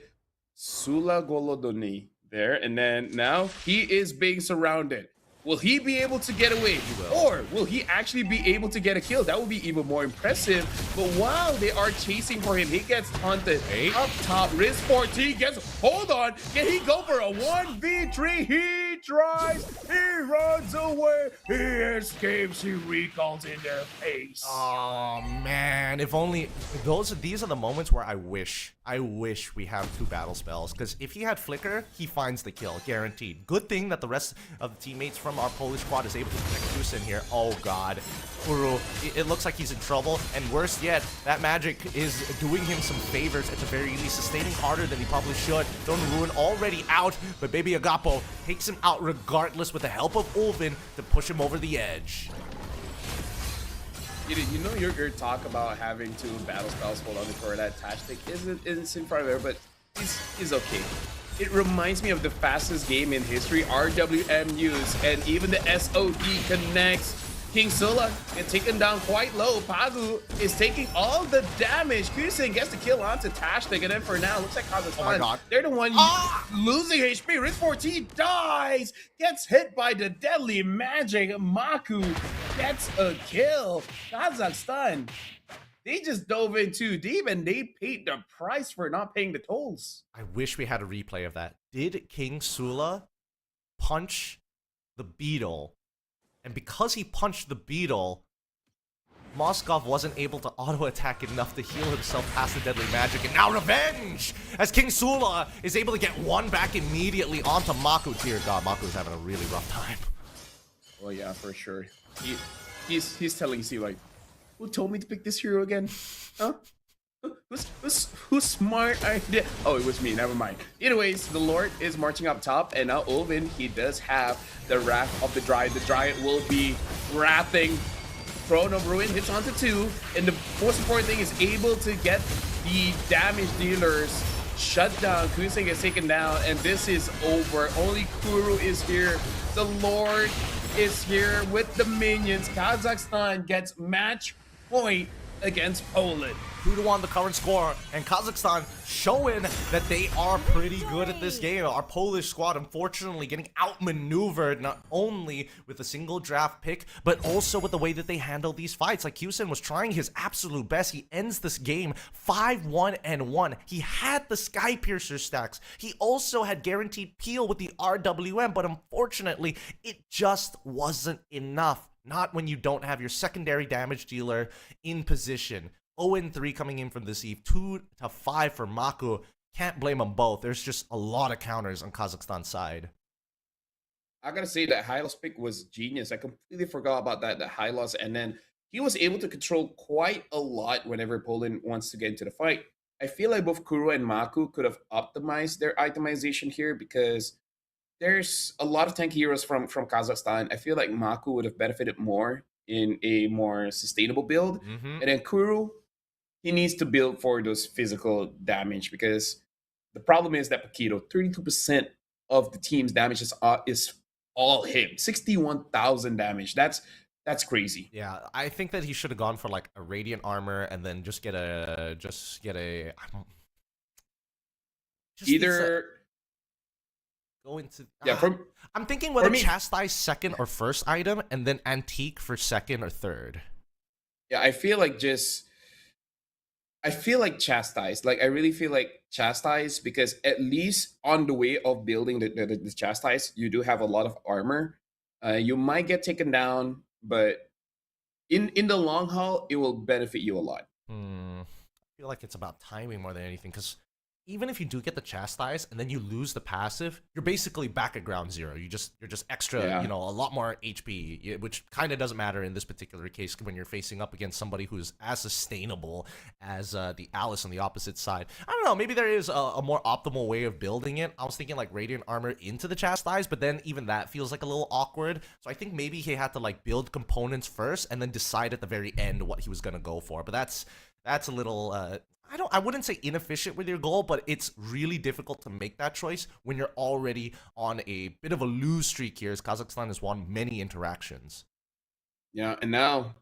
Sula Golodoni there, and then now he is being surrounded. Will he be able to get away? Or will he actually be able to get a kill? That would be even more impressive. But while they are chasing for him, he gets hunted. Up top, Riz 14 gets... Hold on! Can he go for a 1v3? He drives, he runs away, he escapes, he recalls in their face. Oh man, if only these are the moments where I wish we have 2 battle spells, because if he had flicker, he finds the kill, guaranteed. Good thing that the rest of the teammates from our Polish squad is able to protect Kusa in here. Oh god, Kuru, it looks like he's in trouble, and worse yet, that magic is doing him some favors at the very least, sustaining harder than he probably should. Don't Ruin already out, but Baby Agapo takes him out regardless with the help of Ulvin to push him over the edge. You know your talk about having 2 battle spells hold on for that tactic isn't in front of her, but he's okay. It reminds me of the fastest game in history, RWMUs, and even the SOD connects. King Sula gets taken down quite low. Pagu is taking all the damage. Kusin gets the kill onto Tashtik, and then for now, looks like Kazakhstan. Oh my god. They're the one losing HP. Riz 14 dies, gets hit by the deadly magic. Maku gets a kill. Kazakhstan, they just dove in too deep, and they paid the price for not paying the tolls. I wish we had a replay of that. Did King Sula punch the beetle? And because he punched the beetle, Moskov wasn't able to auto-attack enough to heal himself past the deadly magic. And now revenge! As King Sula is able to get 1 back immediately onto Maku. Dear god, Maku's having a really rough time. Oh yeah, for sure. He's telling you like, who told me to pick this hero again? Huh? Who's smart idea? Oh, it was me. Never mind. Anyways, the Lord is marching up top, and now Ulvin, he does have the Wrath of the Dryad. The Dryad will be wrathing. Throne of Ruin hits onto 2, and the most important thing is able to get the damage dealers shut down. Kuseng gets taken down, and this is over. Only Kuru is here. The Lord is here with the minions. Kazakhstan gets match point against Poland. 2-1 the current score, and Kazakhstan showing that they are pretty good at this game. Our Polish squad, unfortunately, getting outmaneuvered not only with a single draft pick, but also with the way that they handle these fights. Like Kusin was trying his absolute best. He ends this game 5-1-1. He had the Sky Piercer stacks. He also had guaranteed peel with the RWM, but unfortunately, it just wasn't enough. Not when you don't have your secondary damage dealer in position. 0-3 coming in from this eve, 2-5 for Maku. Can't blame them both. There's just a lot of counters on Kazakhstan's side. I gotta say that Hylos pick was genius. I completely forgot about that Hylos, and then he was able to control quite a lot whenever Poland wants to get into the fight. I feel like both Kuro and Maku could have optimized their itemization here, because there's a lot of tank heroes from Kazakhstan. I feel like Maku would have benefited more in a more sustainable build. And then Kuro, he needs to build for those physical damage, because the problem is that Paquito, 32% of the team's damage is all him. 61,000 damage. That's crazy. Yeah, I think that he should have gone for like a radiant armor and then just get a either go into yeah. I'm thinking whether chastise second or first item, and then antique for second or third. Yeah, I feel like chastise. Like I really feel like chastise, because at least on the way of building the chastise, you do have a lot of armor. You might get taken down, but in the long haul, it will benefit you a lot. I feel like it's about timing more than anything, because even if you do get the chastise and then you lose the passive, you're basically back at ground zero. You're just extra, a lot more HP, which kind of doesn't matter in this particular case when you're facing up against somebody who's as sustainable as the Alice on the opposite side. I don't know, maybe there is a more optimal way of building it. I was thinking like radiant armor into the chastise, but then even that feels like a little awkward. So I think maybe he had to like build components first and then decide at the very end what he was gonna go for. But that's a little I wouldn't say inefficient with your goal, but it's really difficult to make that choice when you're already on a bit of a lose streak here, as Kazakhstan has won many interactions. Yeah, and now,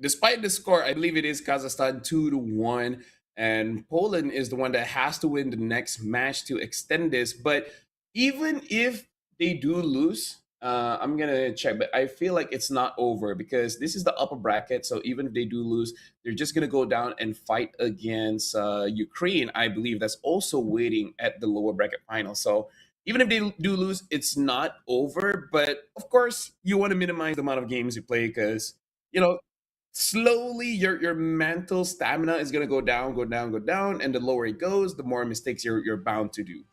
despite the score, I believe it is Kazakhstan 2-1, and Poland is the one that has to win the next match to extend this. But even if they do lose, I'm gonna check, but I feel like it's not over, because this is the upper bracket. So even if they do lose, they're just gonna go down and fight against Ukraine, I believe, that's also waiting at the lower bracket final. So even if they do lose, it's not over. But of course, you want to minimize the amount of games you play because, you know, slowly your mental stamina is going to go down, and the lower it goes, the more mistakes you're bound to do.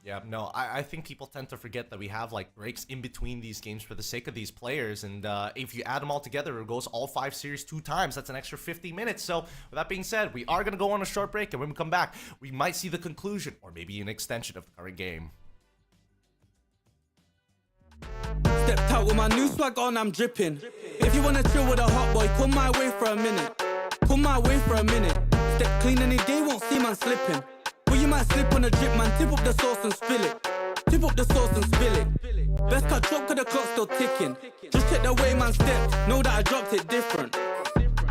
Yeah, no, I think people tend to forget that we have like breaks in between these games for the sake of these players, and if you add them all together, it goes all 5 series 2 times. That's an extra 50 minutes. So with that being said, we are going to go on a short break, and when we come back, we might see the conclusion or maybe an extension of the current game. Stepped out with my new swag on, I'm dripping. If you wanna chill with a hot boy, come my way for a minute. Come my way for a minute. Step clean any day, won't see man slipping. But you might slip on a drip, man. Tip up the sauce and spill it. Tip up the sauce and spill it. Best cut drop, cause the clock's still ticking. Just check the way man stepped. Know that I dropped it different.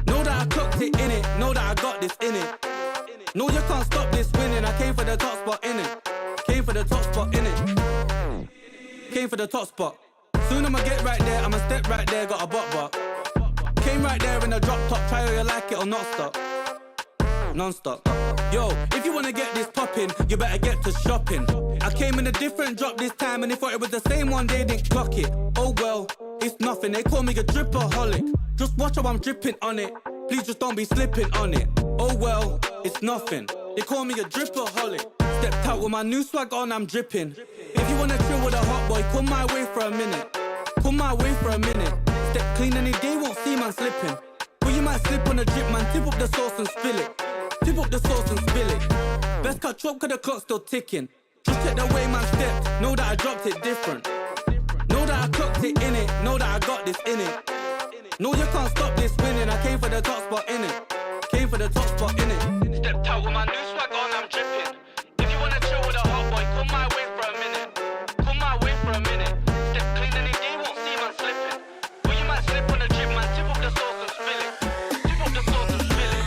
Know that I clocked it in it. Know that I got this in it. Know you can't stop this winning. I came for the top spot in it. Came for the top spot in it. Came for the top spot. Soon I'ma get right there, I'ma step right there, got a bot. Came right there in a drop top, try how you like it or not stop. Non-stop. Yo, if you wanna get this poppin', you better get to shopping. I came in a different drop this time and they thought it was the same one, they didn't clock it. Oh well, it's nothing, they call me a dripaholic. Just watch how I'm dripping on it, please just don't be slipping on it. Oh well, it's nothing, they call me a dripaholic. Stepped out with my new swag on, I'm dripping. If you wanna chill with a hot boy, come my way for a minute. Come my way for a minute. Step clean any day, won't see man slipping. But you might slip on a drip, man. Tip up the sauce and spill it. Tip up the sauce and spill it. Best cut drop, cause the clock's still ticking. Just check the way man stepped. Know that I dropped it different. Know that I clocked it in it. Know that I got this in it. Know you can't stop this winning. I came for the top spot in it. Came for the top spot in it. Stepped out with my new swag on, I'm dripping. If you wanna chill with a hot boy, come my way for a minute. Come my way for a minute. Step clean any day, won't see man slipping. But you might slip on the drip, man. Tip up the sauce and spill it. Tip up the sauce and spill it.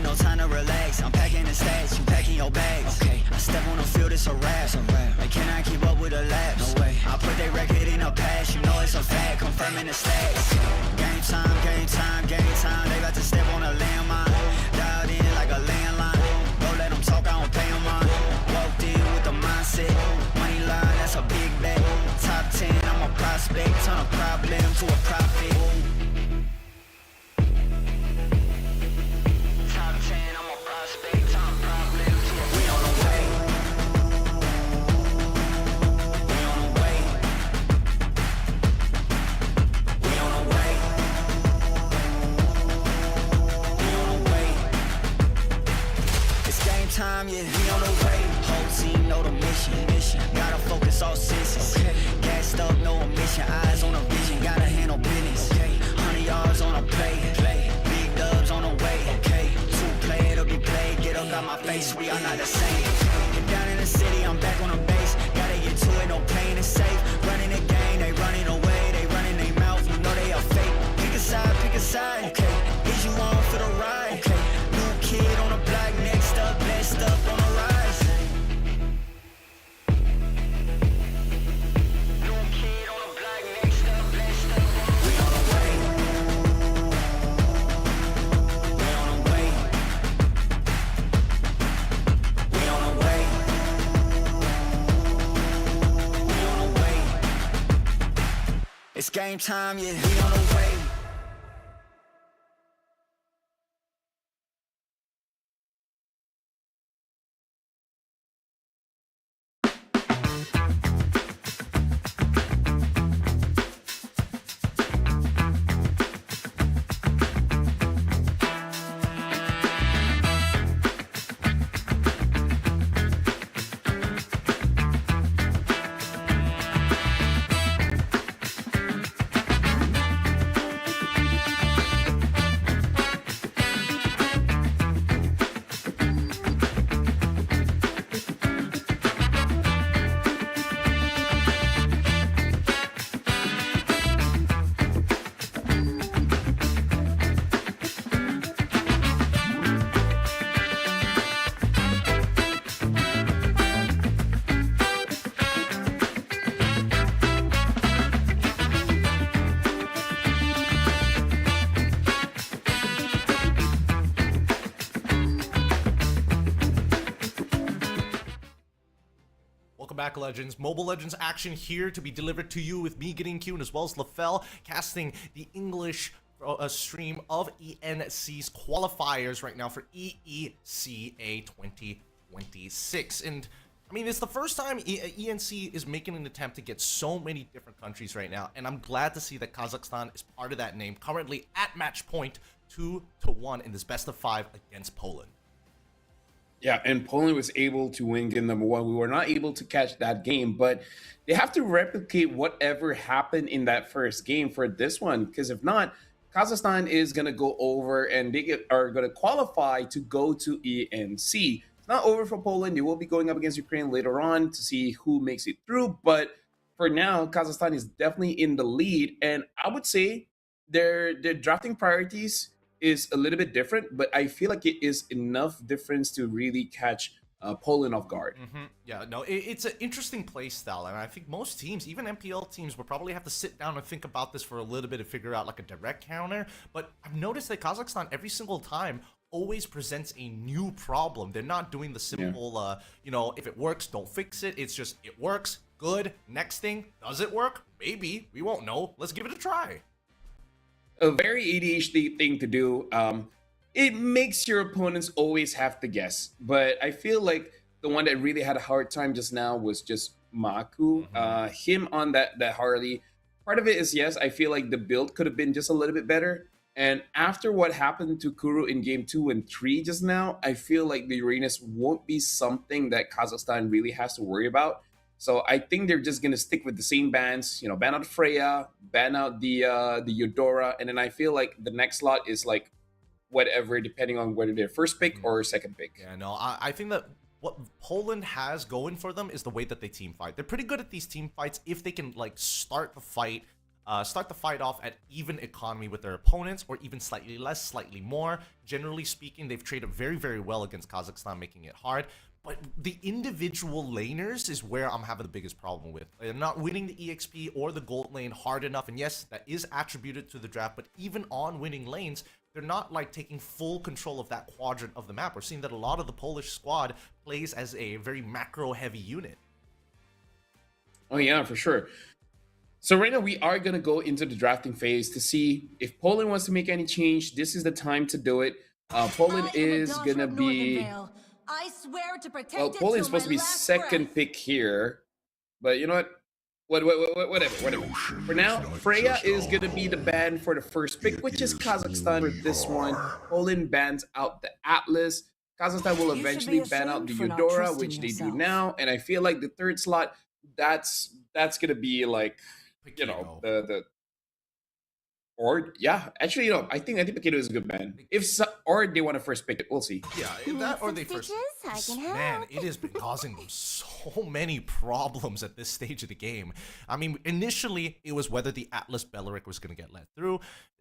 no time to relax. I'm packing the stats, you packing your bags. Okay, I step on the field, it's a wrap. They cannot keep up with the laps. No way. I put their record in the past, you know it's a fact. Confirming the stats. Game time, game time, game time. They about to step on a landmine. Dialed in like a landline. Don't let them talk, I don't pay them on. Walked in with the mindset. Money line, that's a big bet. Top 10, I'm a prospect. Turn a problem to a profit. Top 10, I'm a prospect. Turn a problem to a we on the way. We on the way. We on the way. We on the way. It's game time, yeah. We on the way. Whole team know the mission. Gotta focus all senses. Okay. Gassed up, no omission. Eyes on the vision. Gotta handle business. Okay. 100 yards on a play. Big dubs on the way. Okay. 2 play, it'll be played. Get up out my face. We are not the same. Get down in the city, I'm back on the base. Gotta get to it, no pain is safe. Running the game, they running away. They running their mouth, you know they are fake. Pick a side, pick a side. Okay. Is you on for the ride? Okay. New kid on the block, next up, best up on the rise. It's game time, yeah. We on the way. Back, Legends. Mobile Legends action here to be delivered to you with me, Getting Q, and as well as LaFell casting the English stream of ENC's qualifiers right now for EECA 2026. And I mean, it's the first time ENC is making an attempt to get so many different countries right now, and I'm glad to see that Kazakhstan is part of that name, currently at match point 2-1 in this best of 5 against Poland. Yeah, and Poland was able to win game number 1. We were not able to catch that game, but they have to replicate whatever happened in that first game for this one, because if not, Kazakhstan is going to go over and they are going to qualify to go to ENC. It's not over for Poland. They will be going up against Ukraine later on to see who makes it through, but for now, Kazakhstan is definitely in the lead, and I would say their drafting priorities is a little bit different, but I feel like it is enough difference to really catch Poland off guard. Yeah, no, it's an interesting play style, and I think most teams, even MPL teams, will probably have to sit down and think about this for a little bit to figure out like a direct counter. But I've noticed that Kazakhstan every single time always presents a new problem. They're not doing the simple, you know, if it works, don't fix it. It's just, it works, good, next thing. Does it work? Maybe. We won't know. Let's give it a try. A very ADHD thing to do. It makes your opponents always have to guess. But I feel like the one that really had a hard time just now was just Maku. Him on that Harley. Part of it is, yes, I feel like the build could have been just a little bit better. And after what happened to Kuru in game 2 and 3 just now, I feel like the Uranus won't be something that Kazakhstan really has to worry about. So I think they're just gonna stick with the same bans, you know, ban out Freya, ban out the Eudora, and then I feel like the next slot is like whatever, depending on whether they're first pick or second pick. Yeah, no, I think that what Poland has going for them is the way that they team fight. They're pretty good at these team fights if they can like start the fight start the fight off at even economy with their opponents, or even slightly less, slightly more. Generally speaking, they've traded very, very well against Kazakhstan, making it hard. But the individual laners is where I'm having the biggest problem with. They're not winning the EXP or the gold lane hard enough. And yes, that is attributed to the draft, but even on winning lanes, they're not like taking full control of that quadrant of the map. We're seeing that a lot of the Polish squad plays as a very macro heavy unit. Oh yeah, for sure. So right now we are going to go into the drafting phase to see if Poland wants to make any change. This is the time to do it. Poland is going to be... I swear to protect Well, Poland's supposed to be second pick here. But you know what? Whatever. For now, Freya is going to be the ban for the first pick, which is Kazakhstan for this one. Poland bans out the Atlas. Kazakhstan will eventually ban out the Eudora, which they do now. And I feel like the third slot, that's going to be like, you know, the or yeah, actually, you know, I think Paquito is a good ban. Or they want to first pick it, we'll see. Yeah, that or they first. Man, it has been causing them so many problems at this stage of the game. I mean, initially it was whether the Atlas Beleric was going to get let through.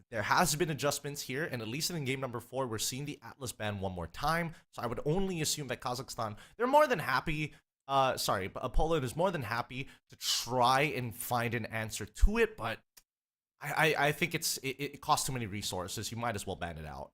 There has been adjustments here, and at least in game number 4, we're seeing the Atlas ban one more time. So I would only assume that Kazakhstan, they're more than happy. Poland is more than happy to try and find an answer to it, but I think it costs too many resources. You might as well ban it out.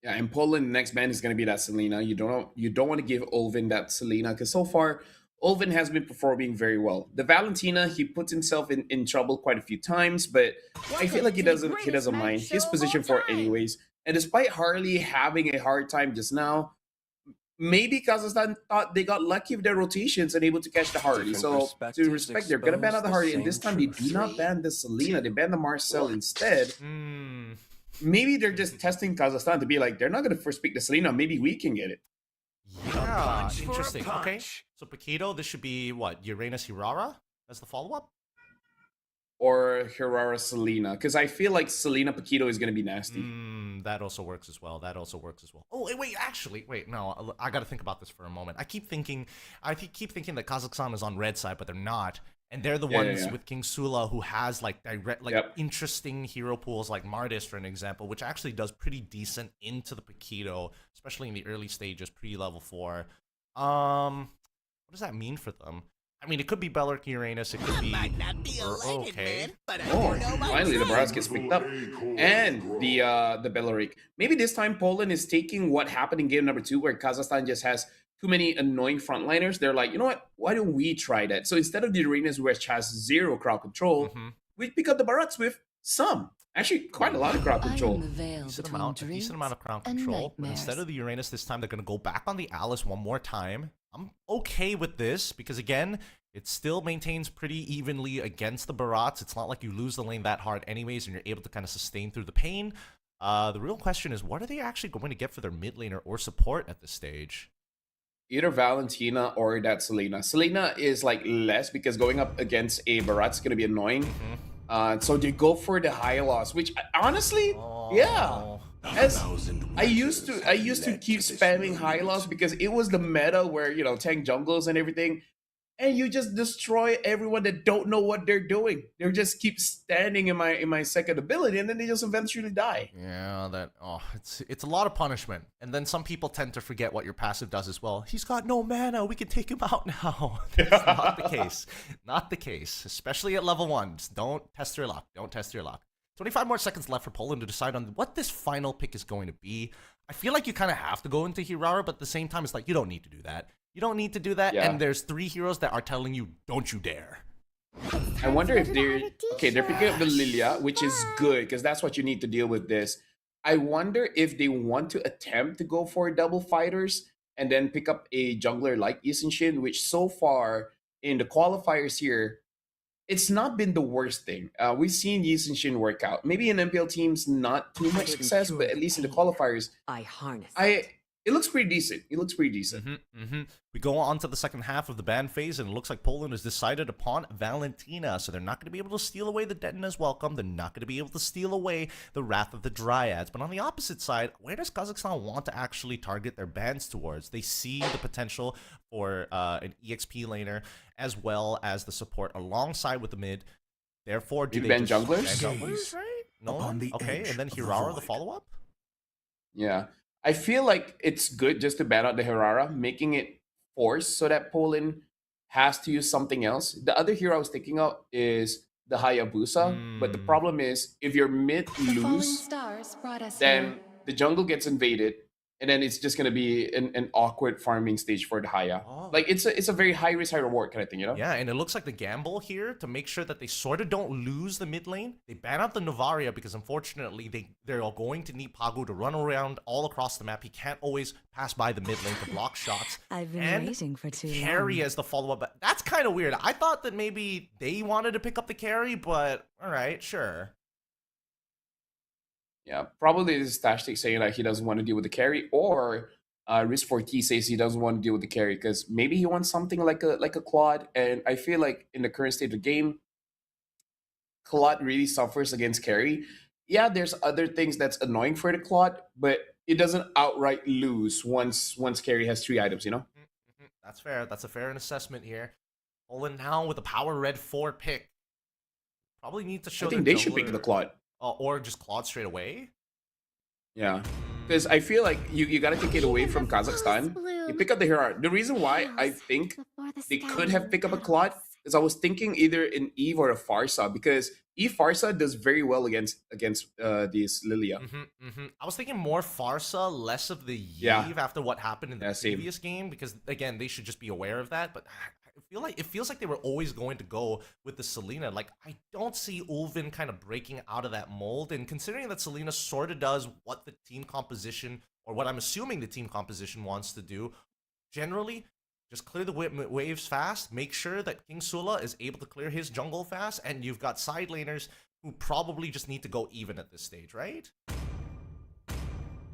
Yeah, and Poland, the next ban is going to be that Selena. You don't want to give Olvin that Selena, because so far Olvin has been performing very well. The Valentina, he puts himself in trouble quite a few times, but I feel like he doesn't mind. His position for it anyways. And despite Harley having a hard time just now, maybe Kazakhstan thought they got lucky with their rotations and able to catch the Harley. So to respect, they're gonna ban out the Harley, and this time they do not ban the Selena. They ban the Marcel instead. Maybe they're just testing Kazakhstan to be like, they're not gonna first pick the Selena. Maybe we can get it. Yeah, interesting. Okay, so Paquito, this should be what, Uranus Hirara as the follow-up? Or Hirara Selena, because I feel like Selena Paquito is going to be nasty. That also works as well. Oh, wait, no, I got to think about this for a moment. I keep thinking that Kazakhstan is on red side, but they're not. And they're the ones with King Sula who has like direct, interesting hero pools like Mardis, for an example, which actually does pretty decent into the Paquito, especially in the early stages, pre-level 4. What does that mean for them? I mean, it could be Beleric Uranus, it could be... okay. Finally, the Baras gets picked up. And the Beleric. Maybe this time Poland is taking what happened in game number 2, where Kazakhstan just has too many annoying frontliners. They're like, you know what? Why don't we try that? So instead of the Uranus, which has 0 crowd control, we pick up the Barats with some. Actually, quite a lot of crowd control. A decent amount of crowd control. But instead of the Uranus this time, they're going to go back on the Alice one more time. I'm okay with this because, again, it still maintains pretty evenly against the Barats. It's not like you lose the lane that hard anyways and you're able to kind of sustain through the pain. The real question is, what are they actually going to get for their mid laner or support at this stage? Either Valentina or that Selena. Selena is like less because going up against a Barat's going to be annoying. So they go for the high loss, which honestly, yeah. As I used to keep spamming high loss because it was the meta where, you know, tank jungles and everything, and you just destroy everyone that don't know what they're doing. They just keep standing in my second ability, and then they just eventually die. Yeah, it's a lot of punishment. And then some people tend to forget what your passive does as well. He's got no mana, we can take him out now. That's not the case. Not the case, especially at level 1. Just don't test your luck. 25 more seconds left for Poland to decide on what this final pick is going to be. I feel like you kind of have to go into Hirara, but at the same time, it's like, you don't need to do that. Yeah. And there's 3 heroes that are telling you, don't you dare. I wonder if they're picking up the Lilia, which is good, because that's what you need to deal with this. I wonder if they want to attempt to go for double fighters and then pick up a jungler like Isenshin, which so far in the qualifiers here, it's not been the worst thing. We've seen Isenshin work out. Maybe in MPL teams, not too much success, but at least in the qualifiers, it looks pretty decent. We go on to the second half of the ban phase, and it looks like Poland has decided upon Valentina. So they're not going to be able to steal away the Detna's welcome. They're not going to be able to steal away the Wrath of the Dryads. But on the opposite side, where does Kazakhstan want to actually target their bans towards? They see the potential for an EXP laner, as well as the support alongside with the mid. Therefore, do You they ban just junglers? ban junglers, right? No. Okay, and then Hirara the follow-up. Yeah. I feel like it's good just to ban out the Hirara, making it forced so that Poland has to use something else. The other hero I was thinking of is the Hayabusa, but the problem is if your mid The falling lose, stars brought us then here. the jungle gets invaded, and then it's just gonna be an awkward farming stage for the Haya. Like it's a very high risk, high reward kind of thing, you know? Yeah, and it looks like the gamble here to make sure that they sort of don't lose the mid lane. They ban out the Novaria because unfortunately they're all going to need Pagu to run around all across the map. He can't always pass by the mid lane to block shots. I've been and waiting for too carry long. as the follow-up. But that's kind of weird. I thought that maybe they wanted to pick up the carry, but all right, sure. Yeah, probably this is Tashtik saying like he doesn't want to deal with the carry, or Risk4T says he doesn't want to deal with the carry because maybe he wants something like a Claude. And I feel like in the current state of the game, Claude really suffers against carry. Yeah, there's other things that's annoying for the Claude, but it doesn't outright lose once carry has 3 items, you know? That's fair. That's a fair assessment here. Poland now with a power red 4 pick. Probably need to show I think their they should pick the jungler- Claude. or just Claude straight away. Yeah, because I feel like you got to take it away from Kazakhstan. You pick up the Hirara. The reason why I think they could have picked up a Claude is I was thinking either an Eve or a Farsa, because Eve Farsa does very well against these Lilia. I was thinking more Farsa, less of the Yve Yeah. after what happened in the Yeah, same. previous game, because again they should just be aware of that. But it feels like they were always going to go with the Selena. Like I don't see Ulvin kind of breaking out of that mold, and considering that Selena sort of does what the team composition, or what I'm assuming the team composition wants to do, generally. Just clear the waves fast, make sure that King Sula is able to clear his jungle fast, and you've got side laners who probably just need to go even at this stage, right?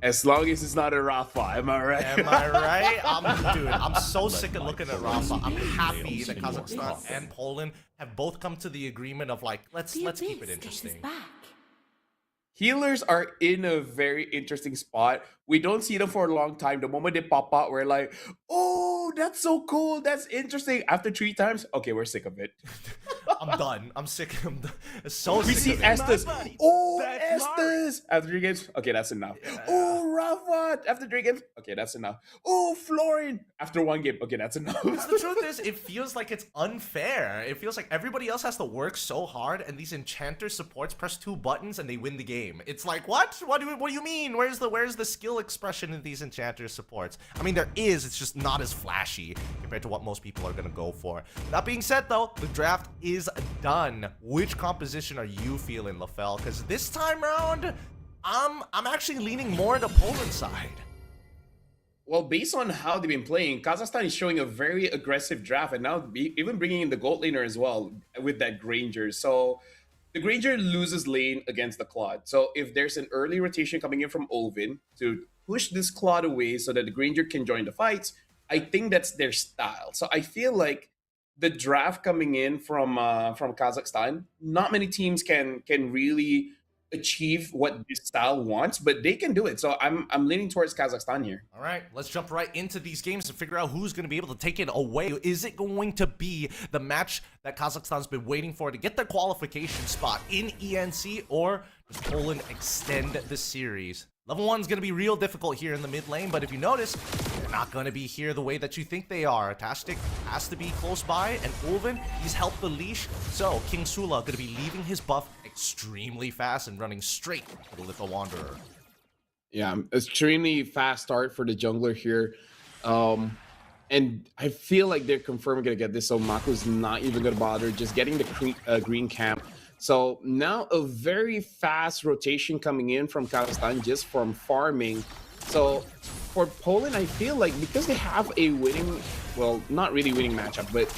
As long as it's not a Rafa, am I right? Am I right? I'm so sick of looking at Rafa. I'm happy that Kazakhstan and Poland have both come to the agreement of like, let's keep it interesting. Healers are in a very interesting spot. We don't see them for a long time. The moment they pop out, we're like, oh, that's so cool. That's interesting. After 3 times, okay, we're sick of it. I'm done. I'm sick. I'm so we sick see of it. Estes. Oh, Estes. After 3 games, okay, that's enough. Oh, Rafa. After 3 games, okay, that's enough. Oh, Florin. After 1 game, okay, that's enough. Because the truth is, it feels like it's unfair. It feels like everybody else has to work so hard, and these enchanter supports press 2 buttons and they win the game. It's like, what? What do you mean? Where's the skill expression in these enchanter supports? I mean, there is. It's just not as flashy compared to what most people are gonna go for. That being said, though, the draft is done. Which composition are you feeling, LaFell? Because this time around, I'm actually leaning more to Poland's side. Well, based on how they've been playing, Kazakhstan is showing a very aggressive draft, and now even bringing in the gold laner as well with that Granger. So the Granger loses lane against the Claude. So if there's an early rotation coming in from Ulvin to push this Claude away so that the Granger can join the fights, I think that's their style. So I feel like the draft coming in from Kazakhstan, not many teams can really achieve what this style wants, but they can do it. So I'm leaning towards Kazakhstan here. All right, let's jump right into these games and figure out who's going to be able to take it away. Is it going to be the match that Kazakhstan's been waiting for to get their qualification spot in ENC, or does Poland extend the series? Level 1's going to be real difficult here in the mid lane, but if you notice, they're not going to be here the way that you think they are. Tashtik has to be close by, and Ulvin, he's helped the leash. So King Sula going to be leaving his buff extremely fast and running straight to the Little Wanderer. Yeah, extremely fast start for the jungler here. And I feel like they're confirmed going to get this, so Mako's not even going to bother, just getting the green camp. So now a very fast rotation coming in from Kazakhstan just from farming. So for Poland, I feel like because they have a winning, well, not really winning matchup, but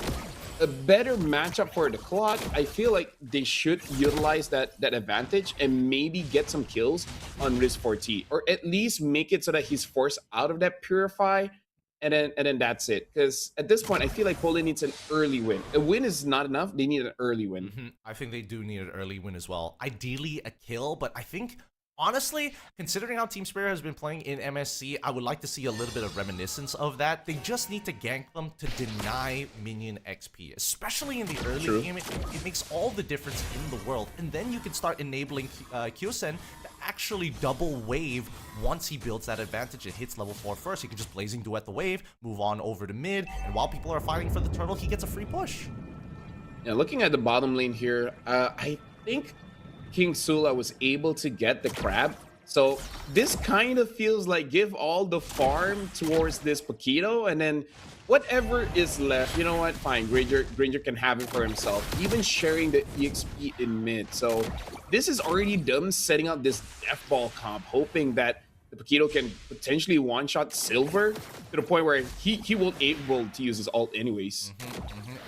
a better matchup for the Claude, I feel like they should utilize that advantage and maybe get some kills on Risk4T, or at least make it so that he's forced out of that Purify, and then that's it. Because at this point, I feel like Poland needs an early win. A win is not enough. They need an early win. I think they do need an early win as well. Ideally, a kill, but I think Honestly, considering how Team Spirit has been playing in MSC, I would like to see a little bit of reminiscence of that. They just need to gank them to deny minion XP, especially in the early game. It makes all the difference in the world. And then you can start enabling Kyosen to actually double wave once he builds that advantage and hits level 4 first. He can just Blazing Duet the wave, move on over to mid, and while people are fighting for the turtle, he gets a free push. Yeah, looking at the bottom lane here, I think King Sula was able to get the crab. So this kind of feels like give all the farm towards this Paquito, and then whatever is left, you know what, fine, Granger can have it for himself, even sharing the EXP in mid. So this is already them setting up this death ball comp, hoping that the Paquito can potentially one-shot Silver to the point where he won't able to use his ult anyways.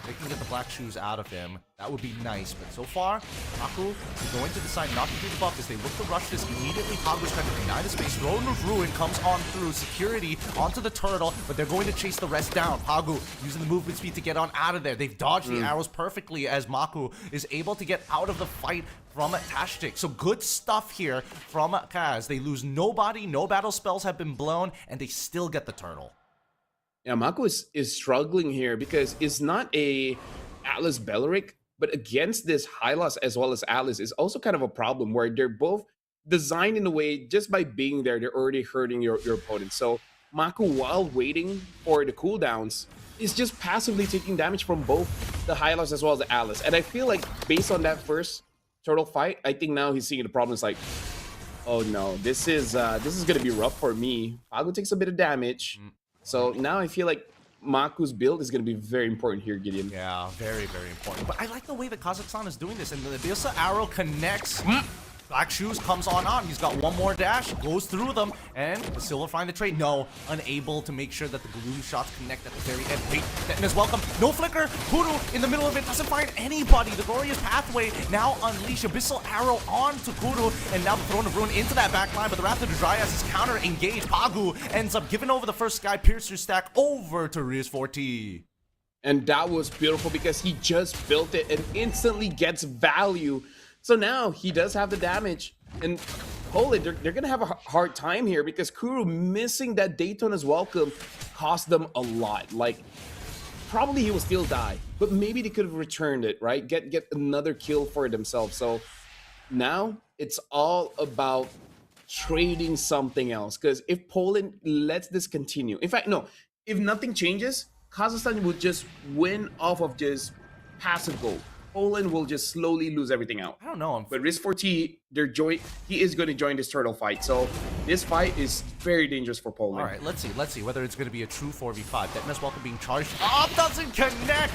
They can get the black shoes out of him. That would be nice. But so far, Aku is going to decide not to do the buff as they look to rush this immediately. Pagu's trying to deny the space. Throne of Ruin comes on through. Security onto the turtle, but they're going to chase the rest down. Pagu using the movement speed to get on out of there. They've dodged the arrows perfectly as Maku is able to get out of the fight from Tashtik. So good stuff here from Kaz. They lose nobody. No battle spells have been blown, and they still get the turtle. Yeah, Mako is struggling here because it's not a Atlas Belleric, but against this Hylos as well as Atlas is also kind of a problem where they're both designed in a way just by being there, they're already hurting your opponent. So Mako, while waiting for the cooldowns, is just passively taking damage from both the Hylos as well as the Atlas. And I feel like based on that first turtle fight, I think now he's seeing the problem is like, oh no, this is gonna be rough for me. Pago takes a bit of damage. So now I feel like Maku's build is going to be very important here, Gideon. Yeah, very, very important. But I like the way that Kazakhstan is doing this. And the Bisa arrow connects. Black Shoes comes on. He's got one more dash, goes through them, and the Silver find the trade. No, unable to make sure that the glue shots connect at the very end. Wait, Deton is welcome. No flicker. Kuru in the middle of it doesn't find anybody. The Glorious Pathway now unleash Abyssal Arrow onto Kuru, and now the Throne of Ruin into that backline, but the Wrath of the Dryas is counter-engaged. Pagu ends up giving over the first Sky Piercer stack over to Riz4T. And that was beautiful because he just built it and instantly gets value. So now he does have the damage, and Poland, they're going to have a hard time here because Kuru missing that Daytona's welcome cost them a lot. Like, probably he will still die, but maybe they could have returned it, right? Get another kill for themselves. So now it's all about trading something else, because if Poland lets this continue, in fact, no, if nothing changes, Kazakhstan will just win off of just passive gold. Poland will just slowly lose everything out. I don't know. But Riz4T, he is going to join this turtle fight. So this fight is very dangerous for Poland. All right, let's see whether it's going to be a true 4v5. Deton's welcome being charged up, doesn't connect.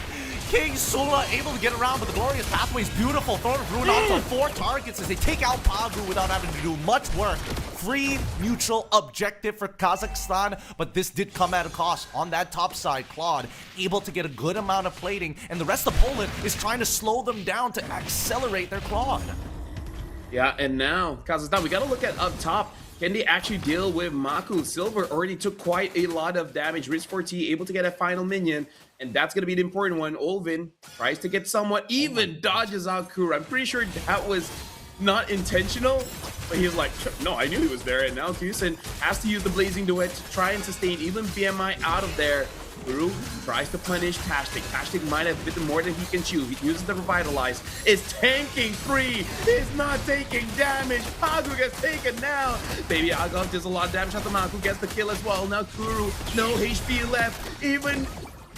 King Sula able to get around, but the Glorious Pathway is beautiful. Throne of Ruin on for 4 targets as they take out Pagu without having to do much work. Free neutral objective for Kazakhstan, but this did come at a cost. On that top side, Claude able to get a good amount of plating, and the rest of Poland is trying to slow them down to accelerate their Claude. Yeah, and now Kazakhstan, we got to look at up top. Can they actually deal with Maku? Silver already took quite a lot of damage. Riz4T able to get a final minion, and that's going to be the important one. Olvin tries to get somewhat even, dodges out Kuru. I'm pretty sure that was not intentional, but he's like, no, I knew he was there. And now Kusen has to use the Blazing Duet to try and sustain even BMI out of there. Kuru tries to punish Tashtik. Tashtik might have bitten more than he can chew. He uses the Revitalize. Is tanking free. He's not taking damage. Pagu gets taken now. Baby Agov does a lot of damage. Hatamaku gets the kill as well. Now Kuru, no HP left. Even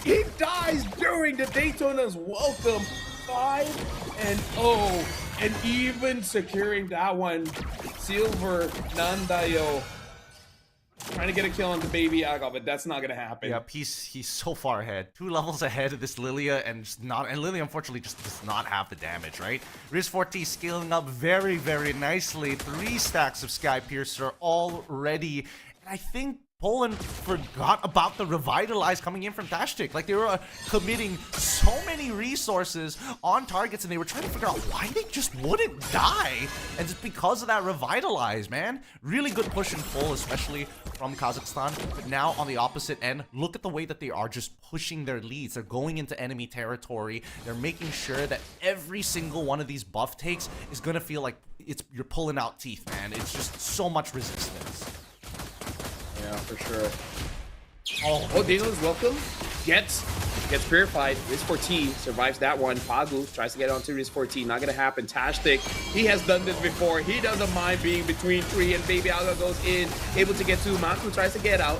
he dies during the Daytona's welcome. 5-0. And even securing that one, Silver Nandayo trying to get a kill on the Baby Agov, but that's not going to happen. Yep, he's so far ahead. 2 levels ahead of this Lilia, and Lilia unfortunately just does not have the damage, right? Riz4T scaling up very, very nicely. 3 stacks of Sky Piercer already. And I think Poland forgot about the Revitalize coming in from Tashtik. Like, they were committing so many resources on targets, and they were trying to figure out why they just wouldn't die. And it's because of that Revitalize, man. Really good push and pull, especially from Kazakhstan. But now on the opposite end, look at the way that they are just pushing their leads. They're going into enemy territory. They're making sure that every single one of these buff takes is going to feel like you're pulling out teeth, man. It's just so much resistance. Yeah, for sure. Oh, Daniel's welcome. Gets purified. Riz4T survives that one. Pagu tries to get onto Riz4T. Not gonna happen. Tashtic, he has done this before. He doesn't mind being between three, and Baby Alga goes in, able to get two. Maku tries to get out.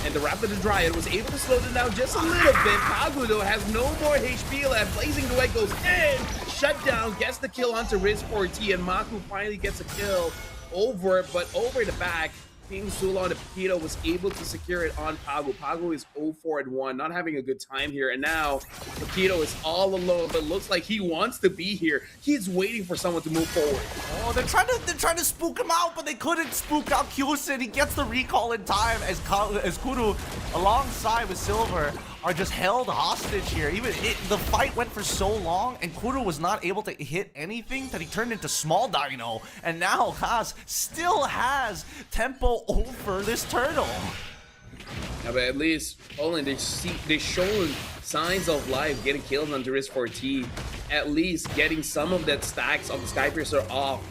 And the Raptor the Dryad was able to slow them down just a little bit. Pagu, though, has no more HP left. Blazing Duet goes in. Shut down. Gets the kill onto Riz4T. And Maku finally gets a kill over the back. King Sula on the Paquito was able to secure it on Pagu. Pagu is 0-4-1, not having a good time here. And now Paquito is all alone, but looks like he wants to be here. He's waiting for someone to move forward. Oh, they're trying to spook him out, but they couldn't spook out Kyosin. He gets the recall in time as Kuru, alongside with Silver, are just held hostage here. The fight went for so long, and Kuru was not able to hit anything that he turned into Small Dino. And now Kaz still has tempo over this turtle. Yeah, but at least Poland, they're showing signs of life, getting kills on Riz4T. At least getting some of that stacks of the Skypiercer off.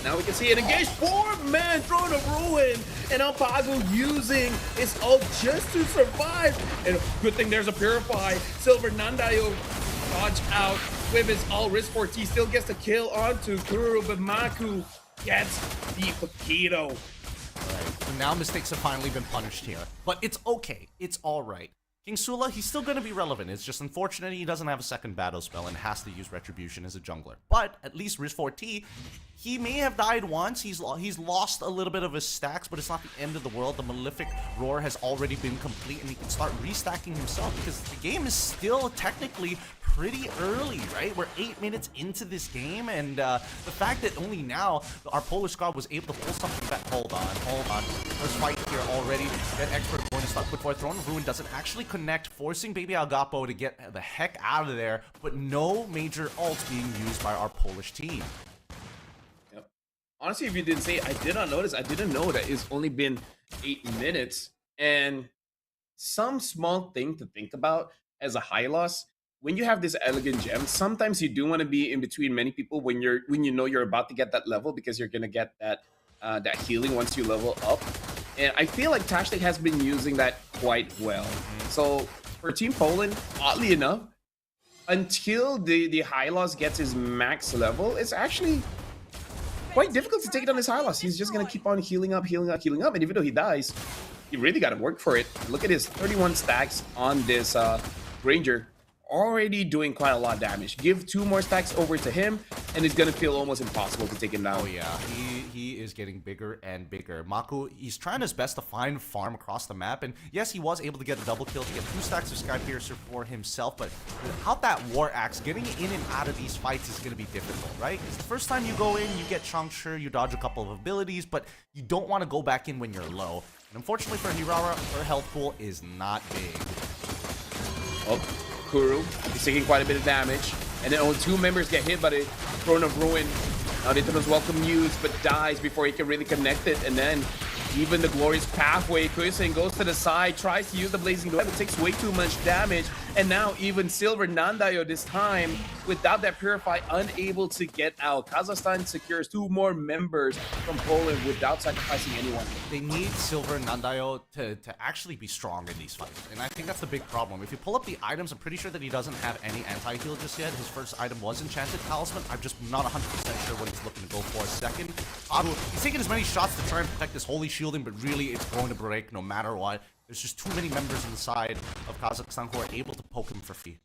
Now we can see it engaged. 4-man throne of ruin. And now Pagu using his ult just to survive. And good thing there's a Purify. Silver Nandayo dodge out with his ult. Riz4T still gets the kill onto Kuru, but Maku gets the Paquito. Alright, so now mistakes have finally been punished here. But it's okay. It's alright. King Sula, he's still going to be relevant. It's just unfortunate he doesn't have a second battle spell and has to use Retribution as a jungler. But at least Riz4T, he may have died once. He's lost a little bit of his stacks, but it's not the end of the world. The Malefic Roar has already been complete, and he can start restacking himself because the game is still technically pretty early, right? We're 8 minutes into this game, and the fact that only now our Polish squad was able to pull something back. Hold on. First fight here already. That expert going to start quick for Throne of Ruin doesn't actually connect, forcing Baby Algapo to get the heck out of there, but no major ults being used by our Polish team. Yep. Honestly, if you didn't say it, I did not notice. I didn't know that it's only been 8 minutes. And some small thing to think about as a high loss, when you have this elegant gem, sometimes you do want to be in between many people when you know you're about to get that level, because you're gonna get that healing once you level up. And I feel like Tashtic has been using that quite well. So for Team Poland, oddly enough, until the high loss gets his max level, it's actually quite difficult to take it on his high loss. He's just gonna keep on healing up, and even though he dies, you really gotta work for it. Look at his 31 stacks on this Ranger. Already doing quite a lot of damage. Give 2 more stacks over to him, and it's gonna feel almost impossible to take him down. Oh yeah, he is getting bigger and bigger. Maku, he's trying his best to find farm across the map, and yes, he was able to get a double kill to get 2 stacks of Skypiercer for himself, but without that War Axe, getting in and out of these fights is gonna be difficult, right? Because the first time you go in, you get chunked, sure, you dodge a couple of abilities, but you don't want to go back in when you're low. And unfortunately for Hirara, her health pool is not big. Oh. Kuru, he's taking quite a bit of damage, and then only 2 members get hit by the Throne of Ruin. Now Nintendo welcome news, but dies before he can really connect it, and then even the glorious pathway, Kuisen goes to the side, tries to use the blazing duet, but takes way too much damage, and now even Silver Nandayo this time, without that Purify, unable to get out. Kazakhstan secures 2 more members from Poland without sacrificing anyone. They need Silver Nandayo to actually be strong in these fights, and I think that's the big problem. If you pull up the items, I'm pretty sure that he doesn't have any anti-heal just yet. His first item was Enchanted Talisman. I'm just not 100% sure what he's looking to go for a second. He's taking as many shots to try and protect this holy shielding, but really it's going to break no matter what. There's just too many members inside of Kazakhstan who are able to poke him for free.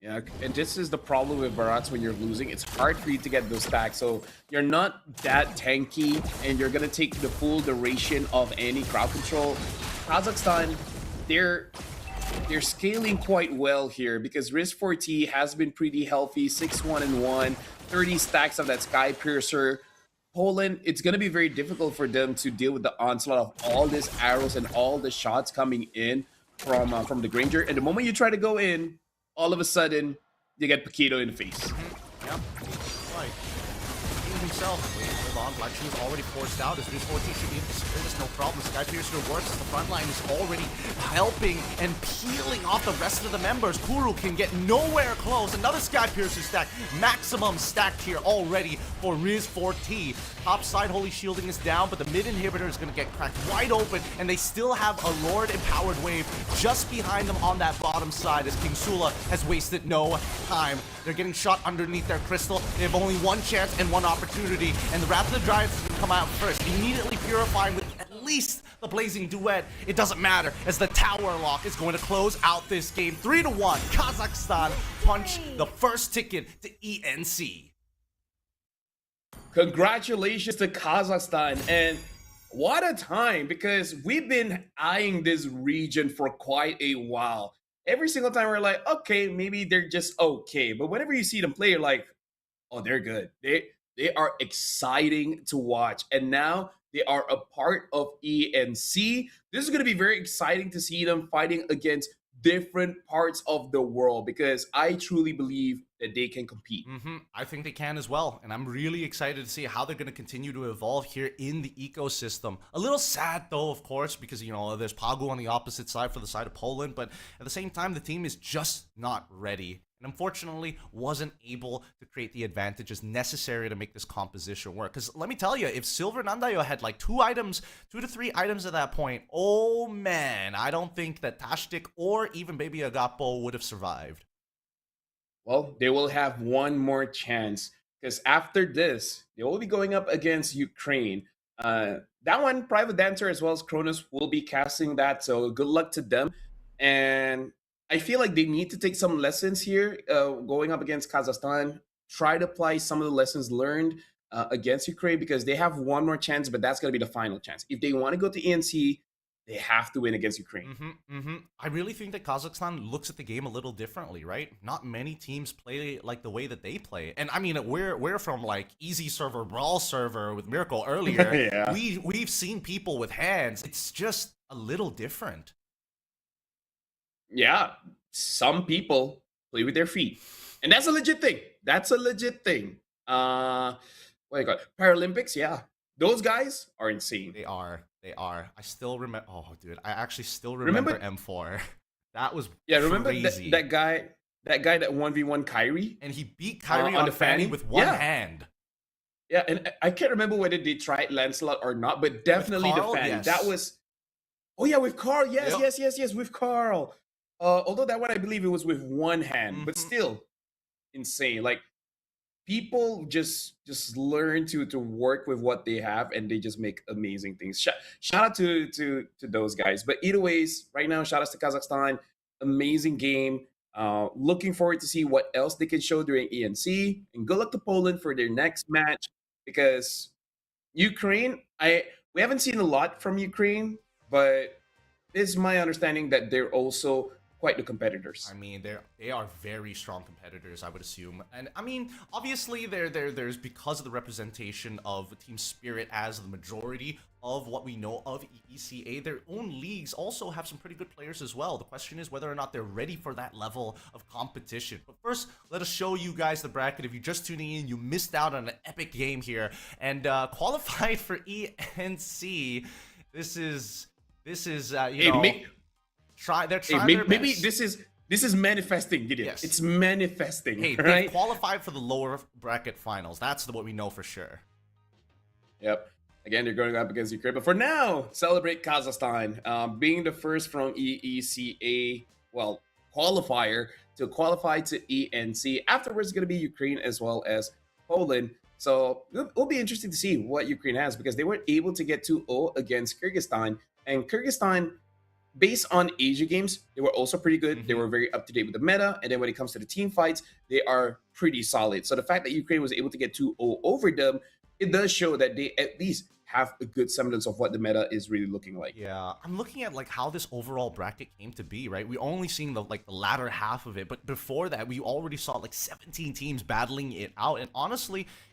Yeah, and this is the problem with Barats when you're losing. It's hard for you to get those stacks, so you're not that tanky, and you're gonna take the full duration of any crowd control. Kazakhstan, they're scaling quite well here because Riz4T has been pretty healthy, 6-1-1, 30 stacks of that Skypiercer. Poland, it's going to be very difficult for them to deal with the onslaught of all these arrows and all the shots coming in from the Granger. And the moment you try to go in, all of a sudden, you get Paquito in the face. Yep. Right. Even himself. Wait, hold on. Black Shoe is already forced out. His Riz 14 should be able to secure this, no problem. Sky Piercer works. The front line is already helping and peeling off the rest of the members. Kuru can get nowhere close. Another Sky Piercer stack. Maximum stacked here already for Riz 4T. Top side Holy Shielding is down, but the mid inhibitor is going to get cracked wide open, and they still have a Lord Empowered Wave just behind them on that bottom side as King Sula has wasted no time. They're getting shot underneath their crystal. They have only one chance and one opportunity, and the Wrath of the Giants is going to come out first, immediately purifying with at least the Blazing Duet. It doesn't matter, as the Tower Lock is going to close out this game. 3-1, Kazakhstan punch the first ticket to ENC. Congratulations to Kazakhstan, and what a time, because we've been eyeing this region for quite a while. Every single time we're like, okay, maybe they're just okay, but whenever you see them play, you're like, oh, they're good. They are exciting to watch, and now they are a part of ENC. This is going to be very exciting to see them fighting against different parts of the world, because I truly believe that they can compete. I think they can as well, and I'm really excited to see how they're going to continue to evolve here in the ecosystem. A little sad though, of course, because there's Pagu on the opposite side for the side of Poland, but at the same time the team is just not ready, and unfortunately wasn't able to create the advantages necessary to make this composition work. Because let me tell you, if Silver Nandayo had like 2 to 3 items at that point, oh man, I don't think that Tashtik or even Baby Agapo would have survived. Well, they will have one more chance, because after this, they will be going up against Ukraine. That one, Private Dancer as well as Cronus will be casting that, so good luck to them. And I feel like they need to take some lessons here going up against Kazakhstan. Try to apply some of the lessons learned against Ukraine, because they have one more chance, but that's going to be the final chance. If they want to go to ENC, they have to win against Ukraine. I really think that Kazakhstan looks at the game a little differently, right? Not many teams play like the way that they play. And I mean, we're from like easy server, brawl server with Miracle earlier. Yeah. We've seen people with hands. It's just a little different. Yeah, some people play with their feet, and that's a legit thing. That's a legit thing. What do you call it? Paralympics, yeah. Those guys are insane. They are. I still remember. Oh, dude, I actually still remember M4. That was remember crazy. that guy that 1v1 Kyrie, and he beat Kyrie on the Fanny with one hand. Yeah, and I can't remember whether they tried Lancelot or not, but definitely Carl, the Fanny. yes. That was. Oh yeah, with Carl. Yes, with Carl. Although that one I believe it was with one hand, but still insane. Like, people just learn to work with what they have, and they just make amazing things. Shout out to those guys. But either ways, right now, shout out to Kazakhstan. Amazing game. Looking forward to see what else they can show during ENC, and good luck to Poland for their next match, because Ukraine, we haven't seen a lot from Ukraine, but it's my understanding that they're also quite the competitors. I mean, they are very strong competitors, I would assume. And I mean, obviously there's because of the representation of team spirit as the majority of what we know of EECA, their own leagues also have some pretty good players as well. The question is whether or not they're ready for that level of competition. But first, let us show you guys the bracket. If you're just tuning in, you missed out on an epic game here, and qualified for ENC. This is they're trying their maybe best. this is manifesting, Gideon. Yes. It's manifesting. Hey, right? they qualified for the lower bracket finals. That's what we know for sure. Yep. Again, they're going up against Ukraine. But for now, celebrate Kazakhstan being the first from EECA, qualifier to qualify to ENC. Afterwards, it's going to be Ukraine as well as Poland. So it'll be interesting to see what Ukraine has, because they were able to get 2-0 against Kyrgyzstan. And Kyrgyzstan, based on Asia games, they were also pretty good. They were very up to date with the meta. And then when it comes to the team fights, they are pretty solid. So the fact that Ukraine was able to get 2-0 over them, it does show that they at least have a good semblance of what the meta is really looking like. Yeah, I'm looking at like how this overall bracket came to be, right? We only seen the latter half of it, but before that, we already saw like 17 teams battling it out. And honestly,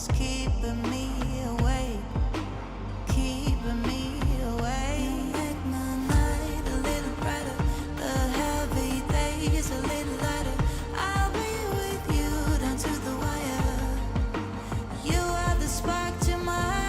is keeping me awake, keeping me awake. You make my night a little brighter, the heavy days a little lighter. I'll be with you down to the wire. You are the spark to my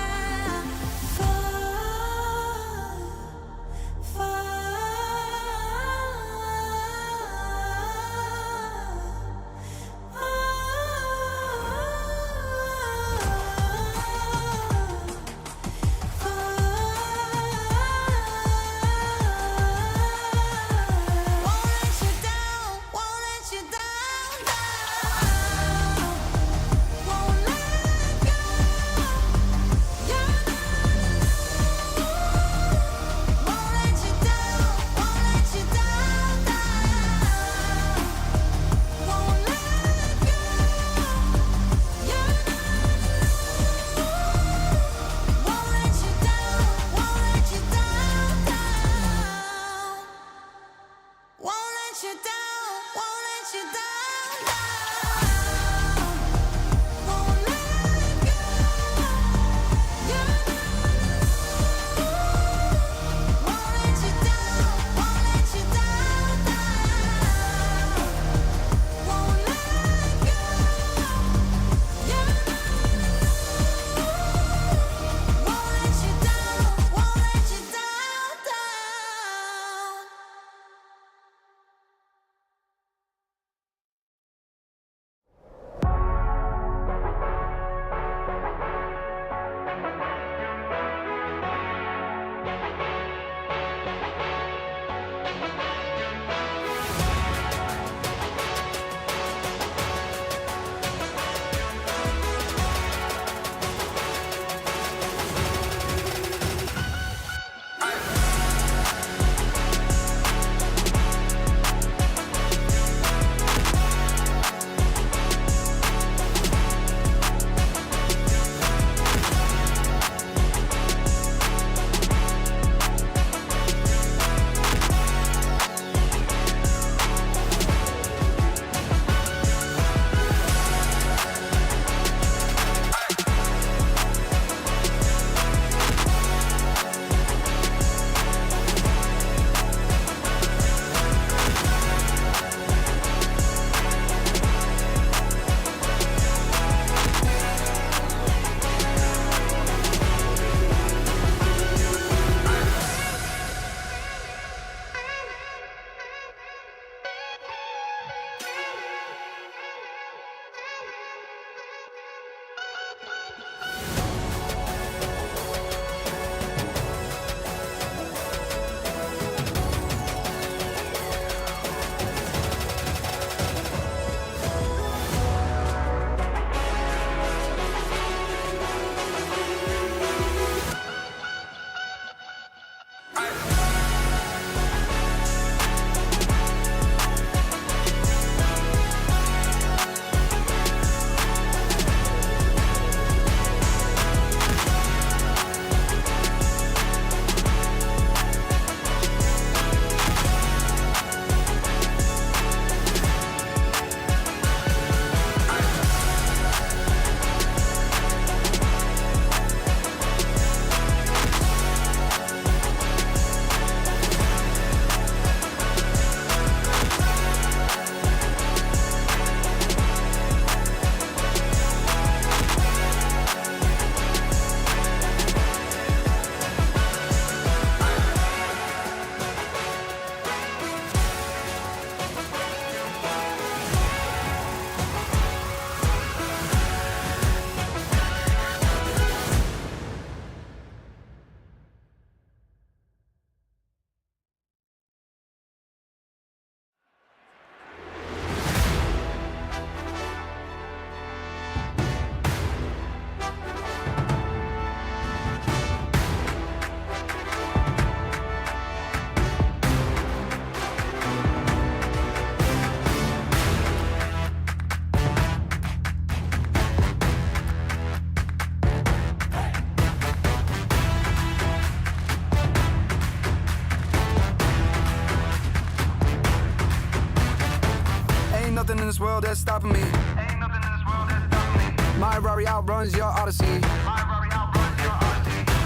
nothing in this world that's stopping me. Ain't nothing in this world that's stopping me. My My Rari outruns your Odyssey.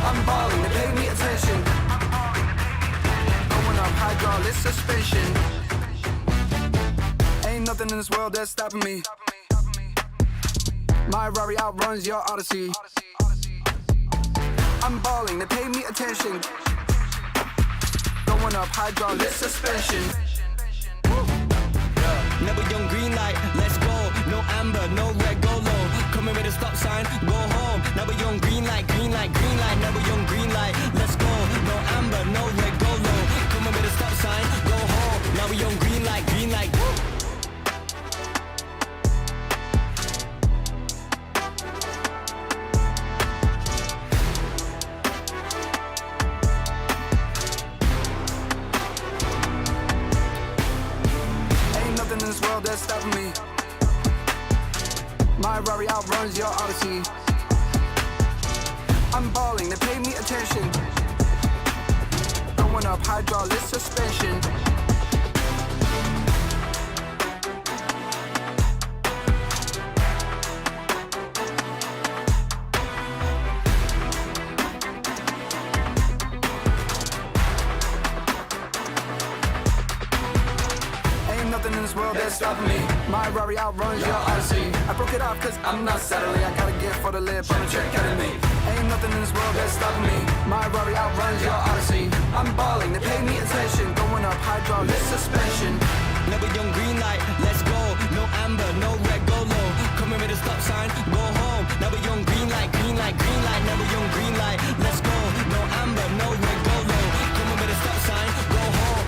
I'm balling, they pay me attention. Going up hydraulic suspension. Ain't nothing in this world that's stopping me. My Rari outruns your Odyssey. I'm balling, they pay me attention. Going up hydraulic suspension. Never young green light, let's go. No amber, no red, go low. Coming with a stop sign, go home. Never young green light, green light, green light. Never young green light, let's go. No amber, no red, go low. Coming with a stop sign, go home. Now we young green light, green light. In this world that's stopping me. My Rari outruns your Odyssey. I'm balling, they pay me attention. Going up hydraulic suspension. In this world that's stopping me. My Rari outruns your Odyssey. I broke it off cause I'm not settling. I got a gift for the lip on a check at me. Ain't nothing in this world that's stopping me. My Rari outruns your Odyssey. I'm balling, they pay me attention. Going up hydraulic suspension. Never young green light, let's go. No amber, no red, go low. Coming with a stop sign, go home. Never young green light, green light, green light. Never young green light, let's go. No amber, no red, go low. Coming with a stop sign, go home.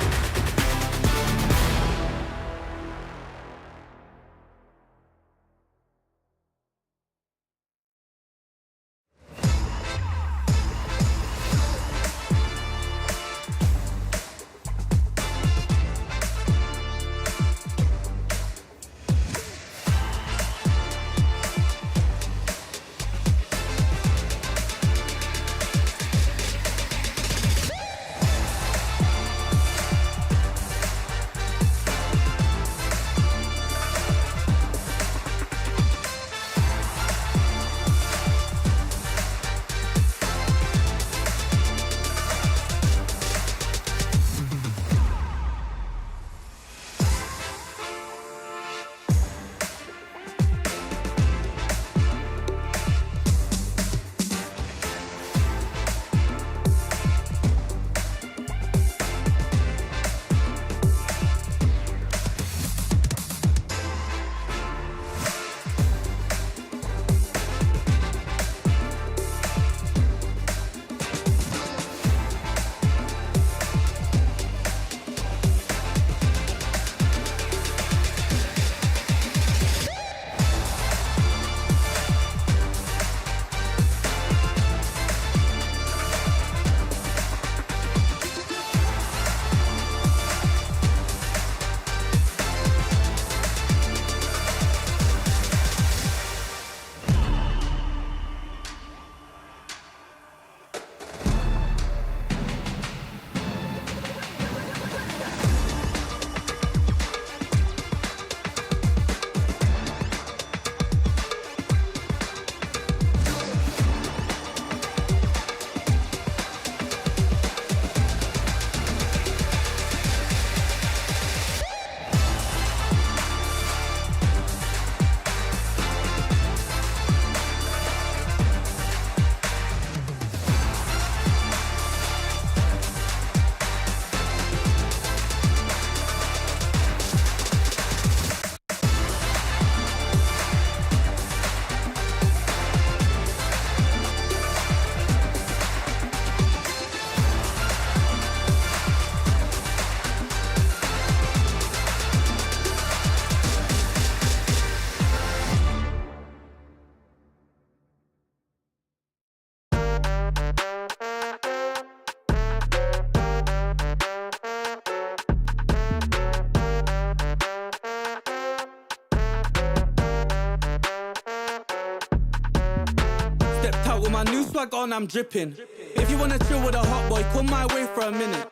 With my new swag on, I'm dripping. If you wanna chill with a hot boy, come my way for a minute.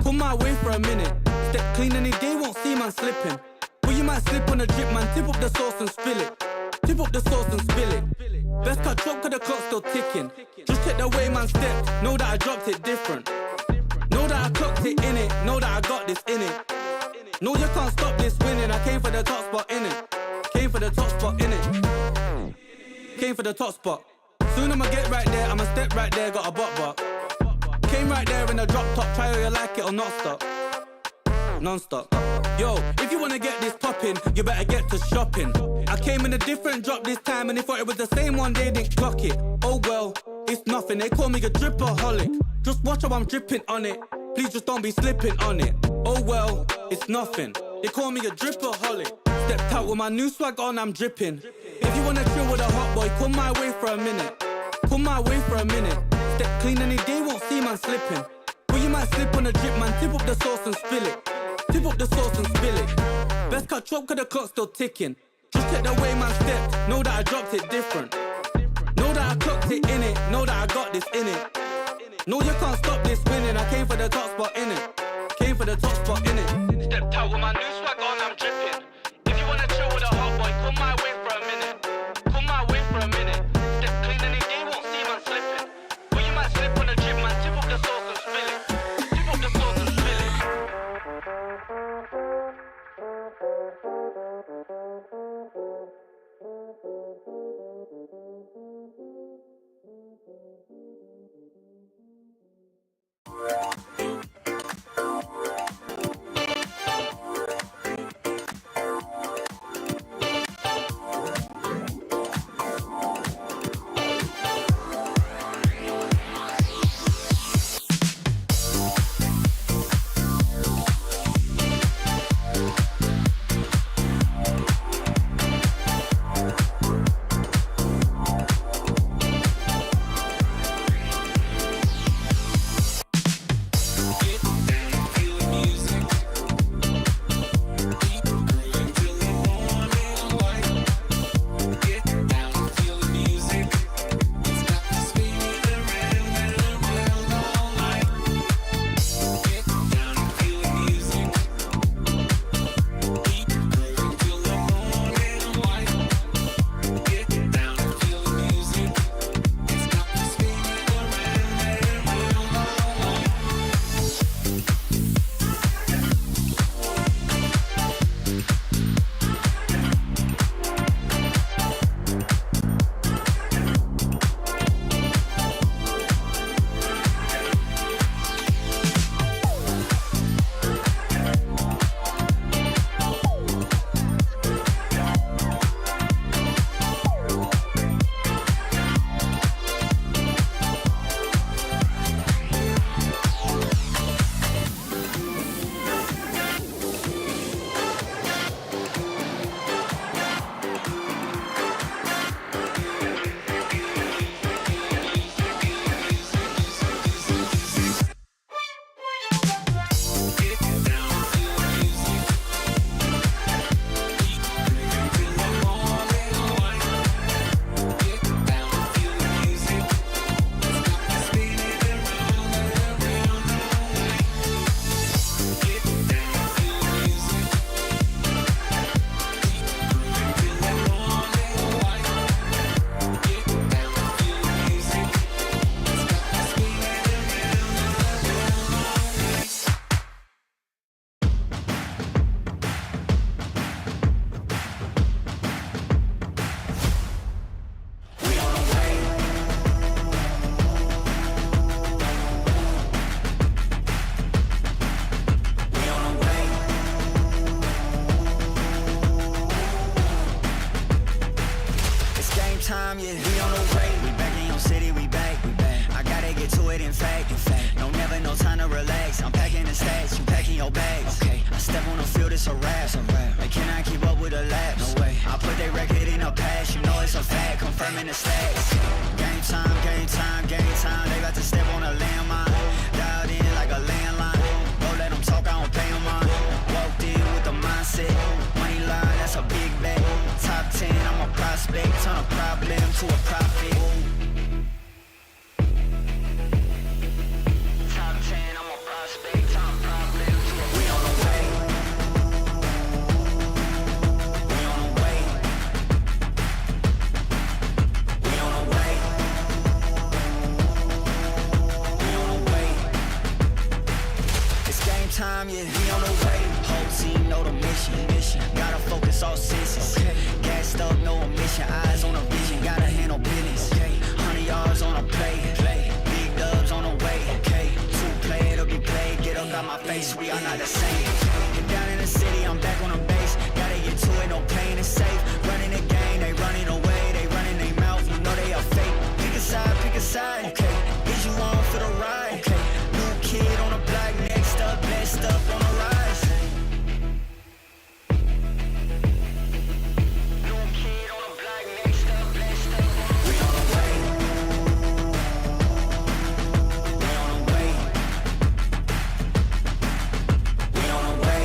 Come my way for a minute. Step clean any day, won't see man slipping. But you might slip on a drip, man. Tip up the sauce and spill it. Tip up the sauce and spill it. Best cut drop cause the clock's still ticking. Just check the way man stepped, know that I dropped it different. Know that I clocked it in it, know that I got this in it. No, you can't stop this winning, I came for the top spot in it. Came for the top spot in it. Came for the top spot. Soon I'ma get right there, I'ma step right there, got a butt. Came right there in a drop top, try whether you like it or not stop. Non-stop. Yo, if you wanna get this poppin', you better get to shopping. I came in a different drop this time and they thought it was the same one, they didn't clock it. Oh well, it's nothing, they call me a dripaholic. Just watch how I'm dripping on it, please just don't be slipping on it. Oh well, it's nothing, they call me a dripaholic. Stepped out with my new swag on, I'm dripping. If you wanna chill with a hot boy, come my way for a minute. Come my way for a minute. Step clean and they won't see man slipping. But you might slip on a drip, man, tip up the sauce and spill it. Tip up the sauce and spill it. Best cut chop cause the clock's still ticking. Just check the way man stepped, know that I dropped it different. Know that I clocked it in it, know that I got this in it. No, you can't stop this winning, I came for the top spot in it. Came for the top spot in it. Stepped out with my new swag on, I'm dripping. If you wanna chill with a hot boy, come my way for a minute. Come my way for a minute. Step clean and they won't see man slipping. But you might slip on a drip, man, tip up the sauce and spill it. Tip up the sauce and spill it. time, yeah. We on the way, we back in your city, we back. I gotta get to it, in fact. No, never no time to relax. I'm packing the stacks, you packing your bags. Okay, I step on the field, it's a rap. They cannot keep up with the laps. No way. I put their record in a pass, you know it's a fact. Confirming the stats. Game time, game time, game time. They about to step on a landmine. Dialed in like a landline. Don't let them talk, I don't pay them on. Walked in with the mindset. Money line, that's a big bet. Top 10, I'm a prospect. Turn a problem to a profit. time, yeah, we on the way. Whole team know the mission. Gotta focus all senses. Gassed up, no omission. Eyes on a vision, gotta handle business. 100 yards on a play. Big dubs on the way. 2 play, it'll be played. Get up out my face, we are not the same. And down in the city, I'm back on the base. Gotta get to it, no pain is safe. Running the game, they running away. They running their mouth, you know they are fake. Pick a side, okay. Is you on for the ride? Okay. New kid on the block, next up, blessed up on the rise. New kid on the block, next up, blessed up. We on the way. We on the way. We on the way.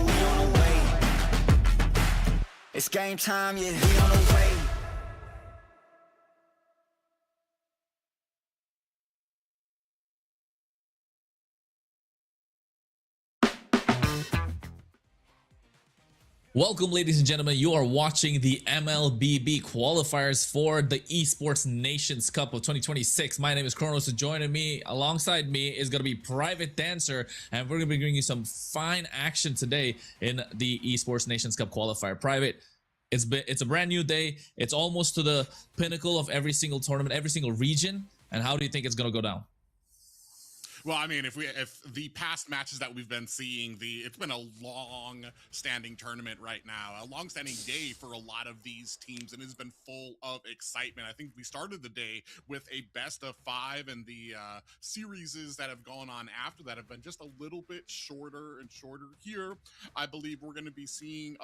We on the way. It's game time, yeah. We on the way. Welcome, ladies and gentlemen. You are watching the MLBB qualifiers for the Esports Nations Cup of 2026. My name is Kronos, and joining me, alongside me, is going to be Private Dancer, and we're going to be bringing you some fine action today in the Esports Nations Cup qualifier. Private, it's a brand new day. It's almost to the pinnacle of every single tournament, every single region. And how do you think it's going to go down? Well, I mean, if the past matches that we've been seeing, it's been a long-standing tournament right now, a long-standing day for a lot of these teams, and it's been full of excitement. I think we started the day with a best of 5, and the series that have gone on after that have been just a little bit shorter and shorter. Here, I believe we're going to be seeing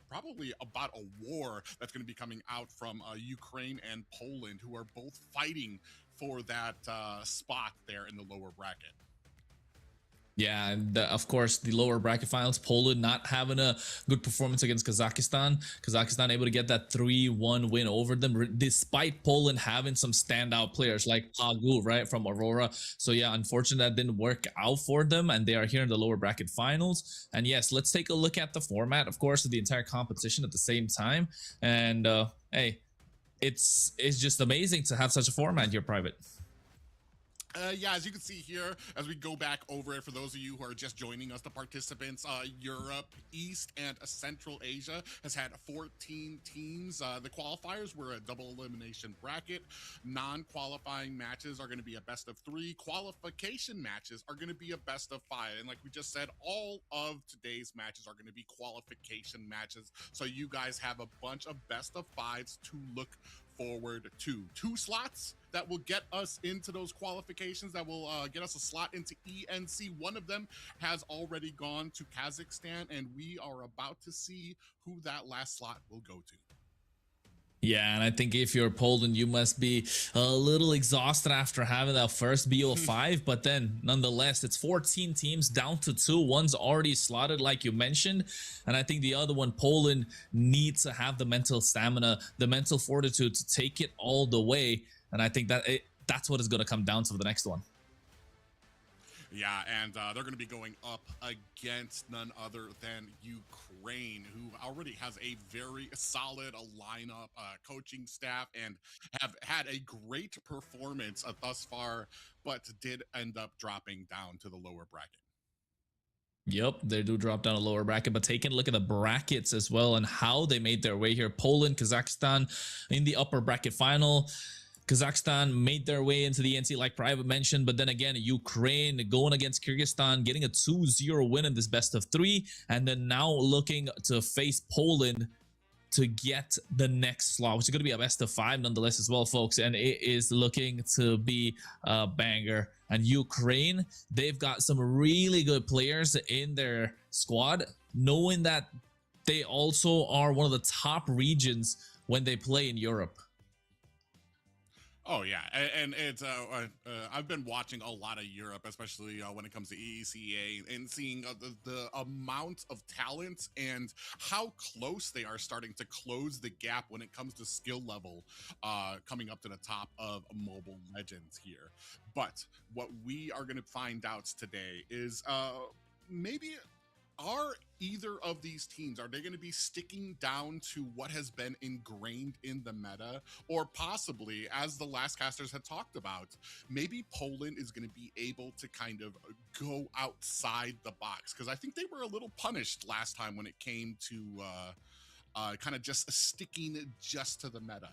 probably about a war that's going to be coming out from Ukraine and Poland, who are both fighting for that spot there in the lower bracket. Yeah, and of course, the lower bracket finals, Poland not having a good performance against Kazakhstan. Kazakhstan able to get that 3-1 win over them, despite Poland having some standout players like Pagu, right, from Aurora. So yeah, unfortunately, that didn't work out for them, and they are here in the lower bracket finals. And yes, let's take a look at the format, of course, of the entire competition at the same time. And hey, it's just amazing to have such a format here, Private. Yeah, as you can see here, as we go back over it, for those of you who are just joining us, the participants, Europe, East, and Central Asia has had 14 teams. The qualifiers were a double elimination bracket. Non-qualifying matches are going to be a best of 3. Qualification matches are going to be a best of 5. And like we just said, all of today's matches are going to be qualification matches. So you guys have a bunch of best of 5s to look forward to. 2 slots that will get us into those qualifications, that will get us a slot into ENC. One of them has already gone to Kazakhstan, and we are about to see who that last slot will go to. Yeah, and I think if you're Poland, you must be a little exhausted after having that first BO5, but then nonetheless, it's 14 teams down to 2. One's already slotted, like you mentioned, and I think the other one, Poland, needs to have the mental stamina, the mental fortitude to take it all the way, and I think that that's what it's going to come down to for the next one. Yeah, and they're going to be going up against none other than Ukraine, who already has a very solid lineup, coaching staff, and have had a great performance thus far, but did end up dropping down to the lower bracket. Yep, they do drop down a lower bracket, but taking a look at the brackets as well and how they made their way here. Poland, Kazakhstan in the upper bracket final. Kazakhstan made their way into the NC, like Private mentioned, but then again, Ukraine going against Kyrgyzstan, getting a 2-0 win in this best of 3, and then now looking to face Poland to get the next slot, which is going to be a best of 5 nonetheless as well, folks, and it is looking to be a banger. And Ukraine, they've got some really good players in their squad, knowing that they also are one of the top regions when they play in Europe. Oh yeah, and it's I've been watching a lot of Europe, especially when it comes to EECA, and seeing the amount of talent and how close they are starting to close the gap when it comes to skill level, coming up to the top of Mobile Legends here. But what we are going to find out today is maybe are either of these teams, are they going to be sticking down to what has been ingrained in the meta, or possibly, as the last casters had talked about, maybe Poland is going to be able to kind of go outside the box? Because I think they were a little punished last time when it came to kind of just sticking just to the meta.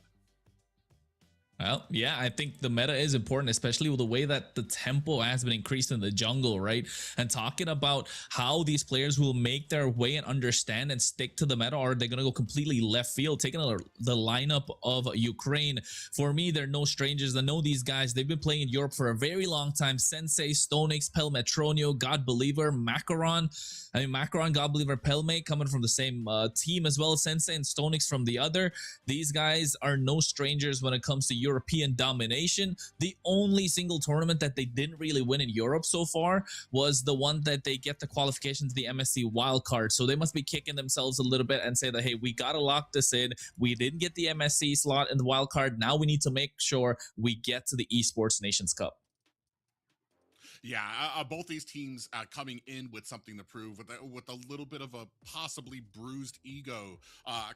Well, yeah, I think the meta is important, especially with the way that the tempo has been increased in the jungle, right? And talking about how these players will make their way and understand and stick to the meta, or they're going to go completely left field. Taking the lineup of Ukraine, for me, they're no strangers. I know these guys. They've been playing in Europe for a very long time. Sensei, Stonix, Pelmetronio, God Believer, Macaron. I mean, Macaron, God Believer, Pelme coming from the same team as well as Sensei, and Stonix from the other. These guys are no strangers when it comes to European domination. The only single tournament that they didn't really win in Europe so far was the one that they get the qualifications, the MSC wildcard. So they must be kicking themselves a little bit and say that, hey, we got to lock this in. We didn't get the MSC slot in the wildcard. Now we need to make sure we get to the Esports Nations Cup. Yeah, both these teams coming in with something to prove, with a little bit of a possibly bruised ego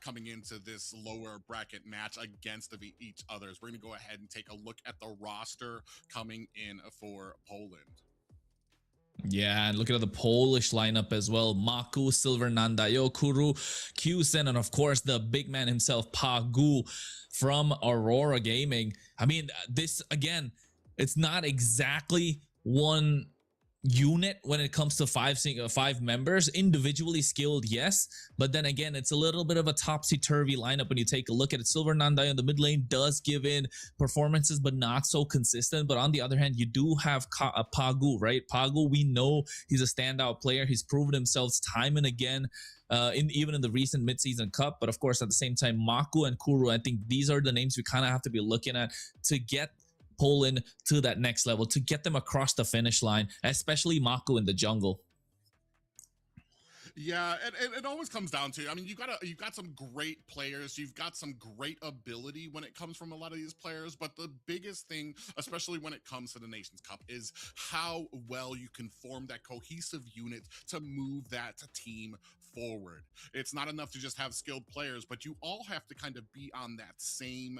coming into this lower bracket match against each other. So we're going to go ahead and take a look at the roster coming in for Poland. Yeah, and looking at the Polish lineup as well. Maku, Silver Nandayo, Kuru, Kusen, and of course the big man himself, Pagu from Aurora Gaming. I mean, this, again, it's not exactly one unit when it comes to five members. Individually skilled, yes, but then again, it's a little bit of a topsy-turvy lineup when you take a look at it. Silver Nandai in the mid lane does give in performances, but not so consistent. But on the other hand, you do have Pagu, right? Pagu, we know he's a standout player. He's proven himself time and again, even in the recent midseason cup. But of course, at the same time, Maku and Kuru, I think these are the names we kind of have to be looking at to get Poland to that next level, to get them across the finish line, especially Maku in the jungle. Yeah, and it always comes down to, I mean, you've got some great players, you've got some great ability when it comes from a lot of these players, but the biggest thing, especially when it comes to the Nations Cup, is how well you can form that cohesive unit to move that team forward. It's not enough to just have skilled players, but you all have to kind of be on that same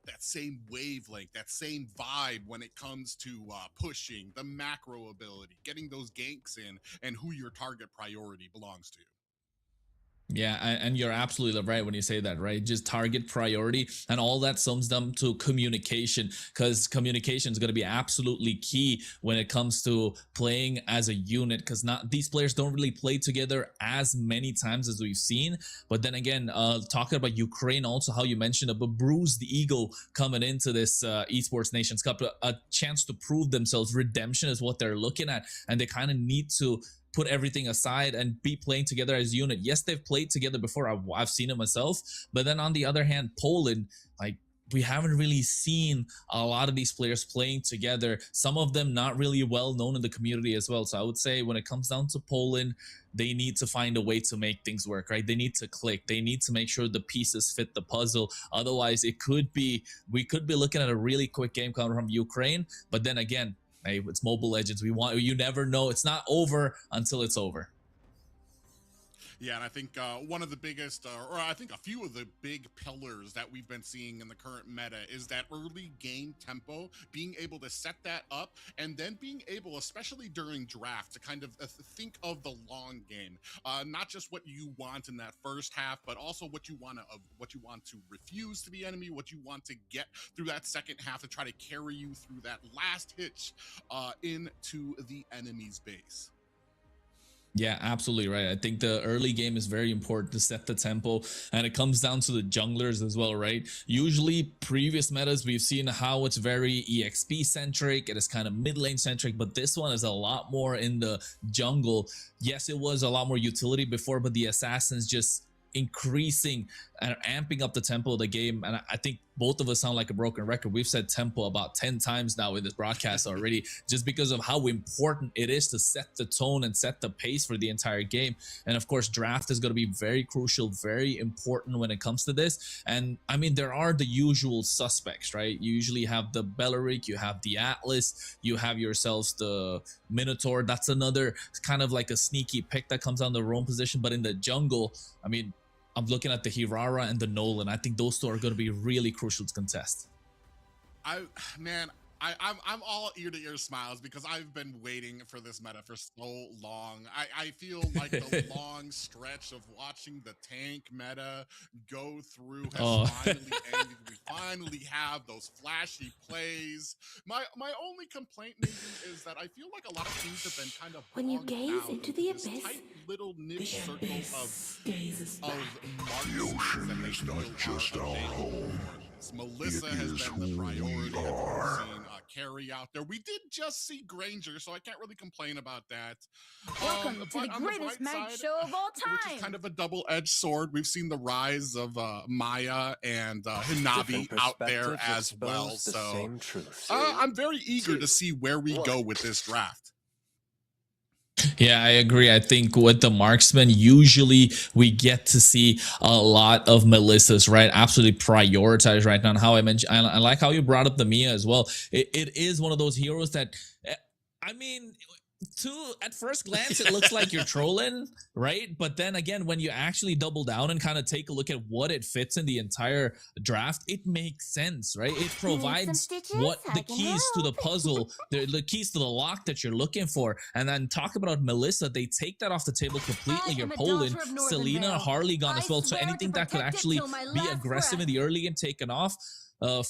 that same wavelength, that same vibe when it comes to pushing, the macro ability, getting those ganks in, and who your target priority belongs to. Yeah, and you're absolutely right when you say that, right? Just target priority, and all that sums down to communication, because communication is going to be absolutely key when it comes to playing as a unit, because these players don't really play together as many times as we've seen. But then again, talking about Ukraine, also how you mentioned about bruised ego coming into this Esports Nations Cup, a chance to prove themselves. Redemption is what they're looking at, and they kind of need to put everything aside and be playing together as a unit. Yes, they've played together before. I've seen it myself. But then on the other hand, Poland, like, we haven't really seen a lot of these players playing together. Some of them not really well known in the community as well. So I would say when it comes down to Poland, they need to find a way to make things work, right? They need to click. They need to make sure the pieces fit the puzzle. Otherwise, we could be looking at a really quick game coming from Ukraine. But then again, hey, it's Mobile Legends. You never know. It's not over until it's over. Yeah, and I think one of the biggest, or I think a few of the big pillars that we've been seeing in the current meta is that early game tempo, being able to set that up, and then being able, especially during draft, to kind of think of the long game, not just what you want in that first half, but also what you want to refuse to the enemy, what you want to get through that second half to try to carry you through that last hitch into the enemy's base. Yeah, absolutely right. I think the early game is very important to set the tempo, and it comes down to the junglers as well, right? Usually previous metas, we've seen how it's very EXP centric, it is kind of mid lane centric, but this one is a lot more in the jungle. Yes, it was a lot more utility before, but the assassins just increasing and amping up the tempo of the game. And I think both of us sound like a broken record. We've said tempo about 10 times now in this broadcast already, just because of how important it is to set the tone and set the pace for the entire game. And of course, draft is going to be very crucial, very important when it comes to this. And I mean, there are the usual suspects, right? You usually have the Belleric, you have the Atlas, you have yourselves the Minotaur. That's another kind of like a sneaky pick that comes on the roam position. But in the jungle, I mean, I'm looking at the Hirara and the Nolan. I think those two are going to be really crucial to contest. I'm all ear to ear smiles because I've been waiting for this meta for so long. I feel like the long stretch of watching the tank meta go through has finally ended. We finally have those flashy plays. My only complaint maybe is that I feel like a lot of teams have been kind of When you gaze into the abyss, tight little niche circle of The ocean is not just our home. Melissa It has is been the who priority. we We've are. seen Carry out there. We did just see Granger, so I can't really complain about that. Welcome to the greatest mag show of all time. Which is kind of a double-edged sword. We've seen the rise of Maya and Hinabi out there as well. So I'm very eager to see where we go with this draft. Yeah, I agree. I think with the marksman, usually we get to see a lot of Melissas, right? Absolutely prioritized right now. And how I mentioned, I like how you brought up the Mia as well. It is one of those heroes that, I mean, at first glance, it looks like you're trolling, right? But then again, when you actually double down and kind of take a look at what it fits in the entire draft, it makes sense, right? It provides what the keys to the puzzle, the keys to the lock that you're looking for. And then talk about Melissa, they take that off the table completely. You're Poland, Selena, Harley gone as well. So anything that could actually be aggressive in the early game taken off.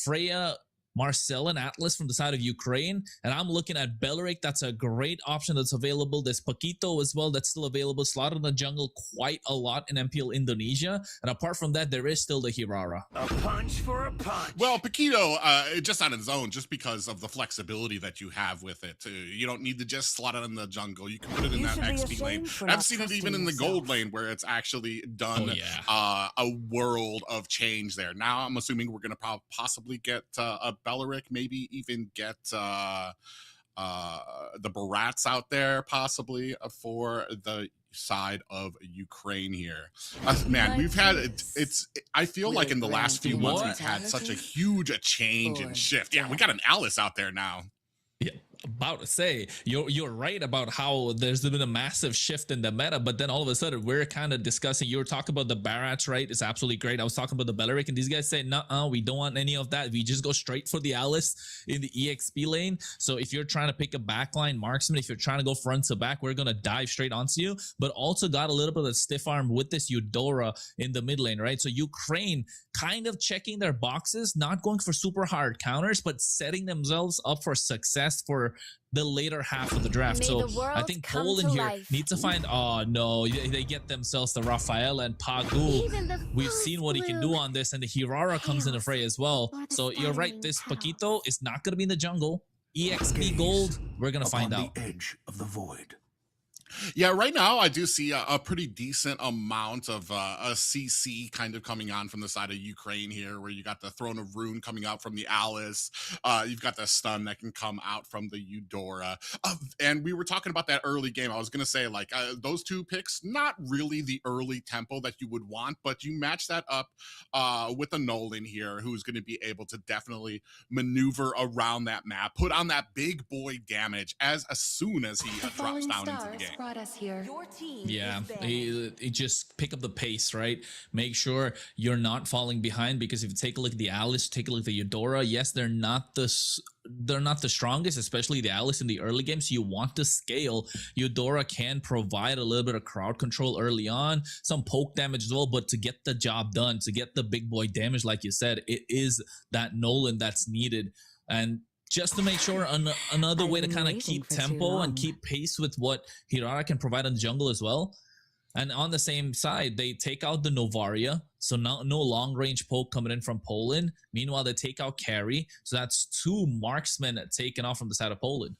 Freya, Marcel and Atlas from the side of Ukraine, and I'm looking at Belleric. That's a great option that's available. There's Paquito as well that's still available. Slotted in the jungle quite a lot in MPL Indonesia, and apart from that, there is still the Hirara. A punch for a punch. Well, Paquito, just on its own, just because of the flexibility that you have with it. You don't need to just slot it in the jungle. You can put it in that XP lane. I've seen it even in the gold lane where it's actually done a world of change there. Now I'm assuming we're going to possibly get a Belleric, maybe even get the Barats out there possibly for the side of Ukraine here. Man, we've had I feel like in the last few months we've had such a huge change and shift. Yeah, we got an Alice out there now. Yeah, about to say you're right about how there's been a massive shift in the meta, but then all of a sudden we're kind of discussing. You were talking about the Barats, right? It's absolutely great. I was talking about the Belleric, and these guys say, "No, we don't want any of that. We just go straight for the Alice in the EXP lane." So if you're trying to pick a backline marksman, if you're trying to go front to back, we're gonna dive straight onto you. But also got a little bit of stiff arm with this Eudora in the mid lane, right? So Ukraine kind of checking their boxes, not going for super hard counters, but setting themselves up for success for the later half of the draft. May So the world I think come Poland to here life. needs to find, oh no, they get themselves the Rafael and Pagul. We've seen what he can do on this, and the Hirara comes into fray as well. So you're right, this Paquito is not going to be in the jungle. EXP gold, we're going to find out. The edge of the void. Yeah, right now I do see a pretty decent amount of a CC kind of coming on from the side of Ukraine here, where you got the Throne of Rune coming out from the Alice. You've got the stun that can come out from the Eudora. And we were talking about that early game. I was going to say, like, those two picks, not really the early tempo that you would want, but you match that up with a Nolan here, who's going to be able to definitely maneuver around that map, put on that big boy damage as soon as he drops down into the game. Us here. Your team Yeah, he just pick up the pace, right? Make sure you're not falling behind, because if you take a look at the Alice, take a look at the Eudora, yes, they're not the strongest, especially the Alice in the early game. So you want to scale. Eudora can provide a little bit of crowd control early on, some poke damage as well, but to get the job done, to get the big boy damage, like you said, it is that Nolan that's needed. And just to make sure another way to kind of keep tempo and keep pace with what Hirara can provide in the jungle as well. And on the same side, they take out the Novaria, so no long range poke coming in from Poland. Meanwhile, they take out Carry, so that's two marksmen taken off from the side of Poland.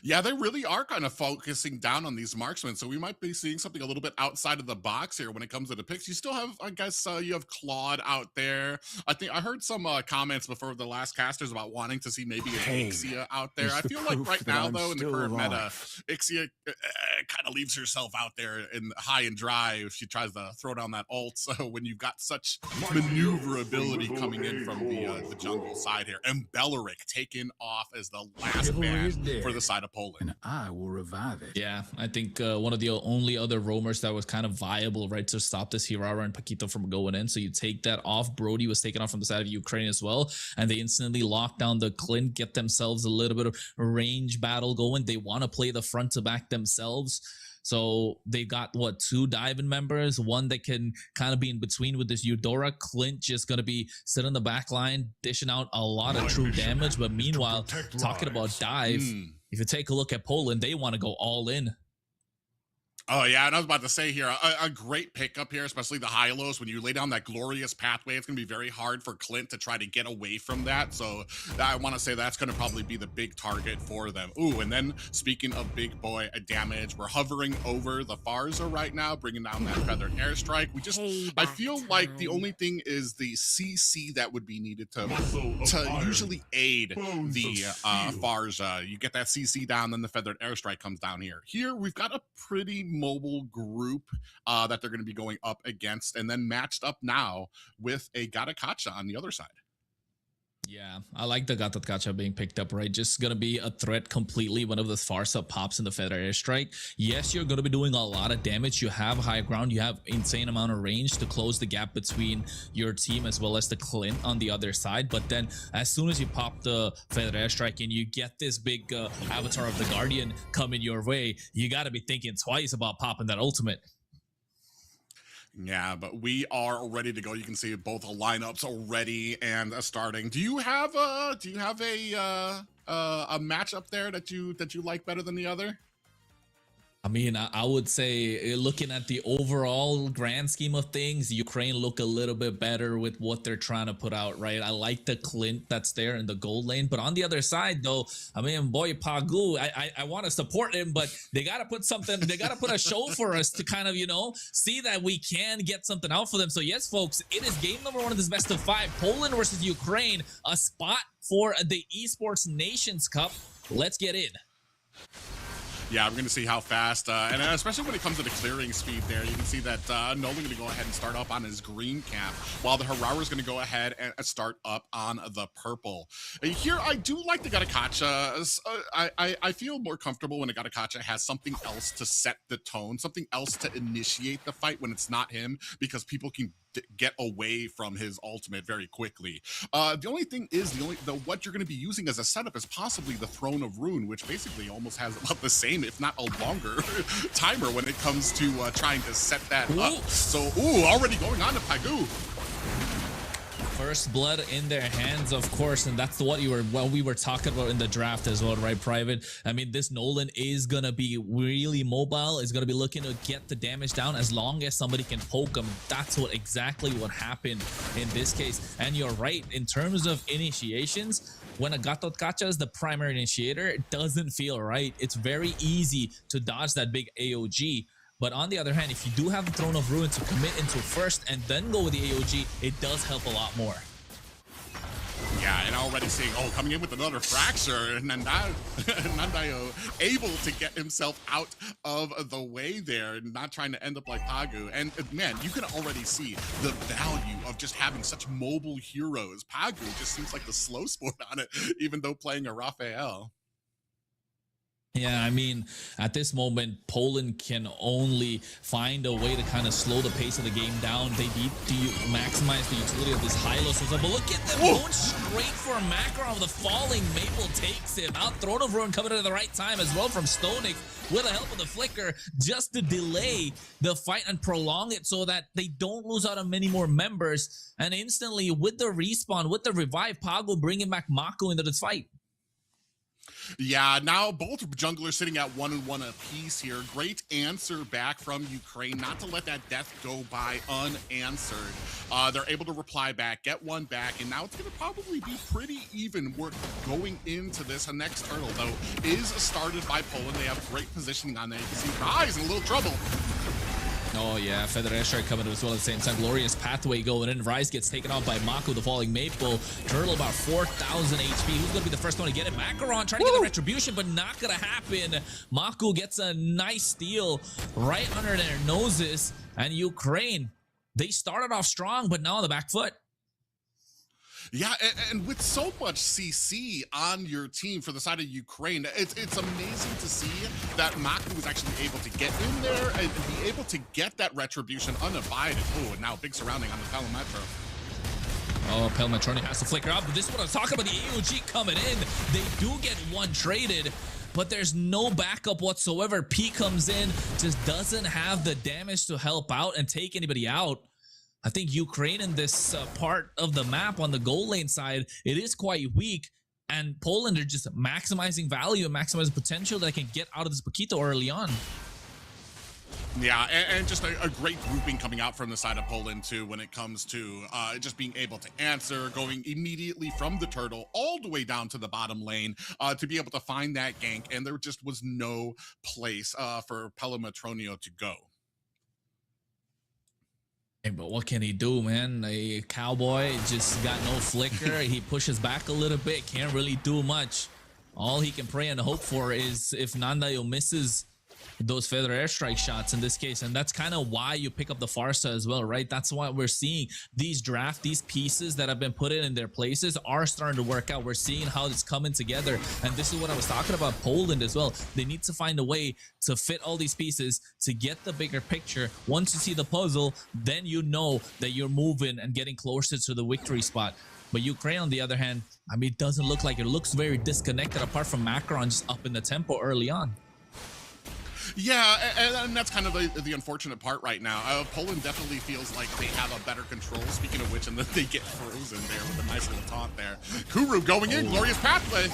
Yeah, they really are kind of focusing down on these marksmen, so we might be seeing something a little bit outside of the box here when it comes to the picks. You still have, I guess, you have Claude out there. I think I heard some comments before the last casters about wanting to see maybe an Ixia out there. I feel like right now, though, in the current meta, Ixia kind of leaves herself out there in high and dry if she tries to throw down that ult. So when you've got such maneuverability coming in from the jungle side here, and Belleric taken off as the last man for the side of Poland. And I will revive it. Yeah, I think one of the only other roamers that was kind of viable, right, to stop this Hirara and Paquito from going in. So you take that off. Brody was taken off from the side of Ukraine as well, and they instantly lock down the Clint, get themselves a little bit of range battle going. They want to play the front to back themselves. So they got, what, 2 Diamond members, one that can kind of be in between with this Eudora. Clint just going to be sitting in the back line, dishing out a lot of true damage. But meanwhile, talking about dive, if you take a look at Poland, they want to go all in. Oh, yeah, and I was about to say here, a great pickup here, especially the Hylos. When you lay down that glorious pathway, it's going to be very hard for Clint to try to get away from that. So I want to say that's going to probably be the big target for them. Ooh, and then speaking of big boy damage, we're hovering over the Farza right now, bringing down that feathered airstrike. I feel like the only thing is the CC that would be needed to usually aid the Farza. You get that CC down, then the feathered airstrike comes down here. Here, we've got a pretty mobile group that they're going to be going up against, and then matched up now with a Gatakacha on the other side. Yeah, I like the Gatakacha being picked up, right? Just going to be a threat completely whenever the Farsa pops in the feather airstrike. Yes, you're going to be doing a lot of damage. You have high ground. You have insane amount of range to close the gap between your team as well as the Clint on the other side. But then as soon as you pop the feather airstrike and you get this big avatar of the Guardian coming your way, you got to be thinking twice about popping that ultimate. Yeah, but we are ready to go. You can see both lineups already and starting. Do you have a matchup there that you like better than the other? I mean, I would say looking at the overall grand scheme of things, Ukraine look a little bit better with what they're trying to put out, right? I like the Clint that's there in the gold lane. But on the other side, though, I mean, boy, Pagu, I want to support him, but they got to put something, they got to put a show for us to kind of, you know, see that we can get something out for them. So yes, folks, it is game number 1 of this best of 5, Poland versus Ukraine, a spot for the Esports Nations Cup. Let's get in. Yeah, we're going to see how fast, and especially when it comes to the clearing speed there, you can see that Nolan going to go ahead and start up on his green cap, while the Harara is going to go ahead and start up on the purple. Here, I do like the Gatakacha. I feel more comfortable when a Gatakacha has something else to set the tone, something else to initiate the fight when it's not him, because people can get away from his ultimate very quickly. The only thing is, what you're going to be using as a setup is possibly the Throne of Rune, which basically almost has about the same, if not a longer, timer when it comes to trying to set that up. So, already going on to Pagu. First blood in their hands, of course, and that's what we were talking about in the draft as well, right, Private? I mean, this Nolan is gonna be really mobile, is gonna be looking to get the damage down as long as somebody can poke him. That's exactly what happened in this case. And you're right, in terms of initiations, when a Gatakacha is the primary initiator, it doesn't feel right. It's very easy to dodge that big AOG. But on the other hand, if you do have the Throne of Ruin to commit into first and then go with the AOG, it does help a lot more. Yeah, and already seeing, coming in with another fracture, and Nandayo able to get himself out of the way there, not trying to end up like Pagu. And man, you can already see the value of just having such mobile heroes. Pagu just seems like the slow sport on it, even though playing a Raphael. Yeah, I mean, at this moment, Poland can only find a way to kind of slow the pace of the game down. They need to maximize the utility of this Hylos. But look at them going straight for Makarov. The falling Maple takes him out. Throne of Ruin coming at the right time as well from Stonex with the help of the Flicker, just to delay the fight and prolong it so that they don't lose out on many more members. And instantly, with the respawn, with the revive, Pago bringing back Mako into this fight. Yeah, now both junglers sitting at 1-1 apiece here. Great answer back from Ukraine, not to let that death go by unanswered. They're able to reply back, get one back, and now it's going to probably be pretty even work going into this. The next turtle, though, is started by Poland. They have great positioning on there. You can see Rise in a little trouble. Oh yeah, Feather Airstrike coming as well at the same time. Glorious Pathway going in. Rise gets taken out by Mako, the Falling Maple. Turtle about 4,000 HP. Who's going to be the first one to get it? Macaron trying to get the retribution, but not going to happen. Mako gets a nice steal right under their noses. And Ukraine, they started off strong, but now on the back foot. Yeah, and with so much CC on your team for the side of Ukraine, it's amazing to see that Mako was actually able to get in there and be able to get that retribution unabated. Oh, and now big surrounding on the Telemetro. Oh, Pelmetroni has to flicker out, but this is what I was talking about, the AOG coming in. They do get one traded, but there's no backup whatsoever. P comes in, just doesn't have the damage to help out and take anybody out. I think Ukraine in this part of the map on the goal lane side, it is quite weak. And Poland are just maximizing value and maximizing potential that can get out of this Paquito early on. Yeah, and just a great grouping coming out from the side of Poland, too, when it comes to just being able to answer, going immediately from the turtle all the way down to the bottom lane to be able to find that gank. And there just was no place for Pelmetroni to go. Hey, but what can he do, man? A cowboy just got no flicker. He pushes back a little bit, can't really do much. All he can pray and hope for is if Nandayo misses those Feather Airstrike shots in this case, and that's kind of why you pick up the Farsa as well, right? That's why we're seeing these these pieces that have been put in their places are starting to work out. We're seeing how it's coming together, and this is what I was talking about Poland as well. They need to find a way to fit all these pieces to get the bigger picture. Once you see the puzzle, then you know that you're moving and getting closer to the victory spot. But Ukraine, on the other hand, I mean, it doesn't look like it. Looks very disconnected apart from Macaron just up in the tempo early on. Yeah, and that's kind of the unfortunate part right now. Poland definitely feels like they have a better control, speaking of which, and then they get frozen there with a nice little taunt there. Kuru going in, Glorious Pathway.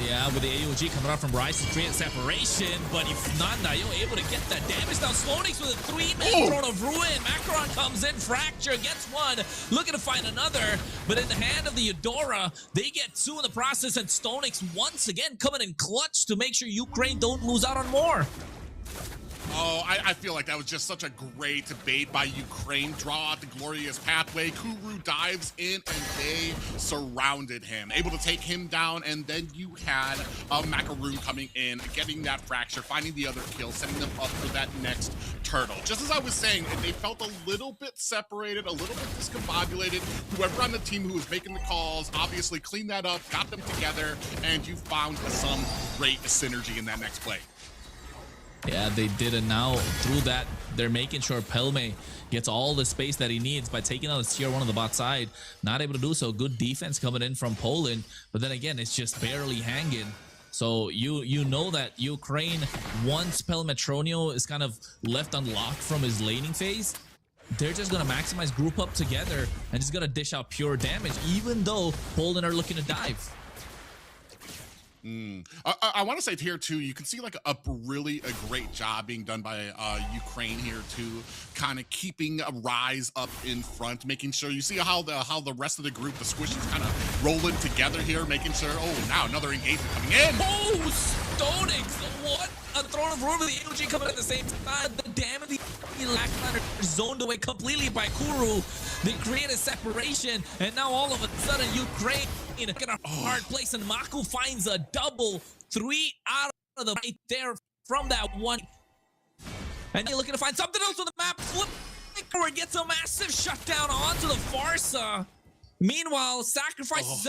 Yeah, with the AOG coming out from Rise to create separation, but if not, now you're able to get that damage down. Slonix with a 3-man Throne of Ruin. Macaron comes in, Fracture gets one, looking to find another, but in the hand of the Eudora, they get two in the process, and Stonix once again coming in clutch to make sure Ukraine don't lose out on more. Oh, I feel like that was just such a great bait by Ukraine. Draw out the Glorious Pathway. Kuru dives in, and they surrounded him. Able to take him down, and then you had Macaroon coming in, getting that Fracture, finding the other kill, setting them up for that next turtle. Just as I was saying, they felt a little bit separated, a little bit discombobulated. Whoever on the team who was making the calls obviously cleaned that up, got them together, and you found some great synergy in that next play. Yeah, they did it now. Through that, they're making sure Pelme gets all the space that he needs by taking out the tier 1 on the bot side. Not able to do so. Good defense coming in from Poland, but then again, it's just barely hanging. So you know that Ukraine, once Pelmetroni is kind of left unlocked from his laning phase, they're just going to maximize group up together and just going to dish out pure damage, even though Poland are looking to dive. I want to say here too, you can see like a great job being done by Ukraine here too, kind of keeping a Rise up in front, making sure you see how the rest of the group, the Squish, is kind of rolling together here, making sure. Oh, now another engagement coming in. Oh, Stonix, what a Throne of Ruin with the AOG coming at the same time. The damage, the Lacklander zoned away completely by Kuru. They created separation, and now all of a sudden Ukraine in a hard place, and Mako finds a double. 3 out of the right there from that one. And they're looking to find something else on the map. Flicker gets a massive shutdown onto the Farsa. Meanwhile, sacrifices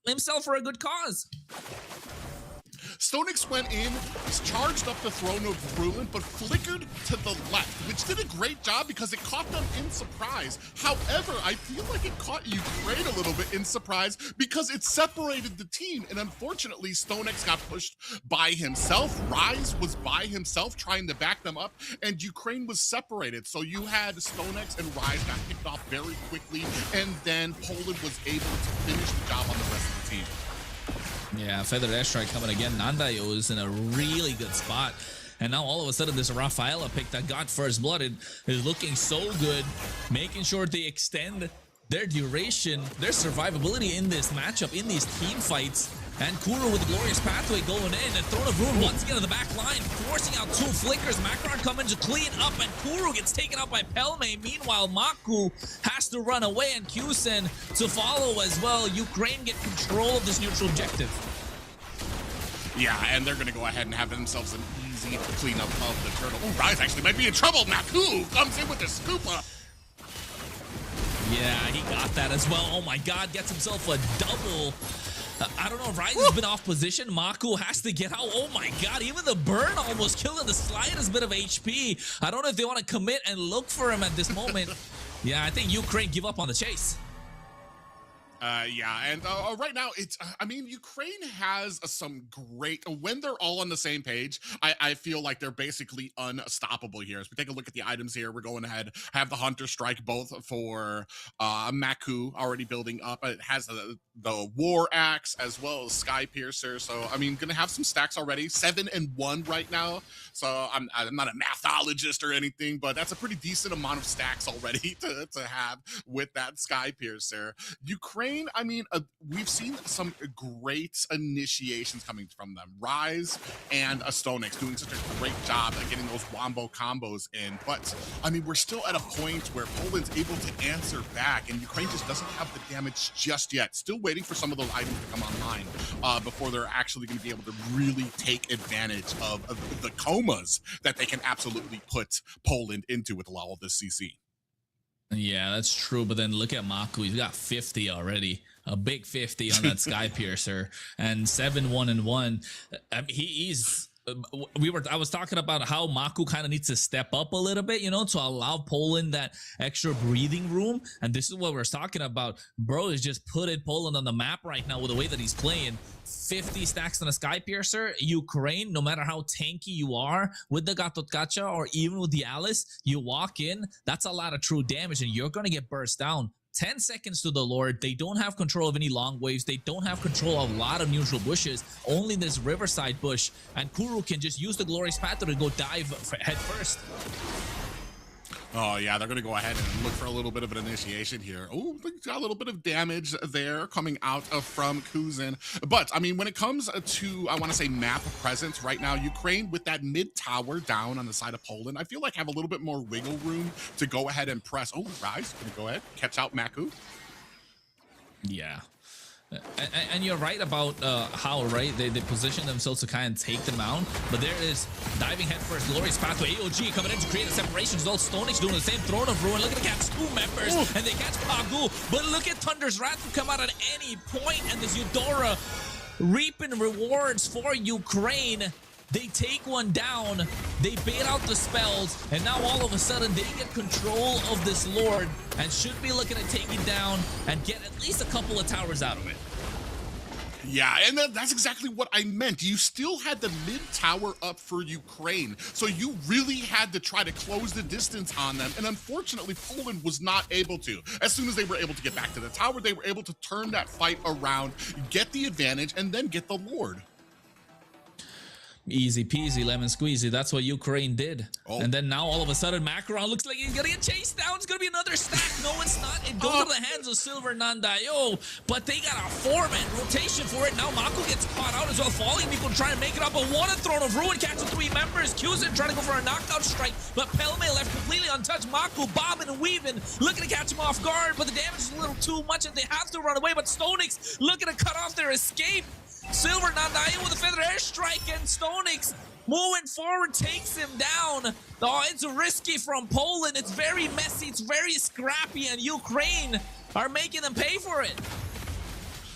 himself for a good cause. Stonix went in, charged up the Throne of Ruin, but flickered to the left, which did a great job because it caught them in surprise. However, I feel like it caught Ukraine a little bit in surprise because it separated the team, and unfortunately, Stonix got pushed by himself. Rise was by himself trying to back them up, and Ukraine was separated. So you had Stonix and Rise got picked off very quickly, and then Poland was able to finish the job on the rest of the team. Yeah, feathered airstrike coming again. Nandayo is in a really good spot. And now all of a sudden this Rafaela pick that got first blood is looking so good, making sure they extend their duration, their survivability in this matchup, in these team fights. And Kuro with the glorious pathway going in, and Throne of Ruin once again in the back line, forcing out 2 flickers. Macron coming to clean up, and Kuro gets taken out by Pelme. Meanwhile, Maku has to run away, and Kusen to follow as well. Ukraine get control of this neutral objective. Yeah, and they're going to go ahead and have themselves an easy cleanup of the turtle. Oh, Rise actually might be in trouble. Maku comes in with the scoopa. Yeah, he got that as well. Oh my god, gets himself a double. I don't know, Rise has been off position. Maku has to get out. Oh my god, even the burn almost killing the slightest bit of HP. I don't know if they want to commit and look for him at this moment. Yeah, I think Ukraine give up on the chase. Yeah, and right now it's, I mean, Ukraine has some great, when they're all on the same page, I feel like they're basically unstoppable here. As we take a look at the items here, we're going ahead, have the Hunter Strike both for Maku already building up. It has the War Axe as well as Sky Piercer. So, I mean, gonna have some stacks already, 7 and 1 right now. So I'm not a mathologist or anything, but that's a pretty decent amount of stacks already to have with that Sky Piercer. Ukraine, I mean, we've seen some great initiations coming from them. Rise and Stonix doing such a great job at getting those wombo combos in. But, I mean, we're still at a point where Poland's able to answer back, and Ukraine just doesn't have the damage just yet. Still waiting for some of those items to come online before they're actually going to be able to really take advantage of the comas that they can absolutely put Poland into with all of this CC. Yeah, that's true. But then look at Maku. He's got 50 already. A big 50 on that Sky Piercer. And 7-1-1. I mean, I was talking about how Maku kind of needs to step up a little bit, you know, to allow Poland that extra breathing room. And this is what we're talking about. Bro is just putting Poland on the map right now with the way that he's playing. 50 stacks on a Sky Piercer. Ukraine, no matter how tanky you are with the Gatotkacha or even with the Alice, you walk in, that's a lot of true damage and you're going to get burst down. 10 seconds to the Lord. They don't have control of any long waves. They don't have control of a lot of neutral bushes. Only this Riverside bush. And Kuro can just use the Glorious Path to go dive head first. Oh, yeah, they're going to go ahead and look for a little bit of an initiation here. Oh, got a little bit of damage there coming out from Kuzin. But, I mean, when it comes to, I want to say, map presence right now, Ukraine with that mid tower down on the side of Poland, I feel like have a little bit more wiggle room to go ahead and press. Oh, Rise, going to go ahead, catch out Maku. Yeah. And you're right about how they position themselves to kind of take them out, but there is diving headfirst, Glorious Pathway, AOG coming in to create a separation as well. Stonix doing the same, Throne of Ruin, looking to catch 2 members, and they catch Pagu, but look at Thunder's Wrath who come out at any point, and this Eudora reaping rewards for Ukraine. They take one down, they bait out the spells, and now all of a sudden they get control of this Lord and should be looking to take it down and get at least a couple of towers out of it. Yeah, and that's exactly what I meant. You still had the mid tower up for Ukraine, so you really had to try to close the distance on them, and unfortunately Poland was not able to. As soon as they were able to get back to the tower, they were able to turn that fight around, get the advantage, and then get the Lord. Easy peasy, lemon squeezy. That's what Ukraine did. Oh. And then now all of a sudden, Macaron looks like he's gonna get chased down. It's gonna be another stack. No, it's not. It goes to the hands of Silver Nandayo, but they got a 4-man rotation for it. Now Mako gets caught out as well. Falling people trying to make it up, but one Throne of Ruin catching 3 members. Kusin trying to go for a knockout strike, but Pelme left completely untouched. Mako bobbing and weaving, looking to catch him off guard, but the damage is a little too much and they have to run away. But Stonix looking to cut off their escape. Silver Nandayo with a feather airstrike, and Stonix moving forward takes him down. Oh, it's risky from Poland. It's very messy. It's very scrappy, and Ukraine are making them pay for it.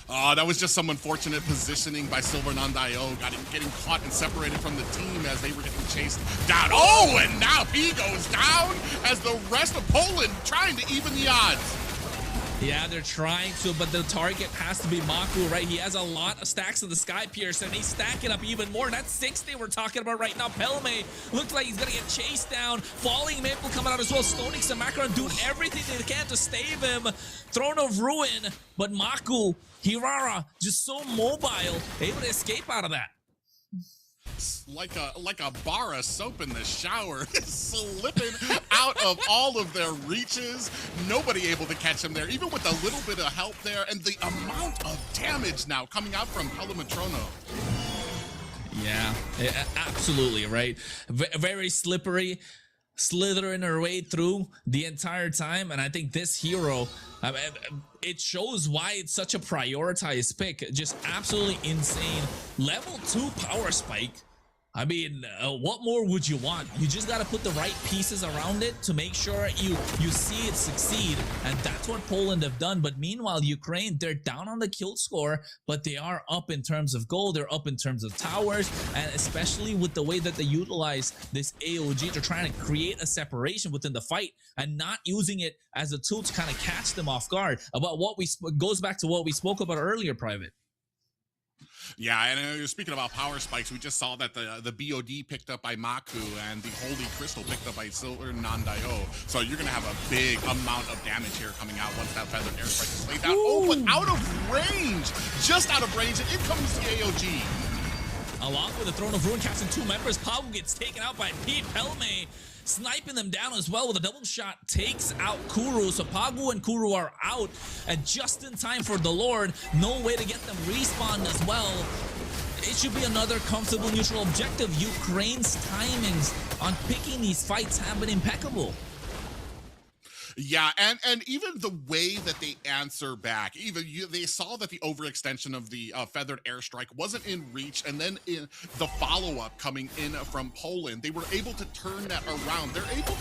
That was just some unfortunate positioning by Silver Nandayo, getting caught and separated from the team as they were getting chased down. Oh, and now he goes down as the rest of Poland trying to even the odds. Yeah, they're trying to, but the target has to be Maku, right? He has a lot of stacks of the Sky Piercer, and he's stacking up even more. That's 60 we're talking about right now. Pelme looks like he's gonna get chased down. Falling Maple coming out as well. Stoning some Macron, doing everything they can to stave him. Throne of Ruin, but Maku, Hirara, just so mobile, able to escape out of that. Like a bar of soap in the shower, slipping out of all of their reaches. Nobody able to catch him there, even with a little bit of help there, and the amount of damage now coming out from Pelamatrono. Yeah, absolutely, right? Very slippery, slithering her way through the entire time, and I think this hero, it shows why it's such a prioritized pick. Just absolutely insane. Level 2 power spike. I mean, what more would you want? You just got to put the right pieces around it to make sure you see it succeed, and that's what Poland have done. But meanwhile, Ukraine, they're down on the kill score, but they are up in terms of gold, they're up in terms of towers, and especially with the way that they utilize this AOG, they're trying to create a separation within the fight and not using it as a tool to kind of catch them off guard. About what goes back to what we spoke about earlier, Private. Yeah, and speaking about power spikes, we just saw that the BOD picked up by Maku and the Holy Crystal picked up by Silver Nandayo. So you're going to have a big amount of damage here coming out once that Feathered Airstrike is laid down. Oh, but out of range! Just out of range, and in comes the AOG. Along with the Throne of Ruin catching 2 members, Pagu gets taken out by Pete Pelme, sniping them down as well with a double shot, takes out Kuru. So Pagu and Kuru are out, and just in time for the Lord. No way to get them respawned as well. It should be another comfortable neutral objective. Ukraine's timings on picking these fights have been impeccable. Yeah, and even the way that they answer back, they saw that the overextension of the Feathered Airstrike wasn't in reach, and then in the follow-up coming in from Poland, they were able to turn that around. They're able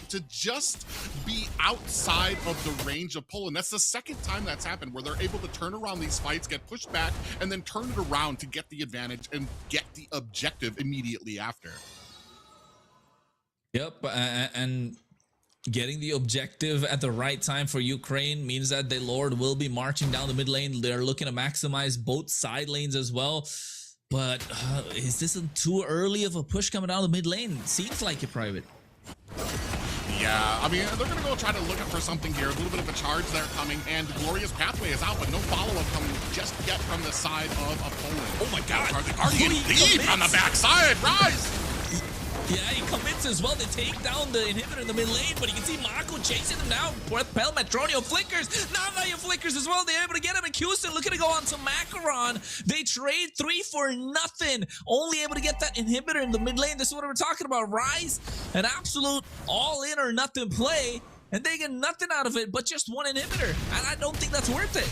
to just be outside of the range of Poland. That's the second time that's happened, where they're able to turn around these fights, get pushed back, and then turn it around to get the advantage and get the objective immediately after. Yep, and getting the objective at the right time for Ukraine means that the Lord will be marching down the mid lane. They're looking to maximize both side lanes as well. But is this too early of a push coming down the mid lane? Seems like it, Private. Yeah, I mean, they're going to go try to look for something here. A little bit of a charge there coming, and the Glorious Pathway is out, but no follow-up coming just yet from the side of Poland. Oh my God! The Guardian Deep on the backside, Rise! Yeah, he commits as well. They take down the inhibitor in the mid lane, but you can see Mako chasing them down. Pelmetronio flickers. Nandayo flickers as well. They're able to get him. And Houston looking to go on to Macaron. They trade 3 for nothing. Only able to get that inhibitor in the mid lane. This is what we're talking about. Rise, an absolute all-in or nothing play, and they get nothing out of it but just 1 inhibitor. And I don't think that's worth it.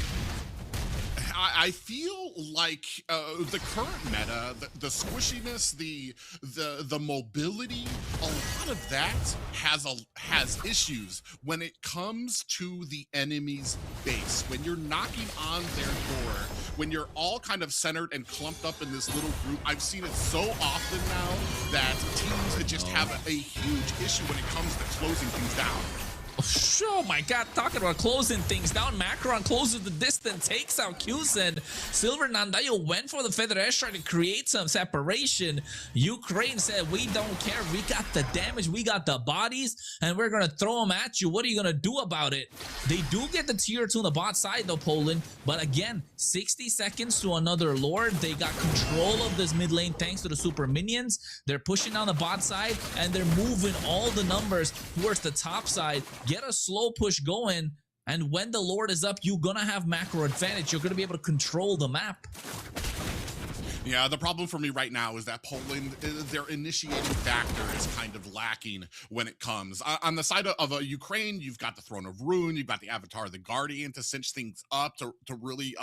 I feel like the current meta, the squishiness, the mobility, a lot of that has issues when it comes to the enemy's base. When you're knocking on their door, when you're all kind of centered and clumped up in this little group, I've seen it so often now that teams just have a huge issue when it comes to closing things down. Oh my God, talking about closing things down. Macaron closes the distance, takes out Kusen. Silver Nandayo went for the Feather Airstrike to create some separation. Ukraine said, we don't care. We got the damage, we got the bodies, and we're going to throw them at you. What are you going to do about it? They do get the tier 2 on the bot side though, Poland. But again, 60 seconds to another Lord. They got control of this mid lane thanks to the super minions. They're pushing down the bot side, and they're moving all the numbers towards the top side. Get a slow push going, and when the Lord is up, you're gonna have macro advantage. You're gonna be able to control the map. Yeah, the problem for me right now is that Poland, their initiating factor is kind of lacking when it comes. On the side of Ukraine, you've got the Throne of Ruin, you've got the Avatar of the Guardian to cinch things up, to really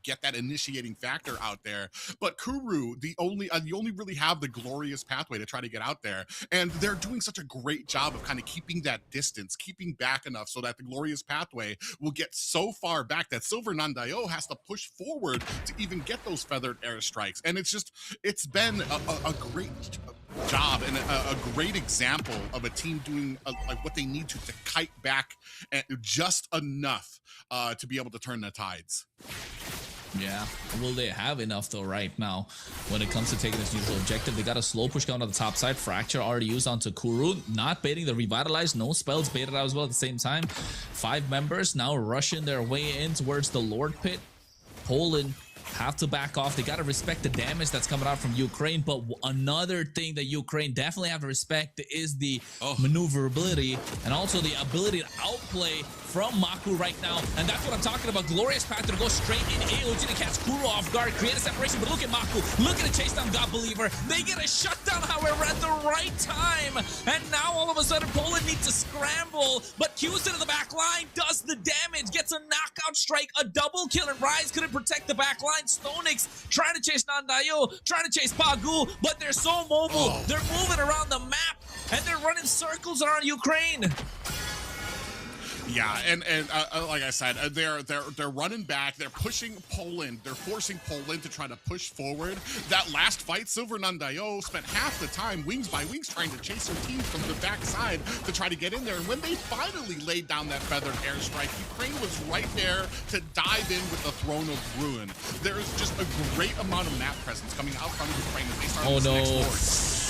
get that initiating factor out there. But Kuru, you only really have the Glorious Pathway to try to get out there. And they're doing such a great job of kind of keeping that distance, keeping back enough so that the Glorious Pathway will get so far back that Silver Nandayo has to push forward to even get those Feathered Airstrikes. strikes. And it's been a great job and a great example of a team doing like what they need to kite back just enough to be able to turn the tides. Yeah, will they have enough though right now when it comes to taking this neutral objective? They got a slow push down to the top side. Fracture already used onto Kuru, not baiting the Revitalize. No spells baited out as well at the same time. 5 members now rushing their way in towards the Lord Pit. Poland have to back off. They got to respect the damage that's coming out from Ukraine. But another thing that Ukraine definitely have to respect is the maneuverability and also the ability to outplay from Maku right now. And that's what I'm talking about. Glorious path to go straight in AOG to catch Kuro off guard, create a separation. But look at Maku. Look at the chase down God Believer. They get a shutdown, however, at the right time. And now all of a sudden Poland needs to scramble. But Q's into the back line, does the damage, gets a knockout strike, a double kill, and Rise couldn't protect the back line. Stonix trying to chase Nandayo, trying to chase Pagu, but they're so mobile. They're moving around the map, and they're running circles around Ukraine. Yeah, and like I said, they're running back. They're pushing Poland. They're forcing Poland to try to push forward. That last fight, Silver Nandayo spent half the time wings by wings trying to chase their team from the backside to try to get in there. And when they finally laid down that feathered airstrike, Ukraine was right there to dive in with the Throne of Ruin. There's just a great amount of map presence coming out from Ukraine as they start this next Lord.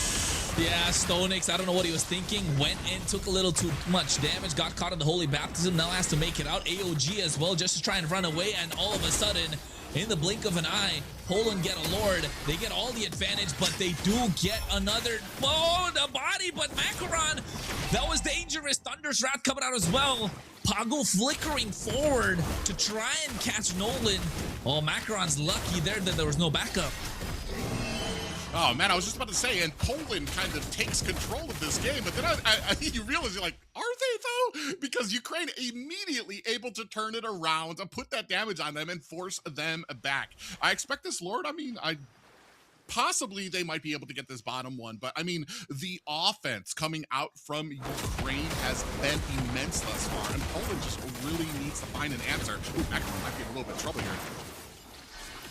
Yeah, Stonix, I don't know what he was thinking. Went in, took a little too much damage, got caught in the Holy Baptism, now has to make it out. AOG as well, just to try and run away, and all of a sudden, in the blink of an eye, Poland get a Lord. They get all the advantage, but they do get another, the body, but Macaron, that was dangerous. Thunder's Wrath coming out as well. Pago flickering forward to try and catch Nolan. Oh, Macaron's lucky there that there was no backup. Oh man, I was just about to say, and Poland kind of takes control of this game, but then you realize, you're like, are they though? Because Ukraine immediately able to turn it around, to put that damage on them and force them back. I expect this Lord, I mean, possibly they might be able to get this bottom one, but I mean, the offense coming out from Ukraine has been immense thus far, and Poland just really needs to find an answer. Ooh, Macaron might be in a little bit of trouble here.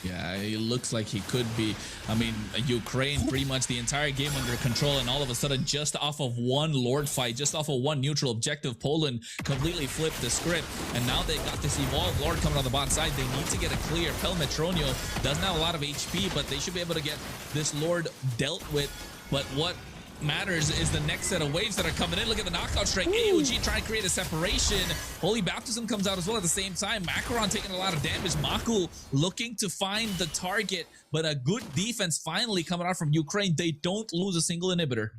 Yeah, it looks like he could be. I mean, Ukraine pretty much the entire game under control, and all of a sudden, just off of one Lord fight, just off of one neutral objective, Poland completely flipped the script. And now they got this evolved Lord coming on the bot side. They need to get a clear. Pelmetronio doesn't have a lot of HP, but they should be able to get this Lord dealt with. But what matters is the next set of waves that are coming in. Look at the knockout strike. AOG trying to create a separation. Holy Baptism comes out as well at the same time. Macaron taking a lot of damage. Maku looking to find the target, but a good defense finally coming out from Ukraine. They don't lose a single inhibitor.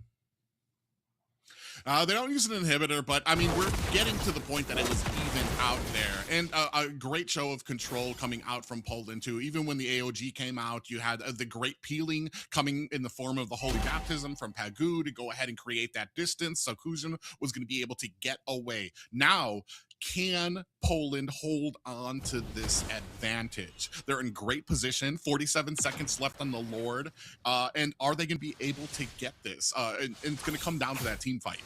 They don't use an inhibitor, but I mean, we're getting to the point that it was even out there. And a great show of control coming out from Poland too. Even when the AOG came out, you had the great peeling coming in the form of the Holy Baptism from Pagu to go ahead and create that distance. So Kuzin was going to be able to get away. Now, can Poland hold on to this advantage? They're in great position, 47 seconds left on the Lord, and are they going to be able to get this? And it's going to come down to that team fight.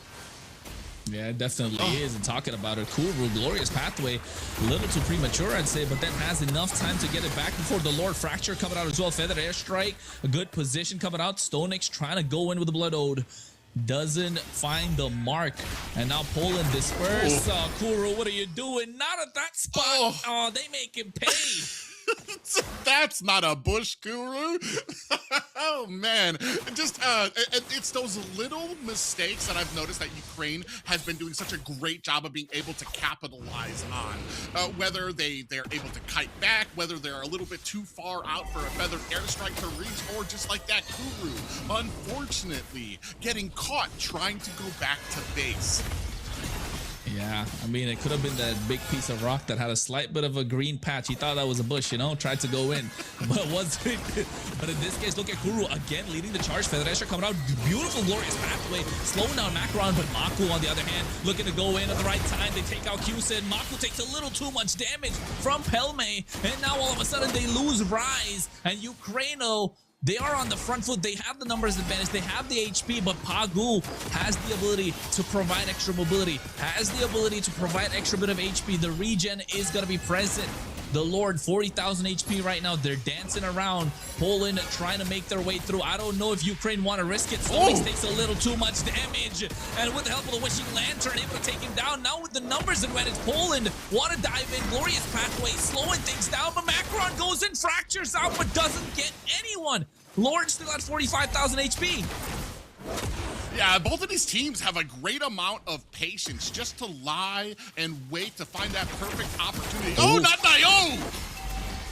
Yeah, it definitely is. And talking about it, Kuru, glorious pathway, a little too premature, I'd say, but then has enough time to get it back before the Lord. Fracture coming out as well. Feathered airstrike, a good position coming out. Stonix trying to go in with the Blood Ode. Doesn't find the mark, and now Poland disperse. Kuru, what are you doing? Not at that spot. Oh, they make him pay. That's not a bush, Kuru. Oh man, just it's those little mistakes that I've noticed that Ukraine has been doing such a great job of being able to capitalize on. Whether they're able to kite back, whether they're a little bit too far out for a feathered airstrike to reach, or just like that Kuru, unfortunately getting caught trying to go back to base. Yeah, I mean, it could have been that big piece of rock that had a slight bit of a green patch. He thought that was a bush, you know, tried to go in, but it wasn't. But in this case, look at Kuru again leading the charge. Feathered coming out, beautiful, glorious pathway, slowing down Macaron, but Maku on the other hand, looking to go in at the right time. They take out Q-Sin. Maku takes a little too much damage from Pelme, and now all of a sudden they lose Rise, and Ukraino, they are on the front foot. They have the numbers advantage. They have the HP, but Pagu has the ability to provide extra mobility, has the ability to provide extra bit of HP. The regen is going to be present. The Lord, 40,000 HP right now. They're dancing around. Poland trying to make their way through. I don't know if Ukraine want to risk it. Stonix takes a little too much damage. And with the help of the Wishing Lantern, able to take him down. Now with the numbers advantage, Poland want to dive in. Glorious pathway, slowing things down. But Macron goes in, fractures out, but doesn't get anyone. Lord still at 45,000 HP. Yeah, both of these teams have a great amount of patience just to lie and wait to find that perfect opportunity. Oh, not Dio!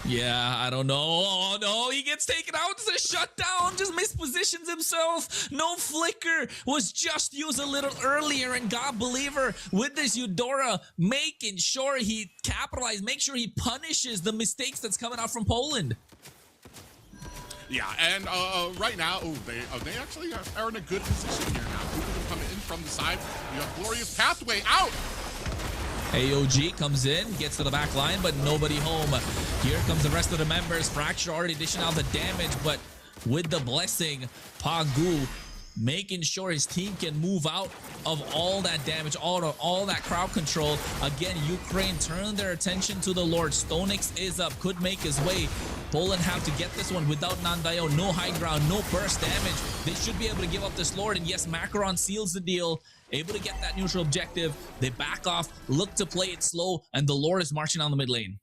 Yeah, I don't know. Oh no, he gets taken out. It's a shutdown. Just mispositions himself. No flicker. Was just used a little earlier. And God Believer with this Eudora making sure he capitalizes, make sure he punishes the mistakes that's coming out from Poland. Yeah, and right now, they actually are in a good position here now. People come in from the side. You have Glorious Pathway out. AOG comes in, gets to the back line, but nobody home. Here comes the rest of the members. Fracture already dishing out the damage, but with the blessing, Pagu making sure his team can move out of all that damage, all that crowd control. Again, Ukraine turned their attention to the Lord. Stonix is up, could make his way. Poland have to get this one without Nandayo. No high ground, no burst damage. They should be able to give up this Lord. And yes, Macron seals the deal. Able to get that neutral objective. They back off, look to play it slow, and the Lord is marching on the mid lane.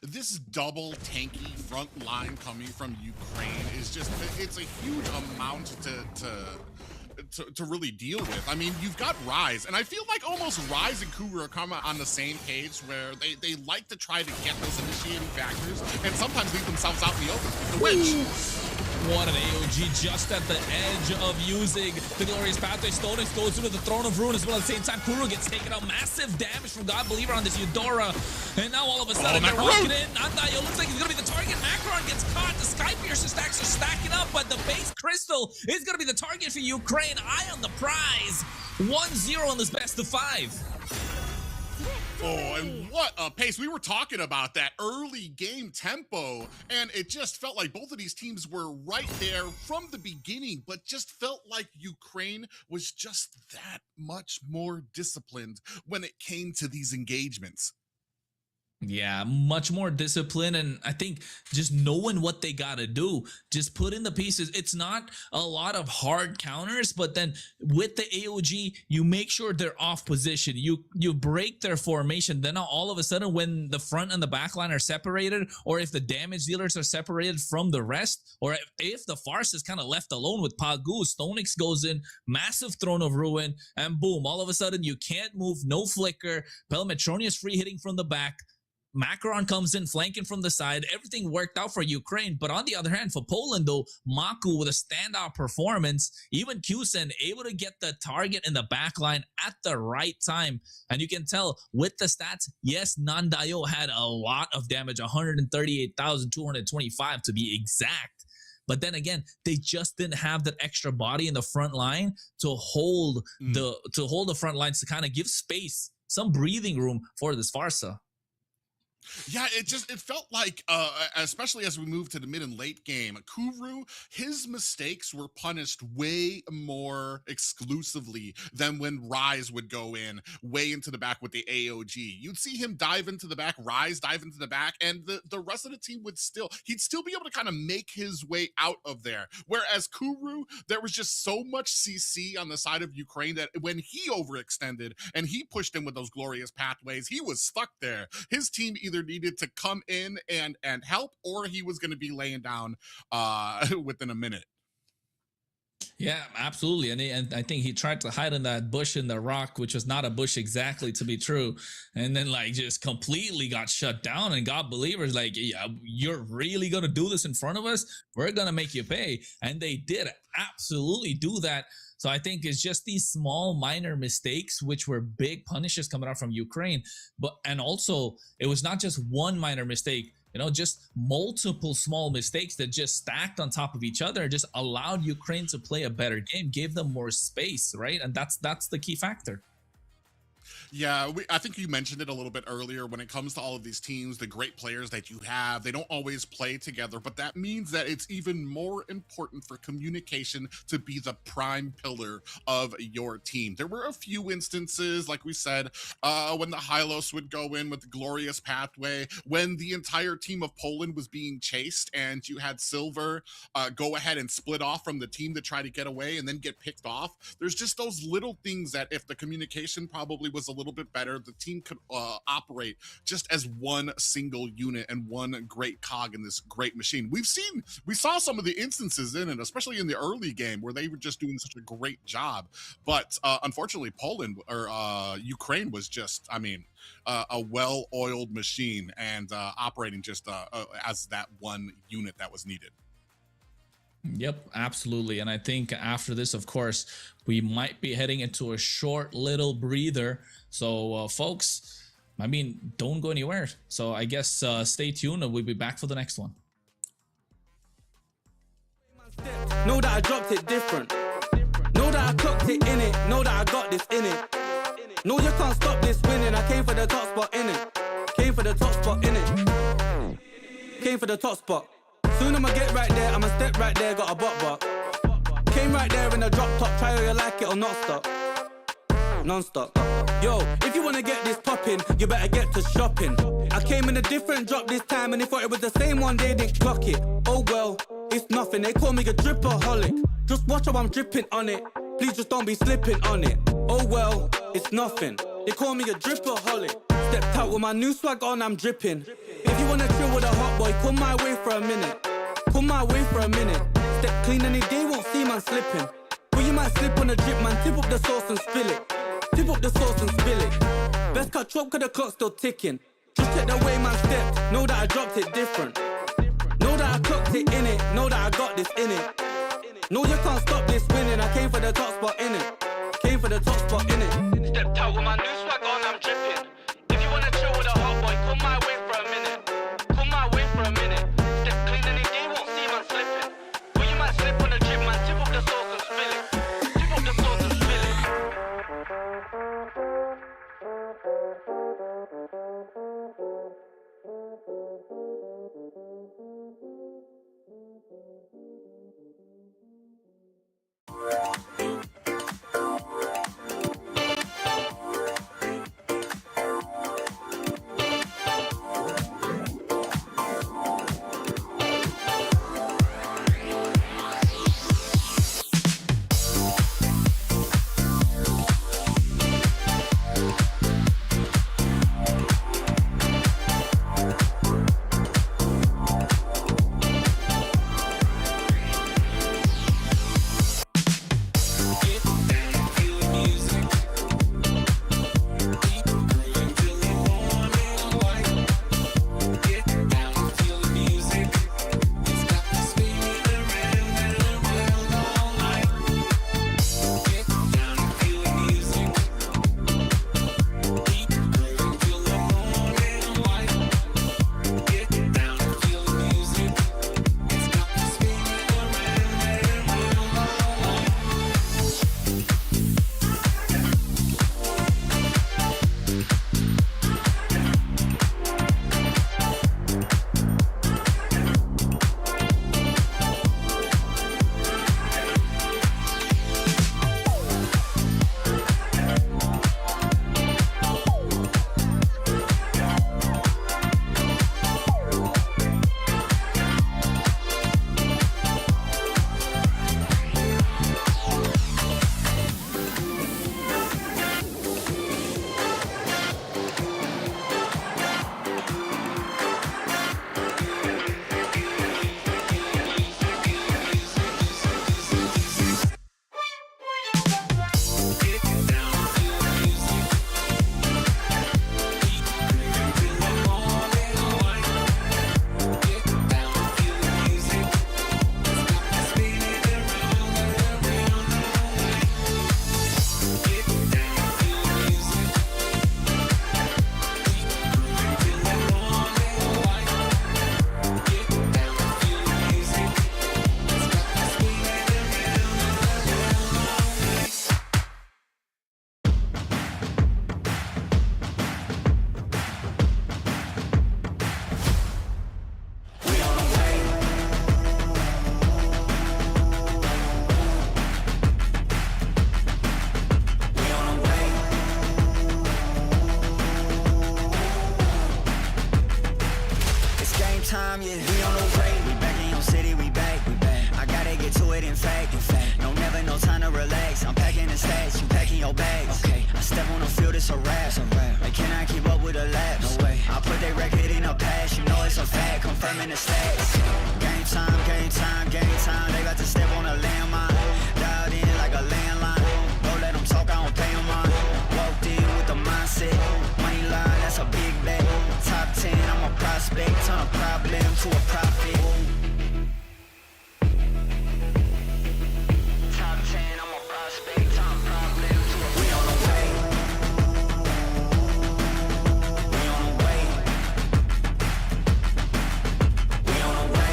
This double tanky front line coming from Ukraine is just, it's a huge amount to really deal with. I mean, you've got Rise, and I feel like almost Rise and Kuru are coming on the same page where they like to try to get those initiating factors and sometimes leave themselves out in the open. The Witch! What an AOG just at the edge of using the Glorious Pathway. Stonix goes into the Throne of Ruin as well. At the same time, Kuru gets taken out. Massive damage from God Believer on this Eudora. And now all of a sudden, they're walking in. Nandayo looks like he's going to be the target. Macron gets caught. The Sky Piercer stacks are stacking up, but the base crystal is going to be the target for Ukraine. Eye on the prize. 1-0 in this best of 5. Oh, and what a pace. We were talking about that early game tempo, and it just felt like both of these teams were right there from the beginning, but just felt like Ukraine was just that much more disciplined when it came to these engagements. Yeah, much more discipline, and I think just knowing what they got to do, just put in the pieces. It's not a lot of hard counters, but then with the AOG, you make sure they're off position. You break their formation. Then all of a sudden, when the front and the back line are separated, or if the damage dealers are separated from the rest, or if the Farce is kind of left alone with Pagu, Stonix goes in, massive Throne of Ruin, and boom, all of a sudden you can't move, no flicker. Pelmetronius free hitting from the back. Macron comes in, flanking from the side. Everything worked out for Ukraine. But on the other hand, for Poland, though, Maku with a standout performance. Even Kusen able to get the target in the back line at the right time. And you can tell with the stats, yes, Nandayo had a lot of damage, 138,225 to be exact. But then again, they just didn't have that extra body in the front line to hold the front lines, to kind of give space, some breathing room for this Farsa. Yeah, it felt like, especially as we move to the mid and late game, Kuru, his mistakes were punished way more exclusively than when Rise would go in way into the back with the AOG. You'd see him dive into the back, Rise dive into the back, and the rest of the team he'd still be able to kind of make his way out of there. Whereas Kuru, there was just so much CC on the side of Ukraine that when he overextended and he pushed in with those glorious pathways, he was stuck there. His team either needed to come in and help, or he was going to be laying down within a minute. Yeah, absolutely. And I think he tried to hide in that bush in the rock, which was not a bush exactly, to be true. And then like just completely got shut down, and God Believers like, yeah, you're really going to do this in front of us? We're going to make you pay. And they did absolutely do that. So I think it's just these small minor mistakes, which were big punishes coming out from Ukraine. And also it was not just one minor mistake, just multiple small mistakes that just stacked on top of each other, just allowed Ukraine to play a better game, gave them more space, right? And that's the key factor. Yeah, I think you mentioned it a little bit earlier. When it comes to all of these teams, the great players that you have, they don't always play together, but that means that it's even more important for communication to be the prime pillar of your team. There were a few instances, like we said, when the Hylos would go in with the glorious pathway, when the entire team of Poland was being chased, and you had Silver go ahead and split off from the team to try to get away and then get picked off. There's just those little things that if the communication probably was a little bit better, the team could operate just as one single unit and one great cog in this great machine. We saw some of the instances in it, especially in the early game, where they were just doing such a great job. But unfortunately, Poland or Ukraine was just, I mean, a well-oiled machine and operating just as that one unit that was needed. Yep, absolutely. And I think after this, of course, we might be heading into a short little breather. So, folks, I mean, don't go anywhere. So I guess stay tuned and we'll be back for the next one. Know that I dropped it different. Know that I clocked it in it. Know that I got this in it. No, you can't stop this winning. I came for the top spot in it. Came for the top spot in it. Came for the top spot. Soon I'ma get right there, I'ma step right there, got a bot. Came right there in a drop top, try how you like it or not stop. Non-stop. Yo, if you wanna get this poppin', you better get to shopping. I came in a different drop this time and they thought it was the same one, they didn't clock it. Oh well, it's nothing, they call me a dripperholic. Just watch how I'm dripping on it, please just don't be slipping on it. Oh well, it's nothing, they call me a dripperholic. Stepped out with my new swag on, I'm dripping. If you wanna chill with a hot boy, come my way for a minute. Come my way for a minute. Step clean and they won't see man slipping. But you might slip on a drip, man. Tip up the sauce and spill it. Tip up the sauce and spill it. Best cut chop, cause the clock's still ticking. Just check the way man stepped. Know that I dropped it different. Know that I clocked it in it. Know that I got this in it. No, you can't stop this winning. I came for the top spot in it. Came for the top spot in it. Stepped out with my new swag on, I'm dripping. If you wanna chill with a hot boy, come my way for a minute. Come my way for a minute. Step clean and they won't see man slipping. But you might slip on the drip, man. Tip up the sauce and spill it. Tip up the sauce and spill it. time, yeah. We on the way. We back in your city, we back. I gotta get to it, in fact. No, never no time to relax. I'm packing the stats, you packing your bags. Okay, I step on the field, it's a wrap. Like, can I keep up with the laps? No way. I put that record in a pass, you know it's a fact. Confirming the stats. Game time, game time, game time. They got to step on a landmine. Dialed in like a landline. Don't let them talk, I don't pay them on. Walked in with the mindset. Money line, that's a big bet. Top 10, I'm a prospect. Turn a problem to a profit. Top 10, I'm a prospect. Turn a problem to a we on the way. We on the way. We on the way.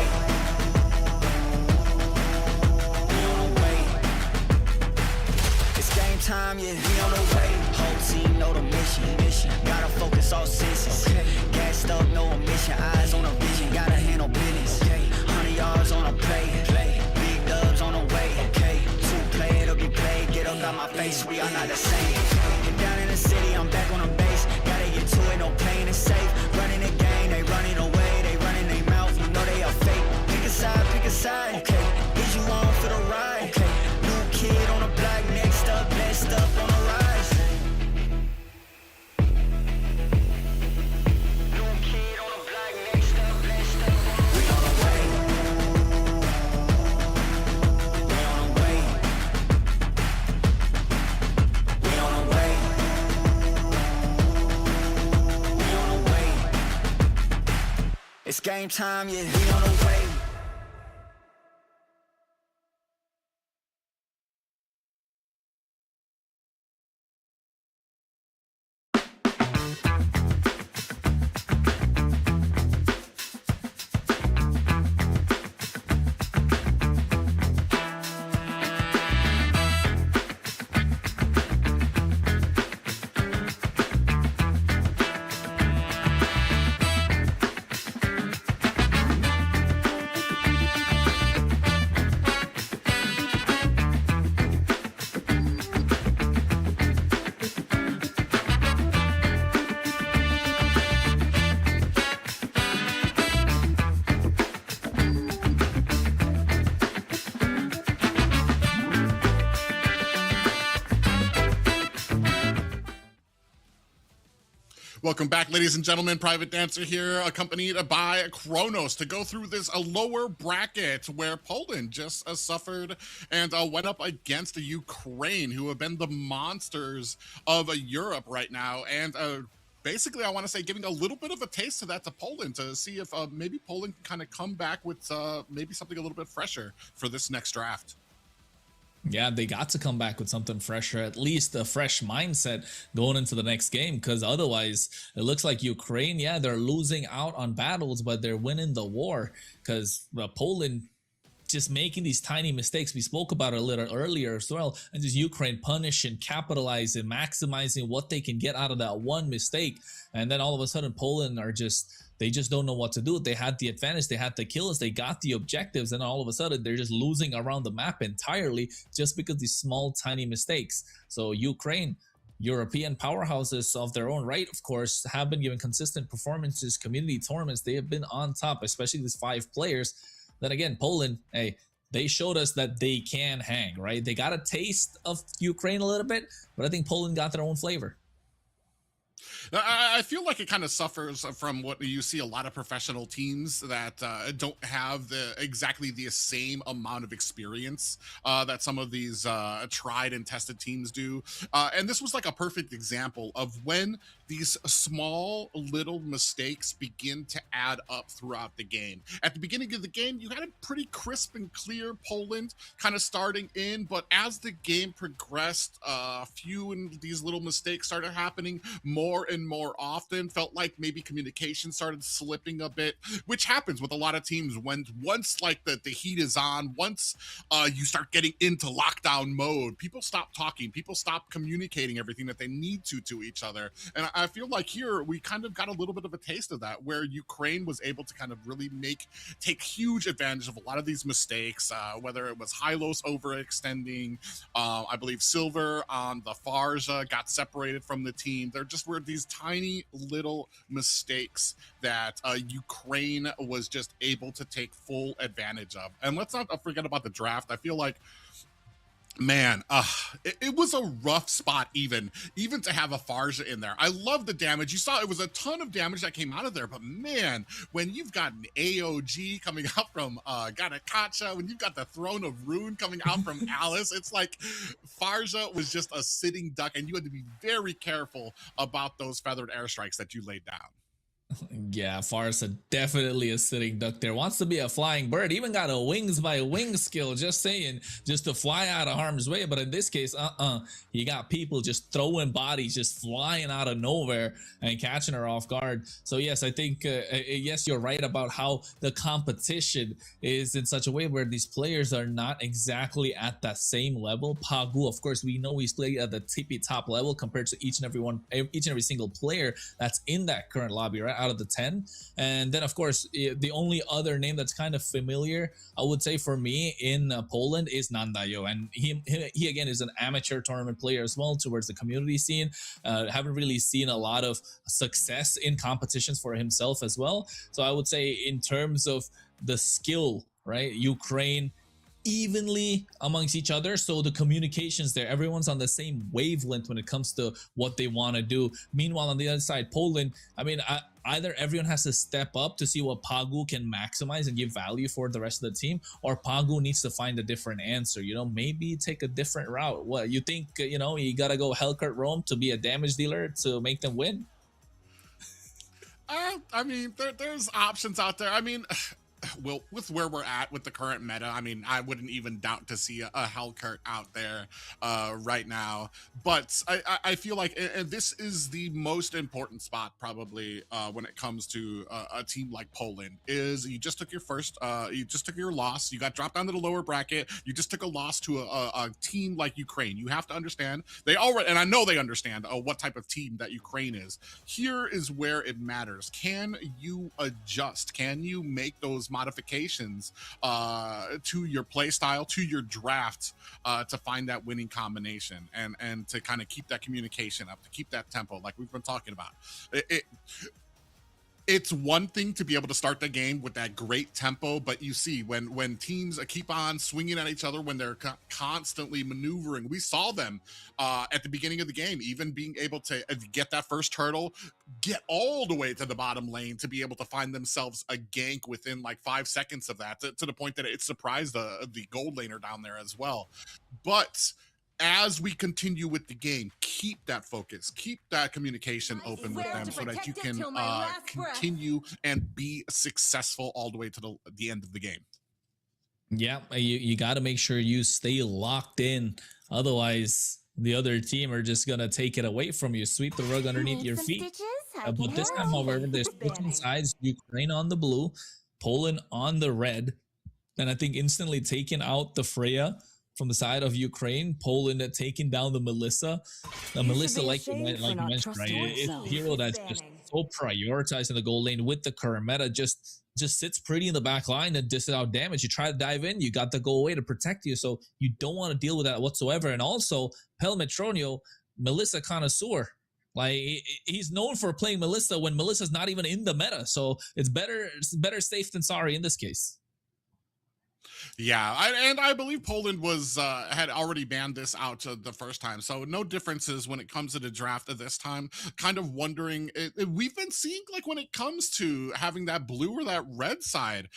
We on the way. It's game time, yeah. We on the way. Whole team know the mission. Gotta focus all senses. Gassed up, no omission. Eyes on a vision. Gotta handle business. 100 yards on a play. Big dubs on the way. Two play, it'll be played. Get up out my face. We are not the same. Get down in the city, I'm back on the base. Gotta get to it, no pain is safe. Running the game, they running away. They running their mouth, you know they are fake. Pick a side, pick a side. Okay, is you on for the ride? Okay, new kid on the block, next up, blessed up on the rise. It's game time, yeah. We on the way. Welcome back, ladies and gentlemen. Private Dancer here, accompanied by Kronos, to go through this lower bracket where Poland just suffered and went up against Ukraine, who have been the monsters of Europe right now. And basically, I want to say giving a little bit of a taste of that to Poland to see if maybe Poland can kind of come back with maybe something a little bit fresher for this next draft. Yeah, they got to come back with something fresher, at least a fresh mindset going into the next game, because otherwise it looks like Ukraine, yeah, they're losing out on battles, but they're winning the war, because Poland just making these tiny mistakes. We spoke about it a little earlier as well, and just Ukraine punishing, capitalizing, maximizing what they can get out of that one mistake, and then all of a sudden Poland are they just don't know what to do. They had the advantage, they had the kills, they got the objectives, and all of a sudden they're just losing around the map entirely just because these small, tiny mistakes. So Ukraine, European powerhouses of their own right, of course, have been given consistent performances, community tournaments. They have been on top, especially these 5 players. Then again, Poland, hey, they showed us that they can hang, right? They got a taste of Ukraine a little bit, but I think Poland got their own flavor. I feel like it kind of suffers from what you see a lot of professional teams that don't have exactly the same amount of experience that some of these tried and tested teams do. And this was like a perfect example of when these small little mistakes begin to add up throughout the game. At the beginning of the game, you had a pretty crisp and clear Poland kind of starting in, but as the game progressed, a few and these little mistakes started happening more and more often. Felt like maybe communication started slipping a bit, which happens with a lot of teams when once like the heat is on, once you start getting into lockdown mode, people stop talking, people stop communicating everything that they need to each other. And I feel like here we kind of got a little bit of a taste of that, where Ukraine was able to kind of really take huge advantage of a lot of these mistakes, whether it was Hylos overextending, I believe Silver on the Farja got separated from the team. There just were these tiny little mistakes that Ukraine was just able to take full advantage of. And let's not forget about the draft. I feel like, man, it was a rough spot even to have a Farja in there. I love the damage. You saw it was a ton of damage that came out of there, but man, when you've got an AOG coming out from Ganakacha, when you've got the Throne of Rune coming out from Alice, it's like Farja was just a sitting duck, and you had to be very careful about those feathered airstrikes that you laid down. Yeah, Farsa definitely a sitting duck there. Wants to be a flying bird. Even got a wings by wings skill, just saying, just to fly out of harm's way. But in this case, you got people just throwing bodies, just flying out of nowhere and catching her off guard. So yes, I think, yes, you're right about how the competition is in such a way where these players are not exactly at that same level. Pagu, of course, we know he's played at the tippy top level compared to each and every single player that's in that current lobby, right? Out of the 10. And then of course the only other name that's kind of familiar, I would say, for me in Poland is Nandayo, and he again is an amateur tournament player as well towards the community scene. Haven't really seen a lot of success in competitions for himself as well. So I would say in terms of the skill, right, Ukraine evenly amongst each other, so the communications there, everyone's on the same wavelength when it comes to what they want to do. Meanwhile, on the other side, Poland, I mean, either everyone has to step up to see what Pagu can maximize and give value for the rest of the team, or Pagu needs to find a different answer, you know, maybe take a different route. What you think, you know, you gotta go Hellcurt Rome to be a damage dealer to make them win? I mean, there's options out there. I mean, well, with where we're at with the current meta, I mean, I wouldn't even doubt to see a Hellcurt out there right now. But I feel like, and this is the most important spot probably when it comes to a team like Poland, is you just took your loss. You got dropped down to the lower bracket. You just took a loss to a team like Ukraine. You have to understand, they already, and I know they understand what type of team that Ukraine is. Here is where it matters. Can you adjust? Can you make those modifications to your play style, to your draft, to find that winning combination and to kind of keep that communication up, to keep that tempo like we've been talking about. It's one thing to be able to start the game with that great tempo, but you see when teams keep on swinging at each other, when they're constantly maneuvering, we saw them at the beginning of the game, even being able to get that first turtle, get all the way to the bottom lane to be able to find themselves a gank within like 5 seconds of that, to the point that it surprised the gold laner down there as well. But as we continue with the game, keep that focus, keep that communication open with them so that you can continue and be successful all the way to the end of the game. Yeah, you got to make sure you stay locked in. Otherwise, the other team are just going to take it away from you, sweep the rug underneath your feet. But this time, however, they're switching sides. Ukraine on the blue, Poland on the red. And I think instantly taking out the Freya from the side of Ukraine. Poland taking down the Melissa. The Melissa, like you mentioned, right? It's a hero that's just so prioritized in the gold lane with the current meta. Just sits pretty in the back line and dishes out damage. You try to dive in, you got to go away to protect you. So you don't want to deal with that whatsoever. And also, Pel Metronio, Melissa connoisseur. Like, he's known for playing Melissa when Melissa's not even in the meta. So it's better safe than sorry in this case. Yeah, I believe Poland was had already banned this out the first time, so no differences when it comes to the draft of this time. Kind of wondering, we've been seeing, like, when it comes to having that blue or that red side,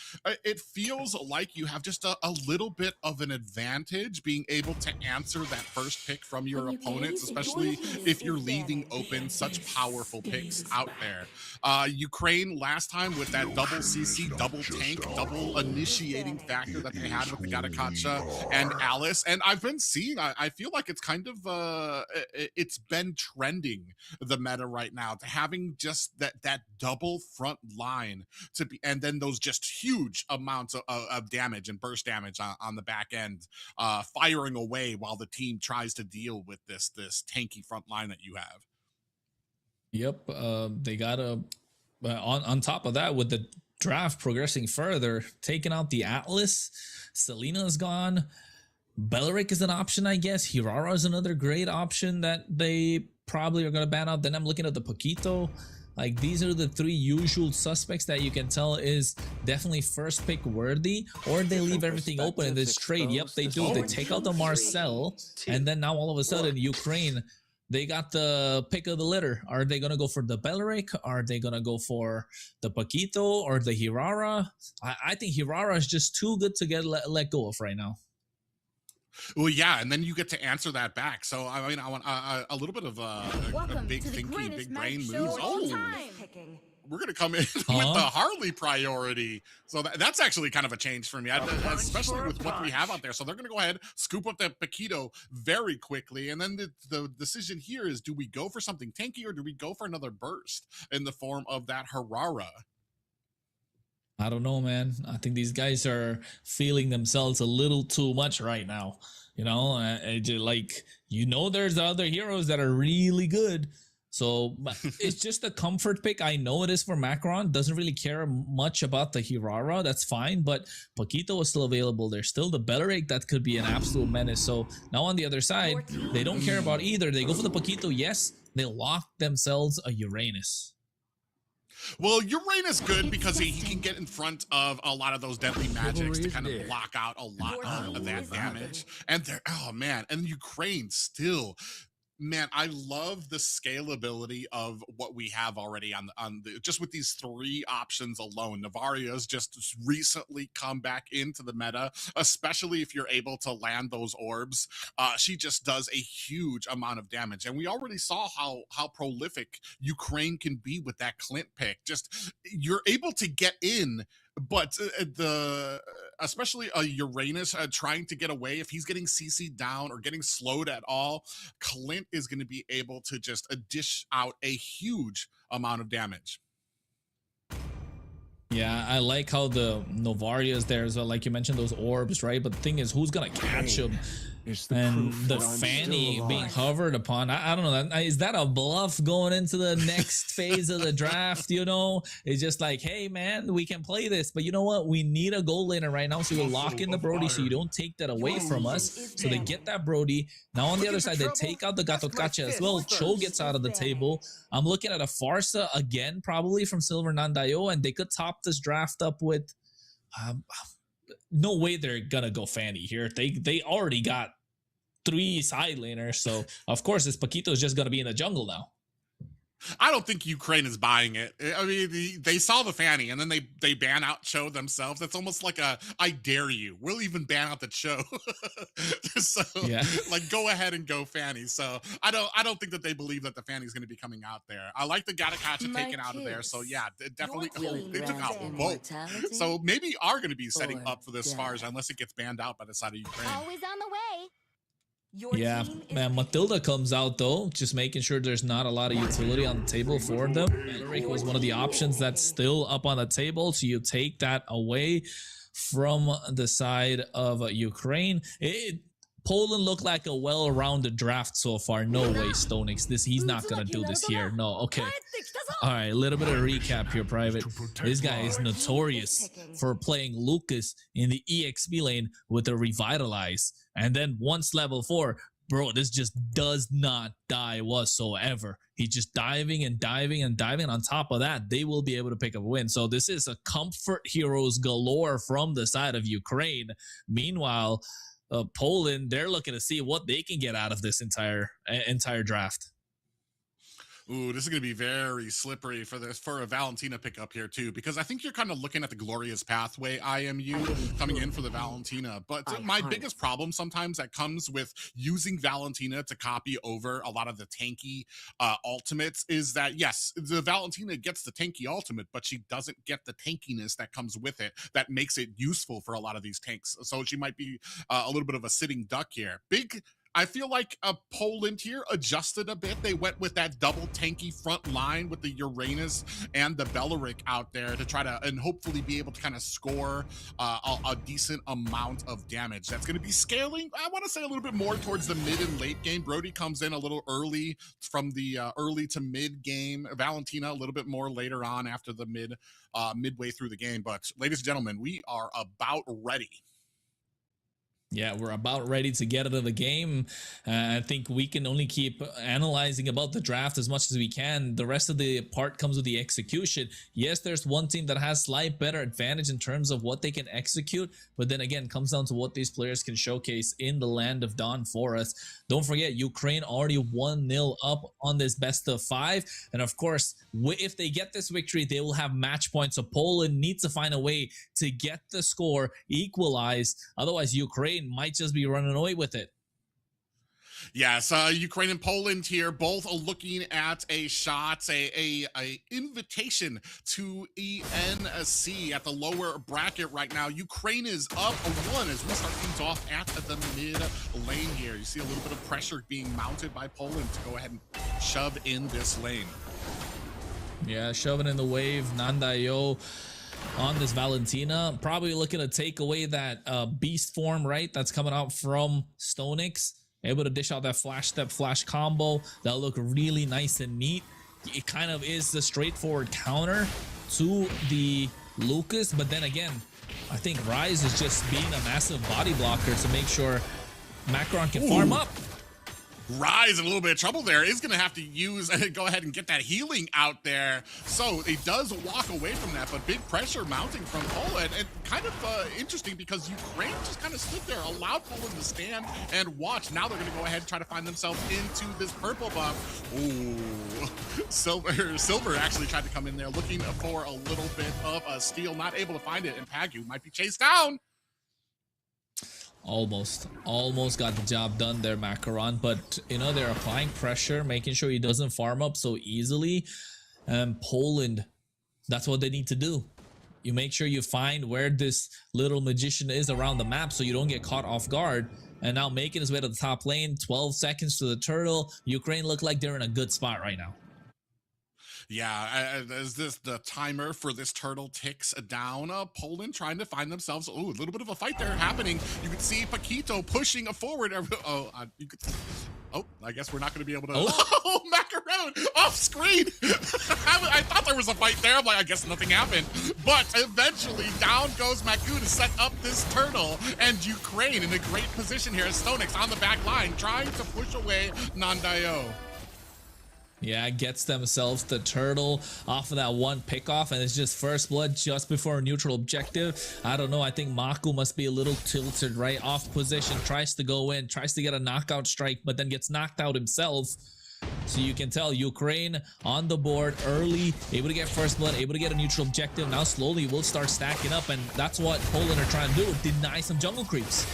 it feels like you have just a little bit of an advantage being able to answer that first pick from your opponents, especially if you're leaving open such powerful picks out there. Ukraine last time with that double CC, double tank, double initiating factor that they had with the Garakacha and Alice, and I've been seeing, I feel like it's kind of it's been trending the meta right now, to having just that double front line to be, and then those just huge amounts of damage and burst damage on the back end, firing away while the team tries to deal with this tanky front line that you have. Yep, they gotta on top of that, with the draft progressing further, taking out the Atlas, Selena's gone. Belleric is an option, I guess. Hirara is another great option that they probably are going to ban out. Then I'm looking at the Paquito. Like, these are the three usual suspects that you can tell is definitely first pick worthy, or they leave everything open in this trade. Yep, they do. They take out the Marcel, and then now all of a sudden, Ukraine, they got the pick of the litter. Are they going to go for the Belleric? Are they going to go for the Paquito or the Hirara? I think Hirara is just too good to get let go of right now. Well, yeah, and then you get to answer that back. So, I mean, I want a little bit of a big thinking, big brain moves. Oh, we're going to come in with the Harley priority. So that's actually kind of a change for me, especially with what we have out there. So they're going to go ahead, scoop up that Paquito very quickly. And then the decision here is, do we go for something tanky or do we go for another burst in the form of that Hirara? I don't know, man. I think these guys are feeling themselves a little too much right now. You know, there's other heroes that are really good. So it's just a comfort pick. I know it is for Macron. Doesn't really care much about the Hirara. That's fine. But Paquito is still available. There's still the Belleric that could be an absolute menace. So now on the other side, they don't care about either. They go for the Paquito. Yes, they lock themselves a Uranus. Well, Uranus good because he can get in front of a lot of those deadly magics to kind of block out a lot of that damage. And they're, oh man, and Ukraine still, man, I love the scalability of what we have already on the just with these three options alone. Navaria's just recently come back into the meta, especially if you're able to land those orbs. She just does a huge amount of damage, and we already saw how prolific Ukraine can be with that Clint pick. Just you're able to get in. But especially Uranus trying to get away, if he's getting CC'd down or getting slowed at all, Clint is going to be able to just dish out a huge amount of damage. Yeah, I like how the Novaria is there as well. Like you mentioned, those orbs, right? But the thing is, who's going to catch him? And the Fanny being hovered upon, I don't know, is that a bluff going into the next phase of the draft? You know, it's just like, hey man, we can play this, but you know what, we need a goal laner right now, so we lock in the Brody so you don't take that away from us. So they get that Brody. Now on the other side, they take out the Gatokacha as well. Cho gets out of the table. I'm looking at a Farsa again, probably from Silver Nandayo, and they could top this draft up with no way they're gonna go Fanny here. They already got 3 side laners, so of course this Paquito is just gonna be in the jungle now. I don't think Ukraine is buying it. I mean, they saw the Fanny and then they ban out Cho themselves. It's almost like I dare you. We'll even ban out the Cho. So yeah, like go ahead and go Fanny. So I don't think that they believe that the Fanny is going to be coming out there. I like the Gatakacha taken out of there. So yeah, definitely they took out both. So maybe are going to be setting up for this Fars unless it gets banned out by the side of Ukraine. Always on the way. Yeah, man, Matilda comes out though, just making sure there's not a lot of utility on the table for them. Belleric was one of the options that's still up on the table, so you take that away from the side of Ukraine. Poland looked like a well-rounded draft so far. No way, Stonix. He's not gonna do this here. No, okay. All right, a little bit of recap here, Private. This guy is notorious for playing Lucas in the EXP lane with a Revitalize. And then once level 4, bro, this just does not die whatsoever. He's just diving and diving and diving. On top of that, they will be able to pick up a win. So this is a comfort heroes galore from the side of Ukraine. Meanwhile, Poland, they're looking to see what they can get out of this entire draft. Ooh, this is going to be very slippery for a Valentina pickup here too, because I think you're kind of looking at the glorious pathway IMU coming in for the Valentina. But my biggest problem sometimes that comes with using Valentina to copy over a lot of the tanky ultimates is that, yes, the Valentina gets the tanky ultimate, but she doesn't get the tankiness that comes with it that makes it useful for a lot of these tanks. So she might be a little bit of a sitting duck here. I feel like Poland here adjusted a bit. They went with that double tanky front line with the Uranus and the Belleric out there to try to, and hopefully be able to kind of score a decent amount of damage. That's going to be scaling, I want to say, a little bit more towards the mid and late game. Brody comes in a little early from the early to mid game. Valentina a little bit more later on after the midway through the game. But ladies and gentlemen, we are about ready. Yeah, we're about ready to get into the game. I think we can only keep analyzing about the draft as much as we can. The rest of the part comes with the execution. Yes, there's one team that has slight better advantage in terms of what they can execute, but then again, comes down to what these players can showcase in the land of Dawn for us. Don't forget, Ukraine already 1-0 up on this best of 5. And of course, if they get this victory, they will have match points. So Poland needs to find a way to get the score equalized. Otherwise, Ukraine might just be running away with it. Yes, Ukraine and Poland here, both looking at a shot, a invitation to ENC at the lower bracket right now. Ukraine is up 1 as we start things off at the mid lane here. You see a little bit of pressure being mounted by Poland to go ahead and shove in this lane. Yeah, shoving in the wave. Nandayo on this Valentina, probably looking to take away that beast form, right? That's coming out from Stonix. Able to dish out that flash step, flash combo. That'll look really nice and neat. It kind of is the straightforward counter to the Lucas, but then again, I think Rise is just being a massive body blocker to make sure Macaron can farm up. Rise in a little bit of trouble there. Is going to have to use go ahead and get that healing out there. So he does walk away from that, but big pressure mounting from Poland. And kind of interesting because Ukraine just kind of stood there, allowed Poland to stand and watch. Now they're going to go ahead and try to find themselves into this purple buff. Ooh, Silver actually tried to come in there looking for a little bit of a steal, not able to find it. And Pagu might be chased down. Almost got the job done there, Macaron, but you know, they're applying pressure, making sure he doesn't farm up so easily. Poland, that's what they need to do. You make sure you find where this little magician is around the map so you don't get caught off guard. And now making his way to the top lane, 12 seconds to the turtle. Ukraine look like they're in a good spot right now. Yeah, as the timer for this turtle ticks down, Poland trying to find themselves. Oh, a little bit of a fight there happening. You can see Paquito pushing forward. I guess we're not going to be able to. Oh, Macaron off screen. I thought there was a fight there. I'm like, I guess nothing happened. But eventually, down goes Maku to set up this turtle, and Ukraine in a great position here. Stonix on the back line, trying to push away Nandayo. Yeah, gets themselves the turtle off of that one pickoff, and it's just first blood just before a neutral objective. I don't know, I think Maku must be a little tilted, right? Off position, tries to go in, tries to get a knockout strike, but then gets knocked out himself. So you can tell Ukraine on the board early, able to get first blood, able to get a neutral objective. Now slowly we'll start stacking up, and that's what Poland are trying to do, deny some jungle creeps.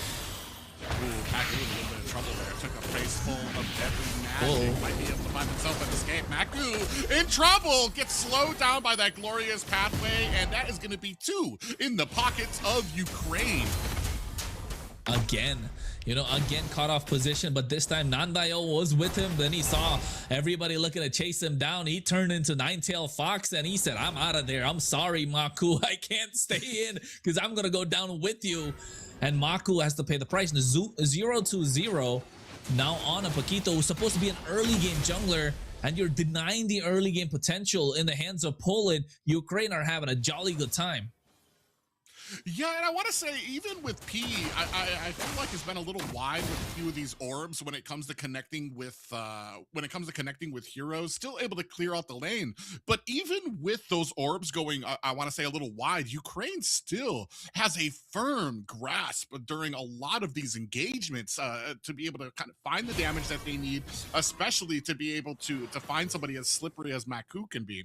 Ooh, Paku in a little bit of trouble there. Took a face full of deadly magic. Might be able to find himself an escape. Maku in trouble. Gets slowed down by that glorious pathway, and that is going to be 2 in the pockets of Ukraine. Again, you know, again caught off position, but this time Nandayo was with him. Then he saw everybody looking to chase him down. He turned into Nine-Tailed Fox and he said, I'm out of there. I'm sorry, Maku. I can't stay in because I'm going to go down with you. And Maku has to pay the price. 0-0 now on a Paquito who's supposed to be an early game jungler, and you're denying the early game potential in the hands of Poland. Ukraine are having a jolly good time. Yeah, and I want to say, even with P, I feel like it's been a little wide with a few of these orbs when it comes to connecting with heroes. Still able to clear out the lane, but even with those orbs going, I want to say a little wide, Ukraine still has a firm grasp during a lot of these engagements to be able to kind of find the damage that they need, especially to be able to find somebody as slippery as Maku can be.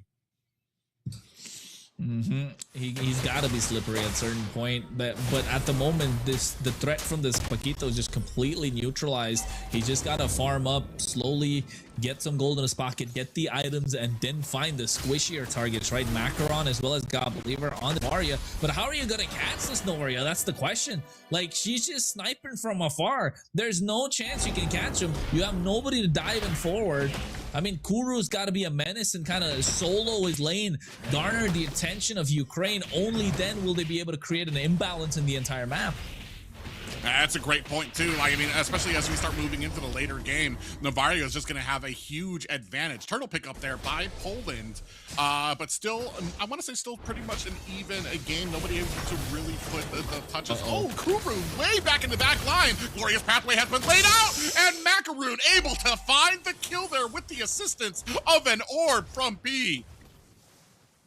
He's got to be slippery at a certain point, but at the moment the threat from this Paquito is just completely neutralized. He just got to farm up slowly, get some gold in his pocket, get the items, and then find the squishier targets, right? Macaron as well as God Believer on the Noria. But how are you gonna catch this Noria? That's the question. Like, she's just sniping from afar. There's no chance you can catch him. You have nobody to dive in forward. I mean, Kuru's got to be a menace and kind of solo his lane, garner the attention of Ukraine. Only then will they be able to create an imbalance in the entire map. That's a great point too. Like, I mean, especially as we start moving into the later game, Novario is just going to have a huge advantage. Turtle pick up there by Poland, but still, I want to say still pretty much an even game. Nobody able to really put the touches. Oh, Kuru way back in the back line. Glorious pathway has been laid out, and Macaroon able to find the kill there with the assistance of an orb from B.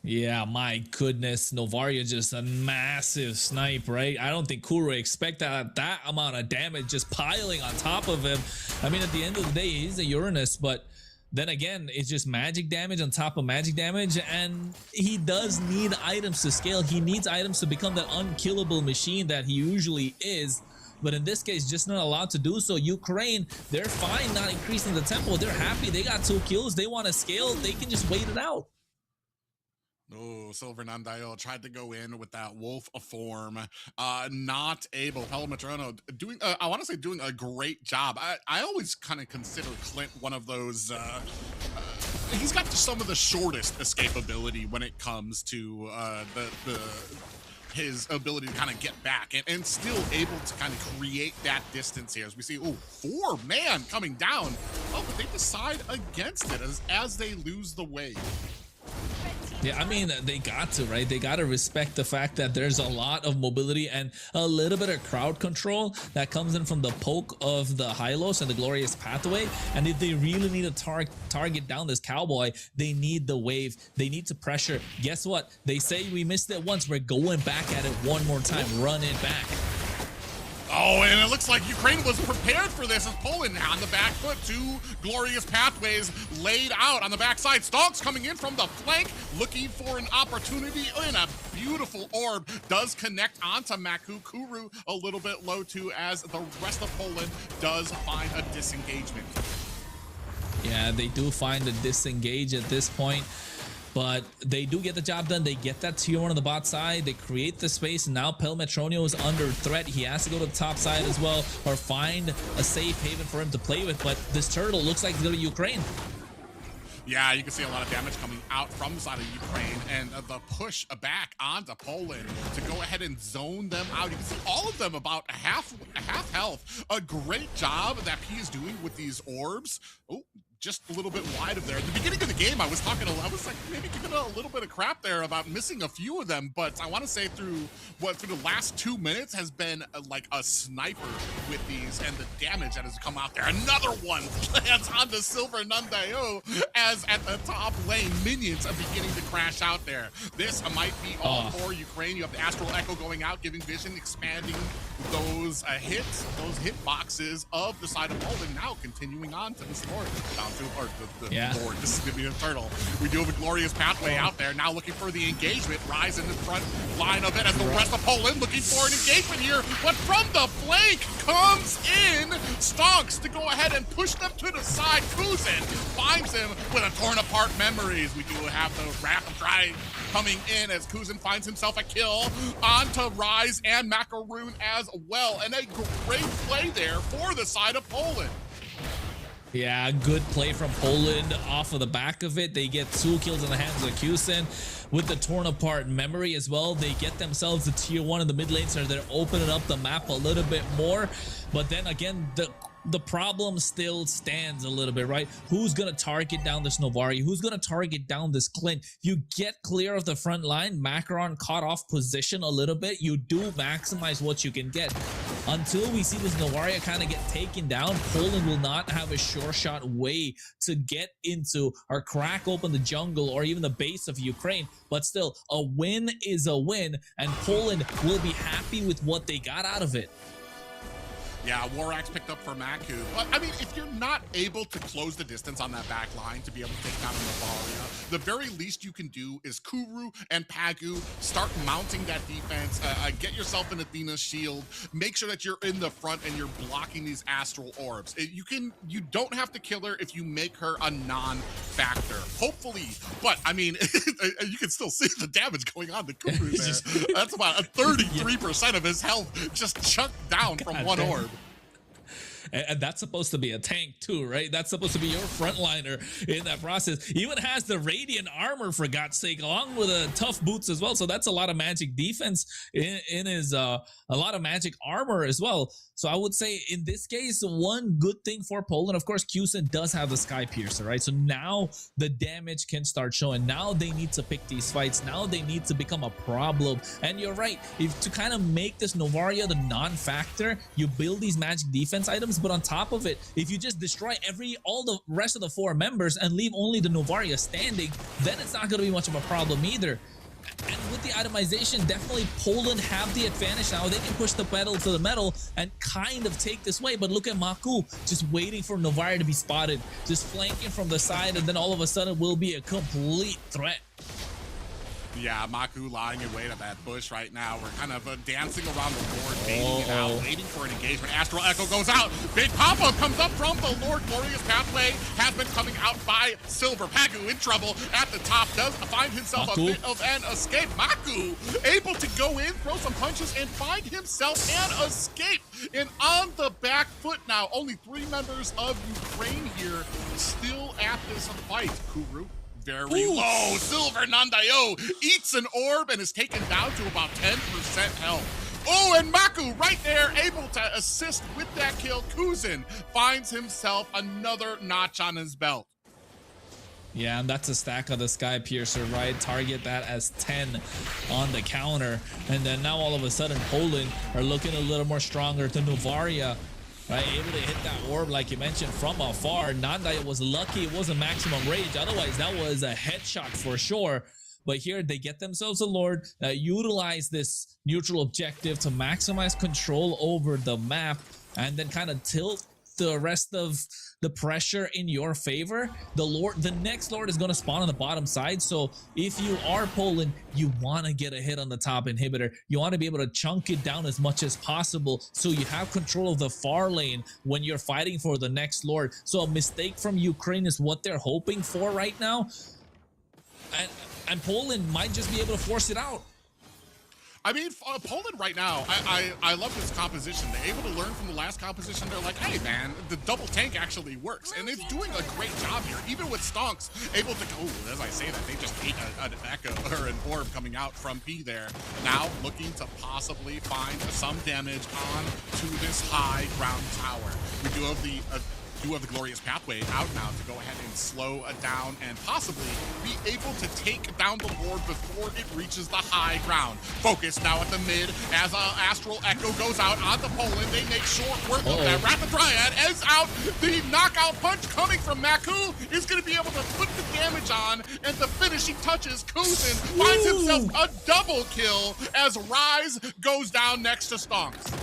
Yeah, my goodness, Novario just a massive snipe, right? I don't think Kuro expect that amount of damage just piling on top of him. I mean, at the end of the day, he's a Uranus, but then again, it's just magic damage on top of magic damage, and he does need items to scale. He needs items to become that unkillable machine that he usually is. But in this case, just not allowed to do so. Ukraine, they're fine not increasing the tempo. They're happy. They got 2 kills. They want to scale. They can just wait it out. Oh, Silver Nandayo tried to go in with that wolf form. Not able. Pelamatrono doing, I want to say doing a great job. I always kind of consider Clint one of those, he's got some of the shortest escapability when it comes to his ability to kind of get back and still able to kind of create that distance here. As we see, oh, 4-man coming down. Oh, but they decide against it as they lose the wave. Yeah, I mean, they got to, right? They got to respect the fact that there's a lot of mobility and a little bit of crowd control that comes in from the poke of the Hylos and the Glorious Pathway. And if they really need to target down this Cowboy, they need the wave. They need to pressure. Guess what? They say we missed it once. We're going back at it one more time. Run it back. Oh, and it looks like Ukraine was prepared for this as Poland on the back foot. 2 Glorious Pathways laid out on the backside. Stonks coming in from the flank, looking for an opportunity, and a beautiful orb does connect onto Maku. Kuru a little bit low too, as the rest of Poland does find a disengagement. Yeah, they do find a disengage at this point. But they do get the job done. They get that tier 1 on the bot side. They create the space. And now Pelmetronio is under threat. He has to go to the top side as well, or find a safe haven for him to play with. But this turtle looks like it's going to be Ukraine. Yeah, you can see a lot of damage coming out from the side of Ukraine, and the push back onto Poland to go ahead and zone them out. You can see all of them about half health. A great job that P is doing with these orbs. Oh, just a little bit wide of there. At the beginning of the game, I was like maybe giving a little bit of crap there about missing a few of them, but I want to say through the last 2 minutes has been like a sniper with these and the damage that has come out there. Another one lands on the Silver Nandayo as at the top lane, minions are beginning to crash out there. This might be all for Ukraine. You have the Astral Echo going out, giving vision, expanding those hit boxes of the side of Poland. Now continuing on to this Lord. Lord, this is going to be a turtle. We do have a Glorious Pathway out there. Now looking for the engagement. Rise in the front line of it as the rest of Poland looking for an engagement here. But from the flank comes in Stonks to go ahead and push them to the side. Kuzin finds him with a torn apart memories. We do have the Wrath of Dry coming in as Kuzin finds himself a kill onto Rise and Macaroon as well. And a great play there for the side of Poland. Yeah, good play from Poland off of the back of it. They get 2 kills in the hands of Kusin with the torn apart memory as well. They get themselves a tier 1 in the mid lane, so they're opening up the map a little bit more. But then again, the problem still stands a little bit, right? Who's gonna target down this Novari? Who's gonna target down this Clint? You get clear of the front line. Macaron caught off position a little bit. You do maximize what you can get. Until we see this Novaria kind of get taken down, Poland will not have a sure shot way to get into or crack open the jungle or even the base of Ukraine. But still, a win is a win, and Poland will be happy with what they got out of it. Yeah, Warax picked up for Maku. But, I mean, if you're not able to close the distance on that back line to be able to take down Navaria, the very least you can do is Kuru and Pagu start mounting that defense, get yourself an Athena's shield, make sure that you're in the front and you're blocking these astral orbs. You don't have to kill her if you make her a non-factor, hopefully. But, I mean, you can still see the damage going on to Kuru there. That's about a 33% of his health just chucked down from one orb. And that's supposed to be a tank too, right? That's supposed to be your frontliner in that process. Even has the radiant armor, for God's sake, along with tough boots as well. So that's a lot of magic defense in his a lot of magic armor as well. So I would say in this case, one good thing for Poland, of course, Kusin does have the Sky Piercer, right? So now the damage can start showing. Now they need to pick these fights. Now they need to become a problem. And you're right, if to kind of make this Novaria the non-factor, you build these magic defense items, but on top of it, if you just destroy all the rest of the 4 members and leave only the Novaria standing, then it's not going to be much of a problem either. And with the itemization, definitely Poland have the advantage now. They can push the pedal to the metal and kind of take this way. But look at Maku just waiting for Novaria to be spotted, just flanking from the side, and then all of a sudden will be a complete threat. Yeah, Maku lying in wait at that bush right now. We're kind of dancing around the board, baiting it out, waiting for an engagement. Astral Echo goes out. Big pop-up comes up from the Lord Glorious pathway. Has been coming out by Silver. Pagu in trouble at the top. Does find himself a bit of an escape. Maku able to go in, throw some punches, and find himself an escape. And on the back foot now. Only 3 members of Ukraine here still at this fight. Kuru. Very low. Silver Nandayo eats an orb and is taken down to about 10% health. Oh, and Maku right there, able to assist with that kill. Kusin finds himself another notch on his belt. Yeah, and that's a stack of the Sky Piercer, right? Target that as 10 on the counter. And then now all of a sudden, Poland are looking a little more stronger to Novaria. Right, able to hit that orb, like you mentioned, from afar. Nandaya was lucky it wasn't maximum rage. Otherwise, that was a headshot for sure. But here, they get themselves a Lord, utilize this neutral objective to maximize control over the map, and then kind of tilt the rest of the pressure in your favor. The next Lord is going to spawn on the bottom side. So if you are Poland, you want to get a hit on the top inhibitor. You want to be able to chunk it down as much as possible so you have control of the far lane when you're fighting for the next Lord. So a mistake from Ukraine is what they're hoping for right now. And Poland might just be able to force it out. I mean, Poland right now, I love this composition. They're able to learn from the last composition. They're like, hey, man, the double tank actually works. And it's doing a great job here. Even with Stonks able to go, as I say that, they just ate an echo or an orb coming out from P there. Now looking to possibly find some damage on to this high ground tower. We do have the Glorious Pathway out now to go ahead and slow down and possibly be able to take down the Lord before it reaches the high ground. Focus now at the mid as Astral Echo goes out on the Poland. They make short work of that. Rapid Dryad is out. The knockout punch coming from Maku is going to be able to put the damage on, and the finishing touches. Kusin finds himself a double kill as Rise goes down next to Stonks.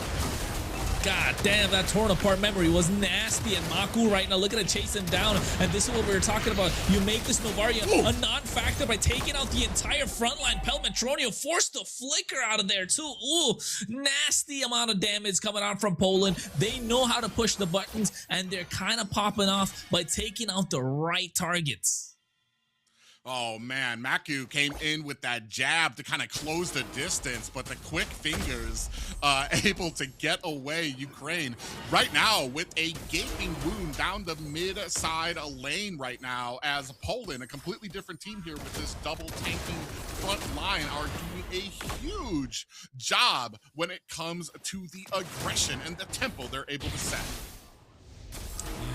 God damn, that torn apart memory was nasty. And Maku right now, look at it chasing down. And this is what we were talking about. You make this Novaria a non-factor by taking out the entire front line. Pelmetronio forced the flicker out of there too. Ooh, nasty amount of damage coming out from Poland. They know how to push the buttons, and they're kind of popping off by taking out the right targets. Oh man, Maku came in with that jab to kind of close the distance, but the quick fingers able to get away. Ukraine right now with a gaping wound down the mid side lane right now, as Poland, a completely different team here with this double tanking front line, are doing a huge job when it comes to the aggression and the tempo they're able to set.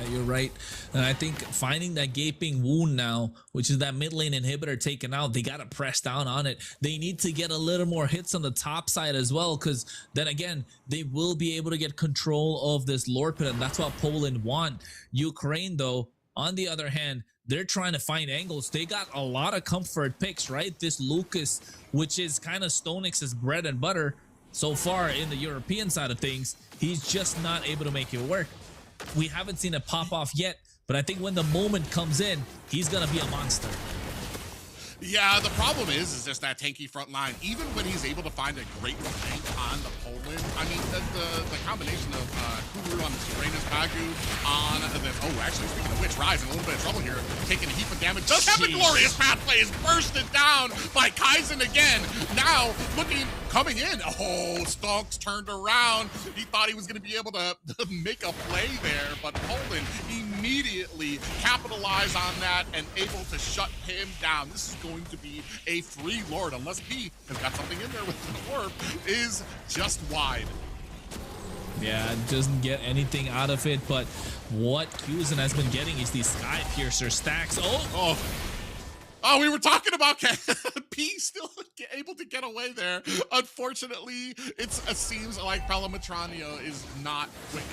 Yeah, you're right. And I think finding that gaping wound now, which is that mid lane inhibitor taken out, they got to press down on it. They need to get a little more hits on the top side as well, because then again, they will be able to get control of this Lord Pit, and that's what Poland want. Ukraine, though, on the other hand, they're trying to find angles. They got a lot of comfort picks, right? This Lucas, which is kind of Stonix's bread and butter so far in the European side of things, he's just not able to make it work. We haven't seen it pop off yet, but I think when the moment comes in, he's going to be a monster. Yeah, the problem is just that tanky front line. Even when he's able to find a great flank on the Poland, I mean, the combination of Kuru on the Uranus, Pagu on the... Oh, actually, speaking of which, Rise in a little bit of trouble here, taking a heap of damage. Does have the Glorious Pathway is bursted down by Kaizen again. Now looking coming in. Oh, Stonks turned around. He thought he was going to be able to make a play there, but Poland immediately capitalized on that and able to shut him down. This is going to be a free Lord, unless P has got something in there with the orb, is just wide. Yeah, doesn't get anything out of it, but what Cusin has been getting is these Sky Piercer stacks. Oh, we were talking about P still able to get away there. Unfortunately, it seems like Palamatranio is not quick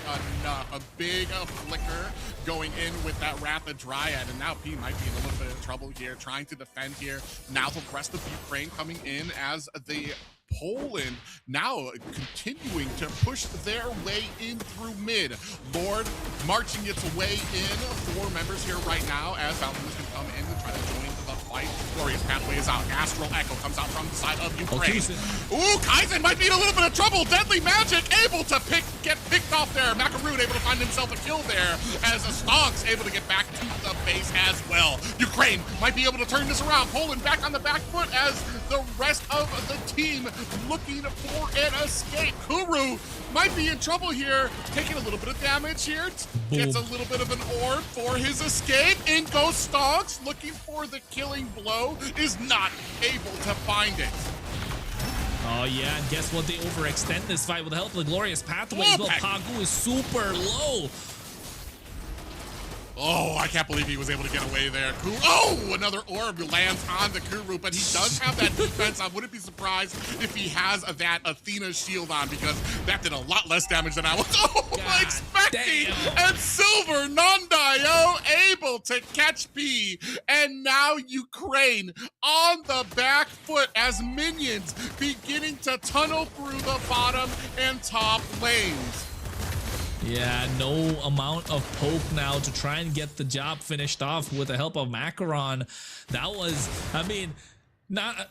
enough. A big flicker going in with that Wrath of Dryad, and now P might be in a little bit of trouble here, trying to defend here. Now the rest of Ukraine coming in as the Poland now continuing to push their way in through mid. Lord marching its way in. 4 members here right now as Valkyries can come in and try to join the fight. Glorious Pathway is out. Astral Echo comes out from the side of Ukraine. Ooh, Kaizen might be in a little bit of trouble. Deadly Magic able to get picked off there. Macaroon able to find himself a kill there as Stonks able to get back to the base as well. Ukraine might be able to turn this around. Poland back on the back foot as the rest of the team looking for an escape. Kuru might be in trouble here, taking a little bit of damage here. Gets a little bit of an orb for his escape. In goes Stonks, looking for the killing blow, is not able to find it. Oh yeah, and guess what? They overextend this fight with the help of the Glorious Pathway as well. Pagu is super low. Oh, I can't believe he was able to get away there. Oh, another orb lands on the Kuru, but he does have that defense. I wouldn't be surprised if he has that Athena shield on, because that did a lot less damage than I was expecting. And Silver Nondio able to catch P. And now Ukraine on the back foot as minions beginning to tunnel through the bottom and top lanes. Yeah, no amount of poke now to try and get the job finished off with the help of Macaron. That was, I mean, not...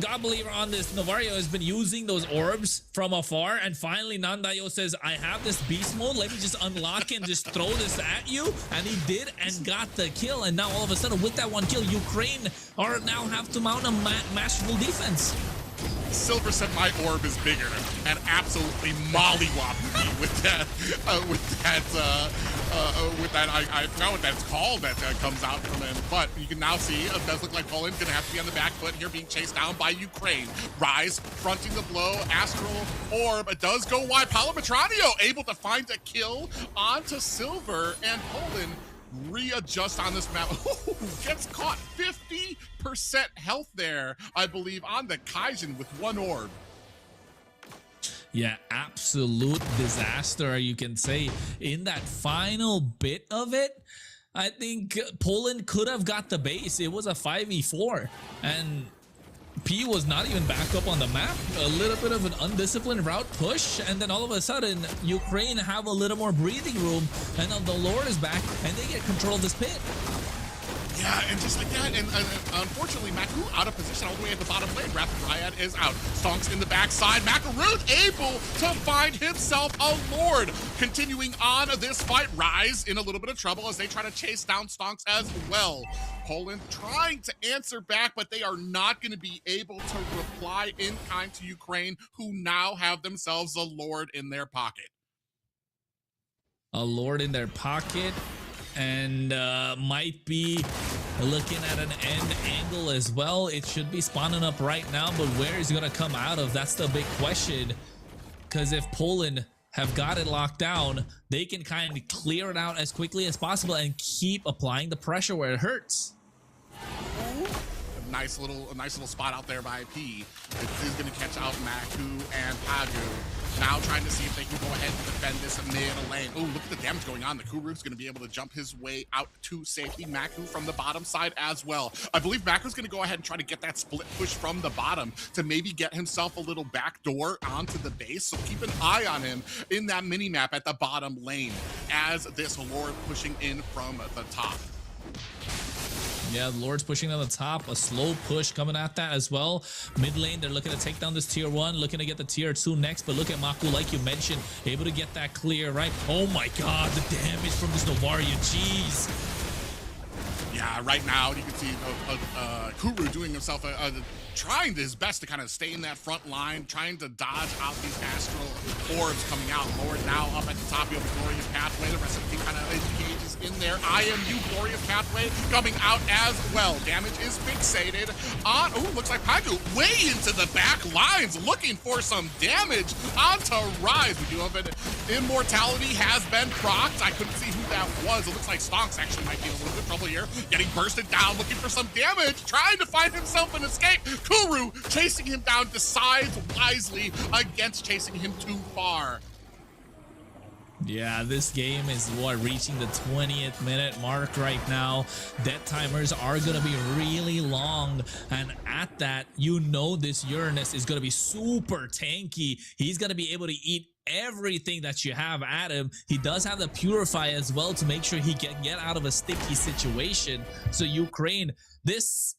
God believer on this, Novario has been using those orbs from afar, and finally Nandayo says, I have this beast mode, let me just unlock it and just throw this at you. And he did and got the kill, and now all of a sudden with that one kill, Ukraine are now have to mount a masterful defense. Silver said my orb is bigger and absolutely mollywopped me with that, I forgot what that's called that comes out from him. But you can now see it does look like Poland's gonna have to be on the back foot here, being chased down by Ukraine. Rise fronting the blow, Astral Orb does go wide. Palamatranio able to find a kill onto Silver, and Poland readjust on this map. Ooh, gets caught. 50% health there, I believe, on the Kaizen with one orb. Yeah, absolute disaster, you can say. In that final bit of it, I think Poland could have got the base. It was a 5v4, and P was not even back up on the map. A little bit of an undisciplined route push, and then all of a sudden Ukraine have a little more breathing room, and now the Lord is back and they get control of this pit. Yeah, and just like that, and unfortunately, Maku out of position all the way at the bottom lane. Wrath of Dryad is out. Stonks in the backside. Macaroon able to find himself a Lord. Continuing on this fight, Rise in a little bit of trouble as they try to chase down Stonks as well. Poland trying to answer back, but they are not going to be able to reply in kind to Ukraine, who now have themselves a Lord in their pocket. A Lord in their pocket, and might be looking at an end angle as well. It should be spawning up right now, but where is it going to come out of? That's the big question, because if Poland have got it locked down, they can kind of clear it out as quickly as possible and keep applying the pressure where it hurts. A nice little spot out there by P. It is going to catch out Maku and Pagu. Now trying to see if they can go ahead and defend this mid lane. Oh, look at the damage going on. The Kuru's going to be able to jump his way out to safety. Maku from the bottom side as well. I believe Maku's going to go ahead and try to get that split push from the bottom to maybe get himself a little back door onto the base. So keep an eye on him in that mini map at the bottom lane as this Lord pushing in from the top. Yeah, the Lord's pushing on the top. A slow push coming at that as well. Mid lane, they're looking to take down this tier 1, looking to get the tier 2 next. But look at Maku, like you mentioned, able to get that clear, right? Oh my god, the damage from this Novaria, jeez. Yeah, right now you can see Kuru doing himself trying his best to kind of stay in that front line, trying to dodge out these astral orbs coming out. Lord now up at the top, you have a glorious pathway. The rest of the team kind of engages in there. IMU glorious pathway coming out as well. Damage is fixated on, oh, looks like Pagu way into the back lines, looking for some damage onto Rise. We do have an immortality has been procced. I couldn't see who that was. It looks like Stonks actually might be in a little bit of trouble here. Getting bursted down, looking for some damage, trying to find himself an escape. Kuru chasing him down, decides wisely against chasing him too far. Yeah, this game is reaching the 20th minute mark right now. Death timers are going to be really long, and at that, you know this Uranus is going to be super tanky. He's going to be able to eat everything that you have at him. He does have the Purify as well to make sure he can get out of a sticky situation. So Ukraine, this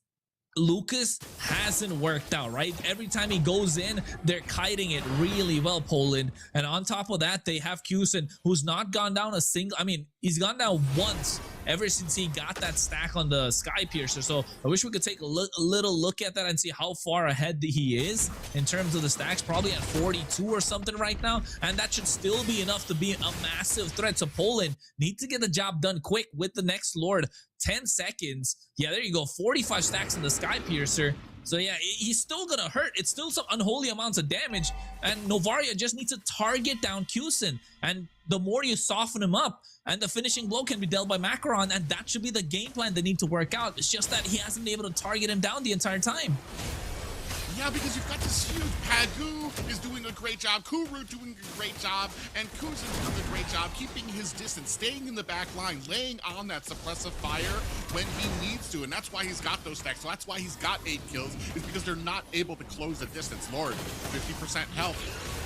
Lucas hasn't worked out, right? Every time he goes in, they're kiting it really well, Poland. And on top of that, they have Kusin, who's not gone down a single, I mean, he's gone down once ever since he got that stack on the Sky Piercer. So I wish we could take a little look at that and see how far ahead he is in terms of the stacks. Probably at 42 or something right now. And that should still be enough to be a massive threat. So Poland need to get the job done quick with the next Lord. 10 seconds. Yeah, there you go. 45 stacks in the Sky Piercer. So yeah, he's still gonna hurt. It's still some unholy amounts of damage. And Novaria just needs to target down Kusin. And the more you soften him up, and the finishing blow can be dealt by Macaron, and that should be the game plan they need to work out. It's just that he hasn't been able to target him down the entire time. Yeah, because you've got this huge Pagu is doing a great job, Kuru doing a great job, and Kuzin's doing a great job keeping his distance, staying in the back line, laying on that suppressive fire when he needs to, and that's why he's got those stacks. So that's why he's got 8 kills, is because they're not able to close the distance. Lord, 50% health.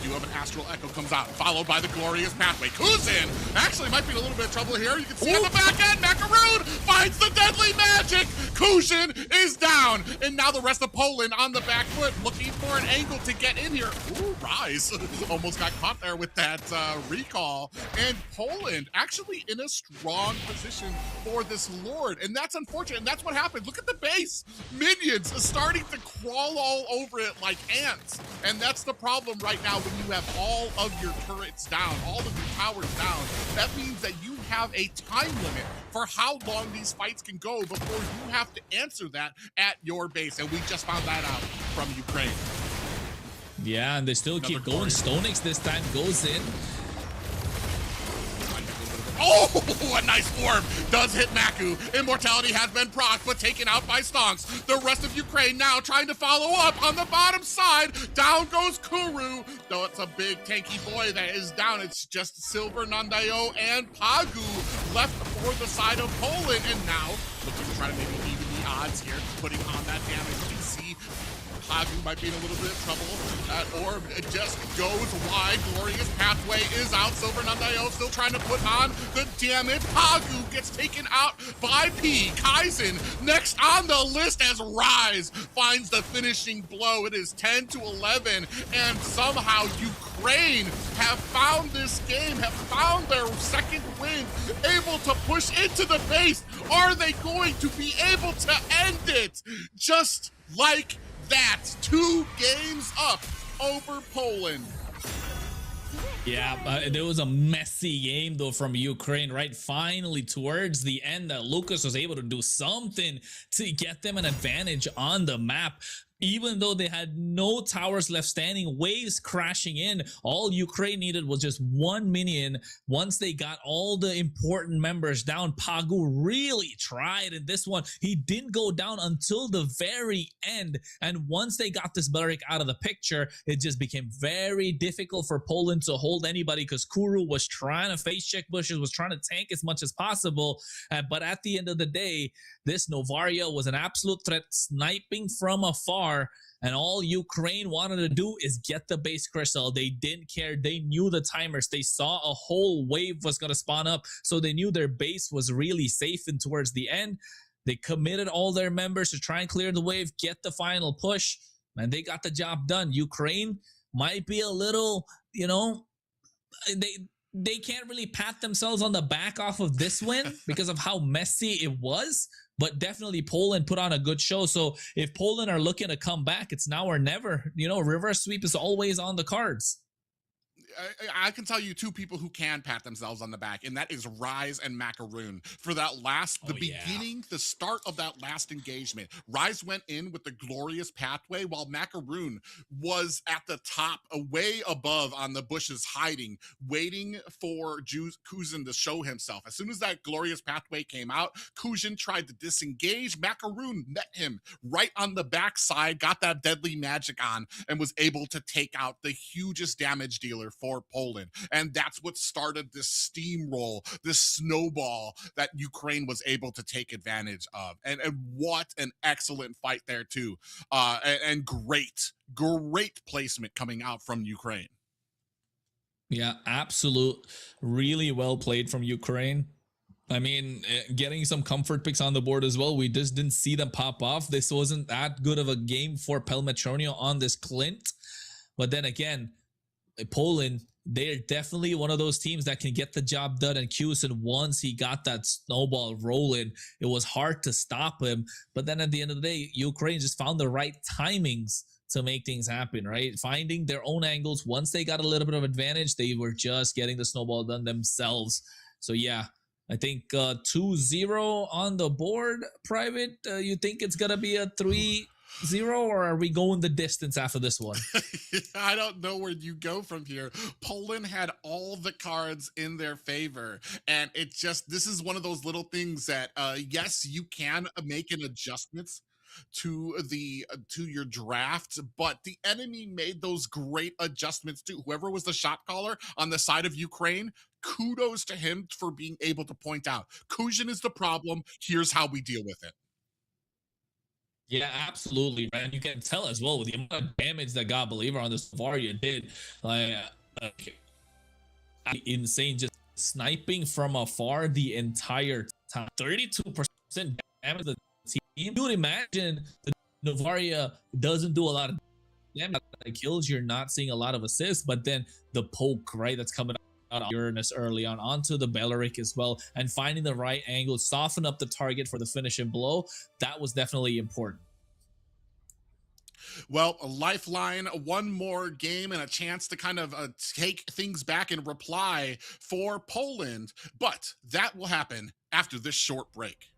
You have an Astral Echo comes out, followed by the glorious pathway. Kuzin actually might be in a little bit of trouble here. You can see on the back end, Macaroon finds the deadly magic. Kuzin is down, and now the rest of Poland on the back foot, looking for an angle to get in here. Ooh, Rise almost got caught there with that recall. And Poland actually in a strong position for this Lord, and that's unfortunate, and that's what happened. Look at the base. Minions are starting to crawl all over it like ants, and that's the problem right now. When you have all of your turrets down, all of your towers down, that means that you have a time limit for how long these fights can go before you have to answer that at your base. And we just found that out from Ukraine. Yeah, and they still keep going. Stonix this time goes in. Oh, a nice orb does hit Maku. Immortality has been procced, but taken out by Stonks. The rest of Ukraine now trying to follow up on the bottom side. Down goes Kuru. Though it's a big tanky boy that is down. It's just Silver, Nandayo, and Pagu left for the side of Poland. And now looking to try to maybe even the odds here, putting on that damage. You can see Pagu might be in a little bit of trouble. That orb just goes wide. Glorious pathway is out. Silver Nandayo still trying to put on the damage. Pagu gets taken out by P. Kaizen next on the list as Rise finds the finishing blow. It is 10 to 11, and somehow Ukraine have found this game, have found their second win, able to push into the base. Are they going to be able to end it? Just like that, 2 games up over Poland. Yeah, there was a messy game though from Ukraine, right? Finally, towards the end, that Lucas was able to do something to get them an advantage on the map. Even though they had no towers left standing, waves crashing in, all Ukraine needed was just 1 minion. Once they got all the important members down, Pagu really tried in this one. He didn't go down until the very end. And once they got this Belleric out of the picture, it just became very difficult for Poland to hold anybody, because Kuru was trying to face check bushes, was trying to tank as much as possible. But at the end of the day, this Novaria was an absolute threat, sniping from afar. And all Ukraine wanted to do is get the base crystal. They didn't care. They knew the timers. They saw a whole wave was going to spawn up. So they knew their base was really safe. And towards the end, they committed all their members to try and clear the wave, get the final push. And they got the job done. Ukraine might be a little, they can't really pat themselves on the back off of this win because of how messy it was. But definitely Poland put on a good show. So if Poland are looking to come back, it's now or never. You know, reverse sweep is always on the cards. I can tell you two people who can pat themselves on the back, and that is Rise and Macaroon. For that beginning, the start of that last engagement, Rise went in with the glorious pathway, while Macaroon was at the top, way above on the bushes, hiding, waiting for Kuzin to show himself. As soon as that glorious pathway came out, Kuzin tried to disengage. Macaroon met him right on the backside, got that deadly magic on, and was able to take out the hugest damage dealer for Poland. And that's what started this steamroll, this snowball that Ukraine was able to take advantage of. And what an excellent fight there too. And great placement coming out from Ukraine. Yeah, absolute. Really well played from Ukraine. I mean, getting some comfort picks on the board as well. We just didn't see them pop off. This wasn't that good of a game for Pelmetronio on this Clint. But then again, Poland, they're definitely one of those teams that can get the job done. And Kusin, once he got that snowball rolling, it was hard to stop him. But then at the end of the day, Ukraine just found the right timings to make things happen, right? Finding their own angles. Once they got a little bit of advantage, they were just getting the snowball done themselves. So yeah, I think 2-0 on the board, Private. You think it's going to be a 3-0, or are we going the distance after this one? I don't know where you go from here. Poland had all the cards in their favor, and this is one of those little things that yes, you can make an adjustments to your draft, but the enemy made those great adjustments too. Whoever was the shot caller on the side of Ukraine, kudos to him for being able to point out Kuzin is the problem, here's how we deal with it. Yeah, absolutely, and you can tell as well with the amount of damage that God Believer on this Varia did. Insane, just sniping from afar the entire time. 32% damage to the team. You would imagine the Novaria doesn't do a lot of damage. The kills, you're not seeing a lot of assists, but then the poke, right, that's coming out of Uranus early on onto the Belleric as well, and finding the right angle, soften up the target for the finishing blow, that was definitely important. Well, a lifeline, one more game, and a chance to kind of take things back and reply for Poland, but that will happen after this short break.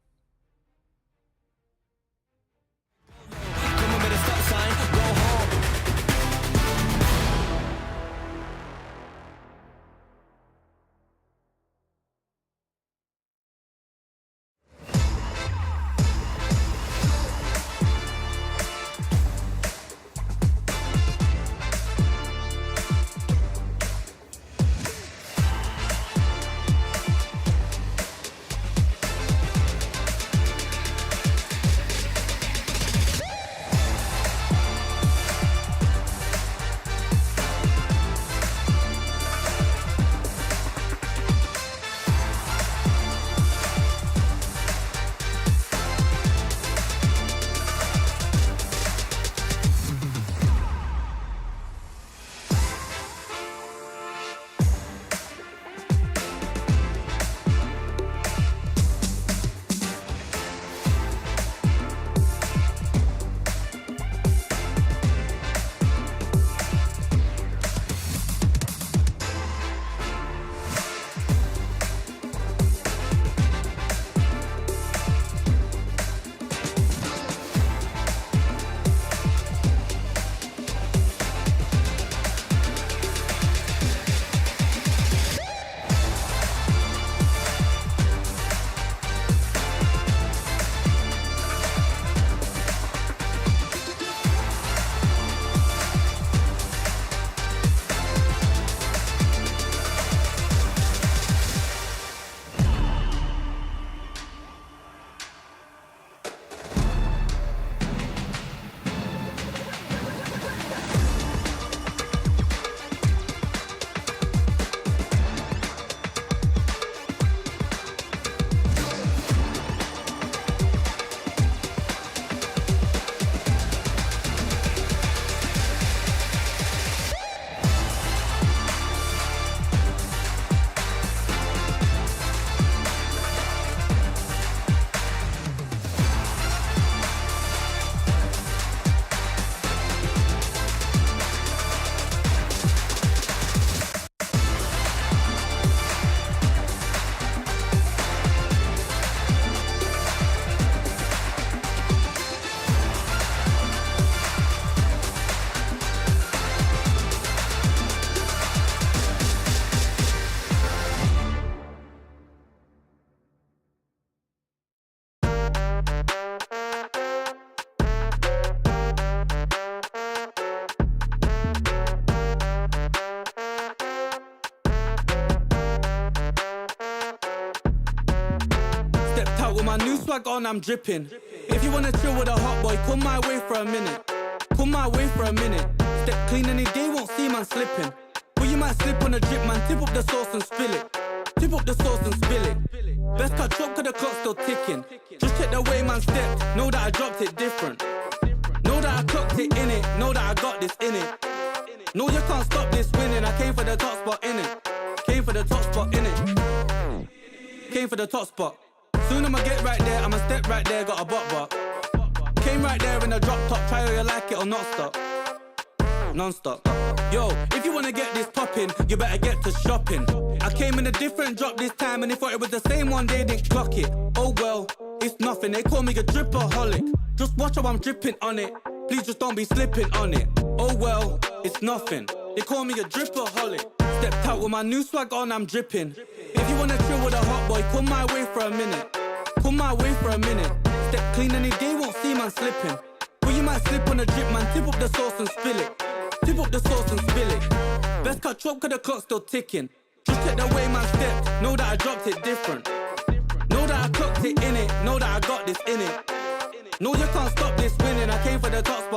with my new swag on, I'm dripping. If you wanna chill with a hot boy, come my way for a minute. Come my way for a minute. Step clean any day, won't see man slipping. But you might slip on a drip, man. Tip up the sauce and spill it. Tip up the sauce and spill it. Best cut drop, cause the clock's still ticking. Just check the way man stepped. Know that I dropped it different. Know that I clocked it in it. Know that I got this in it. No, you can't stop this winning. I came for the top spot in it. Came for the top spot in it. Came for the top spot. Soon I'ma get right there. I'ma step right there. Got a bot. Came right there in a drop top. Try whether you like it or not stop. Non-stop. Yo, if you wanna get this poppin', you better get to shopping. I came in a different drop this time, and they thought it was the same one. They didn't clock it. Oh well, it's nothing. They call me a dripaholic. Just watch how I'm dripping on it. Please just don't be slipping on it. Oh well, it's nothing. They call me a dripaholic. Stepped out with my new swag on, I'm dripping. If you wanna chill with a hot boy, come my way for a minute. Come my way for a minute. Step clean any day, won't see man slipping. But you might slip on a drip, man. Tip up the sauce and spill it. Tip up the sauce and spill it. Best cut drop, cause the clock's still ticking. Just check the way man stepped. Know that I dropped it different. Know that I clocked it in it. Know that I got this in it. No, you can't stop this winning. I came for the top spot